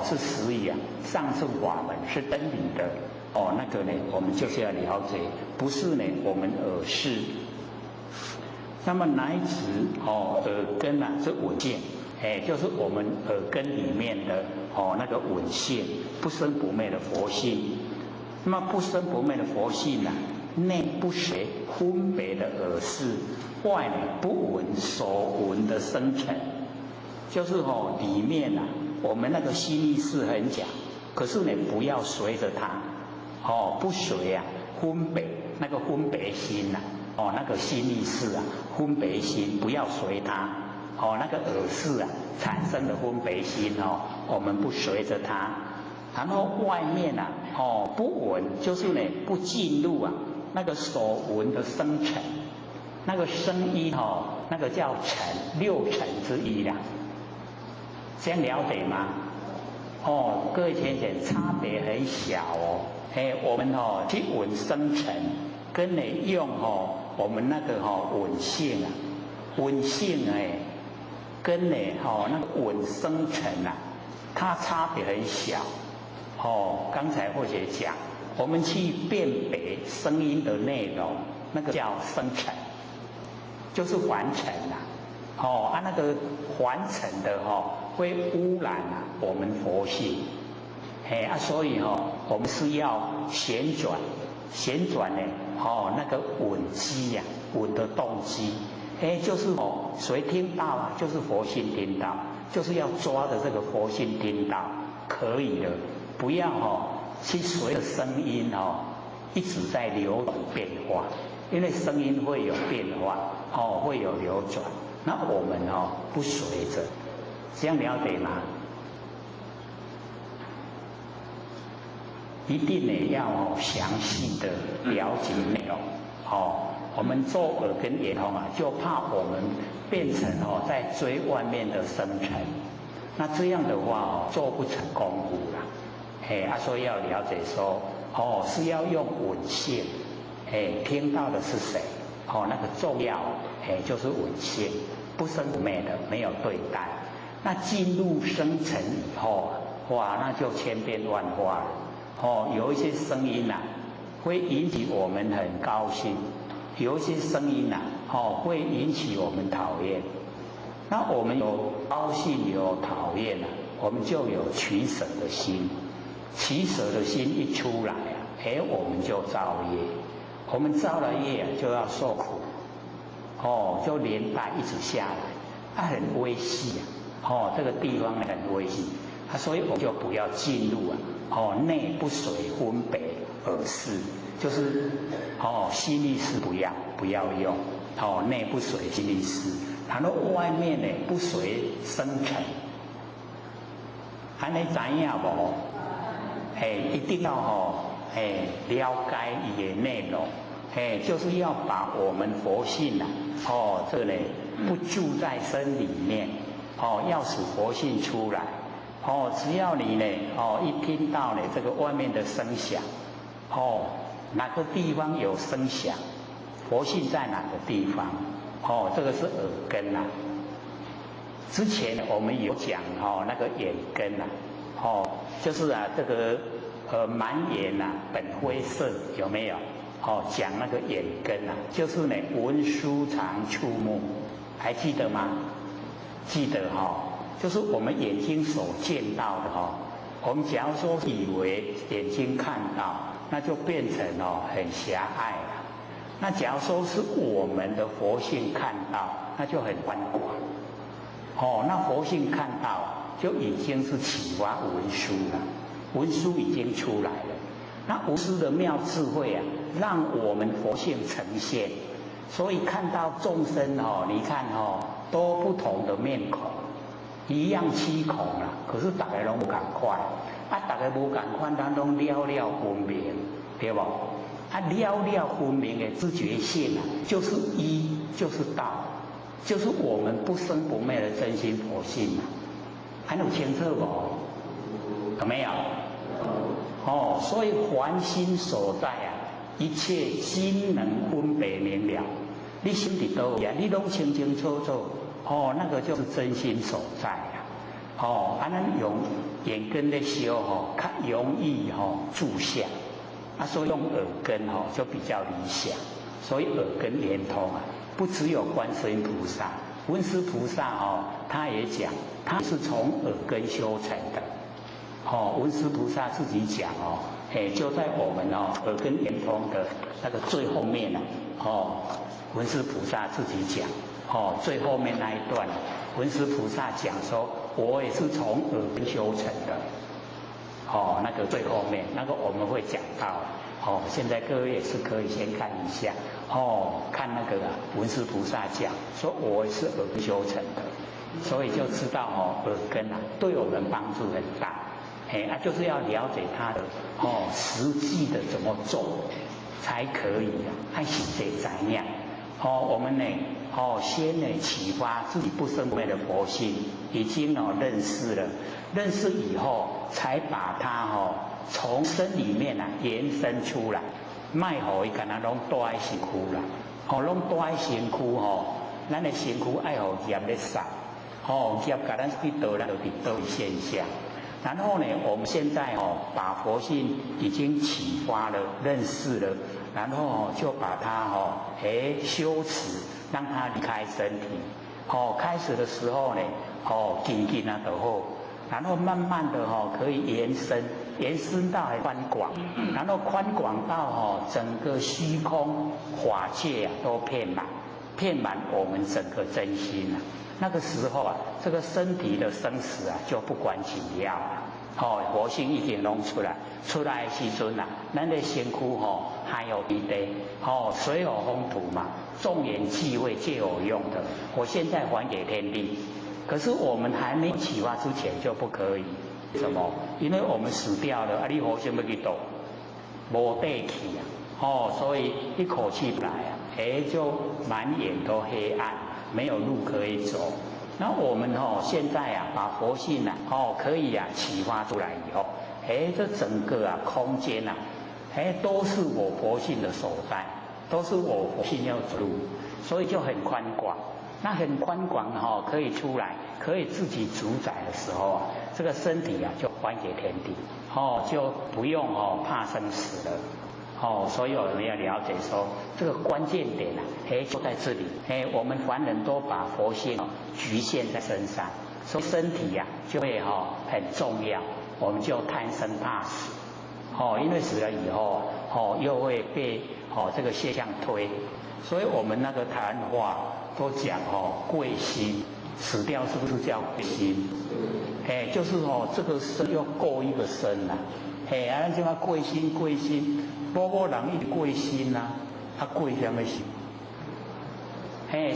是实语上次法门是真理的那个呢我们就是要了解，不是呢我们耳识。那么乃至耳根是闻性就是我们耳根里面的那个闻性，不生不灭的佛性。那么不生不灭的佛性内不随分别的耳识，外呢不闻所闻的生成，就是里面我们那个心意识很讲，可是呢不要随着它不随分别那个分别心那个心意识分别心不要随它那个耳识产生的分别心我们不随着它。然后外面不闻就是呢不进入那个所闻的声尘，那个声音那个叫尘，六尘之一这样了解吗？各位浅浅差别很小我们去闻声尘跟用我们那个闻性闻性跟那个闻声尘它差别很小刚才或者讲我们去辨别声音的内容，那个叫声尘，就是凡尘那个凡尘的会污染我们佛性所以我们是要旋转呢那个闻机闻的动机就是谁听到就是佛性听到，就是要抓着这个佛性听到可以的，不要去随着声音一直在流转变化，因为声音会有变化会有流转那我们不随着，这样了解吗？一定呢要详细的了解内容。我们做耳根圆通就怕我们变成在追外面的生成，那这样的话做不成功夫啦。所以要了解说，是要用稳性，听到的是谁？那个重要，就是稳性，不生不灭的，没有对待。那进入生成以后，哇，那就千变万化了。有一些声音会引起我们很高兴，有一些声音会引起我们讨厌。那我们有高兴有讨厌我们就有取舍的心，取舍的心一出来我们就造业，我们造了业就要受苦，就连带一直下来，很危险这个地方很危险，所以我们就不要进入内不随分别耳识，就是心力识不要用，内不随心力识，然后外面呢不随生成，安尼知影无？一定要了解伊的内容，就是要把我们佛性这个呢不住在身里面，要使佛性出来。只要你呢一听到呢这个外面的声响，哪个地方有声响，佛性在哪个地方？这个是耳根之前我们有讲那个眼根就是这个满眼本灰色，有没有？讲那个眼根就是呢闻书常触目，还记得吗？记得就是我们眼睛所见到的我们假如说以为眼睛看到，那就变成很狭隘了。那假如说是我们的佛性看到，那就很宽广。那佛性看到就已经是启发文殊了，文殊已经出来了。那无私的妙智慧让我们佛性呈现，所以看到众生你看都不同的面孔。一样七孔可是大家拢不同款，大家不同款，咱拢了了分明，对不？了了分明的知觉性就是一，就是道，就是我们不生不灭的真心佛性还有清楚不？有没有？所以凡心所在一切心能分别明了。你心里都你拢清清楚楚。那个就是真心所在咱用眼根的修较容易住相所以用耳根就比较理想。所以耳根圆通不只有观世音菩萨，文殊菩萨他也讲，他是从耳根修成的。文殊菩萨自己讲就在我们耳根圆通的那个最后面文殊菩萨自己讲。最后面那一段，文殊菩萨讲说，我也是从耳根修成的。那个最后面那个我们会讲到。现在各位也是可以先看一下。看那个文殊菩萨讲说，我也是耳根修成的，所以就知道耳根对我们帮助很大。就是要了解它的实际的怎么做才可以按实际怎样。我们呢先呢启发自己不生不灭的佛性，已经认识了，认识以后才把它从身里面延伸出来，卖互伊敢若拢住在身躯啦，拢住在身躯咱的身躯爱互业咧杀，业甲咱去倒来就伫倒现象。然后呢，我们现在把佛性已经启发了，认识了，然后就把它修持，让它离开身体。开始的时候呢，紧紧就好，然后慢慢的可以延伸到宽广，然后宽广到整个虚空法界都遍满我们整个真心那个时候这个身体的生死就不管紧要活性已经弄出来，出来的时阵啊，咱的身躯还有余地，水火风土嘛，众缘际会皆有用的。我现在还给天地，可是我们还没启发之前就不可以。什么？因为我们死掉了，你活性要去倒，无地去啊，所以一口气来啊，就满眼都黑暗，没有路可以走。那我们现在啊，把佛性啊，可以啊启发出来以后，这整个啊空间啊，都是我佛性的所在，都是我佛性要走路，所以就很宽广。那很宽广可以出来，可以自己主宰的时候啊，这个身体啊就还给天地，就不用怕生死了。所以我们要了解说，这个关键点啊，就在这里。我们凡人都把佛性局限在身上，所以身体啊就会很重要，我们就贪生怕死。因为死了以后又会被这个现象推，所以我们那个台湾话都讲贵心，死掉是不是叫贵心？就是这个身又够一个身啦。咱就讲贵心贵心。波人一贵心呐，贵什么心？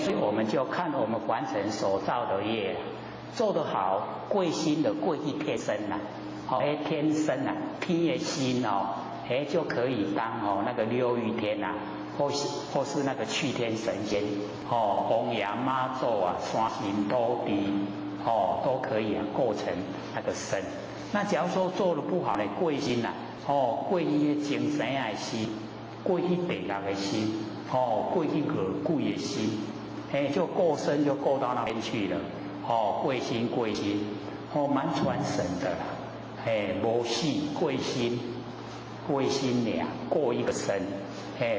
所以我们就看我们凡尘所造的业，做得好，贵心的贵去天生呐，天生啊，天的心就可以当那个六欲天呐，或是那个去天神仙，王爷妈祖啊，山神土地，都可以构成那个身。那假如说做得不好呢，贵心呐。过去的精神的心，过去地狱的心，过去恶鬼的心，就过身就过到那边去了，贵心贵心，蛮传神的啦，无死贵心，贵心俩过一个身，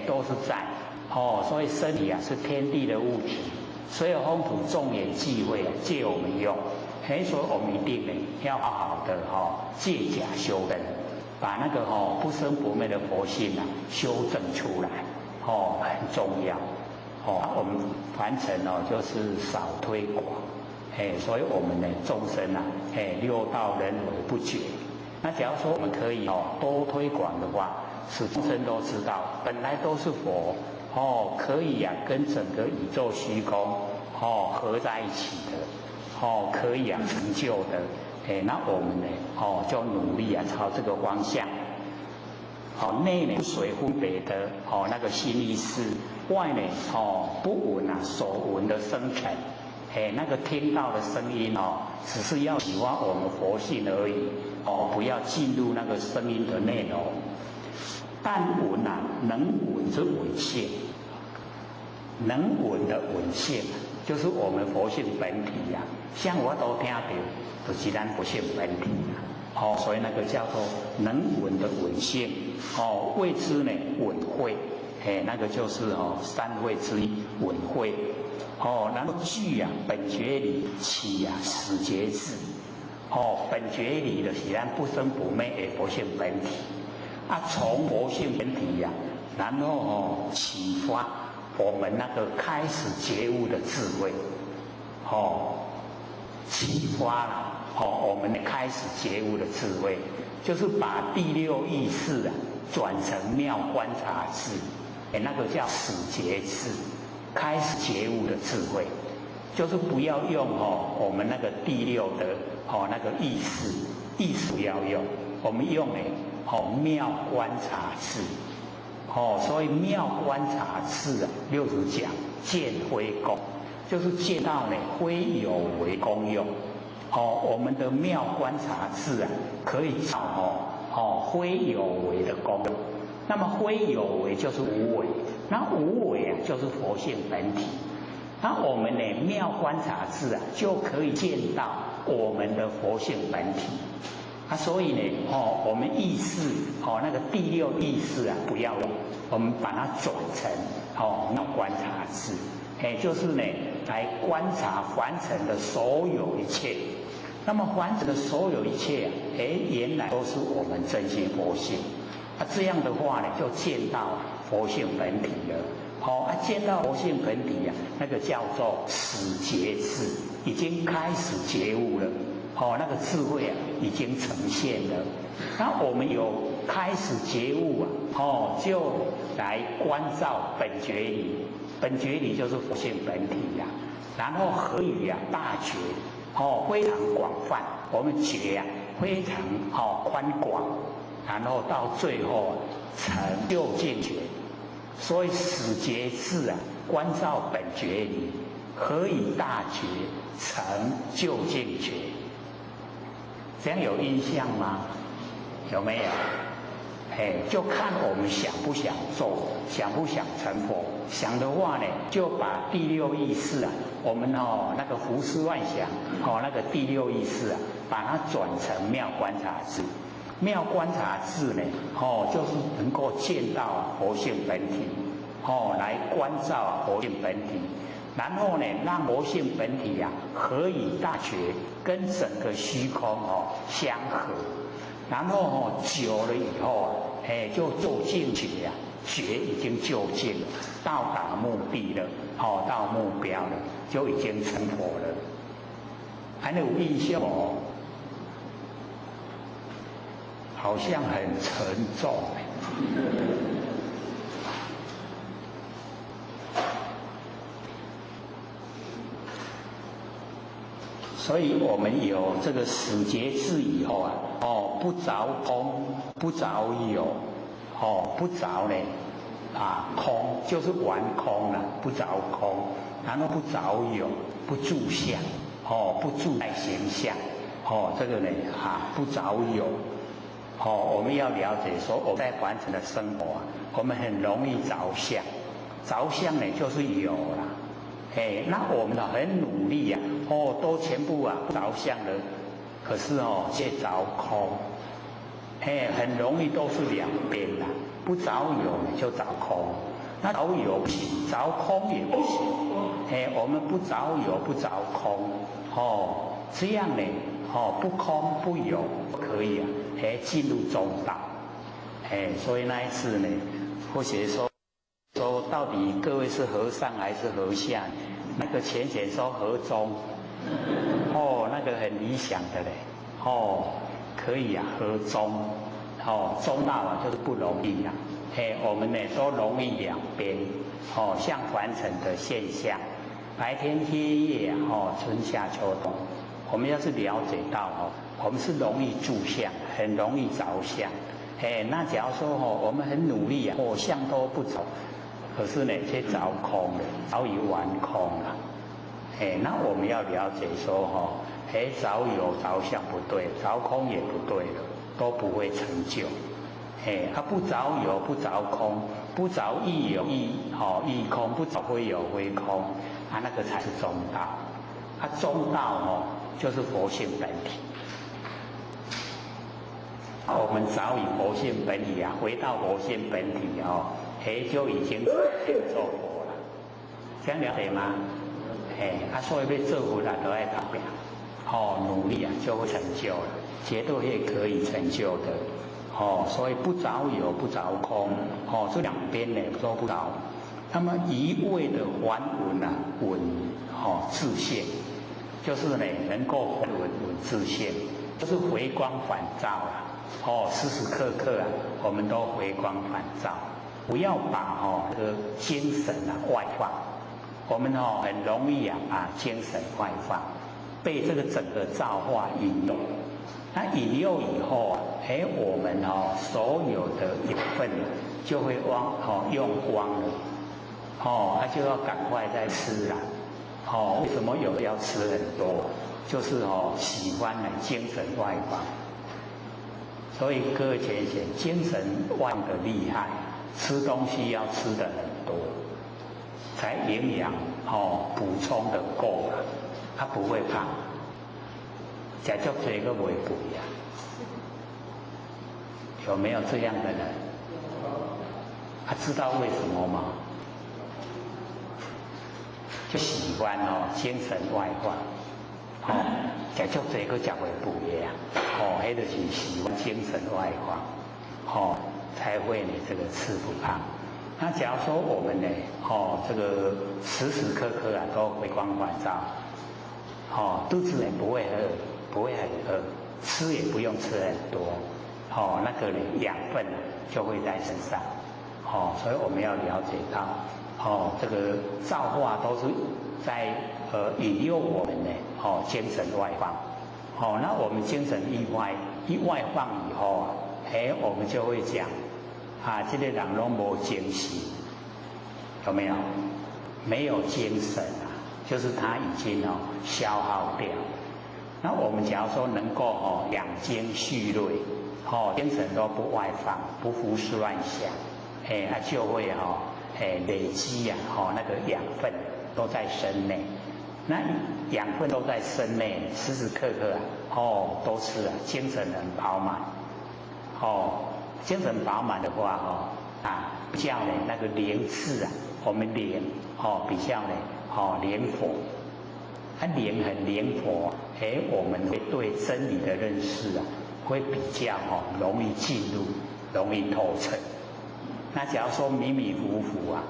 都是在，所以身体啊是天地的物质，所有风土众缘际会借我们用，所以我们一定呢要好好的借假修真。把那个不生不灭的佛性啊修正出来，很重要。我们凡尘就是少推广，所以我们呢众生啊，六道轮回不绝。那假如说我们可以多推广的话，使众生都知道本来都是佛，可以啊跟整个宇宙虚空合在一起的，可以啊成就的。那我们呢，就努力啊，朝这个方向。内呢水分别的那个心意识，外呢不闻啊所闻的声尘，那个听到的声音只是要启发我们佛性而已，不要进入那个声音的内容。但闻啊，能闻之闻性，能闻的闻性，就是我们佛性本体呀。像我都听到。就是咱佛性本体啊，所以那个叫做能闻的闻性，谓之呢闻慧，那个就是三慧之一闻慧，然后具啊本觉理，起啊始觉智，本觉理的是咱不生不灭的佛性本体，从佛性本体呀，然后启发我们那个开始觉悟的智慧，启发了。我们开始觉悟的智慧，就是把第六意识啊转成妙观察智，那个叫始觉智，开始觉悟的智慧，就是不要用我们那个第六的那个意识不要用，我们用妙观察智，所以妙观察智啊，六祖讲见非功，就是见到呢非有为功用。我们的妙观察智啊，可以造非有为的功用。那么非有为就是无为，那无为啊就是佛性本体。那我们呢妙观察智啊，就可以见到我们的佛性本体。所以呢我们意识那个第六意识啊不要用，我们把它转成妙观察智，就是呢来观察凡尘的所有一切。那么凡尘的所有一切原来都是我们真心佛性。这样的话呢，就见到佛性本体了。见到佛性本体那个叫做始觉智，已经开始觉悟了。那个智慧啊已经呈现了。那我们有开始觉悟啊，就来关照本觉理，本觉理就是佛性本体呀。然后合于大觉，非常广泛，我们觉非常宽广，然后到最后成就见觉。所以始觉智关照本觉理，合于大觉，成就见觉。这样有印象吗？有没有？就看我们想不想做，想不想成佛。想的话呢，就把第六意识我们那个胡思乱想那个第六意识把它转成妙观察智。妙观察智呢，就是能够见到佛性本体，来关照佛性本体，然后呢，让佛性本体合于大觉，跟整个虚空相合。然后久了以后就就近觉觉已经就近了，到达目的了，到目标了，就已经成佛了。还有印象好像很沉重。所以我们有这个始觉智以后不着空，不着有，不着呢空就是完空了，不着空，然后不着有，不住相，不住在形象，这个呢不着有，我们要了解说我们在凡尘的生活我们很容易着相，着相呢就是有啦。那我们很努力都全部不着相了，可是却着空，很容易都是两边的，不着有就着空，那着有不行，着空也不行，我们不着有不着空，这样呢，不空不有可以进入中道，所以那一次呢，或许说到底各位是和尚还是和尚？那个浅说和中，那个很理想的嘞，可以和中，中道就是不容易我们呢都容易两边，像凡尘的现象，白天黑夜春夏秋冬，我们要是了解到我们是容易住相，很容易着相，那假如说我们很努力相都不着。可是呢，却着空了，着于完空了。那我们要了解说着有着相不对，着空也不对了，都不会成就。不着有不着空，不着亦有亦空，不着非有非空，那个才是中道。中道就是佛性本体。我们着于佛性本体回到佛性本体就已经做佛了，这样了解吗？所以被做佛了都爱达标，努力就会成就了，绝对会可以成就的，所以不着有不着空，这两边呢都不着，那么一味的还稳自现，就是呢能够稳自现，就是回光返照啦，时时刻刻我们都回光返照。不要把这个精神外放，我们很容易把精神外放，被这个整个造化引诱。那引诱以后我们所有的养分就会用光了，就要赶快再吃了。为什么有的要吃很多？就是喜欢精神外放。所以各位浅显，精神外的厉害。吃东西要吃的很多，才营养补充的够了，他不会胖。吃足多个不会肥有没有这样的人？知道为什么吗？就喜欢精神外放，吃足多个吃会肥那就是喜欢精神外放，才会这个吃不胖。那假如说我们呢，这个时时刻刻都回光返照，肚子也不会饿，不会很饿，吃也不用吃很多，那个养分就会在身上，所以我们要了解到，这个造化都是在引诱我们呢，精神外放，那我们精神一外放以后啊，我们就会讲这个人都没精神，有没有？没有精神啊，就是他已经消耗掉。那我们假如说能够养精蓄锐，精神都不外放，不胡思乱想，就会累积啊，那个养分都在身内。那养分都在身内，时时刻刻都是精神很饱满，精神饱满的话比较那个灵智啊，我们灵比较灵活，灵很灵活，我们会对真理的认识啊，会比较容易进入，容易透彻。那假如说迷迷糊糊啊，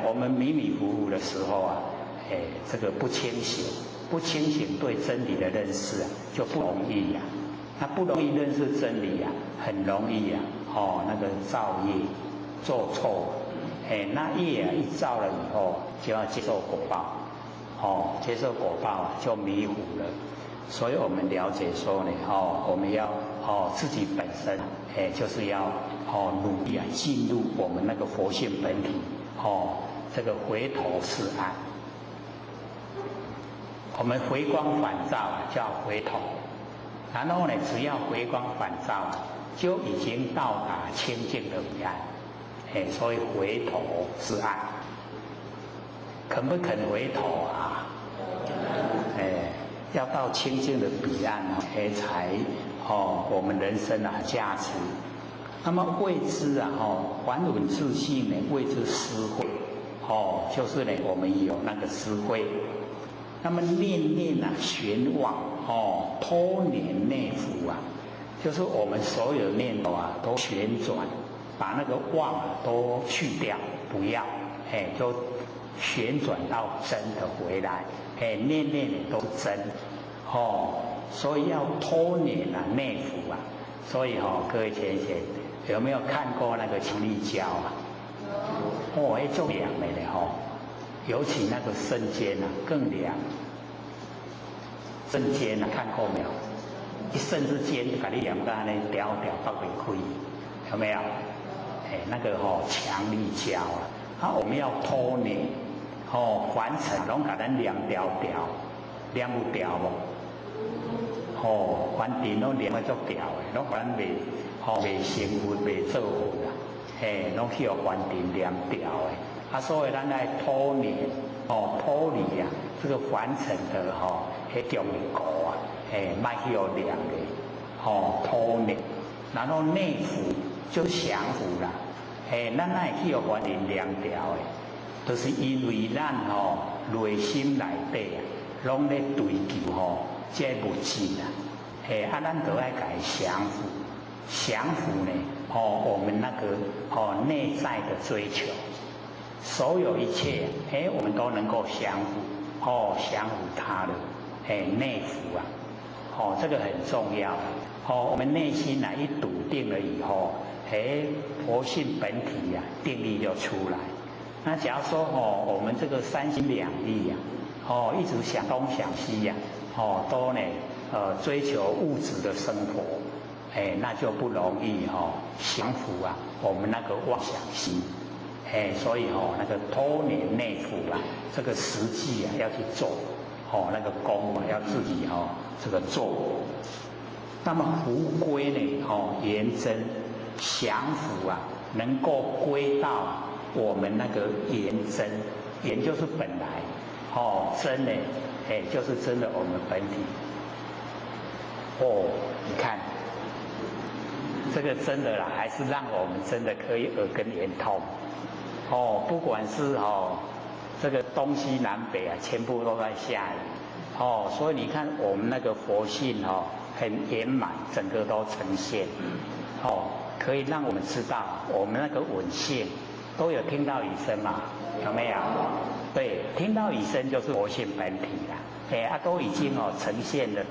我们迷迷糊糊的时候啊，这个不清醒，对真理的认识啊就不容易那不容易认识真理很容易那个造业做错，那业一造了以后就要接受果报，接受果报就迷糊了。所以我们了解说呢，我们要自己本身就是要努力进入我们那个佛性本体，这个回头是岸。我们回光返照叫回头，然后呢，只要回光返照，就已经到达清净的彼岸。所以回头是岸，肯不肯回头啊？要到清净的彼岸才我们人生价值。那么谓之还稳自信呢，谓之思慧，就是呢我们有那个思慧。那么念念旋往脱念内伏就是我们所有念头都旋转，把那个妄都去掉，不要，就旋转到真的回来，念念都真，所以要脱念内伏所以各位先生有没有看过那个强力胶做凉的尤其那个肾尖更凉。肾尖看过没有？一瞬之间就把你凉到那掉到不开，有没有？那个强力胶我们要脱念凡尘拢把咱凉掉，凉不掉不？凡尘拢凉得足掉的，拢把咱未成佛，未做佛拢去互凡尘凉掉的。所以咱来脱念，脱离这个凡尘的中国莫去互凉的，脱念，然后内伏就降伏啦。咱哪会去互凡尘凉掉的？就是因为咱内心内底拢咧追求这物质咱就要甲伊降伏。降伏呢，我们那个内在的追求，所有一切我们都能够降伏，降服它的内服这个很重要。我们内心一笃定了以后，佛性本体定力就出来。那假如说我们这个三心两意一直想东想西都呢追求物质的生活，那就不容易降服我们那个妄想心。所以那个脱念内伏这个实际要去做，那个功要自己这个做。那么福归呢，圆真降伏能够归到我们那个圆真，圆就是本来，真呢，就是真的我们本体。你看这个真的还是让我们真的可以耳根圆通。不管是这个东西南北全部都在下雨，所以你看我们那个佛性很圆满，整个都呈现，可以让我们知道我们那个稳性都有听到雨声嘛？有没有？对，听到语声就是佛性本体啦。都已经呈现了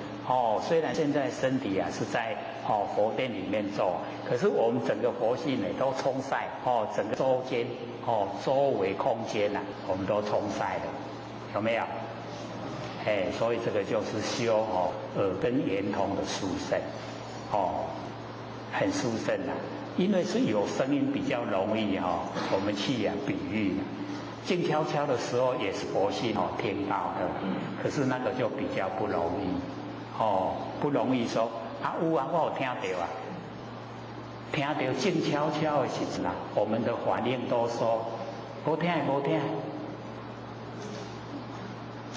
虽然现在身体是在佛殿里面做，可是我们整个佛性呢都充塞整个周间周围空间我们都充塞了，有没有？所以这个就是修耳根圆通的殊胜很殊胜因为是有声音比较容易我们去比喻静悄悄的时候也是佛性听到的，可是那个就比较不容易不容易说有我有听到听到静悄悄的时候我们的反应都说没听没听，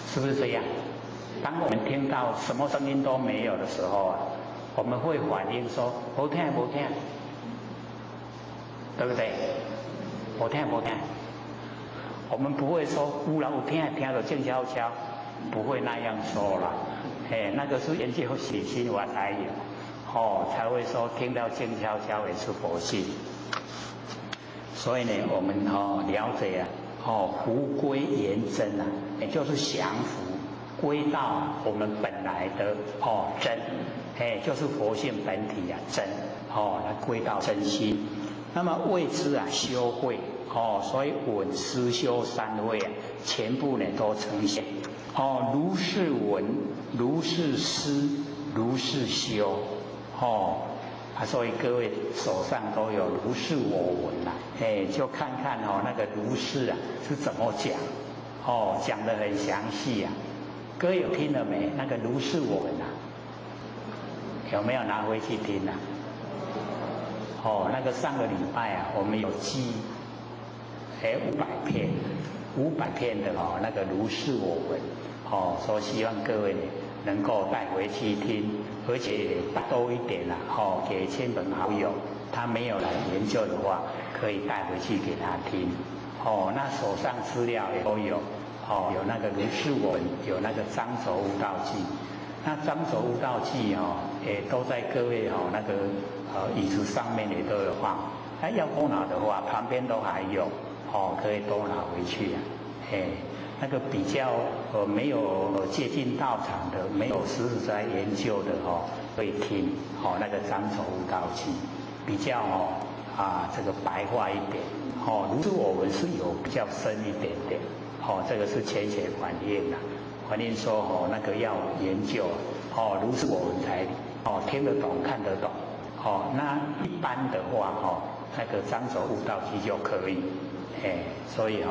是不是这样？当我们听到什么声音都没有的时候我们会反应说没听没听，对不对？没听没听。我们不会说有啦有听听到静悄悄，不会那样说啦。那个是研究写心我才有才会说听到静悄悄也是佛性。所以呢我们了解福归原真也就是降伏归到我们本来的真就是佛性本体真来归到真心。那么为之修慧所以闻思修三慧全部呢都呈现如是闻，如是思，如是修所以各位手上都有如是我闻就看看那个如是是怎么讲讲得很详细各位有听了没？那个如是我闻有没有拿回去听那个上个礼拜我们有寄500片的那个如是我闻所以希望各位能够带回去听，而且多一点给亲朋好友，他没有来研究的话，可以带回去给他听那手上资料也都有有那个如是我闻，有那个张轴悟道记，那张轴悟道记也都在各位那个椅子上面也都有放，要多拿的话旁边都还有可以多拿回去那个比较没有接近道场的，没有实实在研究的可以听那个张轴悟道记比较这个白话一点如是我闻是有比较深一点点这个是浅显反应反映说那个要研究如是我闻才听得懂看得懂那一般的话那个张轴悟道记就可以所以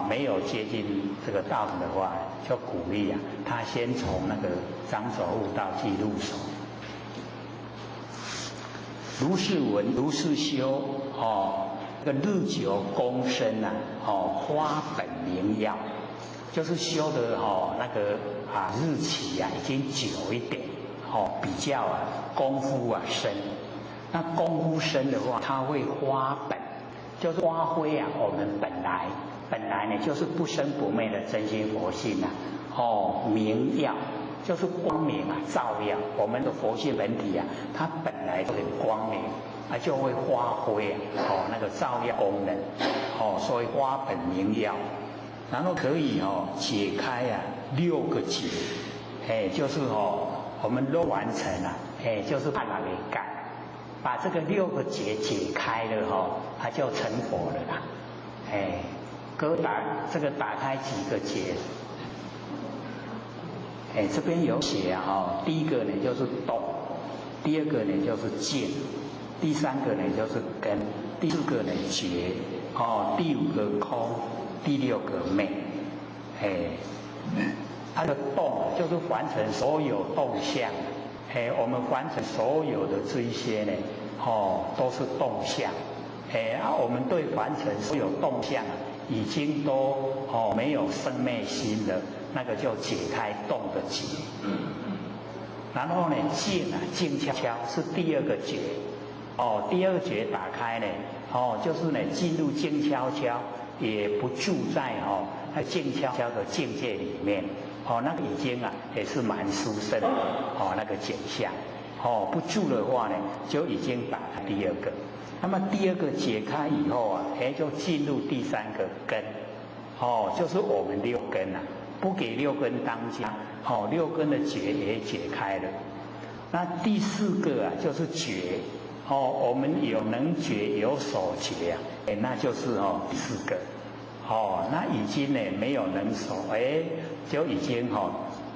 没有接近这个道场的话，就鼓励他先从那个张轴悟道记入手。如是闻，如是修这个日久功深花本明耀，就是修的那个日期已经久一点比较功夫深。那功夫深的话，它会花本，就是发挥我们本来呢就是不生不灭的真心佛性明耀，就是光明照耀我们的佛性本体它本来就很光明就会发挥那个照耀功能所以花本明耀，然后可以解开6个结就是我们都完成了就是把那个干把这个6个结解开了它就成佛了啦各位打开几个结这边有写第一个呢就是动，第二个呢就是静，第三个呢就是根，第四个呢觉第5个空，第6个昧它的动就是凡尘所有动向我们凡尘所有的这一些呢都是动向我们对凡尘所有动向已经都没有生灭心了，那个就解开动的结然后呢静悄悄是第2个结第2个结打开呢就是呢进入静悄悄，也不住在那静悄悄的境界里面那个已经也是蛮殊胜的那个景象不住的话呢就已经打开第2个，那么第2个解开以后就进入第3个根就是我们六根啊，不给六根当家，六根的结也解开了。那第4个啊，就是觉，我们有能觉有所觉啊，那就是第4个，那已经呢没有能所，就已经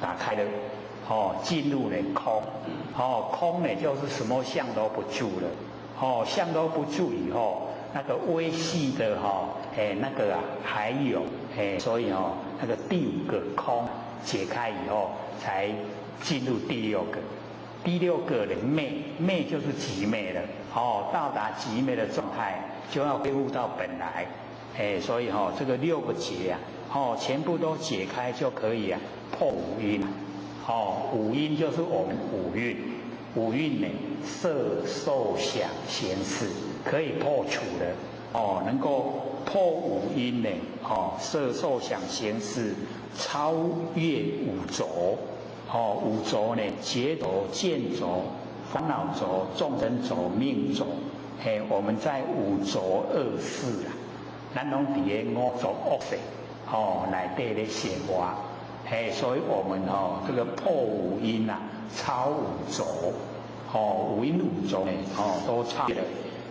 打开了，进入了空，空呢就是什么相都不住了，相都不住以后，那个微细的那个啊还有，所以那个第5个空解开以后，才进入第6个。第6个的昧就是极昧了，到达极昧的状态，就要恢复到本来，所以这个6个结啊，全部都解开就可以啊破5蕴，5蕴就是我们5蕴，5蕴呢色受想行识可以破除的，能够破5蕴呢，色受想行识超越5浊。5浊呢，结浊、见浊、烦恼浊、众生浊、命浊，我们在5浊恶世啊，咱拢伫个5浊恶世，内底咧生活，所以我们这个破5蕴啊，超5浊，5蕴5浊呢，都超了，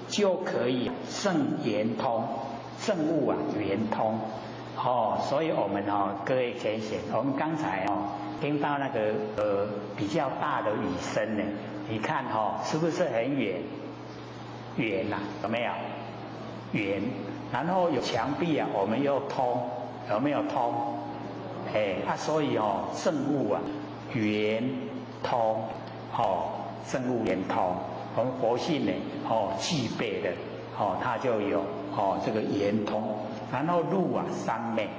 就可以证圆通，证悟啊圆通，所以我们各位浅显，我们刚才听到那个比较大的雨声呢，你看是不是很远？远呐，有没有？远，然后有墙壁啊，我们又通，有没有通？所以证悟啊圆通，证悟圆通，我们佛性呢具备的，它就有这个圆通，然后入啊三昧，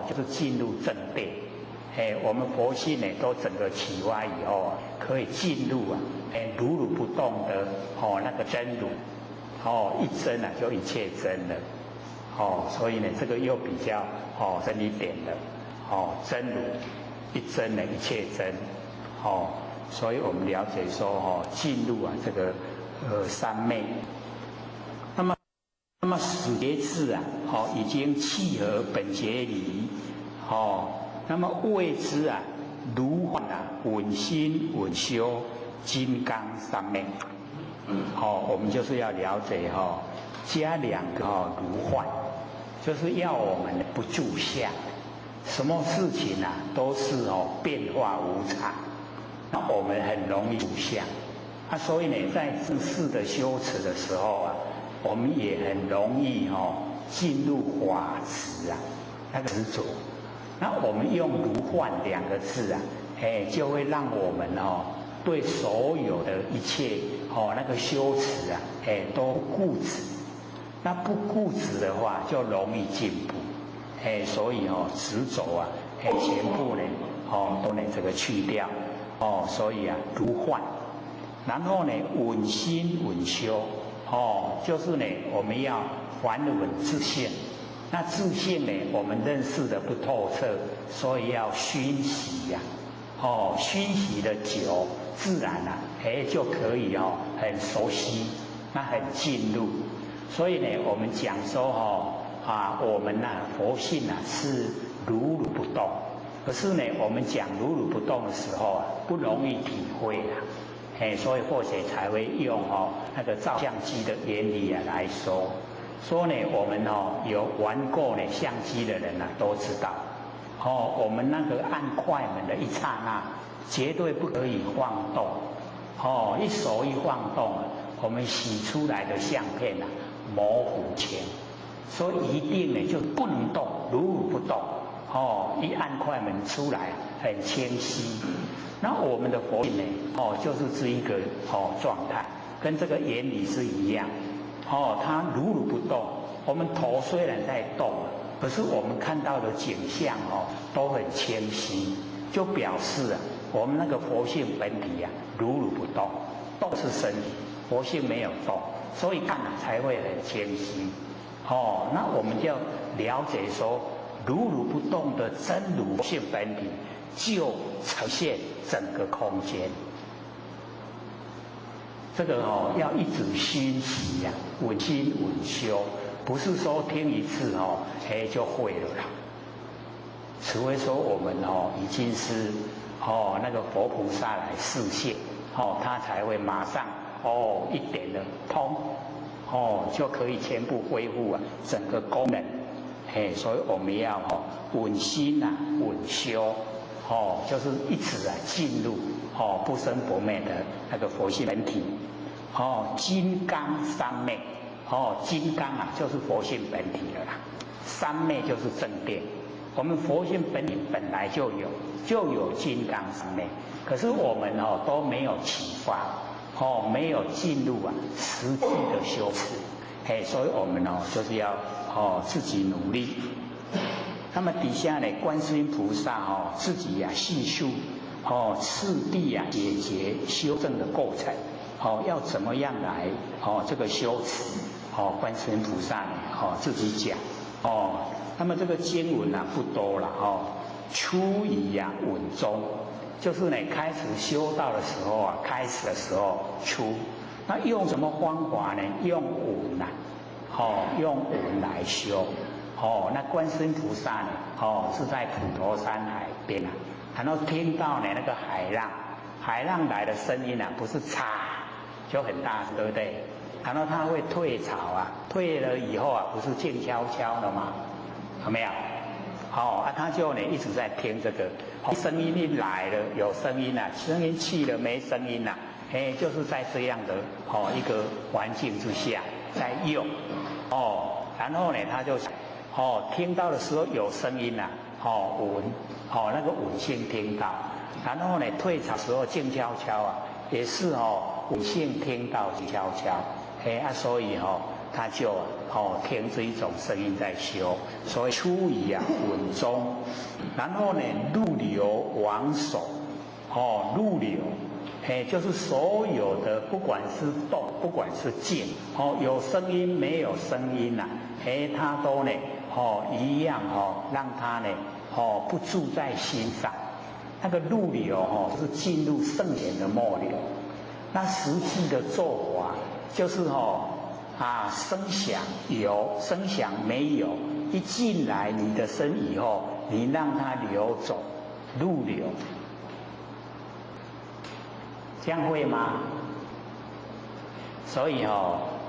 就是进入正定。我们佛性呢，都整个启发以后啊，可以进入啊，如如不动的那个真如，一真啊就一切真了，所以呢，这个又比较深一点的，真如一真呢一切真，所以我们了解说进入啊这个三昧，那么始觉智啊，已经契合本觉理，那么谓之啊，如幻啊，稳心稳修，金刚三昧。我们就是要了解加2个如幻，就是要我们不住相，什么事情啊都是变化无常，那我们很容易住相，所以呢，在正式的修持的时候啊，我们也很容易进入法执啊，那个执着。那我们用如幻2个字啊，就会让我们对所有的一切那个修持啊，都固执。那不固执的话，就容易进步。所以执着啊，全部呢都能这个去掉。所以啊，如幻。然后呢，稳心稳修，就是呢，我们要还稳自性。那自性呢，我们认识的不透彻，所以要熏习呀，熏习的久，自然啊，就可以很熟悉，那很进入。所以呢，我们讲说我们佛性是如如不动，可是呢，我们讲如如不动的时候不容易体会啦，所以或许才会用那个照相机的原理来说。说呢，我们有玩过呢相机的人都知道，我们那个按快门的一刹那，绝对不可以晃动，一手一晃动我们洗出来的相片模糊前，所以一定呢就不能动，如如不动，一按快门出来很清晰。那我们的佛性呢，就是这一个状态，跟这个原理是一样。它如如不动，我们头虽然在动，可是我们看到的景象都很清晰，就表示我们那个佛性本体如如不动，动是身体，佛性没有动，所以看才会很清晰。那我们就了解说，如如不动的真如性本体，就呈现整个空间。这个要一直熏习稳心稳修，不是说听一次就会了啦。除非说我们已经是那个佛菩萨来示现，他才会马上一点的通，就可以全部恢复啊整个功能。所以我们要稳心啊，稳修，就是一直啊进入不生不灭的那个佛性本体，金刚三昧，金刚啊就是佛性本体了啦，三昧就是正殿。我们佛性本体本来就有金刚三昧，可是我们都没有启发，没有进入啊实际的修持，所以我们就是要自己努力。那么底下呢，观世音菩萨自己呀细数次第呀解决修正的过程，要怎么样来这个修持，观世音菩萨呢自己讲那么这个经文不多了初以稳中，就是呢开始修道的时候开始的时候初，那用什么方法呢？用稳用稳来修。那观世音菩萨呢是在普陀山海边然后听到呢那个海浪来的声音不是嚓就很大声，对不对？然后它会退潮退了以后不是静悄悄的吗？有没有？他就呢一直在听这个，声音一来了有声音声音去了没声音就是在这样的一个环境之下在用然后呢他就听到的时候有声音稳那个稳性听到，然后呢退潮的时候静悄悄也是稳性听到静悄悄所以他就听这一种声音在修，所以初以稳中，然后呢入流往守入流就是所有的不管是动不管是静有声音没有声音他都呢一样让他呢不住在心上。那个入流是进入圣贤的末流，那实际的做法就是声响有，声响没有，一进来你的身以后，你让它流走，入流，这样会吗？所以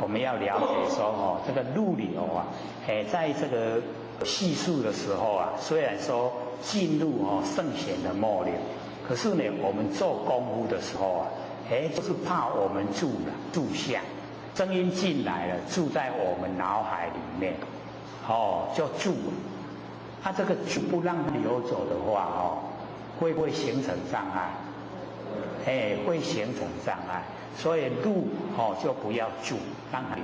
我们要了解说这个入流在这个细数的时候虽然说进入圣贤的末流，可是呢，我们做功夫的时候就是怕我们住相。声音进来了，住在我们脑海里面，就住了。它这个住不让流走的话，会不会形成障碍？会形成障碍。所以入就不要住，让它流。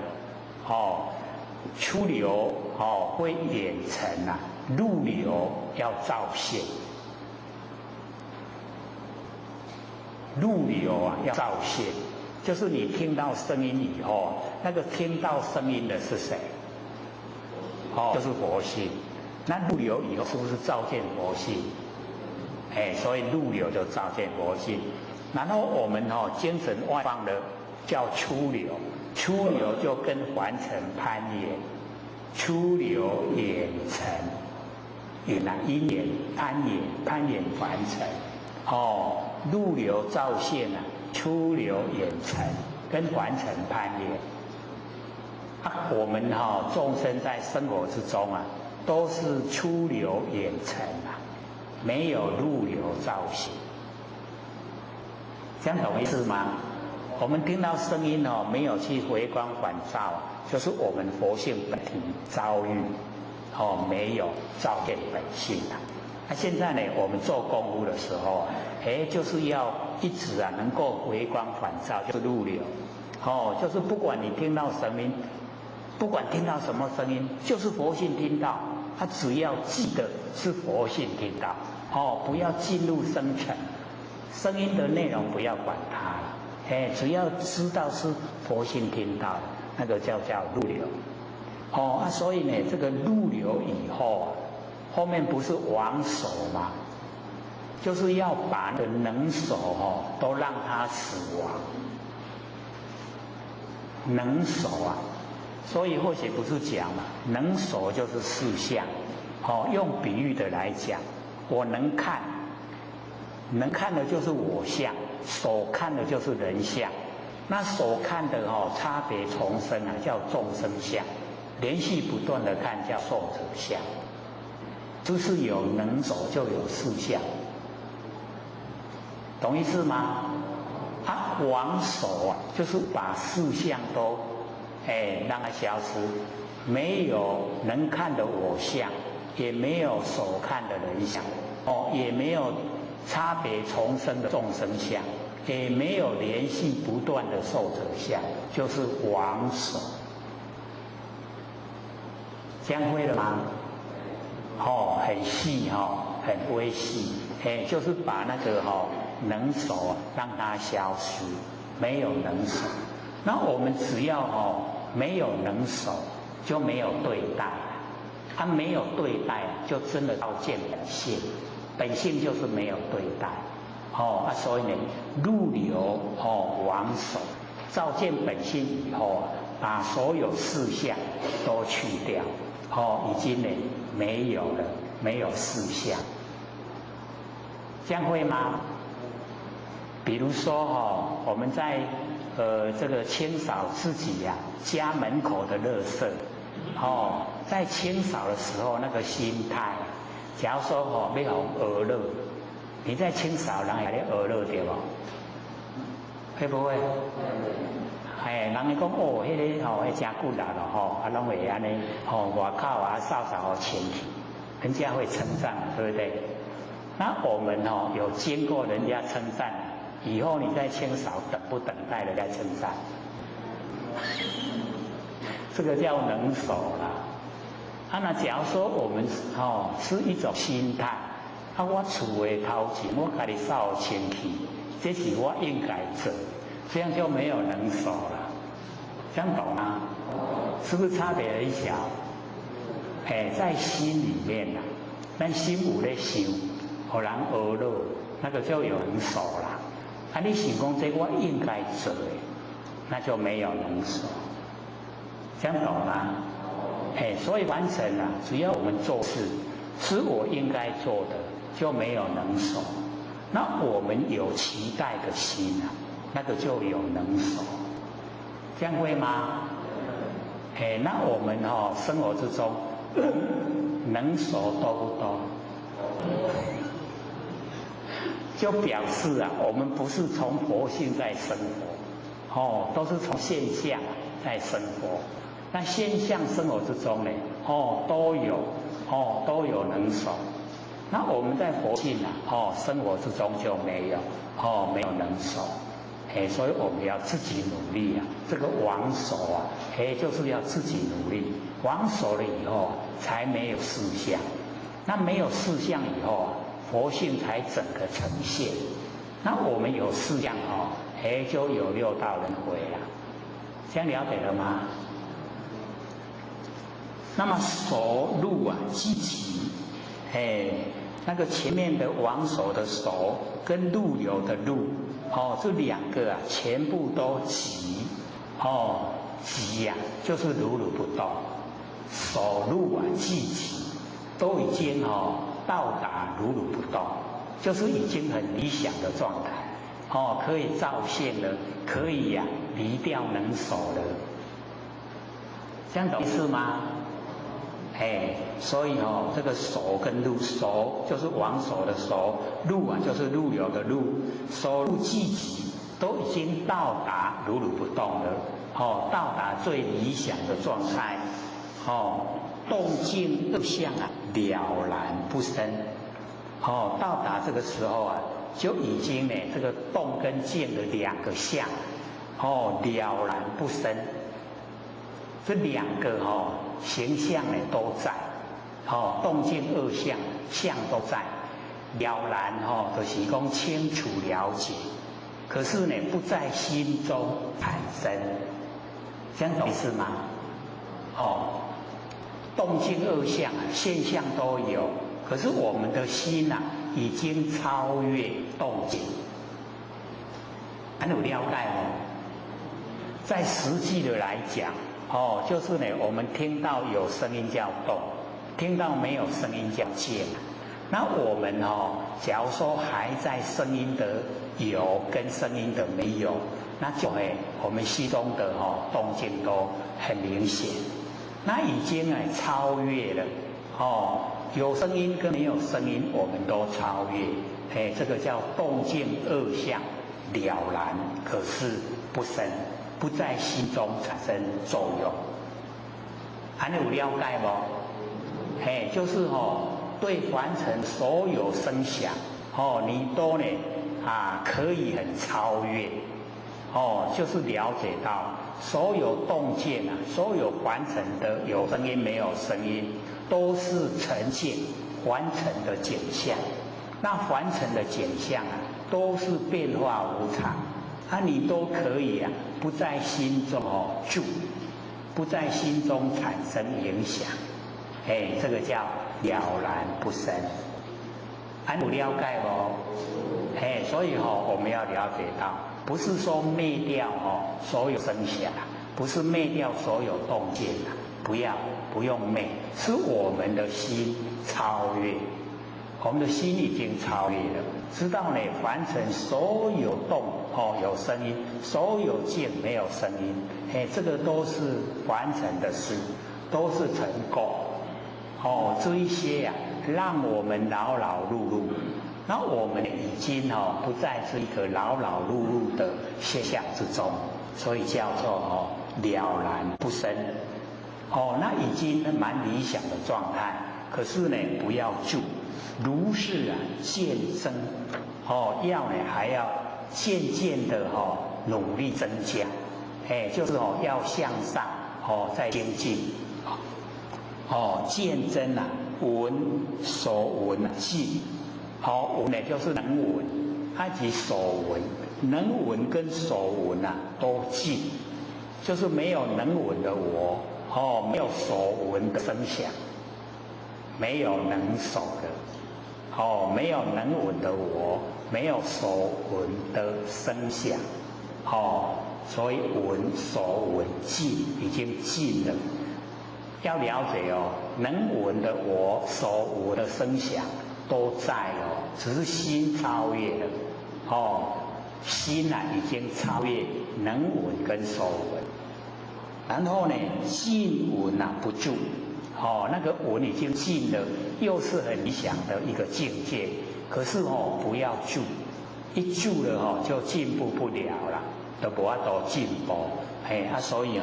出流会掩尘入流要照现。入流要照现。就是你听到声音以后，那个听到声音的是谁？就是佛性。那入流以后是不是照见佛性？所以入流就照见佛性。然后我们精神外放的叫出流，出流就跟凡尘攀缘，出流眼尘，因缘攀缘凡尘。入流照现出流眼尘，跟凡尘攀缘。我们众生在生活之中都是出流眼尘没有入流照现。这样懂意思吗？我们听到声音没有去回光返照就是我们佛性本体遭遇没有照见本性现在呢，我们做功夫的时候就是要一直能够回光返照，就是入流就是不管你听到什么音，不管听到什么声音，就是佛性听到，他只要记得是佛性听到不要进入声尘，声音的内容不要管它了只要知道是佛性听到的，那个叫入流所以呢，这个入流以后后面不是往守吗？就是要把那个能守都让它死亡，能守所以或许不是讲嘛，能守就是四相用比喻的来讲我能看，能看的就是我相，所看的就是人相。那所看的差别重生啊，叫众生相；连续不断的看叫受者相。就是有能手就有事相，懂意思吗？往手啊，就是把事相都让它消失，没有能看的我相，也没有所看的人相，也没有差别重生的众生相，也没有连续不断的受者相，就是往手。这样会了吗？很细很微细，就是把那个能手让它消失，没有能手。那我们只要没有能手，就没有对待，没有对待就真的照见本性，本性就是没有对待，所以呢，入流往手，照见本性以后，把所有事相都去掉，已经呢没有了，没有事相，这样会吗？比如说我们在这个清扫自己家门口的垃圾，在清扫的时候那个心态，假如说要娱乐，你在清扫人也在娱乐对不？会不会？人家讲迄个迄真骨力咯拢会安尼外口扫扫清气，人家会称赞，对不对？那我们有经过人家称赞，以后你在清扫等不等待人家称赞？这个叫能手啦。那假如说我们是一种心态，我厝的头前我家己扫清气，这是我应该做。这样就没有能手了，这样懂吗？是不是差别很小？在心里面咱心有咧想，互人娱乐，那个就有能手啦。你想讲这我应该做的，那就没有能手，这样懂吗？所以完成了，只要我们做事是我应该做的，就没有能手。那我们有期待的心那个就有能手，这样会吗？那我们生活之中能手多不多？就表示我们不是从佛性在生活，都是从现象在生活。那现象生活之中呢，都有能手。那我们在佛性生活之中就没有，没有能手。所以我们要自己努力这个往手就是要自己努力，往手了以后才没有事相。那没有事相以后佛性才整个呈现。那我们有事相就有六道轮回了，这样了解了吗？那么手入积极，那个前面的往手的手跟入流的入，这两个全部都急，急就是如如不动，手入积极，都已经到达如如不动，就是已经很理想的状态，可以照现了，可以离掉能手了，这样懂意思吗？所以这个手跟入，手就是往手的手，入就是入流的入，手入积极，都已经到达如如不动了，到达最理想的状态，动静二相了然不生，到达这个时候就已经呢这个动跟静的两个相，了然不生，这两个形象呢都在，动静二相相都在，了然就是讲清楚了解，可是呢不在心中产生，这样懂意思吗？动静二相现象都有，可是我们的心已经超越动静，还有了解在实际的来讲。就是呢，我们听到有声音叫动，听到没有声音叫静。那我们假如说还在声音的有跟声音的没有，那就我们心中的动静都很明显。那已经超越了有声音跟没有声音我们都超越，这个叫动静二相了然，可是不生，不在心中产生作用。还有了解不？就是对凡尘所有声响你都呢可以很超越就是了解到所有动静所有凡尘的有声音没有声音，都是呈现凡尘的景象。那凡尘的景象都是变化无常，你都可以不在心中住，不在心中产生影响，这个叫了然不生。有了解不？所以我们要了解到，不是说灭掉所有声响，不是灭掉所有动静不用灭，是我们的心超越，我们的心已经超越了，知道呢凡尘所有动有声音，所有静没有声音，这个都是凡尘的事，都是成功这一些让我们劳劳碌碌。那我们已经不在这一个劳劳碌碌的现象之中，所以叫做了然不生。那已经蛮理想的状态，可是呢不要住，如是渐增要呢还要渐渐的努力增加，就是要向上再精进渐增闻所闻进。闻呢就是能闻，及所闻，能闻跟所闻都进，就是没有能闻的我没有所闻的声响，没有能所的没有能闻的我，没有所闻的声响所以闻所闻进，已经进了。要了解能闻的我，所闻的声响都在只是心超越了心已经超越能闻跟所闻。然后呢静闻不住那个闻已经静了，又是很理想的一个境界，可是不要住，一住了就进步不了了，都不要多进步所以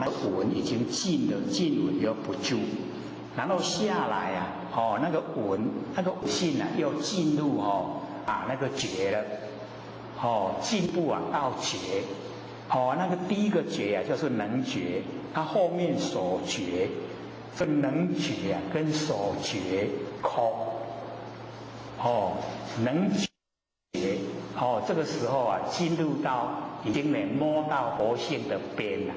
那个闻已经静了，静闻又不住，然后下来那个闻那个性又进入那个觉了进步到觉那个第一个觉就是能觉，它后面所觉，这能觉跟所觉空能觉这个时候进入到已经摸到佛性的边了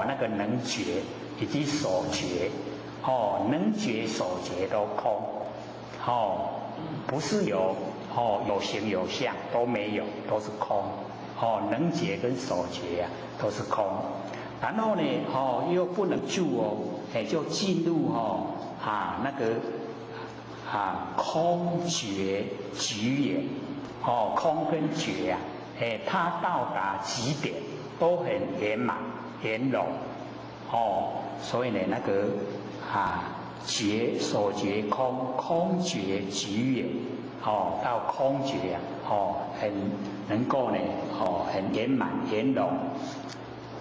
那个能觉以及所觉能觉所觉都空不是有形有相都没有，都是空能觉跟所觉都是空。然后呢又不能住就进入那个空觉局也空跟觉它到达极点都很圆满圆融所以呢那个觉所觉空，空觉局也到空觉很能够呢很圆满圆融。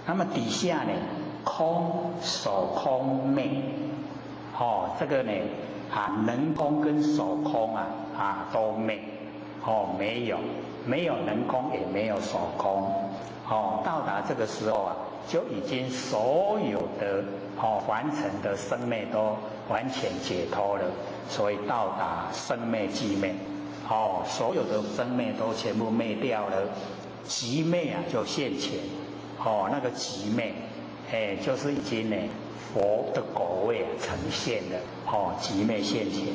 那么底下呢空所空昧这个呢能空跟所空都昧没有能空也没有所空到达这个时候就已经所有的凡尘的生灭都完全解脱了，所以到达生灭寂灭所有的生灭都全部灭掉了，寂灭就现前那个寂灭就是已经呢佛的果位呈现了寂灭现前。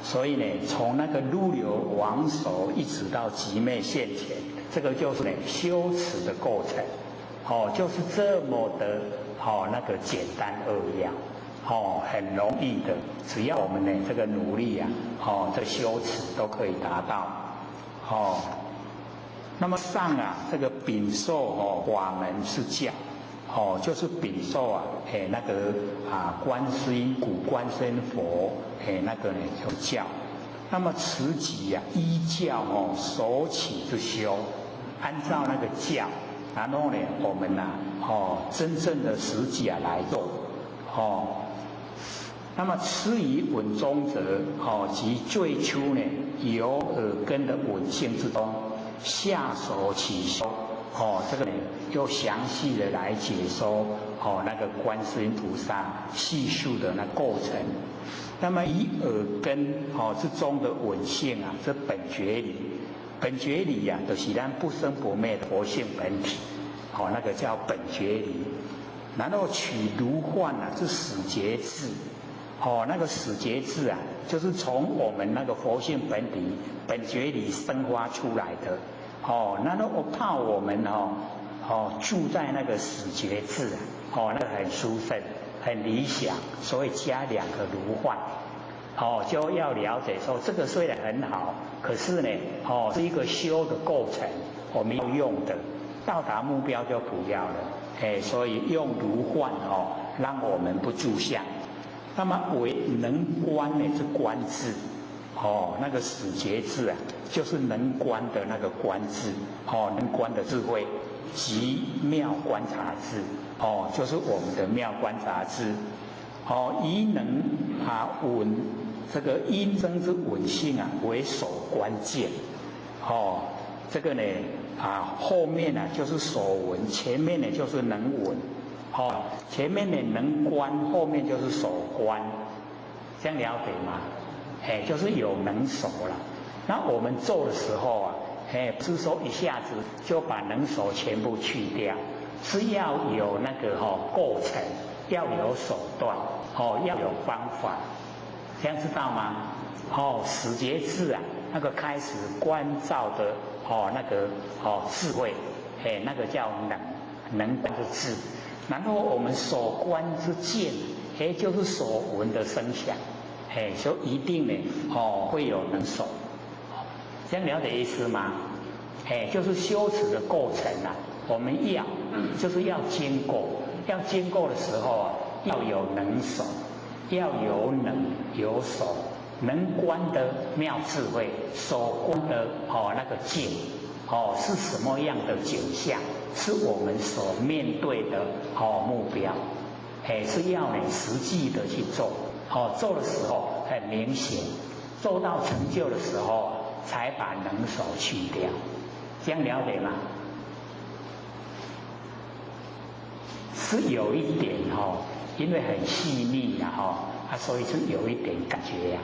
所以呢从那个入流往手一直到寂灭现前，这个就是呢修持的过程就是这么的那个简单扼要很容易的，只要我们呢这个努力啊，这修持都可以达到，那么上啊，这个禀受法门是教，就是禀受啊，那个观世音古观世音佛，那个呢就教。那么持己啊，依教手起之修，按照那个教，然后呢，我们真正的实际来做，那么持以稳中者，即最初呢，由耳根的稳性之中下手起修，这个呢又详细的来解说，那个观世音菩萨细数的那构成。那么以耳根之中的稳性啊，这本觉理，本觉理呀，就是咱不生不灭的佛性本体，那个叫本觉理。然后取如幻啊，是始觉智，那个始觉智啊，就是从我们那个佛性本体本觉理生发出来的，然后我怕我们住在那个始觉智啊，那个很殊胜。很理想，所以加2个如幻，就要了解说，这个虽然很好，可是呢，是一个修的过程，我们要用的，到达目标就不要了，所以用如幻让我们不住相。那么为能观呢，是观智，那个始觉智啊，就是能观的那个观智，能观的智慧。即妙观察智，就是我们的妙观察智，以能稳这个因生之稳性啊为首关键，这个呢后面呢就是手稳，前面呢就是能稳，前面呢能观，后面就是手观，这样了解吗？就是有能手了。那我们做的时候啊。不是说一下子就把能手全部去掉，是要有那个过程，要有手段，要有方法，这样知道吗？始觉智啊，那个开始观照的那个智慧，那个叫能观之智。然后我们手观之见，就是手闻的声响，就一定呢会有能手。这样了解意思吗？就是修持的过程啊，我们就是要经过，要经过的时候啊，要有能手，要有能有手，能观的妙智慧，手观的那个境，是什么样的景象，是我们所面对的目标，是要你实际的去做，做的时候很明显，做到成就的时候才把能手去掉，这样了解吗？是有一点因为很细腻所以是有一点感觉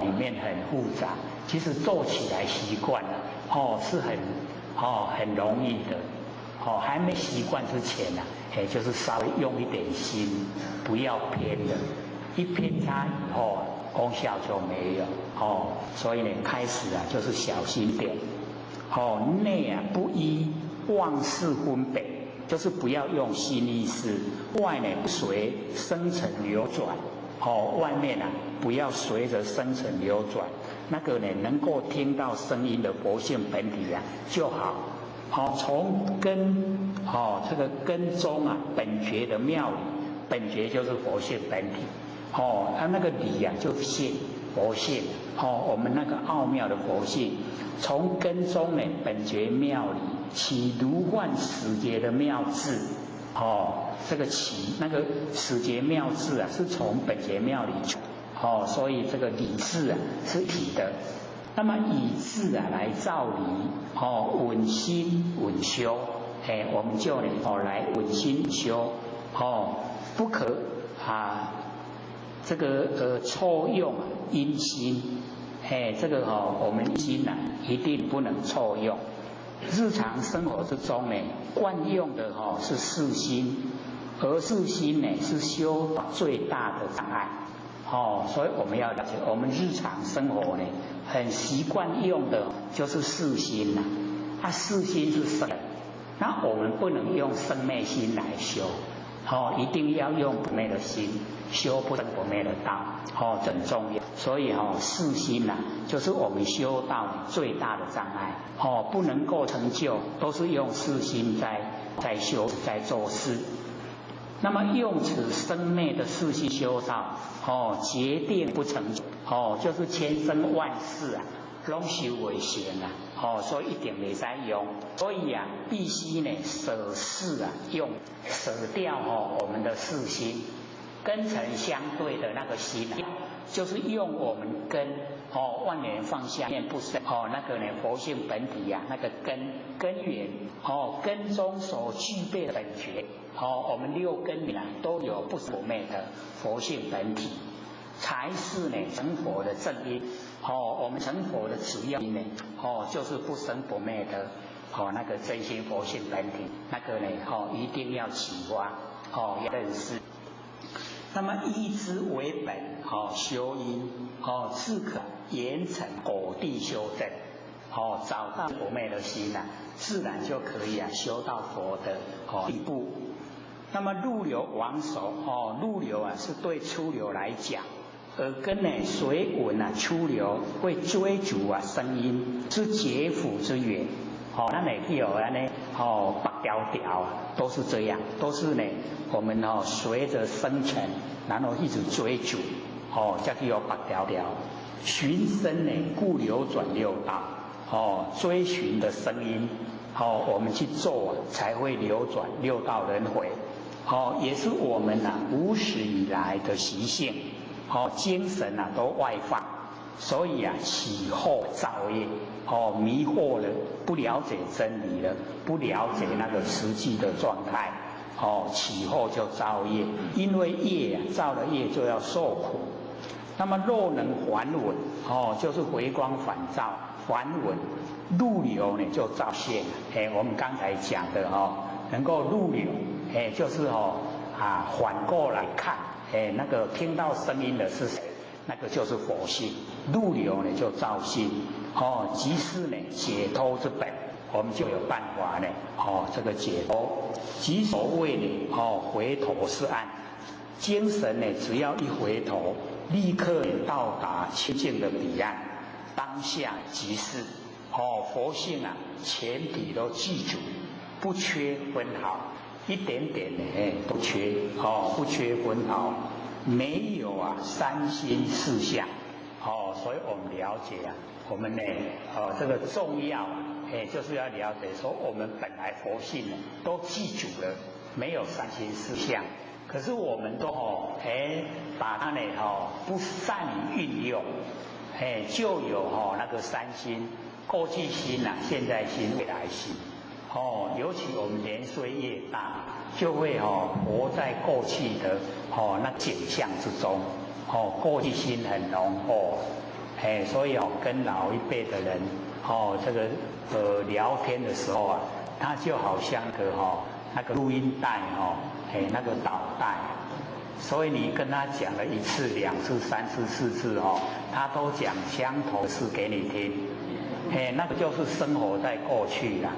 里面很复杂。其实做起来习惯了是很容易的还没习惯之前就是稍微用一点心，不要偏的，一偏差以后功效就没有所以呢，开始就是小心点内不依妄事分别，就是不要用心意识，外呢不随生尘流转外面不要随着生尘流转，那个呢能够听到声音的佛性本体就好从根这个根中本觉的妙理，本觉就是佛性本体那个理就是性佛性我们那个奥妙的佛性，从根中呢本觉妙理起如幻始觉的妙智这个起那个始觉妙智是从本觉妙理所以这个理智是体的。那么以智来照理稳心稳修我们就呢来稳心修不可这个错用阴心这个我们心一定不能错用。日常生活之中呢惯用的是四心，而四心呢是修最大的障碍所以我们要了解，我们日常生活呢很习惯用的就是四心四心是生，那我们不能用生灭心来修一定要用本内的心修不生不灭的道，很重要。所以四心就是我们修道最大的障碍，不能够成就，都是用四心在修在做事。那么用此生灭的四心修道，决定不成就，就是千生万世拢修为成所以一定没使用。所以必须呢舍事用舍掉我们的四心，根尘相对的那个心就是用我们根万缘放下念不生那个呢佛性本体那个根源根中所具备的本觉我们六根里都有不生不灭的佛性本体，才是呢成佛的正因。我们成佛的主要因呢就是不生不灭的那个真心佛性本体，那个呢一定要启发要认识。那么依之为本修因自可严惩果地修正找到不灭的心自然就可以修到佛的地步。那么入流往守入流是对出流来讲，耳根呢随闻出流会追逐声音，是结辅之源那每个有呢白条条都是这样，都是呢我们随着生成，然后一直追逐这个有白条条。寻声呢故流转六道追寻的声音我们去做才会流转六道轮回也是我们无始以来的习性精神都外放，所以起后造业迷惑了，不了解真理了，不了解那个实际的状态起后就造业，因为业造了业就要受苦。那么若能还稳就是回光返照，还稳入流呢就照现我们刚才讲的能够入流就是反过来看那个听到声音的是谁，那个就是佛性。入流呢就照性即是呢解脱之本，我们就有办法呢这个解脱。即所谓呢回头是岸，精神呢只要一回头，立刻到达清净的彼岸，当下即是佛性全体都记住，不缺分毫，一点点呢不缺不缺分毫，没有三心四相所以我们了解我们呢这个重要就是要了解说我们本来佛性呢都记住了，没有三心四相，可是我们都把它呢不善于运用就有那个三心，过去心现在心未来心尤其我们年岁越大，就会活在过去的那景象之中过去心很浓厚所以跟老一辈的人这个聊天的时候他就好像那个录音带那个导带，所以你跟他讲了一次两次三次四次他都讲相同的事给你听那个就是生活在过去啦。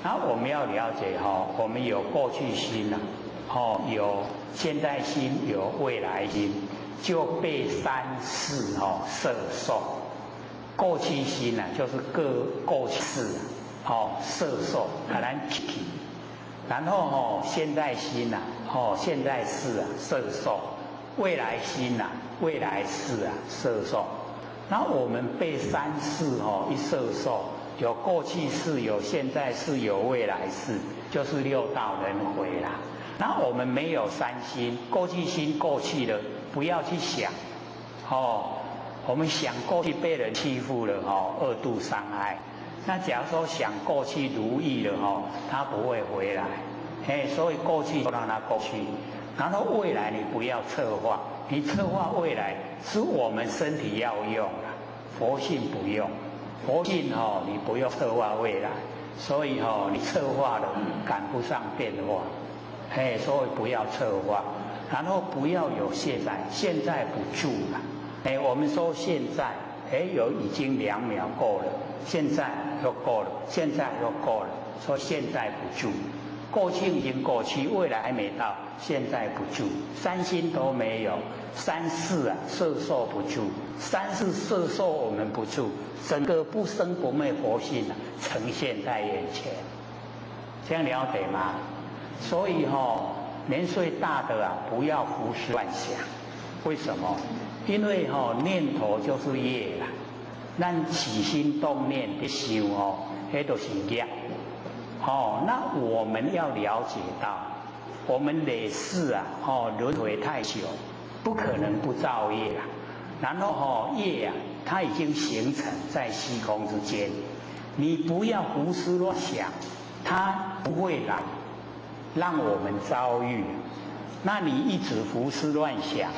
然后我们要了解我们有过去心有现在心，有未来心，就被三世摄受。过去心就是各过去世摄受可能起，然后现在心现在世摄受，未来心未来世摄受。然后我们被三世一摄受，有过去世，有现在世，有未来世，就是六道轮回啦。然后我们没有三心，过去心过去了，不要去想我们想过去被人欺负了二度伤害。那假如说想过去如意了他不会回来所以过去就让它过去。然后未来你不要策划，你策划未来是我们身体要用佛性不用。佛性你不用策划未来，所以你策划了赶不上变化所以不要策划。然后不要有现在，现在不住了我们说现在已经2秒过了，现在又过了，现在又过了，说现在不住过去已经过去，未来还没到，现在不住，三心都没有，三世摄受不住，三世摄受我们不住，整个不生不灭佛性呈现在眼前，这样了解吗？所以年岁大的不要胡思乱想，为什么？因为念头就是业啦，咱起心动念的想那都是业。那我们要了解到，我们累世轮回太久，不可能不造业啦。然后业它已经形成在虚空之间，你不要胡思乱想，它不会来让我们遭遇。那你一直胡思乱想，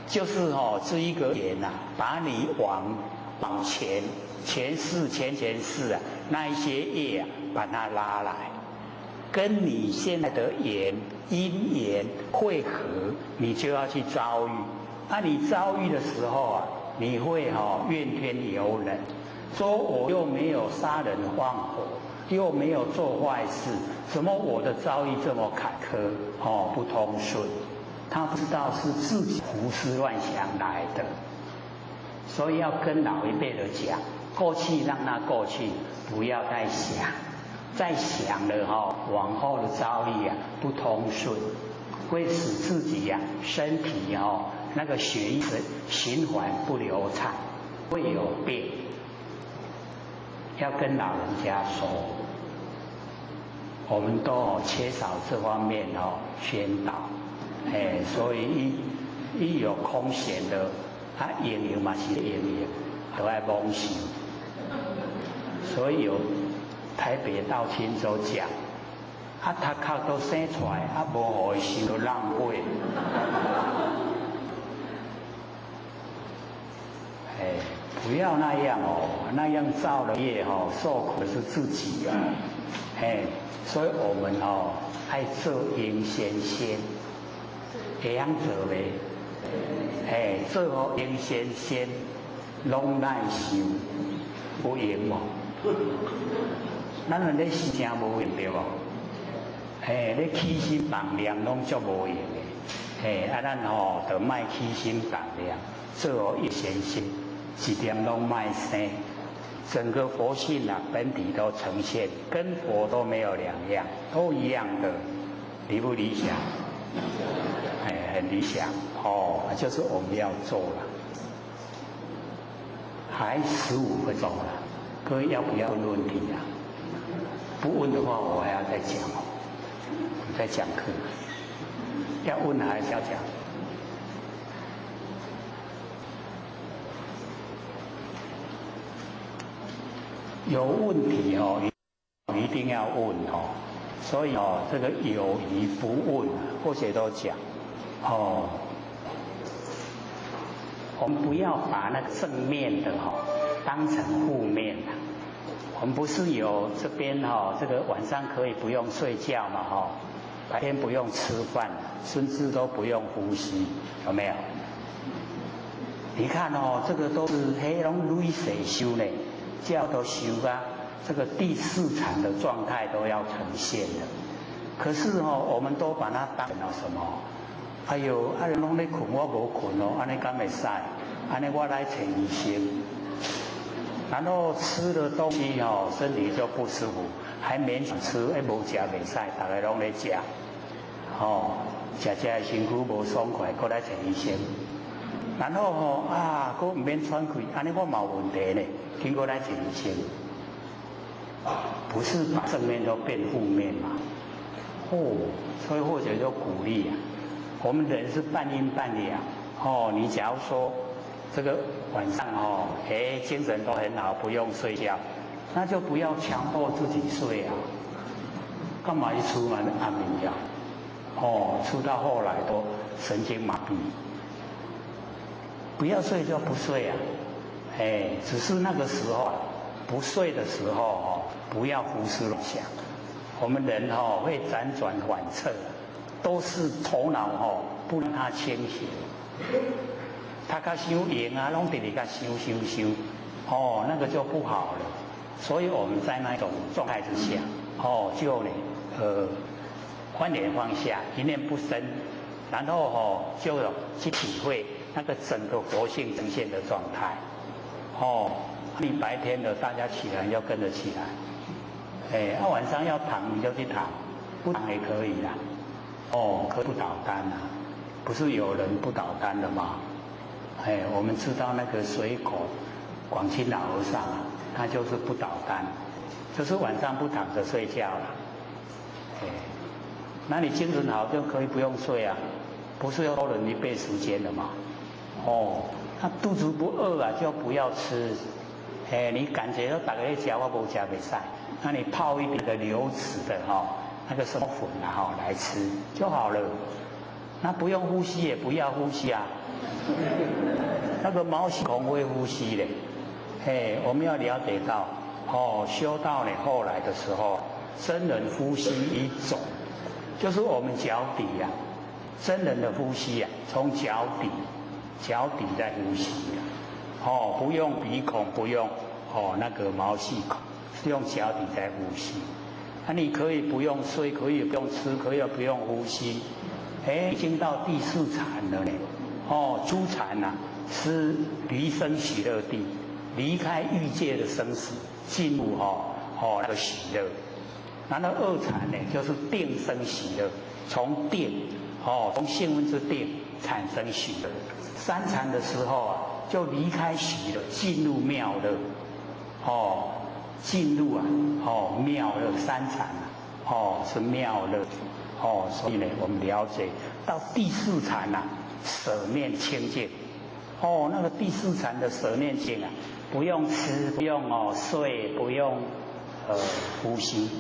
就是这一个缘把你往前世那一些业把它拉来，跟你现在的因缘汇合，你就要去遭遇。那你遭遇的时候你会怨天尤人，说我又没有杀人放火，又没有做坏事，怎么我的遭遇这么坎坷不通顺？他不知道是自己胡思乱想来的，所以要跟老一辈的讲，过去让它过去，不要再想，再想了往后的遭遇不通顺，会使自己身体那个血液循环不流畅，会有病。要跟老人家说，我们都缺少这方面宣导，所以一有空闲的，营养嘛是营养，都要蒙想。所以有台北到青州讲，他靠都生出来，无互伊收都浪费。不要那样那样造了业受苦的是自己所以我们爱做因先会晓做咧，做因先拢耐受，有用无？咱人咧是真无用对无？咧起心动念拢足无用的，咱就莫起心动念，做一先一点都卖生，整个佛性本体都呈现，跟佛都没有两样，都一样的，理不理想？很理想就是我们要做了。还15分钟了，各位要不要问问题不问的话，我还要再讲我在讲课，要问还是要讲？有问题一定要问所以这个有疑不问，或者都讲我们不要把那个正面的当成负面的。我们不是有这边这个晚上可以不用睡觉嘛白天不用吃饭，甚至都不用呼吸，有没有？你看这个都是黑龙瑞水修呢。叫都修这个第4禅的状态都要呈现的，可是我们都把它当成了什么？哎呦，拢咧困，我无困安尼敢会使？安尼我来找医生，然后吃的东西身体就不舒服，还勉强吃，无食袂使，大家拢咧食，食的身躯无爽快，搁来找医生。然后佫唔免喘气，安尼我嘛有问题呢，经过来找医生，不是把正面都变负面嘛？所以或者就鼓励我们人是半阴半阳你假如说这个晚上精神都很好，不用睡觉，那就不要强迫自己睡干嘛一出门安眠药？出到后来都神经麻痹。不要睡就不睡只是那个时候不睡的时候不要胡思乱想。我们人会辗转反侧，都是头脑不让它清醒。他较想赢拢直直甲想，那个就不好了。所以我们在那种状态之下就呢观点放下，一念不生，然后就去体会那个整个活性呈现的状态。你白天的大家起来要跟着起来，晚上要躺你就去躺，不躺也可以啦。可不倒单啊，不是有人不倒单的吗？我们知道那个水口广清老和尚啊，他就是不倒单，就是晚上不躺着睡觉了。那你精神好就可以不用睡啊，不是要多人1倍时间的嘛？那肚子不饿啊，就不要吃。你感觉到大家吃我不吃没晒，那你泡一点的流质的那个什么粉啊来吃就好了。那不用呼吸也不要呼吸啊，那个毛细孔会呼吸嘞。我们要了解到修道呢，后来的时候，真人呼吸一种，就是我们脚底啊，真人的呼吸啊，从脚底在呼吸啊，不用鼻孔，不用那个毛细孔，是用脚底在呼吸。你可以不用睡，可以不用吃，可以不用呼吸。已经到第4禅了呢。初禅啊，是离生喜乐地，离开欲界的生死，进入那个喜乐。然后2禅呢，就是定生喜乐，从定从性温之定产生喜乐。3禅的时候啊，就离开喜乐，进入妙乐。进入妙乐3禅啊，是妙乐。所以呢，我们了解到第4禅啊，舍念清净。那个第4禅的舍念清啊，不用吃，不用睡，不用呼吸。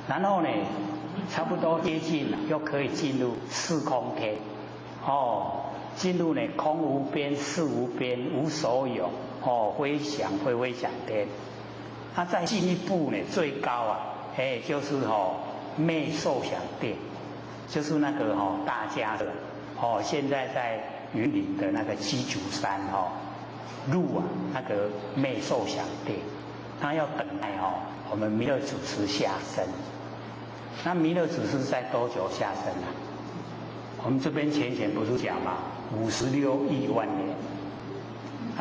然后呢，差不多接近了，又可以进入四空天。进入呢空无边、事无边、无所有。非想天。再进一步呢，最高啊，就是昧受想定，就是那个大家的现在在云林的那个鸡足山入啊那个昧受想定，他要等待我们弥勒祖师下生。那弥勒祖师在多久下生啊？我们这边前不是讲嘛，56亿万年。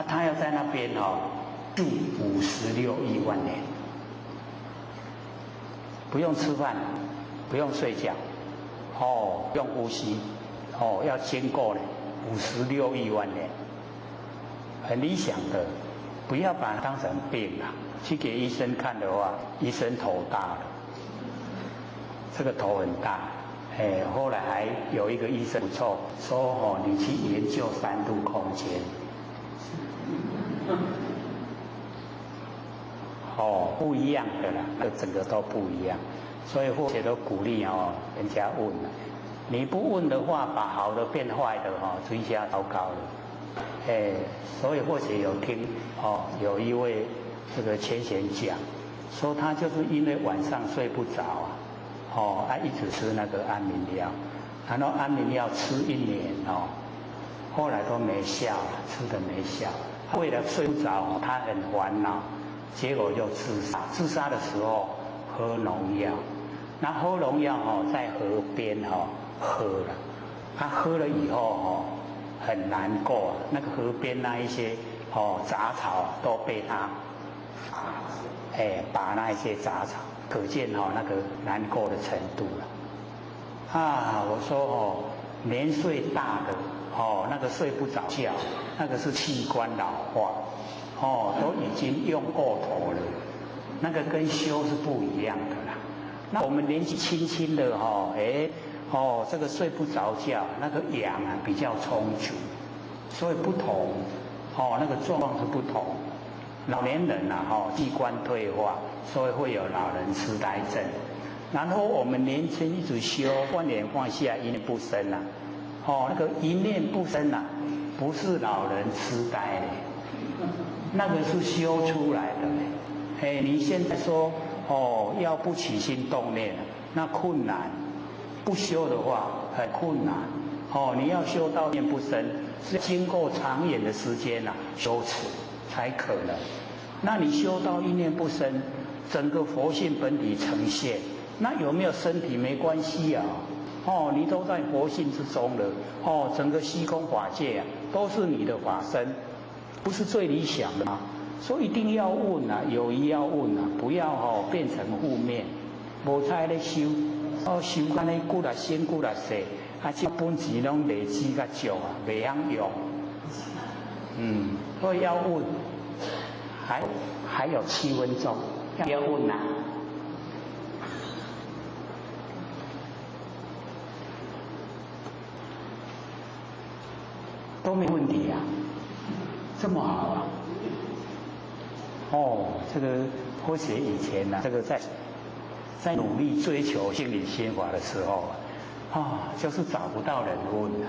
他要在那边住56亿万年，不用吃饭，不用睡觉，不用呼吸，要经过呢56亿万年，很理想的，不要把它当成病啊。去给医生看的话，医生头大了，这个头很大。后来还有一个医生不错，说你去研究3度空间。不一样的啦，那整个都不一样，所以或者都鼓励人家问了，你不问的话，把好的变坏的追加糟糕了。所以或者有听有一位这个前贤讲，说他就是因为晚上睡不着啊，一直吃那个安眠药，然后安眠药吃1年后来都没效了，吃的没效。为了睡不着，他很烦恼，结果就自杀。自杀的时候喝农药，那喝农药在河边喝了，他喝了以后很难过，那个河边那一些杂草都被他拔那一些杂草，可见那个难过的程度了。我说年岁大的那个睡不着觉，那个是器官老化，都已经用过头了，那个跟修是不一样的啦。那我们年纪轻轻的这个睡不着觉，那个氧啊比较充足，所以不同那个状况是不同。老年人器官退化，所以会有老人痴呆症。然后我们年轻一直修观念放下，一念不生啊。那个一念不生啊，不是老人痴呆嘞，那个是修出来的嘞。你现在说要不起心动念，那困难；不修的话很困难。你要修到念不生，是经过长远的时间修持才可能。那你修到一念不生，整个佛性本体呈现，那有没有身体没关系啊。哦，你都在佛性之中了。哦，整个虚空法界啊，都是你的法身，不是最理想的吗？所以一定要问啊，有意要问啊，不要变成负面。无在咧修，修安尼久啦生久啦世，这本钱拢累积较少啊，袂晓用。所以要问。还有7分钟，要问啊。都没问题啊，这么好啊！这个或许以前呢，这个在努力追求心理心法的时候就是找不到人问了。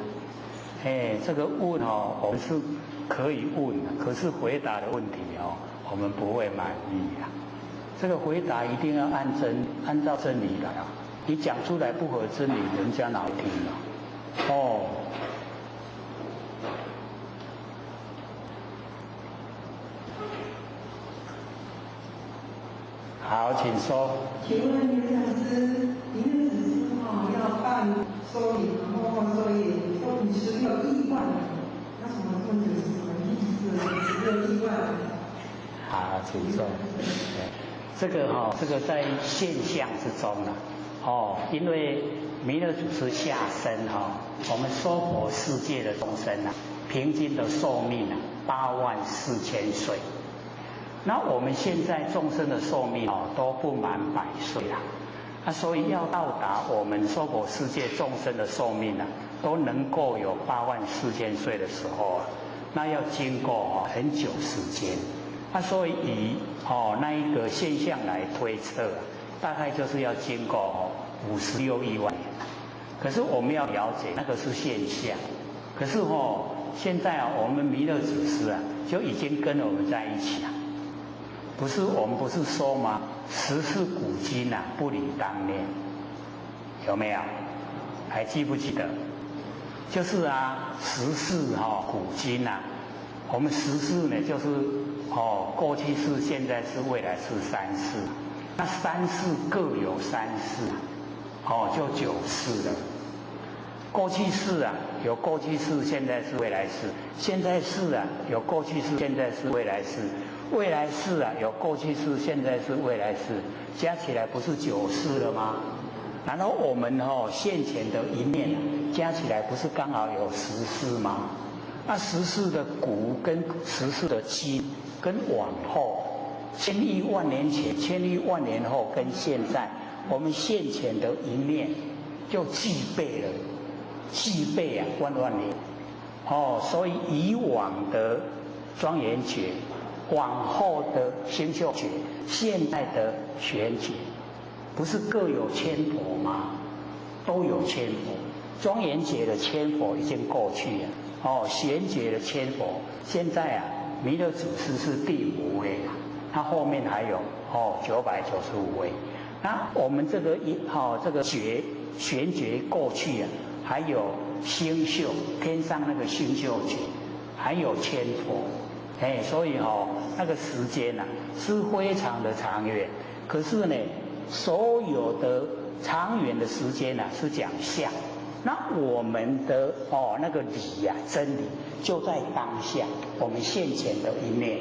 这个问我们是可以问的，可是回答的问题我们不会满意啊。这个回答一定要按照真理来啊！你讲出来不合真理，人家哪会听啊？好，请说。请问刘讲师，您的指示要办收银，然后收银说你16亿万，那什么问题是什么意思？16亿万。好，请说。这个在现象之中因为弥勒祖师下生我们娑婆世界的众生平均的寿命84000岁。那我们现在众生的寿命都不满100岁啦，所以要到达我们娑婆世界众生的寿命都能够有84000岁的时候那要经过很久时间。所以以那一个现象来推测大概就是要经过56亿万年。可是我们要了解那个是现象，可是现在我们弥勒祖师就已经跟我们在一起了。我们不是说吗？时事古今不离当年，有没有？还记不记得？就是时事古今我们时事呢就是过去式、现在式、未来式3世。那3世各有3世就9世了。过去式有过去式、现在式、未来式；现在式有过去式、现在式、未来式；未来式有过去式、现在式、未来式，加起来不是9世了吗？然后我们现前的一念加起来不是刚好有10世吗？那10世的古跟10世的今跟往后，1000亿万年前、1000亿万年后跟现在，我们现前的一念就具备万年。所以以往的庄严觉，往后的星宿觉，现在的玄觉，不是各有千佛吗？都有千佛。庄严觉的千佛已经过去了，玄觉的千佛现在弥勒祖师是第5位他后面还有995位。那我们这个这个玄觉过去还有星宿，天上那个星宿觉，还有千佛。所以那个时间是非常的长远。可是呢，所有的长远的时间是讲相。那我们的那个理真理就在当下，我们现前的一念，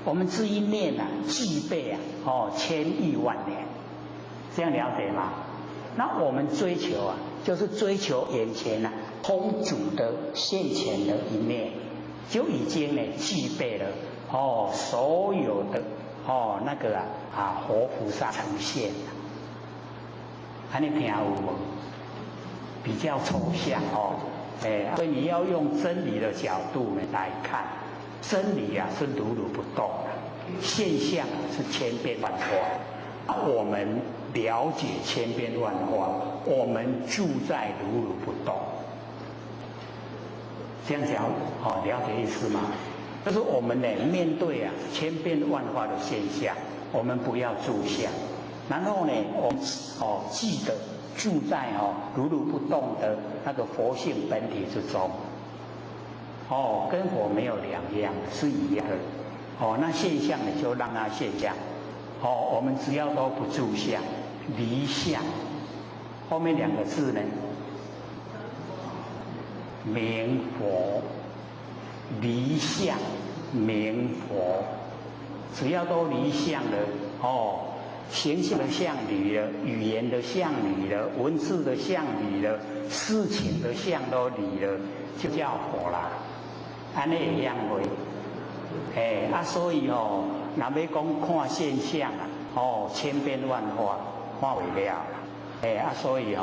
我们这一念具备1000亿万年，这样了解吗？那我们追求就是追求眼前空主的现前的一念，就已经具备了所有的那个活菩萨呈现了。安尼听有无？比较抽象所以你要用真理的角度来看，真理是如如不动的，现象是千变万化。我们了解千变万化，我们住在如如不动。这样讲了解意思吗？就是我们面对千变万化的现象，我们不要住相，然后我们记得住在如如不动的那个佛性本体之中，跟佛没有两样，是一样的。那现象就让它现象，我们只要都不住相，离相，后面2个字呢，明佛，离相明佛，只要都离相了，形象的相离了，语言的相离了，文字的相离了，事情的相都离了，就叫佛啦。安尼会样会。所以若要讲看现象千变万化，看不了啦。所以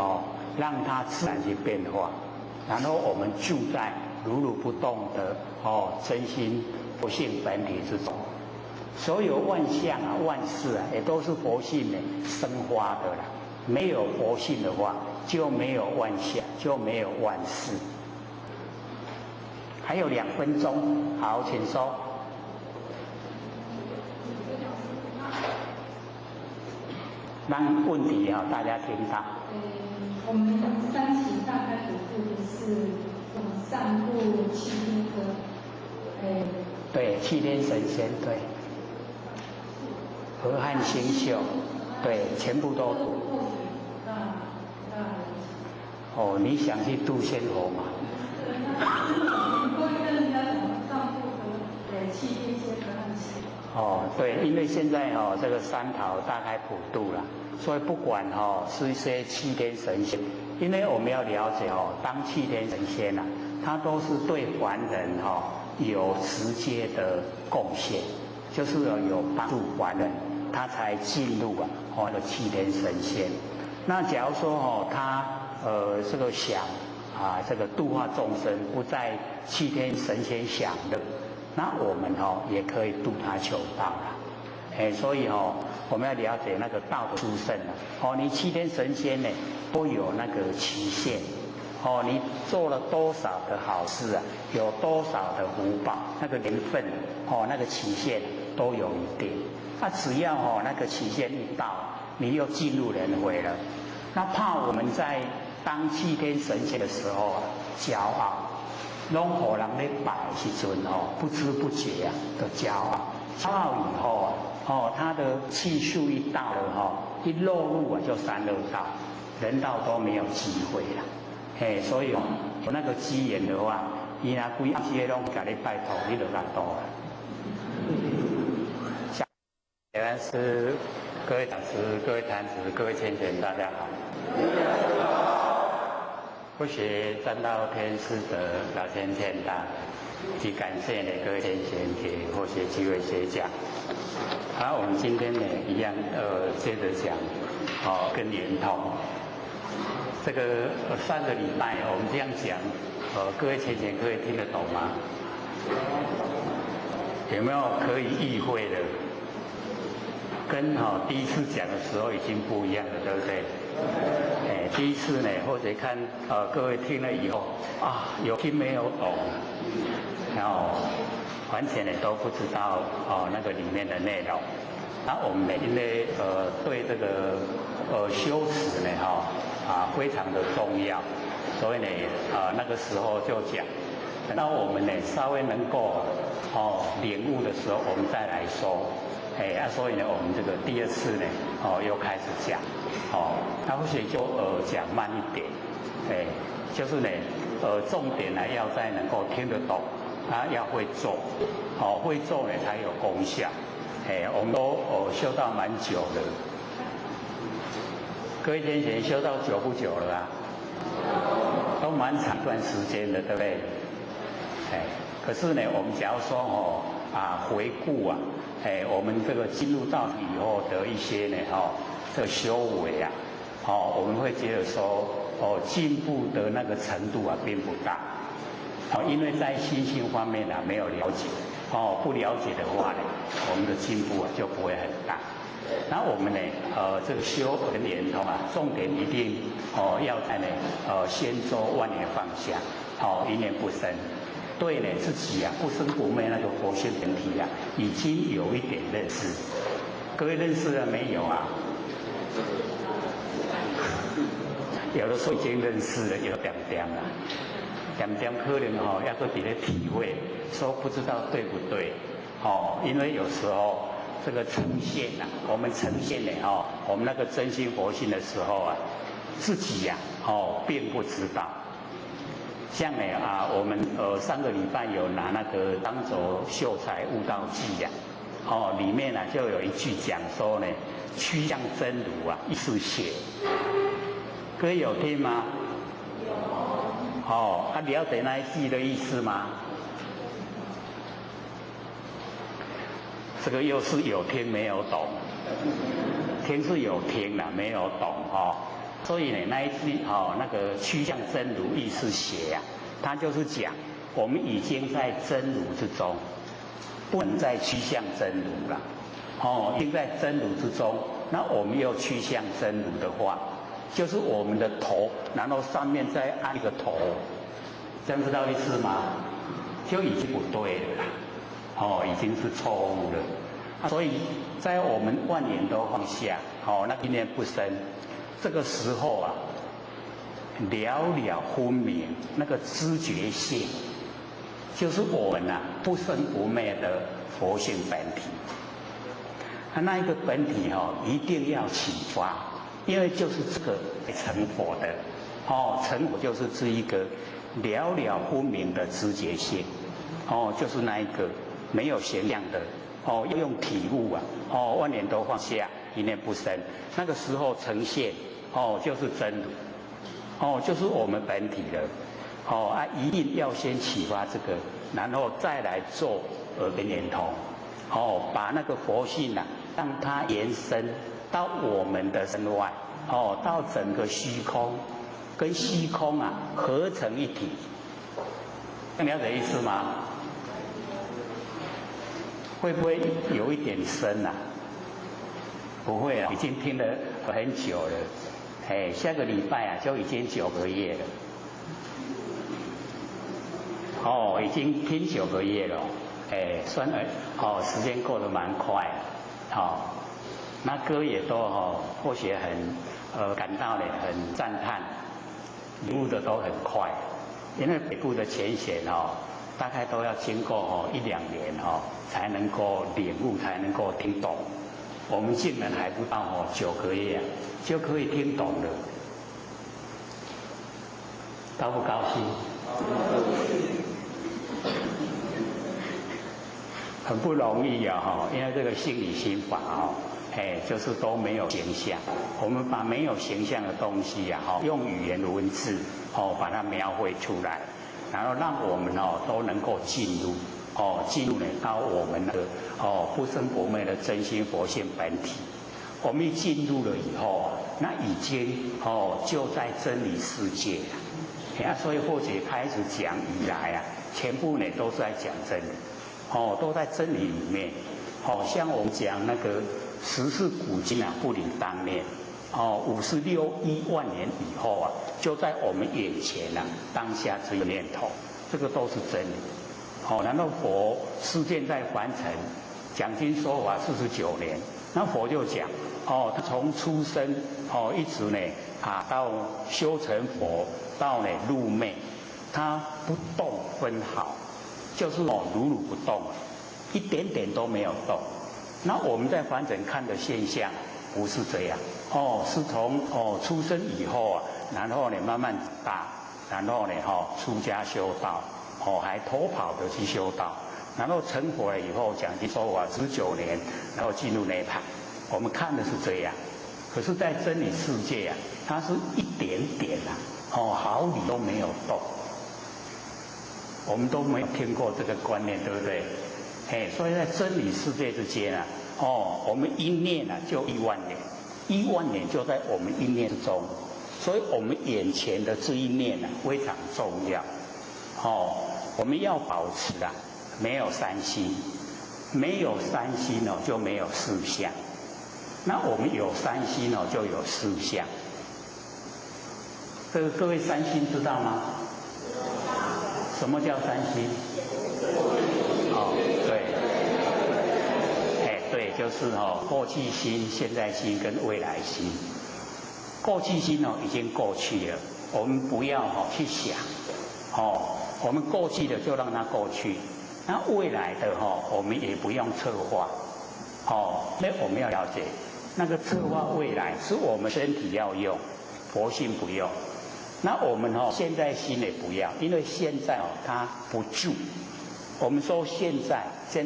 让它自然去变化，然后我们住在如如不动的真心佛性本体之中。所有万象啊、万事啊，也都是佛性呢生发的啦。没有佛性的话，就没有万象，就没有万事。还有2分钟，好，请说。让问题大家听到。我们3期大概主顾的是上部7天科，对，7天神仙，对，河汉星宿，对，全部都读。你想去度仙佛吗？会跟人家上部和7天仙河汉星。对，因为现在这个三桃大概普渡了，所以不管是一些7天神仙，因为我们要了解当7天神仙啊，他都是对凡人有直接的贡献，就是有帮助凡人，他才进入那个7天神仙。那假如说他这个想这个度化众生，不在7天神仙想的。那我们也可以度他求道啦，所以我们要了解那个道的殊胜啊，你7天神仙呢都有那个期限，你做了多少的好事啊，有多少的福报，那个年份那个期限都有一定。那只要那个期限一到，你又进入轮回了。那怕我们在当7天神仙的时候骄傲。拢互人咧拜的时阵不知不觉的骄傲，骄傲以后他的气数一到了一落入就三恶道，人道都没有机会了。所以有那个机缘的话，伊若规暗时拢甲你拜托，你就甲多了。原来是各位讲师、各位坛子、各位千贤，大家好。不学占道天师的老天天大，及感谢各位先贤给或学机会学讲。好，我们今天呢一样接着讲跟圆通。这个上个礼拜我们这样讲，各位先贤可以听得懂吗？有没有可以意会的？跟第一次讲的时候已经不一样了，对不对？第一次呢，或者看各位听了以后有听没有懂，然后完全呢都不知道那个里面的内容。那我们呢，因为对这个修持呢非常的重要，所以呢那个时候就讲，等到我们呢稍微能够领悟的时候，我们再来说。所以呢，我们这个第2次呢又开始讲。那或许就讲慢一点，就是呢重点呢要在能够听得懂，要会做，会做呢才有功效。我们都修到蛮久的，各位先贤修到久不久了啊？都蛮长一段时间的，对不对？可是呢，我们假如说回顾我们这个进入道以后的一些呢这个修为啊，我们会觉得说进步的那个程度并不大，因为在心性方面没有了解，不了解的话呢，我们的进步就不会很大。然后我们呢这个修跟圆通重点一定要在呢先周万年放下，一念不生。对呢，自己不生不灭那个佛性本体已经有一点认识。各位认识了没有啊？有的时候已经认识了，有点点了，点点可能要搁伫咧体会，说不知道对不对，因为有时候这个呈现啊，我们呈现呢我们那个真心佛性的时候啊，自己呀并不知道。像呢我们上个礼拜有拿那个当作秀才悟道记呀，里面呢就有一句讲说呢，趋向真如啊，亦是邪。各位有听吗？有。了解那一句的意思吗？这个又是有听没有懂，听是有听了，没有懂所以呢，那一句那个趋向真如亦是邪啊，它就是讲我们已经在真如之中，不能再趋向真如了。已经在真如之中，那我们又趋向真如的话，就是我们的头，然后上面再按一个头，这样知道意思吗？就已经不对了啦，已经是错误了。所以在我们万年都放下，那一念不生。这个时候啊，了了分明，那个知觉性，就是我们不生不灭的佛性本体。那一个本体一定要启发，因为就是这个成佛的，成佛就是这一个了了分明的知觉性，就是那一个没有形象的，要用体悟万年都放下，一念不生，那个时候呈现。就是真如，就是我们本体了，一定要先启发这个，然后再来做耳根圆通，把那个佛性让它延伸到我们的身外，到整个虚空，跟虚空合成一体，了解意思吗？会不会有一点深啊？不会已经听了很久了。下个礼拜就已经9个月了，已经听9个月了，算时间过得蛮快，那歌也都或许很感到很赞叹，领悟的都很快，因为北部的浅显大概都要经过1-2年才能够领悟，才能够听懂。我们竟然还不到9个月就可以听懂了，高不高兴？很不容易因为这个心理心法就是都没有形象。我们把没有形象的东西用语言文字把它描绘出来，然后让我们都能够进入到我们的不生不灭的真心佛性本体。我们一进入了以后那已经就在真理世界了。所以或许开始讲以来全部都是在讲真理，都在真理里面。像我们讲那个十世古今不离当念，56亿万年以后就在我们眼前当下这一念头，这个都是真理。然后佛示现在凡尘，讲经说法49年，那佛就讲他从出生一直到修成佛，到入昧，他不动分毫，就是如如不动，一点点都没有动。那我们在凡尘看的现象不是这样是从出生以后然后慢慢长大，然后出家修道，还偷跑的去修道，然后成佛了以后讲经说法19年，然后进入涅槃。我们看的是这样，可是在真理世界它是一点点毫厘都没有动。我们都没有听过这个观念，对不对？所以在真理世界之间我们一念就1万年，1万年就在我们一念之中，所以我们眼前的这一念非常重要。我们要保持没有三心，没有三心就没有四相。那我们有三心就有四相。这个各位三心知道吗？什么叫三心？对，就是过去心、现在心跟未来心。过去心已经过去了，我们不要去想，我们过去的就让它过去。那未来的我们也不用策划，那我们要了解，那个策划未来是我们身体要用，佛性不用。那我们现在心也不要，因为现在它不住。我们说现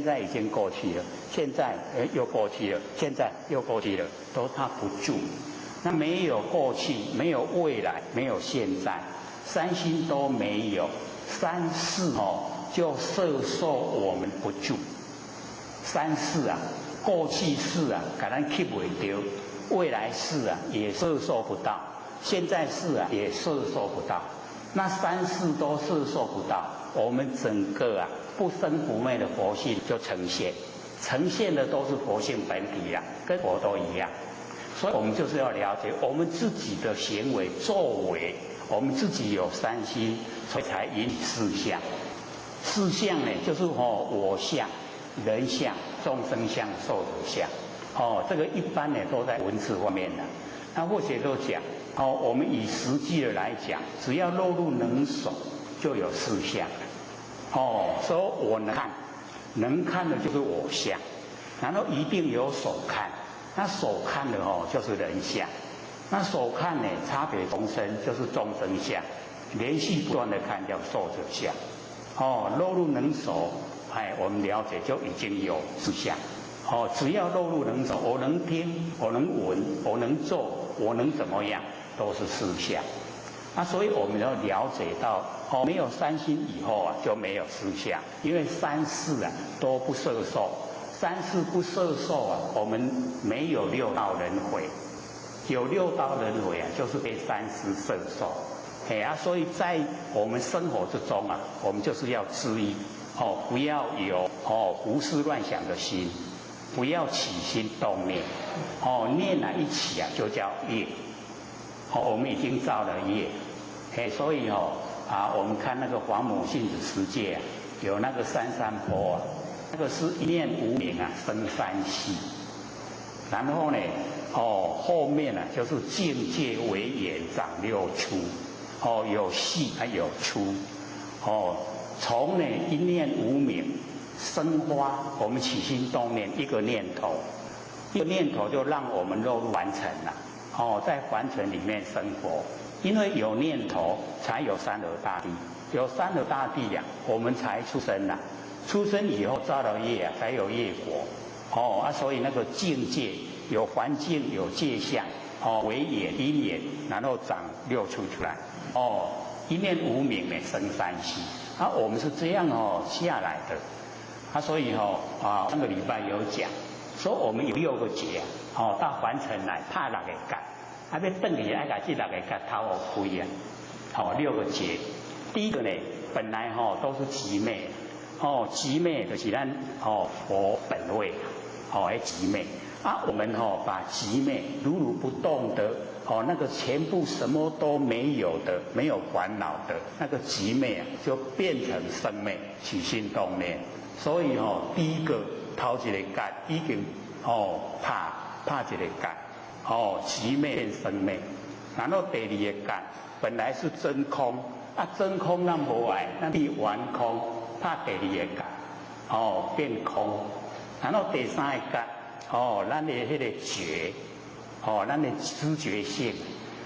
在已经过去了，现在又过去了，现在又过去了，都它不住。那没有过去，没有未来，没有现在，三心都没有，三世就摄受我们不住。三世啊，过去世啊，给咱 keep 不掉；未来世啊，也摄受不到；现在世啊，也摄受不到。那三世都摄受不到，我们整个不生不灭的佛性就呈现，呈现的都是佛性本体跟佛都一样。所以我们就是要了解我们自己的行为作为，我们自己有三心，所以才引起四相。四相呢，就是我相、人相、众生相、寿者相。这个一般呢都在文字方面的。那或许都讲我们以实际的来讲，只要落入能手，就有四相。所以我能看的就是我相，然后一定有手看。那手看的就是人相，那手看呢差别众生就是众生相，连续不断的看叫寿者相。落入能手，我们了解就已经有四相。只要落入能手，我能听，我能闻，我能做，我能怎么样，都是四相。所以我们要了解到，没有三心以后就没有四相，因为三世都不摄受。三世不摄受我们没有六道轮回，有六道轮回就是被三世摄受。所以在我们生活之中我们就是要注意不要有胡思乱想的心，不要起心动念，念一起就叫业，我们已经造了业。所以我们看那个黄母性子十界有那个三山坡那个是一念无明生三系，然后呢后面就是境界为眼长六出，有细还有粗，从一念无明生花，我们起心动念一个念头，一个念头就让我们落入凡尘了。在凡尘里面生活，因为有念头才有三河大地，有三河大地我们才出生了。出生以后造了业才有业果。所以那个境界有环境有界相，为眼因缘，然后长六出出来。一念无明生三系。我们是这样下来的。所以上个礼拜有讲，说我们有6个劫到凡尘来怕6个劫，要转去要把这6个劫掏开6个劫。第一个呢，本来都是极昧。极昧就是咱佛本位极昧我们把极昧如不动的那个全部什么都没有的，没有烦恼的那个极昧就变成生昧，起心动念。所以第一个头一个劫已经怕一个劫极昧变生昧。然后第二个劫本来是真空真空咱无爱，咱变完空。怕第二个劫变空，然后第三个劫咱的那个觉咱的知觉性，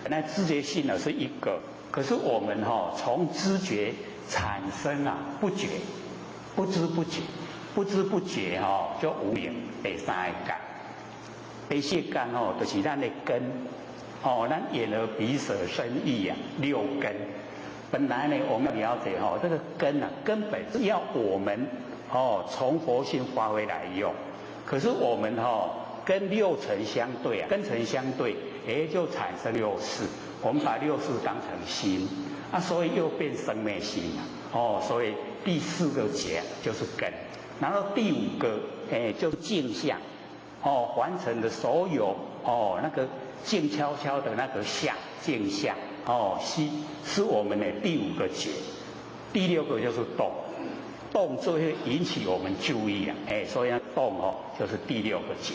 那知觉性是一个，可是我们从知觉产生不觉，不知不觉就无明。第三个劫，第四个就是咱的根咱眼耳鼻舌身意6根。本来呢，我们了解这个根根本是要我们从佛性发挥来用，可是我们跟6尘相对跟尘相对，就产生6识，我们把6识当成心所以又变生灭心所以第4个劫就是根，然后第5个就是镜相完成的所有那个静悄悄的那个相镜相是我们的第5个劫。第6个就是动就会引起我们注意所以动就是第6个劫。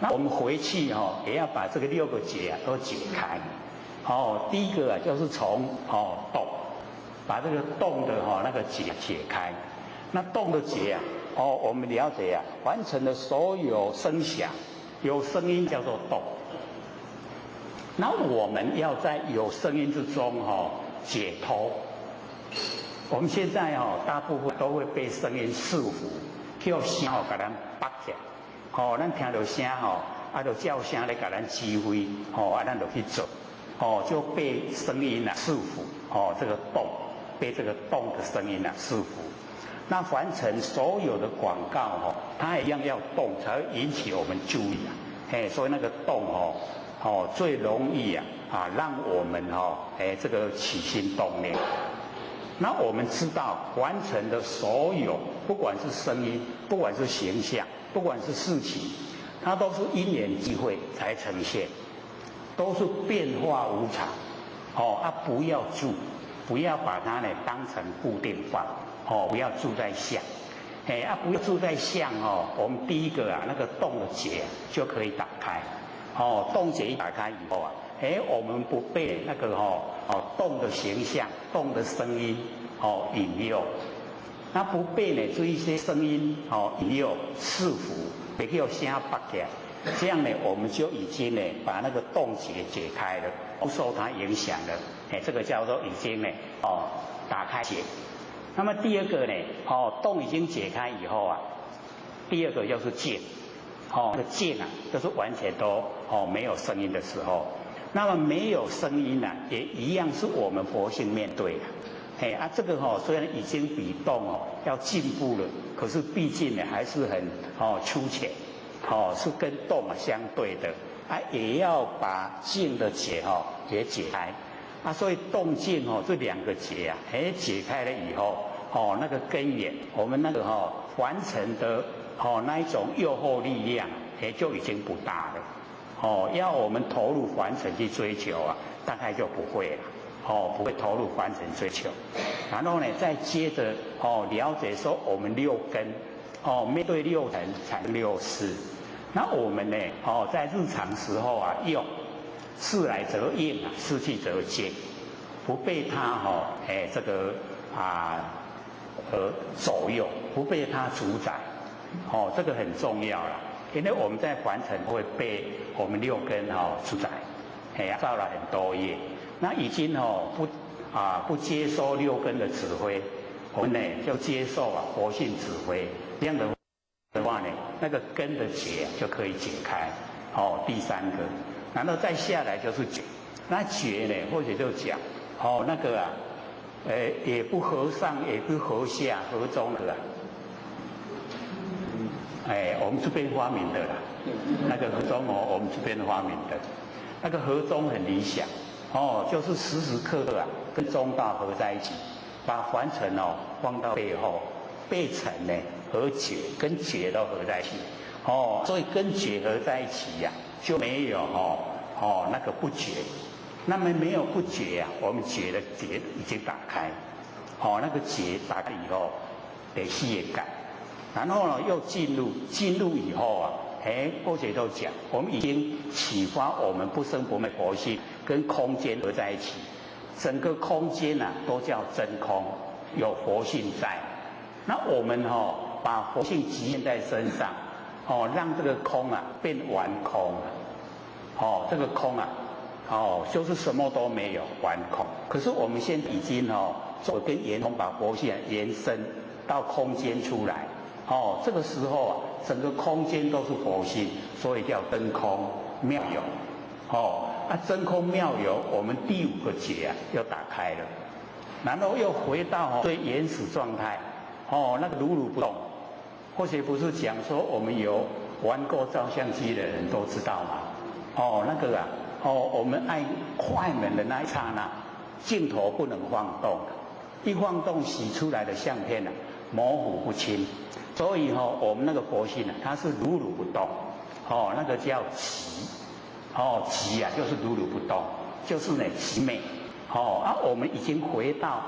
那我们回去也要把这个6个劫都解开第一个就是从动，把这个动的那个结解开。那动的结我们了解啊，完成了所有声响，有声音叫做动。那我们要在有声音之中解脱。我们现在大部分都会被声音束缚，叫声给咱绑起来。咱听到声就叫声来给咱指挥，咱就去做，就被声音束缚，这个动被这个动的声音束缚。那凡尘所有的广告它一样要动，才会引起我们注意所以那个动最容易让我们这个起心动念。那我们知道完成的所有，不管是声音，不管是形象，不管是事情，它都是因缘际会才呈现，都是变化无常。不要住，不要把它当成固定放，不要住在相。不要住在相我们第一个那个动的结就可以打开。动结一打开以后我们不被那个动的形象、动的声音引诱，那不被这一些声音引诱束缚，也叫声绑起来。这样我们就已经把那个动结解开了，不受它影响了。这个叫做已经打开结。那么第二个动已经解开以后第二个就是静。那个静就是完全都没有声音的时候。那么没有声音也一样是我们佛性面对的。这个虽然已经比动要进步了，可是毕竟还是很粗浅，是跟动相对的也要把静的结也解开所以动静这两个结解开了以后那个根源，我们那个完成的那一种诱惑力量就已经不大了。要我们投入凡尘去追求大概就不会了。不会投入凡尘追求。然后再接着了解说我们六根面对六尘产生六识。那我们在日常时候用事来则应事去则静，不被它这个左右，不被它主宰。这个很重要了，因为我们在凡尘会被我们六根主宰，造了很多业。那已经不接收六根的指挥，我们就接受佛性指挥。这样的话那个根的结就可以解开。第三个，然后再下来就是觉。那觉或者就讲那个也不合上，也不合下，合中的我们这边发明的啦，那个合中我们这边发明的，那个合中很理想就是时时刻刻跟中道合在一起，把凡尘放到背后，背尘和觉跟觉都合在一起所以跟觉合在一起就没有那个不觉。那么没有不觉我们觉的觉已经打开那个觉打开以后得细感。然后又进入以后或者都讲，我们已经启发我们不生不灭佛性跟空间合在一起，整个空间都叫真空，有佛性在。那我们把佛性集现在身上让这个空变完空这个空就是什么都没有，完空。可是我们现在已经做跟圆通，把佛性延伸到空间出来。这个时候整个空间都是佛性，所以叫真空妙有。真空妙有，我们第五个结又打开了，然后又回到最原始状态。那个如如不动。或许不是讲说我们有玩过照相机的人都知道嘛。那个我们按快门的那一刹那，镜头不能晃动，一晃动洗出来的相片模糊不清。所以我们那个佛性它是如如不动，那个叫寂，寂就是如如不动，就是寂昧，我们已经回到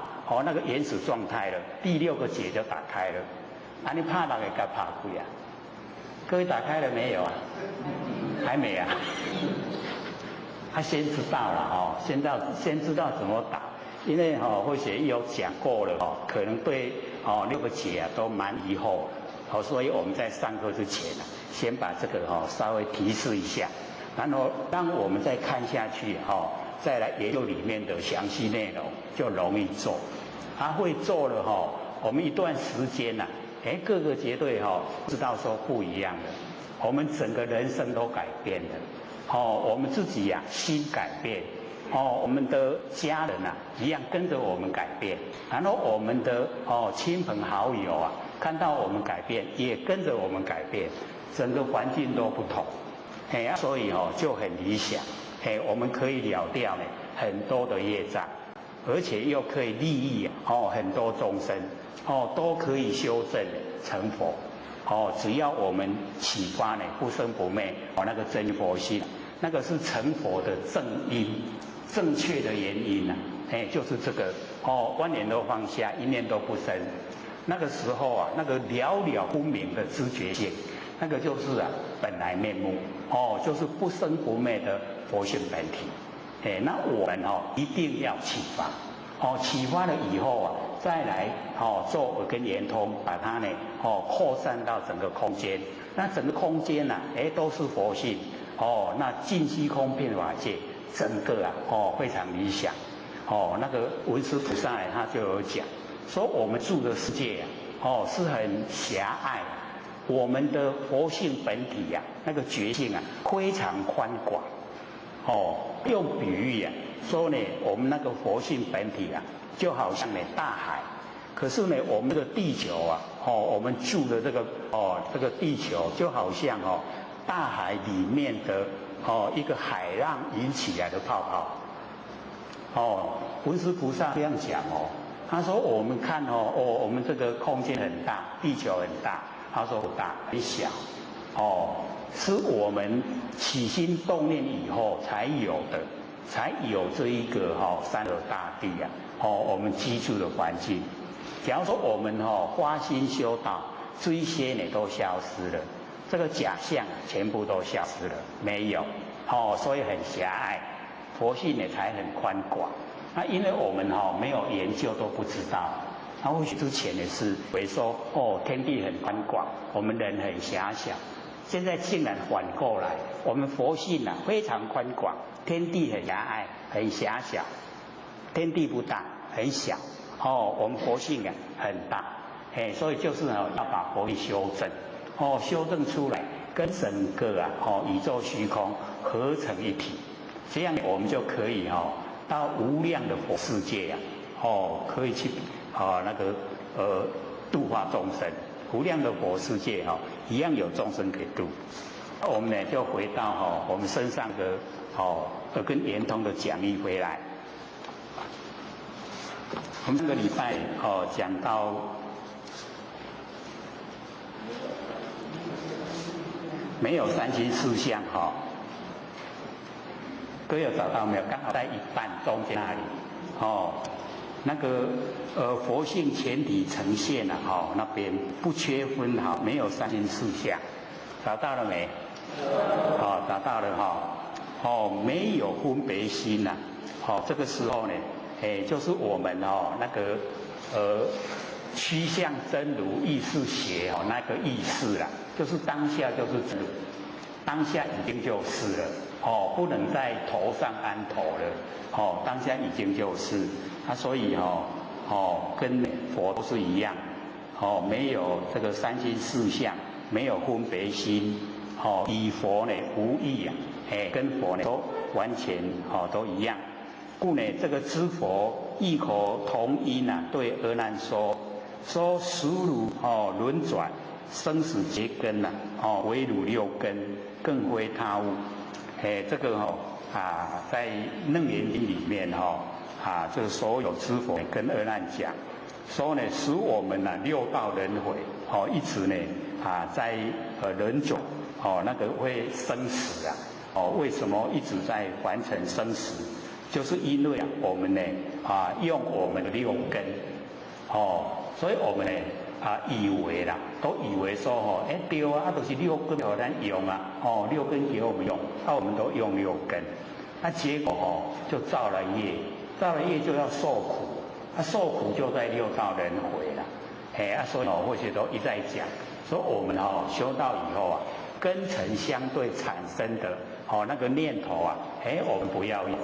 那个原始状态了，第六个结就打开了，你怕哪个该怕鬼各位打开了没有还没他先知道了先知道怎么打，因为或许有讲过了可能对6个结都蛮疑惑。好，所以我们在上课之前呢，先把这个稍微提示一下，然后当我们再看下去再来研究里面的详细内容，就容易做。会做了我们一段时间呢，各个节队知道说不一样的，我们整个人生都改变了，我们自己心改变，我们的家人一样跟着我们改变，然后我们的亲朋好友看到我们改变，也跟着我们改变，整个环境都不同，所以就很理想，我们可以了掉很多的业障，而且又可以利益很多众生，都可以修正成佛，只要我们启发不生不灭那个真佛性，那个是成佛的正因，正确的原因就是这个万念都放下，一念都不生。那个时候那个了了分明的知觉性，那个就是本来面目，就是不生不灭的佛性本体。那我们一定要启发，启发了以后再来做耳根圆通，把它扩散到整个空间。那整个空间都是佛性，那尽虚空遍法界，整个非常理想。那个文殊菩萨他就有讲。说我们住的世界是很狭隘，我们的佛性本体那个觉性非常宽广，用比喻说我们那个佛性本体就好像大海，可是我们这个地球我们住的这个地球就好像大海里面的一个海浪引起来的泡泡。文殊菩萨这样讲他说我们看我们这个空间很大，地球很大，他说不大，很小，是我们起心动念以后才有的，才有这一个三河大地我们居住的环境。假如说我们花心修道，这一些都消失了，这个假象全部都消失了，没有所以很狭隘，佛性才很宽广。那因为我们没有研究都不知道，或许之前是会说天地很宽广，我们人很狭小，现在竟然反过来，我们佛性非常宽广，天地很狭隘很狭小，天地不大很小，我们佛性很大，所以就是要把佛力修正，修正出来，跟整个宇宙虚空合成一体，这样我们就可以到无量的佛世界可以去度化众生，无量的佛世界一样有众生可以度。我们就回到我们身上的耳根圆通的讲义回来。我们这个礼拜讲到没有三心四相各位有找到没有？刚好在一半中间那里那个佛性全体呈现那边不缺分没有三心四相，找到了没？找到了没有分别心这个时候呢就是我们那个趋向真如意识学那个意识就是当下就是真如，当下已经就是了不能在头上安头了当下已经就是所以跟佛都是一样没有这个三心四相，没有分别心与佛无异跟佛都完全都一样。故这个知佛异口同音对阿难说实如轮转生死结根唯汝六根，更非他物。这个在楞严经里面这个所有知佛跟阿难讲说使我们六道轮回一直在轮转那个会生死为什么一直在凡尘生死？就是因为我们用我们的六根所以我们以为都以为说对都是六根给咱用六根给我们用，我们都用六根，结果就造了业，造了业就要受苦，受苦就在六道轮回了所以或许都一再讲所以我们修道以后啊，根尘相对产生的那个念头啊，我们不要用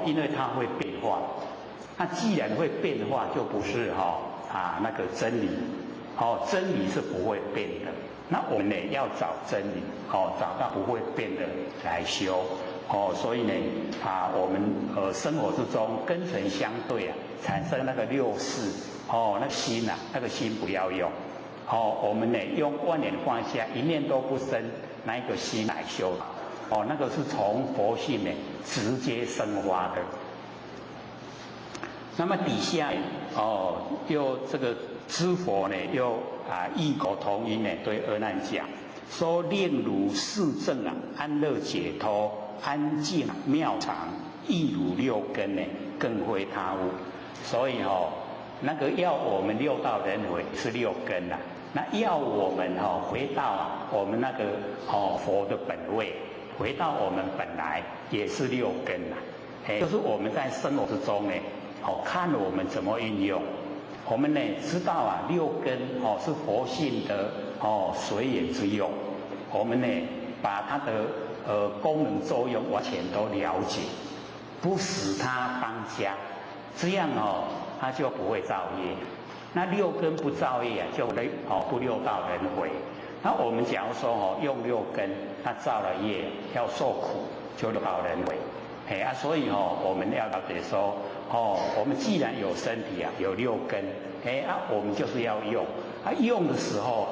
因为它会变化。那既然会变化，就不是那个真理真理是不会变的。那我们呢要找真理找到不会变的来修所以呢我们生活之中根尘相对啊，产生那个六识那心啊，那个心不要用我们呢用万年放下，一念都不生那一个心来修那个是从佛性呢直接生发的。那么底下又这个知佛呢又异口同音呢对阿难讲说，令如四正安乐解脱安静妙常，亦如六根呢更非他物。所以那个要我们六道轮回是六根那要我们回到我们那个佛的本位，回到我们本来也是六根就是我们在生活之中呢看我们怎么运用。我们呢知道六根是佛性的随缘之用，我们呢把它的功能作用完全都了解，不使它当家，这样它就不会造业。那六根不造业就不六道轮回。那我们假如说用六根，那造了业要受苦，就六道轮回。所以我们要了解说我们既然有身体有六根我们就是要用用的时候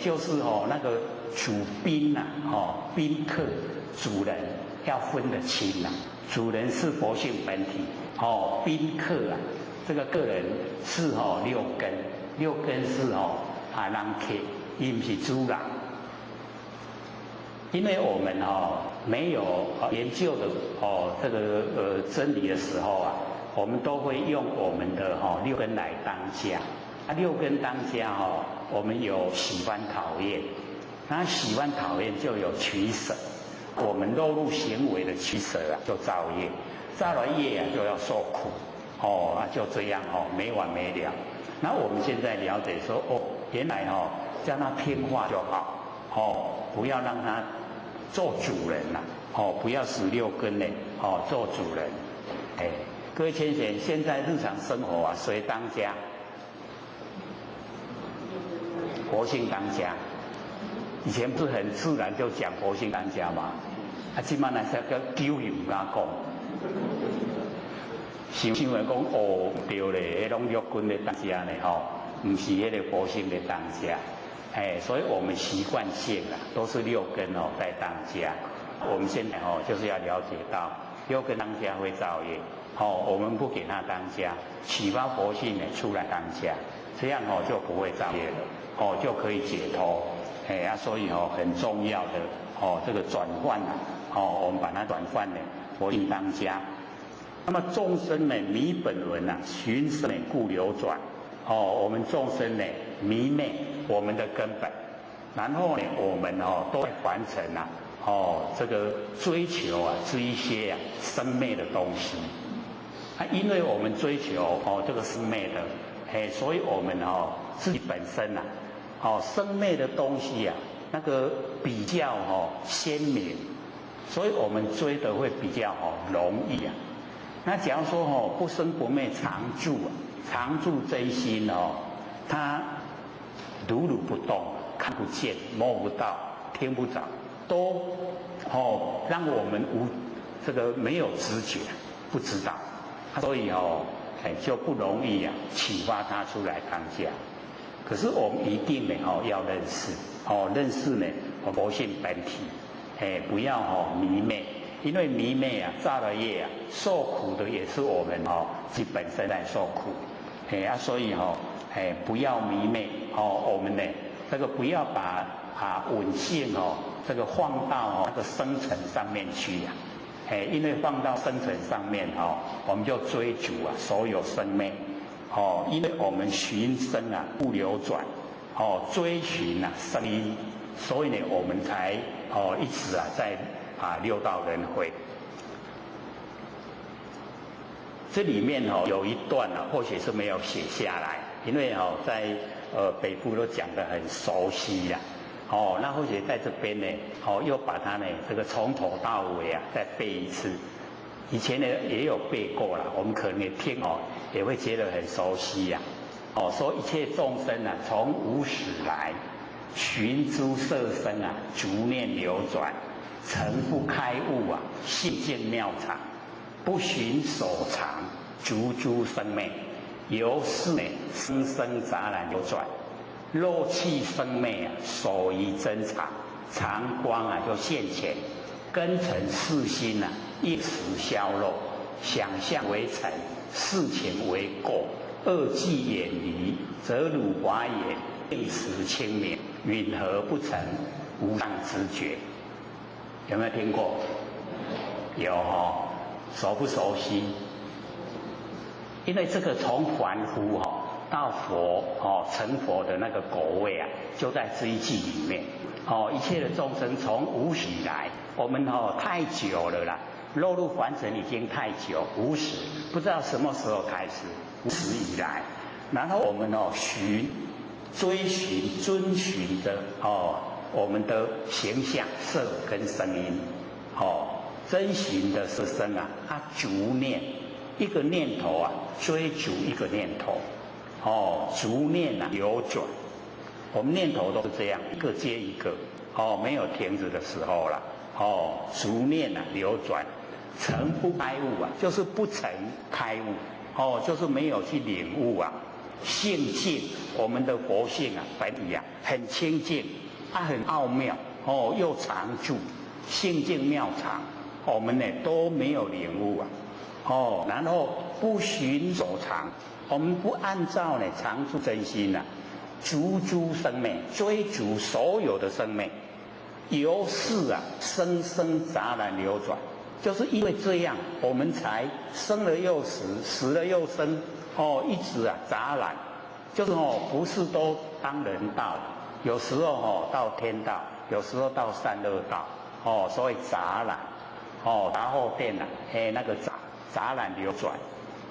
就是那个主宾宾客主人要分得清主人是佛性本体宾客这个个人是六根，六根是人客，伊不是主人。因为我们没有研究的这个真理的时候我们都会用我们的六根来当家。六根当家我们有喜欢讨厌，那喜欢讨厌就有取舍，我们落入行为的取舍就造业，造了业就要受苦就这样没完没了。那我们现在了解说原来叫它听话就好不要让它做主人不要使六根呢做主人。各位先生，现在日常生活谁当家？佛性当家。以前不是很自然就讲佛性当家嘛？现在那些个酒又唔敢讲，想为讲对咧，迄种六根的当家呢唔是迄个佛性的当家。所以我们习惯性都是六根在当家。我们现在就是要了解到六根当家会造业，我们不给他当家，启发佛性呢出来当家，这样就不会造业了，就可以解脱。所以很重要的这个转换我们把它转换呢佛性当家。那么众生呢迷本轮寻生呢故流转。我们众生呢迷昧我们的根本，然后呢我们都会凡尘这个追求是一些生灭的东西因为我们追求这个生灭的所以我们自己本身生灭的东西那个比较鲜明，所以我们追的会比较容易那假如说不生不灭常住常住真心它如如不动，看不见摸不到听不着，都让我们这个没有知觉，不知道，所以就不容易启发它出来当家。可是我们一定呢要认识认识呢佛性本体不要迷昧，因为迷昧造了业受苦的也是我们自己本身在受苦所以不要迷昧我们呢这个不要把稳性这个放到那个生存上面去因为放到生存上面我们就追逐所有生灭因为我们寻生不流转追寻生因，所以呢我们才一直在六道轮回。这里面有一段或许是没有写下来，因为在北部都讲得很熟悉呀。哦，那或许在这边呢，又把它呢这个从头到尾啊再背一次。以前呢也有背过了，我们可能也听也会觉得很熟悉呀。说一切众生啊，从无始来，寻诸色身啊，逐念流转，诚不开悟啊，性净妙常，不寻所长，逐诸生灭，由是呢生生杂染流转。肉气生灭啊，守于真常，常光啊就现前，根尘世心啊，一时消落，想象为尘，事情为过，恶迹远离，则汝华也，定时清明，允和不成，无上知觉。有没有听过？有熟不熟悉？因为这个从凡夫到佛成佛的那个果位啊，就在这一句里面。一切的众生从无始来，我们太久了啦，落入凡尘已经太久，无始不知道什么时候开始，无始以来，然后我们追寻遵循着我们的形象色跟声音，遵循的是声啊，逐念一个念头啊，追逐一个念头。逐念啊流转，我们念头都是这样，一个接一个，没有停止的时候了。逐念啊流转，诚不开悟啊，就是不曾开悟，就是没有去领悟啊。性净，我们的佛性啊，本体啊很清净，很奥妙，又常住，性净妙常，我们呢都没有领悟啊。然后不寻所长。我们不按照呢常住真心逐诸生灭，追逐所有的生灭，由是啊生生杂染流转，就是因为这样，我们才生了又死，死了又生，一直杂染，就是不是都当人道，有时候到天道，有时候到三恶道，所以杂染，然后变了，那个杂染流转，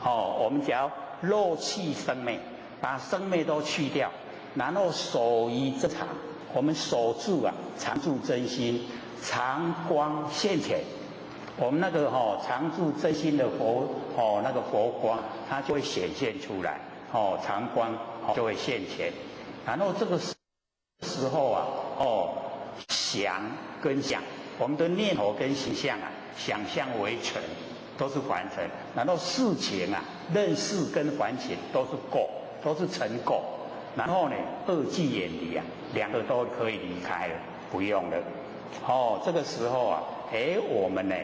我们只要肉气生灭，把生灭都去掉，然后守于真常，我们守住常住真心，常光现前。我们那个常住真心的佛那个佛光，它就会显现出来，常光就会现前。然后这个时候想跟想，我们的念头跟形象想象为尘。都是凡尘，然后事情认识跟凡情都是垢，都是尘垢。然后呢，恶迹远离两个都可以离开了，不用了。这个时候我们呢，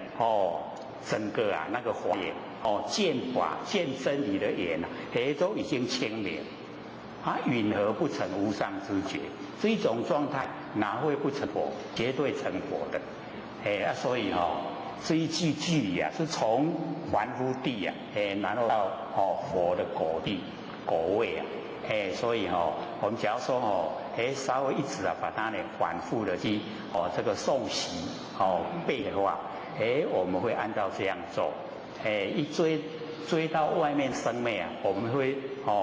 整个那个法眼，见法见真理的眼都已经清明，允和不成无上知觉。这一种状态哪会不成佛？绝对成佛的。所以这一句句里是从凡夫地然后到佛的果地果位所以我们假如说稍微一直把它呢反复的去这个诵习背的话，我们会按照这样做，一追到外面生灭我们会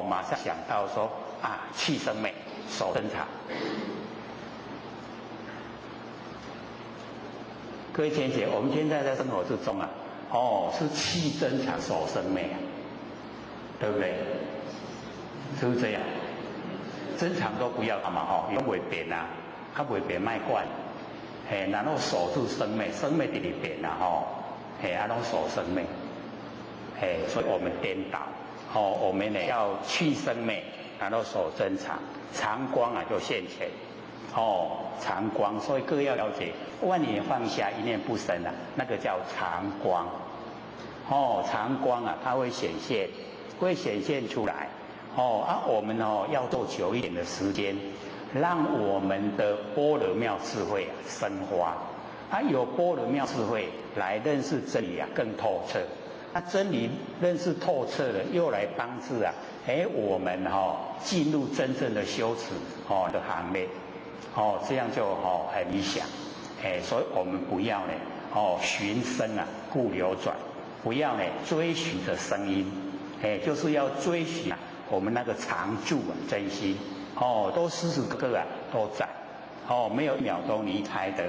马上想到说去生灭守真常。各位贤姐，我们现在在生活之中是去真常守生灭对不对？是不是这样？真常都不要它嘛也袂变袂变卖惯，然后守住生灭，生灭在里边拢守生灭，所以我们颠倒，我们呢要去生灭，然后守真常，常光就现前。常光，所以各位要了解，万念放下，一念不生那个叫常光。常光它会显现出来。我们要做久一点的时间，让我们的般若妙智慧生花。有般若妙智慧来认识真理更透彻。真理认识透彻了，又来帮助我们进入真正的修持的行列。这样就很理想，所以我们不要呢寻声故流转，不要呢追寻着声音，就是要追寻我们那个常住真心，哦，都时时刻刻啊都在，哦，没有一秒钟离开的。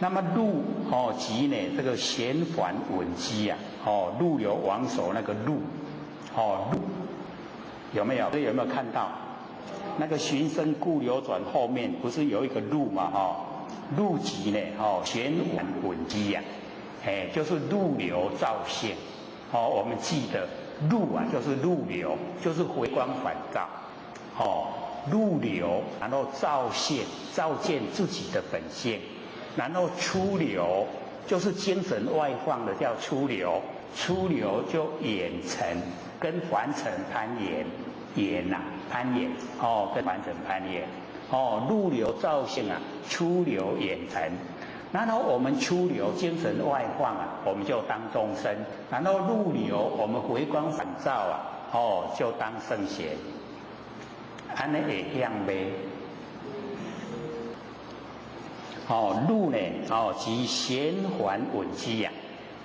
那么路哦即呢这个弦缓稳机啊，哦陆流王手那个路，哦路有没有？有没有看到？那个循声故流转后面不是有一个路嘛？哦，路即呢哦弦缓稳机呀，就是陆流照现。哦，我们记得路啊就是陆流，就是回光返照。哦，陆流然后照现，照见自己的本性。然后出流就是精神外放的叫出流，出流就眼尘跟凡尘攀岩，岩呐、攀岩哦，跟凡尘攀岩哦，入流照性啊，出流眼尘。然后我们出流精神外放啊，我们就当众生；然后入流我们回光返照啊，哦就当圣贤。安尼会样呗。哦，路呢？哦，即弦缓稳机呀，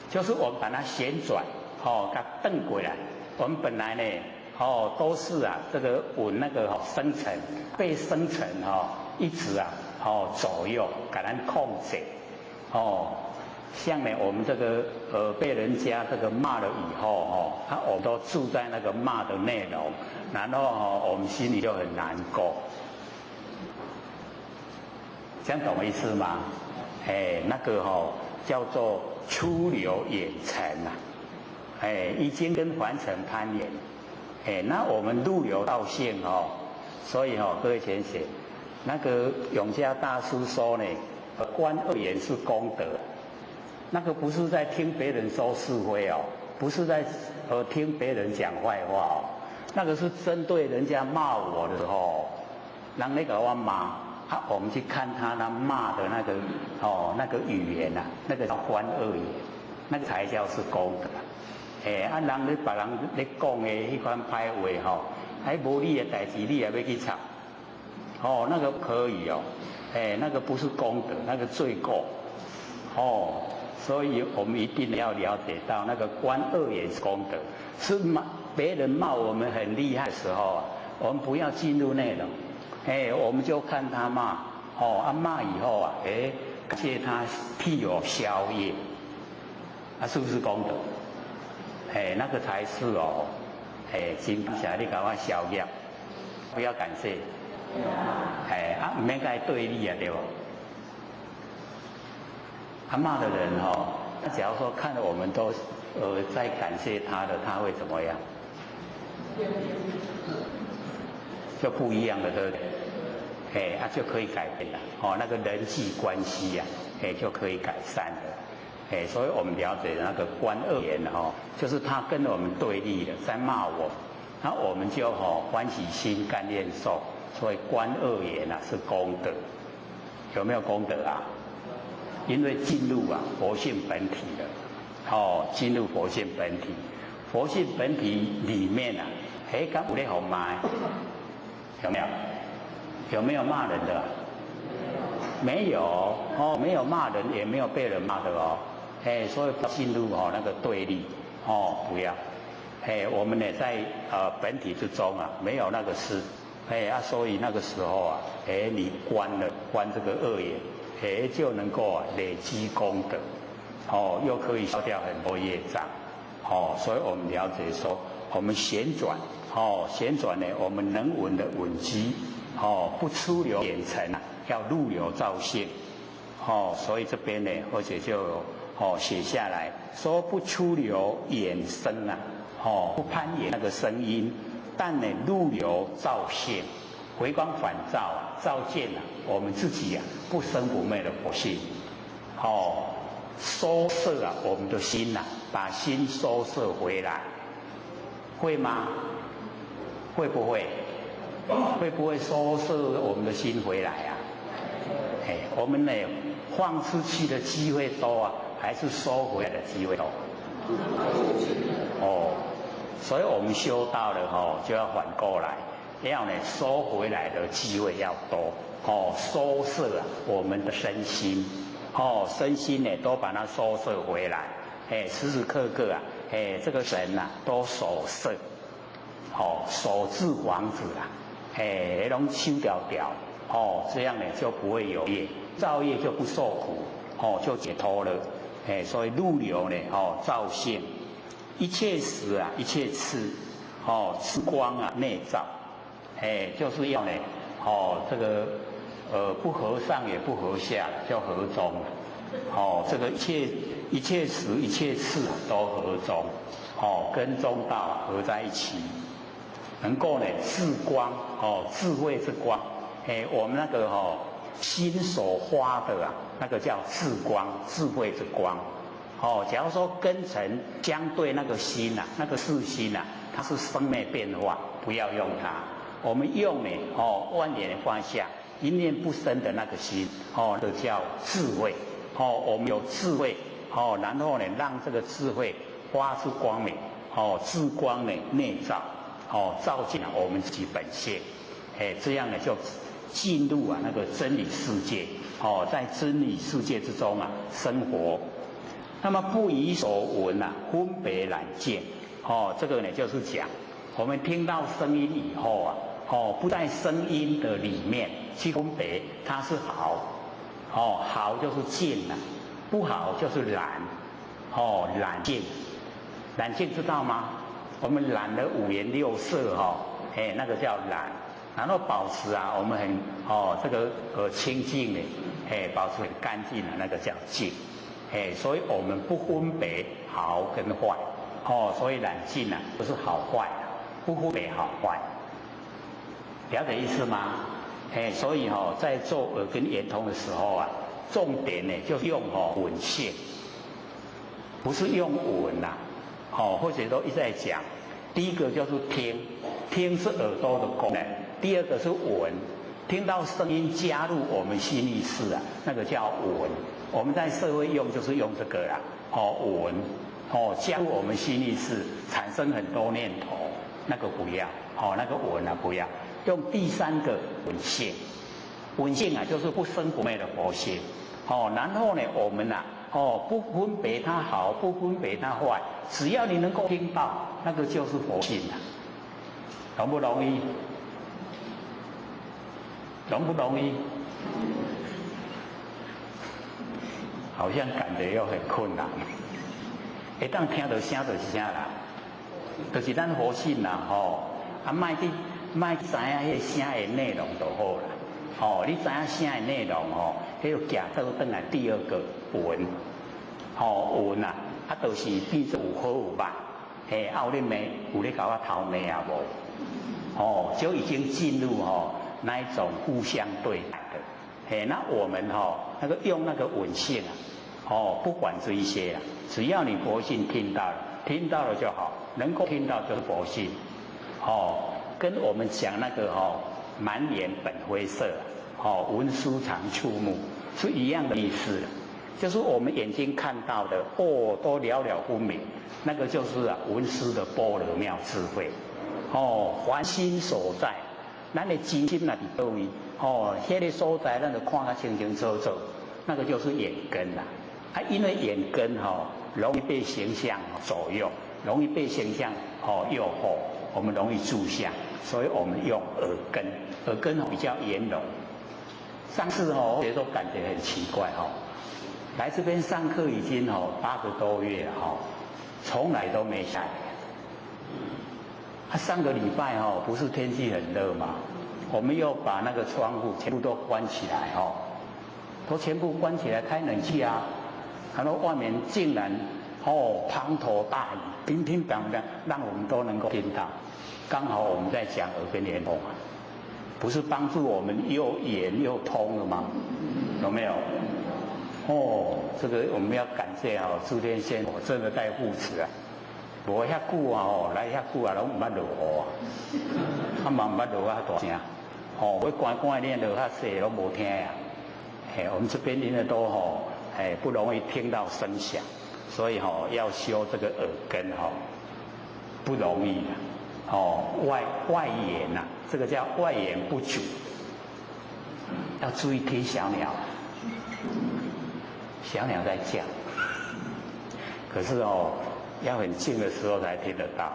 就是我们把它旋转，哦，给它蹬过来。我们本来呢，哦，都是啊，这个稳那个生尘，被生尘一直啊，左右给它控制。哦，像呢，我们这个被人家这个骂了以后，我们都住在那个骂的内容，然后我们心里就很难过。这样懂我意思吗？那个叫做出流眼尘呐，已经跟凡尘攀岩，那我们入流道性所以各位先生，那个永嘉大师说呢，观恶言是功德，那个不是在听别人说是非不是在听别人讲坏话那个是针对人家骂我的时候，让那个我骂。我们去看他骂的那个那个语言那个叫观恶言，那个才叫是功德。人咧别人咧讲的迄款歹话还无你的代志，你也要去插，那个可以那个不是功德，那个罪过。所以我们一定要了解到，那个观恶言是功德，是别人骂我们很厉害的时候我们不要进入内容。我们就看他骂，骂以后感谢他替我消业，是不是功德？那个才是真正你给我消业，不要感谢，不免该对你对吧？骂的人假如说看到我们都在感谢他的，他会怎么样？就不一样的，对不对？就可以改变了。那个人际关系就可以改善了。所以我们了解那个观恶言就是他跟我们对立的，在骂我，那我们就欢喜心甘愿受。所以观恶言是功德，有没有功德啊？因为进入佛性本体了。进入佛性本体，佛性本体里面敢有咧好骂？有没有？有没有骂人的？没有没有骂人，也没有被人骂的所以不进入那个对立不要我们呢在本体之中没有那个事所以那个时候你观这个恶言就能够累积功德又可以消掉很多业障所以我们了解说，我们旋转旋转呢，我们能稳的稳机不出流眼尘要入流照现所以这边呢，而且就写下来说不出流眼声不攀岩那个声音，但呢入流照现，回光返照照见我们自己不生不灭的佛性收摄我们的心把心收摄回来，会吗？会不会？会不会收摄我们的心回来我们呢放出去的机会多还是收回来的机会多？所以我们修道了就要反过来，要呢收回来的机会要多收摄我们的身心身心呢都把它收摄回来时时刻刻这个神都守摄守住房子那种修掉掉，这样呢就不会有业，造业就不受苦，就解脱了，所以入流呢，照性，一切时啊，一切次，次光啊，内照，就是要呢，这个不合上也不合下，叫合中，这个一切时一切次都合中，跟中道合在一起。能够呢智光智慧之光，我们那个心所发的啊，那个叫智光，智慧之光。假如说根尘相对那个心啊，那个是心啊，它是生灭变化，不要用它。我们用呢万念放下，一念不生的那个心，这叫智慧。我们有智慧，然后呢让这个智慧发出光明，智光呢内照。照进我们自己本性，这样呢就进入那个真理世界，在真理世界之中生活。那么不以所闻分别染见，这个呢就是讲，我们听到声音以后不在声音的里面去分别它是好，好就是净不好就是染，染净，染净知道吗？我们染了五颜六色那个叫染，然后保持我们很这个清净的，保持很干净的那个叫净，所以我们不分别好跟坏，所以染净不是好坏，不分别好坏，了解意思吗？所以在做耳根圆通的时候重点呢就用闻性，不是用闻或者都一直在讲，第一个就是听，听是耳朵的功能；第二个是闻，听到声音加入我们心意识那个叫闻。我们在社会用就是用这个闻，加入我们心意识，产生很多念头，那个不要，那个闻不要，用第三个闻性，闻性就是不生不灭的佛性，然后呢，我们不分别它好，不分别它坏，只要你能够听到，那个就是佛性容不容易？容不容易？好像感觉又很困难。当听到声就是声啦，就是咱佛性莫知影迄个声的内容就好啦。你知影声的内容迄个行倒转来第二个闻，闻就是变作有好有歹，有咧骂，有咧甲我偷骂无，就已经进入那一种互相对待的，那我们那个用那个闻性不管这一些只要你佛性听到了就好，能够听到就是佛性，跟我们讲那个满眼本灰色，闻书常触目是一样的意思，就是我们眼睛看到的都了了分明，那个就是闻思的般若妙智慧，凡心所在，咱的真心在哪位？那个所在咱就看得清清楚楚，那个就是眼根啦。因为眼根容易被形象左右，容易被形象诱惑，我们容易住相，所以我们用耳根，耳根比较圆融。上次我觉得都感觉很奇怪来这边上课已经8个多月了从来都没下来。上个礼拜不是天气很热吗？我们又把那个窗户全部都关起来都全部关起来开冷气然后外面竟然滂沱大雨，乒乒乓乓，让我们都能够听到。刚好我们在讲耳根圆通不是帮助我们又圆又通了吗？有没有？这个我们要感谢诸天仙佛真的在护持无遐久来遐久拢唔捌落雨嘛唔捌落大声要关关念落较细拢无听我们这边因为都不容易听到声响，所以要修这个耳根不容易外延这个叫外延不足，要注意听小鸟，小鸟在叫，可是要很静的时候才听得到。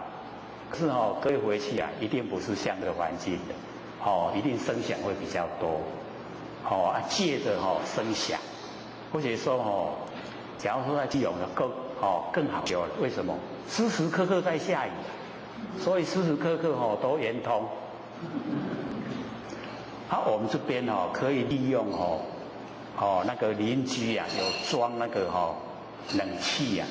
可是各位回去一定不是像这个环境的，一定声响会比较多，借着声响，或者说假如说在基隆的更好修了，为什么？时时刻刻在下雨，所以时时刻刻都圆通。我们这边可以利用那个邻居有装那个冷气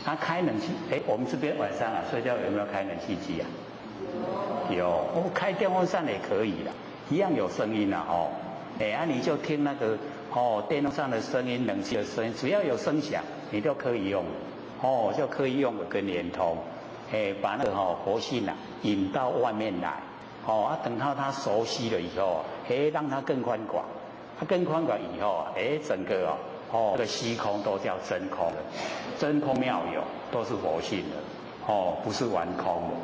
他开冷气，我们这边晚上睡觉有没有开冷气机有，开电风扇也可以啦，一样有声音你就听那个电风扇的声音、冷气的声音，只要有声响，你都可以用，就可以用跟连通，把那个活性引到外面来，等到它熟悉了以后，让它更宽广，它更宽广以后整个这个虚空都叫真空了，真空妙有，都是活性的，不是玩空的。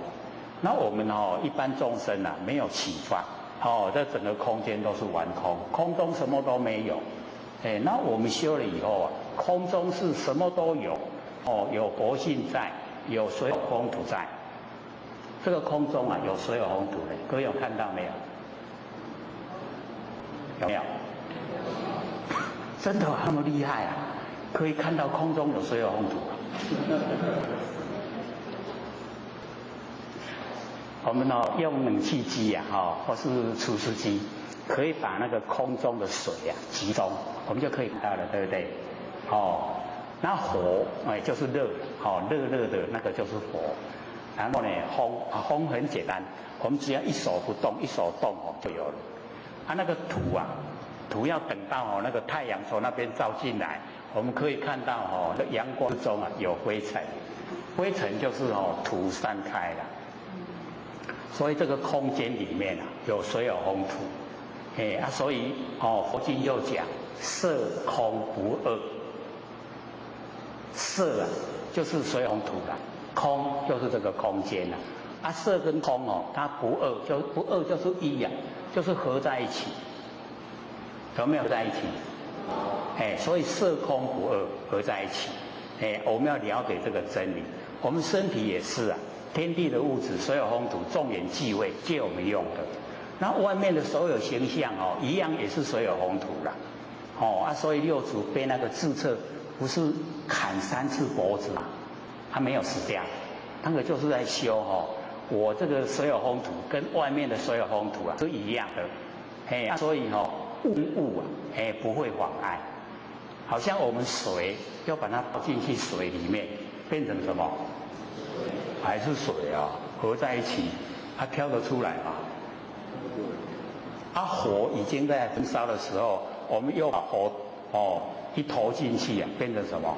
那我们一般众生没有启发，这整个空间都是玩空，空中什么都没有。那我们修了以后空中是什么都有，有活性在，有水有风土在。这个空中有水有风土的，各位有看到没有？有没有？真的那么厉害可以看到空中有水有风土我们用冷气机或是除湿机，可以把那个空中的水集中，我们就可以看到了，对不对？那火就是热，热的那个就是火。然后呢，风很简单，我们只要一手不动，一手动就有了。那个土要等到那个太阳从那边照进来，我们可以看到阳光之中有灰尘，灰尘就是土散开了。所以这个空间里面有水有风土，所以佛经又讲色空不二，色就是水有风土啦，空就是这个空间色跟空它不二，不二就是一就是合在一起，有没有在一起？所以色空不二合在一起，我们要了解这个真理。我们身体也是天地的物质，水有风土，众缘际会，借我们用的。那外面的所有形象一样也是水有风土啦。所以六祖被那个智彻不是砍3次脖子他没有死掉，那个就是在修我这个水有风土跟外面的水有风土是一样的，所以物不会妨碍。好像我们水要把它倒进去水里面，变成什么？还是水合在一起，它飘得出来嘛？火已经在焚烧的时候，我们又把火一投进去变成什么？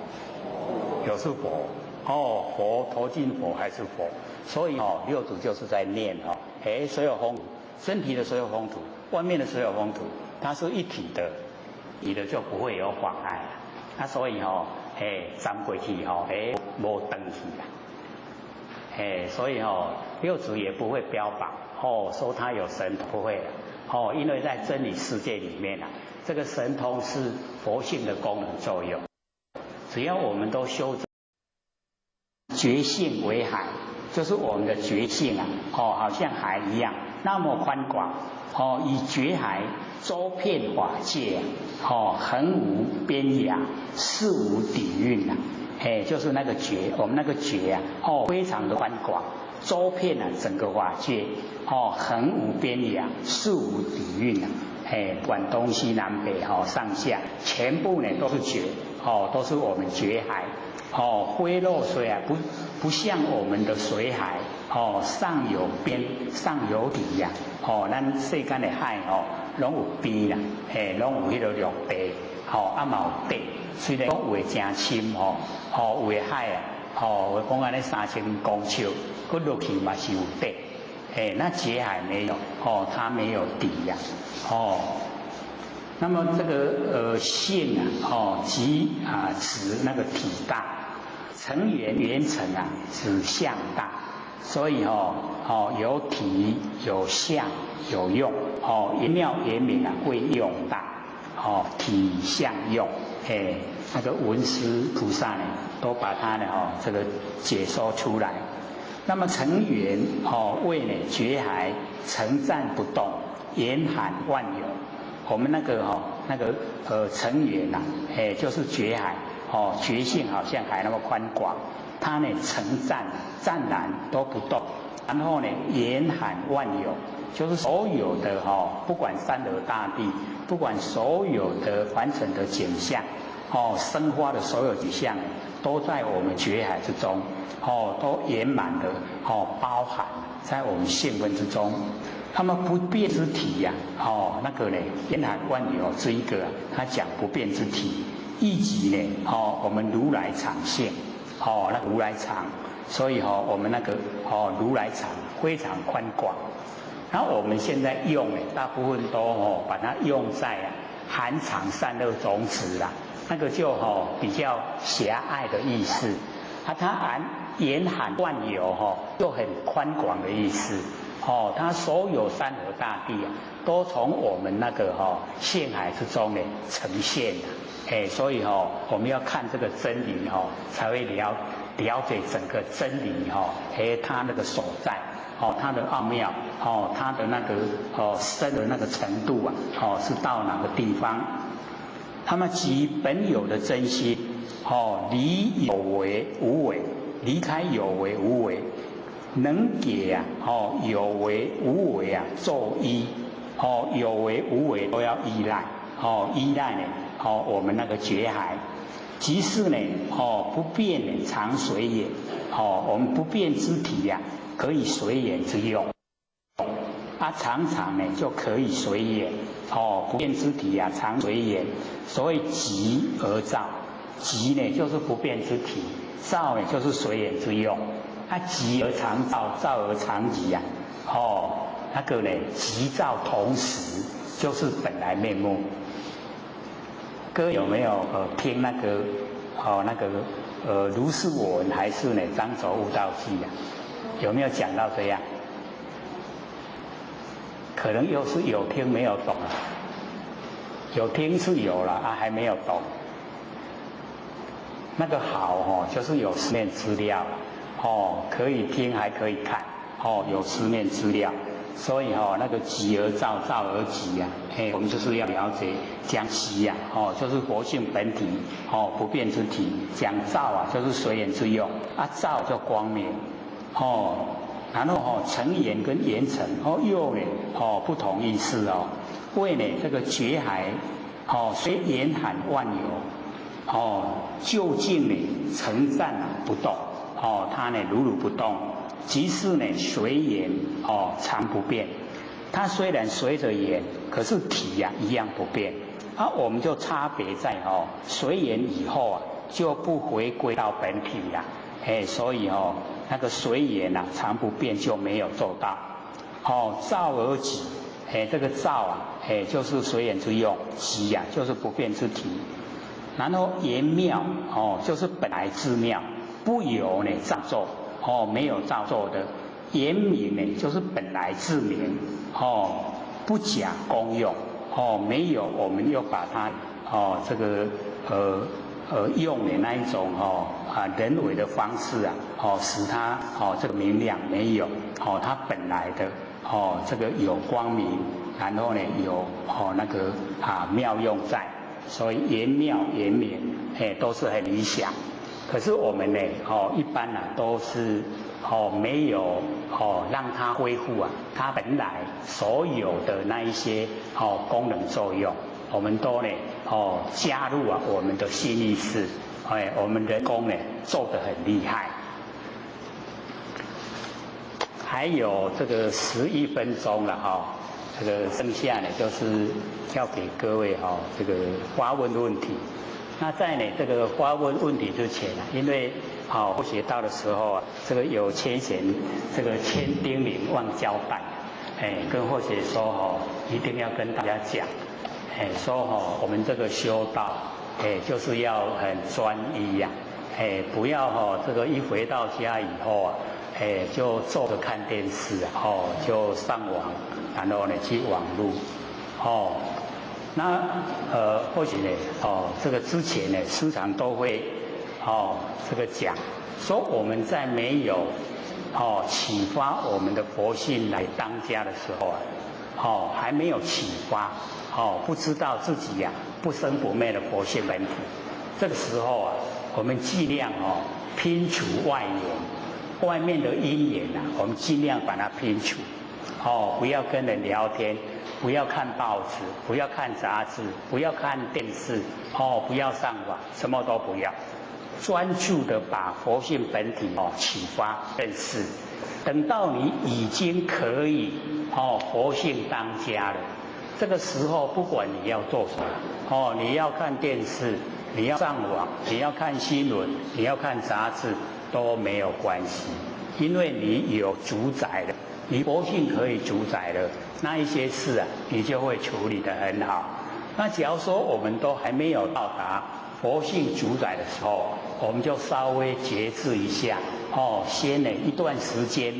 又是火。火投进火还是火。所以六祖就是在念水有风土，身体的水有风土，外面的水有风土，它是一体的，你的就不会有妨碍。所以站过去没登去所以六祖也不会标榜说他有神通，不会的因为在真理世界里面这个神通是佛性的功能作用。只要我们都修觉性为海，就是我们的觉性好像海一样那么宽广以觉海周遍法界恒无边涯，事无底蕴就是那个觉，我们那个觉非常的宽广，周遍整个法界恒无边涯，事无底蕴管东西南北上下全部呢都是觉都是我们觉海灰漏水不像我们的水海上有边上有底咱世间的海拢有边拢有迄个陆地嘛有底，虽然讲有的真深有的海我讲安尼3000公尺，佮落去嘛是有底那觉海没有它没有底那么这个性即指那个体大，成缘成指相大，所以有体有相有用圆妙圆明为用大体相用那个文殊菩萨呢都把它呢这个解说出来。那么成缘为呢觉海成暂不动严寒万有。我们那个成员呐，就是觉海，觉性好像海那么宽广，它呢诚湛然都不动，然后呢严寒万有，就是所有的不管山河大地，不管所有的凡尘的景象，生花的所有景象，都在我们觉海之中，都圆满的包含在我们性分之中。那么不变之体呀，那个呢，严寒万有这一个他讲不变之体，以及呢，我们如来常性，那个如来常，所以我们那个如来常非常宽广。然后我们现在用呢，大部分都把它用在含藏善恶种子啦，那个就比较狭隘的意思。它含严寒万有就很宽广的意思。它所有山河大地都从我们那个性海之中呢呈现的。所以我们要看这个真理才会了解整个真理它那个所在。它的奥妙，它的那个深的那个程度是到哪个地方？他们即本有的真心，离有为无为，离开有为无为，能给有为无为作依，有为无为都要依赖，依赖呢，我们那个觉海，即是呢，不变呢常随也，我们不变之体可以随缘之用，常常呢就可以随缘，不变之体常随缘。所谓即而造，即呢就是不变之体，造呢就是随缘之用。即而常造，造而常即那个呢即造同时，就是本来面目。各位有没有听那个如是我闻还是呢张轴悟道记有没有讲到这样？可能又是有听没有懂，有听是有了还没有懂。那个好就是有书面资料可以听还可以看有书面资料，所以那个即而造，造而即我们就是要了解讲即就是佛性本体不变之体，讲造就是随缘之用造就光明然后成言跟言成又呢不同意思为呢这个觉海虽严寒万有究竟呢诚湛不动它呢如如不动，即是呢随缘常不变。它虽然随着缘，可是体一样不变我们就差别在随缘以后就不回归到本体所以那个随缘常不变就没有做到造而即这个造就是随缘之用，即就是不变之体。然后言妙就是本来之妙，不由呢造作没有造作的。言明呢就是本来自明不假功用没有我们又把它这个用的那一种人为的方式使它这个明亮，没有它本来的这个有光明，然后呢有那个妙用在，所以言妙言明都是很理想。可是我们呢一般都是没有让它恢复它本来所有的那一些功能作用，我们都呢加入我们的心意识，我们人工呢做得很厉害。还有这个11分钟了这个剩下呢就是要给各位这个发问问题。那在呢这个发问问题之前因为或学到的时候这个有千贤这个千叮咛万交代，跟或学说一定要跟大家讲，说我们这个修道，就是要很专一不要这个一回到家以后就坐着看电视就上网，然后呢去网路那或许呢这个之前呢时常都会这个讲说我们在没有启发我们的佛性来当家的时候还没有启发，不知道自己呀不生不灭的佛性本体。这个时候啊，我们尽量拼除外缘，外面的因缘啊，我们尽量把它拼除。不要跟人聊天，不要看报纸，不要看杂志，不要看电视，不要上网，什么都不要，专注的把佛性本体启发认识。等到你已经可以佛性当家了，这个时候不管你要做什么，你要看电视，你要上网，你要看新闻，你要看杂志都没有关系，因为你有主宰了。你佛性可以主宰了，那一些事啊，你就会处理得很好。那假如说我们都还没有到达佛性主宰的时候，我们就稍微节制一下，先呢一段时间，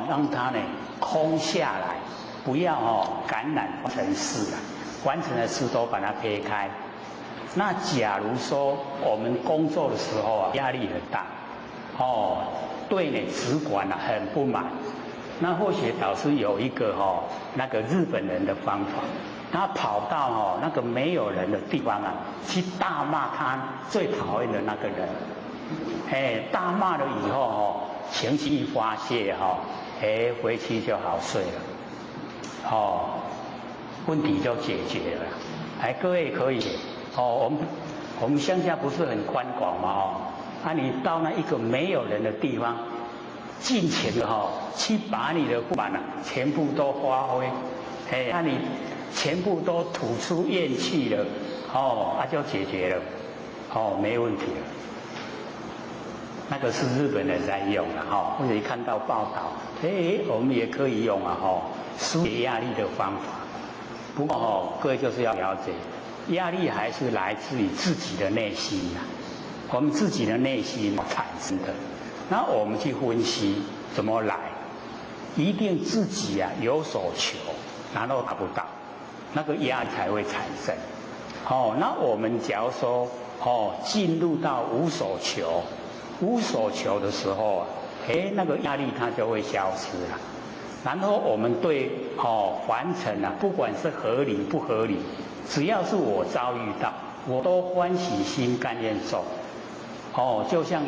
让它呢空下来，不要感染成事啊，完成的事都把它撇开。那假如说我们工作的时候啊，压力很大，对呢主管啊很不满。那或许导师有一个那个日本人的方法，他跑到那个没有人的地方啊，去大骂他最讨厌的那个人，大骂了以后情绪一发泄回去就好睡了，问题就解决了。各位可以我们乡下不是很宽广嘛你到那一个没有人的地方。尽情的去把你的不满全部都发挥，你全部都吐出怨气了，就解决了，没问题了。那个是日本人在用的或者看到报道，我们也可以用疏解压力的方法。不过各位就是要了解，压力还是来自于自己的内心我们自己的内心产生的。那我们去分析怎么来，一定自己有所求，然后达不到，那个压力才会产生。那我们假如说进入到无所求的时候那个压力它就会消失了。然后我们对凡尘不管是合理不合理，只要是我遭遇到，我都欢喜心甘愿受。就像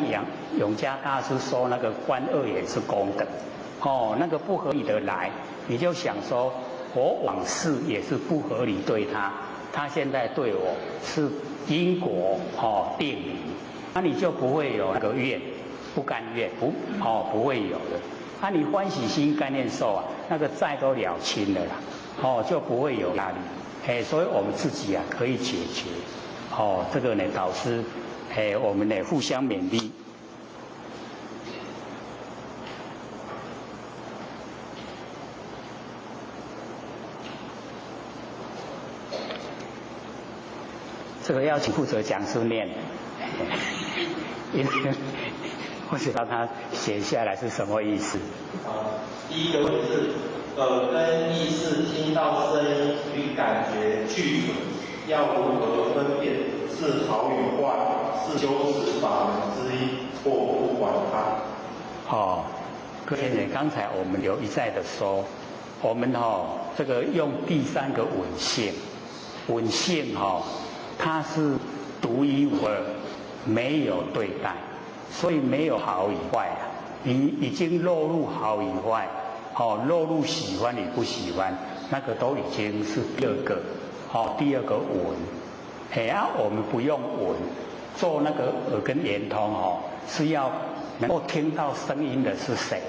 永嘉大师说那个观恶也是功德，那个不合理的来，你就想说我往事也是不合理对他，他现在对我是因果定理，那你就不会有那个怨，不甘愿不会有的。你欢喜心甘愿受那个债都了清了啦，就不会有压力。所以我们自己可以解决。这个呢导师。我们呢互相勉励。这个要请负责讲师念，因为我知道他写下来是什么意思。第一个问题是，耳根意识听到声音与感觉具足，要如何分辨是好与坏？是修持法门之一，或不管它。各位呢，刚才我们有一再的说，我们这个用第三个稳性，它是独一无二，没有对待，所以没有好与坏你已经落入好与坏，落入喜欢与不喜欢，那个都已经是第二个稳。我们不用稳。做那个耳根圆通是要能够听到声音的是谁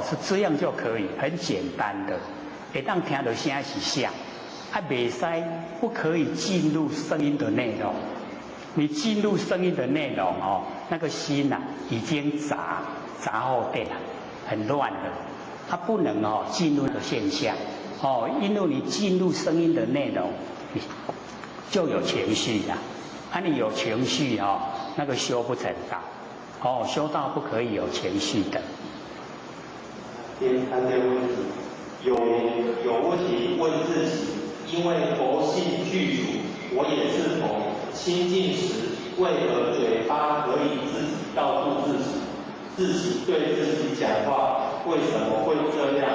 是这样就可以，很简单的。会当听到声是啥袂使不可以进入声音的内容。你进入声音的内容那个心已经杂后电很乱了，它不能进入的现象因为你进入声音的内容，你就有情绪了。你有情绪那个修不成道修道不可以有情绪的。第三个问题，有问题问自己，因为佛性具足，我也是否亲近时，为何嘴巴可以自己告诉自己对自己讲话，为什么会这样？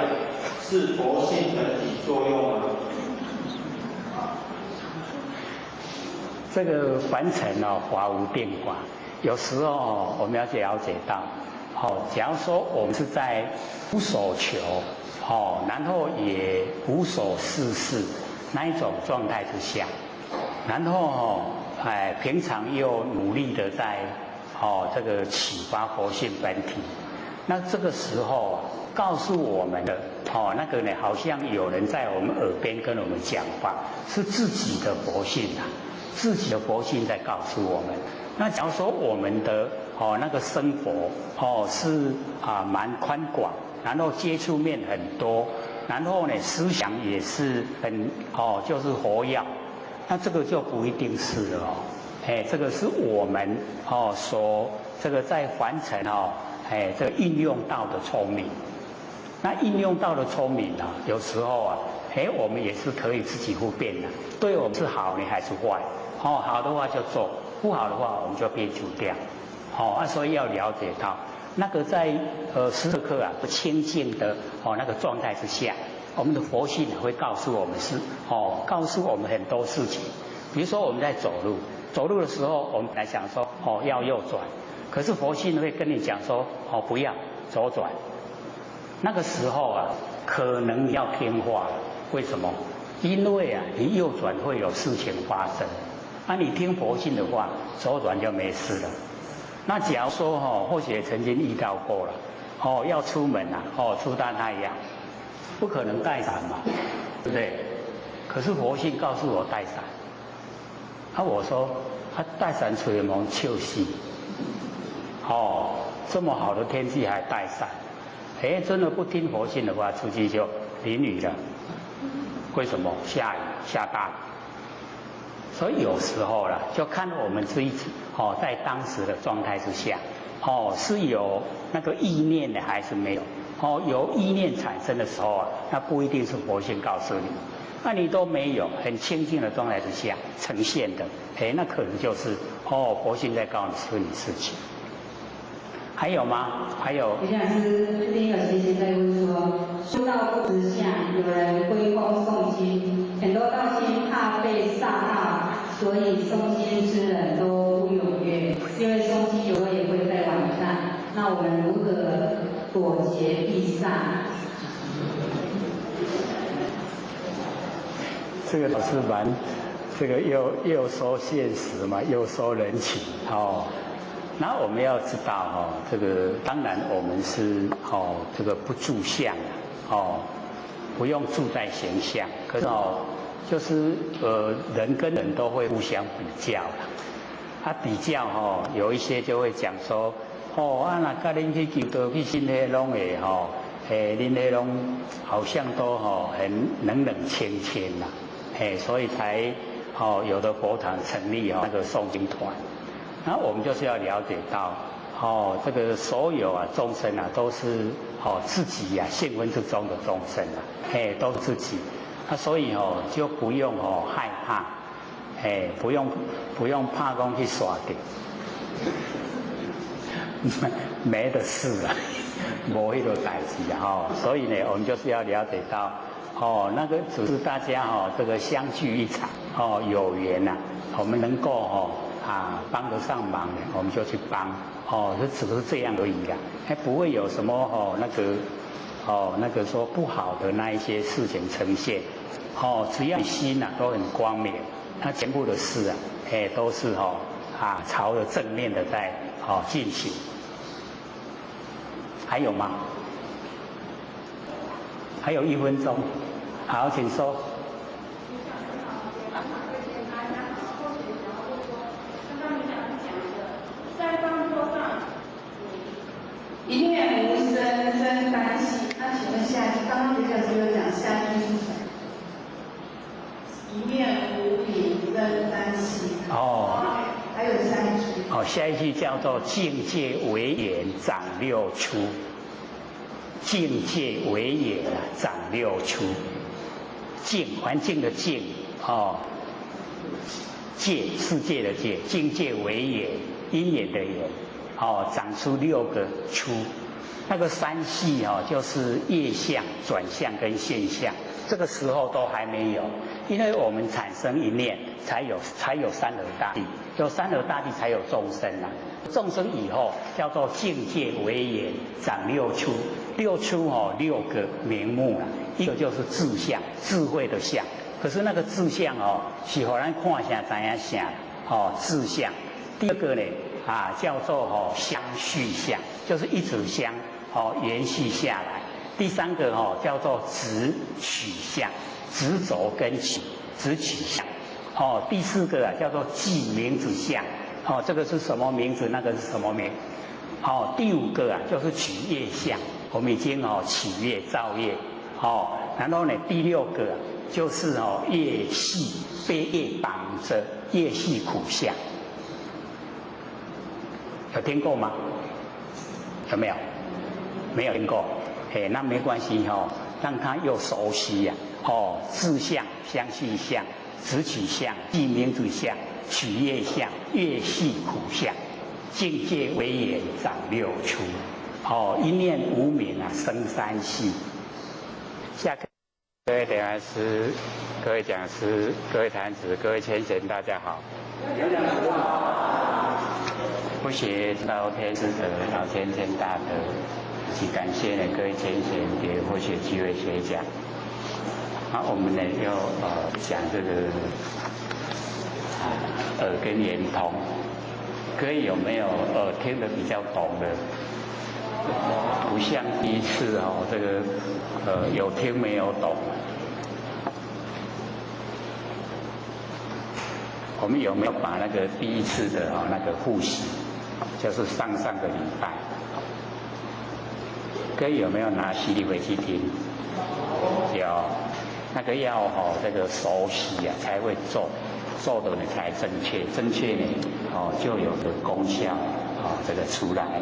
是佛性本体作用吗？这个凡尘哦，法无定法。有时候哦，我们要了解到，假如说我们是在无所求，然后也无所事事那一种状态之下，然后平常又努力的在这个启发佛性本体，那这个时候告诉我们的那个呢，好像有人在我们耳边跟我们讲话，是自己的佛性啊。自己的佛性在告诉我们。那假如说我们的那个生活是蛮宽广，然后接触面很多，然后呢思想也是很就是活跃，那这个就不一定是了这个是我们所这个在凡尘这个运用到的聪明。那运用到的聪明呢，有时候我们也是可以自己分辨的，对我们是好呢还是坏？好的话就做，不好的话我们就撇除掉。所以要了解到，那个在时时刻不清净的那个状态之下，我们的佛性会告诉我们告诉我们很多事情。比如说我们在走路的时候，我们来想说要右转，可是佛性会跟你讲说不要左转。那个时候可能要听话，为什么？因为你右转会有事情发生。你听佛性的话，左转就没事了。那假如说或许也曾经遇到过了，要出门出大太阳，不可能带伞嘛，对不对？可是佛性告诉我带伞，我说带伞吹毛秋戏，这么好的天气还带伞，真的不听佛性的话，出去就淋雨了。为什么？下雨下大雨。所以有时候就看我们自己在当时的状态之下，是有那个意念的还是没有？有意念产生的时候那不一定是佛性告诉你。那你都没有很清净的状态之下呈现的，那可能就是佛性在告诉你事情。还有吗？还有。李老师，第一个学习在问说，修道不直下，有人归功诵经，很多道心怕被煞到，所以诵经之人都不踊跃，因为诵经有也会在晚上。那我们如何躲劫避煞？这个老师这个又说现实嘛，又说人情那我们要知道这个当然我们是这个不住相不用住在形象，可是就是人跟人都会互相比较啦。比较有一些就会讲说那甲恁去求道去信迄拢会恁迄拢好像都很冷冷清清啦，所以才有的佛堂成立那个诵经团。那我们就是要了解到，这个所有众生都是自己性分之中的众生都是自己，所以就不用害怕，不用怕讲去耍的，没的事了，没那个代志所以呢，我们就是要了解到，那个只是大家这个相聚一场有缘我们能够帮得上忙的，我们就去帮就只是这样而已还不会有什么那个说不好的那一些事情呈现只要你心都很光明，那全部的事都是朝着正面的在进行。还有吗？还有1分钟，好，请说。一念无生生担心，那请问下一句，刚刚李老师有讲下一句是什么？一念无比生担心。还有下一句。下一句叫做境界为眼长六出。境界为眼长六出。境环境的境界世界的界，境界为眼，因缘的缘。长出6个出，那个三系就是业相、转相跟现象，这个时候都还没有，因为我们产生一念，才有三而大地，有三而大地才有众生啊。众生以后叫做境界为眼，长六出，六出六个名目啦，一个就是智相，智慧的相。可是那个智相是互咱看啥知影啥智相。第二个呢叫做相续相，就是一直相延续下来。第三个叫做直取相，直轴跟直取相。第四个叫做记名字相。这个是什么名字？那个是什么名？第五个就是取业相，我们已经起业造业。然后呢，第六个就是业系，被业绑着，业系苦相。有听过吗？有没有？没有听过。那没关系让他又熟悉呀。智相、相续相、直取相、记名字相、取业相、业系苦相、境界为眼，长六出。一念无明生三系。下课。各位点来师、各位讲师、各位坛子、各位先贤，大家好。不学到天师德，老天天大德，以及感谢各位先贤给佛学机会学讲。我们要讲这个耳根圆通，各位有没有听得比较懂的？不像第一次这个有听没有懂。我们有没有把那个第一次的那个复习，就是上个礼拜，各位有没有拿CD回去听？有，那个要这个熟悉才会做的呢才正确，正确呢就有的功效这个出来。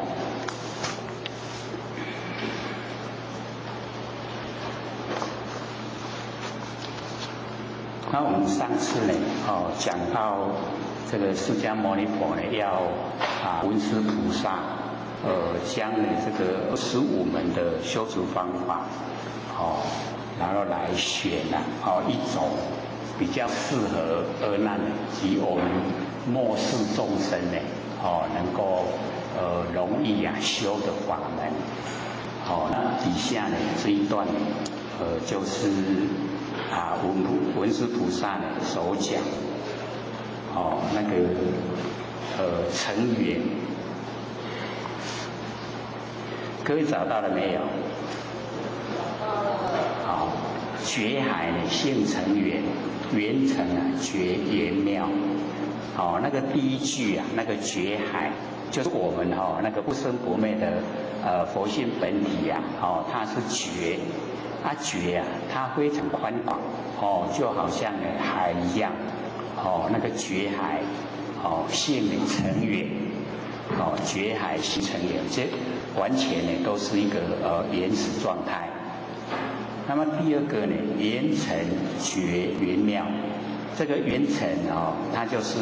那我们上次呢讲到这个释迦牟尼佛呢要文殊菩萨将这个25门的修持方法然后来选一种比较适合阿难及我们末世众生呢能够容易修的法门。那底下呢这一段就是文殊菩萨呢所讲那个成缘，各位找到了没有？觉海呢现成缘，缘成觉圆妙。那个第一句那个觉海就是我们那个不生不灭的佛性本体它是觉。觉它非常宽广就好像海一样那个觉海现成缘觉海现成缘，这完全呢都是一个原始状态。那么第二个呢，圆成觉圆妙，这个圆成它就是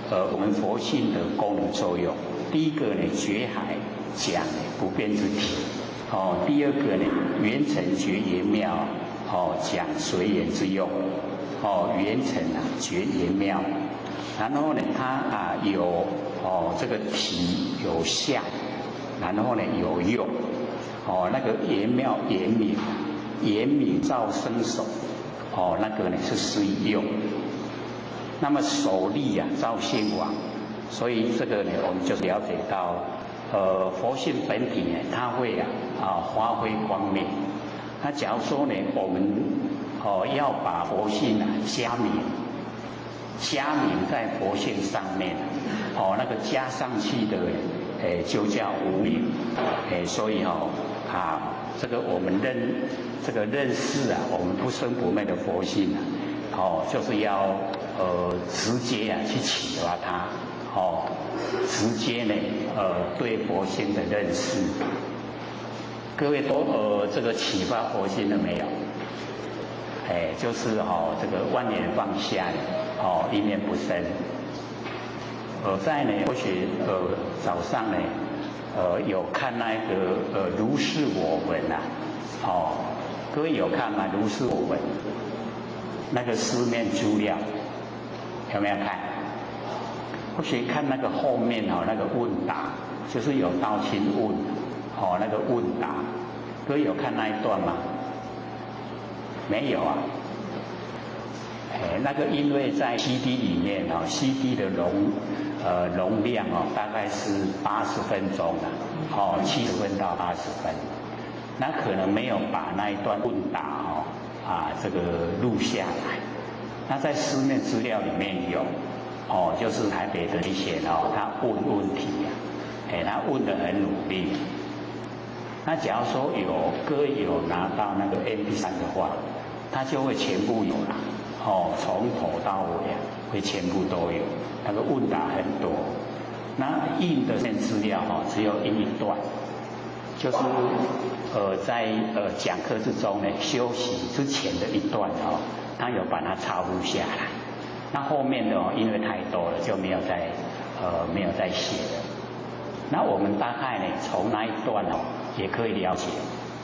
我们佛性的功能作用。第一个呢，觉海讲不变之体。第二个呢，圆成觉圆妙，讲随缘之用，圆成觉圆妙，然后呢，它有这个体有相，然后呢有用，那个圆妙圆明，圆明照生手，那个呢是随用，那么手力照现往，所以这个呢我们就了解到。佛性本体呢，它会发挥光明。那假如说呢，我们要把佛性加明在佛性上面，那个加上去的就叫无明。所以这个我们认识我们不生不灭的佛性就是要直接去启发它。直接呢，对佛性的认识，各位都这个启发佛性了没有？就是这个万念放下，一念不生。在呢，或许早上呢，有看那个如是我闻啊，哦，各位有看吗？如是我闻那个书面资料有没有看？或许看那个后面哦，那个问答，就是有道亲问哦，那个问答，各位有看那一段吗？没有啊。那个因为在 CD 里面哦 ，CD 的容量哦，大概是80分钟啊，哦，70分到80分，那可能没有把那一段问答哦这个录下来。那在书面资料里面有哦，就是台北的一些哦，他问问题啊，他问得很努力。那假如说各位有拿到那个 MP3 的话，他就会全部有啦。哦，从头到尾啊，会全部都有，那个问答很多。那印的资料哈，只有印一段，就是在讲课之中呢，休息之前的一段哦，他有把它抄录下来。那后面的哦，因为太多了，就没有再写了。那我们大概呢，从那一段哦，也可以了解。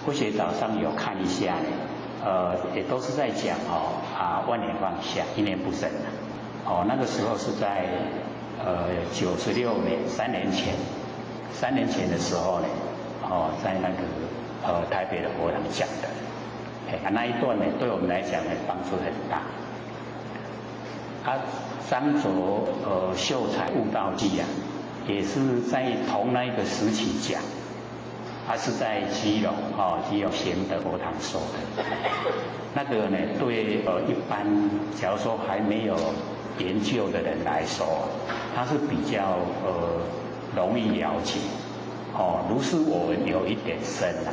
或许早上有看一下呢。也都是在讲万年放下，一念不生的。哦，那个时候是在96年，3年前的时候呢，哦，在那个台北的佛堂讲的。那一段呢，对我们来讲呢，帮助很大。张卓秀才悟道记啊，也是在同那个时期讲。他是在基隆贤德佛堂说的，那个呢，对一般假如说还没有研究的人来说，他是比较容易了解，哦，如是我闻有一点深啦，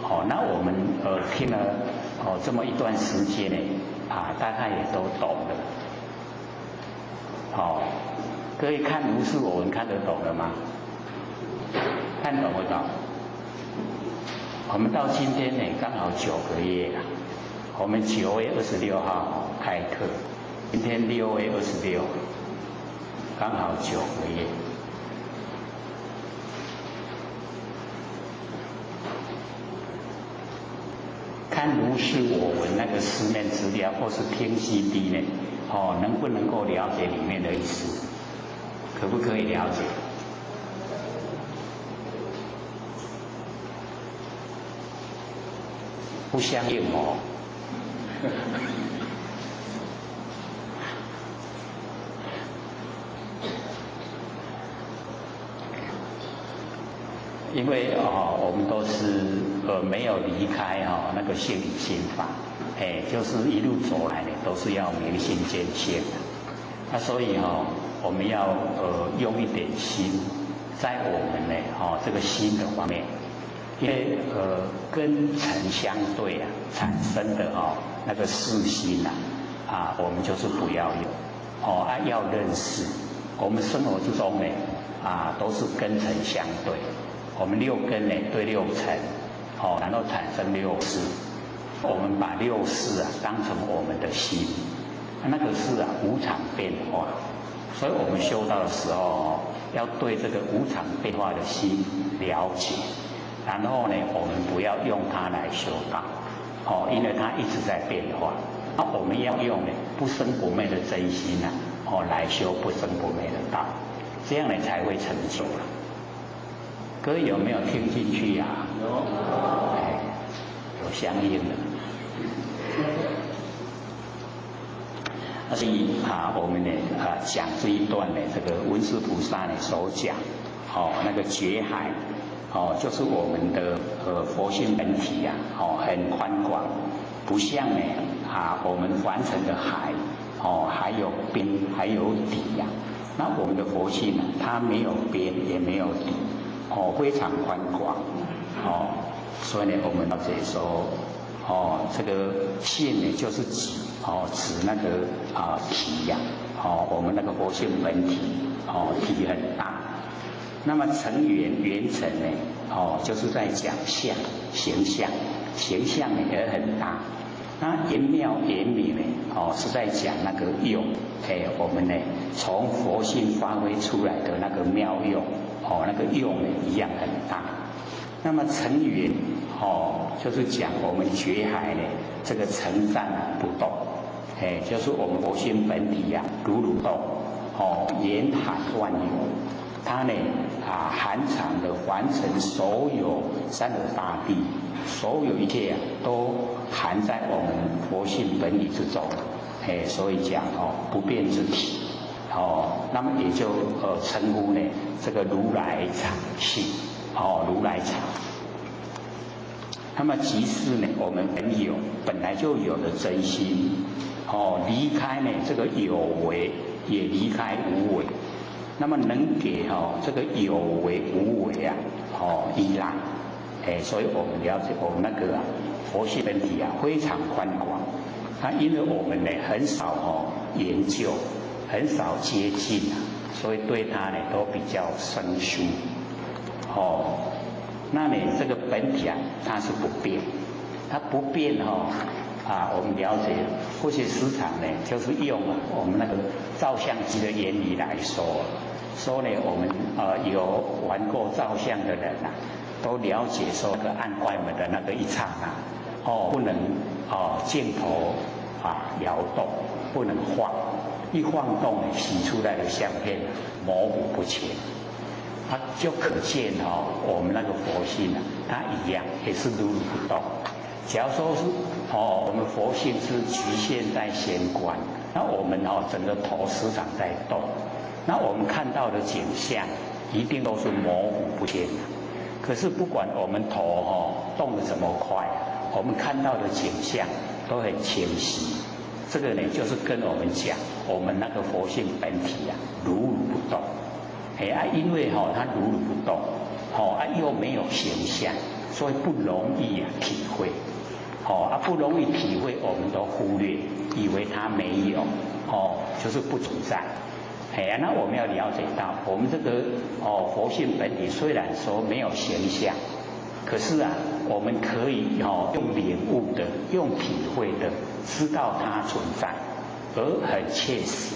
哦，那我们听了这么一段时间呢，大概也都懂了，哦，各位看如是我闻看得懂了吗？看懂不懂？我们到今天呢，刚好9个月了。我们9月26号开课，今天6月26，刚好9个月。看如是我闻那个书面资料，或是听 CD 呢，能不能够了解里面的意思？可不可以了解？不相应哦，因为我们都是没有离开那个心理心法，就是一路走来呢，都是要明心见性的。那所以我们要用一点心，在我们呢这个心的方面。因为跟尘相对啊产生的那个世心我们就是不要有要认识。我们生活之中呢都是跟尘相对，我们6根呢对6尘然后产生6识，我们把6识当成我们的心，那个是无常变化，所以我们修道的时候要对这个无常变化的心了解。然后呢，我们不要用它来修道，因为它一直在变化。那我们要用不生不灭的真心来修不生不灭的道，这样呢才会成就了。各位有没有听进去呀？有相应的。所以我们呢讲这一段呢，这个文殊菩萨呢所讲那个觉海。就是我们的佛性本体很宽广，不像呢我们凡尘的海还有边还有底呀。那我们的佛性呢，它没有边也没有底，非常宽广，所以呢，我们要解说这个性呢就是指那个体呀，我们那个佛性本体体很大。那么成缘成呢，就是在讲相形象，形象呢也很大。那圆妙圆明呢，是在讲那个用，我们呢从佛性发挥出来的那个妙用，那个用一样很大。那么成圆就是讲我们觉海呢这个成站不动，就是我们佛性本体如如动，严含万有，它呢含藏的完成所有三河大地，所有一切都含在我们佛性本体之中，所以讲不变之体，那么也就称呼呢这个如来藏性，如来藏。那么即是呢我们本来就有的真心，离开呢这个有为，也离开无为，那么能给这个有为无为依赖，所以我们了解我们那个佛性本体非常宽广。那因为我们呢很少研究，很少接近所以对它呢都比较生疏。那你这个本体它是不变，它不变我们了解科学市场呢，就是用我们那个照相机的原理来说呢，我们有玩过照相的人都了解说个按快门的那个一刹那不能镜头摇动，不能晃，一晃动洗出来的相片模糊不清。就可见我们那个佛性它一样也是如如不动。假如说是我们佛性是局限在仙观，那我们整个头时常在动，那我们看到的景象一定都是模糊不清的。可是不管我们头动得怎么快，我们看到的景象都很清晰。这个呢就是跟我们讲我们那个佛性本体如如不动。因为它如如不动，又没有形象，所以不容易体会，不容易体会，我们都忽略，以为它没有，就是不存在。那我们要了解到，我们这个佛性本体虽然说没有形象，可是我们可以用领悟的，用体会的，知道它存在，而很切实，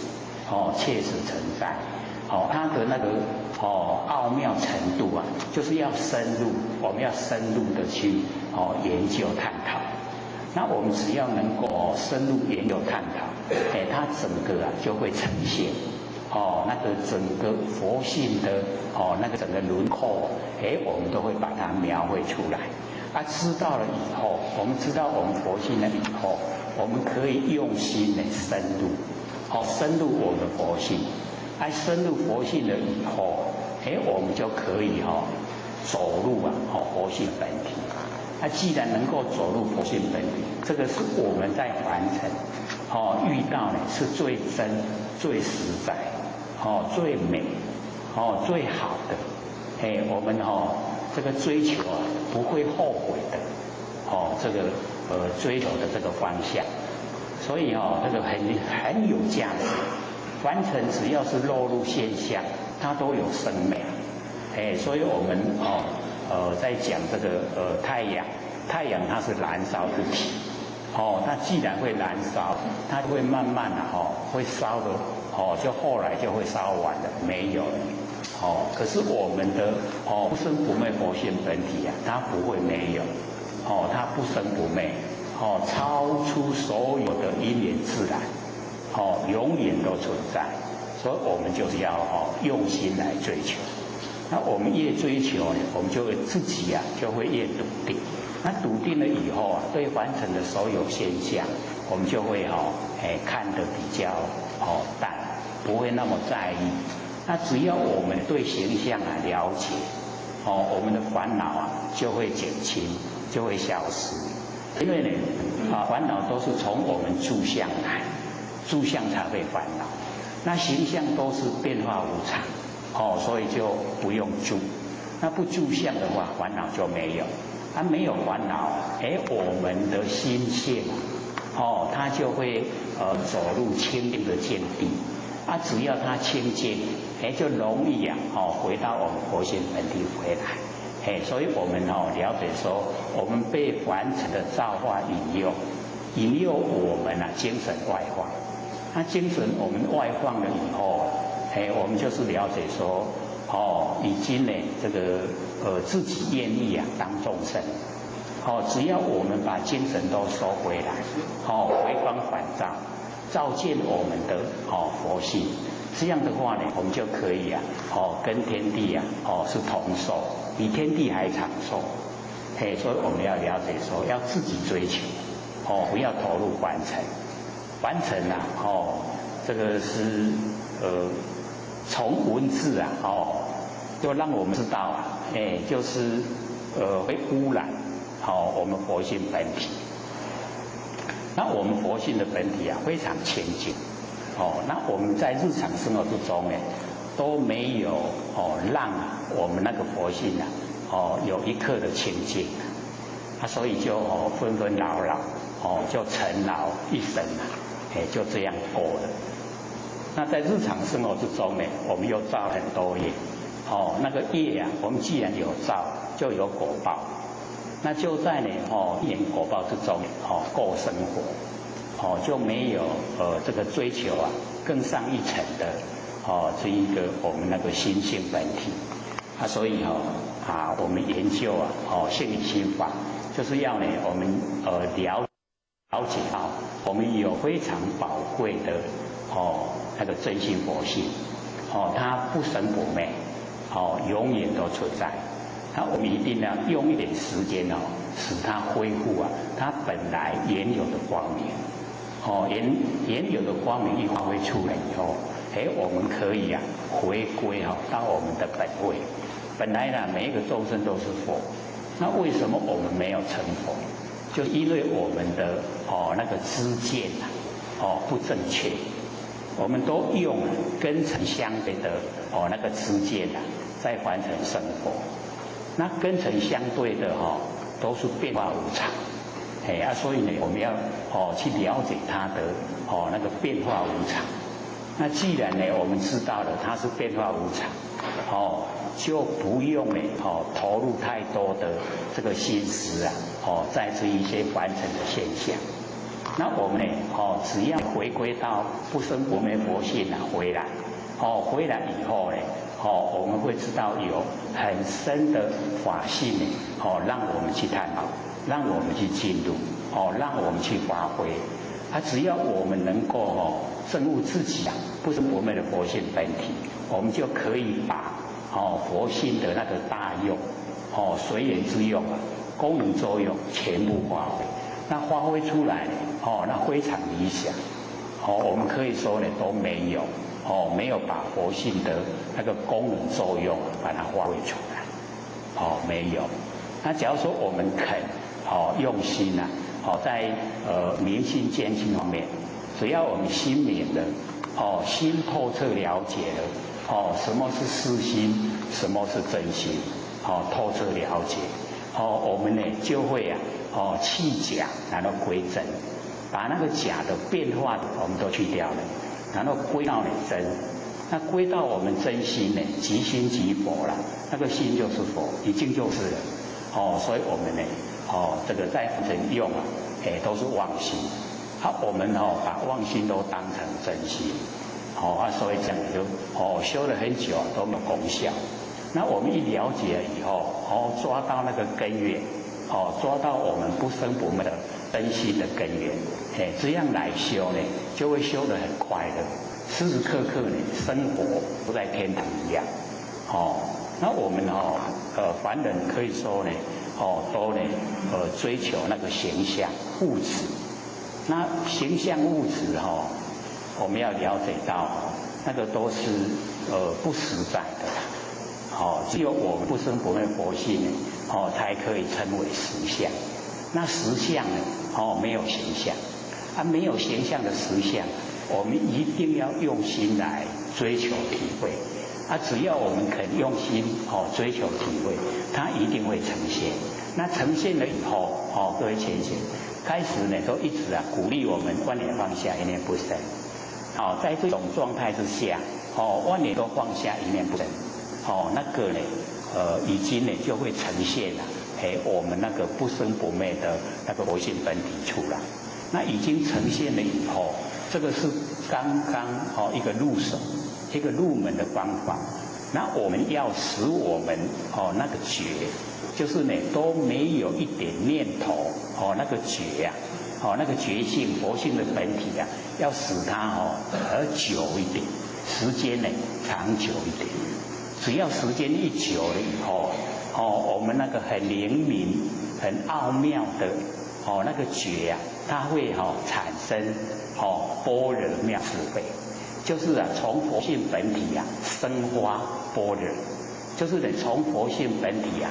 切实存在。它的那个奥妙程度就是要深入，我们要深入的去研究探讨。那我们只要能够深入研究探讨，它整个就会呈现那个整个佛性的那个整个轮廓，我们都会把它描绘出来。知道了以后，我们知道我们佛性了以后，我们可以用心的深入，深入我们佛性。深入佛性了以后，我们就可以走入佛性本体。既然能够走入佛性本体，这个是我们在凡尘遇到的是最真、最实在、最美、最好的。我们这个追求不会后悔的，这个追求的这个方向，所以这个很有价值。凡尘只要是落入现象，它都有生命。所以我们在讲这个太阳它是燃烧之体，它既然会燃烧，它会慢慢会烧的就后来就会烧完了，没有了。可是我们的不生不灭佛性本体它不会没有，它不生不灭，超出所有的因缘自然。永远都存在，所以我们就是要用心来追求。那我们越追求呢，我们就会自己就会越笃定。那笃定了以后对凡尘的所有现象，我们就会看得比较淡，不会那么在意。那只要我们对形象了解，我们的烦恼就会减轻，就会消失。因为呢烦恼都是从我们住相来。住相才会烦恼，那形象都是变化无常，所以就不用住。那不住相的话，烦恼就没有。没有烦恼，我们的心性，它就会走入清净的境地。只要它清净，就容易回到我们佛性本体回来。所以我们了解说，我们被凡尘的造化引诱我们精神外放。那精神我们外放了以后，我们就是了解说，已经呢这个自己愿意当众生，只要我们把精神都收回来，回光返照，照见我们的佛性，这样的话呢，我们就可以跟天地是同寿，比天地还长寿。所以我们要了解说，要自己追求，不要投入凡尘。凡尘这个是从文字就让我们知道就是会污染我们佛性本体。那我们佛性的本体非常清净，那我们在日常生活之中都没有让我们那个佛性有一刻的清净，所以就纷纷扰扰就尘劳一生就这样过了。那在日常生活之中我们又造很多业，那个业我们既然有造，就有果报。那就在因果报之中过生活，就没有这个追求更上一层的这一个我们那个心性本体。所以我们研究性理心法，就是要我们了解到我们有非常宝贵的那个真心佛性，它不生不灭，永远都存在。那我们一定要用一点时间使它恢复它本来原有的光明，原有的光明一发挥出来以后，我们可以回归到我们的本位。本来每一个众生都是佛，那为什么我们没有成佛？就因为我们的那个知见不正确，我们都用根尘相对的那个知见在凡尘生活。那根尘相对的都是变化无常，所以呢，我们要去了解它的那个变化无常。那既然呢，我们知道了它是变化无常，就不用投入太多的这个心思在这一些凡尘的现象。那我们呢，只要回归到不生不灭佛性回来，回来以后呢，我们会知道有很深的法性让我们去探讨，让我们去进入，让我们去发挥。只要我们能够证悟自己不生不灭的佛性本体，我们就可以把佛性的那个大用，随缘之用功能作用全部发挥。那发挥出来那非常理想。我们可以说呢都没有。没有把佛性的那个功能作用把它发挥出来，没有。那假如说我们肯用心在明心见性方面，只要我们心明了，心透彻了解了，什么是私心，什么是真心，透彻了解，我们呢就会弃假然后归真，把那个假的变化我们都去掉了。然后归到真，那归到我们真心即心即佛了，那个心就是佛，已经就是了。所以我们呢，这个在凡尘用都是妄心，我们把妄心都当成真心，所以这样就修了很久都没有功效。那我们一了解了以后，抓到那个根源，抓到我们不生不灭的真心的根源，这样来修呢，就会修得很快乐，时时刻刻呢，生活都在天堂一样。那我们凡人可以说呢，都呢追求那个形象物质。那形象物质我们要了解到那个都是不实在的。只有我们不生不灭佛性才可以称为实相。那实相呢，没有形象，没有形象的实相，我们一定要用心来追求体会。只要我们肯用心追求体会，它一定会呈现。那呈现了以后各位浅显，开始呢都一直鼓励我们万念放下，一念不生。在这种状态之下，万念都放下，一念不生。那个呢，已经呢就会呈现了，我们那个不生不灭的那个佛性本体出来。那已经呈现了以后，这个是刚刚一个入手，一个入门的方法。那我们要使我们那个觉，就是呢都没有一点念头那个觉呀，那个觉性佛性的本体啊，要使它而久一点，时间呢长久一点。只要时间一久了以后，我们那个很灵敏、很奥妙的那个觉呀，它会产生般若妙智慧。就是从佛性本体生发般若，就是从佛性本体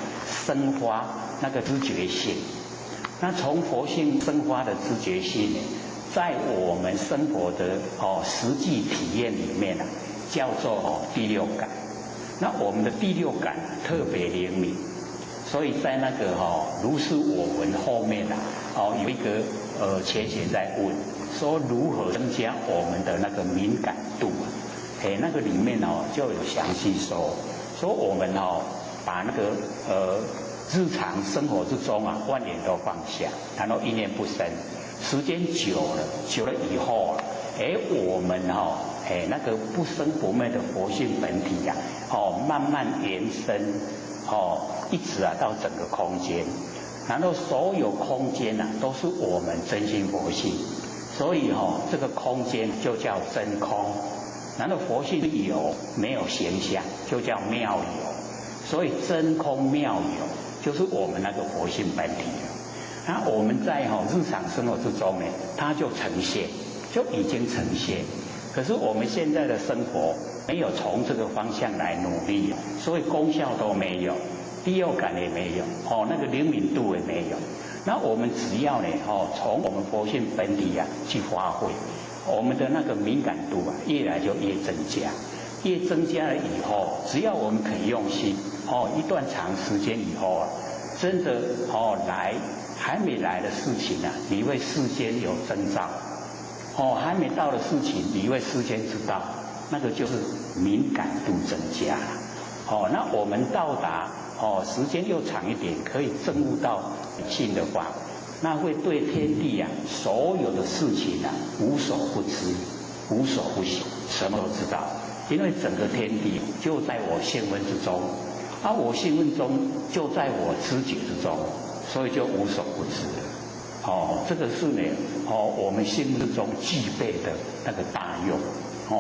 生发那个知觉性。那从佛性生发的知觉性呢，在我们生活的实际体验里面叫做第六感。那我们的第六感特别灵敏，所以在那个如是我闻后面有一个前贤在问。说如何增加我们的那个敏感度那个里面就有详细说我们把那个日常生活之中万念都放下，然后一念不生，时间久了以后我们那个不生不灭的佛性本体慢慢延伸一直到整个空间，然后所有空间都是我们真心佛性。所以这个空间就叫真空，然后佛性有没有形象，就叫妙有。所以真空妙有就是我们那个佛性本体。那我们在日常生活之中呢，它就呈现，就已经呈现。可是我们现在的生活没有从这个方向来努力，所以功效都没有，第六感也没有，那个灵敏度也没有。那我们只要呢，从我们佛性本体去发挥，我们的那个敏感度越来就越增加，越增加了以后，只要我们肯用心，一段长时间以后真的还没来的事情你会事先有征兆，还没到的事情你会事先知道，那个就是敏感度增加了。那我们到达时间又长一点，可以证悟到性的话，那会对天地所有的事情无所不知，无所不晓，什么都知道。因为整个天地就在我性问之中，我性问中就在我知觉之中，所以就无所不知了。这个是呢，我们性问之中具备的那个大用，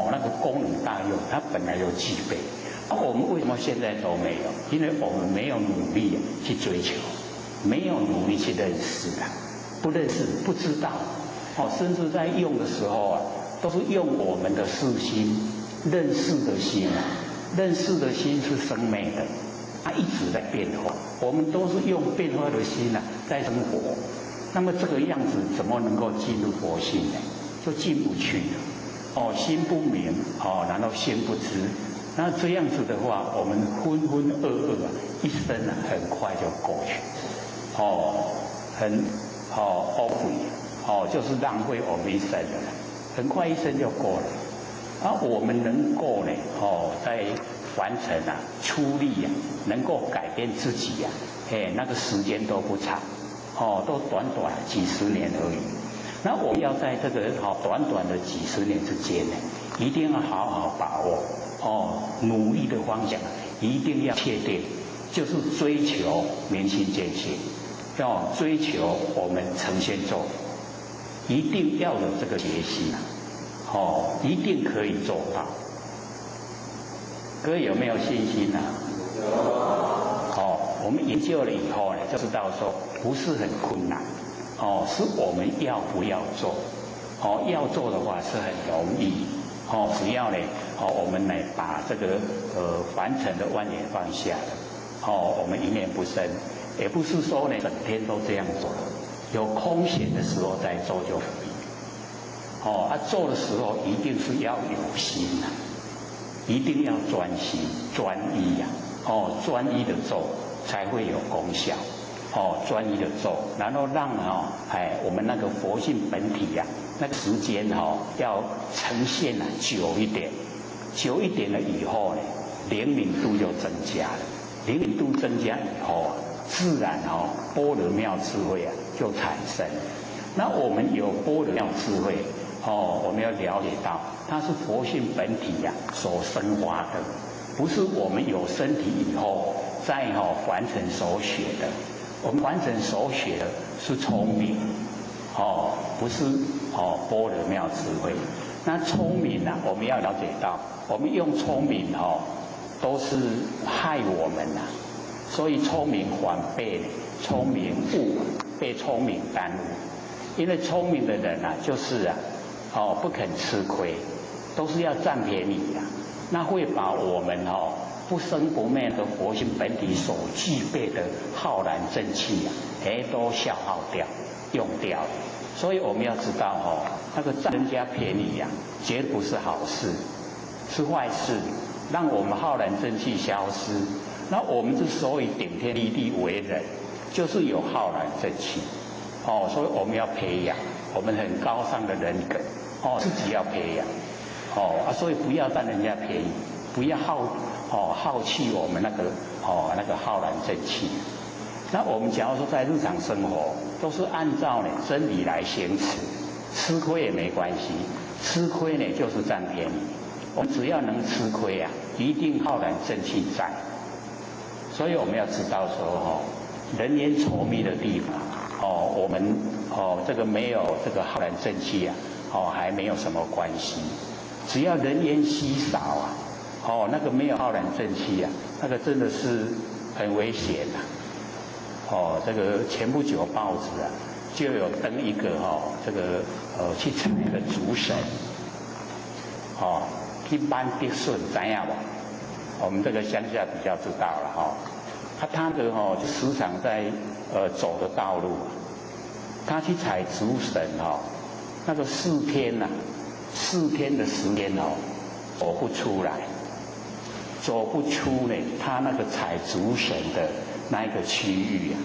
那个功能大用，它本来就具备。我们为什么现在都没有？因为我们没有努力去追求，没有努力去认识不认识不知道，甚至在用的时候都是用我们的视心，认识的心认识的心是生灭的，它一直在变化，我们都是用变化的心在生活。那么这个样子怎么能够进入佛性呢？就进不去了。心不明然后心不知。那这样子的话，我们浑浑噩噩一生很快就过去，很就是浪费我们一生了，很快一生就过了。我们能够呢，在凡尘出力能够改变自己那个时间都不长，都短短几十年而已。那我们要在这个短短的几十年之间呢，一定要好好把握。努力的方向一定要确定，就是追求明心见性，要追求我们成仙咒，一定要有这个决心一定可以做到。各位有没有信心我们研究了以后呢，就知道说不是很困难是我们要不要做要做的话是很容易只要呢我们呢把这个凡尘的万念放下了我们一念不生，也不是说呢整天都这样做，有空闲的时候再做就可以做的时候一定是要有心一定要专心专一专一的做才会有功效专一的做，然后让我们那个佛性本体那个时间要呈现久一点，久一点了以后呢，灵敏度就增加了，灵敏度增加以后自然般若妙智慧就产生。那我们有般若妙智慧我们要了解到它是佛性本体所生发的不是我们有身体以后再凡尘所学的。我们凡尘所学的是聪明，不是般若妙智慧。那聪明啊，我们要了解到，我们用聪明都是害我们呐。所以聪明反被聪明误，被聪明耽误。因为聪明的人啊，就是不肯吃亏，都是要占便宜啊。那会把我们不生不灭的活性本体所具备的浩然正气啊，都消耗掉、用掉。所以我们要知道那个占人家便宜啊，绝不是好事，是坏事，让我们浩然正气消失。那我们之所以顶天立地为人，就是有浩然正气。所以我们要培养我们很高尚的人格，自己要培养。所以不要占人家便宜，不要耗气我们那个浩然正气。那我们假如说在日常生活都是按照真理来行持，吃亏也没关系，吃亏就是占便宜。我们只要能吃亏啊，一定浩然正气在。所以我们要知道说人烟稠密的地方我们这个没有这个浩然正气啊还没有什么关系。只要人烟稀少啊那个没有浩然正气啊，那个真的是很危险啊。这个前不久报纸啊就有登一个这个去采那个竹笋一般的笋怎样吧？我们这个乡下比较知道了他的就时常在走的道路，他去采竹笋那个4天的时间走不出来，走不出他那个采竹笋的那一个区域啊，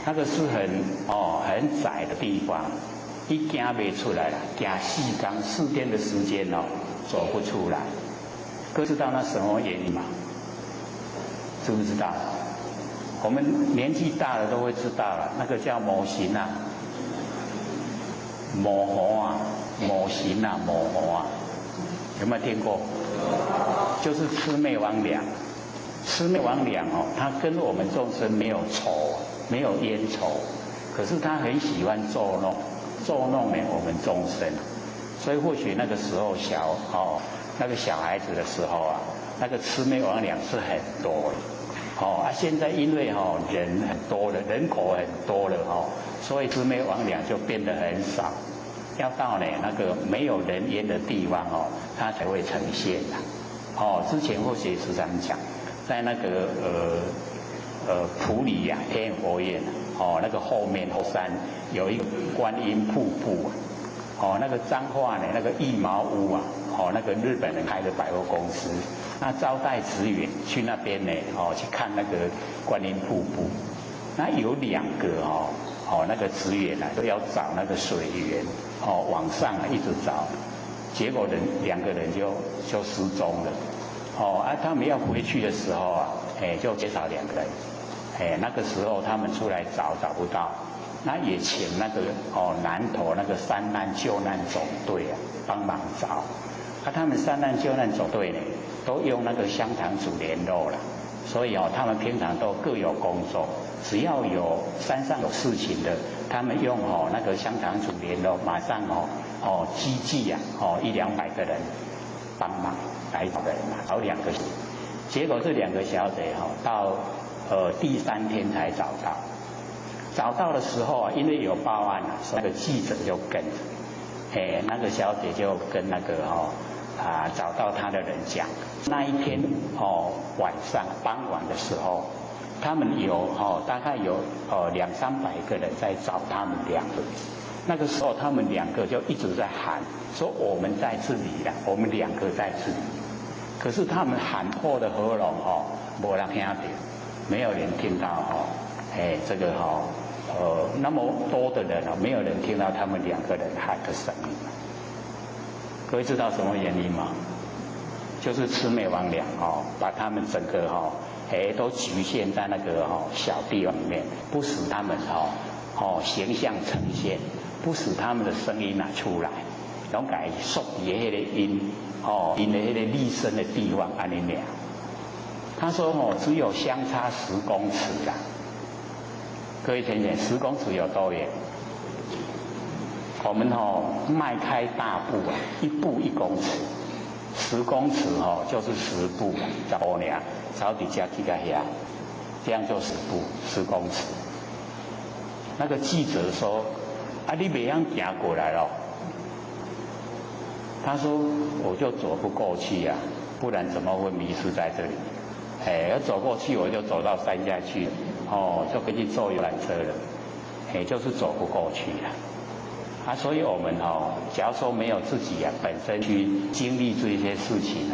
那个是很窄的地方，一走不出来了，走4天的时间走不出来。各位知道那什么原因吗？知不知道？我们年纪大了都会知道了，那个叫魔形啊，魔猴啊，魔形啊，魔猴啊，有没有听过？就是魑魅魍魉，魑魅魍魉它跟我们众生没有仇，没有冤仇，可是它很喜欢捉弄我们众生，所以或许那个时候那个小孩子的时候啊，那个魑魅魍魉是很多的。现在因为人很多了，人口很多了所以魑魅魍魉就变得很少。要到那个没有人烟的地方它才会呈现之前或许时常讲，在那个埔里呀天眼佛院那个后山有一个观音瀑布那个彰化那个一毛屋啊那个日本人开的百货公司。那招待职员去那边去看那个观音瀑布，那有2个那个职员都要找那个水源往上一直找，结果2个人就失踪了他们要回去的时候就减少2个人那个时候他们出来找不到，那也请那个南投那个山难救难总队帮忙找他们山难救难总队都用那个乡堂主联络了，所以他们平常都各有工作，只要有山上有事情的，他们用那个乡堂主联络，马上积聚100-200个人帮忙来找人找2个，结果这2个小姐到第3天才找到，找到的时候因为有报案所以那个记者就跟着，那个小姐就跟那个找到他的人讲，那一天晚上傍晚的时候，他们有大概有200-300个人在找他们2个。那个时候他们2个就一直在喊说我们在这里了，我们2个在这里。可是他们喊破的喉咙没人听到，没有人听到这个那么多的人没有人听到他们2个人喊的声音。各位知道什么原因吗？就是魑魅魍魉把他们整个都局限在那个小地方里面，不使他们形象呈现，不使他们的声音出来，拢改缩在那个因的那个立身的地方安尼俩他说只有相差10公尺啦。各位田姐，10公尺有多远？我们迈开大步啊，1步1公尺，10公尺就是10步啊，10步尔，朝底下去到遐，这样就10步10公尺。那个记者说：“啊，你别样行过来了。”他说：“我就走不过去呀，不然怎么会迷失在这里？要走过去我就走到山下去，就可以坐游览车了，就是走不过去了。啊，所以我们假如说没有自己本身去经历这些事情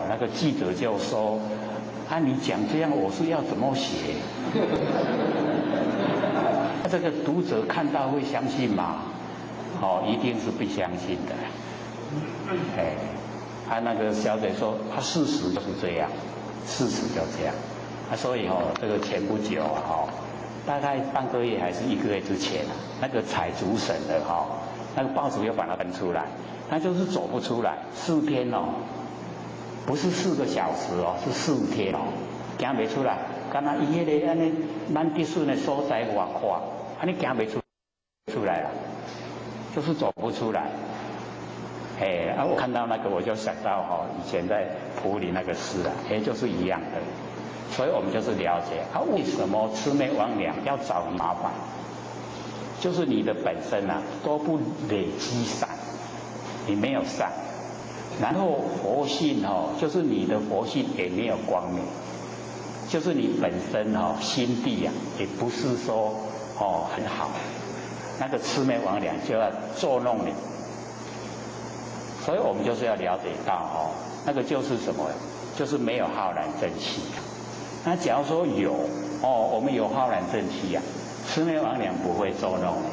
那个记者就说：啊，你讲这样我是要怎么写？这个读者看到会相信吗？一定是不相信的。那个小姐说，事实就是这样，事实就这样。所以这个前不久大概半个月还是1个月之前那个采竹笋的那个报纸又把它登出来，他就是走不出来，4天不是4个小时是4天行不出来，敢若伊迄个安尼蛮滴顺的所在外看，安尼行不出来了，就是走不出来。我看到那个我就想到以前在埔里那个诗就是一样的。所以我们就是了解为什么魑魅魍魉要找你麻烦，就是你的本身都不累积善，你没有善，然后佛性就是你的佛性也没有光明，就是你本身心地也不是说很好，那个魑魅魍魉就要捉弄你。所以我们就是要了解到那个就是什么，就是没有浩然正气。那假如说有我们有浩然正气魑魅魍魉不会捉弄你，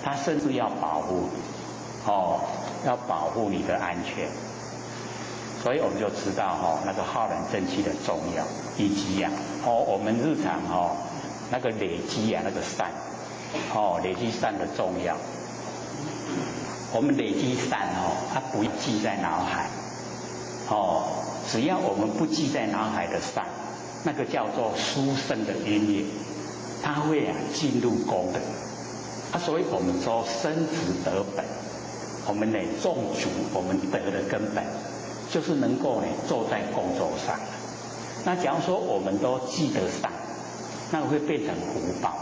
他甚至要保护你要保护你的安全。所以我们就知道那个浩然正气的重要，以及我们日常那个累积那个善累积善的重要。我们累积善它不记在脑海只要我们不记在脑海的善，那个叫做殊胜的因缘，它会进入功德所以我们说生子得本，我们种足我们得的根本，就是能够做在工作上。那假如说我们都记得善，那个会变成福报。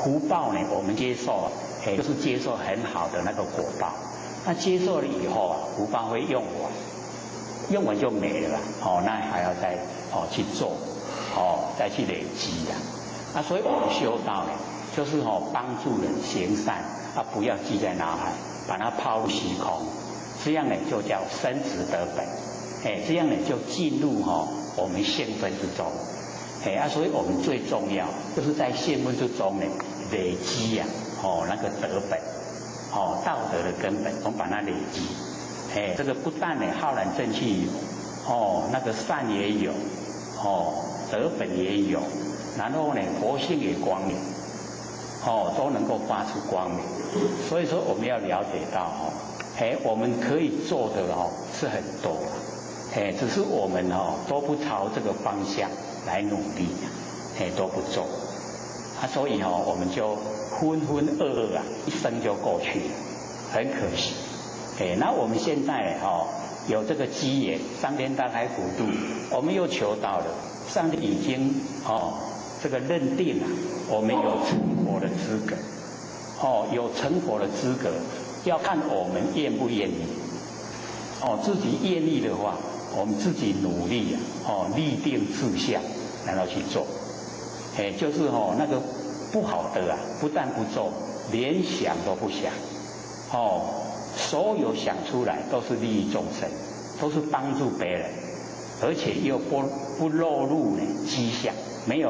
福报我们接受就是接受很好的那个果报。那接受了以后福报会用完，用完就没了那还要再去做再去累积所以我们修道就是帮助人行善不要记在脑海，把它抛入虚空，这样就叫生子得本这样就进入我们现分之中所以我们最重要就是在现分之中累积那个得本道德的根本，我们把它累积这个不但浩然正气有那个善也有得本也有，然后佛性也光明都能够发出光明。所以说我们要了解到我们可以做的是很多只是我们都不朝这个方向来努力都不做所以我们就浑浑噩噩一生就过去了，很可惜那我们现在有这个机缘，上天大开普度，我们又求到了，上帝已经这个认定了我们有成佛的资格有成佛的资格，要看我们愿不愿意自己愿意的话，我们自己努力立定志向，然后去做就是那个不好的不但不做，连想都不想所有想出来都是利益众生，都是帮助别人，而且又不落入迹象，没有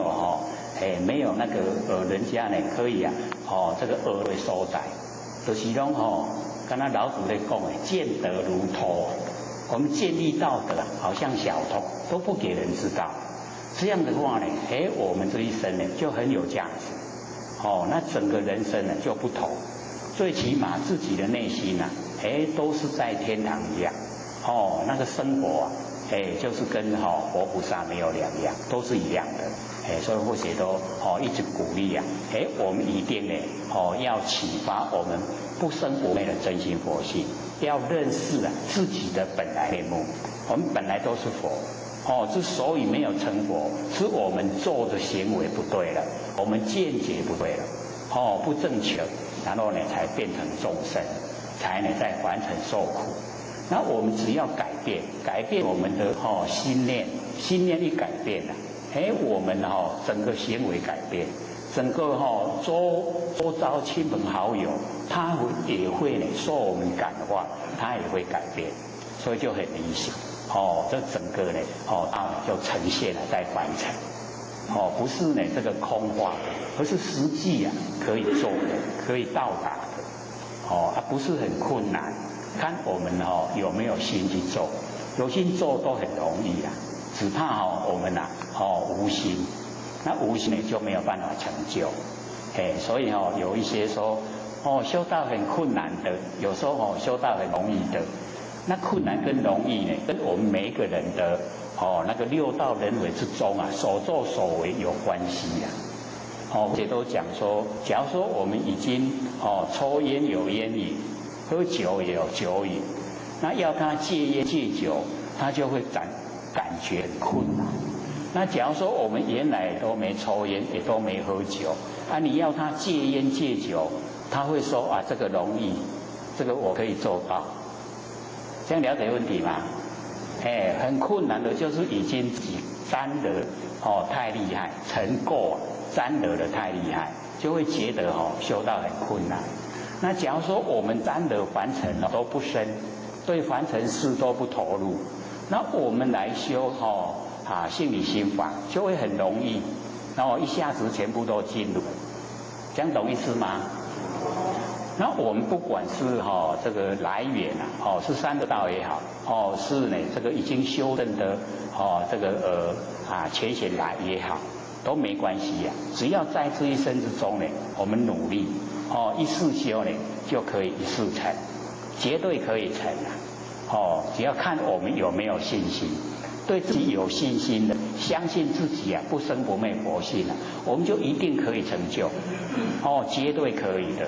没有那个人家可以这个恶的所在，就是讲刚才老祖在讲见德如偷，我们建立道德好像小偷，都不给人知道。这样的话我们这一生就很有价值那整个人生就不同，最起码自己的内心都是在天堂一样那个生活就是跟佛菩萨没有两样，都是一样的，所以或许都一直鼓励啊，我们一定呢要启发我们不生不灭的真心佛性，要认识啊自己的本来面目，我们本来都是佛。之所以没有成佛，是我们做的行为不对了，我们见解不对了，不正确，然后呢才变成众生，才呢在凡尘受苦。那我们只要改变我们的心念一改变了，我们整个行为改变，整个周遭亲朋好友，他也会呢受我们感化，他也会改变，所以就很理想。这整个呢，就呈现了在凡尘，不是呢这个空话的，而是实际啊可以做的，可以到达的，不是很困难，看我们有没有心去做，有心做都很容易啊，只怕我们无心，那无心呢就没有办法成就，所以有一些说修道很困难的，有时候修道很容易的。那困难跟容易呢，跟我们每一个人的那个六道轮回之中啊，所作所为有关系呀。这都讲说，假如说我们已经抽烟有烟瘾，喝酒也有酒瘾，那要他戒烟戒酒，他就会感觉很困难。那假如说我们原来都没抽烟，也都没喝酒，你要他戒烟戒酒，他会说这个容易，这个我可以做到。这样了解问题吗？很困难的，就是已经沾得太厉害，尘垢沾得的太厉害，就会觉得修道很困难。那假如说我们沾得凡尘都不深，对凡尘事都不投入，那我们来修性理心法就会很容易，然后一下子全部都进入，这样懂意思吗？那我们不管是这个来源啊，是三得道也好，是呢这个已经修正的这个浅显来也好，都没关系呀。只要在这一生之中呢，我们努力一世修呢，就可以一世成，绝对可以成啊！只要看我们有没有信心，对自己有信心的，相信自己不生不灭佛性我们就一定可以成就，绝对可以的。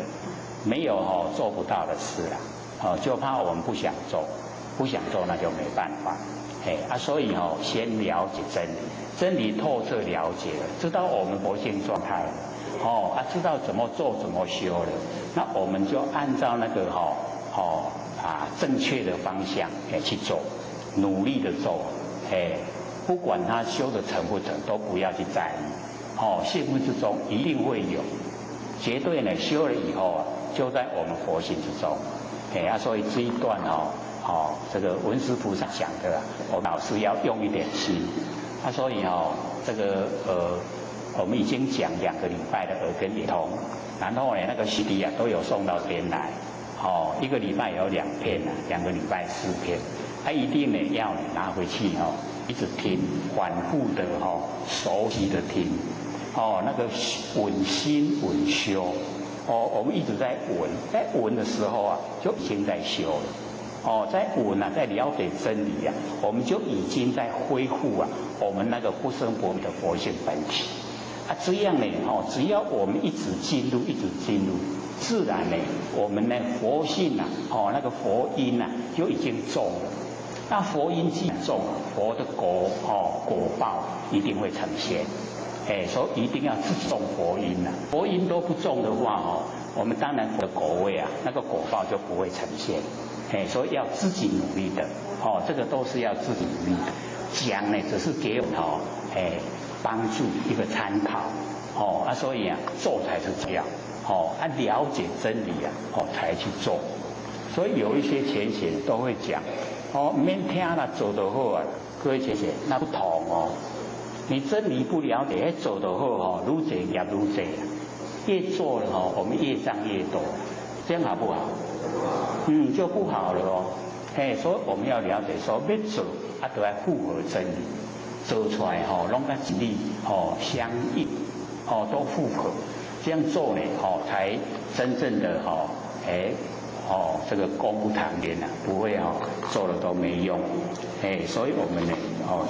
没有做不到的事就怕我们不想做那就没办法，所以先了解真理，真理透彻了解了，知道我们佛性状态了，知道怎么做怎么修了，那我们就按照那个正确的方向去做，努力的做，不管他修的成不成，都不要去在意，幸福之中一定会有，绝对呢修了以后就在我们佛性之中，所以这一段这个文殊菩萨讲的我们老师要用一点心，所以这个我们已经讲2个礼拜的耳根圆通，然后呢那个CD都有送到这边来，1个礼拜有2篇2个礼拜4篇，一定呢要你拿回去一直听，反复的熟悉的听，那个稳心稳修。我们一直在闻，在闻的时候就已经在修了。在闻在了解真理我们就已经在恢复我们那个不生不灭的佛性本体。这样呢，只要我们一直进入，自然呢，我们呢佛性那个佛因就已经重了。那佛因既重，佛的果报一定会呈现。所以一定要自种佛因佛因都不种的话我们当然的果位那个果报就不会呈现。所以要自己努力的这个都是要自己努力的。讲呢只是给我们帮助一个参考所以做才是这样了解真理才去做。所以有一些浅显都会讲免听了做得好各位浅显那不同你真理不了解，做得好愈做业愈多，越做了我们业障越多，这样好不好？就不好了所以我们要了解说，要做都要符合真理，做出来拢跟真理相应都符合，这样做呢才真正的这个功不唐捐啊，不会做了都没用，所以我们呢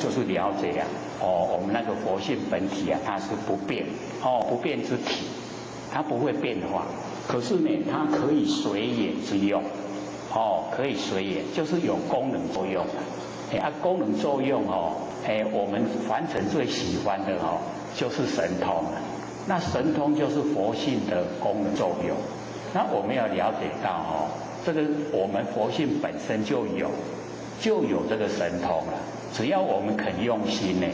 就是了解啊，我们那个佛性本体啊，它是不变，不变之体，它不会变化，可是呢，它可以随缘之用，可以随缘，就是有功能作用啊，功能作用我们凡尘最喜欢的就是神通啊，那神通就是佛性的功能作用。那我们要了解到这个我们佛性本身就有这个神通了，只要我们肯用心呢，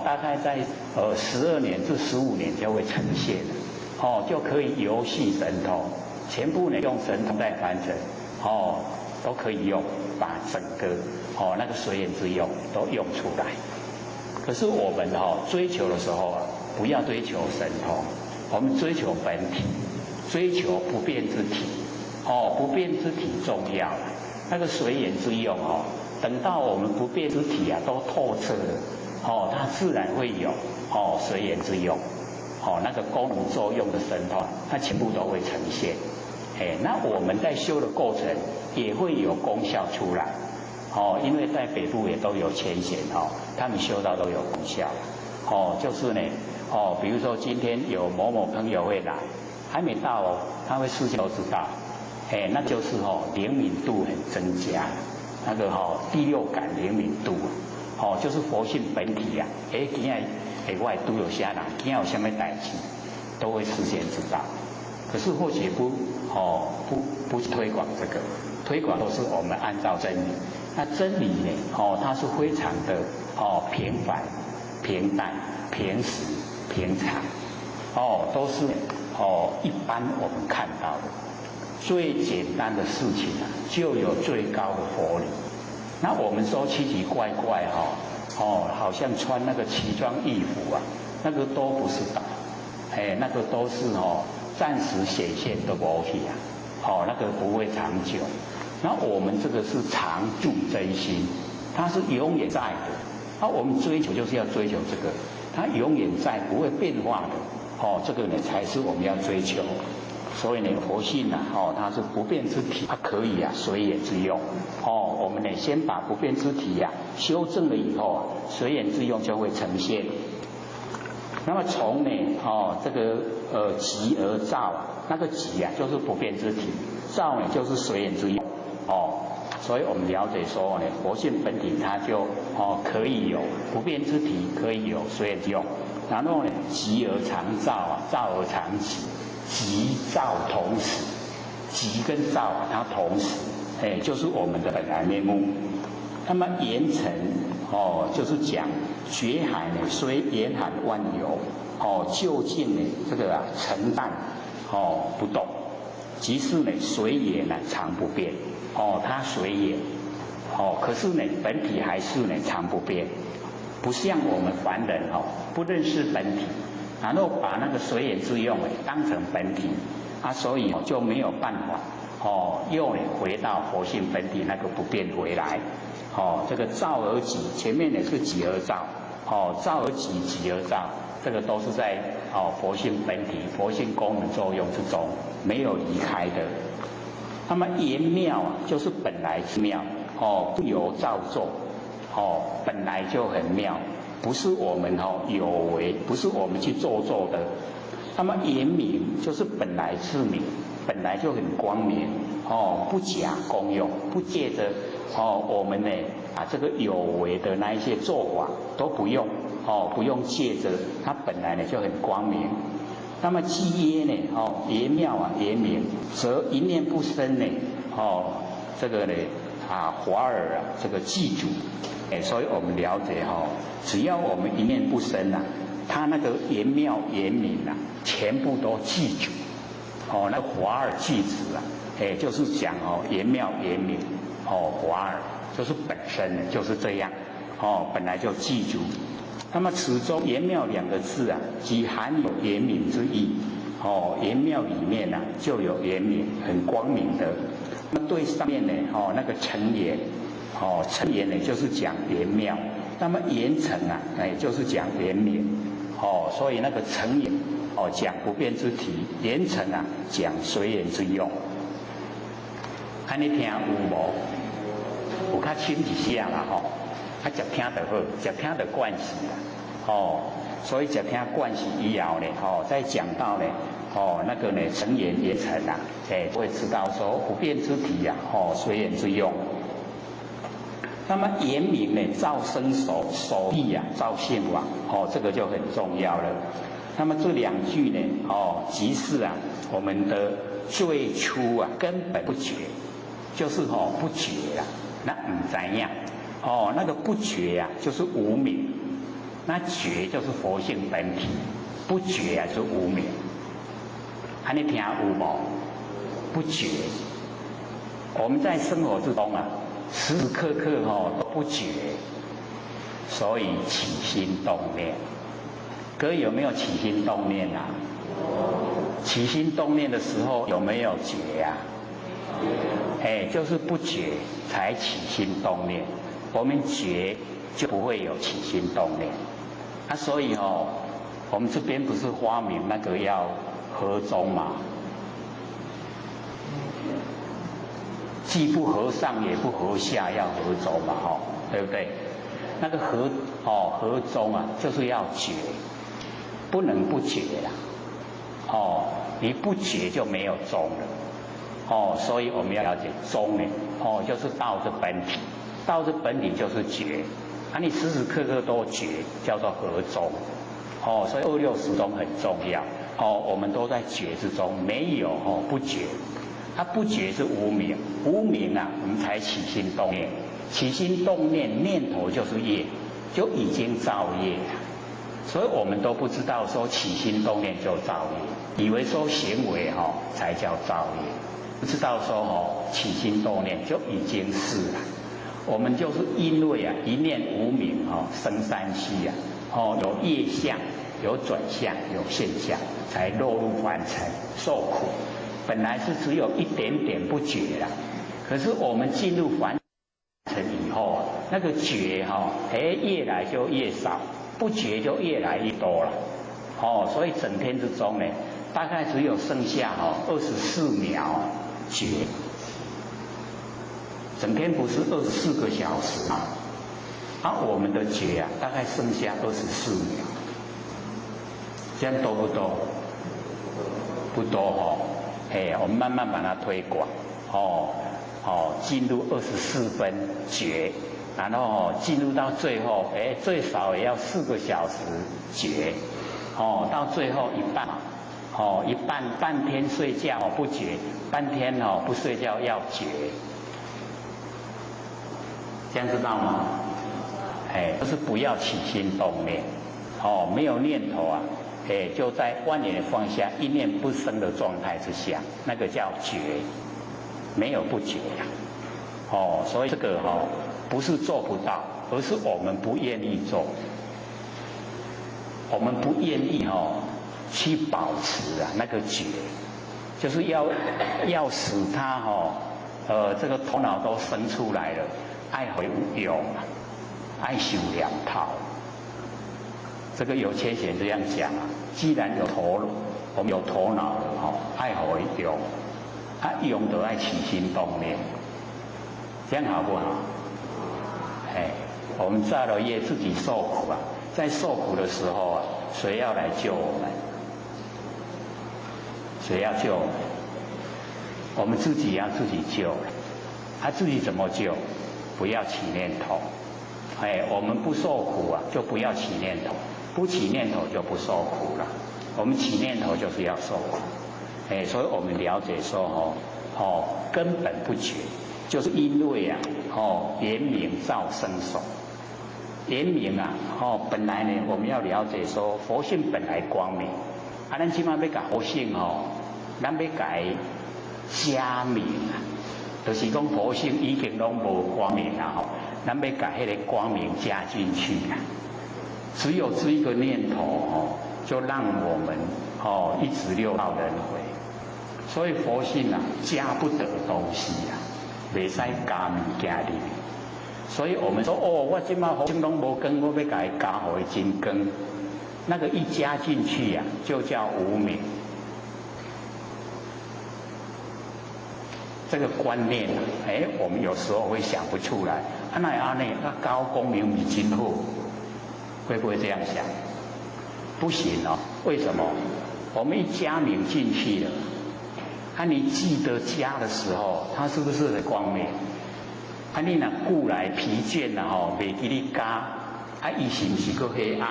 大概在12年至15年就会呈现了，就可以游戏神通，全部呢用神通在凡尘，都可以用，把整个那个随缘之用都用出来。可是我们追求的时候啊，不要追求神通，我们追求本体。追求不变之体，不变之体重要了。那个随缘之用等到我们不变之体啊都透彻了，它自然会有随缘之用，那个功能作用的神通，它全部都会呈现。那我们在修的过程也会有功效出来，因为在北部也都有浅显他们修到都有功效，就是呢，比如说今天有某某朋友会来。还没到他会事先都知道，那就是灵敏度很增加，那个第六感灵敏度就是佛性本体啊，今日外都有啥人，今日有什么代志，都会事先知道。可是或许不推广这个，推广都是我们按照真理。那真理呢，它是非常的平凡、平淡、平实、平常，都是。一般我们看到的最简单的事情啊，就有最高的佛理。那我们说奇奇怪怪好像穿那个奇装异服啊，那个都不是的，那个都是暂时显现的东西啊，那个不会长久。那我们这个是常住真心，它是永远在的。那我们追求就是要追求这个，它永远在，不会变化的。这个呢才是我们要追求。所以呢，佛性啊，它是不变之体，它可以随缘之用。我们呢先把不变之体修正了以后随缘之用就会呈现。那么从呢，这个极而照那个极就是不变之体，照呢就是随缘之用。所以我们了解说呢，佛性本体它就可以有不变之体，可以有随缘之用。然后呢，极而常照照而常极，极照同时，极跟照它同时，就是我们的本来面目。那么严惩就是讲觉海呢，虽严寒万有，究竟呢这个沉淡不动，即是呢随缘常不变，它随缘，可是呢本体还是呢常不变。不像我们凡人不认识本体，然后把那个随缘之用当成本体所以就没有办法又回到佛性本体那个不变回来。这个照而极，前面也是极而照，照而极，极而照，这个都是在佛性本体、佛性功能作用之中没有离开的。那么言妙就是本来之妙，不由造作。本来就很妙，不是我们有为，不是我们去做的。那么言明就是本来是明，本来就很光明，不假功用，不借着我们呢这个有为的那一些做法都不用，不用借着，它本来呢就很光明。那么积耶呢，言妙言明，则一念不生呢，这个呢华尔这个记住。所以我们了解只要我们一念不生他那个言妙言明全部都记住。那华尔记止就是讲言妙言明，华尔就是本身就是这样，本来就记住。那么此中言妙两个字即含有言明之意。言妙里面就有言明，很光明的。那么对上面呢那个成言。成言呢就是讲言妙，那么言成就是讲言明。所以那个成言讲不变之体，言成讲随缘之用。安尼听有无？有较深一下啦吼，啊，食听就好，食听就惯势啦，哦，所以食听惯势以后呢，哦，再讲到呢，哦，那个呢，成言也成啊，就会知道说不变之体呀，哦，随缘之用。那么言明呢，造生手，手意呀，造性往，哦，这个就很重要了。那么这两句呢，哦，即是啊，我们的最初啊，根本不觉，就是不觉啦，那唔知样，哦，那个不觉呀，就是无明，那觉就是佛性本体，不觉啊，就是无明。安尼听有无？不觉，我们在生活之中啊。时时刻刻都不觉，所以起心动念。各位有没有起心动念啊？起心动念的时候有没有觉啊？就是不觉才起心动念。我们觉就不会有起心动念。所以我们这边不是发明那个要合中嘛？既不合上也不合下，要合中嘛，对不对？那个合中啊，就是要觉，不能不觉啦，你不觉就没有中了，所以我们要了解中呢，就是道之本体，道之本体就是觉，你时时刻刻都觉，叫做合中，所以260中很重要，我们都在觉之中，没有不觉。不觉是无明，无明啊，我们才起心动念，起心动念，念头就是业，就已经造业了。所以我们都不知道说起心动念就造业，以为说行为才叫造业，不知道说起心动念就已经是了。我们就是因为啊一念无明生三息啊，有业相，有转相，有现象，才落入凡尘受苦。本来是只有一点点不觉啦，可是我们进入凡尘以后啊，那个觉越来就越少，不觉就越来越多了，所以整天之中呢，大概只有剩下24秒觉，整天不是24个小时吗？我们的觉啊，大概剩下24秒，这样多不多？不多我们慢慢把它推广，进入24分觉，然后进入到最后，最少也要4个小时觉，到最后一半，一半半天睡觉不觉，半天不睡觉要觉，这样知道吗？就是不要起心动念，没有念头啊。就在万念放下，一念不生的状态之下，那个叫觉，没有不觉呀。所以这个不是做不到，而是我们不愿意做，我们不愿意去保持那个觉，就是要使它这个头脑都生出来了，爱回用，爱修两套。这个有缺贤这样讲啊，既然有我们有头脑了爱好用，用都爱起心动念，这样好不好？我们造了业自己受苦啊，在受苦的时候啊，谁要来救我们？谁要救我们？我们自己要自己救了，自己怎么救？不要起念头，我们不受苦啊，就不要起念头。不起念头就不受苦了，我们起念头就是要受苦，所以我们了解说根本不觉，就是因为啊言明造生手，言明啊本来呢我们要了解说佛性本来光明，咱起码要把佛性咱要改加明啊，就是讲佛性已经拢无光明啦咱要把迄个光明加进去啊。只有这一个念头就让我们一直六道轮回，所以佛性啊加不得东西啊，袂使加物件里。所以我们说我今嘛佛性拢无光，我要给它加回真光，那个一加进去啊，就叫无明。这个观念啊，我们有时候会想不出来。那高功名比今后，会不会这样想？不行哦，为什么？我们一加名进去了，你记得家的时候，它是不是很光明？你若故来疲倦啦吼，袂记你加，伊是不是个黑暗？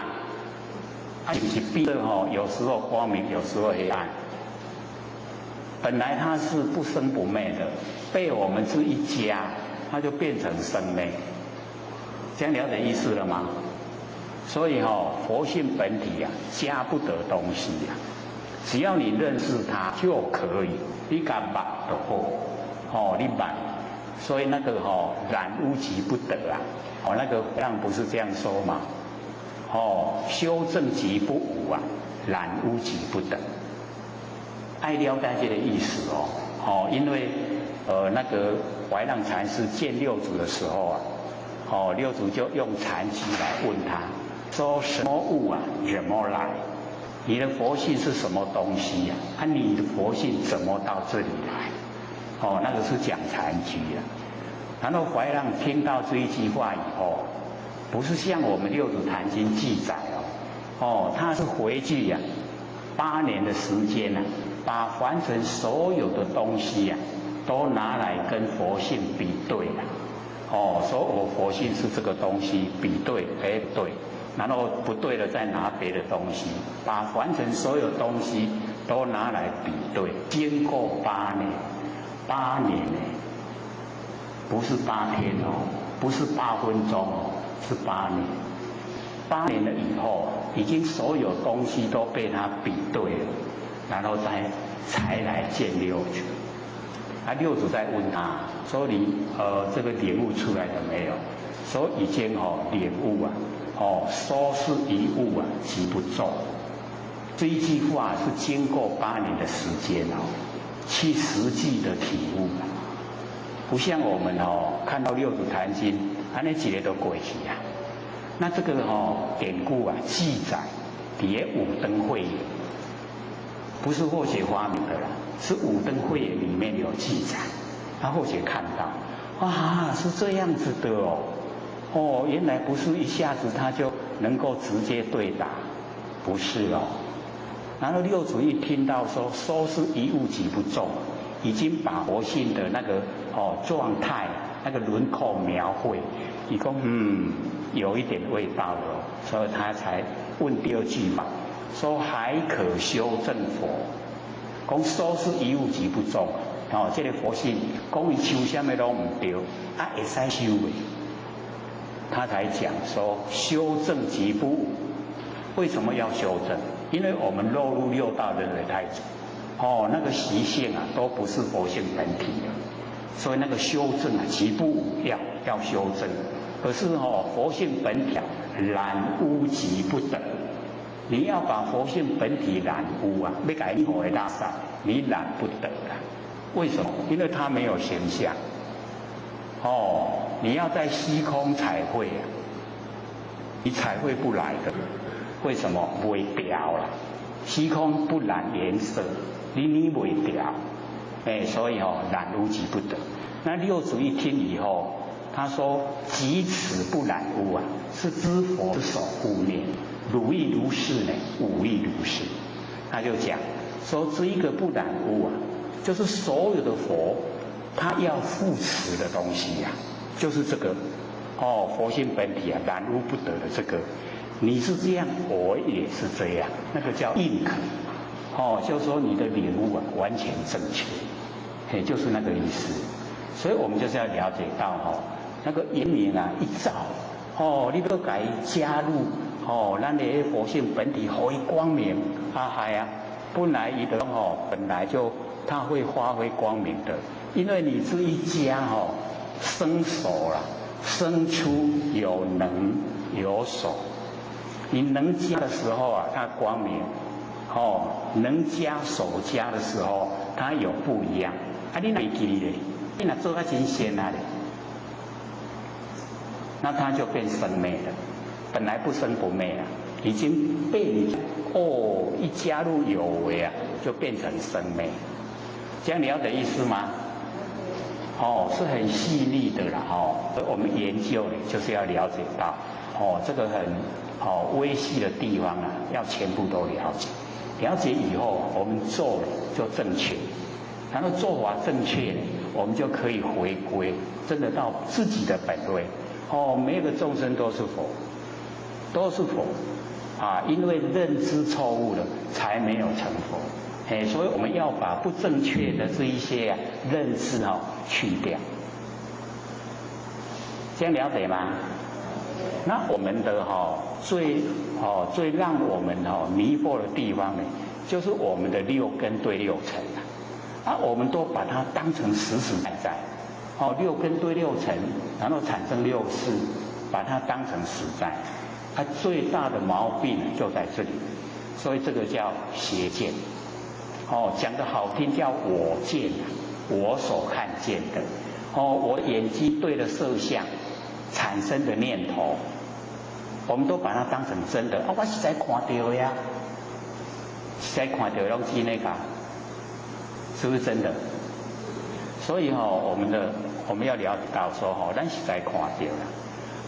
是不是变得有时候光明，有时候黑暗？本来它是不生不灭的，被我们这一加，它就变成生灭。这样了解意思了吗？所以佛性本体啊，加不得东西啊。只要你认识它就可以，你敢把就好，你把。所以那个染污即不得啊，那个让不是这样说嘛，修正即不无啊，染污即不得。爱了解这个意思因为那个怀让禅师见六祖的时候啊，六祖就用禅机来问他，说什么物啊，怎么来？你的佛性是什么东西呀？你的佛性怎么到这里来？那个是讲禅机啊。然后怀让听到这一句话以后，不是像我们六祖坛经记载他是回去8年的时间把凡尘所有的东西都拿来跟佛性比对说我佛性是这个东西，比对，对，然后不对了再拿别的东西，把凡尘所有东西都拿来比对，经过8年，8年不是8天不是8分钟是8年。8年了以后，已经所有东西都被他比对了，然后才来见六祖。六祖在问他说：“你这个领悟出来了没有？”说已经领悟说是一物即不中。这一句话是经过8年的时间去实际的体悟不像我们看到六祖坛经，那几个都过去那这个典故记载也五灯会，不是或许发明的啦，是五灯会里面有记载，他或许看到，是这样子的原来不是一下子他就能够直接对答，不是然后六祖一听到说是一物即不中，已经把佛性的那个状态、那个轮廓描绘，一共有一点味道了所以他才问第二句嘛，说还可修正佛，讲说是一物即不中这个佛性讲伊修什么都唔对，会使修的，他才讲说修正即不无。为什么要修正？因为我们落入六道轮回太久那个习性都不是佛性本体的，所以那个修正即不无要修正。可是佛性本体染污即不得，你要把佛性本体染污要改一回大善，你染不得为什么？因为它没有形象你要在虚空彩绘你彩绘不来的。为什么？袂调啦，虚空不染颜色，你袂调，所以染污即不得。那六祖一听以后，他说：“即此不染污是知佛之守护念，如亦如是呢，无亦如是。”他就讲说，这一个不染污就是所有的佛他要护持的东西就是这个佛性本体染污不得的这个。你是这样，我也是这样，那个叫认可，就是说你的领悟完全正确，就是那个意思。所以我们就是要了解到那个因缘一照，你都该加入咱的佛性本体可以光明本来伊的本来就它会发挥光明的，因为你这一加生手了，生出有能有手。你能加的时候它光明，能加手加的时候它有不一样。你哪记咧？你哪做到真仙嘞？那它就变生灭了。本来不生不灭已经被你一加入有为就变成生灭。这样你要的意思吗？是很细腻的啦，我们研究呢就是要了解到，这个很微细的地方啊，要全部都了解，了解以后我们做了就正确，然后做法正确，我们就可以回归，真的到自己的本位，每一个众生都是佛，都是佛，因为认知错误了，才没有成佛。所以我们要把不正确的这一些认知去掉，这样了解吗？那我们的最让我们迷惑的地方呢，就是我们的六根对六尘我们都把它当成实实在在，六根对六尘，然后产生六识，把它当成实在，最大的毛病就在这里，所以这个叫邪见。讲得好听叫我见，我所看见的，我眼睛对了色相产生的念头，我们都把它当成真的，我实在看到呀，实在看到拢是那个，是不是真的？所以我们要了解到说咱实在看到啦，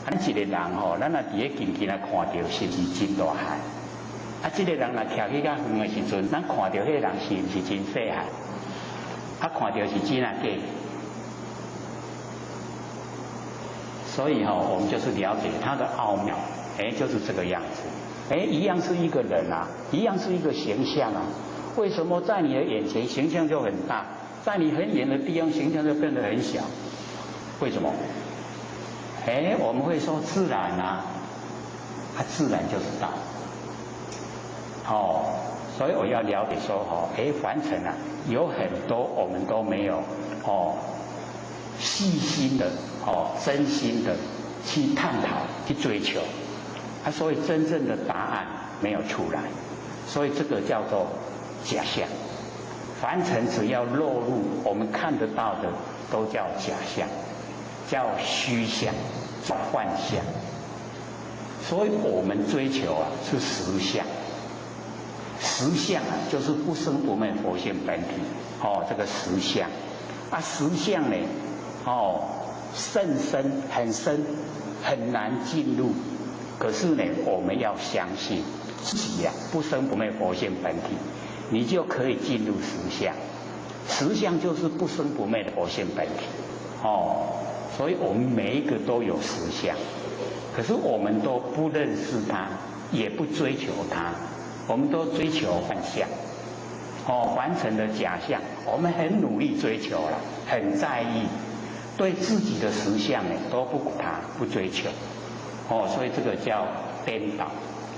咱一个人咱若伫咧近近来看到，是不是真大海？这个人若徛去较远的时阵，咱看到迄个人是不是真细汉？看到是真啊假？所以我们就是了解它的奥妙，就是这个样子。一样是一个人啊，一样是一个形象啊。为什么在你的眼前形象就很大，在你很远的地方形象就变得很小？为什么？我们会说自然啊，自然就是道。所以我要了解说凡尘啊，有很多我们都没有细心的真心的去探讨去追求，所以真正的答案没有出来，所以这个叫做假象。凡尘只要落入我们看得到的，都叫假象，叫虚象，叫幻象。所以我们追求是实相。实相就是不生不灭佛性本体，这个实相，实相呢，甚深很深，很难进入。可是呢，我们要相信自己不生不灭佛性本体，你就可以进入实相。实相就是不生不灭的佛性本体，所以我们每一个都有实相，可是我们都不认识它，也不追求它。我们都追求幻象，凡尘的假象，我们很努力追求了，很在意，对自己的实相呢都不管它，不追求，所以这个叫颠倒，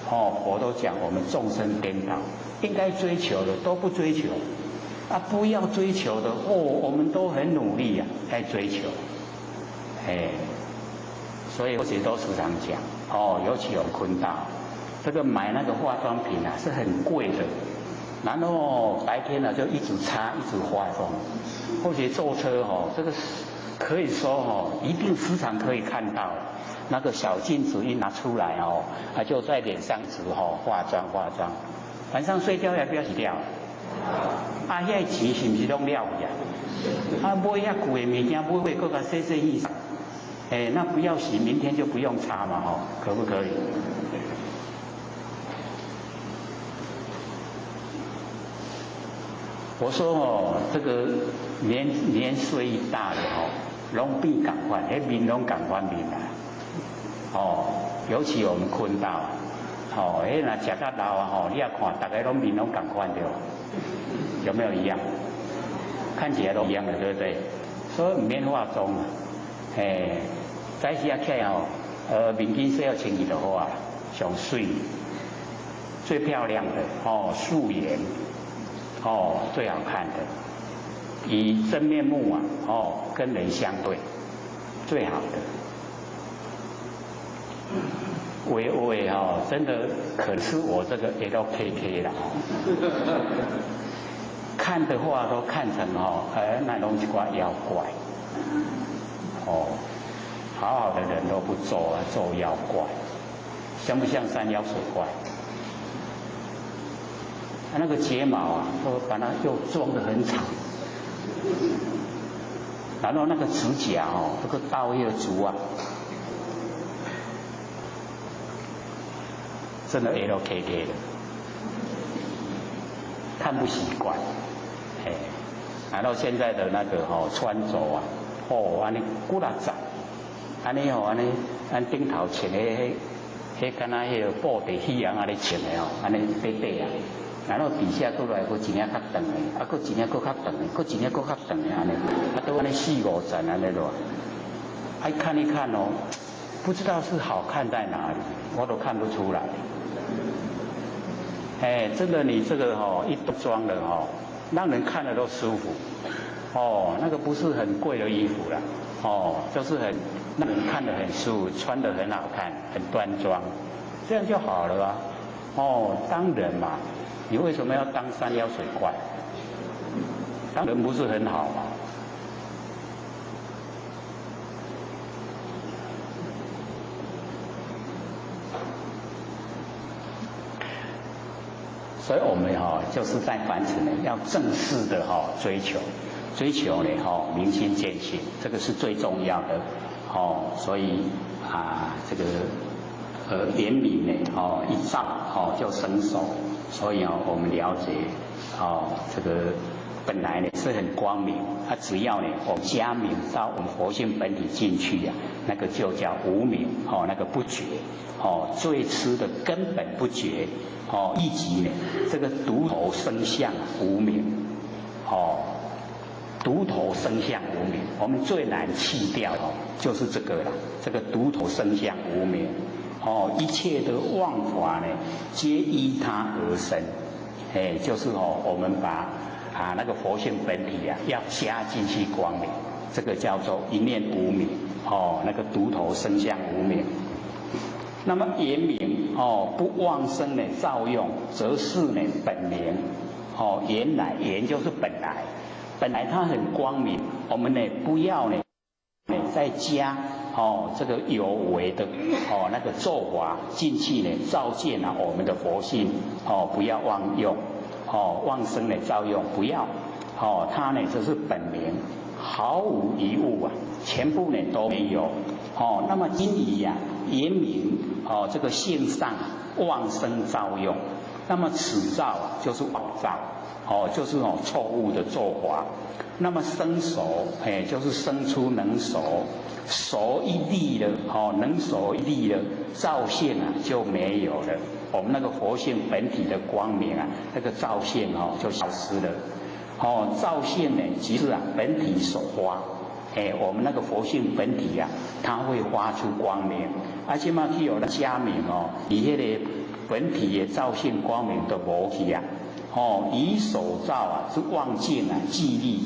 佛都讲我们众生颠倒，应该追求的都不追求，不要追求的我们都很努力在追求，所以我也都时常讲，尤其有坤道。这个买那个化妆品是很贵的，然后白天就一直擦一直化妆，或者坐车这个可以说一定时常可以看到，那个小镜子一拿出来就在脸上一直化妆，晚上睡觉要不要洗掉？遐钱是不是拢了去买遐贵的物件，买搁甲洗衣裳，那不要洗，明天就不用擦嘛可不可以？我说这个年岁一大的拢变同款，面拢同款面尤其我们坤道若食到老你也看，大家拢面拢同款对吧？有没有一样？看起来都一样的，对不对？所以唔免化妆早时起来面巾洗好清气就好啊，上水，最漂亮的素颜。最好看的，以真面目跟人相对，最好的。微真的可是我这个 LKK 啦，看的话都看成那拢一挂妖怪，好好的人都不做做妖怪，像不像山妖水怪？那个睫毛都把它又装得很长，然后那个指甲哦，这个倒叶竹啊，真的 LKK 的，看不习惯，哎，然后现在的那个穿着啊，安尼古拉杂，安尼安尼，咱顶头穿的迄敢若迄个布地喜洋安尼穿的安尼白白啊，然后底下过来佫一领较长的，佫一领佫较长的，佫一领佫较长的安尼，都安尼4、5层安尼落，看一看哦，不知道是好看在哪里，我都看不出来。真的你这个一装的让人看了都舒服，那个不是很贵的衣服啦，就是很让人看得很舒服，穿得很好看，很端庄，这样就好了啊。当人嘛，你为什么要当山妖水怪？当人不是很好吗？所以我们就是在凡尘呢，要正式的追求呢明心见性，这个是最重要的所以这个怜悯呢一照就生熟，所以我们了解这个本来呢是很光明，只要呢我们加明到我们佛性本体进去那个就叫无明那个不觉最初的根本不觉以及呢这个独头生相无明独头生相无明，我们最难弃掉就是这个了，这个独头生相无明一切的妄法呢皆依它而生，就是我们把那个佛性本体要加进去光明，这个叫做一念无明那个独头生相无明。那么言明不妄生呢造用，则是呢本明原来言就是本来它很光明，我们呢不要呢再加这个有为的那个做法进去呢照见我们的佛性不要妄用妄生的造用不要它呢就是本明，毫无一物全部呢都没有那么今以言明这个性上妄生造用，那么此造就是妄造就是错误的做法。那么生熟就是生出能熟，熟一粒了能熟一粒了，照现就没有了，我们那个佛性本体的光明那个照现就消失了照现呢即是本体所发我们那个佛性本体它会发出光明，且嘛去有了加明以迄个本体的照现光明都无去以手照是妄见寂力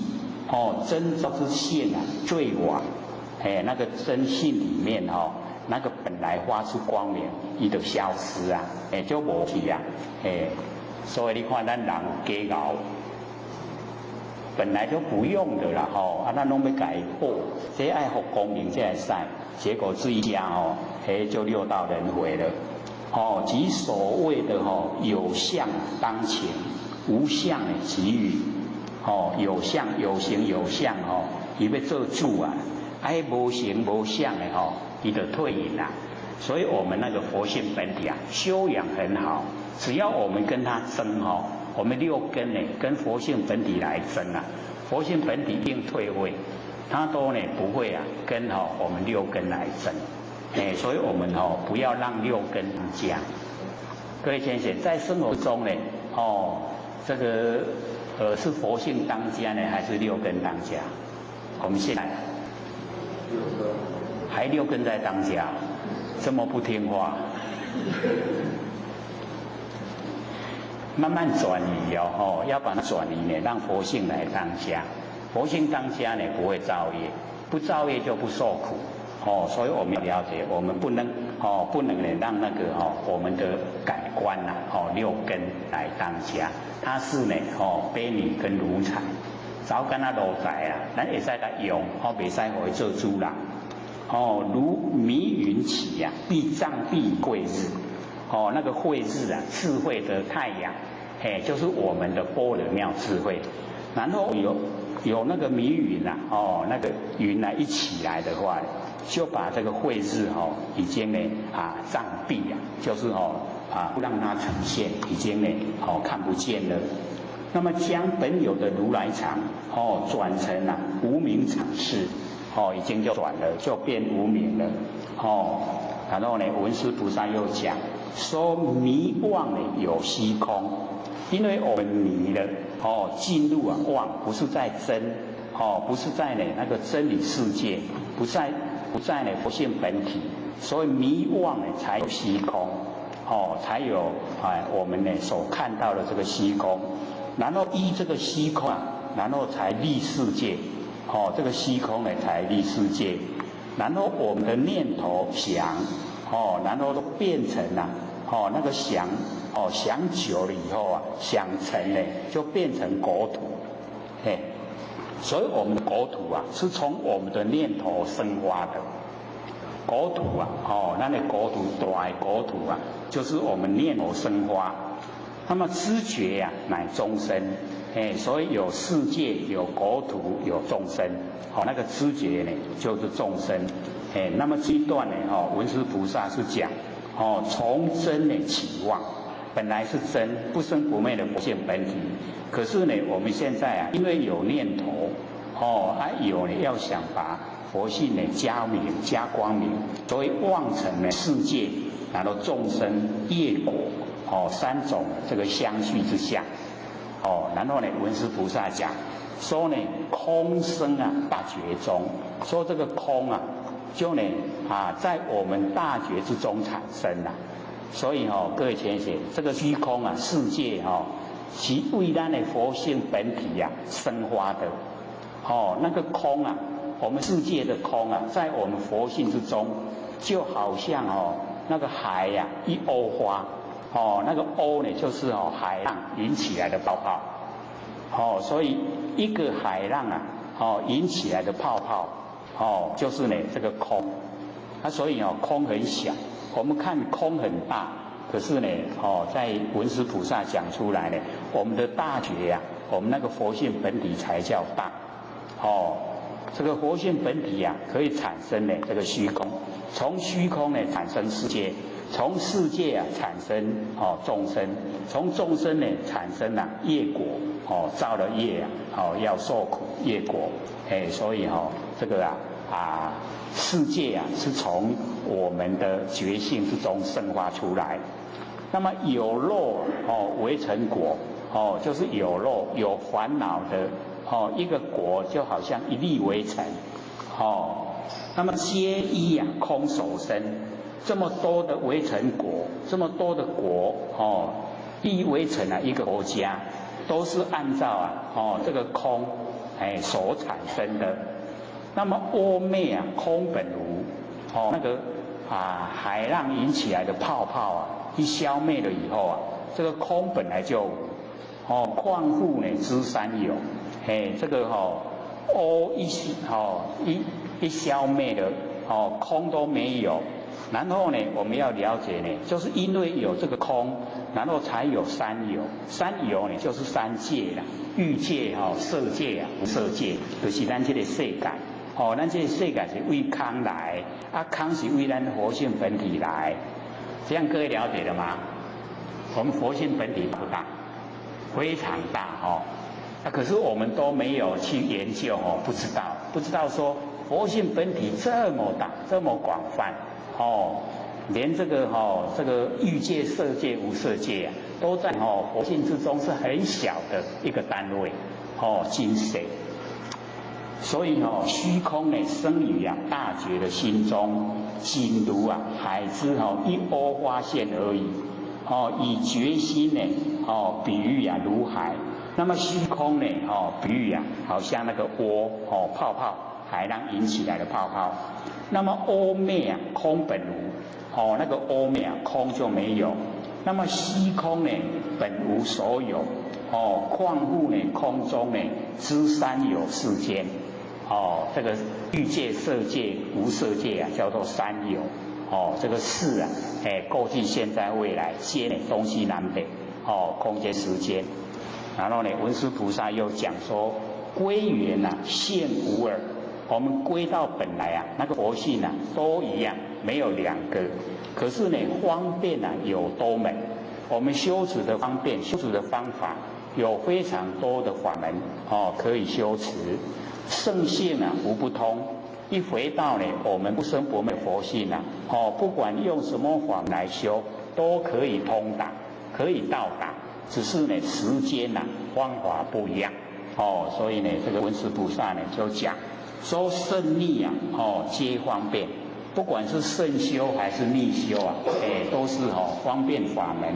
真照之现最晚那个真性里面那个本来发出光明它就消失就无去所以你看咱人假熬本来就不用的啦咱拢要改破，这爱好光明这使，结果这一家就六道轮回了即所谓的有相当前，无相即语有相有形有相伊要做主无形无相的伊就退隐啦。所以我们那个佛性本体修养很好，只要我们跟他争我们六根呢跟佛性本体来争佛性本体一定退位，他都呢不会跟我们六根来争所以我们不要让六根当家。各位先生，在生活中呢这个是佛性当家呢，还是六根当家？我们现在还六根在当家，这么不听话，慢慢转移要把它转移呢，让佛性来当家。佛性当家呢，不会造业，不造业就不受苦所以我们要了解，我们不能呢让那个我们的感官六根来当家，它是呢悲悯跟如财，早跟他落在咱会使甲用袂使互伊做主人如迷云起必障必慧日那个慧日智慧的太阳就是我们的般若妙智慧，然后有有那个迷云啊，哦，那个云啊一起来的话，就把这个慧日哦，已经呢障蔽啊，就是不让它呈现，已经呢看不见了。那么将本有的如来藏转成无明常识，已经就转了，就变无明了。然后呢，文殊菩萨又讲说迷妄呢有虚空，因为我们迷了进入妄，不是在真不是在呢那个真理世界，不在呢佛性本体，所以迷妄呢才有虚空才有我们呢所看到的这个虚空。然后依这个虚空然后才立世界，这个虚空呢才立世界。然后我们的念头想，然后都变成那个想久了以后想成呢就变成国土，所以我们的国土是从我们的念头生发的。国土那国土大的国土就是我们念头生发。那么知觉乃众生，所以有世界、有国土、有众生，那个知觉呢就是众生，那么这一段呢，文殊菩萨是讲，从真呢起妄，本来是真不生不灭的佛性本体，可是呢，我们现在因为有念头，有呢要想把佛性呢加明加光明，所以妄成呢世界，然后众生业果。三种这个相续之相，然后呢，文殊菩萨讲说呢，空生大觉中，说这个空就呢在我们大觉之中产生所以各位前贤，这个虚空世界其为咱的佛性本体生发的，那个空我们世界的空在我们佛性之中，就好像那个海一欧花。那个欧呢，就是海浪引起来的泡泡，所以一个海浪引起来的泡泡，就是呢这个空，所以空很小，我们看空很大，可是呢在文殊菩萨讲出来呢，我们的大觉我们那个佛性本体才叫大，这个佛性本体可以产生呢这个虚空，从虚空呢产生世界。从世界产生众生，从众生呢产生业果，造了业要受苦业果，所以这个世界是从我们的觉性之中生发出来。那么有漏为成果，就是有漏有烦恼的一个果，就好像一粒为尘，那么皆依空所生。这么多的微尘果，这么多的果一微尘一个国家，都是按照这个空所产生的。那么阿昧空本无，那个海浪引起来的泡泡一消灭了以后这个空本来就无，况复呢知三有，这个一消灭了空都没有。然后呢，我们要了解呢，就是因为有这个空，然后才有三有。三有呢，就是三界啦，欲界色界无色界，就是咱这个世界。咱这个世界是为空来，空是为咱佛性本体来。这样各位了解了吗？我们佛性本体不大，非常大可是我们都没有去研究不知道说佛性本体这么大，这么广泛。连这个欲界、色界、无色界都在佛性之中是很小的一个单位精髓。所以虚空呢生于大觉的心中，仅如海之一欧花现而已。以觉心呢比喻如海，那么虚空呢比喻好像那个窝泡泡，海浪引起来的泡泡。那么阿昧空本无，那个阿昧空就没有。那么虚空呢本无所有，况复呢空中呢知三有世间，这个欲界、色界、无色界叫做三有，这个世过去、现在、未来皆呢东西南北，空间时间。然后呢，文殊菩萨又讲说，归元啊，现无二。我们归到本来啊，那个佛性啊都一样，没有两个。可是呢，方便啊有多门。我们修持的方便，修持的方法有非常多的法门可以修持。圣性啊无不通。一回到呢我们不生不灭佛性啊，不管用什么法来修，都可以通达，可以到达。只是呢时间啊方法不一样所以呢这个文殊菩萨呢就讲说圣逆啊皆方便，不管是圣修还是逆修啊，都是方便法门。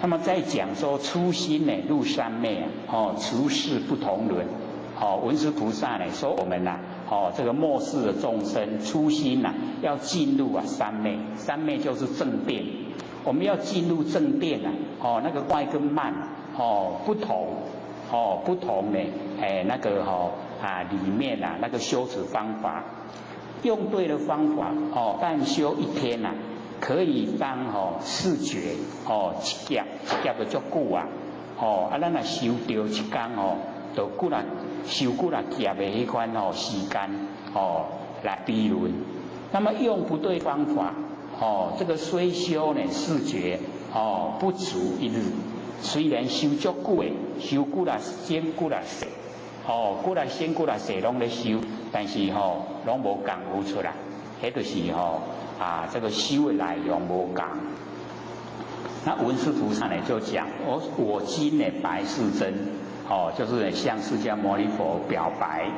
那么再讲说初心呢入三昧啊，处事不同伦。文殊菩萨呢说我们呐这个末世的众生初心呐要进入三昧，三昧就是正殿。我们要进入正殿啊，那个快跟慢不同不同呢那个里面啊那个修持方法，用对的方法但修一天啊，可以当视觉一劫就足久啊咱若修掉一天就几啦修几啦劫的迄款时间来比论。那么用不对方法这个虽修呢视觉不足一日，虽然修足久的，修几啦先几啦世几啦先几啦世拢咧修，但是拢无功夫出来，迄就是这个修的内容无共。那文殊菩萨呢就讲我今呢白世尊就是呢向释迦牟尼佛表白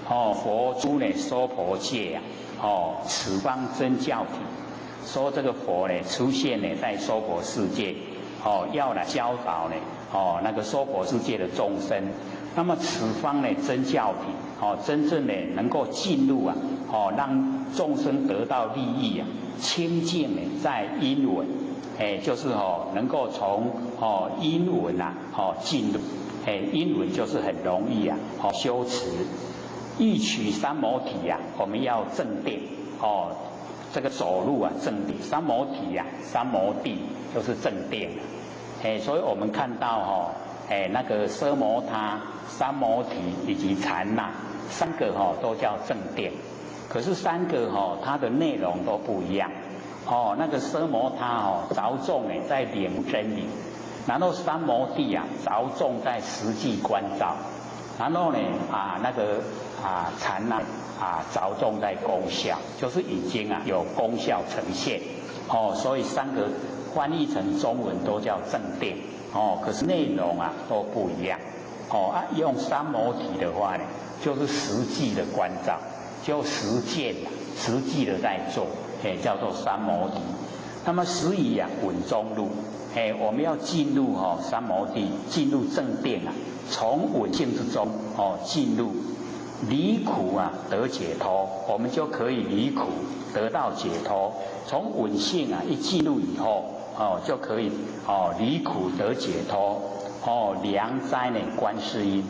佛诸呢娑婆界此方真教体，说这个佛呢出现呢在娑婆世界要来教导呢那个娑婆世界的众生。那么此方呢真教体真正呢能够进入让众生得到利益清净呢在因闻，就是能够从因闻进入，因闻就是很容易修持。欲取三摩体我们要正殿这个走路正殿，三摩体三摩地就是正殿所以我们看到那个奢摩他、三摩体以及禅那三个都叫正殿，可是三个它的内容都不一样那个奢摩他着重在领悟真理，然后三摩地着重在实际关照，然后呢那个禅那着重在功效，就是已经有功效呈现所以三个翻译成中文都叫正殿可是内容都不一样用三摩体的话呢，就是实际的关照，就实践实际的在做叫做三摩地。那么实以稳中路我们要进入三摩地，进入正殿从稳境之中进入离苦得解脱，我们就可以离苦得到解脱。从稳性一进入以后就可以离苦得解脱良哉呢观世音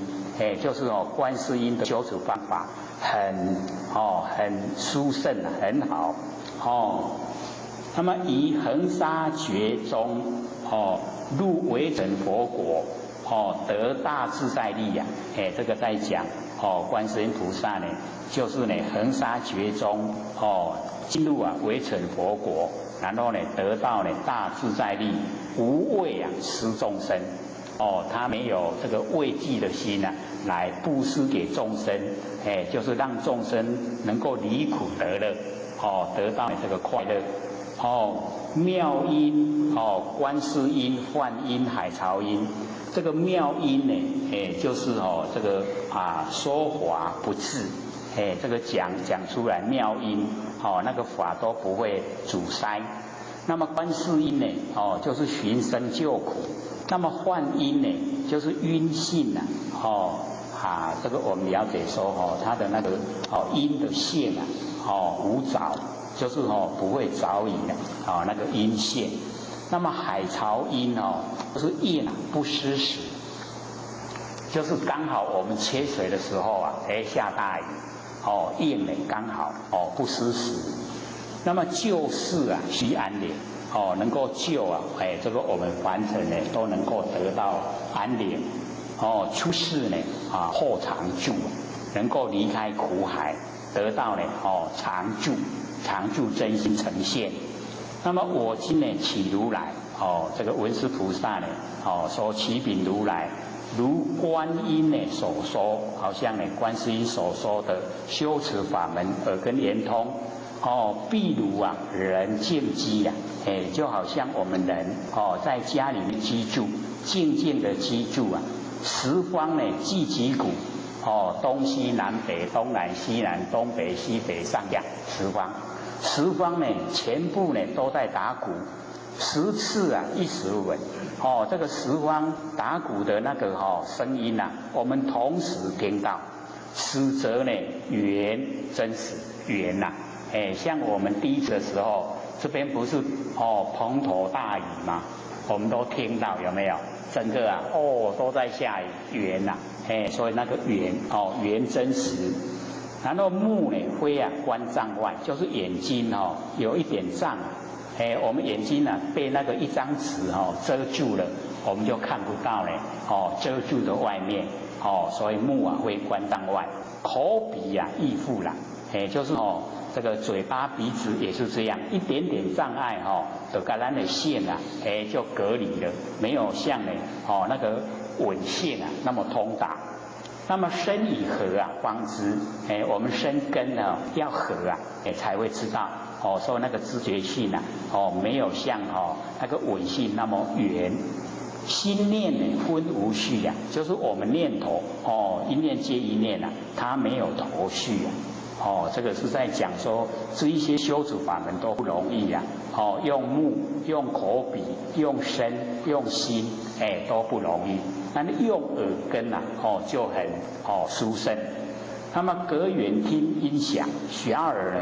就是观世音的修持方法很殊胜很好那么以恒沙觉中入微尘佛国得大自在力这个在讲观世音菩萨呢就是呢恒沙觉中进入微尘佛国，然后呢得到呢大自在力，无畏施众生他没有这个畏惧的心来布施给众生就是让众生能够离苦得乐得到这个快乐妙音观世音、梵音、海潮音。这个妙音呢就是这个说法不滞这个讲出来妙音那个法都不会阻塞。那么观世音呢就是寻声救苦。那么梵音呢就是晕性这个我们了解说它的那个音的线无着，就是不会着影那个音线。那么海潮音就是应不失时，就是刚好我们切水的时候下大雨应呢刚好不失时。那么救世须安宁能够救这个我们凡尘呢都能够得到安宁出世呢后常住，能够离开苦海，得到呢常住真心呈现。那么我今呢起如来这个文殊菩萨呢说启禀如来，如观音呢所说，好像呢观世音所说的修持法门耳根圆通譬如人静居就好像我们人在家里面居住，静静的居住十方呢记击鼓东西南北，东南西南，东北西北，上下十方呢全部呢都在打鼓，10次10闻这个十方打鼓的那个声音我们同时听到，实则呢缘真实缘像我们第一次的时候，这边不是滂沱大雨吗？我们都听到，有没有？整个都在下雨缘所以那个缘缘真实。然后目呢非观障外，就是眼睛有一点障我们眼睛被那个一张纸遮住了，我们就看不到了遮住的外面所以目会观障外。口鼻亦复然就是这个嘴巴鼻子也是这样，一点点障碍就跟咱的线就隔离了，没有像呢那个吻线那么通达。那么身与合方知我们身根要合才会知道所以那个知觉性没有像那个吻性那么圆。心念呢分无序就是我们念头一念接一念它没有头绪这个是在讲说这一些修持法门都不容易用目、用口鼻、用身、用心都不容易。但是用耳根就很殊胜。那么隔远听音响，狭耳呢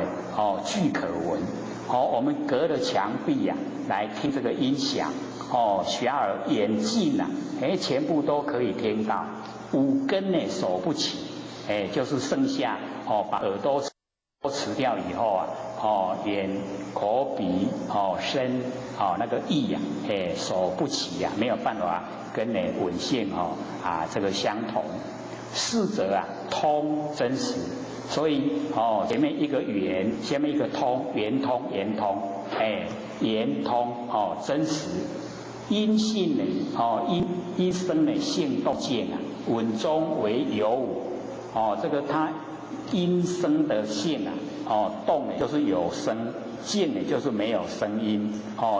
俱可闻。我们隔着墙壁来听这个音响狭耳眼近全部都可以听到。五根呢守不起就是剩下把耳朵吃掉以后眼、口、鼻、身那个意守不起没有办法跟吻性这个相同。四则通真实，所以前面一个圆，下面一个通，圆通圆通圆通真实。因性呢因生呢性动见稳中为有无这个它因生的性动呢就是有声，见呢就是没有声音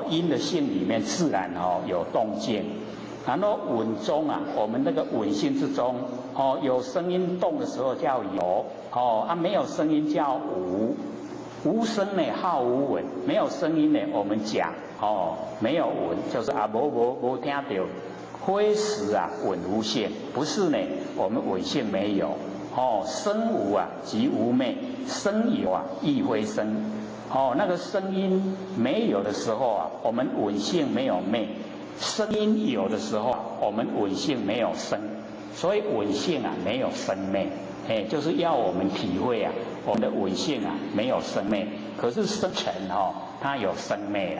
因的性里面自然有动见。然后稳中我们那个稳性之中有声音动的时候叫有没有声音叫无。无声呢号无稳，没有声音呢我们讲没有稳，就是没听到。非实稳无性，不是呢我们稳性没有声无即无昧，声有亦非声那个声音没有的时候我们稳性没有昧，声音有的时候我们稳性没有声，所以稳性没有生昧就是要我们体会我们的稳性没有生昧，可是生尘它有生昧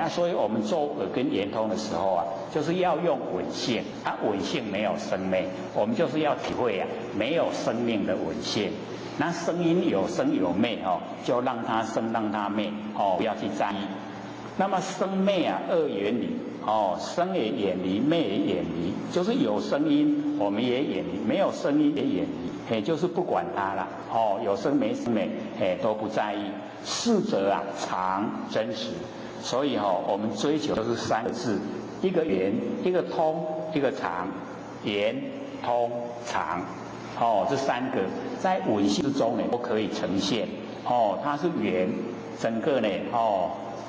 所以我们做耳根圆通的时候就是要用稳性稳性没有生昧，我们就是要体会没有生命的稳性。那声音有生有昧就让它生让它昧不要去在意。那么生昧二远离生也远离，昧也远离，就是有声音我们也远离，没有声音也远离就是不管它了有声没声没都不在意。四则常真实，所以我们追求都是3个字，一个圆，一个通，一个常。圆、通、常这3个在稳性之中呢都可以呈现它是圆，整个呢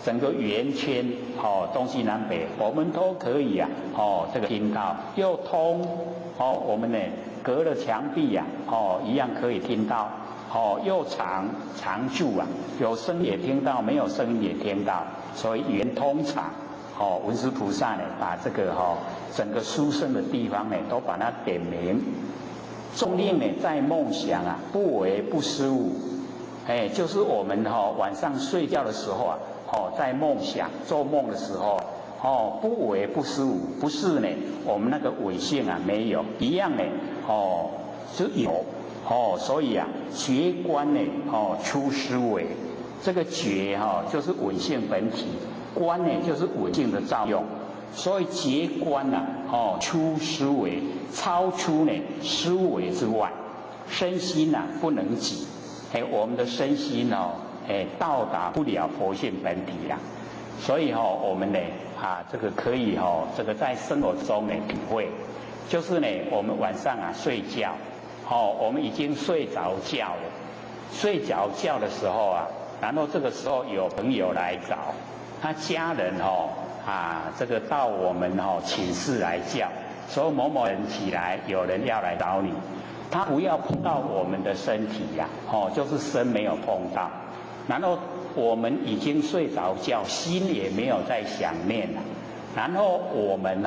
整个圆圈东西南北我们都可以这个听到。又通我们呢隔了墙壁一样可以听到又常住有声也听到，没有声音也听到，所以圆通常文殊菩萨呢把这个整个殊胜的地方呢都把它点明。众令呢在梦想不为不失误就是我们晚上睡觉的时候在梦想做梦的时候不为不是无，不是呢，我们那个伪性啊没有，一样呢，就有，所以啊，觉观呢，出思维，这个觉就是伪性本体，观呢就是伪性的造用，所以觉观啊，出思维，超出呢思维之外，身心啊不能及，我们的身心到达不了佛性本体啦。所以我们呢这个可以这个在生活中呢体会，就是呢我们晚上啊睡觉，我们已经睡着觉了，睡着觉的时候啊，然后这个时候有朋友来找，他家人这个到我们寝室来叫，说某某人起来，有人要来找你，他不要碰到我们的身体呀，就是身没有碰到，然后我们已经睡着觉，心也没有在想念了。然后我们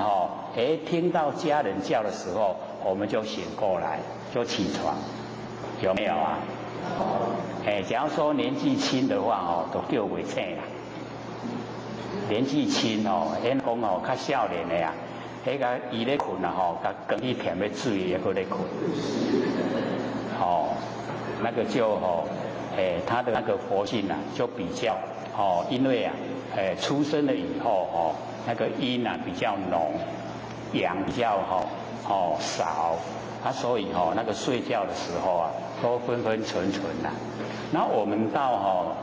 听到家人叫的时候，我们就醒过来，就起床，有没有啊？假如说年纪轻的话都叫袂醒啦。年纪轻因讲较少年的呀，个伊咧困啊甲光去舔要水也搁咧困，那个就他的那个佛性啊，就比较因为啊，出生了以后那个阴啊比较浓，阳比较少，所以那个睡觉的时候啊，都昏昏沉沉啦。然后我们到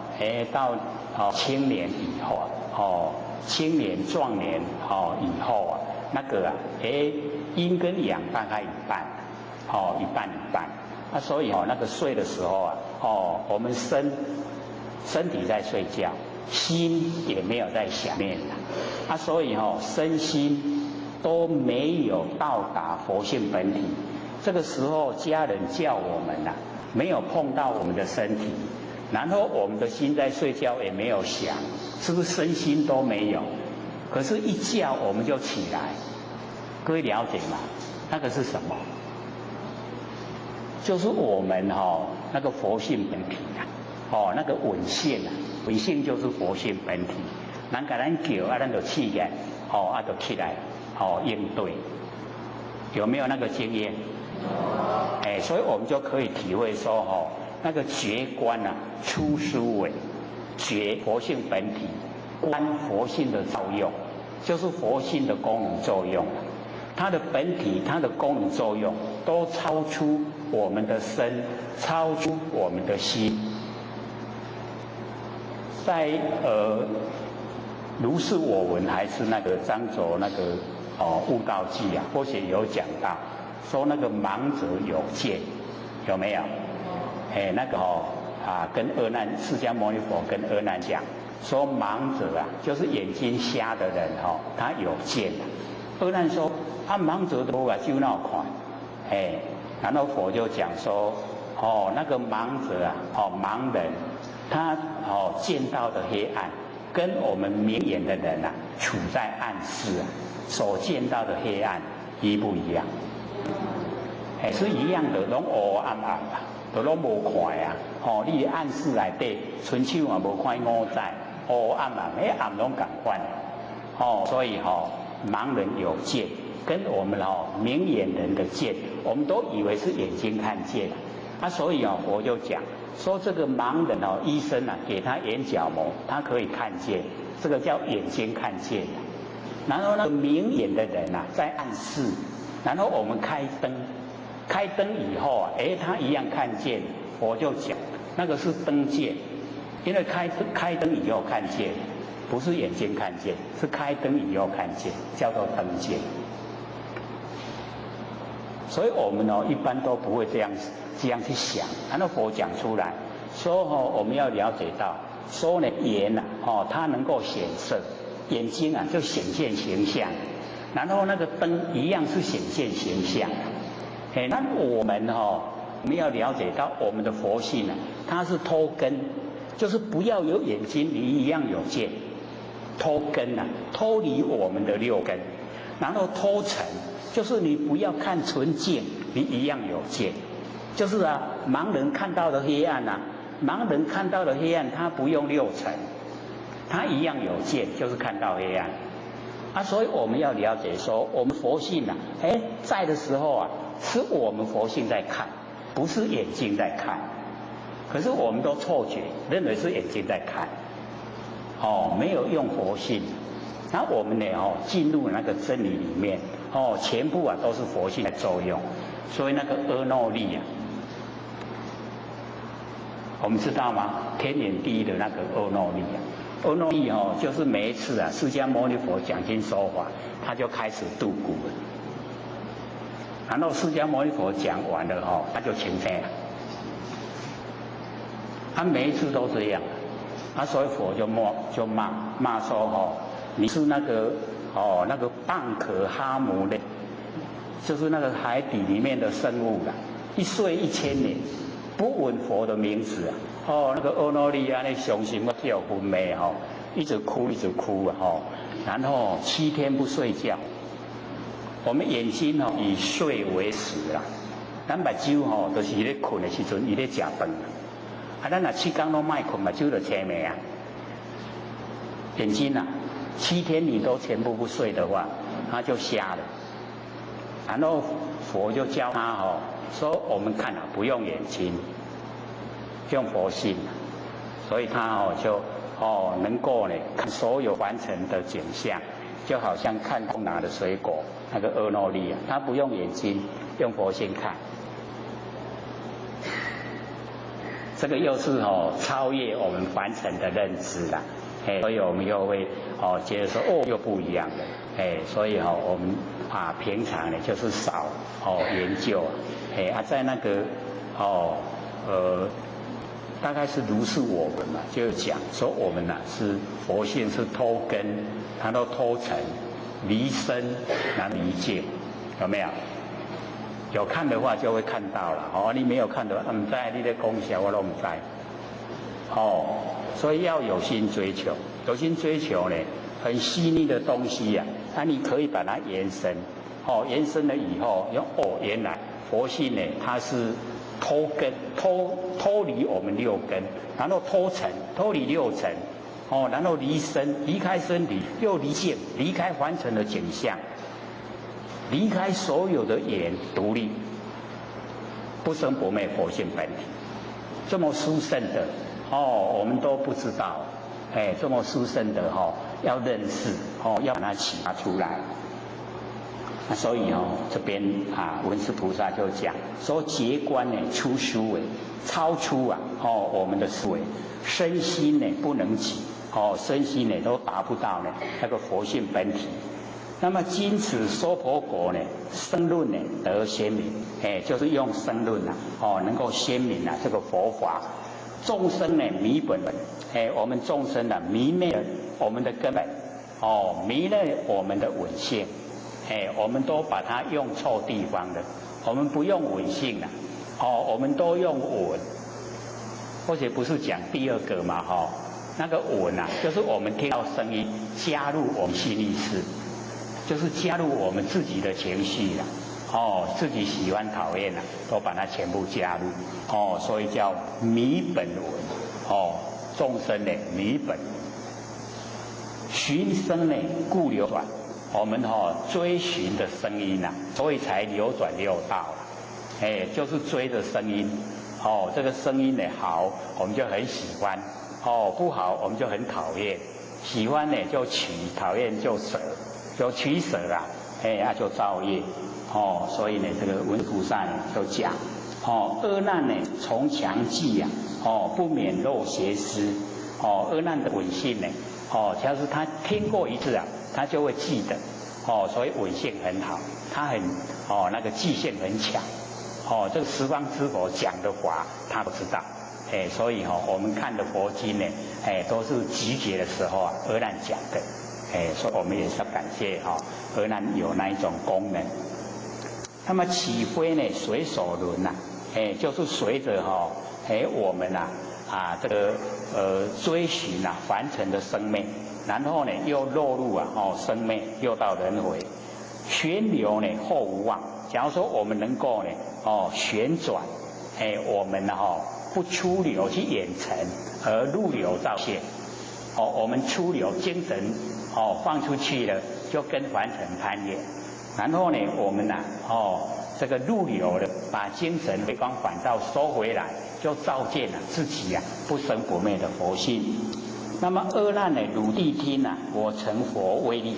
到青年以后青年壮年以后啊，那个阴跟阳大概一半，一半一半。所以那个睡的时候啊，我们身体在睡觉，心也没有在想念了，所以身心都没有到达佛性本体。这个时候家人叫我们没有碰到我们的身体，然后我们的心在睡觉也没有想，是不是身心都没有？可是，一叫我们就起来，各位了解吗？那个是什么？就是我们那个佛性本体那个稳性稳性就是佛性本体。人甲咱叫咱就起来，就起来，应对。有没有那个经验？所以我们就可以体会说那个觉观出思维，觉佛性本体，观佛性的作用，就是佛性的功能作用。它的本体、它的功能作用都超出我们的身，超出我们的心。在如是我闻还是那个张轴那个悟道记啊，或许有讲到说那个盲者有见，有没有？那个跟阿难释迦牟尼佛跟阿难讲说，盲者就是眼睛瞎的人他有见阿难说盲者都就那看，然后佛就讲说，那个盲者盲人，他见到的黑暗，跟我们明眼的人处在暗室所见到的黑暗一不一样？是一样的，拢黑暗暗都拢无看你的暗室内底，伸手也无看五载，黑暗暗，暗拢同款。所以盲人有见。跟我们明眼人的见，我们都以为是眼睛看见所以佛就讲说，这个盲人医生给他眼角膜，他可以看见，这个叫眼睛看见。然后那个明眼的人在暗室，然后我们开灯以后他一样看见。佛就讲那个是灯见，因为开灯以后看见，不是眼睛看见，是开灯以后看见，叫做灯见。所以我们一般都不会这样去想。然后佛讲出来说我们要了解到说呢，眼它能够显色，眼睛就显现形象，然后那个灯一样是显现形象。那我们要了解到我们的佛性它是脱根，就是不要有眼睛，你一样有见。脱根脱离我们的六根，然后脱尘。就是你不要看纯净，你一样有见。就是盲人看到的黑暗盲人看到的黑暗，他不用六尘，他一样有见，就是看到黑暗。啊，所以我们要了解说，我们佛性啊，在的时候啊，是我们佛性在看，不是眼睛在看。可是我们都错觉，认为是眼睛在看，没有用佛性。那我们呢，进入那个真理里面，全部啊都是佛性的作用。所以那个阿耨利啊，我们知道吗？天眼第一的那个阿耨利啊。阿耨利就是每一次啊，释迦牟尼佛讲经说法，他就开始度孤了。然后释迦牟尼佛讲完了他就请天了。他每一次都这样，所以佛就骂说你是那个那个蚌壳哈姆类，就是那个海底里面的生物啦，一岁1000年，不闻佛的名字啊。那个阿耨利啊，那伤心要跳昏迷一直哭然后7天不睡觉。我们眼睛以睡为食啦，咱目睭都是咧困的时阵，伊咧食饭。咱若7天都卖困，目睭就青霉啊。眼睛啊，7天你都全部不睡的话，他就瞎了。然后佛就教他说我们看不用眼睛。用佛性，所以他就能够呢看所有完成的景象，就好像看空拿的水果，那个阿耨利啊，他不用眼睛，用佛性看。这个又是超越我们凡尘的认知啦，所以我们又会觉得说又不一样的，所以我们平常呢就是少研究在那个大概是如是我们嘛，就讲说我们是佛性是脱根，它都脱尘，离身难离境，有没有？有看的话就会看到了你没有看的话，唔知你在讲啥我都唔知。所以要有心追求，有心追求呢，很细腻的东西你可以把它延伸，延伸了以后，原来佛性呢，它是脱根，脱离我们6根，然后脱尘，脱离6尘，然后离身，离开身体，又离境，离开凡尘的景象，离开所有的眼，独立，不生不灭佛性本体，这么殊胜的我们都不知道，这么殊胜的要认识要把它启发出来。所以这边文殊菩萨就讲说，觉观呢出殊为，超出我们的思维，身心呢不能及，身心呢都达不到呢那个佛性本体。那么今此娑婆国呢，声论呢得鲜明，就是用声论能够鲜明这个佛法。众生呢迷本本，我们众生迷昧了我们的根本，迷了我们的稳性。我们都把它用错地方了，我们不用稳性了，我们都用稳，或者不是讲第2个嘛，那个稳就是我们听到声音加入我们心意识，就是加入我们自己的情绪了，自己喜欢讨厌都把它全部加入，所以叫迷本稳，众生呢迷本，寻声呢故流转。我们追寻的声音所以才流转6道了，就是追着声音，这个声音呢好，我们就很喜欢，不好我们就很讨厌，喜欢呢就取，讨厌就舍，就取舍就造业，所以呢这个文殊菩萨呢就讲，恶难呢从强记不免漏邪思，恶难的稳性呢，假如他听过一次他就会记得，所以稳性很好，他很那个记性很强，这个十方之佛讲的法他都知道，所以我们看的佛经呢，都是集结的时候阿难讲的，所以我们也是要感谢阿难有那一种功能。那么起飞呢随所轮就是随着我们这个追寻凡尘的生命。然后呢，又落入生灭，又到轮回，旋流呢后无望。假如说我们能够呢旋转，我们不出流去眼尘，而入流照现，我们出流精神放出去了，就跟凡尘攀缘。然后呢，我们呢，这个入流了，把精神回光返照收回来，就照见了自己呀不生不灭的佛性。那么二难呢，汝谛听啊，我成佛威力，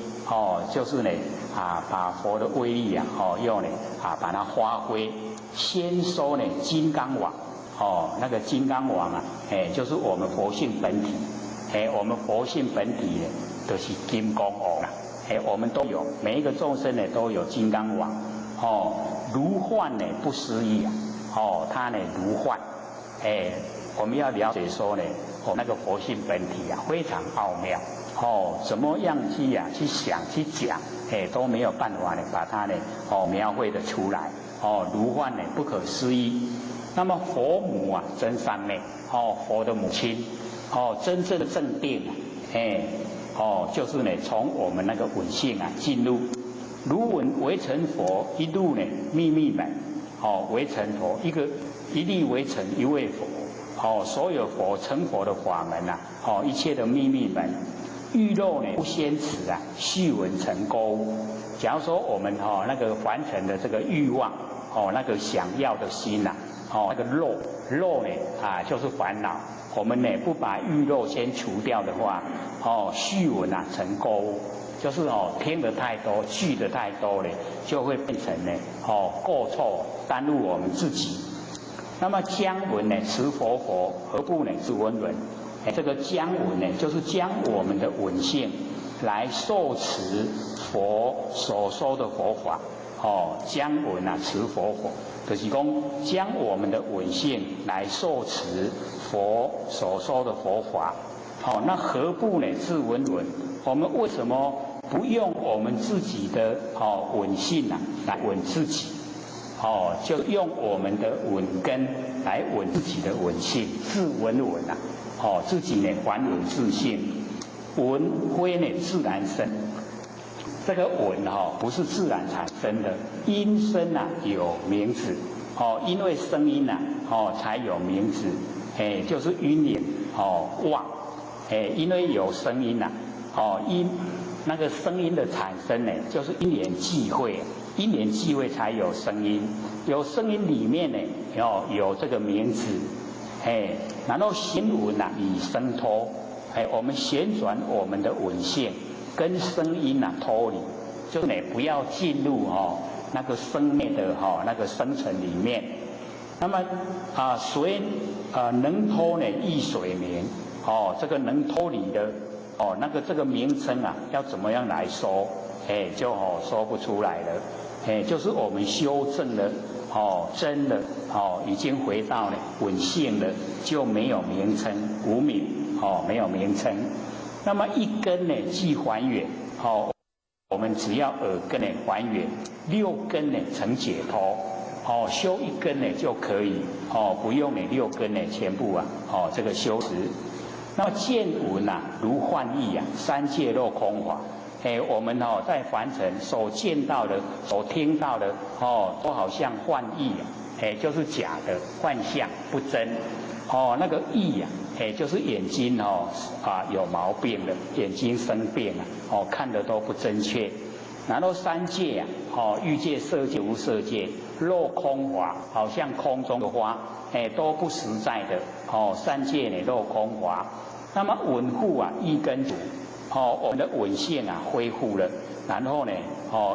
就是呢把佛的威力啊，用呢把它发挥。先说呢金刚网，那个金刚网啊，就是我们佛性本体，我们佛性本体呢，就是金刚网啦。我们都有，每一个众生呢都有金刚网，如幻呢不思议啊，它呢如幻，我们要了解说呢，那个佛性本体啊非常奥妙，怎么样去想去讲，都没有办法呢把它呢描绘得出来，如幻呢不可思议。那么佛母啊真三昧，佛的母亲，真正的正定，就是呢，从我们那个稳性啊进入，如稳为成佛，一路呢秘密门，为成佛一力为成一位佛，所有佛成佛的法门啊，一切的秘密门，欲肉呢不先持啊，须闻成钩。假如说我们那个凡尘的这个欲望，那个想要的心呐，那个肉呢就是烦恼。我们呢不把欲肉先除掉的话，须闻啊成钩，就是听得太多，聚得太多了，就会变成呢过错，耽误我们自己。那么将闻呢持佛何不呢自闻闻？这个将闻呢，就是将我们的闻性来受持佛所说的佛法，将闻啊持佛法，就是讲将我们的闻性来受持佛所说的佛法。那何不呢自闻闻？我们为什么不用我们自己的闻性啊来闻自己？就用我们的闻根来闻自己的闻性，自闻闻啊，自己呢还闻自性，闻非呢自然生。这个闻不是自然产生的，音声啊有名字，因为声音啊才有名字，就是因缘妄，因为有声音啊，那个声音的产生呢，就是因缘际会，因缘际会才有声音，有声音里面呢有这个名字，然后行闻啊以生脱，我们旋转我们的闻性跟声音啊脱离，就是呢不要进入那个生灭的那个生存里面。那么水能脱呢亦水明，这个能脱离的那个这个名称啊要怎么样来说，就说不出来了，就是我们修正了真的已经回到了稳性了，就没有名称，无名没有名称。那么一根呢即还原，我们只要耳根呢还原，六根呢成解脱，修一根呢就可以，不用呢六根呢全部啊这个修持。那么见闻啊如幻意啊，三界若空法。我们在凡尘所见到的、所听到的，都好像幻意啊，就是假的幻象，不真。那个意啊，就是眼睛有毛病了，眼睛生病了，看的都不正确。然后三界啊，欲界、色界、无色界，若空法，好像空中的花，都不实在的。三界呢若空法，那么稳护啊一根主。我们的闻性啊恢复了，然后呢，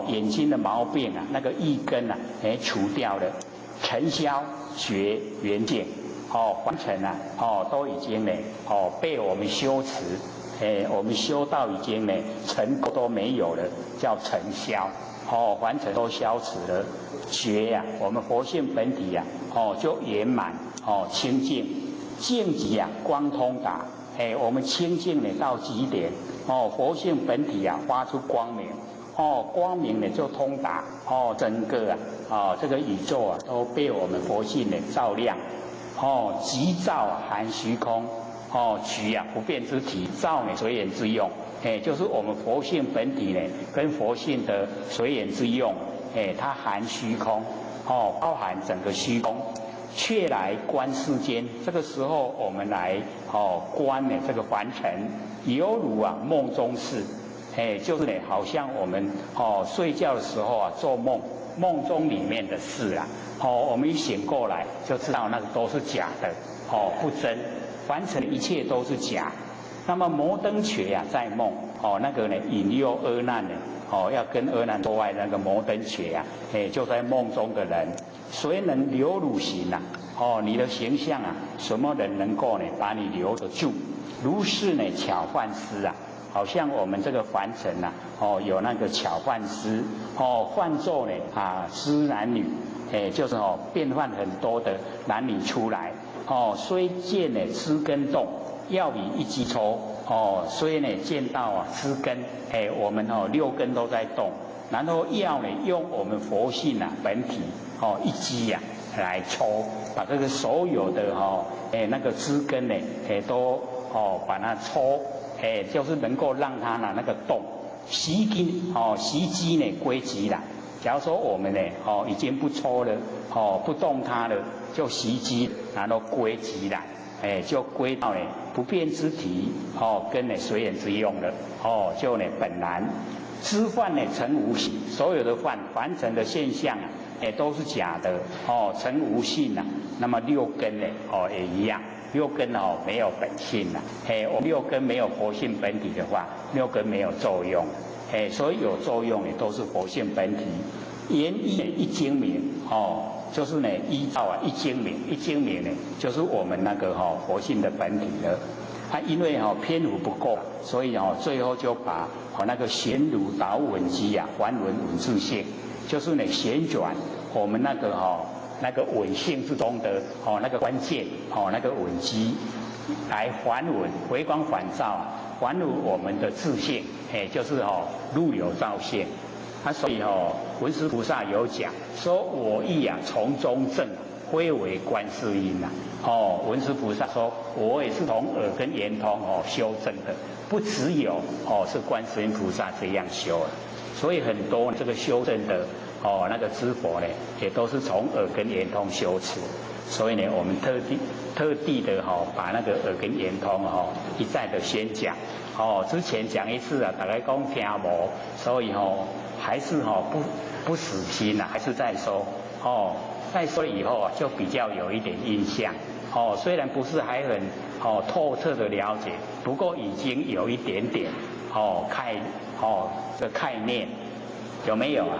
眼睛的毛病啊，那个一根啊，除掉了，尘消觉圆净，凡尘啊，都已经呢，被我们修持，我们修到已经呢，尘都没有了，叫尘消，凡尘都消除了，觉呀，我们佛性本体呀，就圆满，清净，净极啊，光通达，我们清净呢到极点。佛性本体啊，发出光明，光明呢就通达，整个这个宇宙啊都被我们佛性呢照亮，极照含虚空，举啊不变之体，照呢随缘之用，就是我们佛性本体呢跟佛性的随缘之用，它含虚空，包含整个虚空。却来观世间，这个时候我们来观呢这个凡尘，犹如啊梦中事，就是呢，好像我们睡觉的时候啊，做梦，梦中里面的事啊，我们一醒过来就知道那个都是假的，不真，凡尘一切都是假。那么摩登伽啊，在梦，那个呢引诱阿难呢，要跟阿难做爱那个摩登伽啊，就在梦中的人，谁能留汝形啊？你的形象啊，什么人能够呢把你留得住？如是呢巧幻师啊。好像我们这个凡尘呐，有那个巧幻师，幻作呢施男女，就是变换很多的男女出来，虽见呢知根动，要以一击抽，虽呢见到啊知根，我们六根都在动，然后要呢用我们佛性啊本体一击呀来抽，把这个所有的那个知根呢都把它抽。就是能够让它呢那个动袭击呢归极来。假如说我们呢已经不抽了，不动它了，就袭击，然后归极来，就归到呢不变之体，跟呢随缘之用了，就呢本然。知幻呢成无性，所有的凡尘的现象啊，都是假的，成无性啊。那么六根呢，也一样。六根没有本性呐，我们六根没有佛性本体的话，六根没有作用，所以有作用也都是佛性本体。言一精明，就是呢依照一精明，一精明呢就是我们那个佛性的本体了。因为篇幅不够，所以最后就把那个旋如导稳机啊，还稳稳自性，就是呢旋转我们那个那个稳性之中的那个关键那个稳机，来还稳回光返照，还稳我们的自性，就是入有照现。所以文殊菩萨有讲说，我亦啊从中证，归为观世音呐。文殊菩萨说，我也是从耳根圆通修正的，不只有是观世音菩萨这样修了。所以很多这个修正的那个知佛呢，也都是从耳根圆通修持。所以呢，我们特地的把那个耳根圆通一再的宣讲。之前讲一次啊，大家讲听无，所以还是不死心啊，还是在说再说以后就比较有一点印象。虽然不是还很透彻的了解，不过已经有一点点的概念，有没有啊？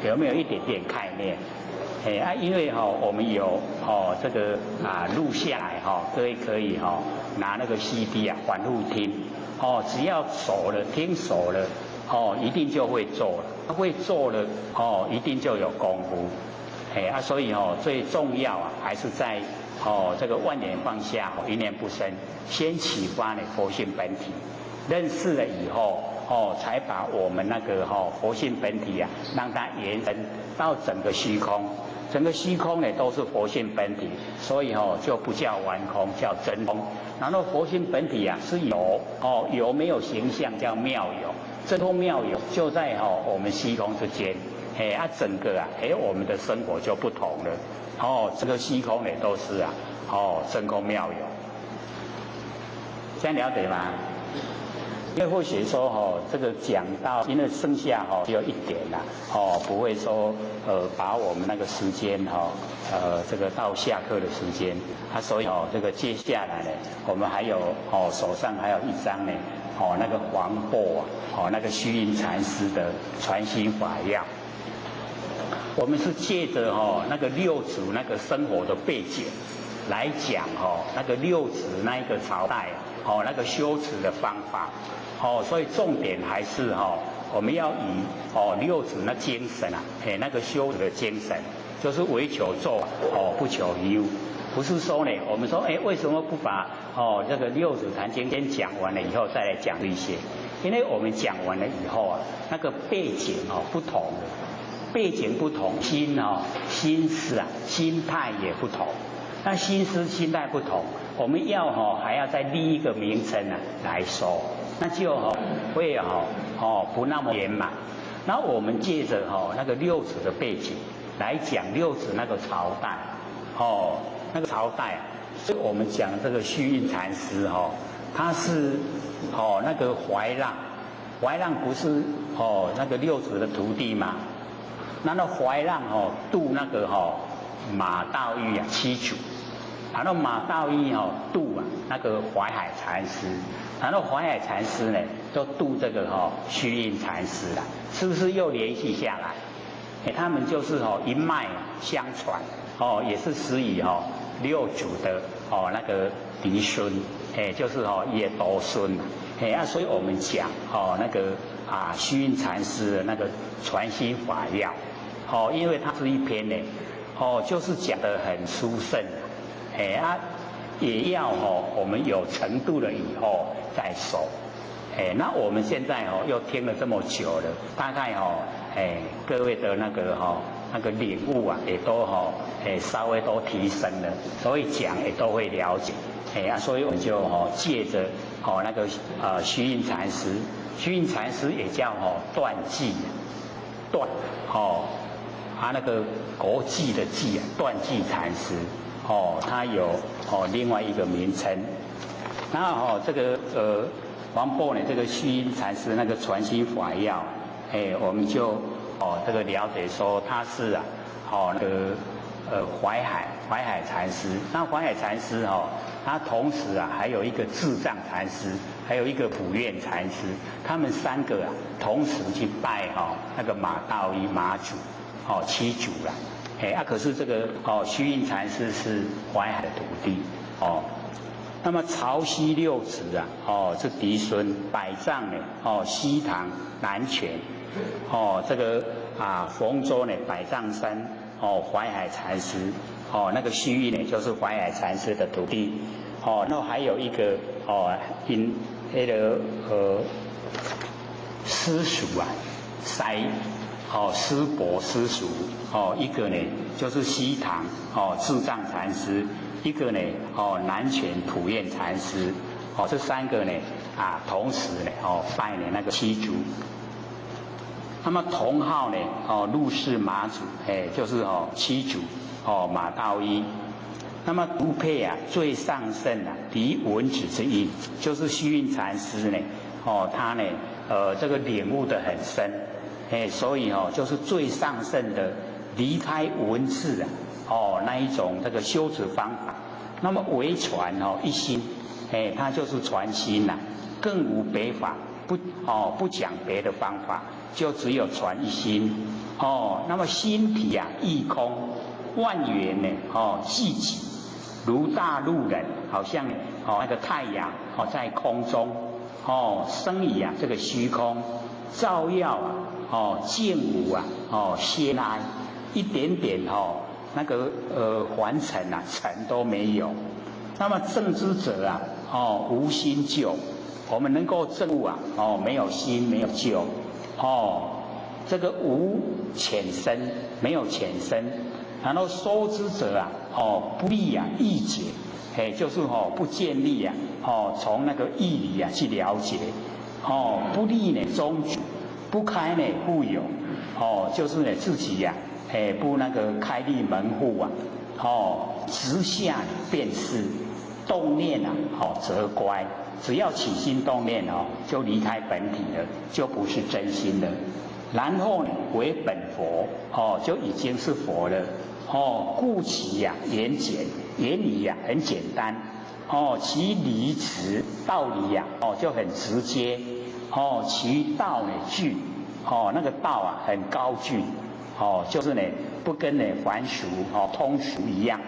有没有一点点概念？因为我们有这个录下来各位可以拿那个 CD 啊反复听，只要熟了听熟了一定就会做了，会做了一定就有功夫。所以最重要啊还是在这个万年放下一念不生，先启发你佛性本体，认识了以后才把我们那个佛性本体啊，让它延伸到整个虚空，整个虚空呢都是佛性本体，所以就不叫顽空，叫真空。然后佛性本体啊是有有没有形象叫妙有，真空妙有就在我们虚空之间。整个啊，我们的生活就不同了。这个虚空呢都是啊，真空妙有。这样了解吗？因为或许说这个讲到，因为剩下只有一点啦，不会说把我们那个时间这个到下课的时间，所以这个接下来呢，我们还有手上还有一张呢，那个黄檗啊，那个虚云禅师的传心法要。我们是借着那个六祖那个生活的背景来讲那个六祖那一个朝代那个修持的方法所以重点还是我们要以六祖那精神啊，那个修持的精神，就是唯求做不求于物。不是说呢，我们说为什么不把这个六祖坛经先讲完了以后再来讲这些？因为我们讲完了以后啊，那个背景不同了。背景不同，心思啊，心态也不同。那心思心态不同，我们要还要再立一个名称啊来说，那就会不那么圆满。然后我们借着那个六祖的背景来讲六祖那个朝代，那个朝代啊，所以我们讲这个虚云禅师他是那个怀怀让不是那个六祖的徒弟吗？然后怀让度那个马道一啊七祖，然后马道一度那个淮海禅师，然后淮海禅师呢就度这个虚云禅师啦，是不是又联系下来？他们就是一脉相传也是始于六祖的那个嫡孙，就是也都孙所以我们讲那个虚云禅师的那个传心法要因为它是一篇呢就是讲得很殊胜也要我们有程度了以后再说那我们现在又听了这么久了，大概各位的那个领悟也都稍微都提升了，所以讲也都会了解所以我们就借着那个虚云禅师，虚云禅师也叫断际断那个国际的际断际禅师他有另外一个名称。然后这个王波呢，这个虚云禅师那个传心法要我们就这个了解说他是那个淮海禅师。那淮海禅师他同时还有一个智障禅师，还有一个普愿禅师，他们三个同时去拜那个马道一马祖七祖啦可是这个虚云禅师是淮海的徒弟那么曹溪六子是嫡孙，百丈呢西堂南泉这个冯州呢百丈山淮海禅师那个虚云呢就是淮海禅师的徒弟那还有一个那个师叔师伯师叔一个呢就是西堂智障禅师，一个呢南泉普愿禅师这三个呢同时呢拜呢那个七祖。那么同号呢陆氏马祖就是七祖马道一。那么独配最上圣嫡文子之意，就是虚云禅师呢他呢这个领悟得很深所以就是最上圣的离开文字那一种这个修持方法。那么唯传一心它就是传心更无别法，不讲别的方法，就只有传一心那么心体亦空，万缘呢寂寂，如大陆人，好像那个太阳在空中生以这个虚空，照耀见无歇哀，一点点那个凡尘尘都没有。那么正知者无心救，我们能够证悟没有心没有救这个无浅深，没有浅深。然后收之者不立意解就是不建立从那个义理去了解不立呢中举，不开呢户有就是呢自己不那个开立门户直下便是动念则乖，只要起心动念就离开本体了，就不是真心了。然后呢为本佛就已经是佛了故其言简，言理很简单其理直道理就很直接其道呢俊那个道很高峻就是呢不跟呢凡俗通俗一样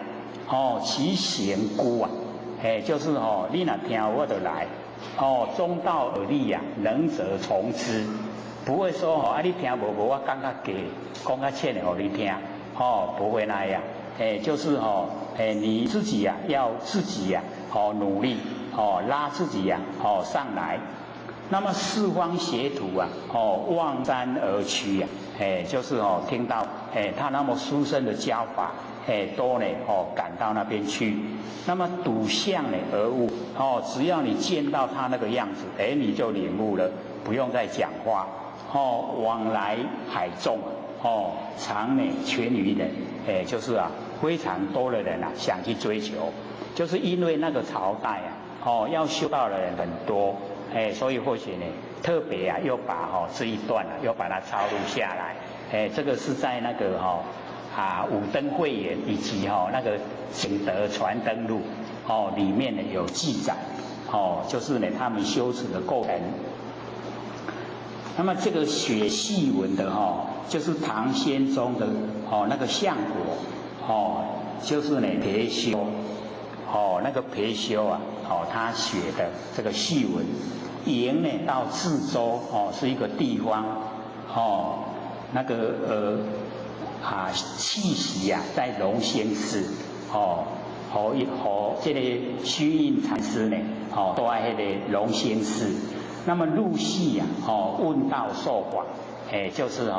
其行孤就是你若听我就来中道而立能者从之，不会说你听无我讲较假，讲较浅的给你听不会那样就是你自己要自己努力拉自己上来。那么四方邪徒望山而趋就是听到他那么殊胜的教法都呢赶到那边去。那么睹相呢而悟只要你见到他那个样子你就领悟了，不用再讲话往来海众常呢全于人就是非常多的人想去追求，就是因为那个朝代要修道的人很多所以或许呢特别又把这一段又把它抄录下来，这个是在那个五灯会演以及那个景德传灯录里面呢有记载就是呢他们修持的过程。那么这个写戏文的就是唐仙宗的那个相国就是呢裴修那个裴修啊他写的这个戏文，迎呢到智州是一个地方那个气息在龙仙寺这个虚印禅师呢都在那个龙仙寺。那么入戏问道受法，就是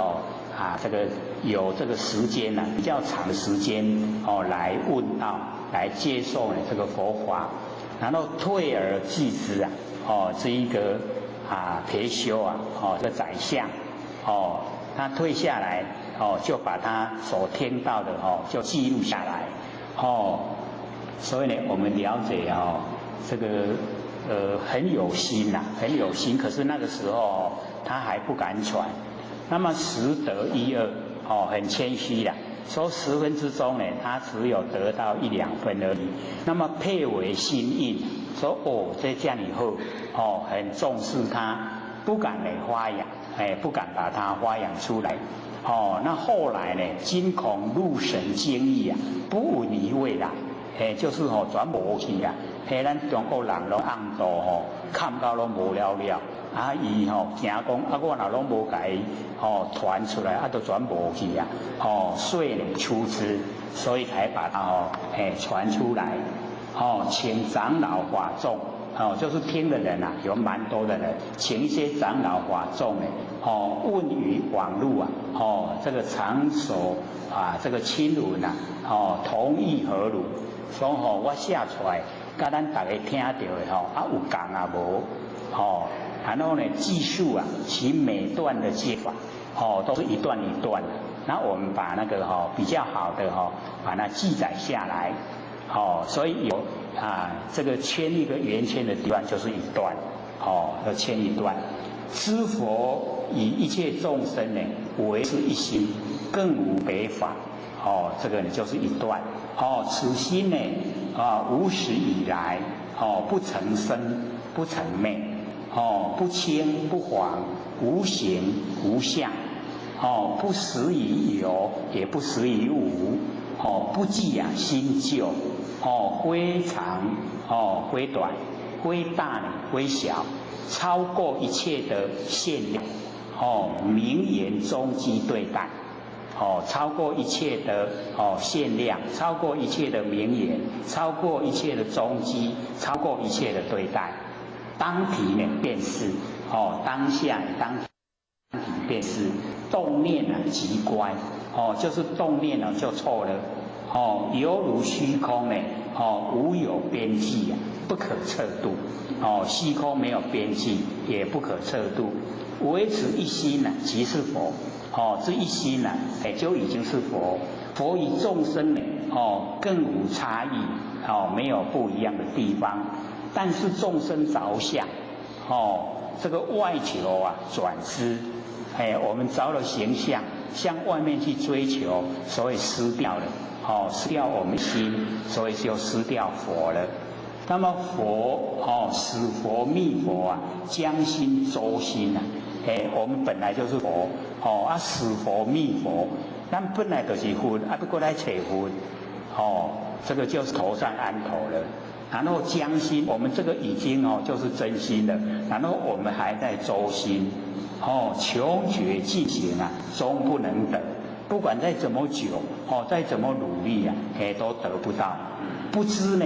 这个有这个时间比较长的时间来问道，来接受这个佛法，然后退而继之这一个裴修这个宰相他退下来就把他所听到的就记录下来所以呢我们了解这个很有心很有心，可是那个时候他还不敢传。那么识得1、2很谦虚说10分之中呢，他只有得到1、2分而已。那么配为心印，说这样以后很重视他，不敢发扬，不敢把它发扬出来。那后来呢，惊恐入神经意不闻一味就是转无去咱中国人拢暗道看到拢无了了，伊惊讲我若拢无甲伊传出来，都转无去遂呢出之，所以才把它传出来请长老法众就是听的人有蛮多的人，请一些长老法众呢问于网路这个长手这个亲闻同意何如？说我写出来，甲咱大家听到的有共无然后呢记述其每段的接法都是一段一段的，那我们把那个比较好的把它记载下来所以有这个签一个圆圈的地方就是一段要签一段。知佛以一切众生呢为是一心，更无别法这个呢就是一段此心呢无始以来不曾生不曾灭不轻不缓，无形无相不实于有也不实于无不计新旧非长非短非大非小，超过一切的限量名言中基对待超过一切的限量，超过一切的名言，超过一切的踪迹，超过一切的对待。当体呢便是当下当体便是动念即乖就是动念就错了犹如虚空呢无有边际不可测度虚空没有边际，也不可测度。维持一心即是佛这一心就已经是佛。佛与众生呢更无差异没有不一样的地方。但是众生着相这个外求转失我们着了形象，向外面去追求，所以失掉了失掉我们心，所以就失掉佛了。那么佛使佛密佛将心周心我们本来就是佛使佛密佛，咱本来就是佛不过来找佛这个就是头上安头了。然后将心，我们这个已经就是真心了，然后我们还在周心求觉进行终不能得。不管再怎么久再怎么努力都得不到。不知呢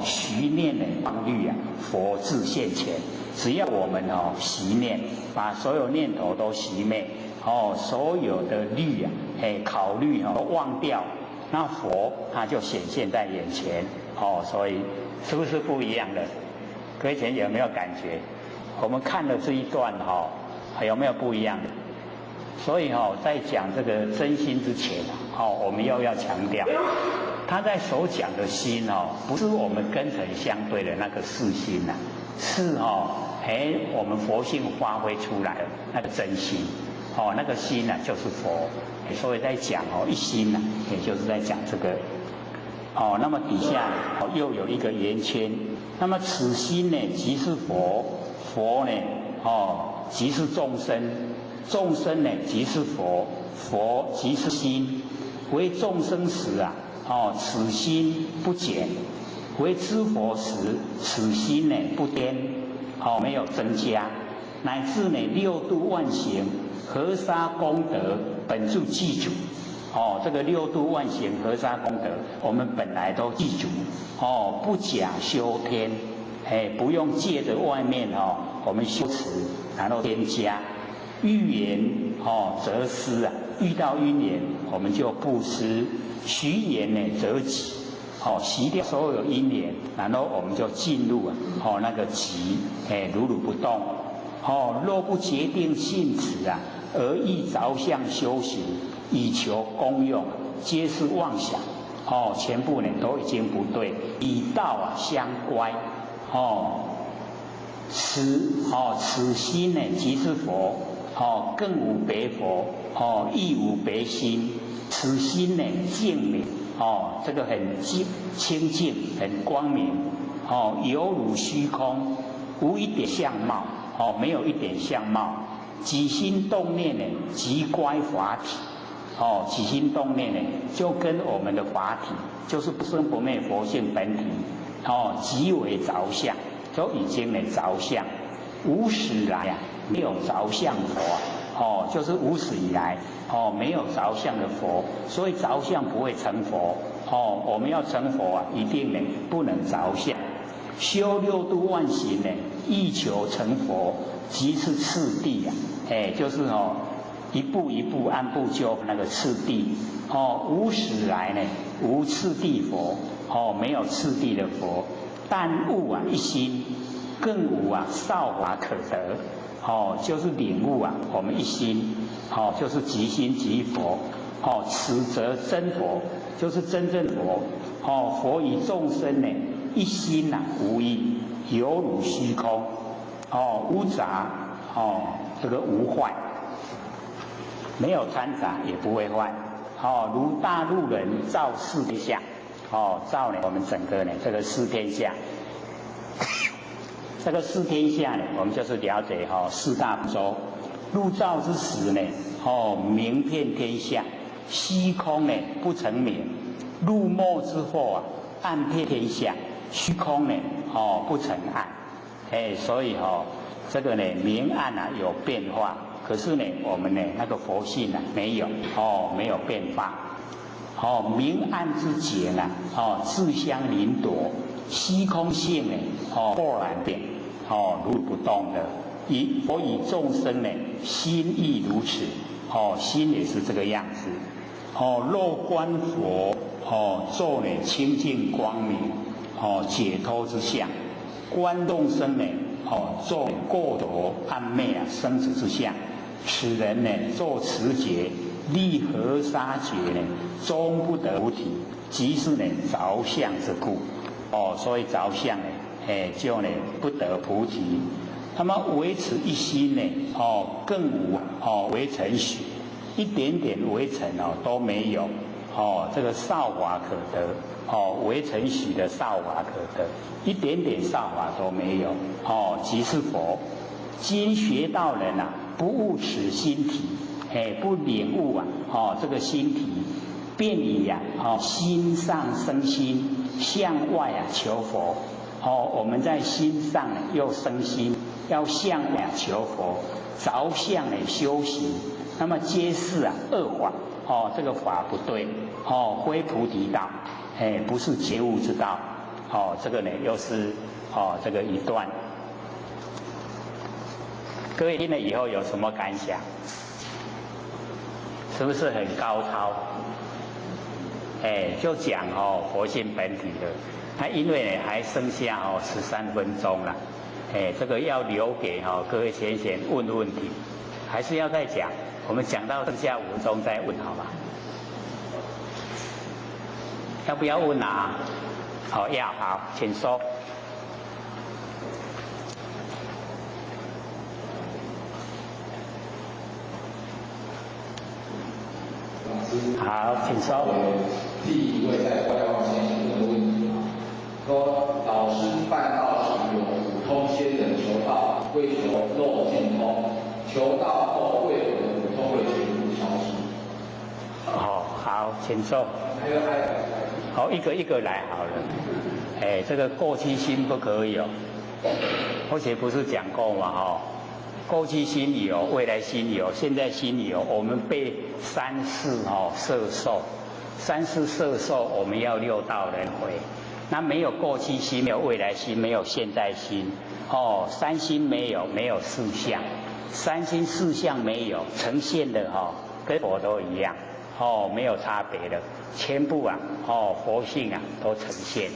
徐念呢方虑佛自现前。只要我们习念，把所有念头都熄灭所有的虑考虑都忘掉，那佛他就显现在眼前所以是不是不一样的？各位前有没有感觉？我们看了这一段有没有不一样的？所以在讲这个真心之前我们又要强调，他在所讲的心哦，不是我们根尘相对的那个世心呐，是哦，我们佛性发挥出来的那个真心，哦，那个心呢就是佛，所以在讲哦一心呢，也就是在讲这个。哦，那么底下哦又有一个圆圈，那么此心呢即是佛，佛呢哦即是众生，众生呢即是佛，佛即是心。为众生时啊，哦此心不减；为知佛时，此心呢不颠，哦没有增加，乃至呢六度万行，河沙功德本就记住。哦，这个六度万行河沙功德，我们本来都记住。哦，不假修添，不用借着外面哦，我们修持，然后添加。遇缘哦则施啊，遇到因缘我们就布施；许缘呢则己，哦习掉所有因缘，然后我们就进入啊，哦那个己，如如不动。哦，若不决定性持啊，而意着相修行。以求功用，皆是妄想，哦，全部呢都已经不对，以道啊相乖，哦，此心呢即是佛，哦，更无别佛，哦，亦无别心，此心呢净明，哦，这个很清净，很光明，哦，犹如虚空，无一点相貌，哦，没有一点相貌，起心动念呢，即乖法体。哦，起心动念呢，就跟我们的法体，就是不生不灭佛性本体，哦，即为着相，就已经呢着相，无始来啊没有着相佛，哦，就是无始以来，哦，没有着相的佛，所以着相不会成佛，哦，我们要成佛啊，一定呢不能着相，修六度万行呢，欲求成佛，即是次第啊，就是哦。一步一步按部就那个次第，哦，无始来呢，无次第佛，哦，没有次第的佛，但悟啊一心，更无啊少法可得，哦，就是领悟啊，我们一心，哦，就是即心即佛，哦，此则真佛，就是真正佛，哦，佛与众生呢一心呐、无异，犹如虚空，哦，无杂，哦，这个无坏。没有掺杂也不会坏，哦，如大陆人造四天下，哦，造呢我们整个呢这个四天下，这个四天下呢，我们就是了解哈、哦、四大部洲，入造之时呢，哦明遍天下，虚空呢不成明，入没之后啊暗遍天下，虚空呢哦不成暗，所以哦这个呢明暗啊有变化。可是呢，我们呢那个佛性啊没有哦，没有变化哦，明暗之间啊哦自相邻夺，虚空性呢哦豁然变哦如不动的，佛与众生呢心亦如此哦，心也是这个样子哦，若观佛哦做呢清净光明哦解脱之相，观众生呢哦做过夺暗昧啊生死之相。此人呢，作持劫，立河沙劫呢，终不得菩提，即是呢着相之故。哦，所以着相呢，就呢不得菩提。那么维持一心呢，哦，更无哦为尘许，一点点为尘哦都没有。哦，这个少法可得，哦，为尘许的少法可得，一点点少法都没有。哦，即是佛。今学道人啊。不悟此心体，不领悟啊，哦，这个心体，便以呀，哦，心上生心，向外啊求佛，哦，我们在心上呢又生心，要向外求佛，着相呢修行，那么皆是啊恶法，哦，这个法不对，哦，非菩提道，不是觉悟之道，哦，这个呢又是哦这个一段。各位听了以后有什么感想？是不是很高超？就讲哦佛性本体的，那因为呢还剩下哦13分钟了，这个要留给哦各位先生问问题，还是要再讲？我们讲到剩下5分钟再问好吗？要不要问啊？好，要好，请说。好，请说。第一位在外望先生的问题啊，说老师办道时有五通仙人求道，为求漏尽通，求道后为何五通会全部消失？哦，好，请说。好，一个一个来好了。哎，这个过去心不可以哦，而且不是讲过嘛哈、过去心有，未来心有，现在心有，我们被三世摄受，三世摄受，我们要六道轮回。那没有过去心，没有未来心，没有现在心，三心没有，没有四相，三心四相没有呈现的跟佛都一样，没有差别的，全部啊，佛性啊都呈现。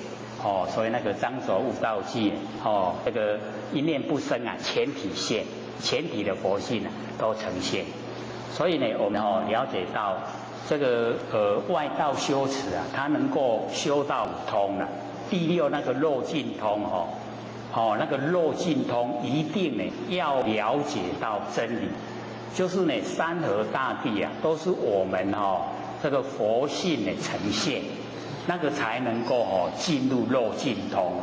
所以那个张卓悟道记，这个一念不生啊，全体现，全体的佛性啊都呈现。所以呢，我们了解到这个外道修持啊，它能够修到五通了。第六那个漏尽通那个漏尽通一定呢要了解到真理，就是呢山河大地啊都是我们这个佛性的呈现。那个才能够进入漏尽通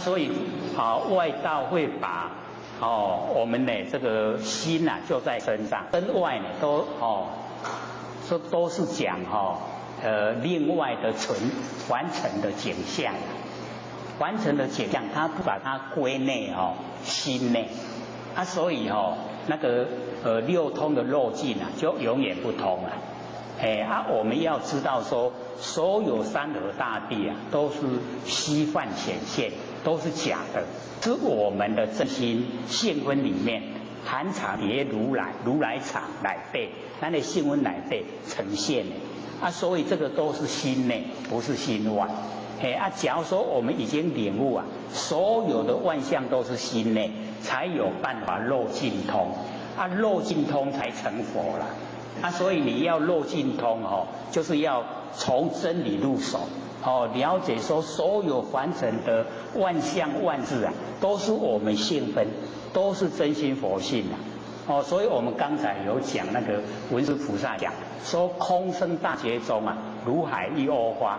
所以外道会把我们的这个心啊就在身上，身外呢都是讲另外的完成的景象，完成的景象，他不把它归内心内所以那个六通的漏尽啊就永远不通了。我们要知道说，所有山河大地啊，都是虚幻显现，都是假的，是我们的真心性分里面含藏别如来藏来背，咱的性分来背呈现的所以这个都是心内，不是心外。假如说我们已经领悟啊，所有的万象都是心内，才有办法漏尽通漏尽通才成佛了。所以你要漏尽通就是要从真理入手了解说所有凡尘的万象万事啊，都是我们性分，都是真心佛性所以我们刚才有讲那个文殊菩萨讲说空生大觉中啊，如海一窝花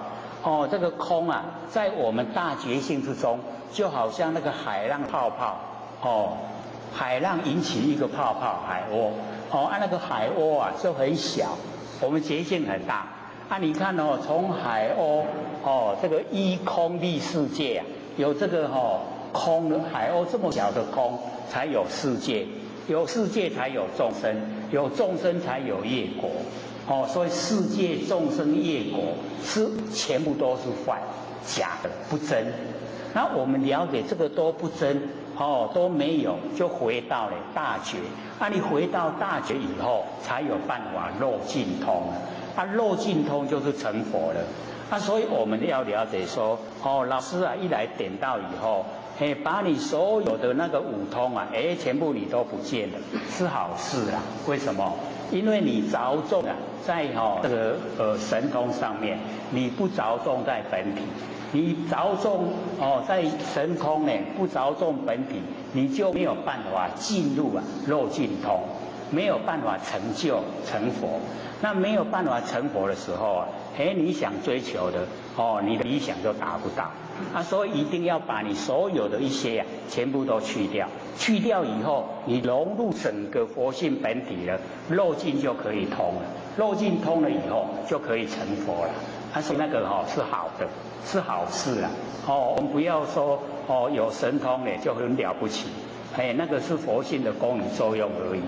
这个空啊，在我们大觉性之中，就好像那个海浪泡泡海浪引起一个泡泡海涡那个海涡啊就很小，我们觉性很大你看从海涡这个依空立世界啊，有这个空的海涡这么小的空，才有世界，有世界才有众生，有众生才有业果所以世界众生业果是全部都是幻假的不真。那我们了解这个都不真都没有，就回到了大觉你回到大觉以后，才有办法漏尽通漏尽通就是成佛了所以我们要了解说老师啊一来点到以后把你所有的那个五通啊全部你都不见了，是好事为什么？因为你着重在这个神通上面，你不着重在本体，你着重在神通呢，不着重本体，你就没有办法进入漏尽通，没有办法成就成佛。那没有办法成佛的时候你想追求的你的理想就达不到所以一定要把你所有的一些全部都去掉，去掉以后，你融入整个佛性本体了，漏尽就可以通了，漏尽通了以后就可以成佛了所以那个是好的，是好事我们不要说有神通就很了不起那个是佛性的功与作用而已。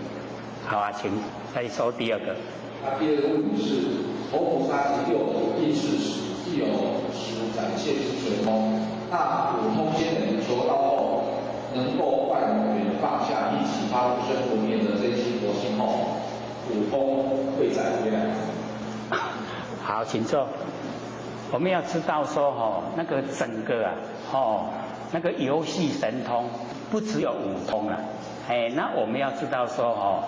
好请再说第二个。第二个问题是，佛菩萨及六祖应世时，既有时展现之神通，那五通仙人求道后，能够万缘放下依其他不生不灭的真心佛性后，五通会再回来。好，请坐。我们要知道说那个整个那个游戏神通不只有五通那我们要知道说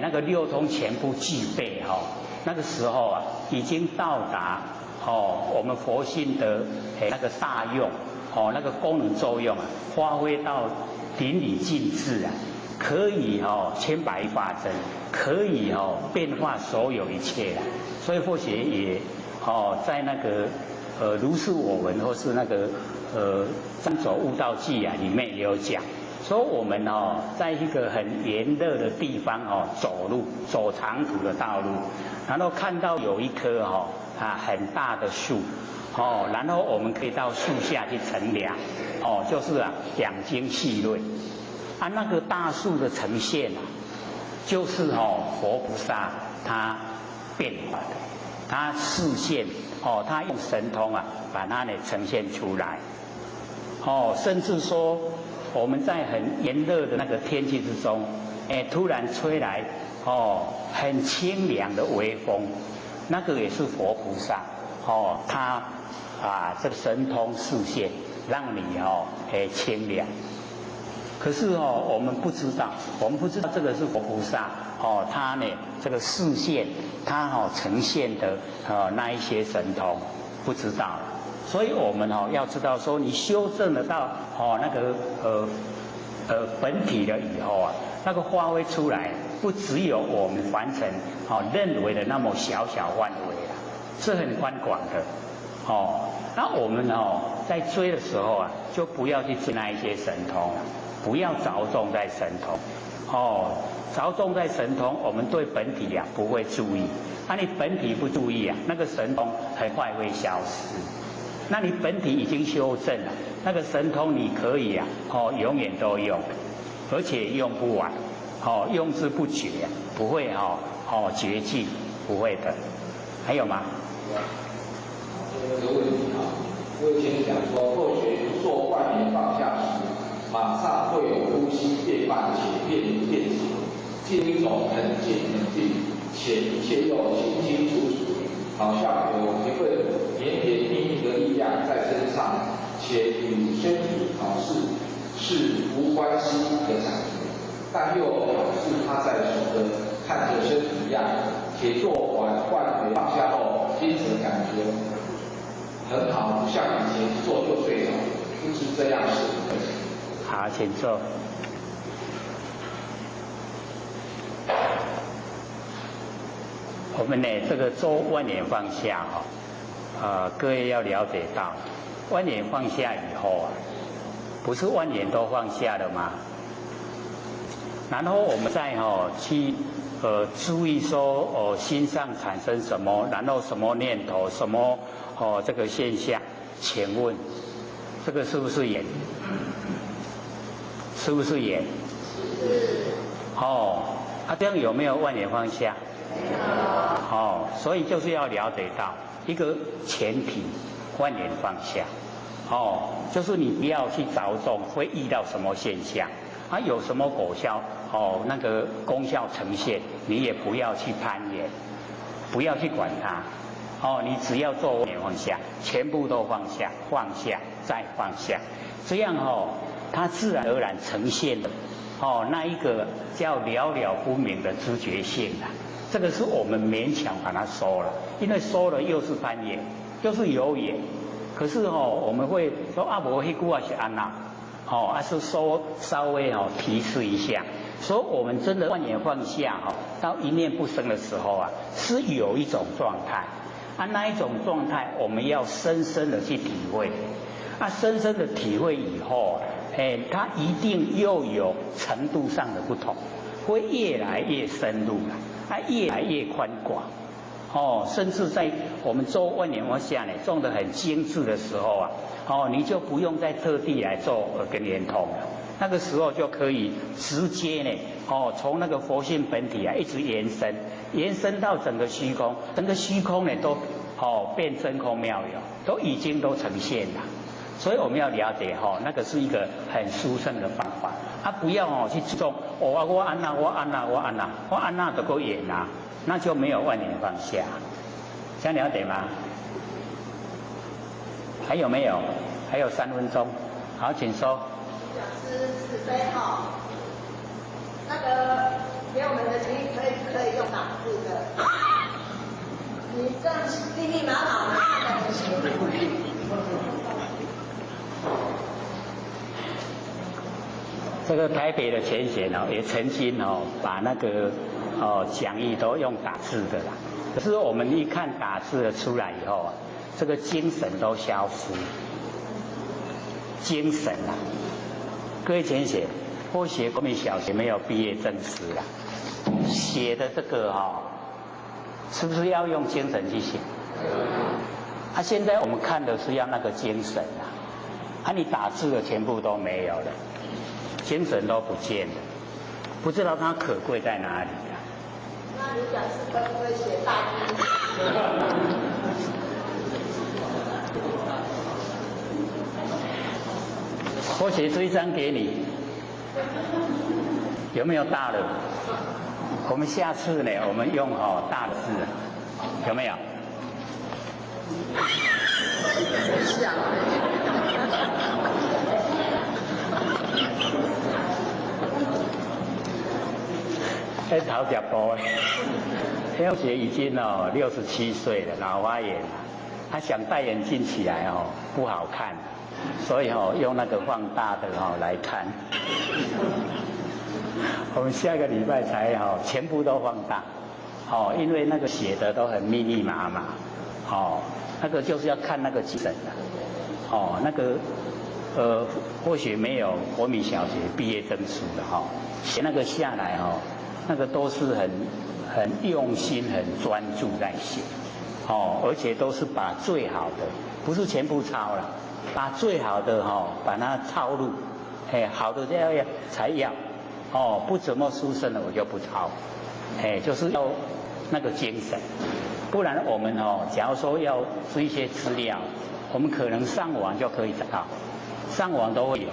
那个六通全部具备那个时候已经到达我们佛性的那个大用，那个功能作用啊，发挥到淋漓尽致啊，可以千百发针，可以变化所有一切啊。所以佛学也在那个如是我闻或是那个三走悟道记啊里面也有讲。说我们在一个很炎热的地方走长途的道路，然后看到有一棵很大的树，然后我们可以到树下去乘凉，就是养精蓄锐。那个大树的呈现就是佛菩萨他变化的，他示现他用神通把它呈现出来，甚至说。我们在很炎热的那个天气之中，突然吹来很清凉的微风，那个也是佛菩萨他这个神通示现，让你清凉。可是我们不知道，这个是佛菩萨他这个示现，他呈现的那一些神通不知道。所以我们要知道说，你修正得到那个本体了以后那个发挥出来，不只有我们凡尘认为的那么小小范围是很宽广的那我们在追的时候就不要去追那一些神通，不要着重在神通着重在神通，我们对本体不会注意。你本体不注意那个神通很快会消失。那你本体已经修正了，那个神通你可以永远都用，而且用不完，用之不绝，不会绝迹，不会的。还有吗？这个问题我以前讲说，或许做万年放下时，马上会有呼吸变慢且变长，进一种很静且一切又清清楚楚。好像有一份绵绵密密的力量在身上，且与身体是无关系的感觉，但又表示他在守着看着身体一样。且做完换回放下后，因此感觉很好，不像以前做就睡着，不知这样是不可行。好，请坐。我们这个做万年放下各位要了解到，万年放下以后不是万年都放下了吗？然后我们再去注意说心上产生什么，然后什么念头，什么这个现象，请问这个是不是眼？是不是眼？是。这样有没有万年放下？所以就是要了解到一个前提，万年放下。就是你不要去着重会遇到什么现象，有什么果效那个功效呈现，你也不要去攀岩，不要去管它。你只要做万年放下，全部都放下，放下再放下，这样它自然而然呈现的那一个叫了了分明的知觉性这个是我们勉强把它收了，因为收了又是攀岩，又是有眼。可是我们会说无迄句是安那，是稍微提示一下，说我们真的万年放下到一念不生的时候是有一种状态，那一种状态我们要深深的去体会，深深的体会以后，它一定又有程度上的不同，会越来越深入越来越宽广，甚至在我们做万年放下种得很精致的时候你就不用再特地来做耳根圆通了，那个时候就可以直接从那个佛性本体一直延伸到整个虚空，整个虚空都变真空妙有，都已经都呈现了。所以我们要了解那个是一个很殊胜的方法，不要去注重我安那我安那我安那我安那都够远那就没有万年放下，这样了解吗？还有没有？还有3分钟，好，请说。讲师慈悲那个给我们的经可以用打字的。你这样密密麻麻的，那不行。这个台北的前贤哦，也曾经哦把那个讲义都用打字的啦。可是我们一看打字的出来以后啊，这个精神都消失，精神啊！各位前贤，或许国民小学没有毕业证书啦，写的这个是不是要用精神去写？现在我们看的是要那个精神啊，你打字的全部都没有了。精神都不见了，不知道它可贵在哪里啊？那你讲是会不会写大字？我写这一张给你，有没有大的？我们下次呢，我们用大的字，有没有？像。头脚波，小姐已经67岁了，老花眼了，她想戴眼镜起来不好看，所以用那个放大的来看。我们下个礼拜才全部都放大，因为那个写的都很密密麻麻，那个就是要看那个精神的，那个或许没有国民小学毕业证书的写那个下来那个都是很用心、很专注在写，而且都是把最好的，不是全部抄了，把最好的把它抄录，好的才要，不怎么书生的我就不抄，就是要那个精神，不然我们假如说要追一些资料，我们可能上网就可以找到，上网都会有，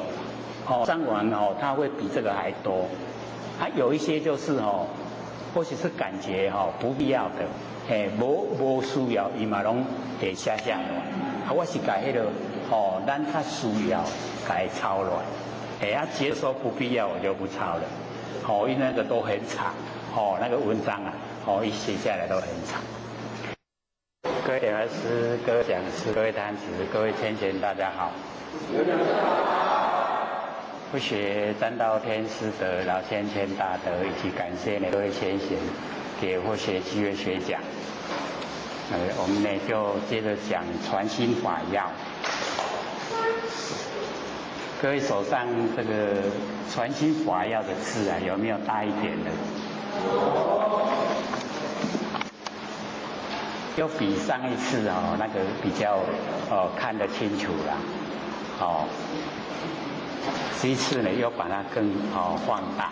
上网它会比这个还多。有一些就是或许是感觉不必要的，无需要，伊嘛拢会写下来。我是改迄个咱较需要改抄落来，觉得说不必要我就不抄了，因为那个都很长，那个文章一写下来都很长。各位讲师、各位讲师、各位坛子、各位前贤，大家好。不学占道天师德老先贤大德，以及感谢各位前贤给或学机会学讲。我们呢就接着讲传心法要。各位手上这个传心法要的字有没有大一点的？又比上一次那个比较看得清楚了，这一次呢又把它更放大。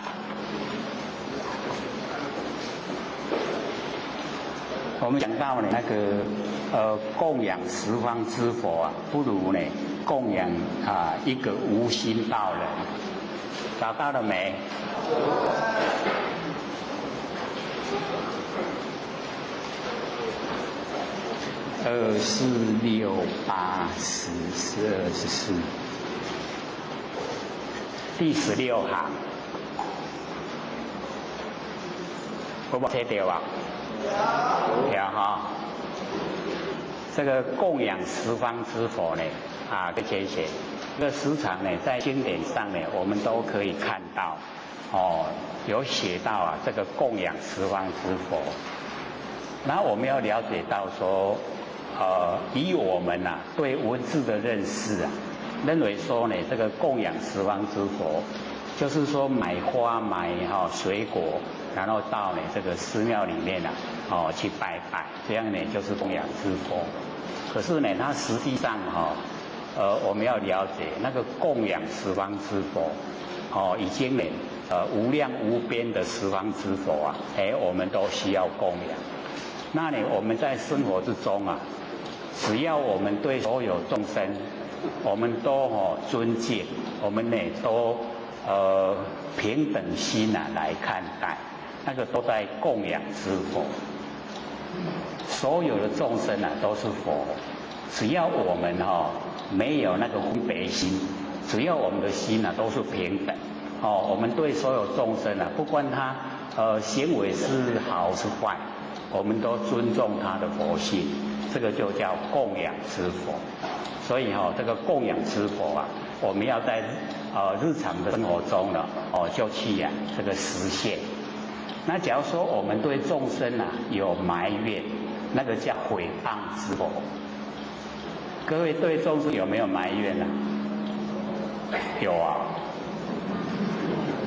我们讲到呢那个供养十方之佛不如呢供养一个无心道人，找到了没？2、4、6、8、10、12、14，第16行，有冇睇到啊？有这个供养十方之佛呢，的前贤，这个时常呢在经典上呢，我们都可以看到，有写到这个供养十方之佛。然后我们要了解到说，以我们对文字的认识认为说呢，这个供养十方之佛，就是说买花买水果，然后到呢这个寺庙里面去拜拜，这样呢就是供养之佛。可是呢，它实际上我们要了解那个供养十方之佛，已经呢无量无边的十方之佛我们都需要供养。那呢我们在生活之中只要我们对所有众生，我们都尊敬，我们呢都平等心来看待，那个都在供养之佛。所有的众生都是佛，只要我们没有那个分别心，只要我们的心都是平等，我们对所有众生不管他行为是好是坏，我们都尊重他的佛性，这个就叫供养之佛。所以这个供养之佛啊，我们要在日常的生活中呢，就去这个实现。那假如说我们对众生啊有埋怨，那个叫毁谤之佛。各位对众生有没有埋怨啊？有啊，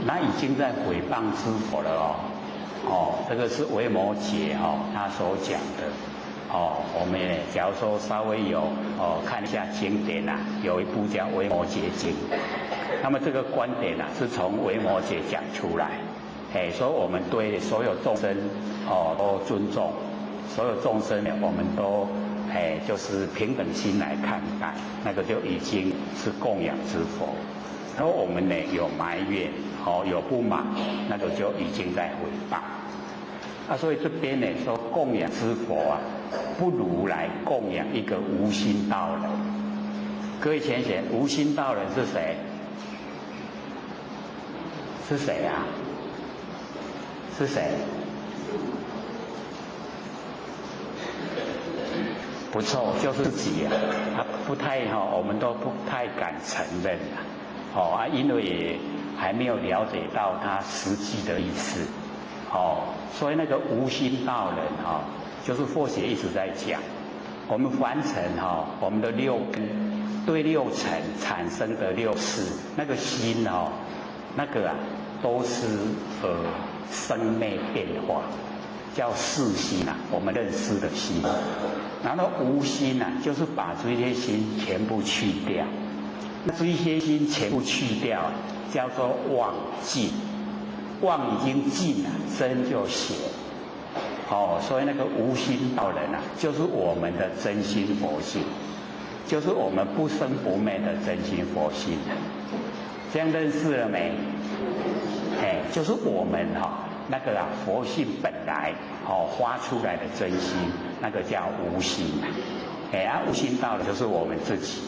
那已经在毁谤之佛了这个是维摩诘他所讲的我们也假如说稍微有看一下经典啊，有一部叫《维摩诘经》，那么这个观点啊是从维摩诘讲出来，所以我们对所有众生都尊重，所有众生呢我们都就是平等心来看待，那个就已经是供养之佛。然后我们呢有埋怨有不满，那个就已经在毁谤。所以这边呢说供养之佛啊，不如来供养一个无心道人。各位浅显，无心道人是谁？是谁啊？是谁？不错，就是自己啊，不太我们都不太敢承认因为也还没有了解到他实际的意思所以那个无心道人就是佛学一直在讲，我们凡尘我们的六根对六尘产生的六识，那个心那个都是生灭变化，叫识心我们认识的心。然后无心就是把这些心全部去掉，那这些心全部去掉叫做妄尽，妄已经尽了，真就显所以那个无心道人就是我们的真心佛性，就是我们不生不灭的真心佛性。这样认识了没？就是我们那个佛性本来发出来的真心，那个叫无心无心道的就是我们自己。